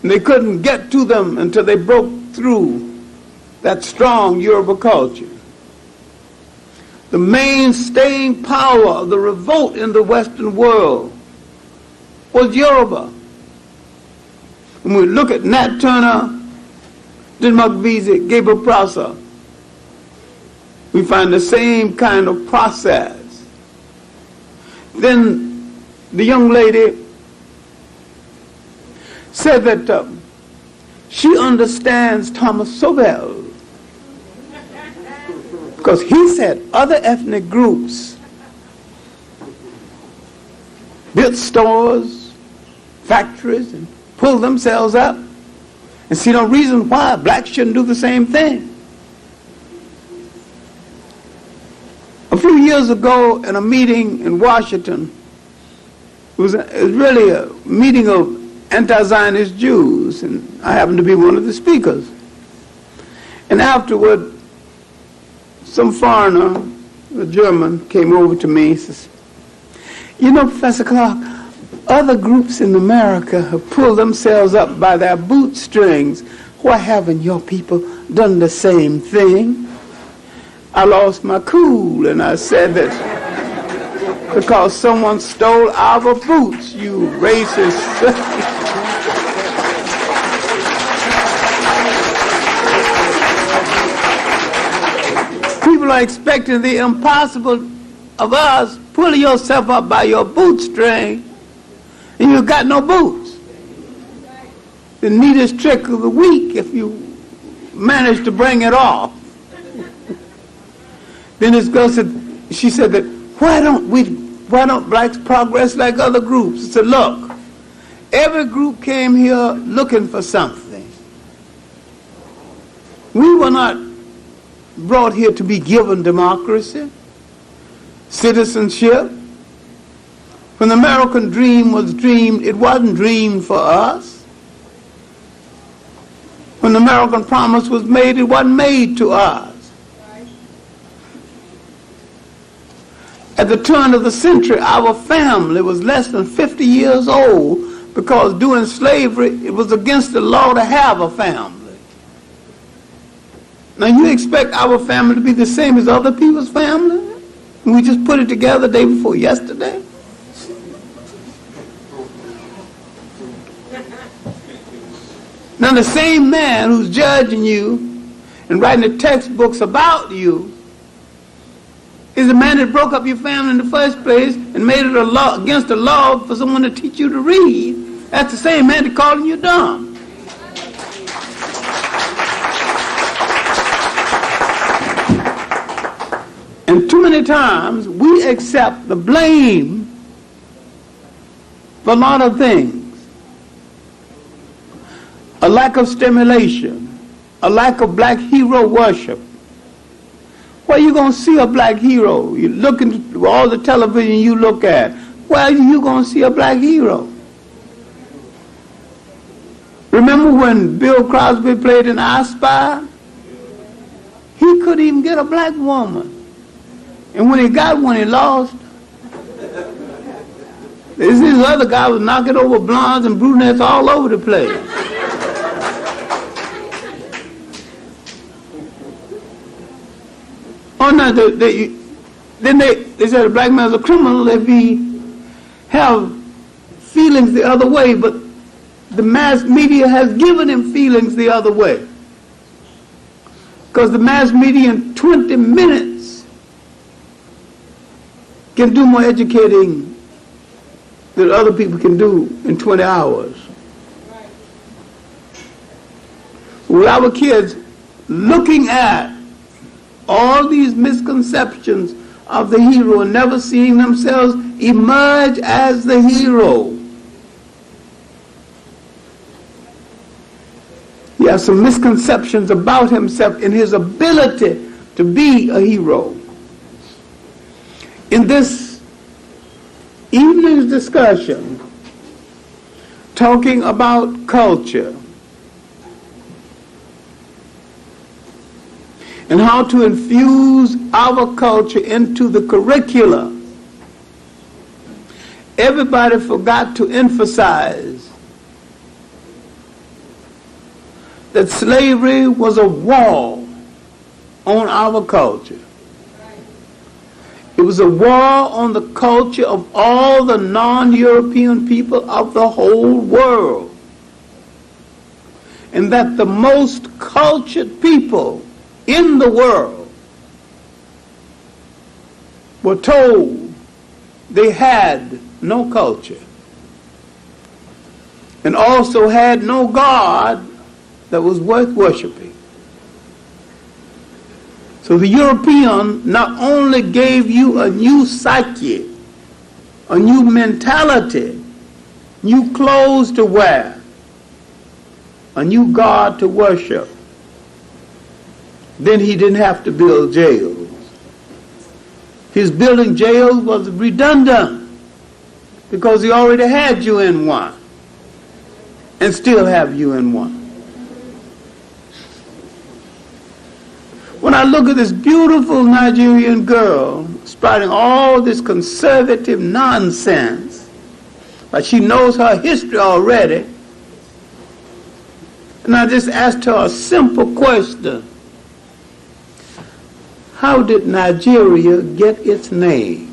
And they couldn't get to them until they broke through that strong Yoruba culture. The main staying power of the revolt in the Western world was Yoruba. When we look at Nat Turner, Dinmakvizi, Gabriel Prosser, we find the same kind of process. Then the young lady said that she understands Thomas Sobel because he said other ethnic groups built stores, factories, and pulled themselves up, and see no reason why blacks shouldn't do the same thing. A few years ago in a meeting in Washington, it was really a meeting of anti-Zionist Jews, and I happened to be one of the speakers. And afterward, some foreigner, a German, came over to me and says, "You know, Professor Clarke, other groups in America have pulled themselves up by their bootstrings. why haven't your people done the same thing? I lost my cool and I said that because someone stole our boots, you racist. People are expecting the impossible of us. Pull yourself up by your bootstring and you got no boots. The neatest trick of the week if you manage to bring it off. Then this girl said, she said that, why don't blacks progress like other groups? I said, look, every group came here looking for something. We were not brought here to be given democracy, citizenship. When the American dream was dreamed, it wasn't dreamed for us. When the American promise was made, it wasn't made to us. At the turn of the century, our family was less than 50 years old because during slavery, it was against the law to have a family. Now you expect our family to be the same as other people's family? We just put it together the day before yesterday? Now the same man who's judging you and writing the textbooks about you is the man that broke up your family in the first place and made it a law against the law for someone to teach you to read. That's the same man that calling you dumb. And too many times we accept the blame for a lot of things. A lack of stimulation, a lack of black hero worship. Where you going to see a black hero? You look at all the television you look at. Where are you going to see a black hero? Remember when Bill Crosby played in I Spy? He couldn't even get a black woman. And when he got one, he lost. This other guy was knocking over blondes and brunettes all over the place. Oh no! Then they said a black man's a criminal if he have feelings the other way, but the mass media has given him feelings the other way. Because the mass media in 20 minutes can do more educating than other people can do in 20 hours. With our kids looking at all these misconceptions of the hero and never seeing themselves emerge as the hero. He has some misconceptions about himself and his ability to be a hero. In this evening's discussion, talking about culture, and how to infuse our culture into the curricula, everybody forgot to emphasize that slavery was a war on our culture. It was a war on the culture of all the non-European people of the whole world. And that the most cultured people in the world were told they had no culture and also had no God that was worth worshiping. So the European not only gave you a new psyche, a new mentality, new clothes to wear, a new God to worship, then he didn't have to build jails. His building jails was redundant because he already had you in one and still have you in one. When I look at this beautiful Nigerian girl spouting all this conservative nonsense, but she knows her history already, And I just asked her a simple question. How did Nigeria get its name?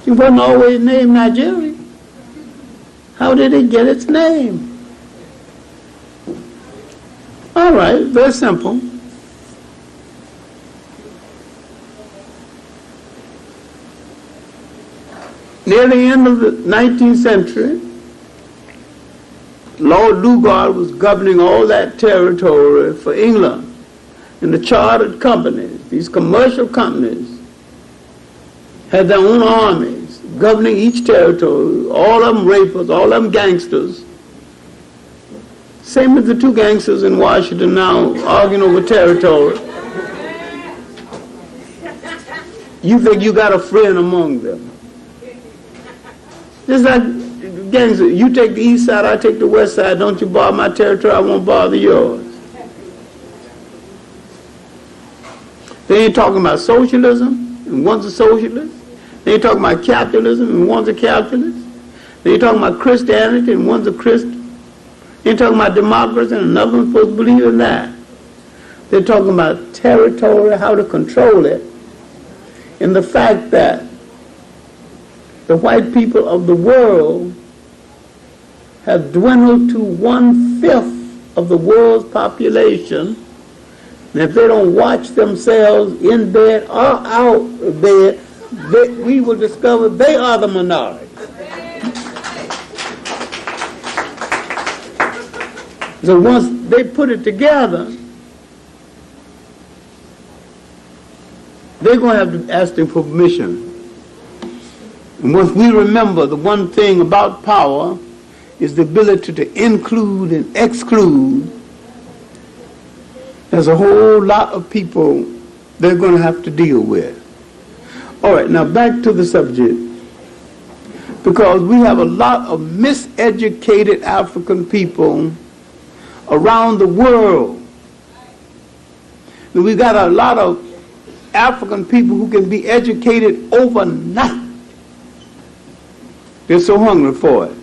It wasn't always named Nigeria. How did it get its name? All right, very simple. Near the end of the 19th century, Lord Dugard was governing all that territory for England. And the chartered companies, these commercial companies, had their own armies governing each territory, all of them rapers, all of them gangsters. Same as the two gangsters in Washington now arguing over territory. You think you got a friend among them. Just like gangsters, you take the east side, I take the west side, don't you bother my territory, I won't bother yours. They ain't talking about socialism, and one's a socialist. They ain't talking about capitalism, and one's a capitalist. They ain't talking about Christianity, and one's a Christian. They ain't talking about democracy, and another one's supposed to believe in that. They're talking about territory, how to control it, and the fact that the white people of the world have dwindled to 1/5 of the world's population. And if they don't watch themselves in bed or out of bed, we will discover they are the minority. So once they put it together, they're going to have to ask them for permission. And once we remember the one thing about power is the ability to include and exclude, there's a whole lot of people they're going to have to deal with. All right, now back to the subject. Because we have a lot of miseducated African people around the world. And we got a lot of African people who can be educated overnight. They're so hungry for it.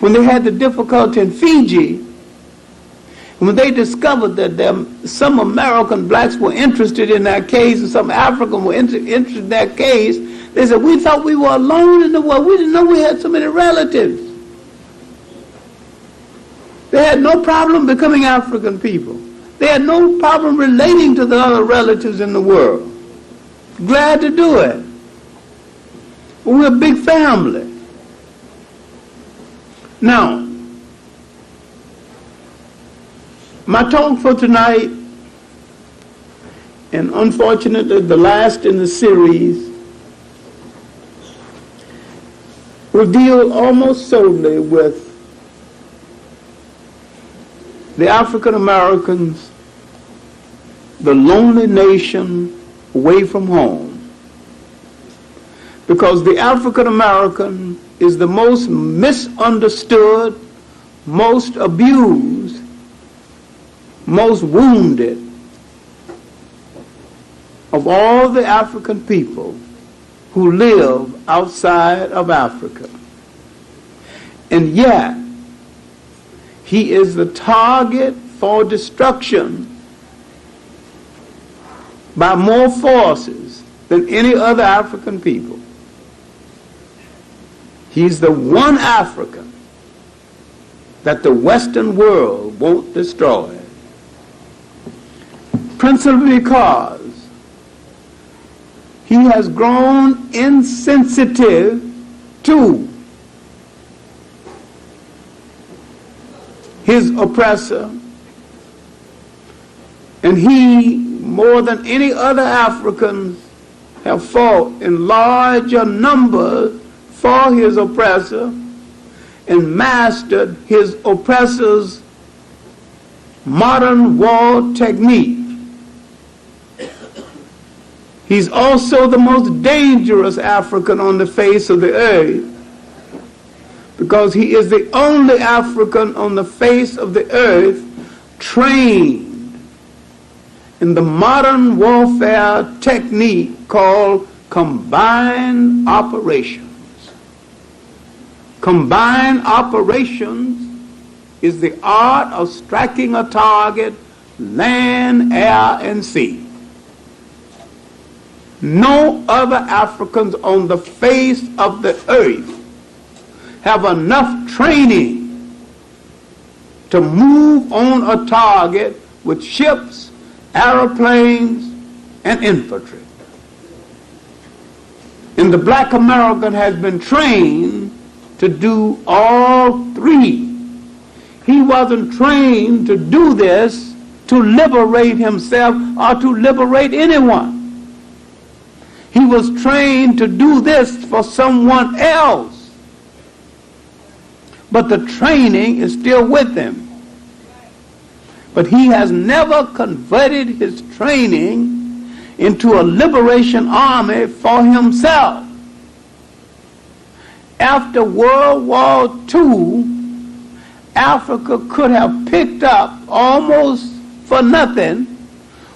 When they had the difficulty in Fiji, when they discovered that some American blacks were interested in that case and some Africans were interested in that case, they said, we thought we were alone in the world. We didn't know we had so many relatives. They had no problem becoming African people. They had no problem relating to the other relatives in the world. Glad to do it. We're a big family. Now, my talk for tonight, and unfortunately the last in the series, will deal almost solely with the African Americans, the lonely nation away from home. Because the African American is the most misunderstood, most abused, most wounded of all the African people who live outside of Africa. And yet, he is the target for destruction by more forces than any other African people. He's the one African that the Western world won't destroy. Principally because he has grown insensitive to his oppressor, and he, more than any other Africans, have fought in larger numbers for his oppressor and mastered his oppressor's modern war technique. He's also the most dangerous African on the face of the earth because he is the only African on the face of the earth trained in the modern warfare technique called combined operations. Combined operations is the art of striking a target, land, air, and sea. No other Africans on the face of the earth have enough training to move on a target with ships, aeroplanes, and infantry. And the black American has been trained to do all three. He wasn't trained to do this to liberate himself or to liberate anyone. He was trained to do this for someone else. But the training is still with him. But he has never converted his training into a liberation army for himself. After World War II, Africa could have picked up almost for nothing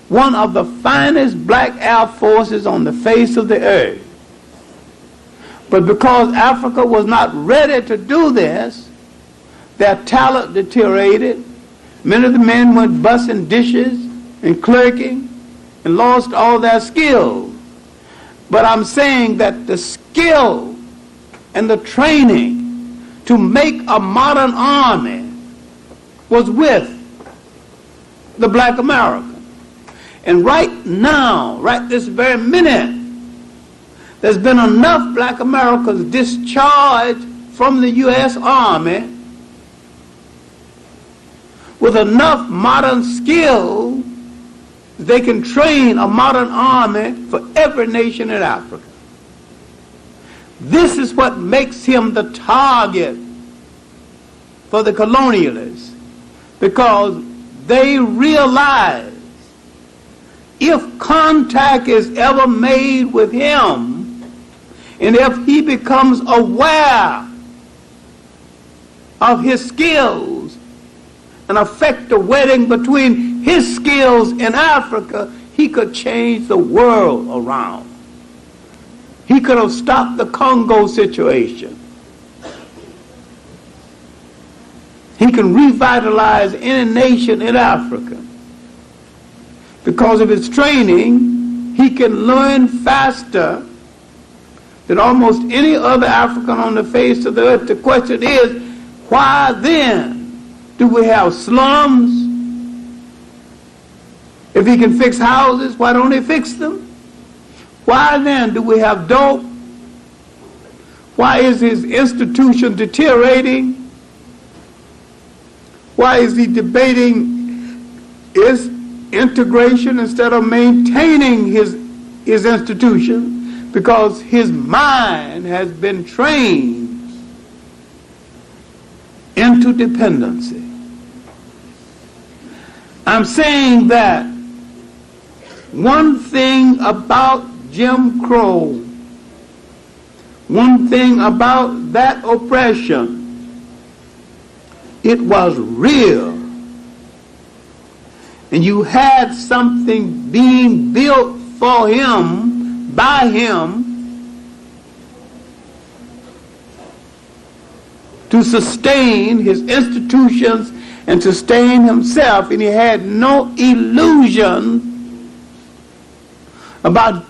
one of the finest black air forces on the face of the earth. But because Africa was not ready to do this, their talent deteriorated. Many of the men went bussing dishes and clerking and lost all their skills. But I'm saying that the skill and the training to make a modern army was with the black American. And right now, right this very minute, there's been enough black Americans discharged from the U.S. Army with enough modern skill, they can train a modern army for every nation in Africa. This is what makes him the target for the colonialists, because they realize if contact is ever made with him, and if he becomes aware of his skills and affect the wedding between his skills in Africa, he could change the world around. He could have stopped the Congo situation. He can revitalize any nation in Africa. Because of his training, he can learn faster than almost any other African on the face of the earth. The question is, why then do we have slums? If he can fix houses, why don't he fix them? Why then do we have dope? Why is his institution deteriorating? Why is he debating his integration instead of maintaining his institution? Because his mind has been trained into dependency. I'm saying that one thing about Jim Crow, one thing about that oppression, it was real. And you had something being built for him, by him, to sustain his institutions and sustain himself, and he had no illusion about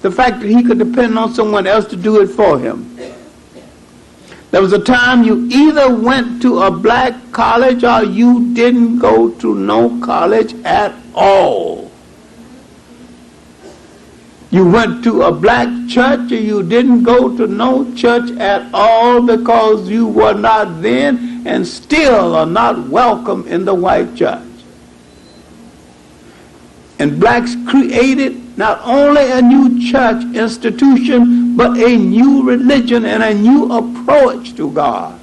the fact that he could depend on someone else to do it for him. There was a time you either went to a black college or you didn't go to no college at all. You went to a black church or you didn't go to no church at all, because you were not then and still are not welcome in the white church. And blacks created not only a new church institution, but a new religion and a new approach to God.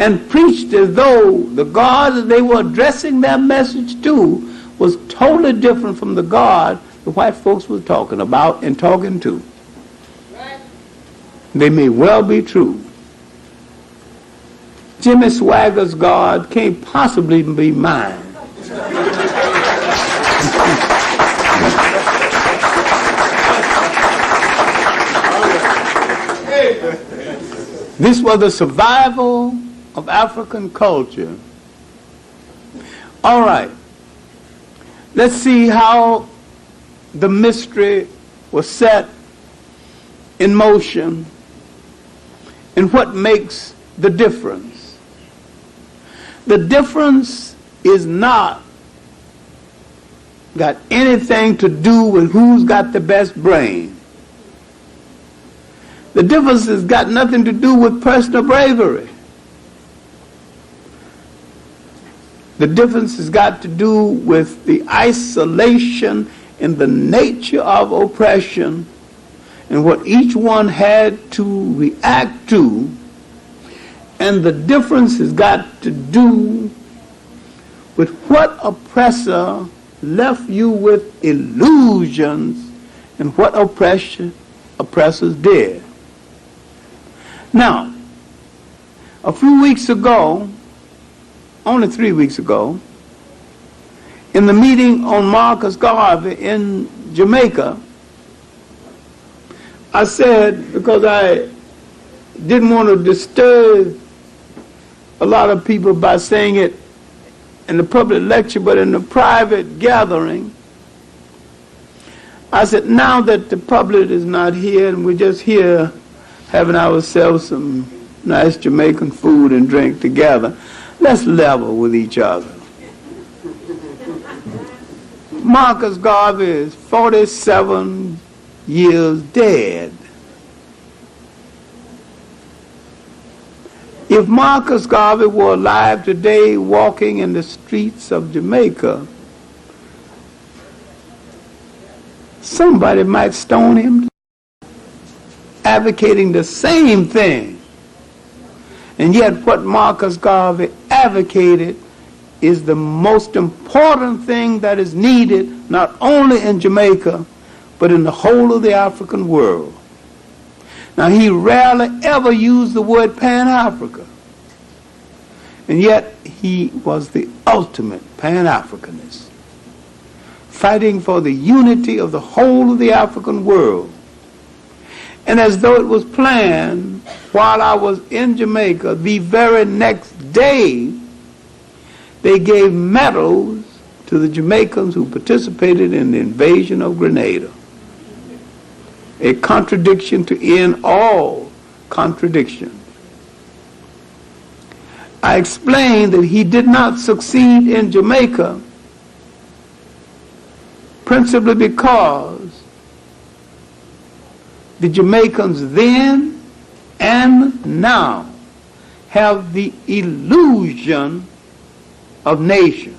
And preached as though the God that they were addressing their message to was totally different from the God the white folks were talking about and talking to. They may well be true. Jimmy Swagger's God can't possibly be mine. This was the survival of African culture. All right. Let's see how the mystery was set in motion and what makes the difference. The difference is not got anything to do with who's got the best brain. The difference has got nothing to do with personal bravery. The difference has got to do with the isolation and the nature of oppression and what each one had to react to. And the difference has got to do with what oppressor left you with illusions and what oppressors did. Now, a few weeks ago, only 3 weeks ago, in the meeting on Marcus Garvey in Jamaica, I said, because I didn't want to disturb a lot of people by saying it in the public lecture, but in the private gathering, I said, now that the public is not here and we're just here having ourselves some nice Jamaican food and drink together, let's level with each other. Marcus Garvey is 47 years dead. If Marcus Garvey were alive today walking in the streets of Jamaica, somebody might stone him, advocating the same thing. And yet what Marcus Garvey advocated is the most important thing that is needed not only in Jamaica, but in the whole of the African world. Now, he rarely ever used the word Pan-Africa, and yet he was the ultimate Pan-Africanist, fighting for the unity of the whole of the African world. And as though it was planned, while I was in Jamaica, the very next day, they gave medals to the Jamaicans who participated in the invasion of Grenada. A contradiction to end all contradictions. I explained that he did not succeed in Jamaica principally because the Jamaicans then and now have the illusion of nation.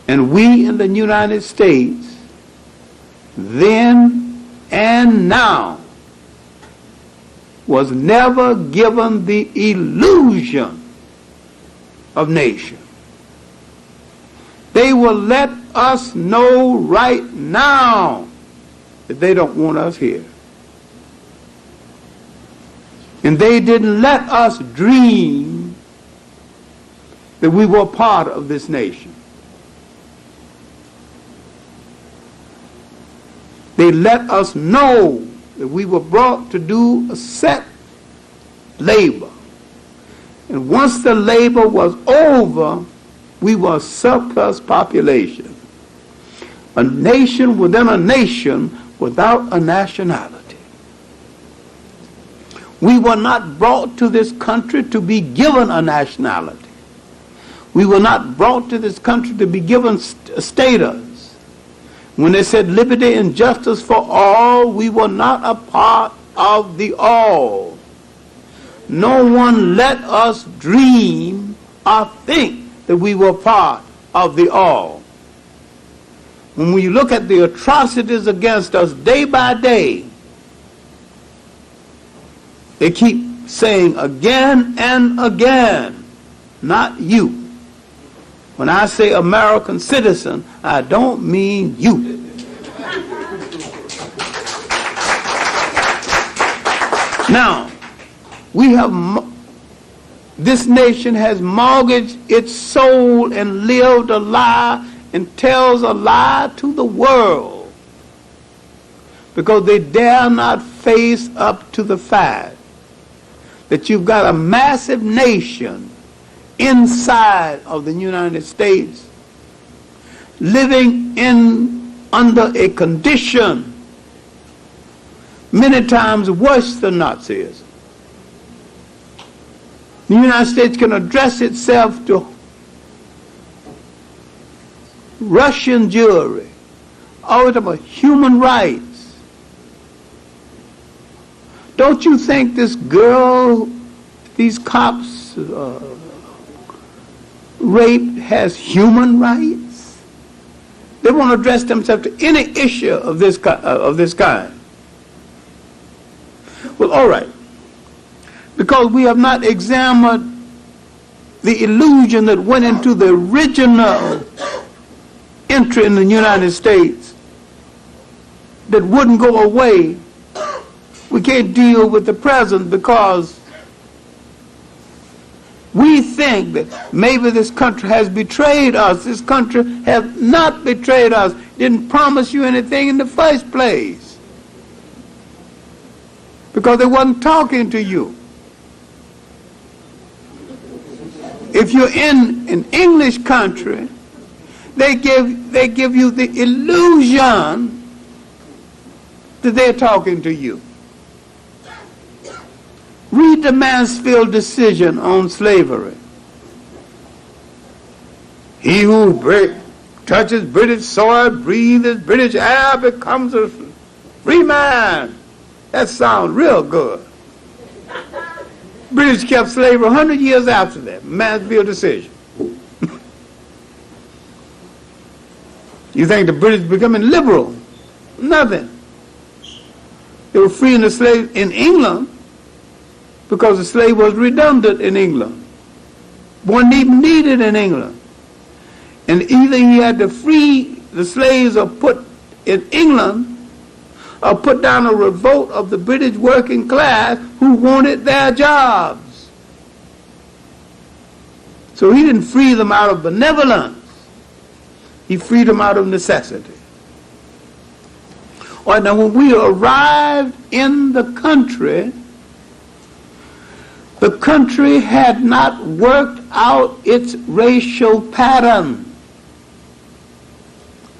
And we in the United States, then and now, was never given the illusion of nation. They will let us know right now that they don't want us here. And they didn't let us dream that we were part of this nation. They let us know that we were brought to do a set labor. And once the labor was over, we were a surplus population. A nation within a nation without a nationality. We were not brought to this country to be given a nationality. We were not brought to this country to be given status. When they said liberty and justice for all, we were not a part of the all. No one let us dream or think that we were part of the all. When we look at the atrocities against us day by day, they keep saying again and again, not you. When I say American citizen, I don't mean you. Now, this nation has mortgaged its soul and lived a lie and tells a lie to the world because they dare not face up to the fact that you've got a massive nation inside of the United States living under a condition many times worse than Nazism. The United States can address itself to Russian Jewry, all about human rights. Don't you think this girl, these cops raped, has human rights? They want to address themselves to any issue of this kind. Well, all right. Because we have not examined the illusion that went into the original entry in the United States that wouldn't go away, we can't deal with the present because we think that maybe this country has betrayed us. This country has not betrayed us. Didn't promise you anything in the first place because they wasn't talking to you. If you're in an English country, they give you the illusion that they're talking to you. Read the Mansfield decision on slavery. He who touches British soil, breathes British air, becomes a free man. That sounds real good. British kept slavery 100 years after that Mansfield decision. You think the British becoming liberal? Nothing. They were freeing the slaves in England because the slave was redundant in England. Wasn't even needed in England. And either he had to free the slaves or put in England or put down a revolt of the British working class who wanted their jobs. So he didn't free them out of benevolence. He freed them out of necessity. All right, now when we arrived in the country had not worked out its racial pattern.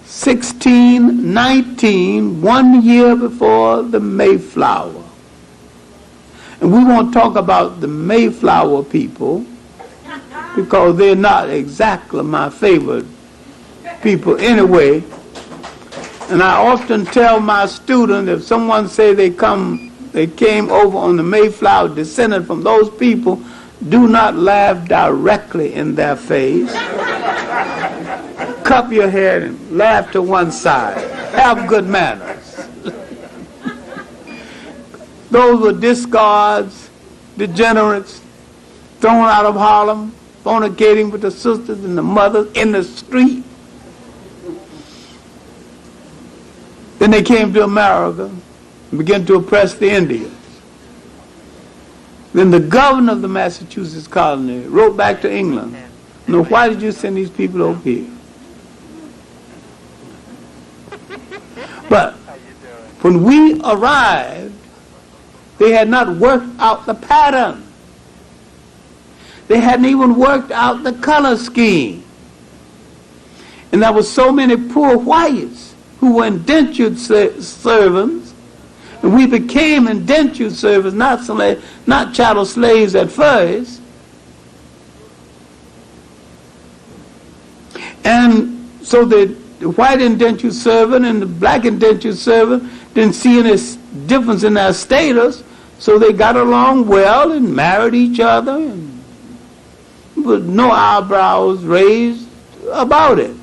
1619, 1 year before the Mayflower. And we won't talk about the Mayflower people because they're not exactly my favorite people anyway. And I often tell my students, if someone say they came over on the Mayflower descended from those people, do not laugh directly in their face. Cup your head and laugh to one side. Have good manners. Those were discards, degenerates, thrown out of Harlem, fornicating with the sisters and the mothers in the street. Then they came to America and began to oppress the Indians. Then the governor of the Massachusetts colony wrote back to England, "No, why did you send these people over here?" But when we arrived, they had not worked out the pattern. They hadn't even worked out the color scheme. And there were so many poor whites who were indentured servants, and we became indentured servants, not chattel slaves at first. And so the white indentured servant and the black indentured servant didn't see any difference in their status, so they got along well and married each other, and with no eyebrows raised about it.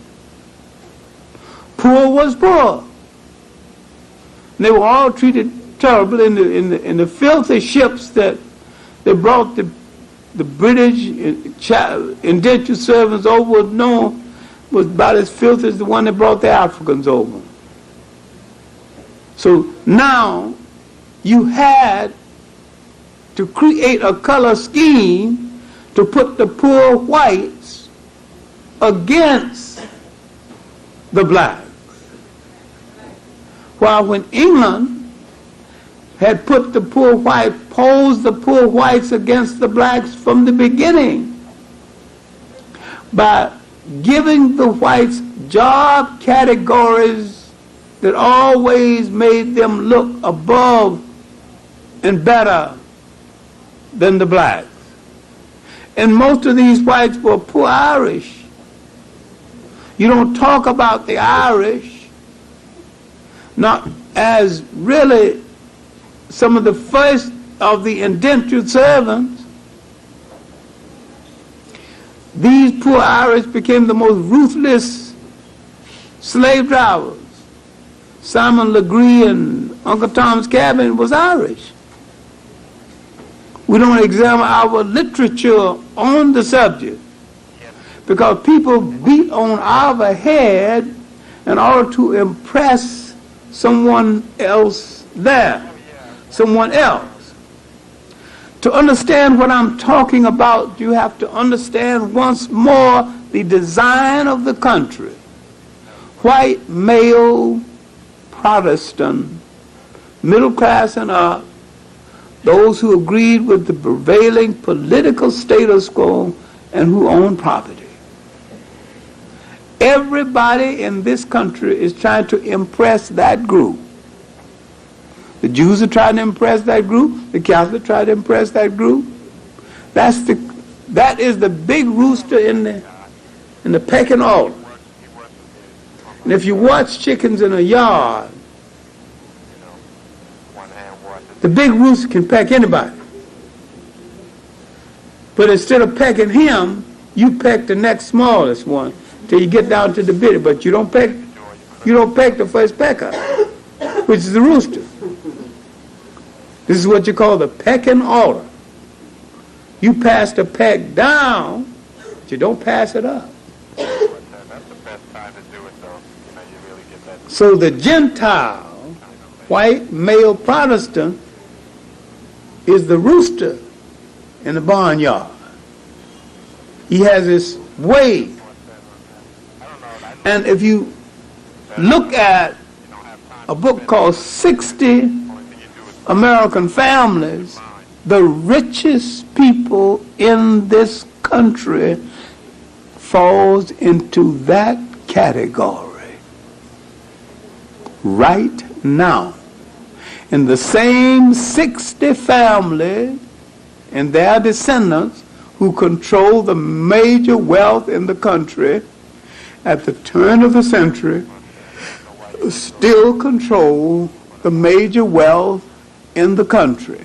Poor was poor. And they were all treated terribly in the filthy ships that they brought the British indentured servants over. No, was about as filthy as the one that brought the Africans over. So now you had to create a color scheme to put the poor whites against the blacks. While when England had put the poor white, posed the poor whites against the blacks from the beginning by giving the whites job categories that always made them look above and better than the blacks. And most of these whites were poor Irish. You don't talk about the Irish, not as really some of the first of the indentured servants. These poor Irish became the most ruthless slave drivers. Simon Legree and Uncle Tom's Cabin was Irish. We don't examine our literature on the subject because people beat on our head in order to impress someone else there, someone else. To understand what I'm talking about, you have to understand once more the design of the country. White, male, Protestant, middle class and up, those who agreed with the prevailing political status quo and who owned property. Everybody in this country is trying to impress that group. The Jews are trying to impress that group. The Catholics try to impress that group. That is the big rooster in the pecking order. And if you watch chickens in a yard, the big rooster can peck anybody. But instead of pecking him, you peck the next smallest one till you get down to the bitty. But you don't peck the first pecker, which is the rooster. This is what you call the pecking order. You pass the peck down, but you don't pass it up. So the Gentile, white, male Protestant, is the rooster in the barnyard. He has his way. And if you look at a book called 60 American Families, the richest people in this country falls into that category right now. In the same 60 families and their descendants who control the major wealth in the country at the turn of the century still control the major wealth in the country.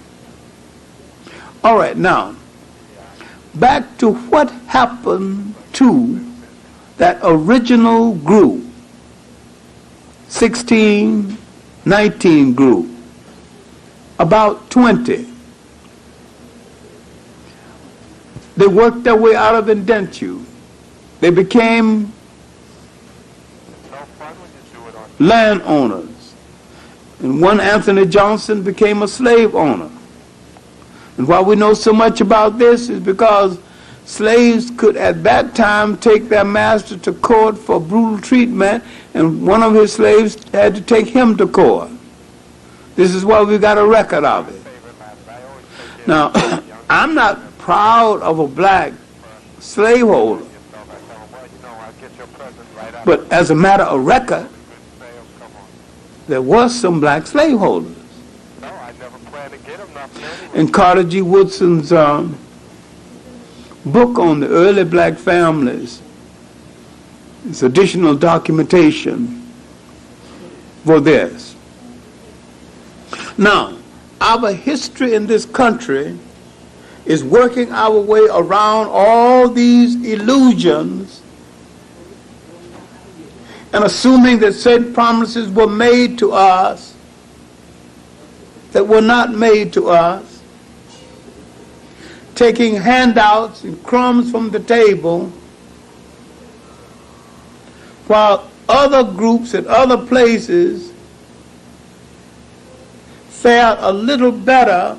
All right, now, back to what happened to that original group, 16, 19 group. About 20. They worked their way out of indenture. They became landowners. And one Anthony Johnson became a slave owner. And why we know so much about this is because slaves could at that time take their master to court for brutal treatment, and one of his slaves had to take him to court. This is why we got a record of it. Now, I'm not proud of a black slaveholder, but as a matter of record, there was some black slaveholders. In Carter G. Woodson's book on the early black families, it's additional documentation for this. Now, our history in this country is working our way around all these illusions and assuming that certain promises were made to us that were not made to us, taking handouts and crumbs from the table, while other groups at other places fared a little better,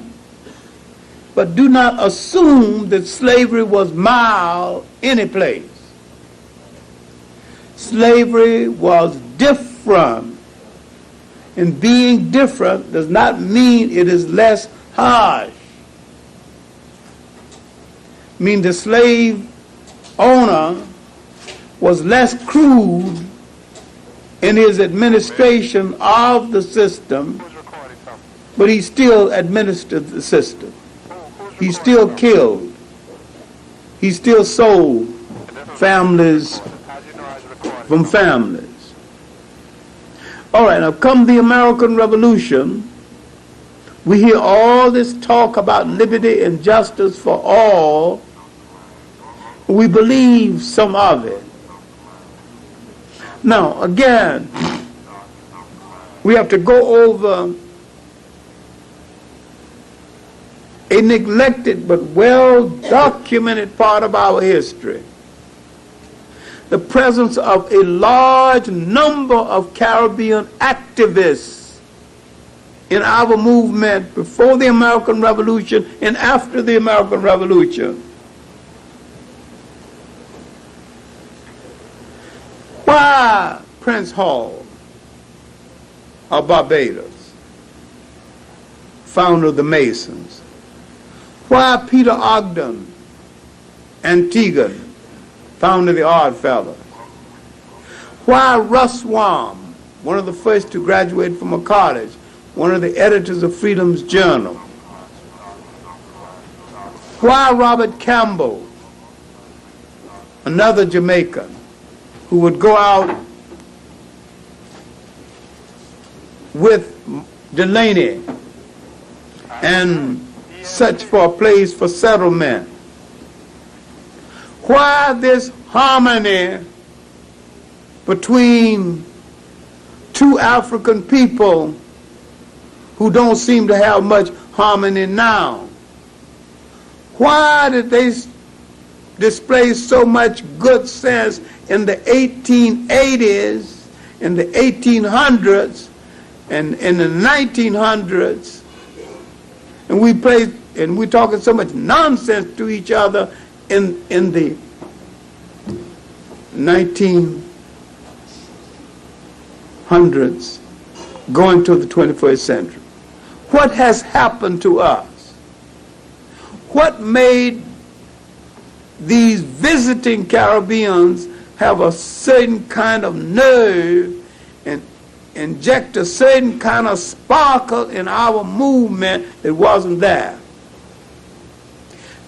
but do not assume that slavery was mild any place. Slavery was different And being different does not mean it is less harsh. I mean, the slave owner was less crude in his administration of the system, but he still administered the system. He still killed. He still sold families from families. All right, now come the American Revolution. We hear all this talk about liberty and justice for all. We believe some of it. Now, again, we have to go over a neglected but well-documented part of our history. The presence of a large number of Caribbean activists in our movement before the American Revolution and after the American Revolution. Why Prince Hall of Barbados, founder of the Masons? Why Peter Ogden, Antigua, founder of the Odd Fellows? Why Russ Wam, one of the first to graduate from a college, one of the editors of Freedom's Journal? Why Robert Campbell, another Jamaican, who would go out with Delaney and search for a place for settlement? Why this harmony between two African people who don't seem to have much harmony now? Why did they display so much good sense in the 1880s, in the 1800s, and in the 1900s? And we're talking so much nonsense to each other in the 1900s, going to the 21st century. What has happened to us? What made these visiting Caribbeans have a certain kind of nerve and inject a certain kind of sparkle in our movement that wasn't there?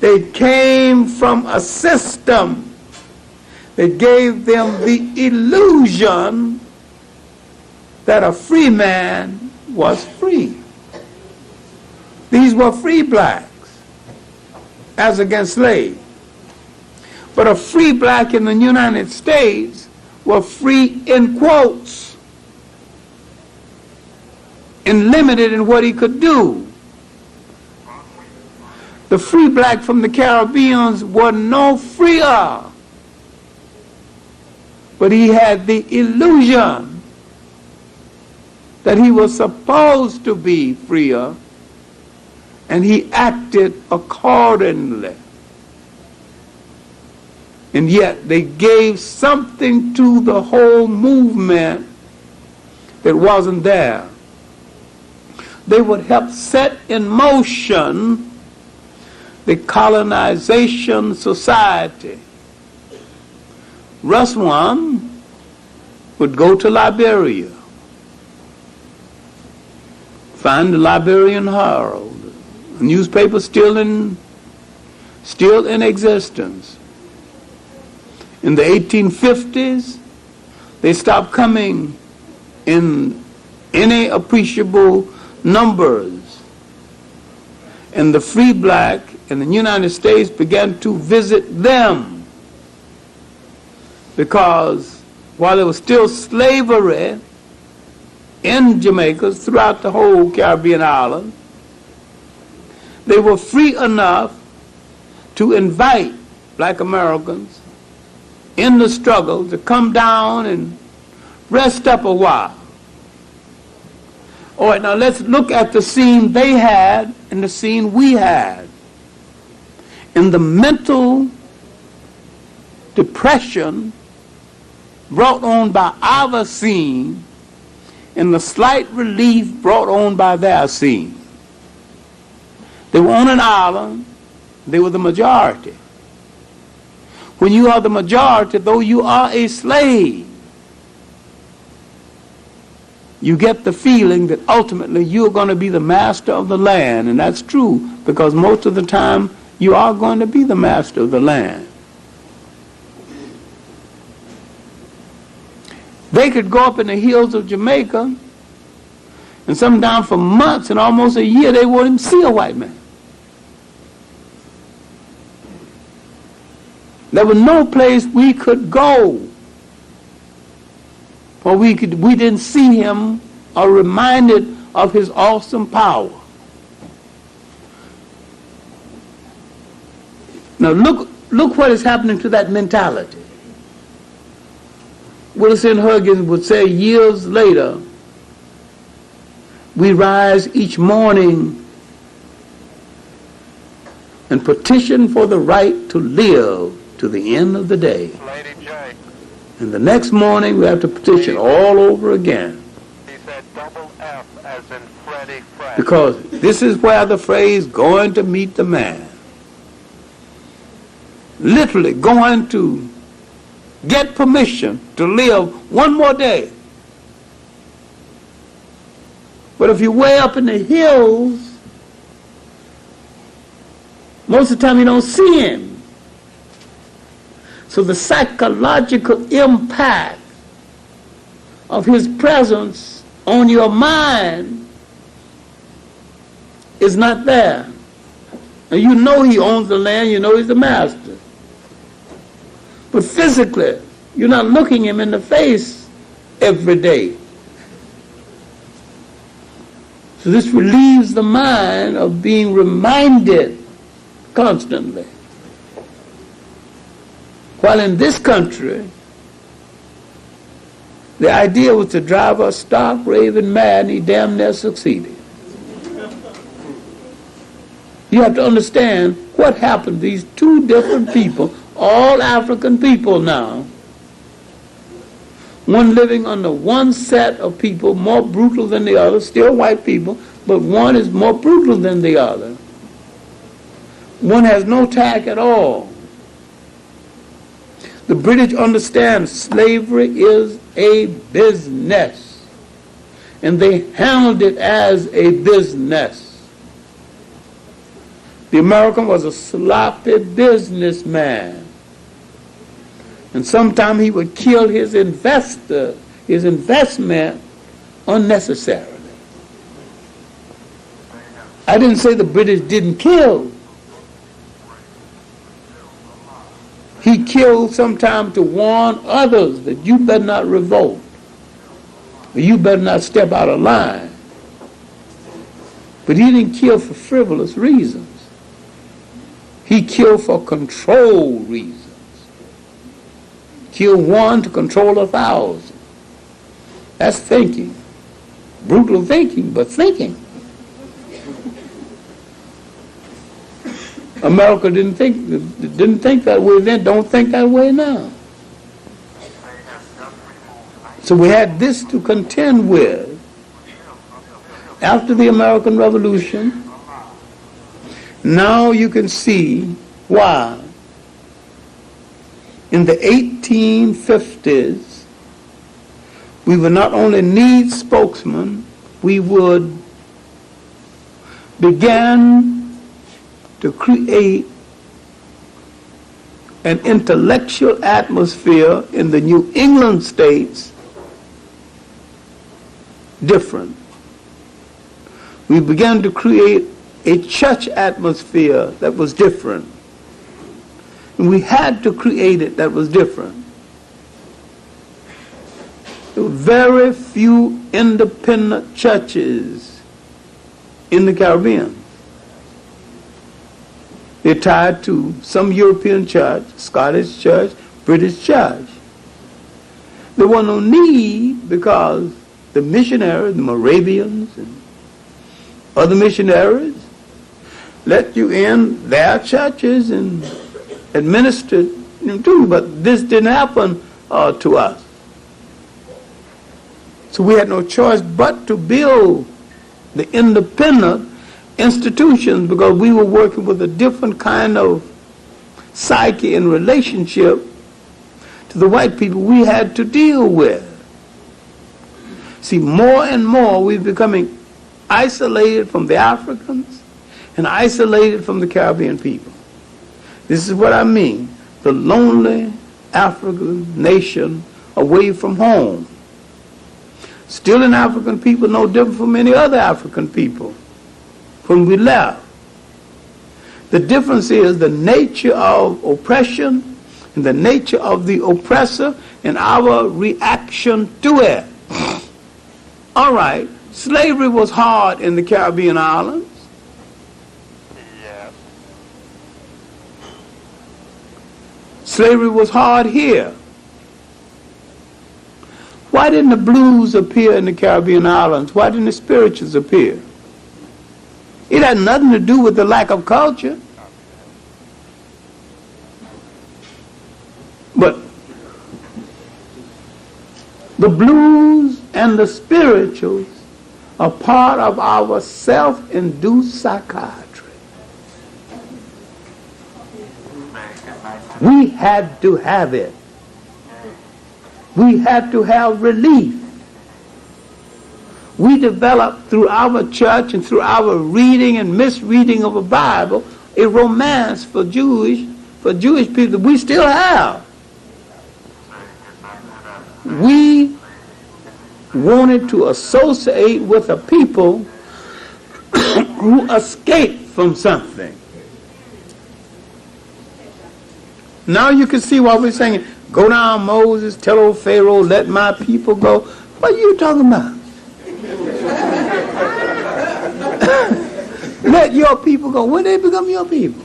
They came from a system that gave them the illusion that a free man was free. These were free blacks as against slaves. But a free black in the United States was free in quotes and limited in what he could do. The free black from the Caribbeans was no freer, but he had the illusion that he was supposed to be freer, and he acted accordingly. And yet they gave something to the whole movement that wasn't there. They would help set in motion the colonization society. Ruswan would go to Liberia, find the Liberian Herald, a newspaper still in existence. In the 1850s, they stopped coming in any appreciable numbers, and the free black in the United States began to visit them, because while there was still slavery in Jamaica, throughout the whole Caribbean island, they were free enough to invite black Americans in the struggle to come down and rest up a while. All right, now let's look at the scene they had and the scene we had. In the mental depression brought on by our scene, in the slight relief brought on by their scene. They were on an island. They were the majority. When you are the majority, though you are a slave, you get the feeling that ultimately you're going to be the master of the land. And that's true, because most of the time you are going to be the master of the land. They could go up in the hills of Jamaica, and sometimes for months and almost a year they wouldn't even see a white man. There was no place we could go where we didn't see him or reminded of his awesome power. Now look what is happening to that mentality. Wilson Huggins would say years later, we rise each morning and petition for the right to live to the end of the day. And the next morning we have to petition all over again. He said double F as in Freddie Fred. Because this is where the phrase going to meet the man. Literally going to get permission to live one more day. But if you're way up in the hills, most of the time you don't see him. So the psychological impact of his presence on your mind is not there. And you know he owns the land, you know he's the master. But physically, you're not looking him in the face every day. So this relieves the mind of being reminded constantly. While in this country, the idea was to drive us stark, raving mad, and he damn near succeeded. You have to understand what happened. These two different people, all African people now, one living under one set of people, more brutal than the other, still white people, but one is more brutal than the other. One has no tact at all. The British understand slavery is a business, and they handled it as a business. The American was a sloppy businessman, and sometimes he would kill his investment unnecessarily. I didn't say the British didn't kill. He killed sometimes to warn others that you better not revolt, or you better not step out of line. But he didn't kill for frivolous reasons. He killed for control reasons. Kill one to control 1,000. That's thinking. Brutal thinking, but thinking. America didn't think that way then, don't think that way now. So we had this to contend with. After the American Revolution, now you can see why in the 1850s we would not only need spokesmen, we would begin to create an intellectual atmosphere in the New England states different. We began to create a church atmosphere that was different. And we had to create it that was different. There were very few independent churches in the Caribbean. They're tied to some European church, Scottish church, British church. There was no need because the missionaries, the Moravians and other missionaries, let you in their churches and administer too. But this didn't happen to us. So we had no choice but to build the independent institutions because we were working with a different kind of psyche and relationship to the white people we had to deal with. See, more and more we're becoming isolated from the Africans and isolated from the Caribbean people. This is what I mean, the lonely African nation away from home. Still an African people no different from any other African people when we left. The difference is the nature of oppression and the nature of the oppressor and our reaction to it. All right, slavery was hard in the Caribbean islands. Yes. Slavery was hard here. Why didn't the blues appear in the Caribbean islands? Why didn't the spirituals appear? It had nothing to do with the lack of culture. But the blues and the spirituals are part of our self-induced psychiatry. We had to have it. We had to have relief. We developed through our church and through our reading and misreading of the Bible a romance for Jewish people that we still have. We wanted to associate with a people who escaped from something. Now you can see why we're saying, go down, Moses, tell old Pharaoh, let my people go. What are you talking about? Let your people go. When they become your people?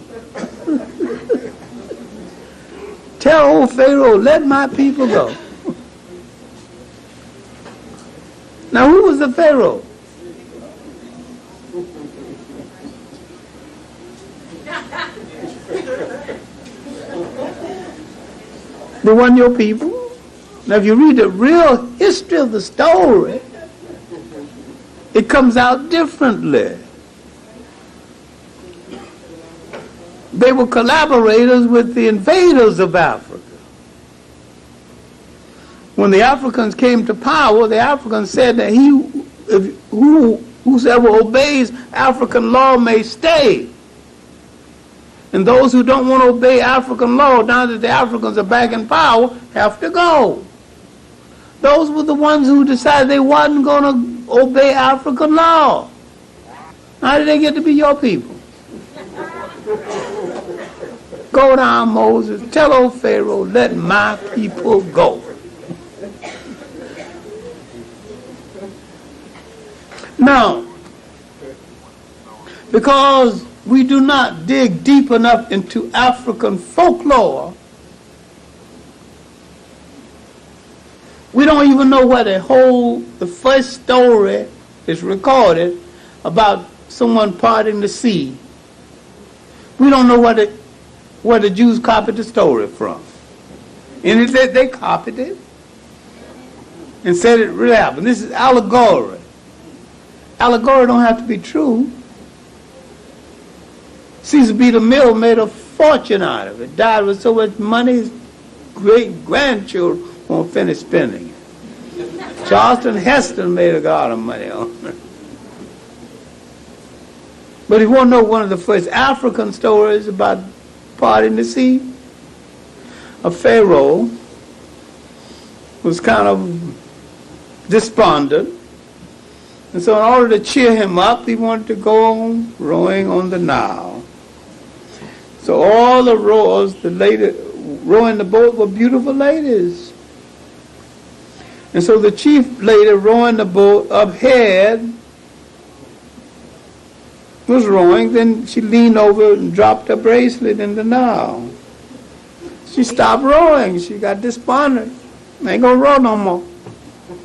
Tell old Pharaoh, let my people go. Now who was the Pharaoh? They weren't your people. Now if you read the real history of the story, it comes out differently. They were collaborators with the invaders of Africa. When the Africans came to power, the Africans said that whosoever obeys African law may stay. And those who don't want to obey African law, now that the Africans are back in power, have to go. Those were the ones who decided they wasn't going to obey African law. How did they get to be your people? Go down, Moses, tell old Pharaoh, let my people go. Now, because we do not dig deep enough into African folklore, we don't even know where the first story is recorded about someone parting the sea. We don't know where the Jews copied the story from. And they copied it and said it really happened. This is allegory. Allegory don't have to be true. Caesar B. DeMille made a fortune out of it. Died with so much money, his great-grandchildren won't finish spending it. Charleston Heston made a lot of money on it. But if you want to know one of the first African stories about parting the sea, a pharaoh was kind of despondent. And so in order to cheer him up, he wanted to go on rowing on the Nile. So all the rowers, the lady rowing the boat, were beautiful ladies. And so the chief lady rowing the boat up ahead was rowing, then she leaned over and dropped her bracelet in the Nile. She stopped rowing. She got despondent. I ain't gonna row no more.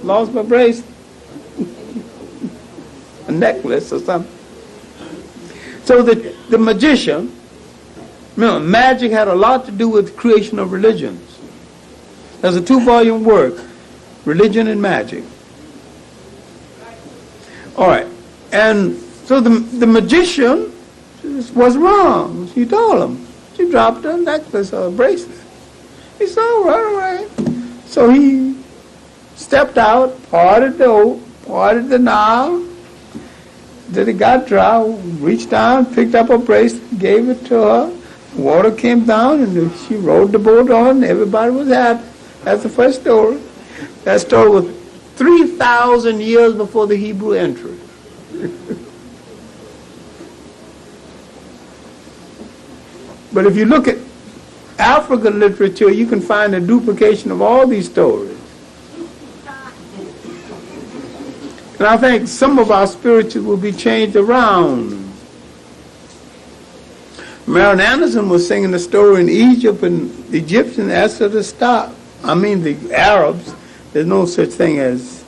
Lost my bracelet. A necklace or something. So the magician, remember, magic had a lot to do with creation of religions. There's a 2-volume work, Religion and Magic. All right. And so the magician was wrong. She told him. She dropped her necklace or bracelet. He said, all right. So he stepped out, parted the knob. Then it got dry, reached down, picked up her bracelet, gave it to her. Water came down, and she rode the boat on, and everybody was happy. That's the first story. That story was 3,000 years before the Hebrew entry. But if you look at African literature, you can find a duplication of all these stories. And I think some of our spirituals will be changed around. Marian Anderson was singing the story in Egypt, and the Egyptians asked her to stop. I mean, the Arabs, there's no such thing as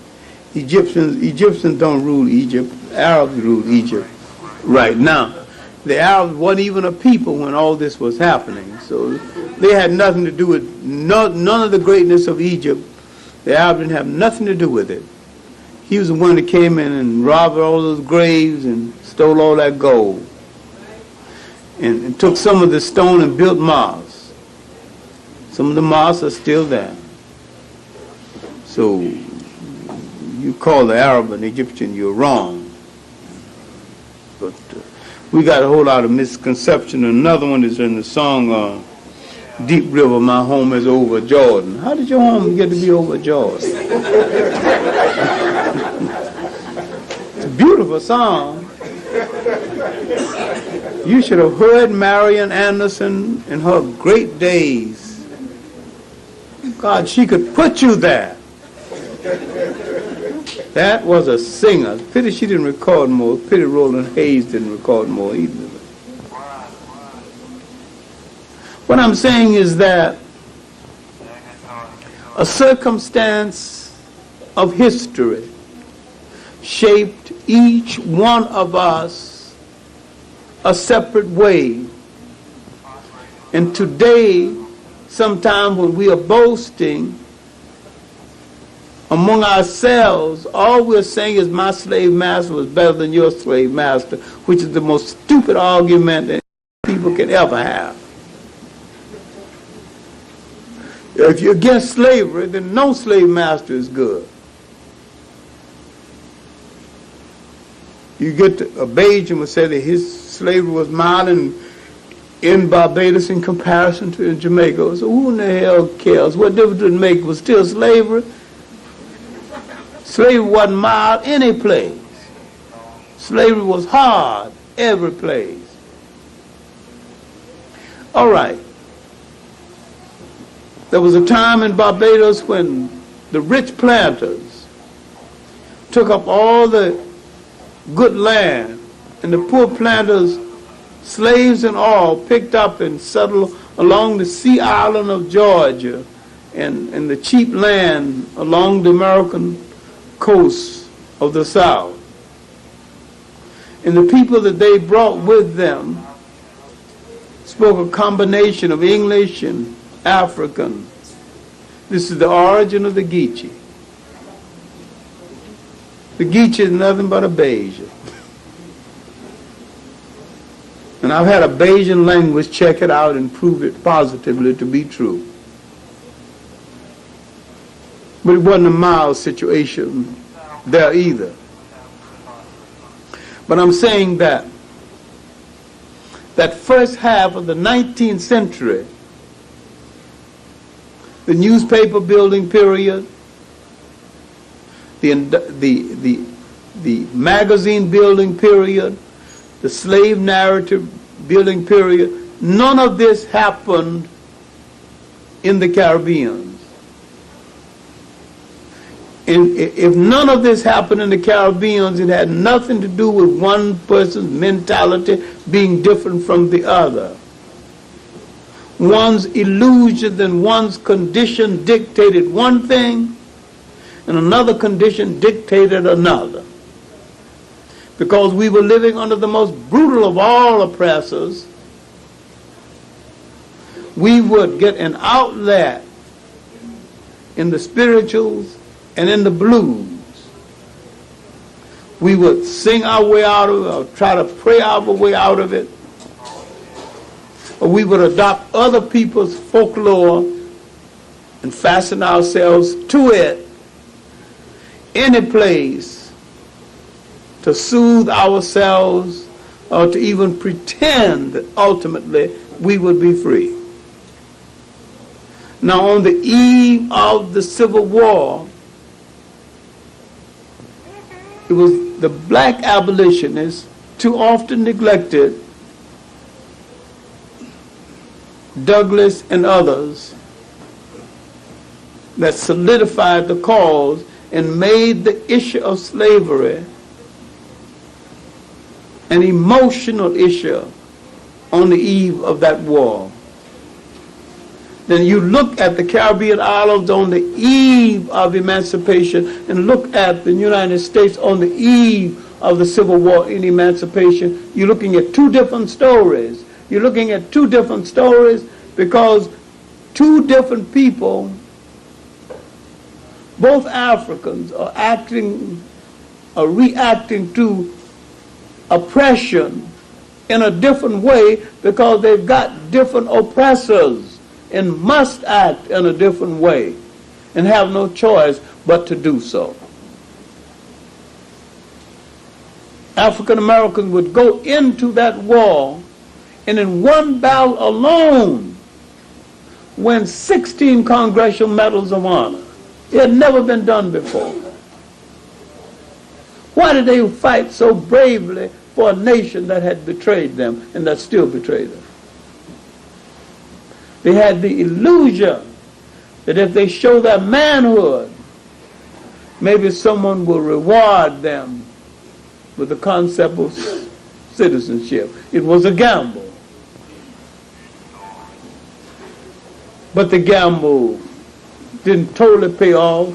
Egyptians. Egyptians don't rule Egypt. Arabs rule Egypt right now. The Arabs weren't even a people when all this was happening. So they had nothing to do with, none of the greatness of Egypt. The Arabs didn't have nothing to do with it. He was the one that came in and robbed all those graves and stole all that gold. And took some of the stone and built mosques. Some of the mosques are still there. So you call the Arab an Egyptian, you're wrong. But we got a whole lot of misconception. Another one is in the song, Deep River, My Home is Over Jordan. How did your home get to be over Jordan? It's a beautiful song. You should have heard Marian Anderson in her great days. God, she could put you there. That was a singer. Pity she didn't record more. Pity Roland Hayes didn't record more either. What I'm saying is that a circumstance of history shaped each one of us a separate way. And today, sometime when we are boasting among ourselves, all we're saying is my slave master was better than your slave master, which is the most stupid argument that people can ever have. If you're against slavery, then no slave master is good. You get a Bajan would say that his slavery was mild in Barbados in comparison to in Jamaica. So who in the hell cares? What difference did it make? It was still slavery. Slavery wasn't mild any place. Slavery was hard every place. All right. There was a time in Barbados when the rich planters took up all the good land, and the poor planters, slaves and all, picked up and settled along the sea island of Georgia and the cheap land along the American coast of the South. And the people that they brought with them spoke a combination of English and African. This is the origin of the Geechee. The Geechee is nothing but a Bajan. And I've had a Bajan language check it out and prove it positively to be true. But it wasn't a mild situation there either. But I'm saying that first half of the 19th century, the newspaper building period, the magazine building period, the slave narrative building period, none of this happened in the Caribbean. And if none of this happened in the Caribbean, it had nothing to do with one person's mentality being different from the other. One's illusions and one's condition dictated one thing, and another condition dictated another. Because we were living under the most brutal of all oppressors, we would get an outlet in the spirituals and in the blues. we would sing our way out of it or try to pray our way out of it, or we would adopt other people's folklore and fasten ourselves to it, any place to soothe ourselves or to even pretend that ultimately we would be free. Now, on the eve of the Civil War, it was the black abolitionists, too often neglected, Douglas and others, that solidified the cause and made the issue of slavery an emotional issue on the eve of that war. Then you look at the Caribbean islands on the eve of emancipation and look at the United States on the eve of the Civil War and emancipation. You're looking at two different stories. You're looking at two different stories because two different people, both Africans, are reacting to oppression in a different way because they've got different oppressors and must act in a different way and have no choice but to do so. African Americans would go into that war and in one battle alone win 16 Congressional Medals of Honor. It had never been done before. Why did they fight so bravely for a nation that had betrayed them and that still betrayed them? They had the illusion that if they show their manhood, maybe someone will reward them with the concept of citizenship. It was a gamble. But the gamble didn't totally pay off,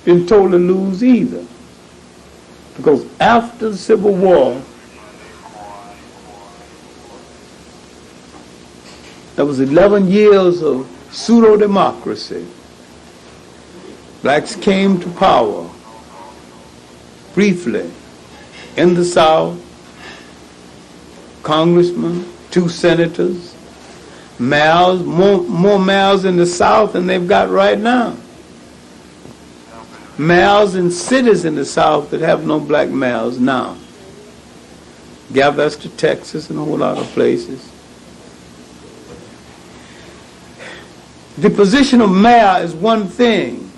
didn't totally lose either. Because after the Civil War, there was 11 years of pseudo-democracy. Blacks came to power briefly in the South, congressmen, 2 senators, mayors, more mayors in the South than they've got right now. Mayors in cities in the South that have no black mayors now. Galveston, Texas, and a whole lot of places. The position of mayor is one thing,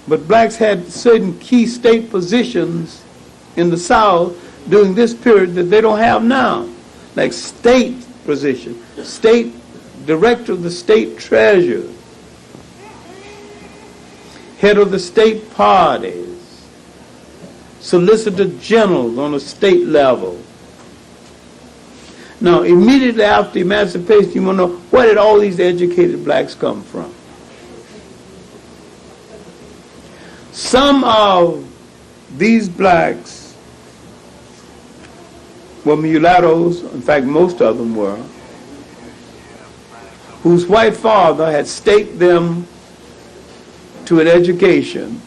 but blacks had certain key state positions in the South during this period that they don't have now, like state position, state director of the state treasurer, head of the state parties, solicitor generals on a state level. Now, immediately after emancipation, you want to know, where did all these educated blacks come from? Some of these blacks were mulattoes, in fact, most of them were, whose white father had staked them to an education.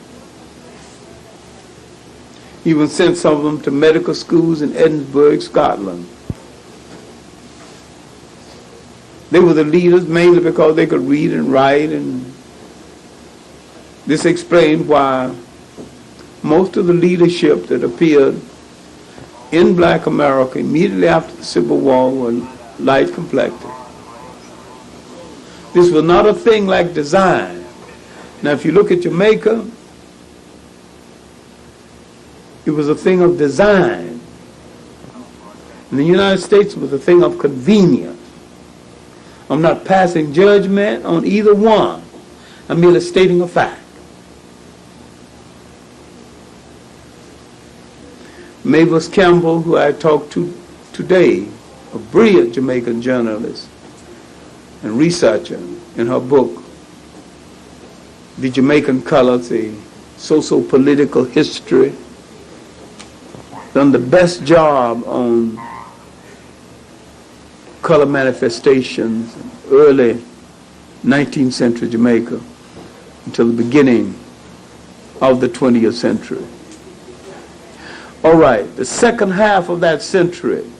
He even sent some of them to medical schools in Edinburgh, Scotland. They were the leaders mainly because they could read and write, and this explained why most of the leadership that appeared in black America immediately after the Civil War were light complected. This was not a thing like design. Now, if you look at Jamaica, it was a thing of design. In the United States, it was a thing of convenience. I'm not passing judgment on either one. I'm merely stating a fact. Mavis Campbell, who I talked to today, a brilliant Jamaican journalist and researcher, in her book, The Jamaican Colors, a socio-political history, done the best job on color manifestations in early 19th century Jamaica until the beginning of the 20th century. All right, the second half of that century,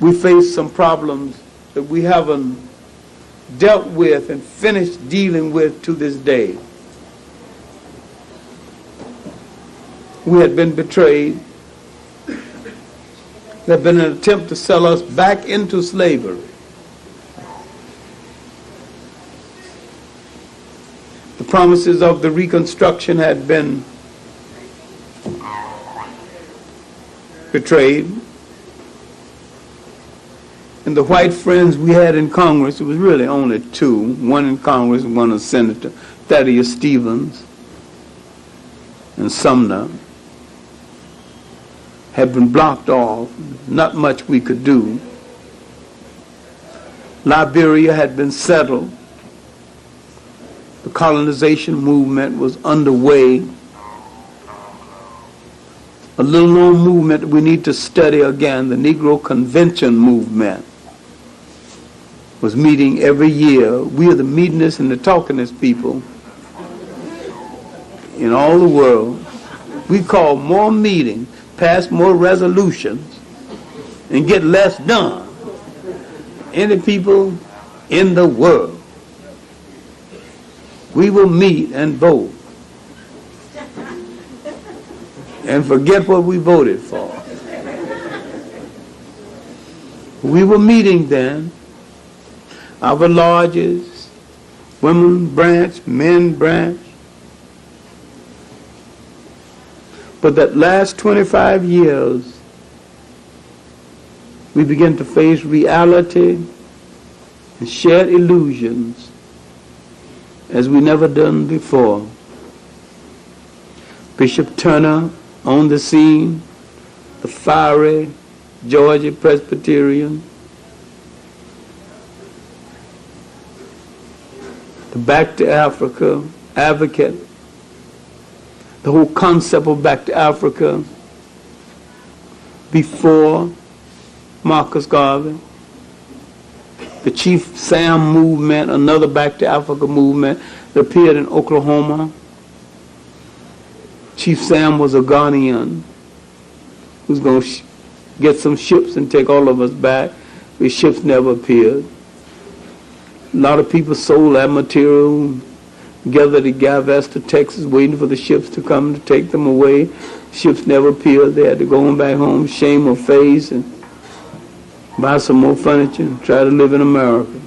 we faced some problems that we haven't dealt with and finished dealing with to this day. We had been betrayed. There had been an attempt to sell us back into slavery. The promises of the Reconstruction had been betrayed. And the white friends we had in Congress, it was really only two, one in Congress and one a senator, Thaddeus Stevens and Sumner, had been blocked off. Not much we could do. Liberia had been settled. The colonization movement was underway. A little known movement we need to study again, the Negro Convention movement, was meeting every year. We are the meetingest and the talkingest people in all the world. We call more meetings, pass more resolutions, and get less done. Any people in the world. We will meet and vote and forget what we voted for. We were meeting then. Our lodges, women branch, men branch. But that last 25 years, we began to face reality and shared illusions as we never done before. Bishop Turner on the scene, the fiery Georgia Presbyterian, the Back to Africa advocate, the whole concept of Back to Africa before Marcus Garvey, the Chief Sam movement, another Back to Africa movement that appeared in Oklahoma. Chief Sam was a Ghanaian who's going to get some ships and take all of us back. The ships never appeared. A lot of people sold that material, gathered at Galveston, Texas, waiting for the ships to come to take them away. Ships never appeared. They had to go on back home, shame their face, and buy some more furniture and try to live in America.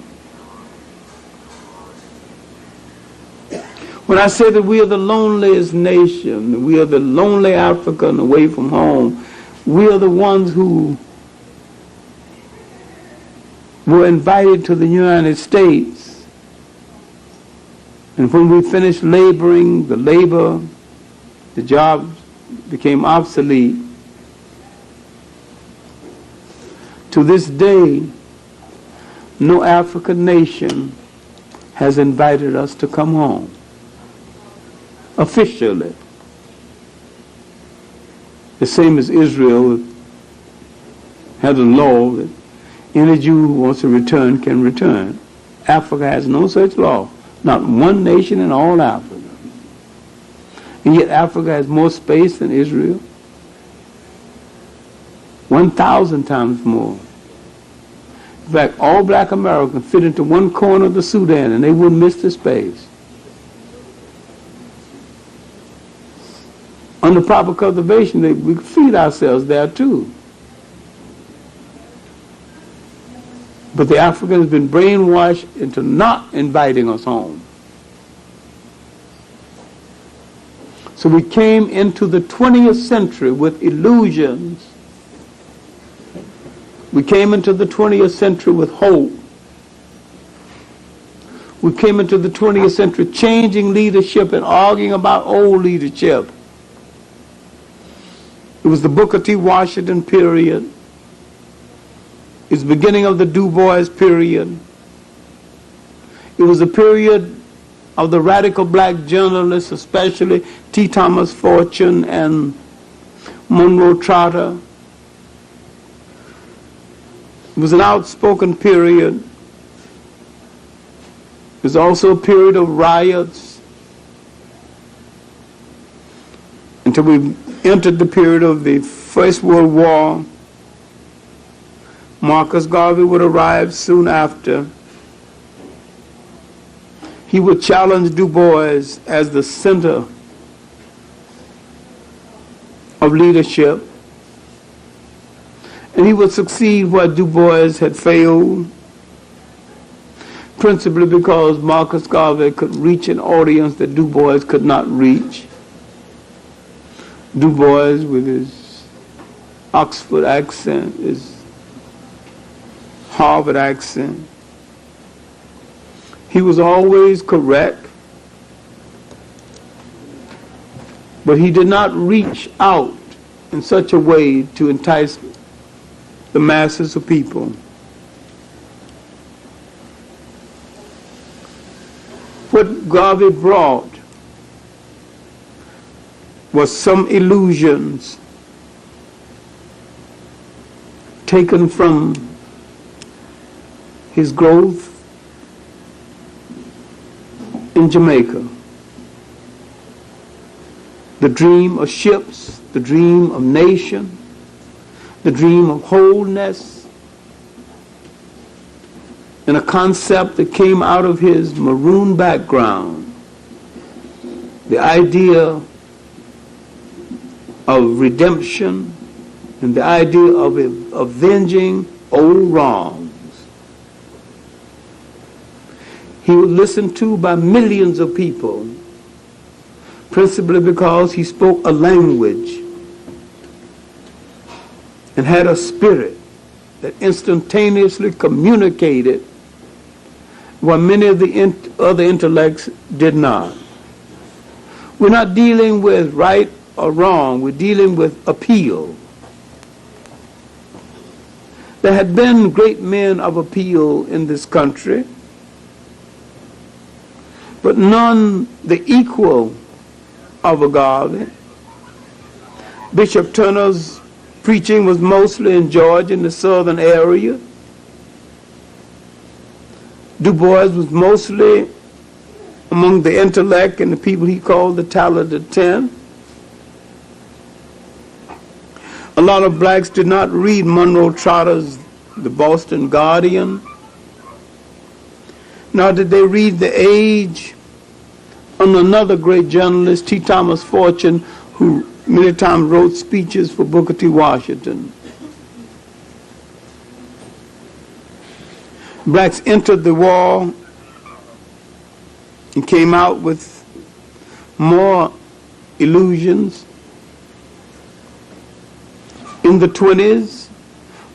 When I say that we are the loneliest nation, we are the lonely African away from home, we are the ones who were invited to the United States. And when we finished laboring, the jobs became obsolete. To this day, no African nation has invited us to come home. Officially. The same as Israel had a law that any Jew who wants to return can return. Africa has no such law. Not one nation in all Africa. And yet Africa has more space than Israel. 1,000 times more. In fact, all black Americans fit into one corner of the Sudan and they wouldn't miss the space. Under proper cultivation, we could feed ourselves there too. But the African has been brainwashed into not inviting us home. So we came into the 20th century with illusions. We came into the 20th century with hope. We came into the 20th century changing leadership and arguing about old leadership. It was the Booker T. Washington period. It's the beginning of the Du Bois period. It was a period of the radical black journalists, especially T. Thomas Fortune and Monroe Trotter. It was an outspoken period. It was also a period of riots until we entered the period of the First World War. Marcus Garvey would arrive soon after. He would challenge Du Bois as the center of leadership, and he would succeed where Du Bois had failed, principally because Marcus Garvey could reach an audience that Du Bois could not reach. Du Bois, with his Oxford accent, his Harvard accent, he was always correct, but he did not reach out in such a way to entice the masses of people. What Garvey brought was some illusions taken from his growth in Jamaica. The dream of ships, the dream of nation, the dream of wholeness, and a concept that came out of his maroon background, the idea of redemption and the idea of avenging old wrongs. He was listened to by millions of people, principally because he spoke a language and had a spirit that instantaneously communicated while many of the other intellects did not. We're not dealing with right or wrong, we're dealing with appeal. There had been great men of appeal in this country, but none the equal of a Garvey. Bishop Turner's preaching was mostly in Georgia, in the southern area. Du Bois was mostly among the intellect and the people he called the talented 10. A lot of blacks did not read Monroe Trotter's The Boston Guardian, nor did they read The Age, and another great journalist, T. Thomas Fortune, who many times wrote speeches for Booker T. Washington. Blacks entered the war and came out with more illusions. In the 20s,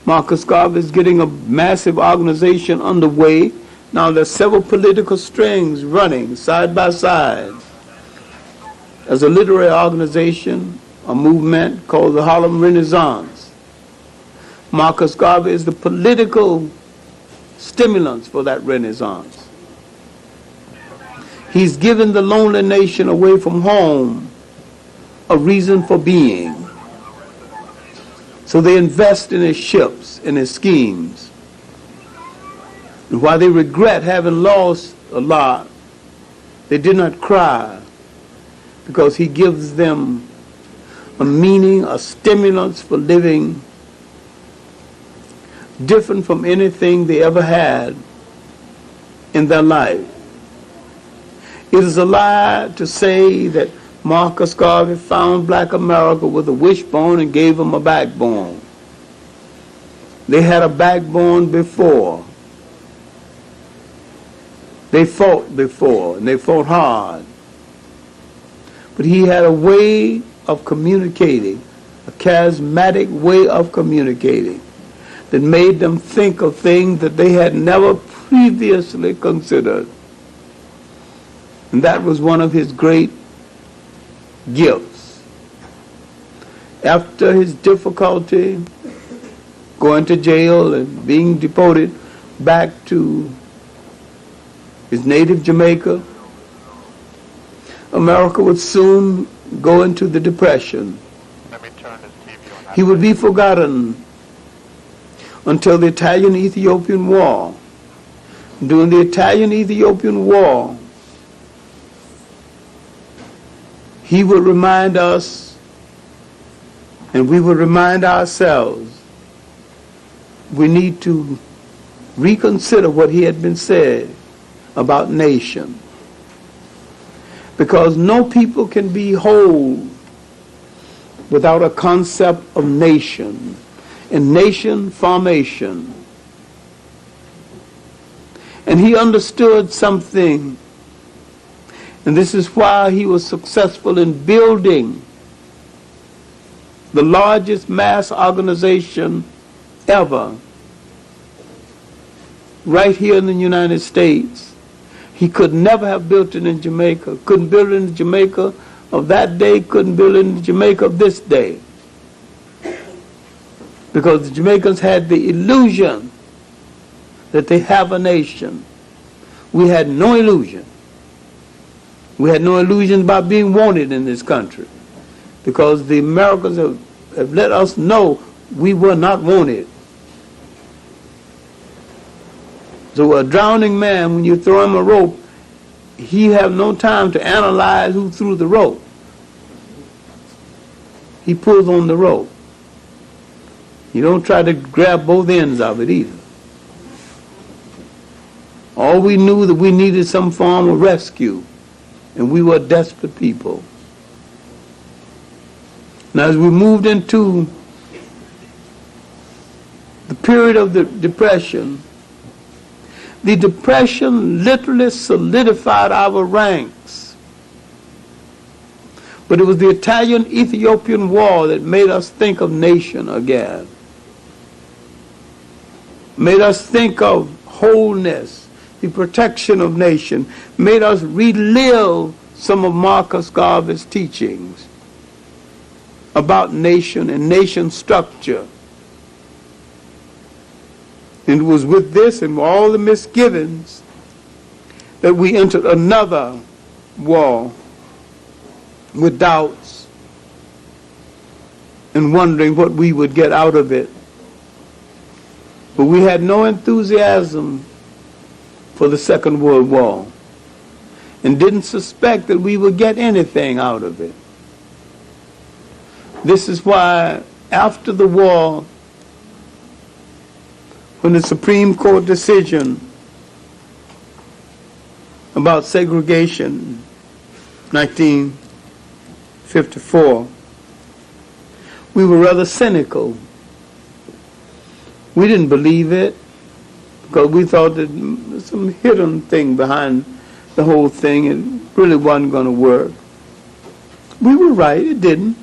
Marcus Garvey is getting a massive organization underway. Now there's several political strings running side by side. There's a literary organization, a movement called the Harlem Renaissance. Marcus Garvey is the political stimulants for that Renaissance. He's given the lonely nation away from home a reason for being. So they invest in his ships, in his schemes. And while they regret having lost a lot, they did not cry, because he gives them a meaning, a stimulus for living different from anything they ever had in their life. It is a lie to say that Marcus Garvey found black America with a wishbone and gave them a backbone. They had a backbone before. They fought before, and they fought hard. But he had a way of communicating, a charismatic way of communicating, that made them think of things that they had never previously considered. And that was one of his great gifts. After his difficulty going to jail and being deported back to his native Jamaica, America would soon go into the Depression. He would be forgotten until the Italian-Ethiopian War. During the Italian-Ethiopian War, he would remind us And we will remind ourselves we need to reconsider what he had been said about nation. Because no people can be whole without a concept of nation and nation formation. And he understood something, and this is why he was successful in building the largest mass organization ever right here in the United States. He could never have built it in Jamaica. Couldn't build it in Jamaica of that day, couldn't build it in Jamaica of this day. Because the Jamaicans had the illusion that they have a nation. We had no illusion. We had no illusion about being wanted in this country. Because the Americans have let us know we were not wanted. So a drowning man, when you throw him a rope, he have no time to analyze who threw the rope. He pulls on the rope. You don't try to grab both ends of it either. All we knew that we needed some form of rescue, and we were desperate people. Now as we moved into the period of the Depression literally solidified our ranks. But it was the Italian-Ethiopian War that made us think of nation again. Made us think of wholeness, the protection of nation. Made us relive some of Marcus Garvey's teachings about nation and nation structure. And it was with this and all the misgivings that we entered another war with doubts and wondering what we would get out of it. But we had no enthusiasm for the Second World War and didn't suspect that we would get anything out of it. This is why after the war, when the Supreme Court decision about segregation, 1954, we were rather cynical. We didn't believe it because we thought that there was some hidden thing behind the whole thing. It really wasn't going to work. We were right, it didn't.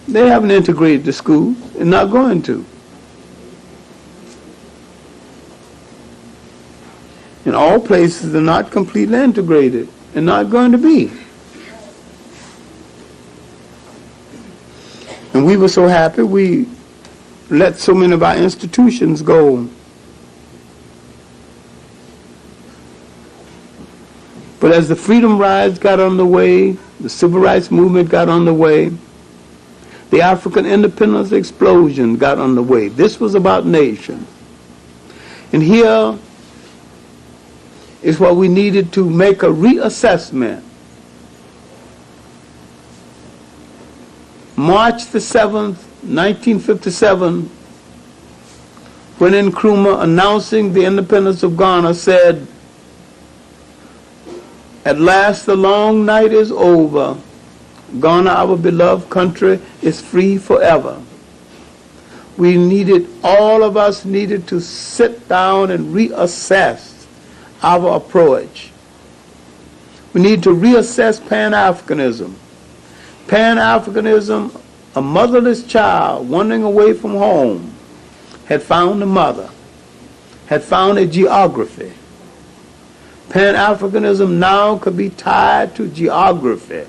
They haven't integrated the schools and not going to. In all places, they're not completely integrated and not going to be. And we were so happy we let so many of our institutions go. But as the freedom rides got underway, the civil rights movement got underway, the African independence explosion got underway. This was about nation. And here is what we needed to make a reassessment. March the 7th, 1957, when Nkrumah announcing the independence of Ghana said, "At last the long night is over. Ghana, our beloved country, is free forever." All of us needed to sit down and reassess our approach. We need to reassess Pan-Africanism. Pan-Africanism, a motherless child wandering away from home, had found a mother, had found a geography. Pan-Africanism now could be tied to geography.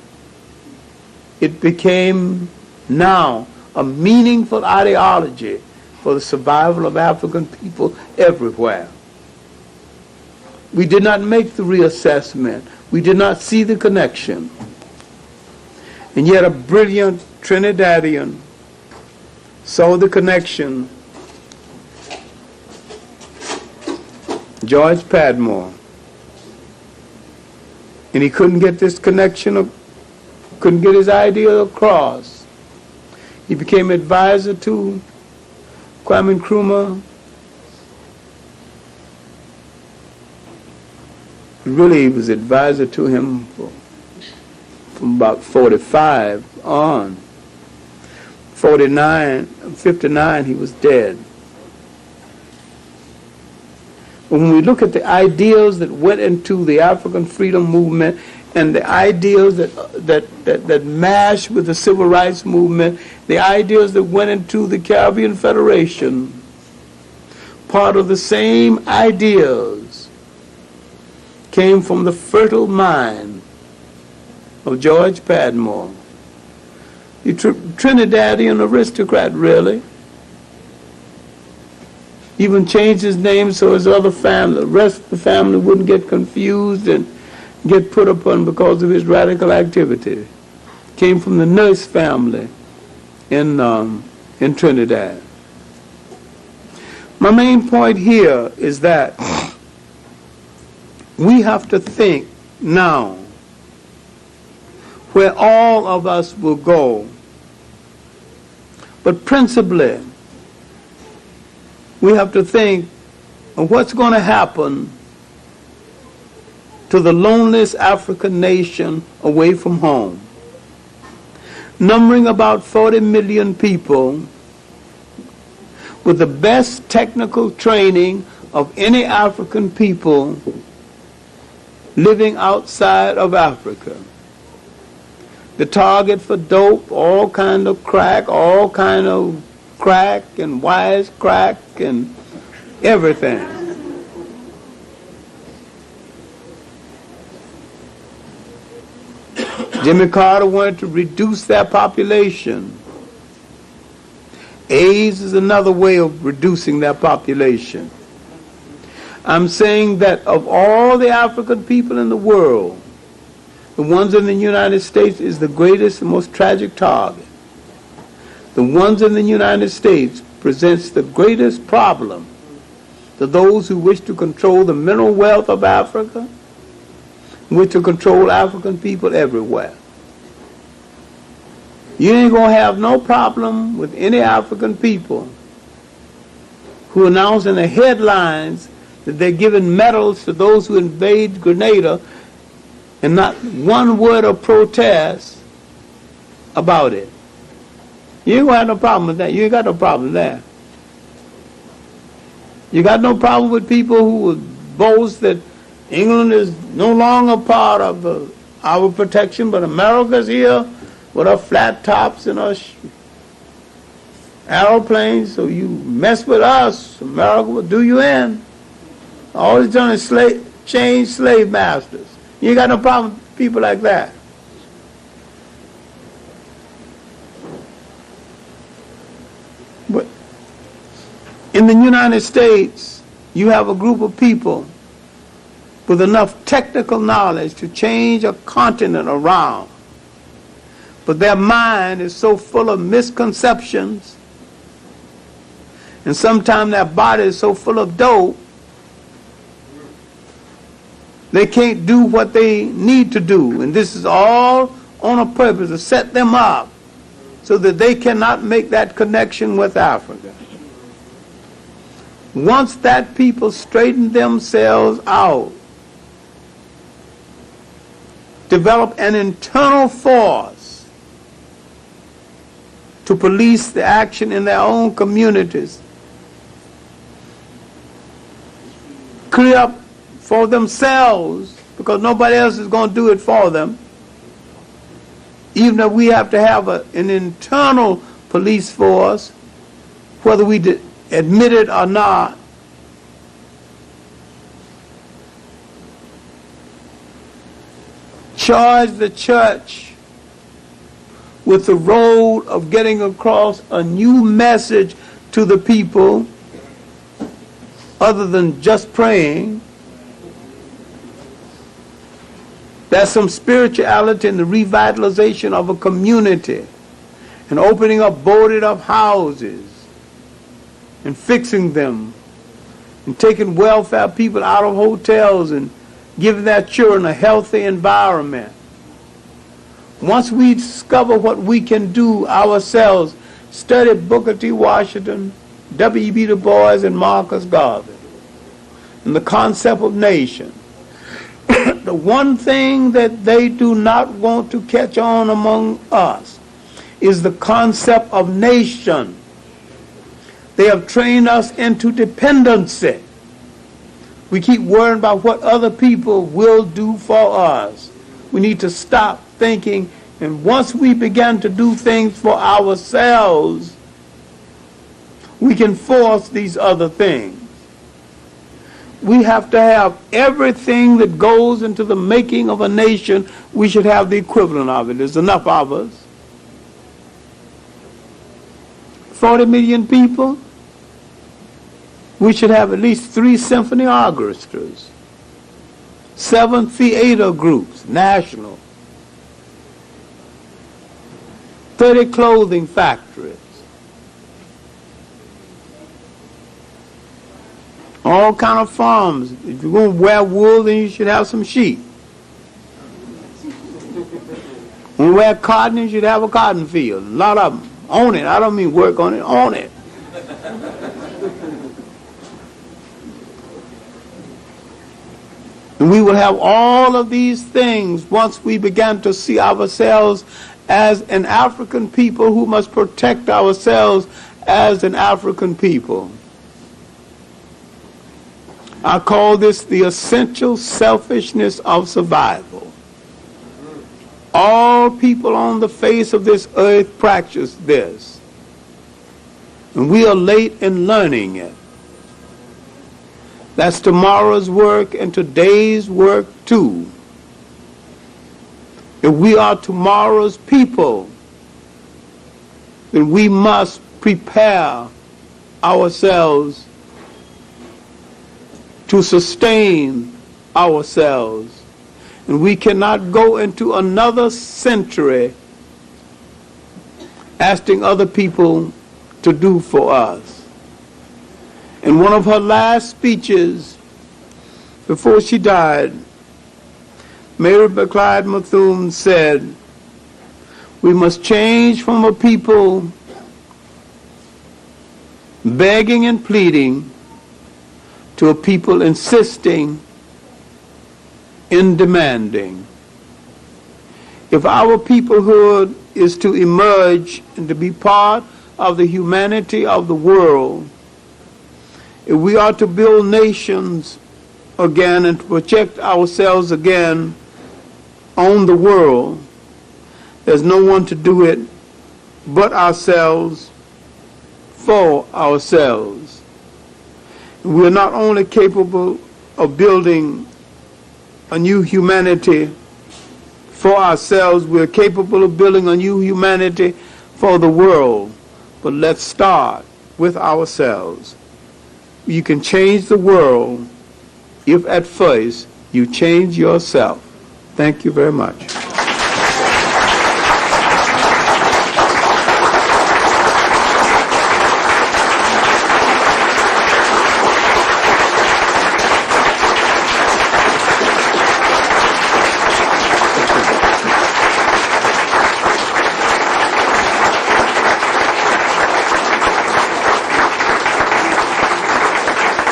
It became now a meaningful ideology for the survival of African people everywhere. We did not make the reassessment. We did not see the connection. And yet a brilliant Trinidadian saw the connection. George Padmore. And he couldn't get this connection couldn't get his idea across. He became advisor to Kwame Nkrumah. Really, he was advisor to him from about 45 on. 59, he was dead. When we look at the ideals that went into the African freedom movement and the ideals that mashed with the civil rights movement, the ideals that went into the Caribbean Federation, part of the same ideas came from the fertile mind of George Padmore. The Trinidadian aristocrat, really. Even changed his name so his other family, the rest of the family wouldn't get confused and get put upon because of his radical activity. Came from the nurse family in Trinidad. My main point here is that we have to think now where all of us will go. But principally, we have to think of what's going to happen to the loneliest African nation away from home, numbering about 40 million people with the best technical training of any African people living outside of Africa. The target for dope, all kind of crack, all kind of crack and wise crack and everything. Jimmy Carter wanted to reduce their population. AIDS is another way of reducing their population. I'm saying that of all the African people in the world, the ones in the United States is the greatest and most tragic target. The ones in the United States presents the greatest problem to those who wish to control the mineral wealth of Africa, wish to control African people everywhere. You ain't going to have no problem with any African people who announce in the headlines that they're giving medals to those who invade Grenada and not one word of protest about it. You ain't gonna have no problem with that. You ain't got no problem there. You got no problem with people who would boast that England is no longer part of our protection, but America's here with our flat tops and our aeroplanes, so you mess with us, America will do you in. All it's done is change slave masters. You ain't got no problem with people like that. But in the United States, you have a group of people with enough technical knowledge to change a continent around. But their mind is so full of misconceptions, and sometimes their body is so full of dope, they can't do what they need to do. And this is all on a purpose to set them up so that they cannot make that connection with Africa. Once that people straighten themselves out, develop an internal force to police the action in their own communities, clear up for themselves, because nobody else is going to do it for them, even if we have to have an internal police force, whether we admit it or not. Charge the church with the role of getting across a new message to the people other than just praying. There's some spirituality in the revitalization of a community and opening up boarded up houses and fixing them and taking welfare people out of hotels and giving their children a healthy environment. Once we discover what we can do ourselves, study Booker T. Washington, W.E.B. Du Bois, and Marcus Garvey, and the concept of nation. The one thing that they do not want to catch on among us is the concept of nation. They have trained us into dependency. We keep worrying about what other people will do for us. We need to stop thinking, and once we begin to do things for ourselves, we can force these other things. We have to have everything that goes into the making of a nation. We should have the equivalent of it. There's enough of us. 40 million people. We should have at least 3 symphony orchestras, 7 theater groups, national, 30 clothing factories, all kind of farms. If you're going to wear wool, then you should have some sheep. When you wear cotton, you should have a cotton field. A lot of them. Own it. I don't mean work on it. Own it. And we will have all of these things once we begin to see ourselves as an African people who must protect ourselves as an African people. I call this the essential selfishness of survival. All people on the face of this earth practice this. And we are late in learning it. That's tomorrow's work and today's work too. If we are tomorrow's people, then we must prepare ourselves to sustain ourselves. And we cannot go into another century asking other people to do for us. In one of her last speeches before she died, Mary McLeod Bethune said, we must change from a people begging and pleading to a people insisting in demanding. If our peoplehood is to emerge and to be part of the humanity of the world, if we are to build nations again and to project ourselves again on the world, there's no one to do it but ourselves for ourselves. We are not only capable of building a new humanity for ourselves, we're capable of building a new humanity for the world. But let's start with ourselves. You can change the world if at first you change yourself. Thank you very much.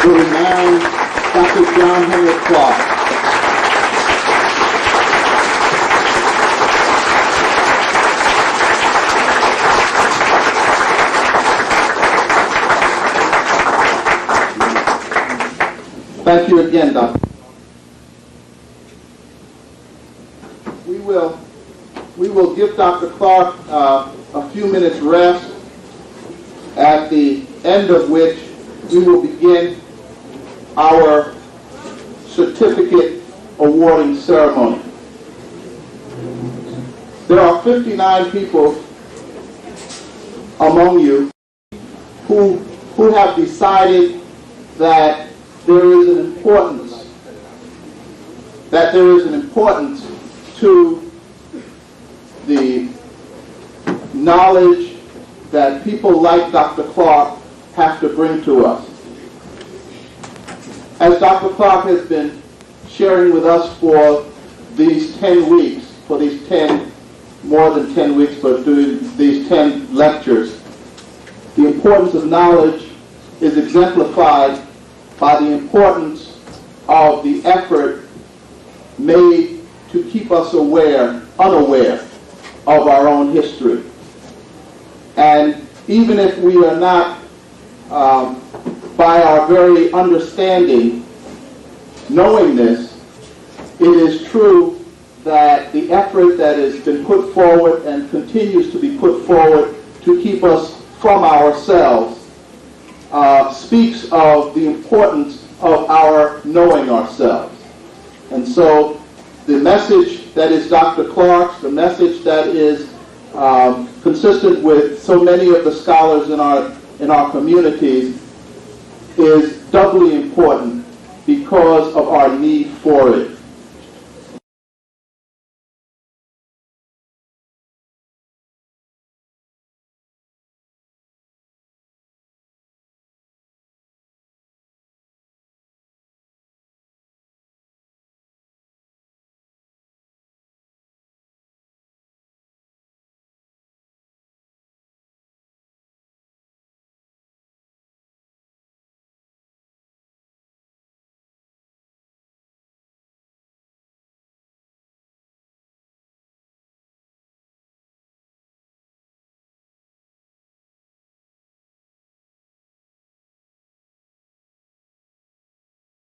We will now Dr. John Henrik Clarke. Thank you again, Doctor. We will give Dr. Clarke a few minutes rest, at the end of which we will begin our certificate awarding ceremony. There are 59 people among you who have decided that there is an importance to the knowledge that people like Dr. Clarke have to bring to us. As Dr. Clarke has been sharing with us for these 10 weeks, for these 10 more than 10 weeks, but during these 10 lectures, the importance of knowledge is exemplified by the importance of the effort made to keep us unaware of our own history. And even if we are not, by our very understanding, knowing this, it is true that the effort that has been put forward and continues to be put forward to keep us from ourselves speaks of the importance of our knowing ourselves. And so the message that is Dr. Clarke's, the message that is consistent with so many of the scholars in our communities, is doubly important because of our need for it.